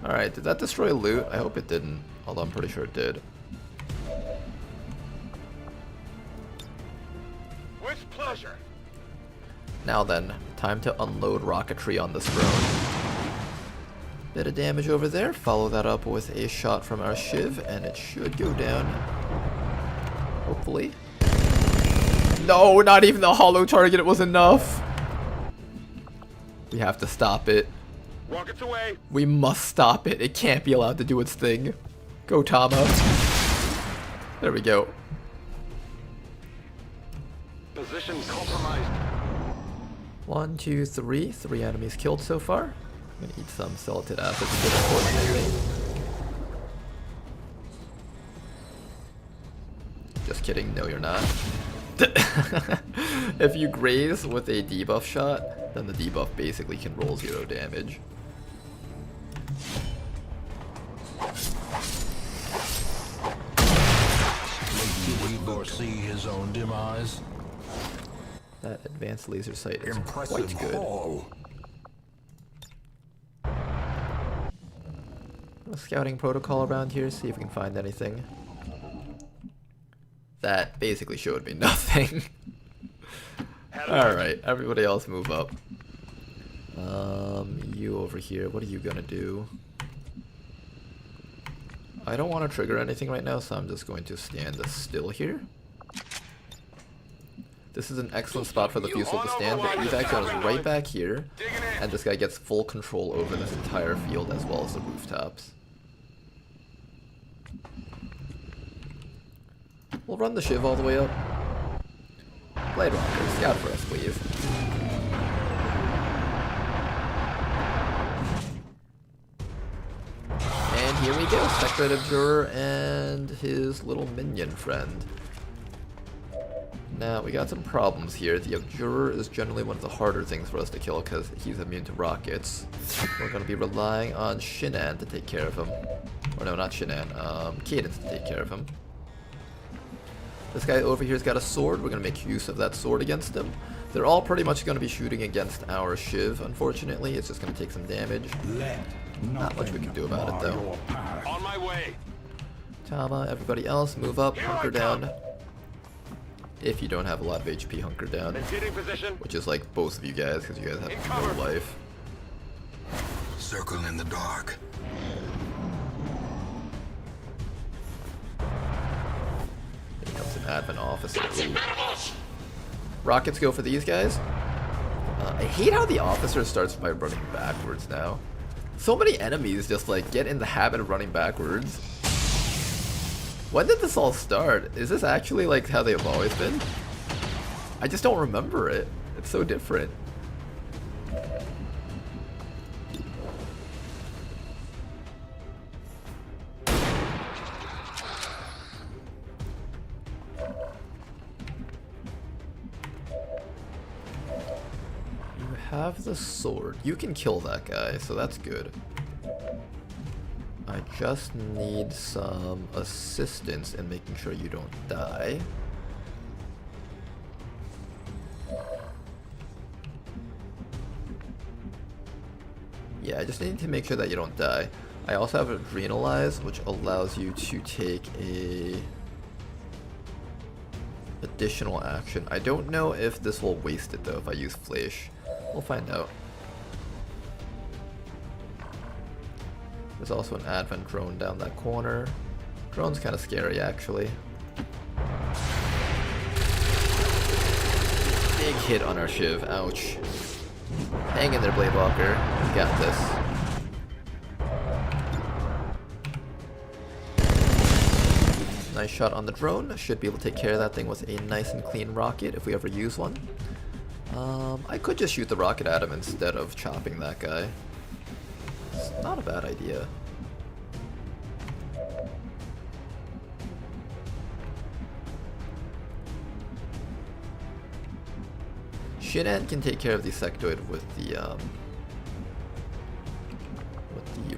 Alright, did that destroy loot? I hope it didn't, although I'm pretty sure it did. With pleasure. Now then, time to unload rocketry on this drone. Bit of damage over there, follow that up with a shot from our Shiv, and it should go down. Hopefully. No, not even the hollow target was enough. We have to stop it. Rockets away. We must stop it. It can't be allowed to do its thing. Go, Tama. There we go. Position compromised. 1, 2, 3. 3 enemies killed so far. I'm gonna eat some Celatid acid, unfortunately. Just kidding. No, you're not. If you graze with a debuff shot, then the debuff basically can roll 0 damage. Did he foresee his own demise? That advanced laser sight is impressive quite good. haul. A scouting protocol around here, see if we can find anything. That basically showed me nothing. Alright, everybody else move up. You over here, what are you gonna do? I don't want to trigger anything right now, so I'm just going to stand still here. This is an excellent spot for the Fusel to stand, but evac zone is right back here, and this guy gets full control over this entire field as well as the rooftops. We'll run the Shiv all the way up. Blade Rocker, scout for us, please. And here we go, Spectre Observer and his little minion friend. Now, we got some problems here. The Abjurer is generally one of the harder things for us to kill because he's immune to rockets. We're going to be relying on Shinan to take care of him. Or no, not Shinan, Cadence to take care of him. This guy over here's got a sword. We're going to make use of that sword against him. They're all pretty much going to be shooting against our Shiv, unfortunately. It's just going to take some damage. Not much we can do about it, though. On my way. Tama, everybody else, move up, hunker down. If you don't have a lot of HP, hunker down. Which is like both of you guys, because you guys have no life. Circle in the dark. Here comes an admin officer. Ooh. Rockets go for these guys. I hate how the officer starts by running backwards now. So many enemies just like get in the habit of running backwards. When did this all start? Is this actually like how they've always been? I just don't remember it. It's so different. You have the sword. You can kill that guy, so that's good. I just need some assistance in making sure you don't die. Yeah, I just need to make sure that you don't die. I also have Adrenalize, which allows you to take a additional action. I don't know if this will waste it though if I use Flash. We'll find out. There's also an advent drone down that corner. Drone's kind of scary, actually. Big hit on our Shiv. Ouch. Hang in there, Bladewalker. We got this. Nice shot on the drone. Should be able to take care of that thing with a nice and clean rocket if we ever use one. I could just shoot the rocket at him instead of chopping that guy. It's not a bad idea. Shinan can take care of the sectoid with the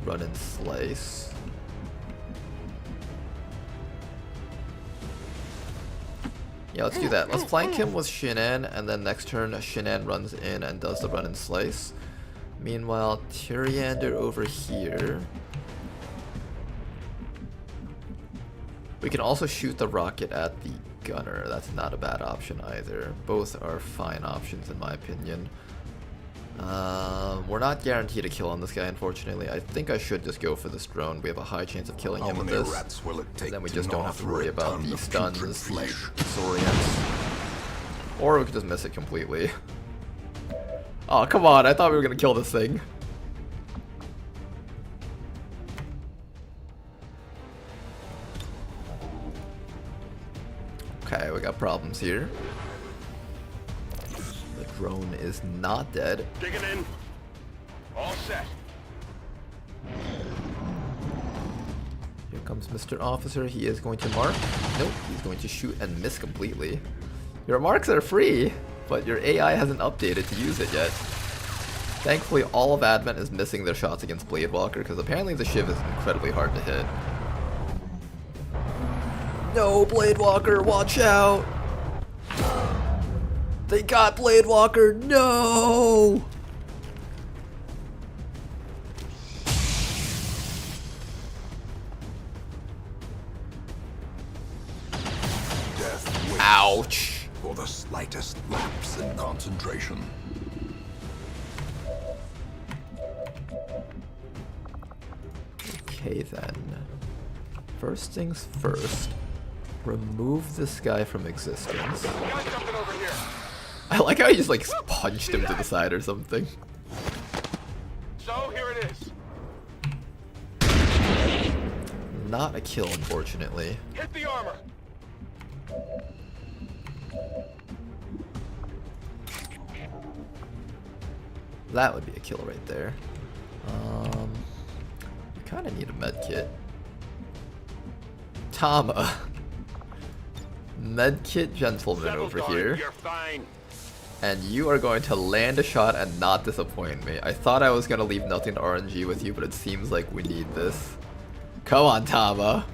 run and slice. Yeah, let's do that. Let's flank him with Shinan, and then next turn Shinan runs in and does the run and slice. Meanwhile, Tyriander over here. We can also shoot the rocket at the gunner. That's not a bad option either. Both are fine options in my opinion. We're not guaranteed a kill on this guy, unfortunately. I think I should just go for this drone. We have a high chance of killing him with this. And then we just don't have to worry about the stuns, the disorients. Or we could just miss it completely. Oh, come on. I thought we were going to kill this thing. Okay, we got problems here. The drone is not dead. Digging in. All set. Here comes Mr. Officer. He is going to mark. Nope, he's going to shoot and miss completely. Your marks are free, but your AI hasn't updated to use it yet. Thankfully, all of Advent is missing their shots against Bladewalker, because apparently the Shiv is incredibly hard to hit. No, Bladewalker, watch out! They got Bladewalker, no! Death waits Ouch! for the slightest lapse in concentration. Okay then. First things first. Remove this guy from existence. I like how he just like punched him to the side or something. So here it is. Not a kill, unfortunately. Hit the armor. That would be a kill right there. We kind of need a med kit. Tama. Medkit gentleman over here. And you are going to land a shot and not disappoint me. I thought I was going to leave nothing to RNG with you, but it seems like we need this. Come on, Tama.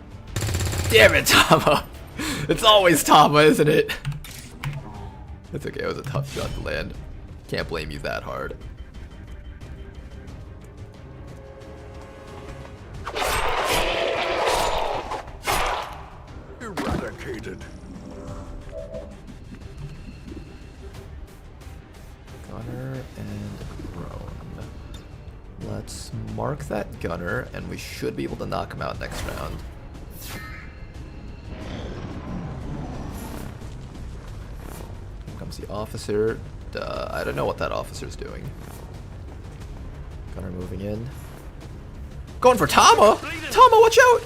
Damn it, Tama. It's always Tama, isn't it? It's okay, it was a tough shot to land. Can't blame you that hard. Eradicated. Gunner and drone. Let's mark that gunner, and we should be able to knock him out next round. Here comes the officer. I don't know what that officer's doing. Gunner moving in. Going for Tama! Tama, watch out!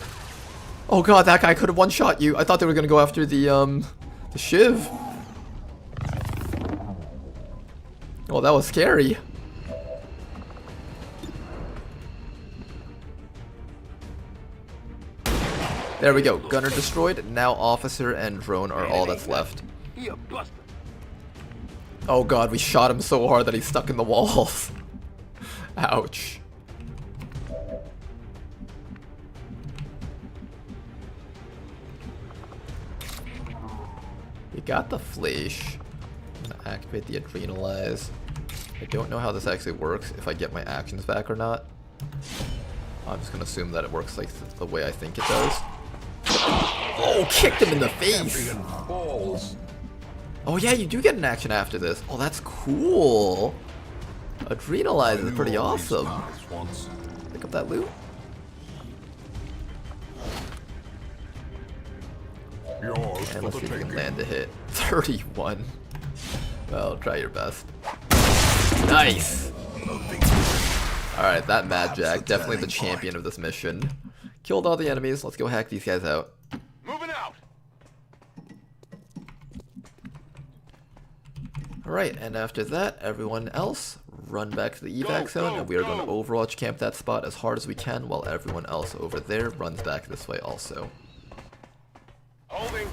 Oh god, that guy could have one-shot you. I thought they were gonna go after the Shiv. Oh, that was scary. There we go. Gunner destroyed. Now officer and drone are all that's left. Oh god, we shot him so hard that he's stuck in the walls. Ouch. We got the flash. I'm gonna activate the adrenalize. I don't know how this actually works, if I get my actions back or not. I'm just gonna assume that it works like the way I think it does. Oh, kicked him in the face! Oh yeah, you do get an action after this. Oh, that's cool. Adrenalize is pretty awesome. Pick up that loot. And let's see if we can land a hit. 31. Well, try your best. Nice! Alright, that Mad Jack, definitely the champion of this mission. Killed all the enemies, let's go hack these guys out. Moving out. Alright, and after that, everyone else run back to the evac zone, and we are going to Overwatch camp that spot as hard as we can while everyone else over there runs back this way also. Holding.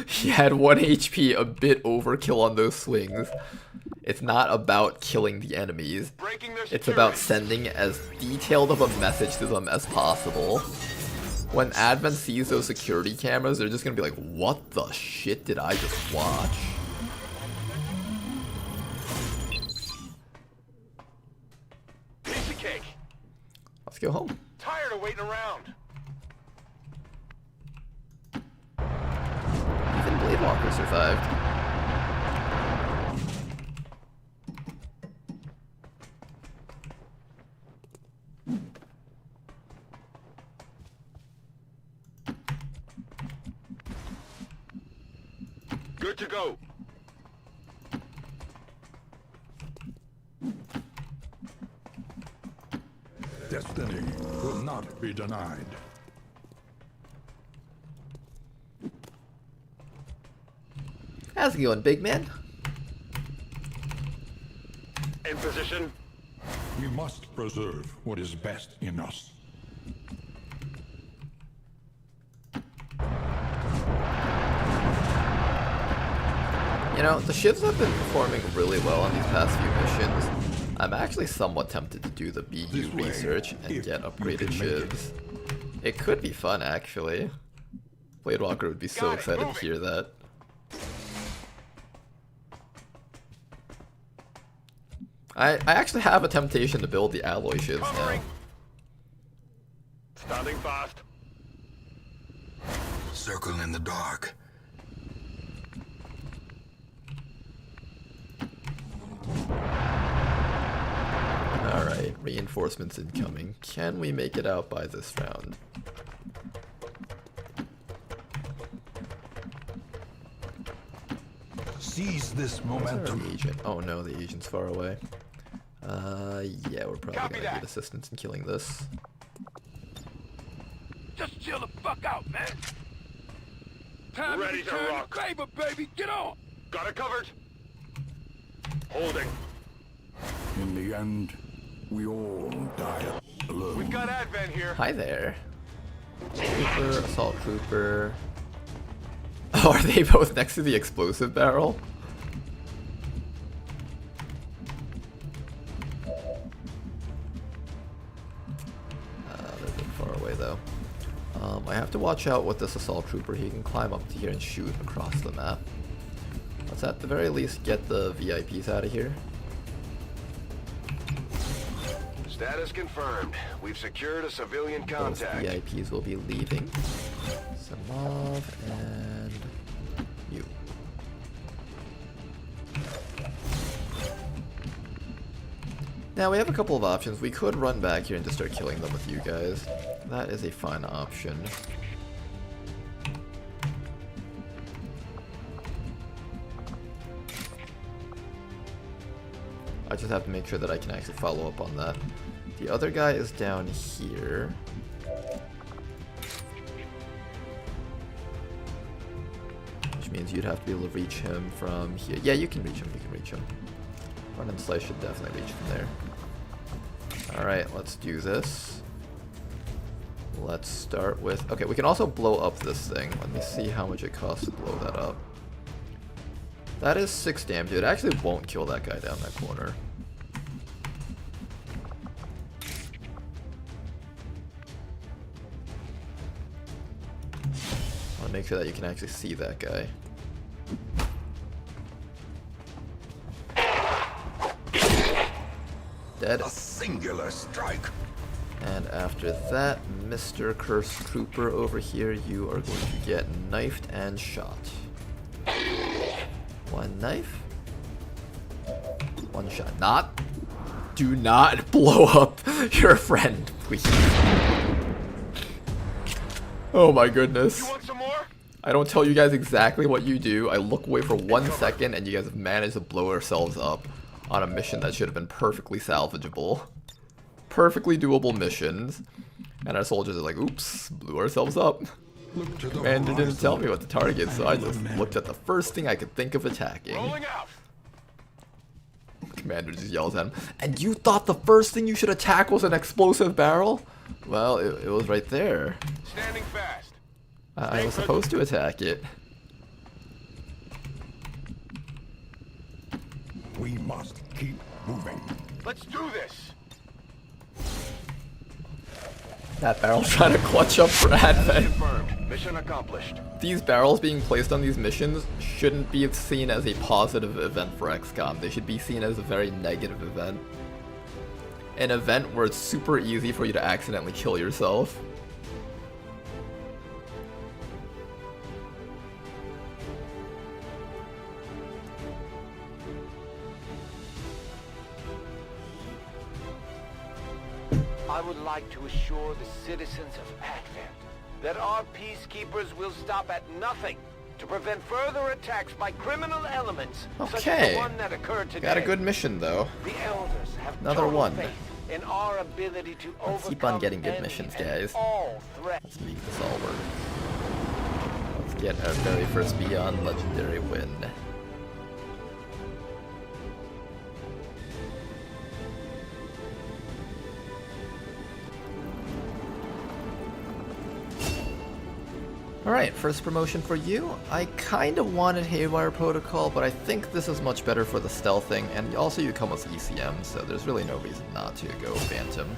He had 1 HP, a bit overkill on those swings. It's not about killing the enemies. It's about sending as detailed of a message to them as possible. When Advent sees those security cameras, they're just gonna be like, what the shit did I just watch? Piece of cake. Let's go home. Tired of waiting around. Even Blade Walker survived. Good to go. Destiny will not be denied. How's it going, big man? In position. We must preserve what is best in us. You know, the shivs have been performing really well on these past few missions. I'm actually somewhat tempted to do the BU research and get upgraded shivs. It could be fun, actually. Blade Walker would be so excited to hear that. I actually have a temptation to build the alloy shivs now. Standing fast. Circle in the dark. Alright, reinforcements incoming. Can we make it out by this round? Seize this momentum. Agent? Oh no, the agent's far away. Yeah, we're probably gonna need assistance in killing this. Just chill the fuck out, man. Time Ready to rock. Favor, baby, get on. Got it covered. Holding. In the end, we all die alone. We've got Advent here. Hi there. Trooper, assault trooper. Oh, are they both next to the explosive barrel? They're a bit far away though. I have to watch out with this assault trooper. He can climb up to here and shoot across the map. Let's at the very least get the VIPs out of here. Status confirmed. We've secured a civilian contact. Those VIPs will be leaving. Samov and you. Now we have a couple of options. We could run back here and just start killing them with you guys. That is a fine option. I just have to make sure that I can actually follow up on that. The other guy is down here. Which means you'd have to be able to reach him from here. Yeah, you can reach him, you can reach him. Run and Slice should definitely reach from there. Alright, let's do this. Let's start with... Okay, we can also blow up this thing. Let me see how much it costs to blow that up. That is 6 damage. It actually won't kill that guy down that corner. I want to make sure that you can actually see that guy. Dead. A singular strike. And after that, Mr. Cursed Trooper over here, you are going to get knifed and shot. 1 knife. 1 shot. Do not blow up your friend, please. Oh my goodness. You want some more? I don't tell you guys exactly what you do. I look away for 1 second and you guys have managed to blow yourselves up on a mission that should have been perfectly salvageable. Perfectly doable missions. And our soldiers are like, oops, blew ourselves up. Commander didn't tell me what to target, so I just looked at the first thing I could think of attacking. Commander just yells at him, and you thought the first thing you should attack was an explosive barrel? Well, it was right there. Standing fast. I was supposed to attack it. We must keep moving. Let's do this. That barrel trying to clutch up for Advent. Confirmed. Mission accomplished. These barrels being placed on these missions shouldn't be seen as a positive event for XCOM. They should be seen as a very negative event. An event where it's super easy for you to accidentally kill yourself. I would like to assure the citizens of Advent that our peacekeepers will stop at nothing to prevent further attacks by criminal elements such as the one that occurred today. Got a good mission though. The elders have another one. faith in our ability to Let's keep on getting good missions, guys. Let's make this all work. Let's get our very first Beyond Legendary win. Alright, first promotion for you. I kind of wanted Haywire Protocol, but I think this is much better for the stealthing, and also you come with ECM, so there's really no reason not to go Phantom.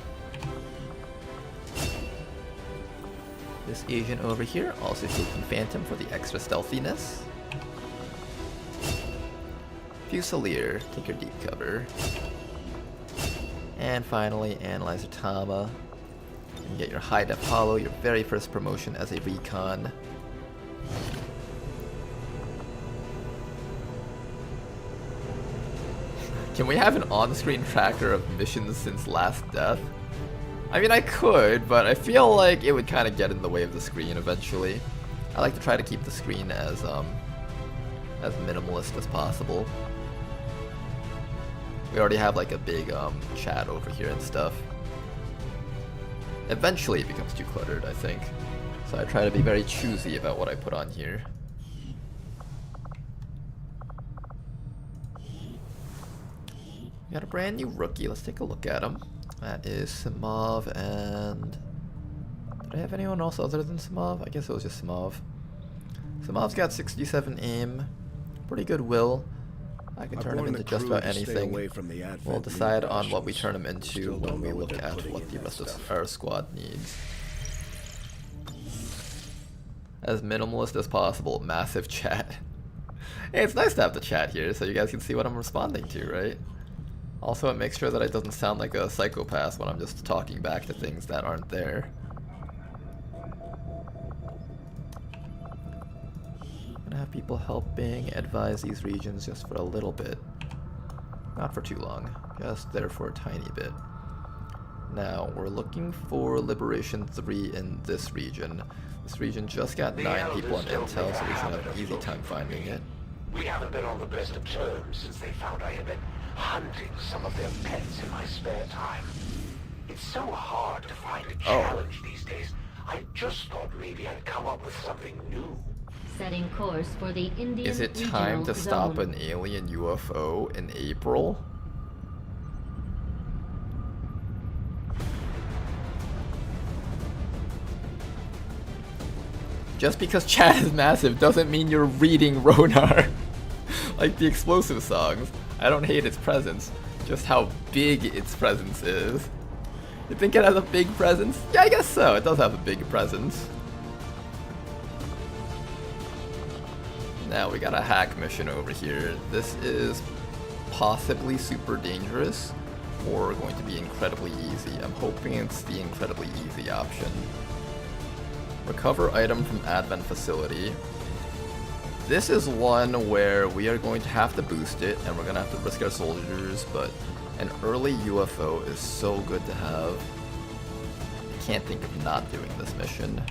This agent over here also taking Phantom for the extra stealthiness. Fusilier, take your deep cover. And finally, Analyzer Tama. And get your High Def Hollow, your very first promotion as a recon. Can we have an on-screen tracker of missions since last death? I mean, I could, but I feel like it would kind of get in the way of the screen eventually. I like to try to keep the screen as minimalist as possible. We already have like a big chat over here and stuff. Eventually it becomes too cluttered, I think. So I try to be very choosy about what I put on here. We got a brand new rookie, let's take a look at him. That is Simov, and... did I have anyone else other than Simov? I guess it was just Simov. Simov's got 67 aim, pretty good will. I can turn him into just about anything. We'll decide on what we turn him into when we look at what the rest of our squad needs. As minimalist as possible, massive chat. Hey, it's nice to have the chat here so you guys can see what I'm responding to, right? Also, it makes sure that it doesn't sound like a psychopath when I'm just talking back to things that aren't there. Gonna have people helping advise these regions just for a little bit. Not for too long, just there for a tiny bit. Now, we're looking for Liberation 3 in this region. This region just got 9 people on intel, so we should have an easy time finding it. We haven't been on the best of terms since they found I had been hunting some of their pets in my spare time. It's so hard to find a challenge these days. I just thought maybe I'd come up with something new. Setting course for the Indian Is it time to stop an alien UFO in April? Just because chat is massive doesn't mean you're reading Ronar. Like the explosive songs. I don't hate its presence, just how big its presence is. You think it has a big presence? Yeah, I guess so. It does have a big presence. Now we got a hack mission over here. This is possibly super dangerous or going to be incredibly easy. I'm hoping it's the incredibly easy option. Recover item from Advent facility. This is one where we are going to have to boost it and we're going to have to risk our soldiers, but an early UFO is so good to have. I can't think of not doing this mission.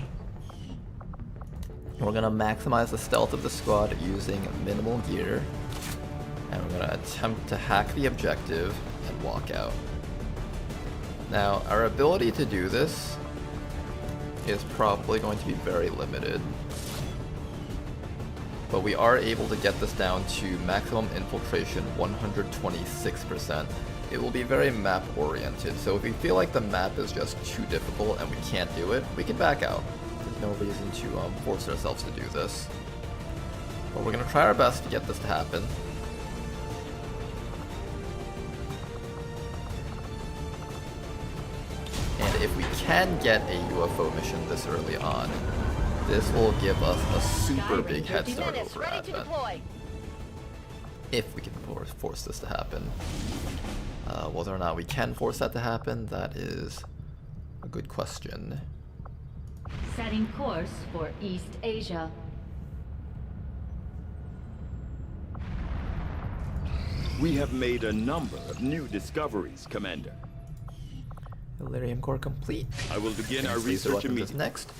We're going to maximize the stealth of the squad using minimal gear, and we're going to attempt to hack the objective and walk out. Now, our ability to do this is probably going to be very limited. But we are able to get this down to maximum infiltration 126%. It will be very map oriented, so if we feel like the map is just too difficult and we can't do it, we can back out. There's no reason to force ourselves to do this. But we're going to try our best to get this to happen. And if we can get a UFO mission this early on, this will give us a super big head start over Advent. If we can force this to happen. Whether or not we can force that to happen, that is a good question. Setting course for East Asia. We have made a number of new discoveries, Commander. Delirium core complete. I will begin our research immediately. Next.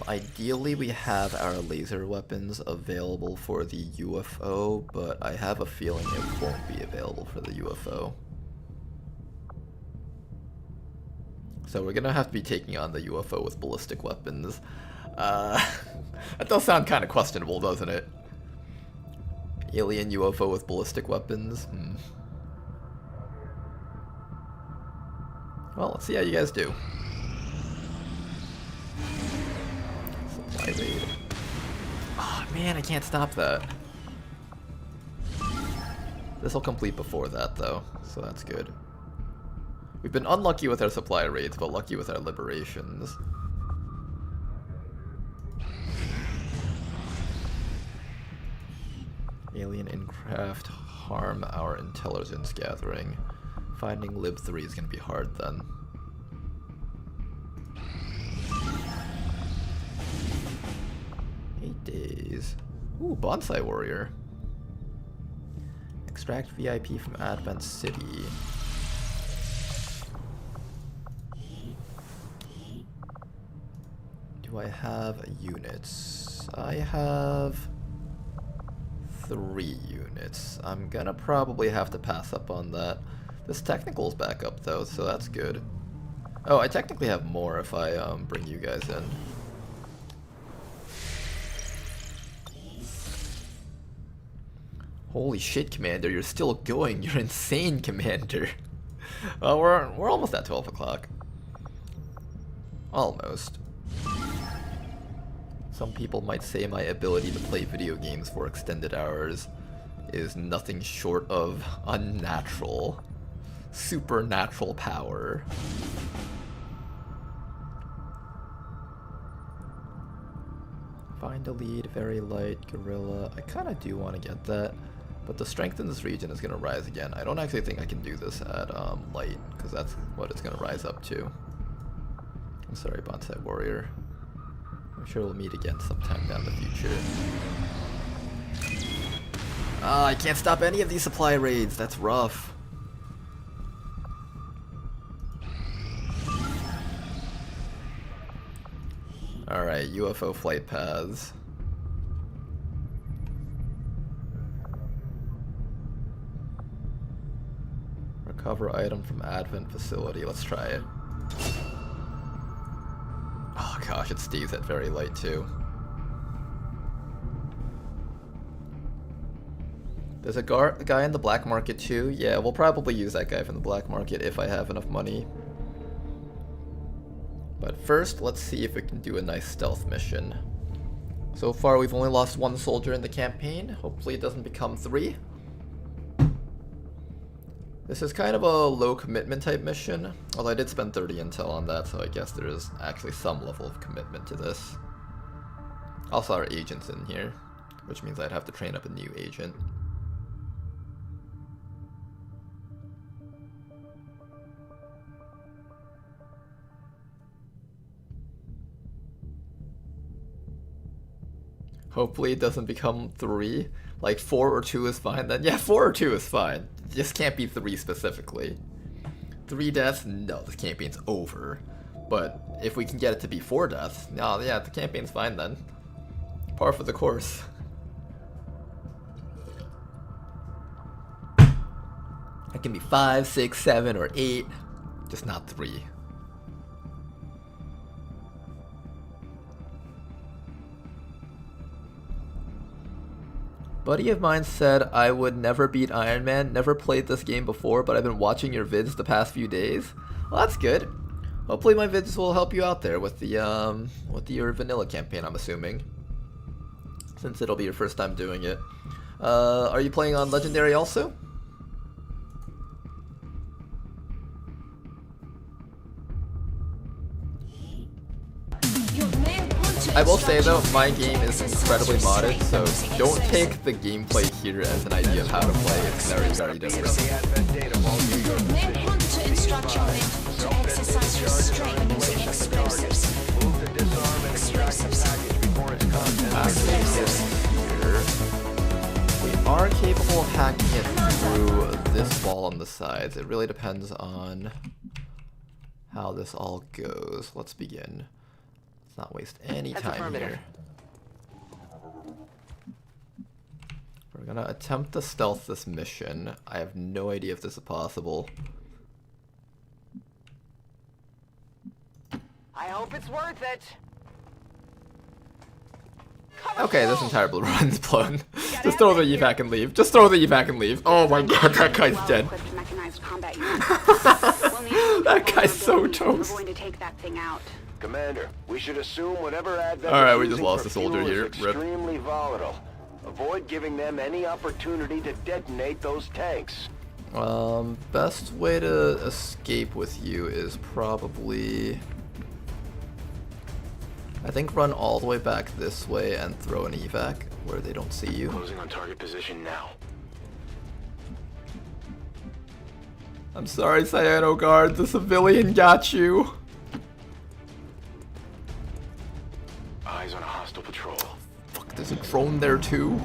Ideally, we have our laser weapons available for the UFO, but I have a feeling it won't be available for the UFO. So we're gonna have to be taking on the UFO with ballistic weapons. That does sound kind of questionable, doesn't it? Alien UFO with ballistic weapons? Well, let's see how you guys do. Supply raid. Oh man, I can't stop that. This will complete before that though, so that's good. We've been unlucky with our supply raids, but lucky with our liberations. Alien in-craft harm our intelligence gathering. Finding Lib 3 is going to be hard then. Days. Ooh, Bonsai Warrior. Extract VIP from Advent City. Do I have units? I have 3 units. I'm gonna probably have to pass up on that. This technical's back up though, so that's good. Oh, I technically have more if I bring you guys in. Holy shit, Commander, you're still going. You're insane, Commander. Well, we're almost at 12 o'clock. Almost. Some people might say my ability to play video games for extended hours is nothing short of unnatural. Supernatural power. Find a lead, very light, gorilla. I kind of do want to get that. But the strength in this region is going to rise again. I don't actually think I can do this at light, because that's what it's going to rise up to. I'm sorry, Bonsai Warrior. I'm sure we'll meet again sometime down the future. I can't stop any of these supply raids. That's rough. Alright, UFO flight paths. Recover item from Advent facility. Let's try it. Oh gosh, it stays at very light too. There's a guy in the black market too. Yeah, we'll probably use that guy from the black market if I have enough money. But first, let's see if we can do a nice stealth mission. So far, we've only lost 1 soldier in the campaign. Hopefully it doesn't become 3. This is kind of a low commitment type mission, although I did spend 30 intel on that, so I guess there is actually some level of commitment to this. Also, our agent's in here, which means I'd have to train up a new agent. Hopefully it doesn't become 3. Like 4 or 2 is fine then. Yeah, 4 or 2 is fine. It just can't be 3 specifically. 3 deaths? No, this campaign's over. But if we can get it to be 4 deaths, no, yeah, the campaign's fine then. Par for the course. It can be 5, 6, 7, or 8. Just not 3. Buddy of mine said I would never beat Iron Man, never played this game before, but I've been watching your vids the past few days. Well, that's good. Hopefully my vids will help you out there with your vanilla campaign, I'm assuming. Since it'll be your first time doing it. Are you playing on Legendary also? I will say though, my game is incredibly modded, so don't take the gameplay here as an idea of how to play. It's very, very different. We are capable of hacking it through this wall on the sides. It really depends on how this all goes. Let's begin. Not waste any time here. We're gonna attempt to stealth this mission. I have no idea if this is possible. I hope it's worth it. Okay, this entire blue run's blown. Just throw the evac and leave. Just throw the evac and leave. Oh my god, that guy's dead. That guy's so toast. We're going to take that thing out. Commander, we should assume whatever advent Alright, we just lost a soldier here. Extremely volatile. Avoid giving them any opportunity to detonate those tanks. Best way to escape with you is probably... I think run all the way back this way and throw an evac where they don't see you. Closing on target position now. I'm sorry, Cyano Guard, the civilian got you. Eyes on a hostile patrol. Fuck, there's a drone there too.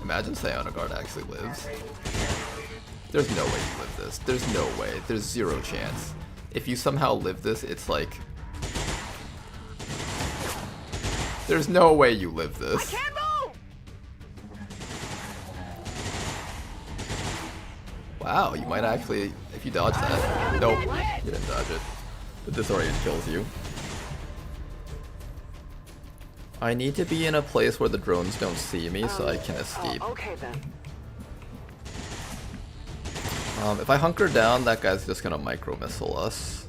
Imagine Cyano Guard actually lives. There's no way you live this. There's no way. There's zero chance. If you somehow live this, it's like... There's no way you live this. Wow, you might actually... If you dodge that... Nope, you didn't dodge it. The disorient kills you. I need to be in a place where the drones don't see me so I can escape. Okay then. If I hunker down, that guy's just gonna micro-missile us.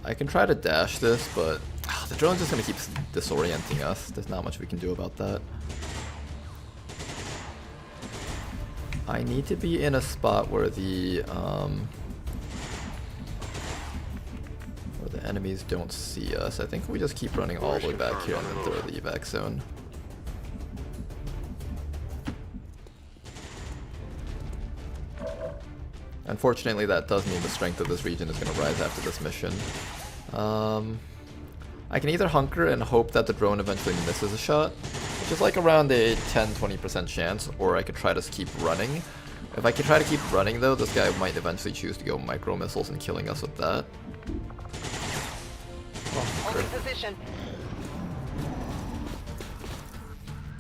I can try to dash this, but the drone's just gonna keep disorienting us. There's not much we can do about that. I need to be in a spot where the enemies don't see us. I think we just keep running all the way back here and then throw the evac zone. Unfortunately, that does mean the strength of this region is going to rise after this mission. I can either hunker and hope that the drone eventually misses a shot, which is like around a 10-20% chance, or I could try to keep running. If I can try to keep running though, this guy might eventually choose to go micro missiles and killing us with that. Holding position.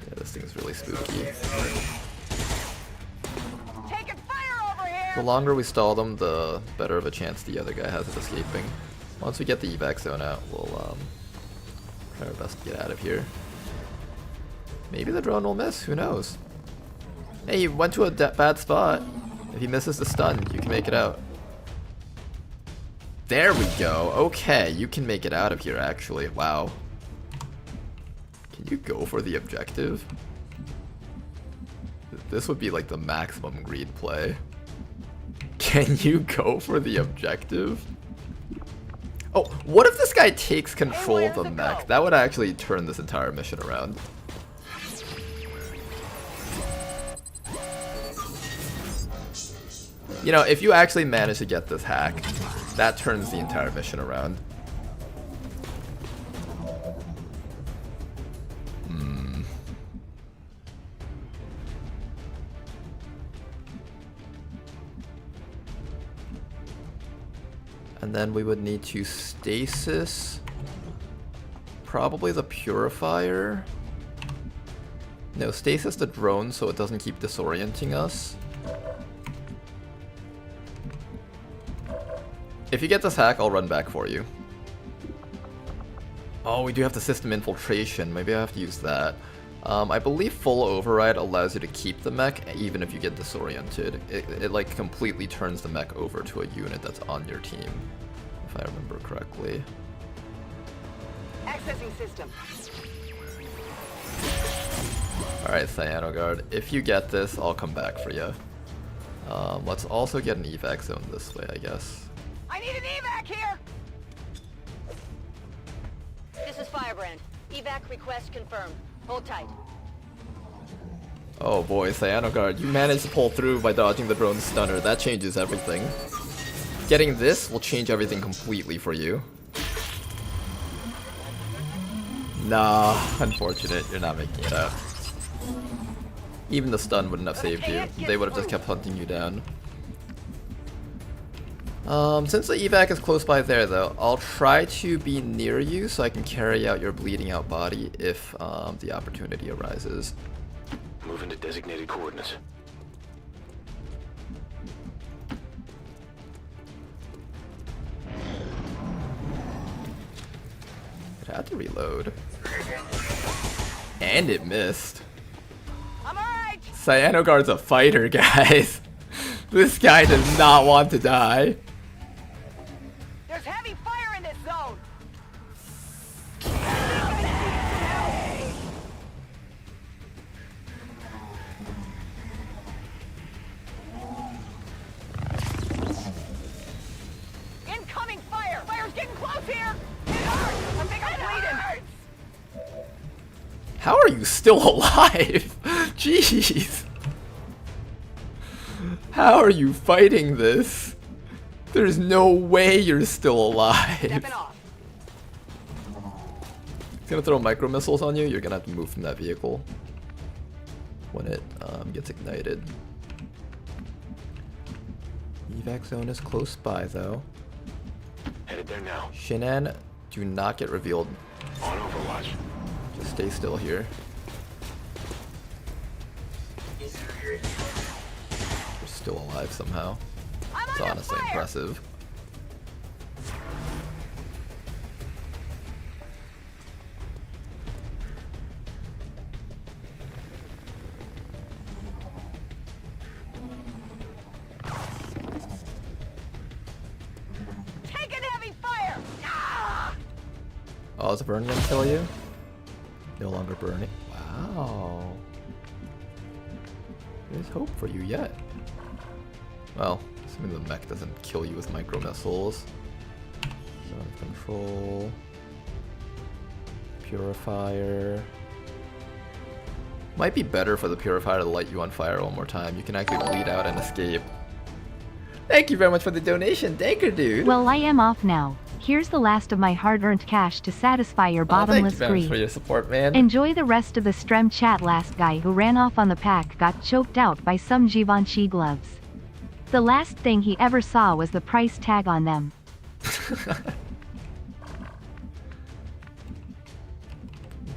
Yeah, this thing's really spooky. Taking fire over here. The longer we stall them, the better of a chance the other guy has of escaping. Once we get the evac zone out, we'll try our best to get out of here. Maybe the drone will miss, who knows? Hey, you went to a bad spot. If he misses the stun, you can make it out. There we go. Okay, you can make it out of here actually. Wow. Can you go for the objective? This would be like the maximum greed play. Can you go for the objective? Oh, what if this guy takes control of the mech? That would actually turn this entire mission around. You know, if you actually manage to get this hack, that turns the entire mission around. And then we would need to stasis probably the purifier. No, stasis the drone so it doesn't keep disorienting us. If you get this hack, I'll run back for you. Oh, we do have the system infiltration. Maybe I have to use that. I believe full override allows you to keep the mech even if you get disoriented. It like completely turns the mech over to a unit that's on your team, if I remember correctly. Accessing system. Alright, Cyanoguard, if you get this, I'll come back for you. Let's also get an evac zone this way, I guess. I need an evac here! This is Firebrand. Evac request confirmed. Hold tight. Oh boy, Cyanoguard, you managed to pull through by dodging the drone stunner. That changes everything. Getting this will change everything completely for you. Nah, unfortunate, you're not making it out. Even the stun wouldn't have saved you. They would have just kept hunting you down. Since the evac is close by there though, I'll try to be near you so I can carry out your bleeding out body if the opportunity arises. Move into designated coordinates. It had to reload. And it missed. I'm alright. Cyanoguard's a fighter, guys. This guy does not want to die. There's heavy fire in this zone. Incoming fire! Fire's getting close here! It hurts! I think I'm bleeding! How are you still alive? Jeez. How are you fighting this? There's no way you're still alive. It's gonna throw micro missiles on you. You're gonna have to move from that vehicle when it gets ignited. Evac zone is close by though. Headed there now. Shinan, do not get revealed. On Overwatch. Just stay still here. You're still alive somehow. It's honestly impressive. Take an heavy fire! Oh, is the burn gonna kill you? No longer burning. Wow. There's hope for you yet. Well, assuming the mech doesn't kill you with micro missiles. Zone of control. Purifier. Might be better for the purifier to light you on fire one more time. You can actually bleed out and escape. Thank you very much for the donation, Danker dude. Well, I am off now. Here's the last of my hard-earned cash to satisfy your bottomless thank you greed. for your support, man. Enjoy the rest of the stream chat. Last guy who ran off on the pack got choked out by some Givenchy gloves. The last thing he ever saw was the price tag on them.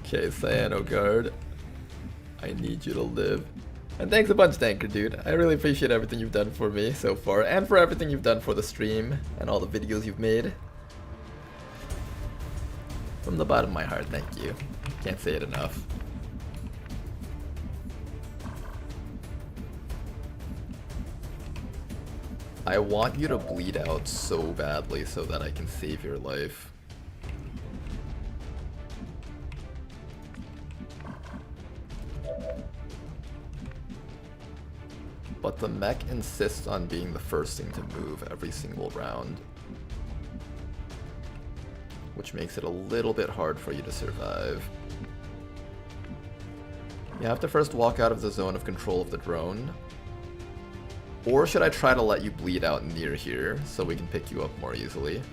Okay, Cyanoguard. I need you to live. And thanks a bunch, Danker dude. I really appreciate everything you've done for me so far, and for everything you've done for the stream, and all the videos you've made. From the bottom of my heart, thank you. Can't say it enough. I want you to bleed out so badly so that I can save your life. But the mech insists on being the first thing to move every single round, which makes it a little bit hard for you to survive. You have to first walk out of the zone of control of the drone. Or should I try to let you bleed out near here so we can pick you up more easily?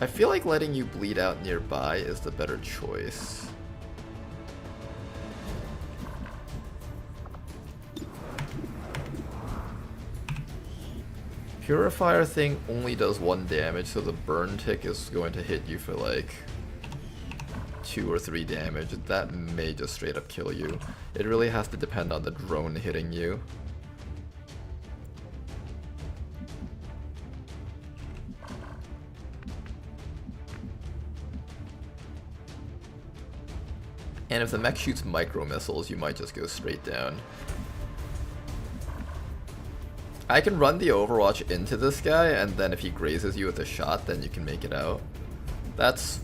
I feel like letting you bleed out nearby is the better choice. Purifier thing only does 1 damage, so the burn tick is going to hit you for like 2 or 3 damage, that may just straight up kill you. It really has to depend on the drone hitting you. And if the mech shoots micro missiles, you might just go straight down. I can run the Overwatch into this guy, and then if he grazes you with a shot, then you can make it out. That's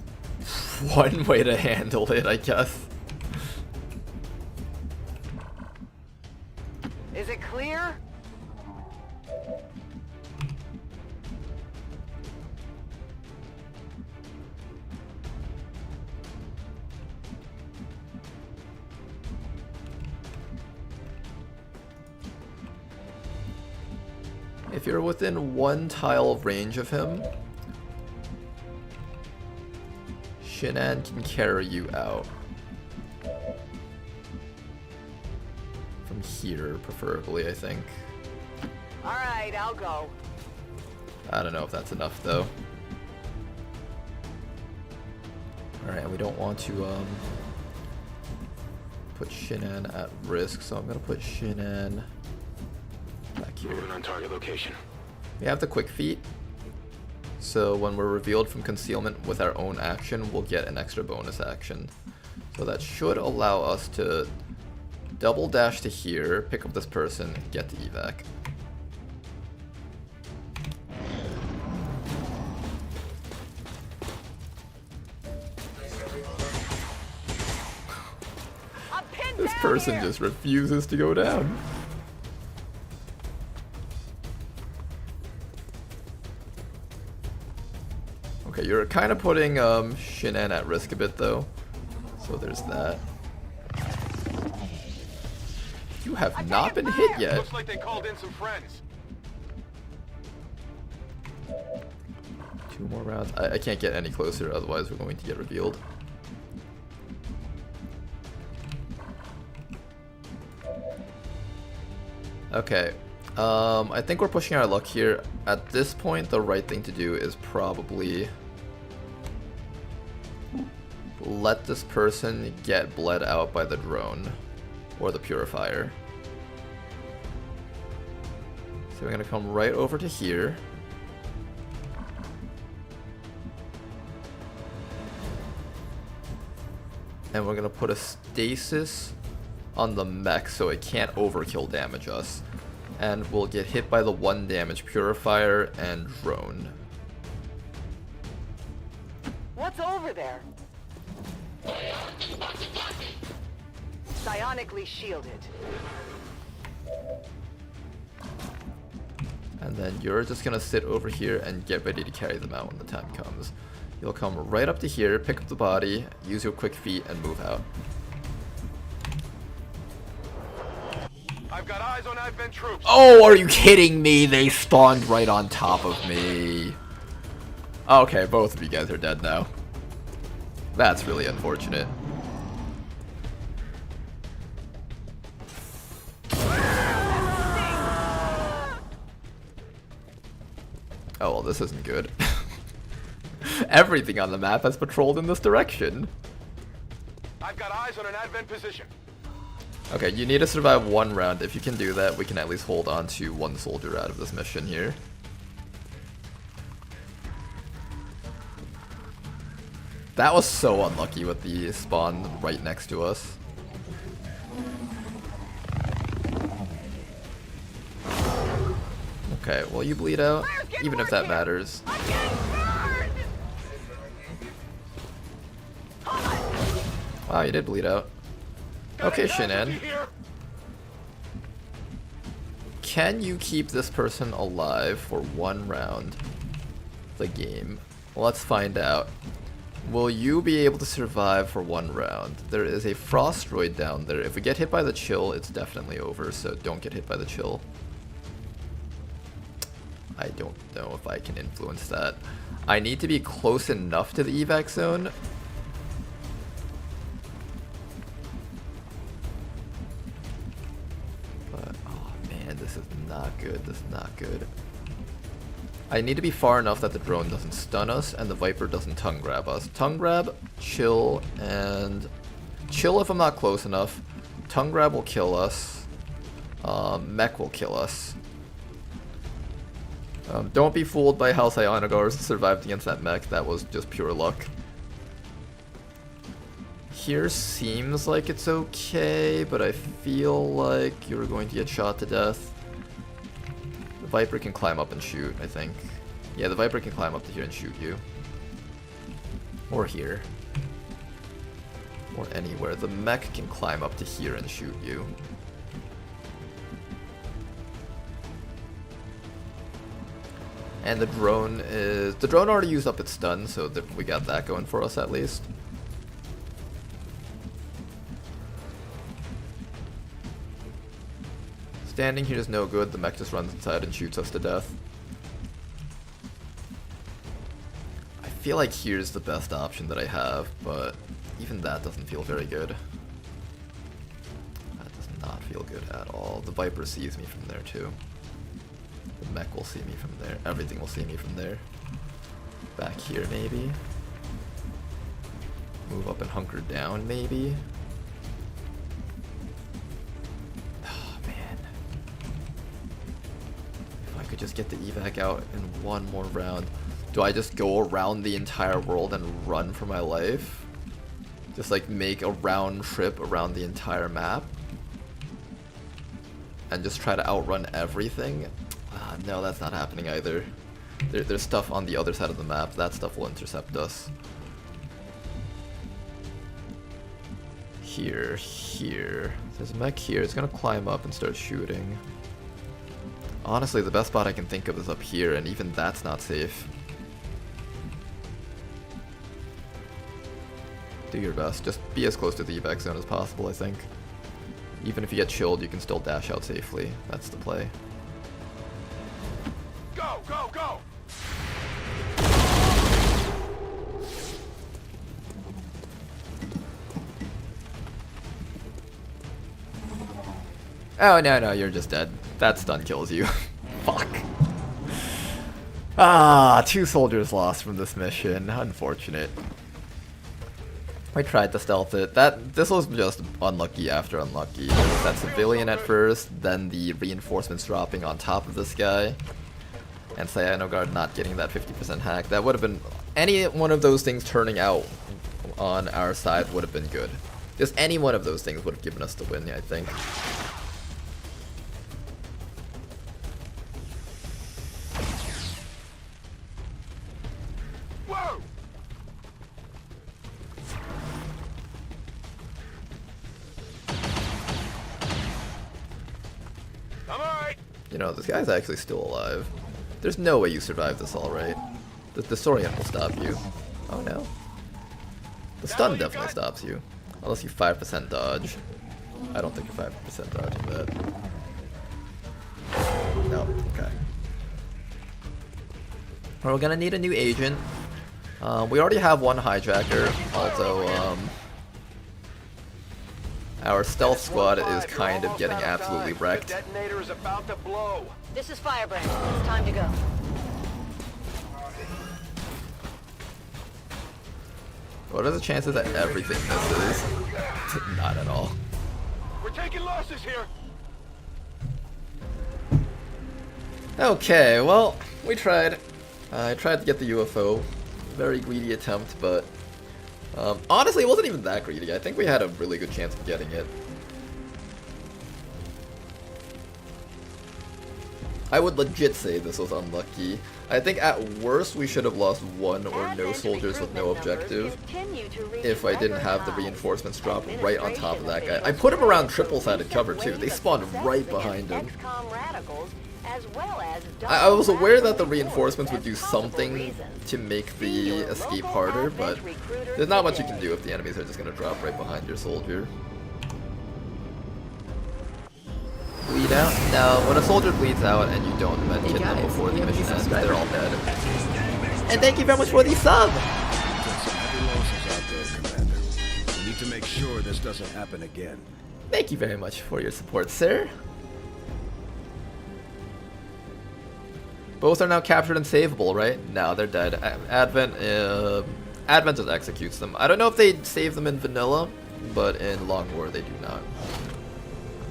one way to handle it, I guess. Is it clear? If you're within 1 tile of range of him, Shinan can carry you out. From here, preferably, I think. Alright, I'll go. I don't know if that's enough, though. Alright, and we don't want to put Shinan at risk, so I'm going to put Shinan back here. Moving on target location. We have the quick feet, so when we're revealed from concealment with our own action, we'll get an extra bonus action. So that should allow us to double dash to here, pick up this person, get to evac. This person just refuses to go down. Okay, you're kind of putting Shinan at risk a bit though, so there's that. You have not been hit yet. Looks like they called in some friends. 2 more rounds. I can't get any closer, otherwise we're going to get revealed. Okay, I think we're pushing our luck here. At this point, the right thing to do is probably let this person get bled out by the drone or the purifier. So we're gonna come right over to here. And we're gonna put a stasis on the mech so it can't overkill damage us. And we'll get hit by the 1 damage purifier and drone. What's over there? Psionically shielded. And then you're just gonna sit over here and get ready to carry them out when the time comes. You'll come right up to here, pick up the body, use your quick feet, and move out. I've got eyes on advent troops. Oh, are you kidding me? They spawned right on top of me. Okay, both of you guys are dead now. That's really unfortunate. Oh, well, this isn't good. Everything on the map has patrolled in this direction. I've got eyes on an advent position. Okay, you need to survive 1 round. If you can do that, we can at least hold on to 1 soldier out of this mission here. That was so unlucky with the spawn right next to us. Okay, well, you bleed out, even if that matters. Wow, you did bleed out. Okay, Shinan. Can you keep this person alive for 1 round? The game. Let's find out. Will you be able to survive for 1 round? There is a frost droid down there. If we get hit by the chill, it's definitely over, so don't get hit by the chill. I don't know if I can influence that. I need to be close enough to the evac zone. But, oh man, this is not good. This is not good. I need to be far enough that the drone doesn't stun us and the Viper doesn't tongue grab us. Tongue grab, chill, and chill if I'm not close enough. Tongue grab will kill us. Mech will kill us. Don't be fooled by how Cyanogars survived against that mech. That was just pure luck. Here seems like it's okay, but I feel like you're going to get shot to death. The Viper can climb up and shoot, I think. Yeah, the Viper can climb up to here and shoot you. Or here. Or anywhere. The mech can climb up to here and shoot you. And the drone already used up its stun, so we got that going for us at least. Standing here is no good, the mech just runs inside and shoots us to death. I feel like here's the best option that I have, but even that doesn't feel very good. That does not feel good at all. The Viper sees me from there too. The mech will see me from there. Everything will see me from there. Back here maybe. Move up and hunker down maybe. Just get the evac out in one more round. Do I just go around the entire world and run for my life? Just like make a round trip around the entire map? And just try to outrun everything? No, that's not happening either. There's stuff on the other side of the map. That stuff will intercept us. Here. There's a mech here. It's gonna climb up and start shooting. Honestly, the best spot I can think of is up here, and even that's not safe. Do your best. Just be as close to the evac zone as possible, I think. Even if you get chilled, you can still dash out safely. That's the play. Go, go, go! Oh, no, you're just dead. That stun kills you. Fuck. Ah, 2 soldiers lost from this mission. Unfortunate. I tried to stealth it. This was just unlucky after unlucky. There was that civilian at first, then the reinforcements dropping on top of this guy, and Cyanogard not getting that 50% hack. That would have been... Any one of those things turning out on our side would have been good. Just any one of those things would have given us the win, I think. You know, this guy's actually still alive. There's no way you survive this alright. The Saurian will stop you. Oh no. The stun definitely stops you. Unless you 5% dodge. I don't think you're 5% dodging that. No, okay. Well, we're gonna need a new agent. We already have one hijacker, although our stealth squad is kind of getting absolutely wrecked. Detonator is about to blow. This is Firebrand. It's time to go. What are the chances that everything misses? Not at all. We're taking losses here. Okay, well, we tried. I tried to get the UFO. Very greedy attempt, but honestly, it wasn't even that greedy. I think we had a really good chance of getting it. I would legit say this was unlucky. I think at worst we should have lost 1 or no soldiers with no objective if I didn't have the reinforcements drop right on top of that guy. I put him around triple-sided cover too. They spawned right behind him. I was aware that the reinforcements would do something to make the escape harder, but there's not much you can do if the enemies are just going to drop right behind your soldier. Bleed out? No, when a soldier bleeds out and you don't medkit them before the mission ends, they're all dead. And thank you very much for the sub! Heavy losses out there, Commander. We need to make sure this doesn't happen again. Thank you very much for your support, sir. Both are now captured and savable, right? No, they're dead. Advent just executes them. I don't know if they save them in vanilla, but in Long War they do not.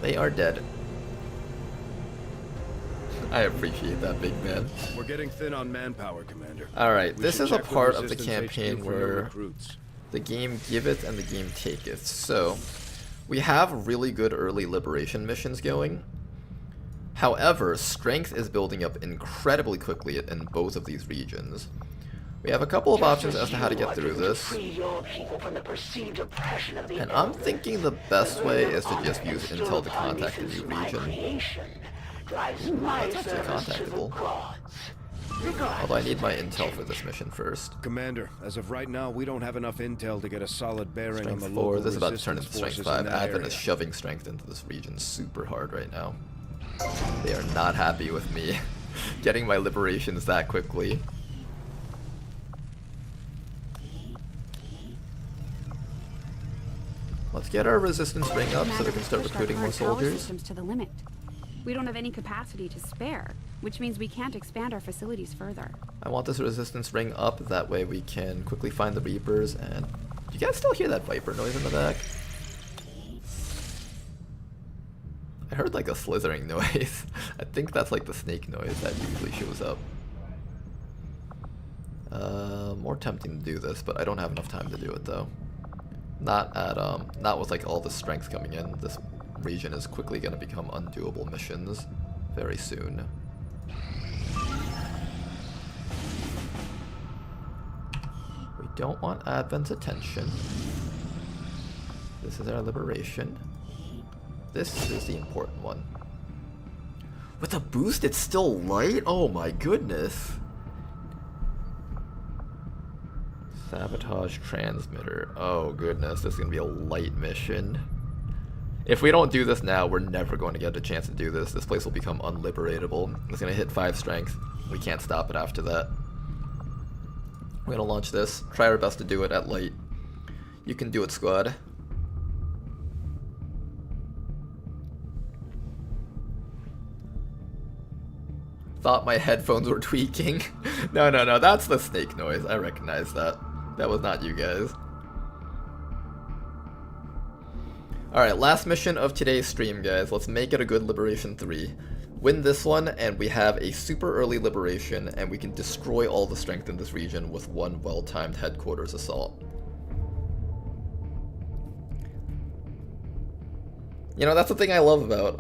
They are dead. I appreciate that, big man. We're getting thin on manpower, Commander. Alright, this is a part of the campaign where the game giveth and the game taketh. So, we have really good early liberation missions going. However, strength is building up incredibly quickly in both of these regions. We have a couple of options as to how to get through this. And I'm thinking the best way is to just use intel to contact a new region. Ooh, that's actually contactable. Although I need my intel for this mission first. Commander, as of right now, we don't have enough intel to get a solid bearing Strength on the 4, local this is about to turn resistance into Strength forces 5. in that Advent area. is shoving strength into this region super hard right now. They are not happy with me getting my liberations that quickly. Let's get our resistance ring up so we can start recruiting more soldiers. To the limit. We don't have any capacity to spare, which means we can't expand our facilities further. I want this resistance ring up, that way we can quickly find the Reapers. And you guys still hear that Viper noise in the back? I heard like a slithering noise. I think that's like the snake noise that usually shows up. More tempting to do this, but I don't have enough time to do it though. Not with like all the strength coming in. This region is quickly going to become undoable missions very soon. We don't want Advent's attention. This is our liberation. This is the important one. With a boost, it's still light? Oh my goodness. Sabotage transmitter. Oh goodness, this is going to be a light mission. If we don't do this now, we're never going to get a chance to do this. This place will become unliberatable. It's going to hit 5 strength. We can't stop it after that. We're going to launch this. Try our best to do it at light. You can do it, squad. Thought my headphones were tweaking. No, that's the snake noise. I recognize that. That was not you guys. Alright, last mission of today's stream, guys. Let's make it a good Liberation 3. Win this one, and we have a super early Liberation, and we can destroy all the strength in this region with one well-timed headquarters assault. You know, that's the thing I love about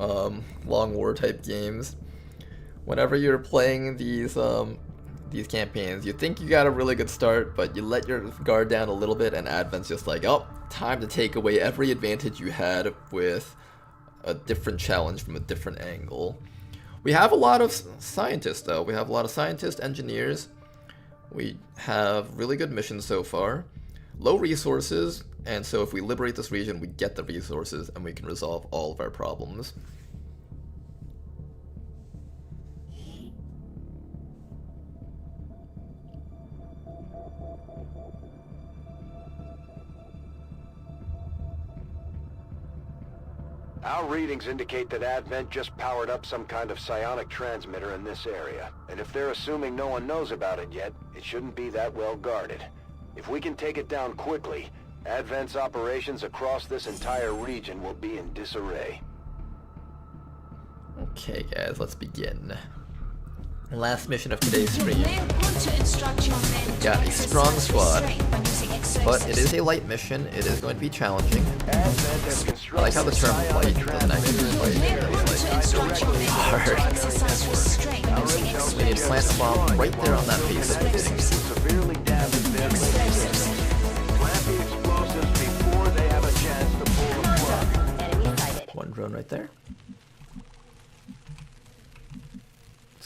Long War type games. Whenever you're playing these campaigns, you think you got a really good start, but you let your guard down a little bit, and Advent's just like, oh, time to take away every advantage you had with a different challenge from a different angle. We have a lot of scientists, though. We have a lot of scientists, engineers. We have really good missions so far. Low resources, and so if we liberate this region, we get the resources, and we can resolve all of our problems. Our readings indicate that Advent just powered up some kind of psionic transmitter in this area. And if they're assuming no one knows about it yet, it shouldn't be that well guarded. If we can take it down quickly, Advent's operations across this entire region will be in disarray. Okay guys, let's begin. Last mission of today's stream. Got a strong squad, but it is a light mission. It is going to be challenging. I like how the term light doesn't actually mean light. It's like hard. We need to plant a bomb right there on that base at the beginning. One drone right there.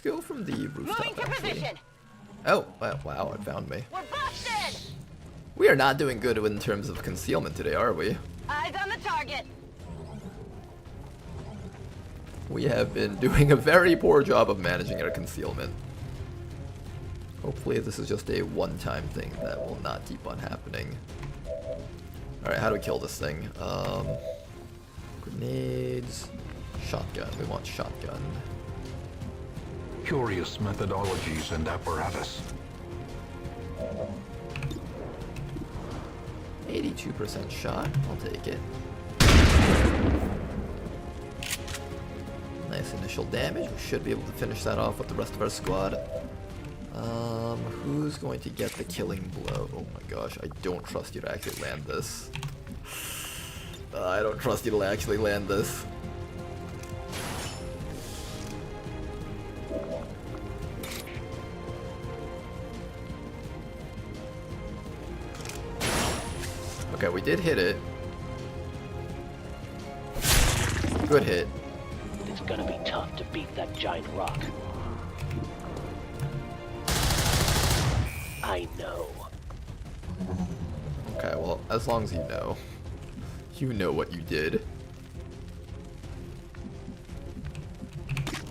Go from the rooftop, actually. Oh, wow, it found me. We're busted! We are not doing good in terms of concealment today, are we? Eyes on the target. We have been doing a very poor job of managing our concealment. Hopefully this is just a one-time thing that will not keep on happening. Alright, how do we kill this thing? Grenades. Shotgun. We want shotgun. Curious methodologies and apparatus. 82% shot. I'll take it. Nice initial damage. We should be able to finish that off with the rest of our squad. Who's going to get the killing blow? Oh my gosh, I don't trust you to actually land this. I don't trust you to actually land this. Okay, we did hit it. Good hit. It's gonna be tough to beat that giant rock. I know. Okay, well, as long as you know. You know what you did.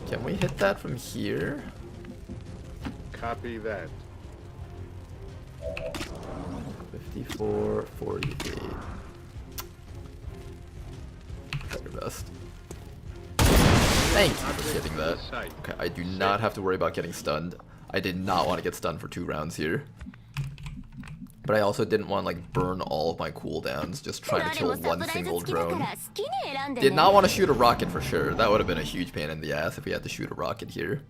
Can we hit that from here? Copy that. 54, 48. Try your best. Thank you for getting that. Okay, I do not have to worry about getting stunned. I did not want to get stunned for 2 rounds here. But I also didn't want to like burn all of my cooldowns just trying to kill one single drone. Did not want to shoot a rocket for sure. That would have been a huge pain in the ass if we had to shoot a rocket here.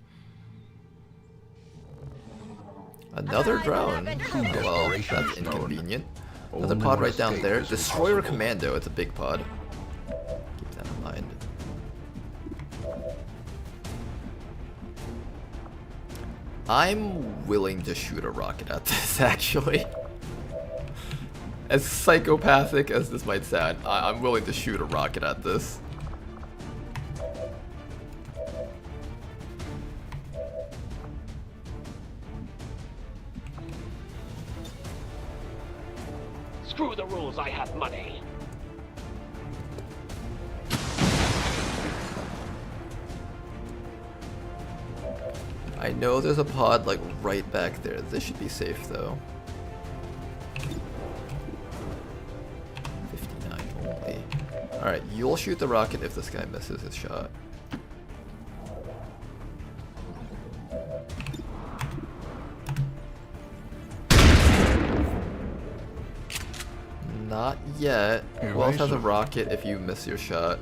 Another drone. Oh, well, that's inconvenient. Another pod right down there. Destroyer Commando. It's a big pod. Keep that in mind. I'm willing to shoot a rocket at this, actually. As psychopathic as this might sound, I'm willing to shoot a rocket at this. Screw the rules, I have money. I know there's a pod like right back there. This should be safe though. 59 only. Alright, you'll shoot the rocket if this guy misses his shot. Not yet. Who else has a rocket if you miss your shot?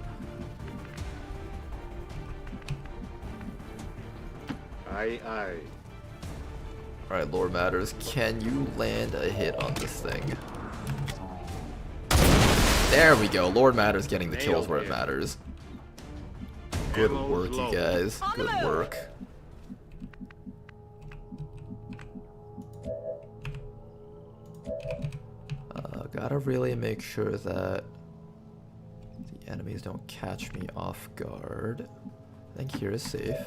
Aye, aye. Alright, Lord Matters, can you land a hit on this thing? There we go. Lord Matters getting the kills where it matters. Good work, you guys. Good work. Gotta really make sure that the enemies don't catch me off guard. I think here is safe.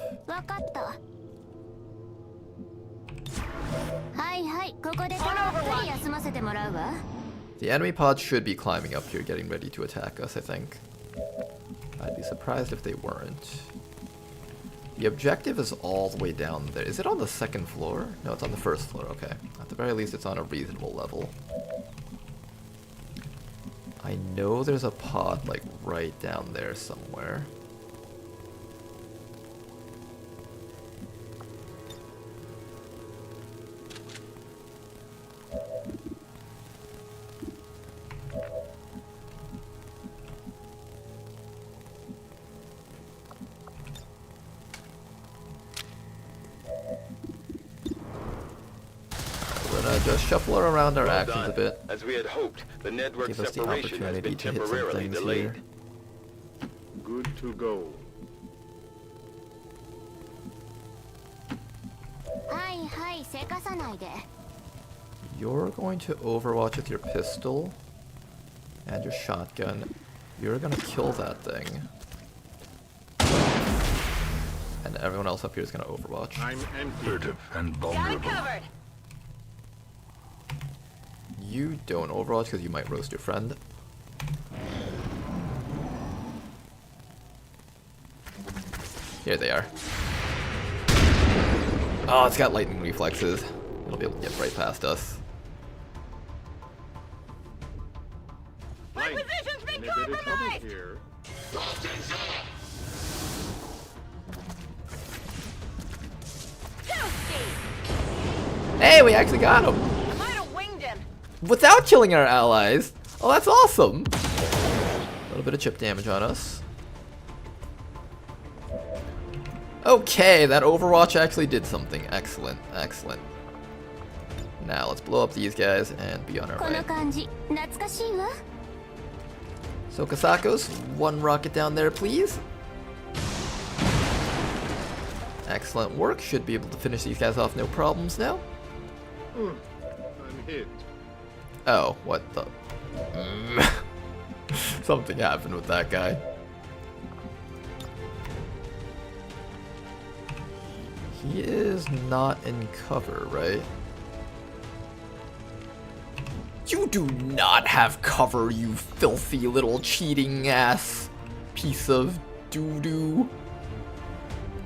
The enemy pod should be climbing up here, getting ready to attack us, I think. I'd be surprised if they weren't. The objective is all the way down there. Is it on the 2nd floor? No, it's on the 1st floor, okay. At the very least, it's on a reasonable level. I know there's a pod, like, right down there somewhere. Just shuffle around our actions a bit. As we had hoped, the network Give us the separation has opportunity been to hit some temporarily things delayed. here. Good to go. You're going to overwatch with your pistol and your shotgun. You're gonna kill that thing. And everyone else up here is gonna overwatch. I'm empty. Furtive and vulnerable. You don't overwatch because you might roast your friend. Here they are. Oh, it's got lightning reflexes. It'll be able to get right past us. My position's been compromised! Here. Hey, we actually got him! I might have winged him. Without killing our allies! Oh, that's awesome! A little bit of chip damage on us. Okay, that Overwatch actually did something. Excellent, excellent. Now let's blow up these guys and be on our way. So Kasakos, one rocket down there, please. Excellent work. Should be able to finish these guys off no problems now. I'm hit. Oh, what the? Something happened with that guy. He is not in cover, right? You do not have cover, you filthy little cheating ass piece of doo-doo.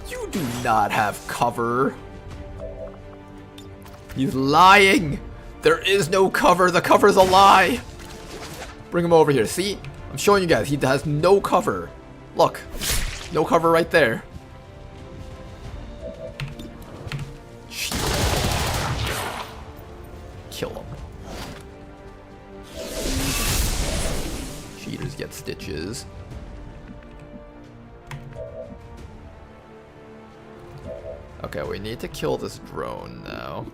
You do not have cover. He's lying. There is no cover. The cover's a lie. Bring him over here. See? I'm showing you guys. He has no cover. Look. No cover right there. Kill him. Cheaters get stitches. Okay, we need to kill this drone now.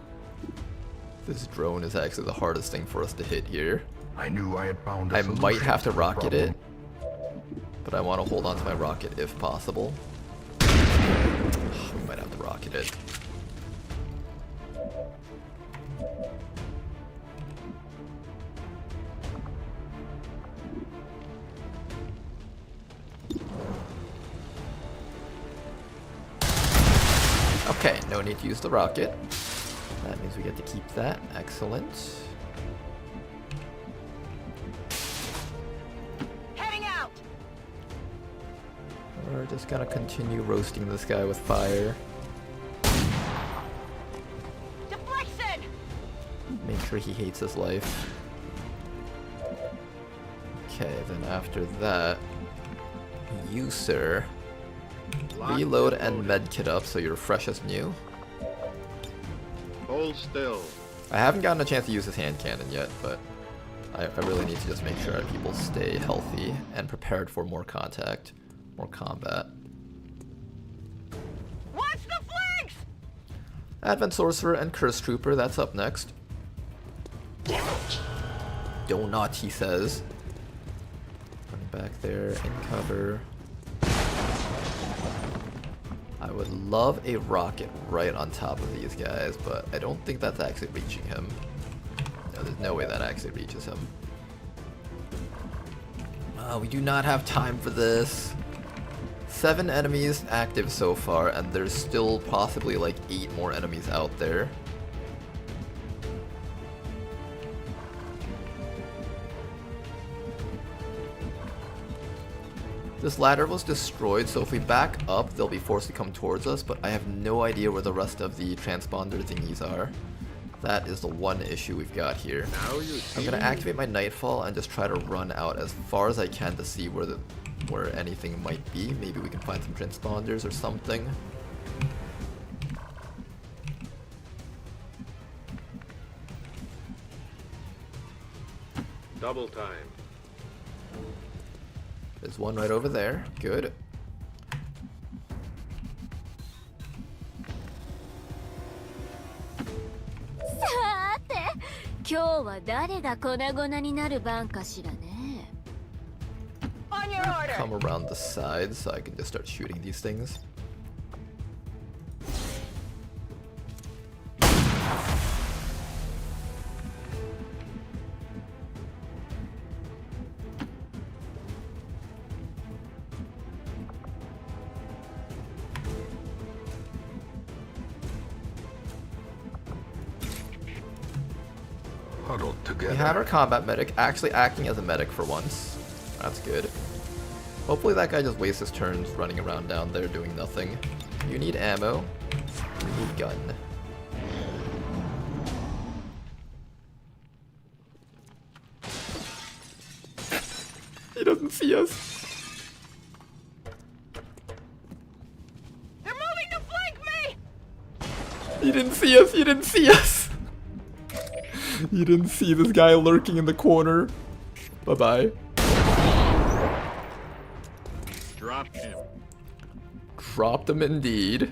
This drone is actually the hardest thing for us to hit here. I knew I had found a I solution might have to the rocket problem. it, but I want to hold on to my rocket if possible. We might have to rocket it. Okay, no need to use the rocket. That means we get to keep that. Excellent. Heading out. We're just gonna continue roasting this guy with fire. Deflection. Make sure he hates his life. Okay, then after that, you, sir, reload and medkit up so you're fresh as new. Hold still. I haven't gotten a chance to use his hand cannon yet, but I really need to just make sure our people stay healthy and prepared for more contact, more combat. Watch the flanks! Advent Sorcerer and Curse Trooper, that's up next. Donut, he says. Running back there in cover. I would love a rocket right on top of these guys, but I don't think that's actually reaching him. No, there's no way that actually reaches him. We do not have time for this. 7 enemies active so far, and there's still possibly like 8 more enemies out there. This ladder was destroyed, so if we back up, they'll be forced to come towards us, but I have no idea where the rest of the transponder thingies are. That is the one issue we've got here. I'm gonna activate my Nightfall and just try to run out as far as I can to see where anything might be. Maybe we can find some transponders or something. Double time. There's one right over there. Good. On your order. Come around the side so I can just start shooting these things. We have our combat medic actually acting as a medic for once. That's good. Hopefully that guy just wastes his turns running around down there doing nothing. You need ammo. You need gun. He doesn't see us. They're moving to flank me! He didn't see us. He didn't see us. You didn't see this guy lurking in the corner. Bye-bye. Drop him. Dropped him indeed.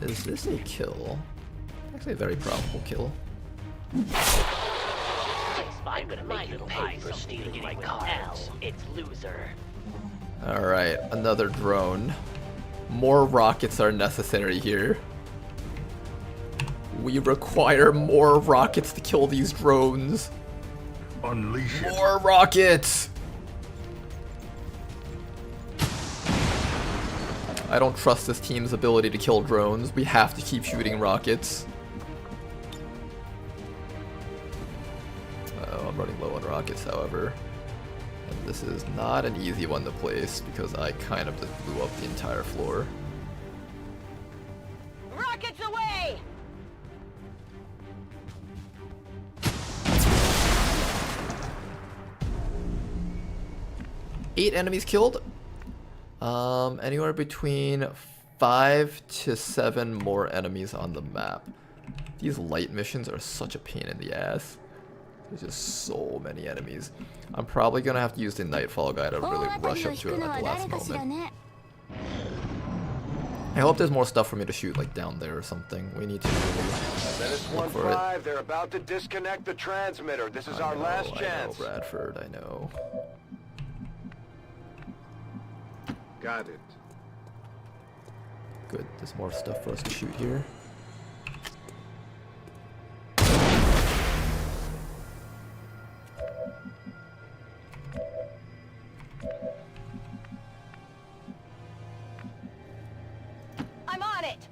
Is this a kill? Actually a very probable kill. I'm gonna make you pay for stealing my cards. It's loser. Alright, another drone. More rockets are necessary here. We require more rockets to kill these drones. Unleash it. More rockets! I don't trust this team's ability to kill drones. We have to keep shooting rockets. Oh, I'm running low on rockets, however. And this is not an easy one to place because I kind of just blew up the entire floor. Rockets away! 8 enemies killed. Anywhere between 5 to 7 more enemies on the map. These light missions are such a pain in the ass. There's just so many enemies. I'm probably gonna have to use the Nightfall guy to really rush up to it at the last moment. I hope there's more stuff for me to shoot, like down there or something. We need to Menace look for it. 1-5, they're about to disconnect the transmitter. This is our last chance. I know, Bradford, I know. Got it. Good, there's more stuff for us to shoot here. I'm on it.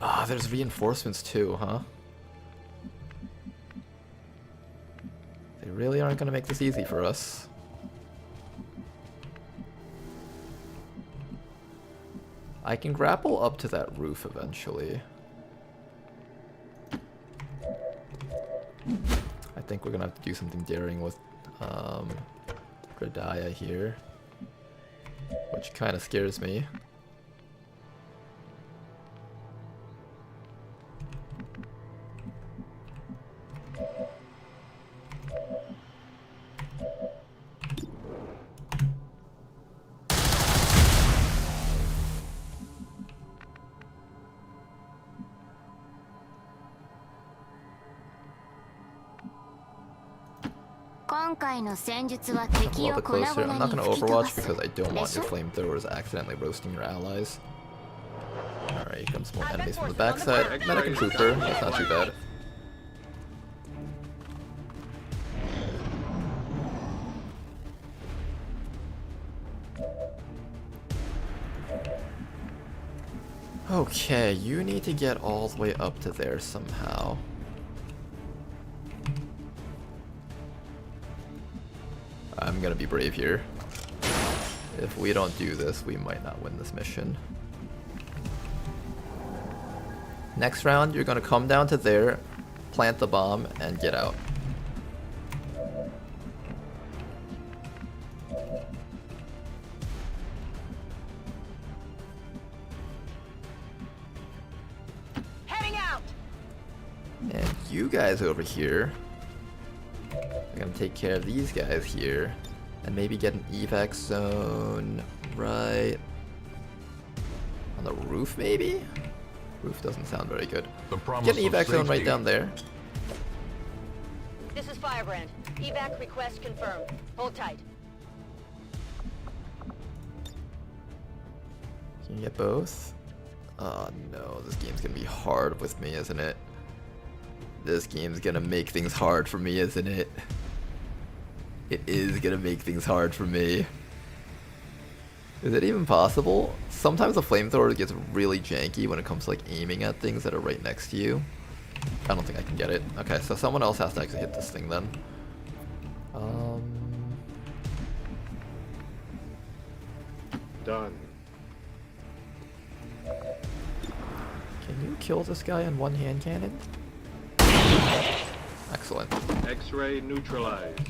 Ah, there's reinforcements too, huh? They really aren't gonna make this easy for us. I can grapple up to that roof eventually. I think we're gonna have to do something daring with Gradaya here, which kind of scares me. A little bit closer. I'm not going to Overwatch because I don't want your flamethrowers accidentally roasting your allies. Alright, here comes more enemies from the backside. Medic and Trooper, that's not too bad. Okay, you need to get all the way up to there somehow. I'm gonna be brave here. If we don't do this, we might not win this mission. Next round, you're gonna come down to there, plant the bomb, and get out. Heading out. And you guys over here are gonna take care of these guys here, and maybe get an evac zone right on the roof, maybe? Roof doesn't sound very good. Get an evac zone right down there. This is Firebrand. Evac request confirmed. Hold tight. Can you get both? Oh no, this game's gonna be hard with me, isn't it? This game's gonna make things hard for me, isn't it? It is gonna make things hard for me. Is it even possible? Sometimes the flamethrower gets really janky when it comes to like aiming at things that are right next to you. I don't think I can get it. Okay, so someone else has to actually hit this thing then. Done. Can you kill this guy in one hand cannon? Excellent. X-ray neutralized.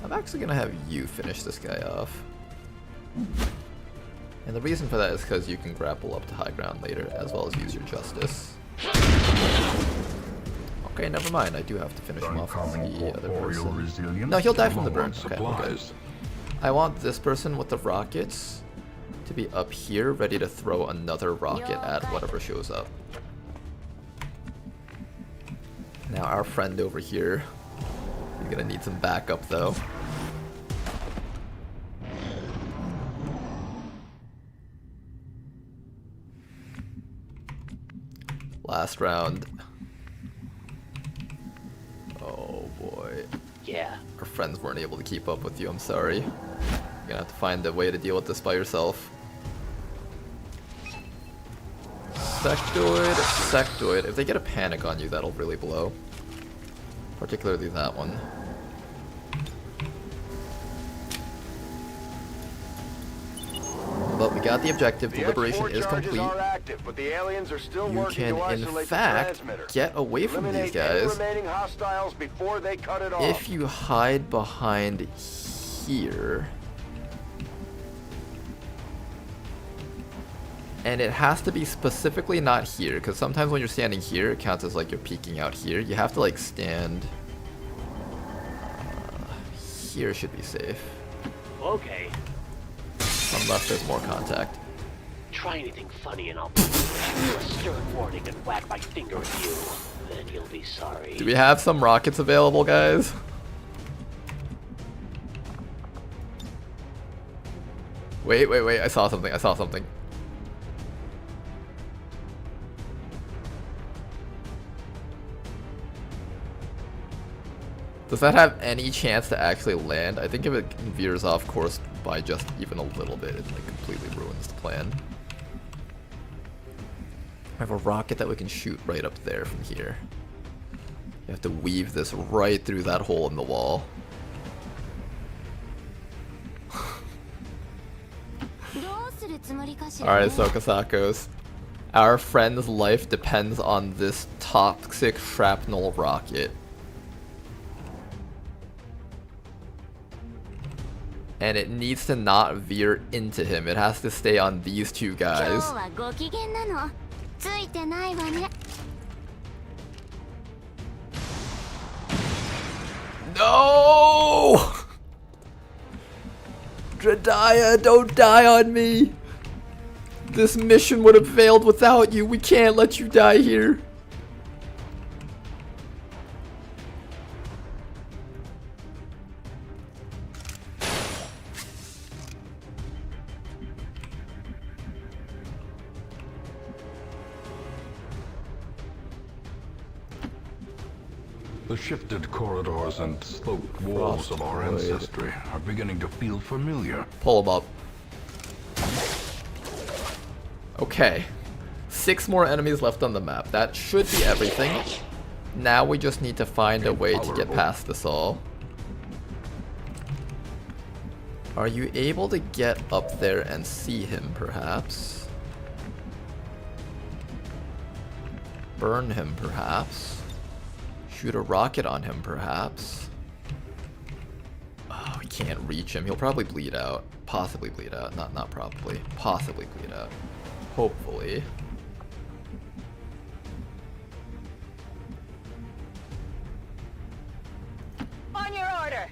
I'm actually gonna have you finish this guy off. And the reason for that is because you can grapple up to high ground later, as well as use your justice. Okay, never mind. I do have to finish him off on the other person. No, he'll die from the burn. Okay, okay. I want this person with the rockets to be up here, ready to throw another rocket at whatever shows up. Now our friend over here, you're gonna need some backup though. Last round. Oh boy. Yeah. Our friends weren't able to keep up with you, I'm sorry. You're gonna have to find a way to deal with this by yourself. Sectoid, Sectoid. If they get a panic on you, that'll really blow. Particularly that one. But we got the objective. The liberation is complete. Active, but the aliens are still you can, in fact, get away from these guys before they cut it off. if you hide behind here. And it has to be specifically not here, because sometimes when you're standing here, it counts as like you're peeking out here. You have to like stand... here should be safe. Okay. Unless there's more contact. Try anything funny and I'll give you a stern warning and whack my finger at you. Then you'll be sorry. Do we have some rockets available, guys? Wait, wait, wait. I saw something. I saw something. Does that have any chance to actually land? I think if it veers off course by just even a little bit, it like completely ruins the plan. I have a rocket that we can shoot right up there from here. You have to weave this right through that hole in the wall. Alright, so Kasakos. Our friend's life depends on this toxic shrapnel rocket. And it needs to not veer into him. It has to stay on these two guys. No! Jediah, don't die on me! This mission would have failed without you. We can't let you die here. The shifted corridors and sloped walls of our ancestry are beginning to feel familiar. Pull them up. Okay. 6 more enemies left on the map. That should be everything. Now we just need to find a way to get past this all. Are you able to get up there and see him, perhaps? Burn him, perhaps? Shoot a rocket on him, perhaps? Oh, we can't reach him. He'll probably bleed out. Possibly bleed out. Not probably. Possibly bleed out. Hopefully. On your order.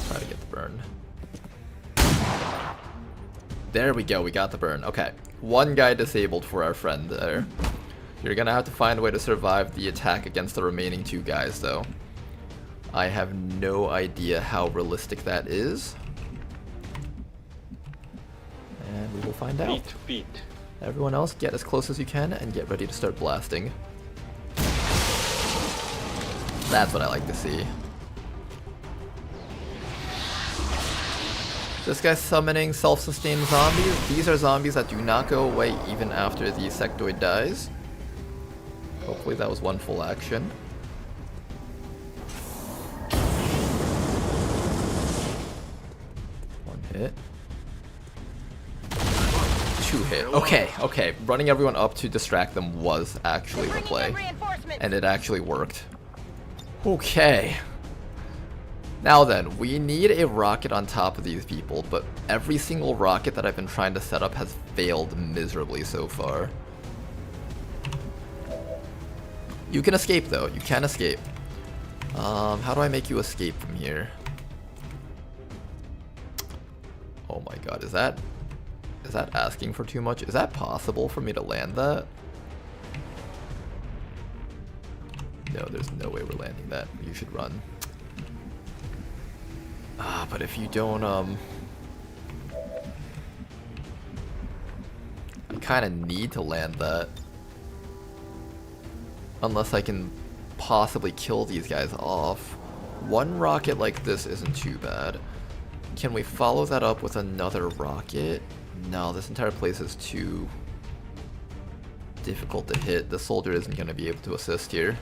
Try to get the burn. There we go. We got the burn. Okay. One guy disabled for our friend there. You're gonna have to find a way to survive the attack against the remaining 2 guys, though. I have no idea how realistic that is. And we will find out. Everyone else, get as close as you can and get ready to start blasting. That's what I like to see. This guy's summoning self-sustained zombies. These are zombies that do not go away even after the sectoid dies. Hopefully that was one full action. One hit. 2-hit. Okay, okay. Running everyone up to distract them was actually the play. And it actually worked. Okay. Now then, we need a rocket on top of these people, but every single rocket that I've been trying to set up has failed miserably so far. You can escape though, you can escape. How do I make you escape from here? Oh my god, is that asking for too much? Is that possible for me to land that? No, there's no way we're landing that. You should run. But if you don't, I kind of need to land that. Unless I can possibly kill these guys off. One rocket like this isn't too bad. Can we follow that up with another rocket? No, this entire place is too difficult to hit. The soldier isn't going to be able to assist here.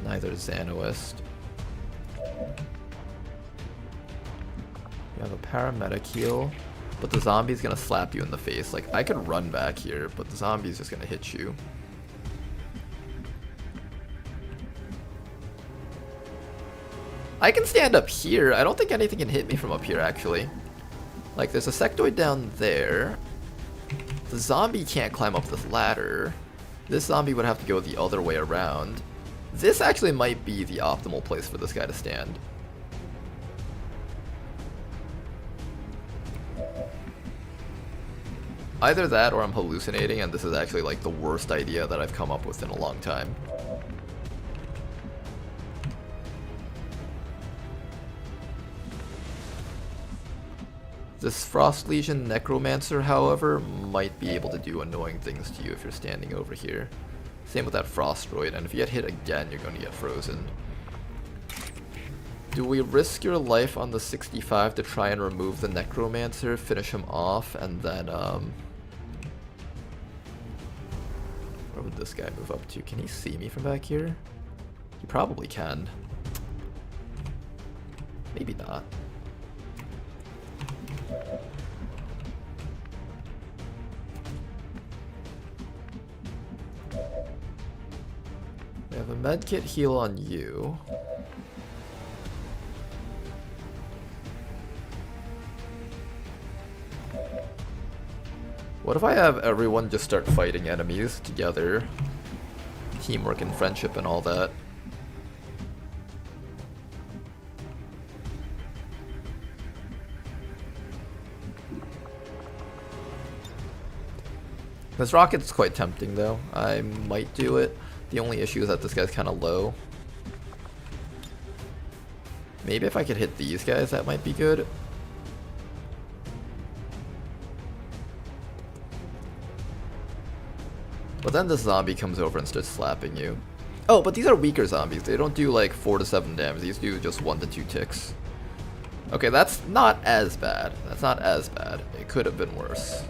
Neither is Xanoist. You have a paramedic heal, but the zombie's gonna slap you in the face. Like, I could run back here, but the zombie's just gonna hit you. I can stand up here. I don't think anything can hit me from up here, actually. Like, there's a sectoid down there. The zombie can't climb up this ladder. This zombie would have to go the other way around. This actually might be the optimal place for this guy to stand. Either that or I'm hallucinating and this is actually like the worst idea that I've come up with in a long time. This Frost Legion Necromancer, however, might be able to do annoying things to you if you're standing over here. Same with that Frostroid, and if you get hit again, you're going to get frozen. Do we risk your life on the 65 to try and remove the Necromancer, finish him off, and then, where would this guy move up to? Can he see me from back here? He probably can. Maybe not. We have a medkit heal on you. What if I have everyone just start fighting enemies together? Teamwork and friendship and all that. This rocket's quite tempting though. I might do it. The only issue is that this guy's kind of low. Maybe if I could hit these guys, that might be good. But then this zombie comes over and starts slapping you. Oh, but these are weaker zombies. They don't do like 4 to 7 damage. These do just 1 to 2 ticks. Okay, that's not as bad. That's not as bad. It could have been worse.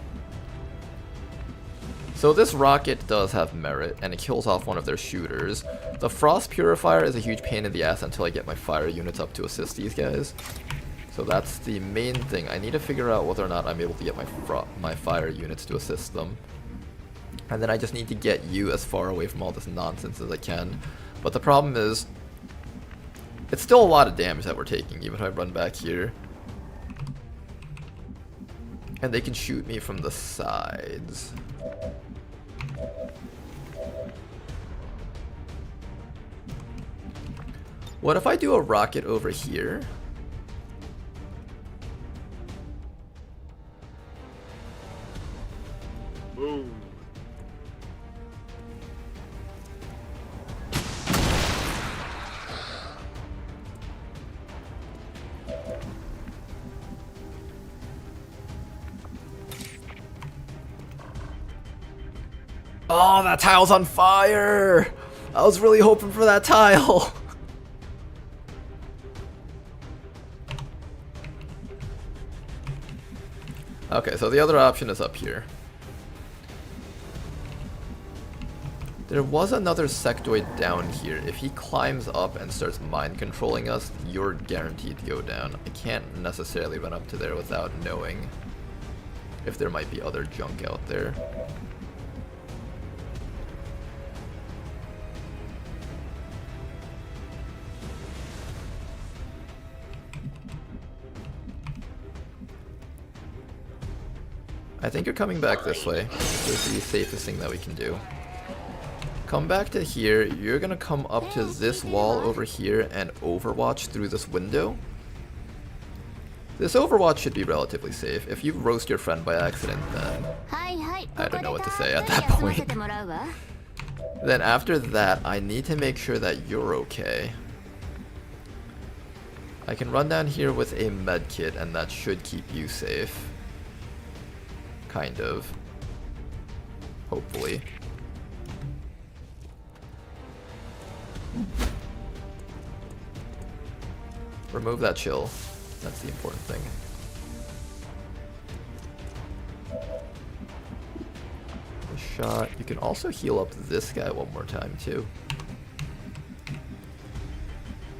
So this rocket does have merit, and it kills off one of their shooters. The Frost Purifier is a huge pain in the ass until I get my fire units up to assist these guys. So that's the main thing. I need to figure out whether or not I'm able to get my fire units to assist them. And then I just need to get you as far away from all this nonsense as I can. But the problem is, it's still a lot of damage that we're taking, even if I run back here. And they can shoot me from the sides. What if I do a rocket over here? Boom. Oh, that tile's on fire! I was really hoping for that tile. Okay, so the other option is up here. There was another sectoid down here. If he climbs up and starts mind controlling us, you're guaranteed to go down. I can't necessarily run up to there without knowing if there might be other junk out there. I think you're coming back this way. This is the safest thing that we can do. Come back to here. You're gonna come up to this wall over here and overwatch through this window. This overwatch should be relatively safe. If you roast your friend by accident, then I don't know what to say at that point. Then after that, I need to make sure that you're okay. I can run down here with a med kit and that should keep you safe. Kind of. Hopefully. Remove that chill. That's the important thing. A shot. You can also heal up this guy one more time too.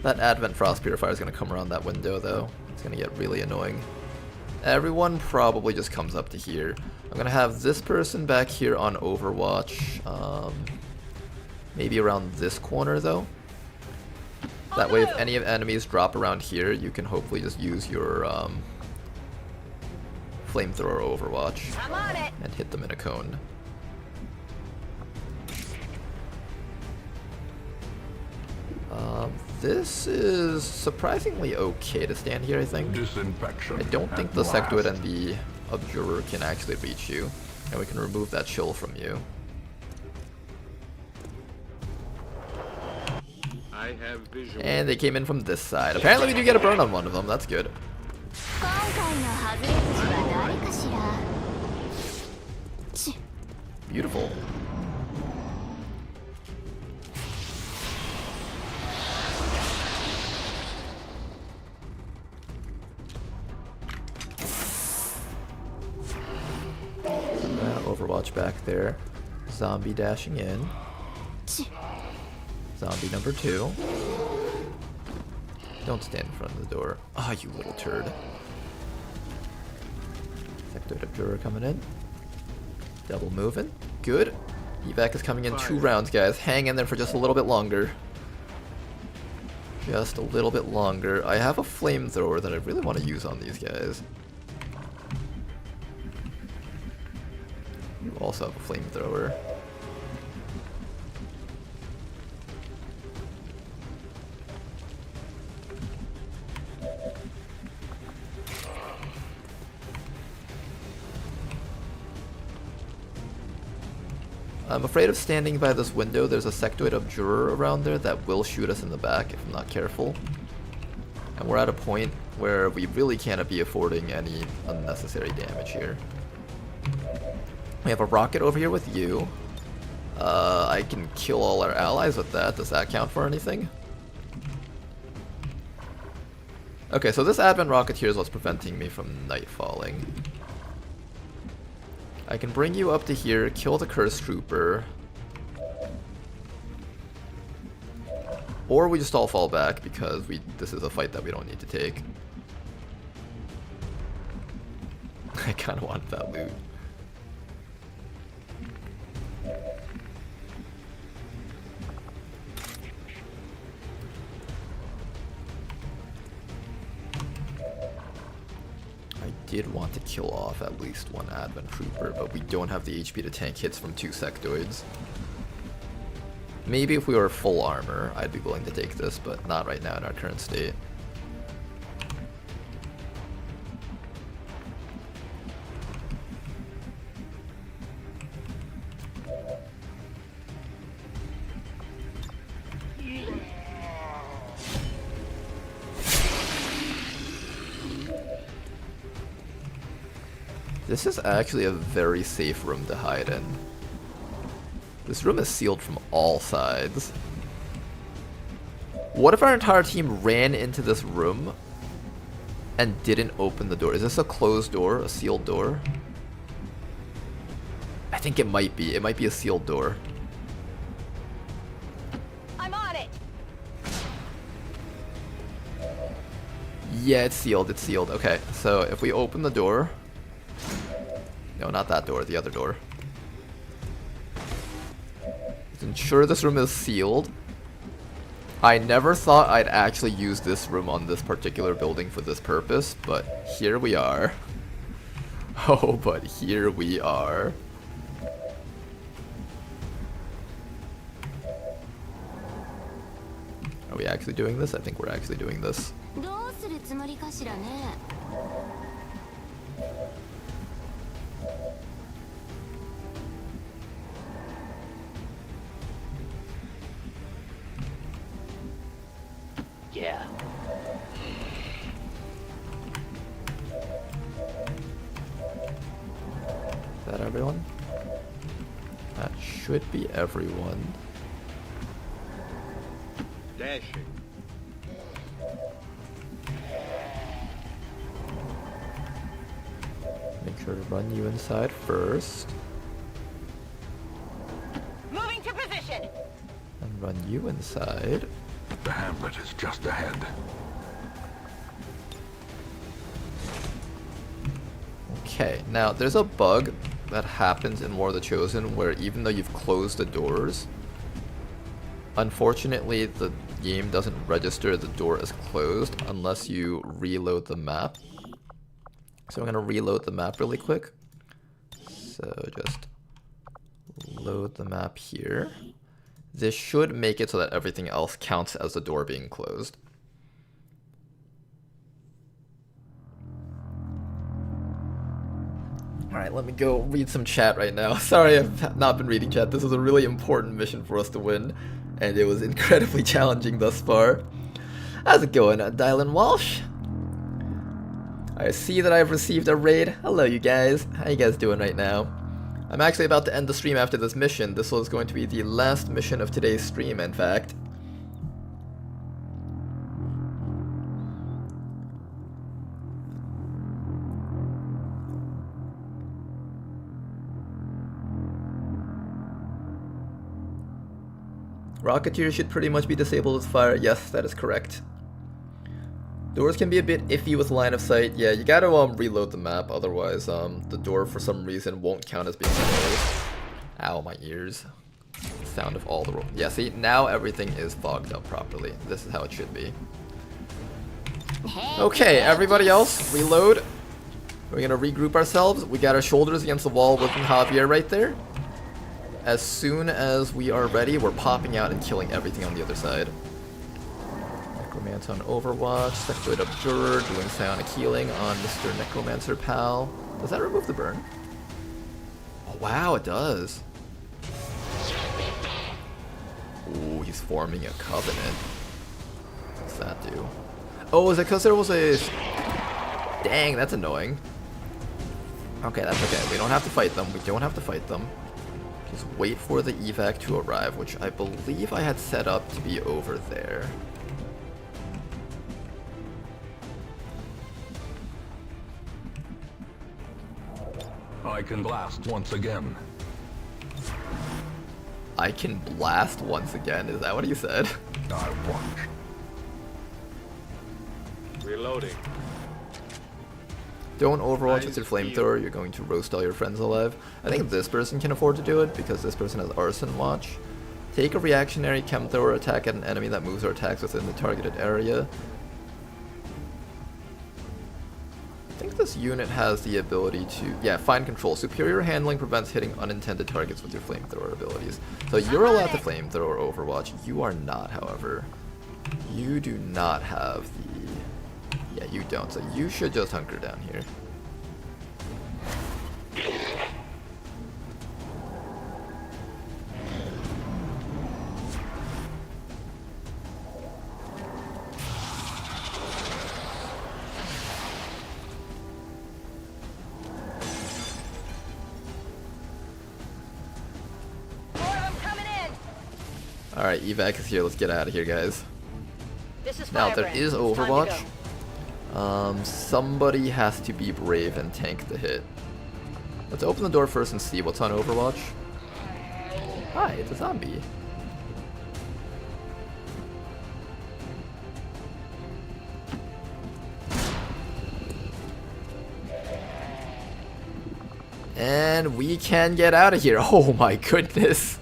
That Advent Frost Purifier is going to come around that window though. It's going to get really annoying. Everyone probably just comes up to here. I'm going to have this person back here on Overwatch. Maybe around this corner though. That way if any of enemies drop around here, you can hopefully just use your Flamethrower Overwatch and hit them in a cone. This is surprisingly okay to stand here, I think. I don't think the Sectoid and the Abjurer can actually reach you, and we can remove that chill from you. I have visual. And they came in from this side. Apparently we do get a burn on one of them, that's good. Beautiful. Overwatch back there. Zombie dashing in. Zombie number 2. Don't stand in front of the door. Ah, oh, you little turd. Sectoid Abjurer coming in. Double moving. Good. Evac is coming in 2 rounds, guys. Hang in there for just a little bit longer. Just a little bit longer. I have a Flamethrower that I really want to use on these guys. You also have a Flamethrower. I'm afraid of standing by this window. There's a Sectoid Abjurer around there that will shoot us in the back if I'm not careful. And we're at a point where we really can't be affording any unnecessary damage here. We have a rocket over here with you. I can kill all our allies with that. Does that count for anything? Okay, so this Advent rocket here is what's preventing me from night falling. I can bring you up to here, kill the Curse Trooper. Or we just all fall back because this is a fight that we don't need to take. I kind of want that loot. I did want to kill off at least one Advent Trooper, but we don't have the HP to tank hits from 2 Sectoids. Maybe if we were full armor, I'd be willing to take this, but not right now in our current state. This is actually a very safe room to hide in. This room is sealed from all sides. What if our entire team ran into this room and didn't open the door? Is this a closed door, a sealed door? I think it might be. It might be a sealed door. Yeah, it's sealed, it's sealed. Okay, so if we open the door... No, not that door, the other door. Let's ensure this room is sealed. I never thought I'd actually use this room on this particular building for this purpose, but here we are. Oh, but here we are. Are we actually doing this? I think we're actually doing this. Yeah. Is that everyone? That should be everyone. Dashing. Make sure to run you inside first. Moving to position. And run you inside. The hamlet is just ahead. Okay, now there's a bug that happens in War of the Chosen where even though you've closed the doors, unfortunately the game doesn't register the door as closed unless you reload the map. So I'm going to reload the map really quick. So just load the map here. This should make it so that everything else counts as the door being closed. Alright, let me go read some chat right now. Sorry I've not been reading chat. This was a really important mission for us to win, and it was incredibly challenging thus far. How's it going, Dylan Walsh? I see that I've received a raid. Hello you guys. How you guys doing right now? I'm actually about to end the stream after this mission. This was going to be the last mission of today's stream, in fact. Rocketeer should pretty much be disabled with fire. Yes, that is correct. Doors can be a bit iffy with line of sight. Yeah, you gotta reload the map, otherwise the door for some reason won't count as being closed. Ow, my ears. The sound of all the roll. Yeah, see, now everything is fogged up properly. This is how it should be. Okay, everybody else, reload. We're gonna regroup ourselves. We got our shoulders against the wall with Javier right there. As soon as we are ready, we're popping out and killing everything on the other side. Necromancer on Overwatch, Sectoid Observer, doing psionic healing on Mr. Necromancer Pal. Does that remove the burn? Oh wow, it does. Ooh, he's forming a covenant. What's that do? Oh, is it because there was a... Dang, that's annoying. Okay, that's okay. We don't have to fight them. We don't have to fight them. Just wait for the evac to arrive, which I believe I had set up to be over there. I can blast once again. I can blast once again? Is that what you said? I watch. Reloading. Don't Overwatch with your flamethrower, you're going to roast all your friends alive. I think this person can afford to do it because this person has Arson Watch. Take a reactionary chem thrower attack at an enemy that moves or attacks within the targeted area. I think this unit has the ability to, yeah, find control. Superior handling prevents hitting unintended targets with your flamethrower abilities. So you're allowed to flamethrower Overwatch. You are not, however. You do not have the... Yeah, you don't, so you should just hunker down here. Alright, evac is here. Let's get out of here, guys. Now, there is Overwatch. Somebody has to be brave and tank the hit. Let's open the door first and see what's on Overwatch. Hi, it's a zombie. And we can get out of here. Oh my goodness.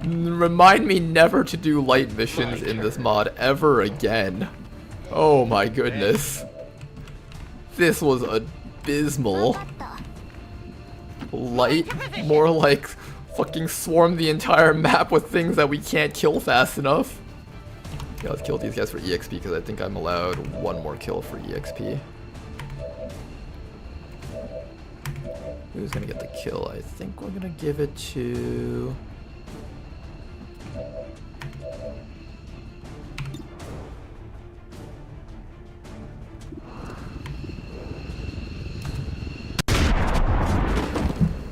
Remind me never to do light missions in this mod ever again. Oh my goodness. This was abysmal. Light? More like fucking swarm the entire map with things that we can't kill fast enough. Yeah, let's kill these guys for EXP because I think I'm allowed one more kill for EXP. Who's gonna get the kill? I think we're gonna give it to...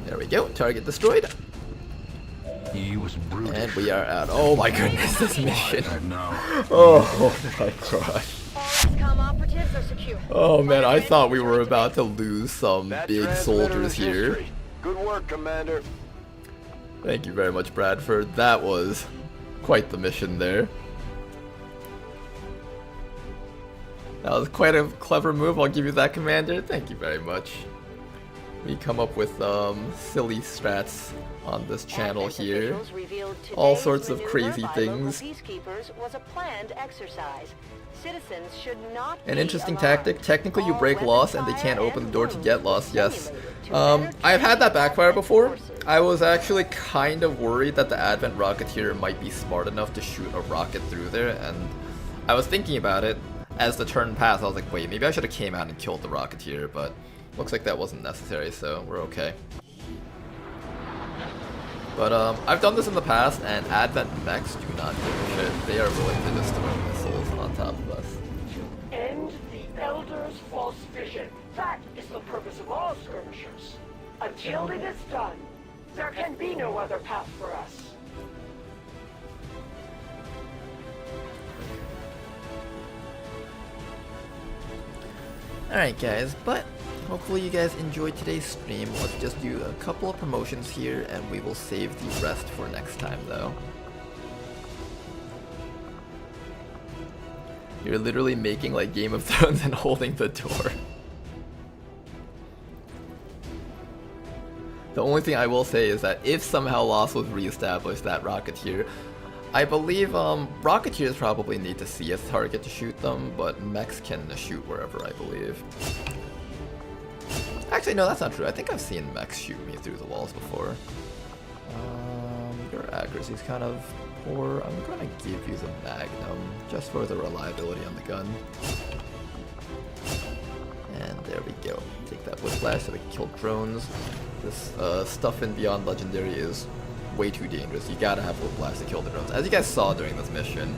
There we go, target destroyed. He was brutish. And we are out. Oh my goodness, this mission. Oh my gosh. Oh man, I thought we were about to lose some big soldiers here. Good work, Commander. Thank you very much, Bradford. That was quite the mission there. That was quite a clever move. I'll give you that, Commander. Thank you very much. We come up with silly strats on this channel here. All sorts of crazy things. An interesting tactic. Technically you break loss and they can't open the door to get lost. Yes. I've had that backfire before. I was actually kind of worried that the Advent Rocketeer might be smart enough to shoot a rocket through there, and I was thinking about it. As the turn passed, I was like, wait, maybe I should have came out and killed the Rocketeer, but looks like that wasn't necessary, so we're okay. But I've done this in the past, and Advent mechs do not give a shit. They are willing to just throw missiles on top of us. End the Elder's false vision. That is the purpose of all skirmishers. Until it is done, there can be no other path for us. Alright guys, but hopefully you guys enjoyed today's stream. Let's just do a couple of promotions here and we will save the rest for next time though. You're literally making like Game of Thrones and holding the door. The only thing I will say is that if somehow Lost was reestablished, that Rocketeer, I believe Rocketeers probably need to see a target to shoot them, but mechs can shoot wherever, I believe. Actually, no, that's not true. I think I've seen mechs shoot me through the walls before. Your accuracy's kind of poor. I'm gonna give you the Magnum, just for the reliability on the gun. And there we go. Take that Whiplash so we can kill drones. This stuff in Beyond Legendary is way too dangerous. You gotta have Whiplash to kill the drones. As you guys saw during this mission,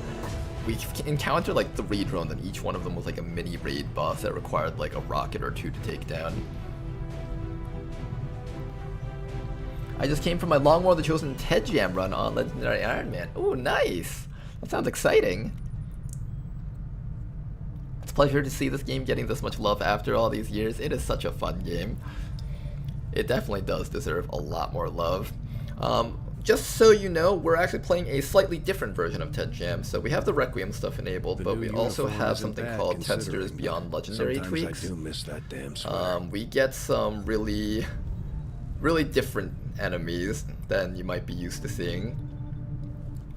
we encountered like 3 drones and each one of them was like a mini raid boss that required like a rocket or 2 to take down. I just came from my Long War the Chosen TED Jam run on Legendary Iron Man. Ooh, nice! That sounds exciting. It's a pleasure to see this game getting this much love after all these years. It is such a fun game. It definitely does deserve a lot more love. Just so you know, we're actually playing a slightly different version of TED Jam. So we have the Requiem stuff enabled, but we also have something called Testers Beyond Legendary tweaks. I do miss that damn sweater. We get some really different enemies than you might be used to seeing.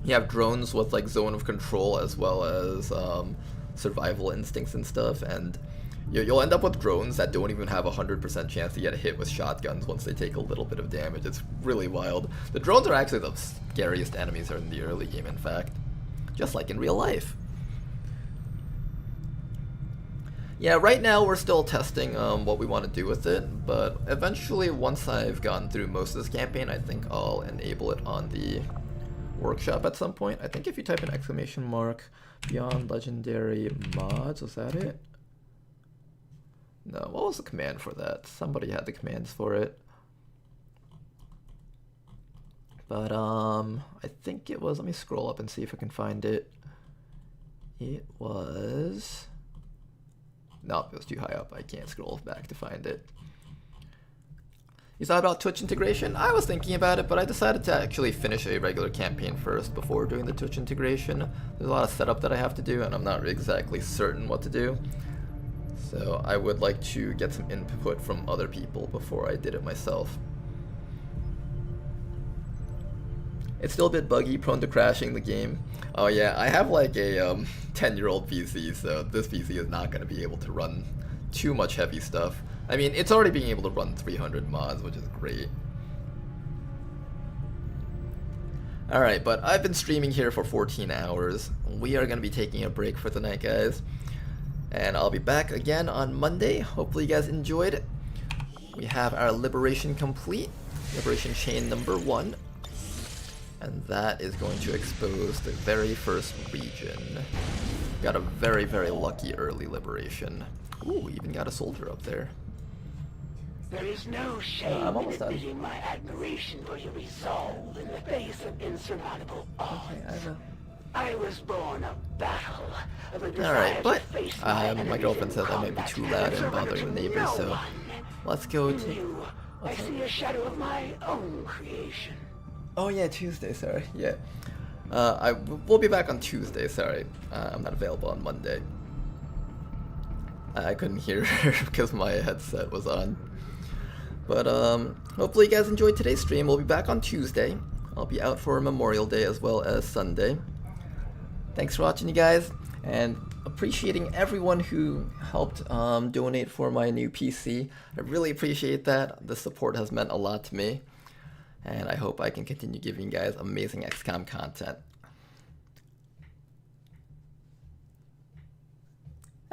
You have drones with like zone of control as well as survival instincts and stuff, and you'll end up with drones that don't even have 100% chance to get hit with shotguns once they take a little bit of damage. It's really wild. The drones are actually the scariest enemies in the early game, in fact. Just like in real life. Yeah, right now we're still testing what we want to do with it, but eventually once I've gotten through most of this campaign, I think I'll enable it on the workshop at some point. I think if you type in ! Beyond Legendary Mods, was that it? No, what was the command for that? Somebody had the commands for it. But I think it was, let me scroll up and see if I can find it. It was, nope, it was too high up. I can't scroll back to find it. You thought about Twitch integration? I was thinking about it, but I decided to actually finish a regular campaign first before doing the Twitch integration. There's a lot of setup that I have to do, and I'm not exactly certain what to do. So I would like to get some input from other people before I did it myself. It's still a bit buggy, prone to crashing the game. Oh yeah, I have like a 10-year-old PC, so this PC is not going to be able to run too much heavy stuff. I mean, it's already being able to run 300 mods, which is great. Alright, but I've been streaming here for 14 hours. We are going to be taking a break for the night, guys. And I'll be back again on Monday. Hopefully you guys enjoyed it. We have our Liberation complete. Liberation chain number 1. And that is going to expose the very first region. Got a very, very lucky early Liberation. Ooh, we even got a soldier up there. There is no shame in admitting my admiration for your resolve in the face of insurmountable odds. Okay, I was born a battle of a desire. Alright, but my girlfriend says I might be too loud and bothering the neighbors, so let's go to... I see a shadow of my own creation. Oh yeah, Tuesday, sorry, yeah. We'll be back on Tuesday, sorry. I'm not available on Monday. I couldn't hear her because my headset was on. But hopefully you guys enjoyed today's stream. We'll be back on Tuesday. I'll be out for Memorial Day as well as Sunday. Thanks for watching, you guys, and appreciating everyone who helped donate for my new PC. I really appreciate that. The support has meant a lot to me, and I hope I can continue giving you guys amazing XCOM content.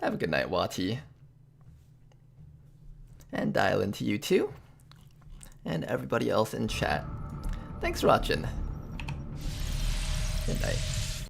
Have a good night, WOTC. And dial into you too. And everybody else in chat. Thanks for watching. Good night.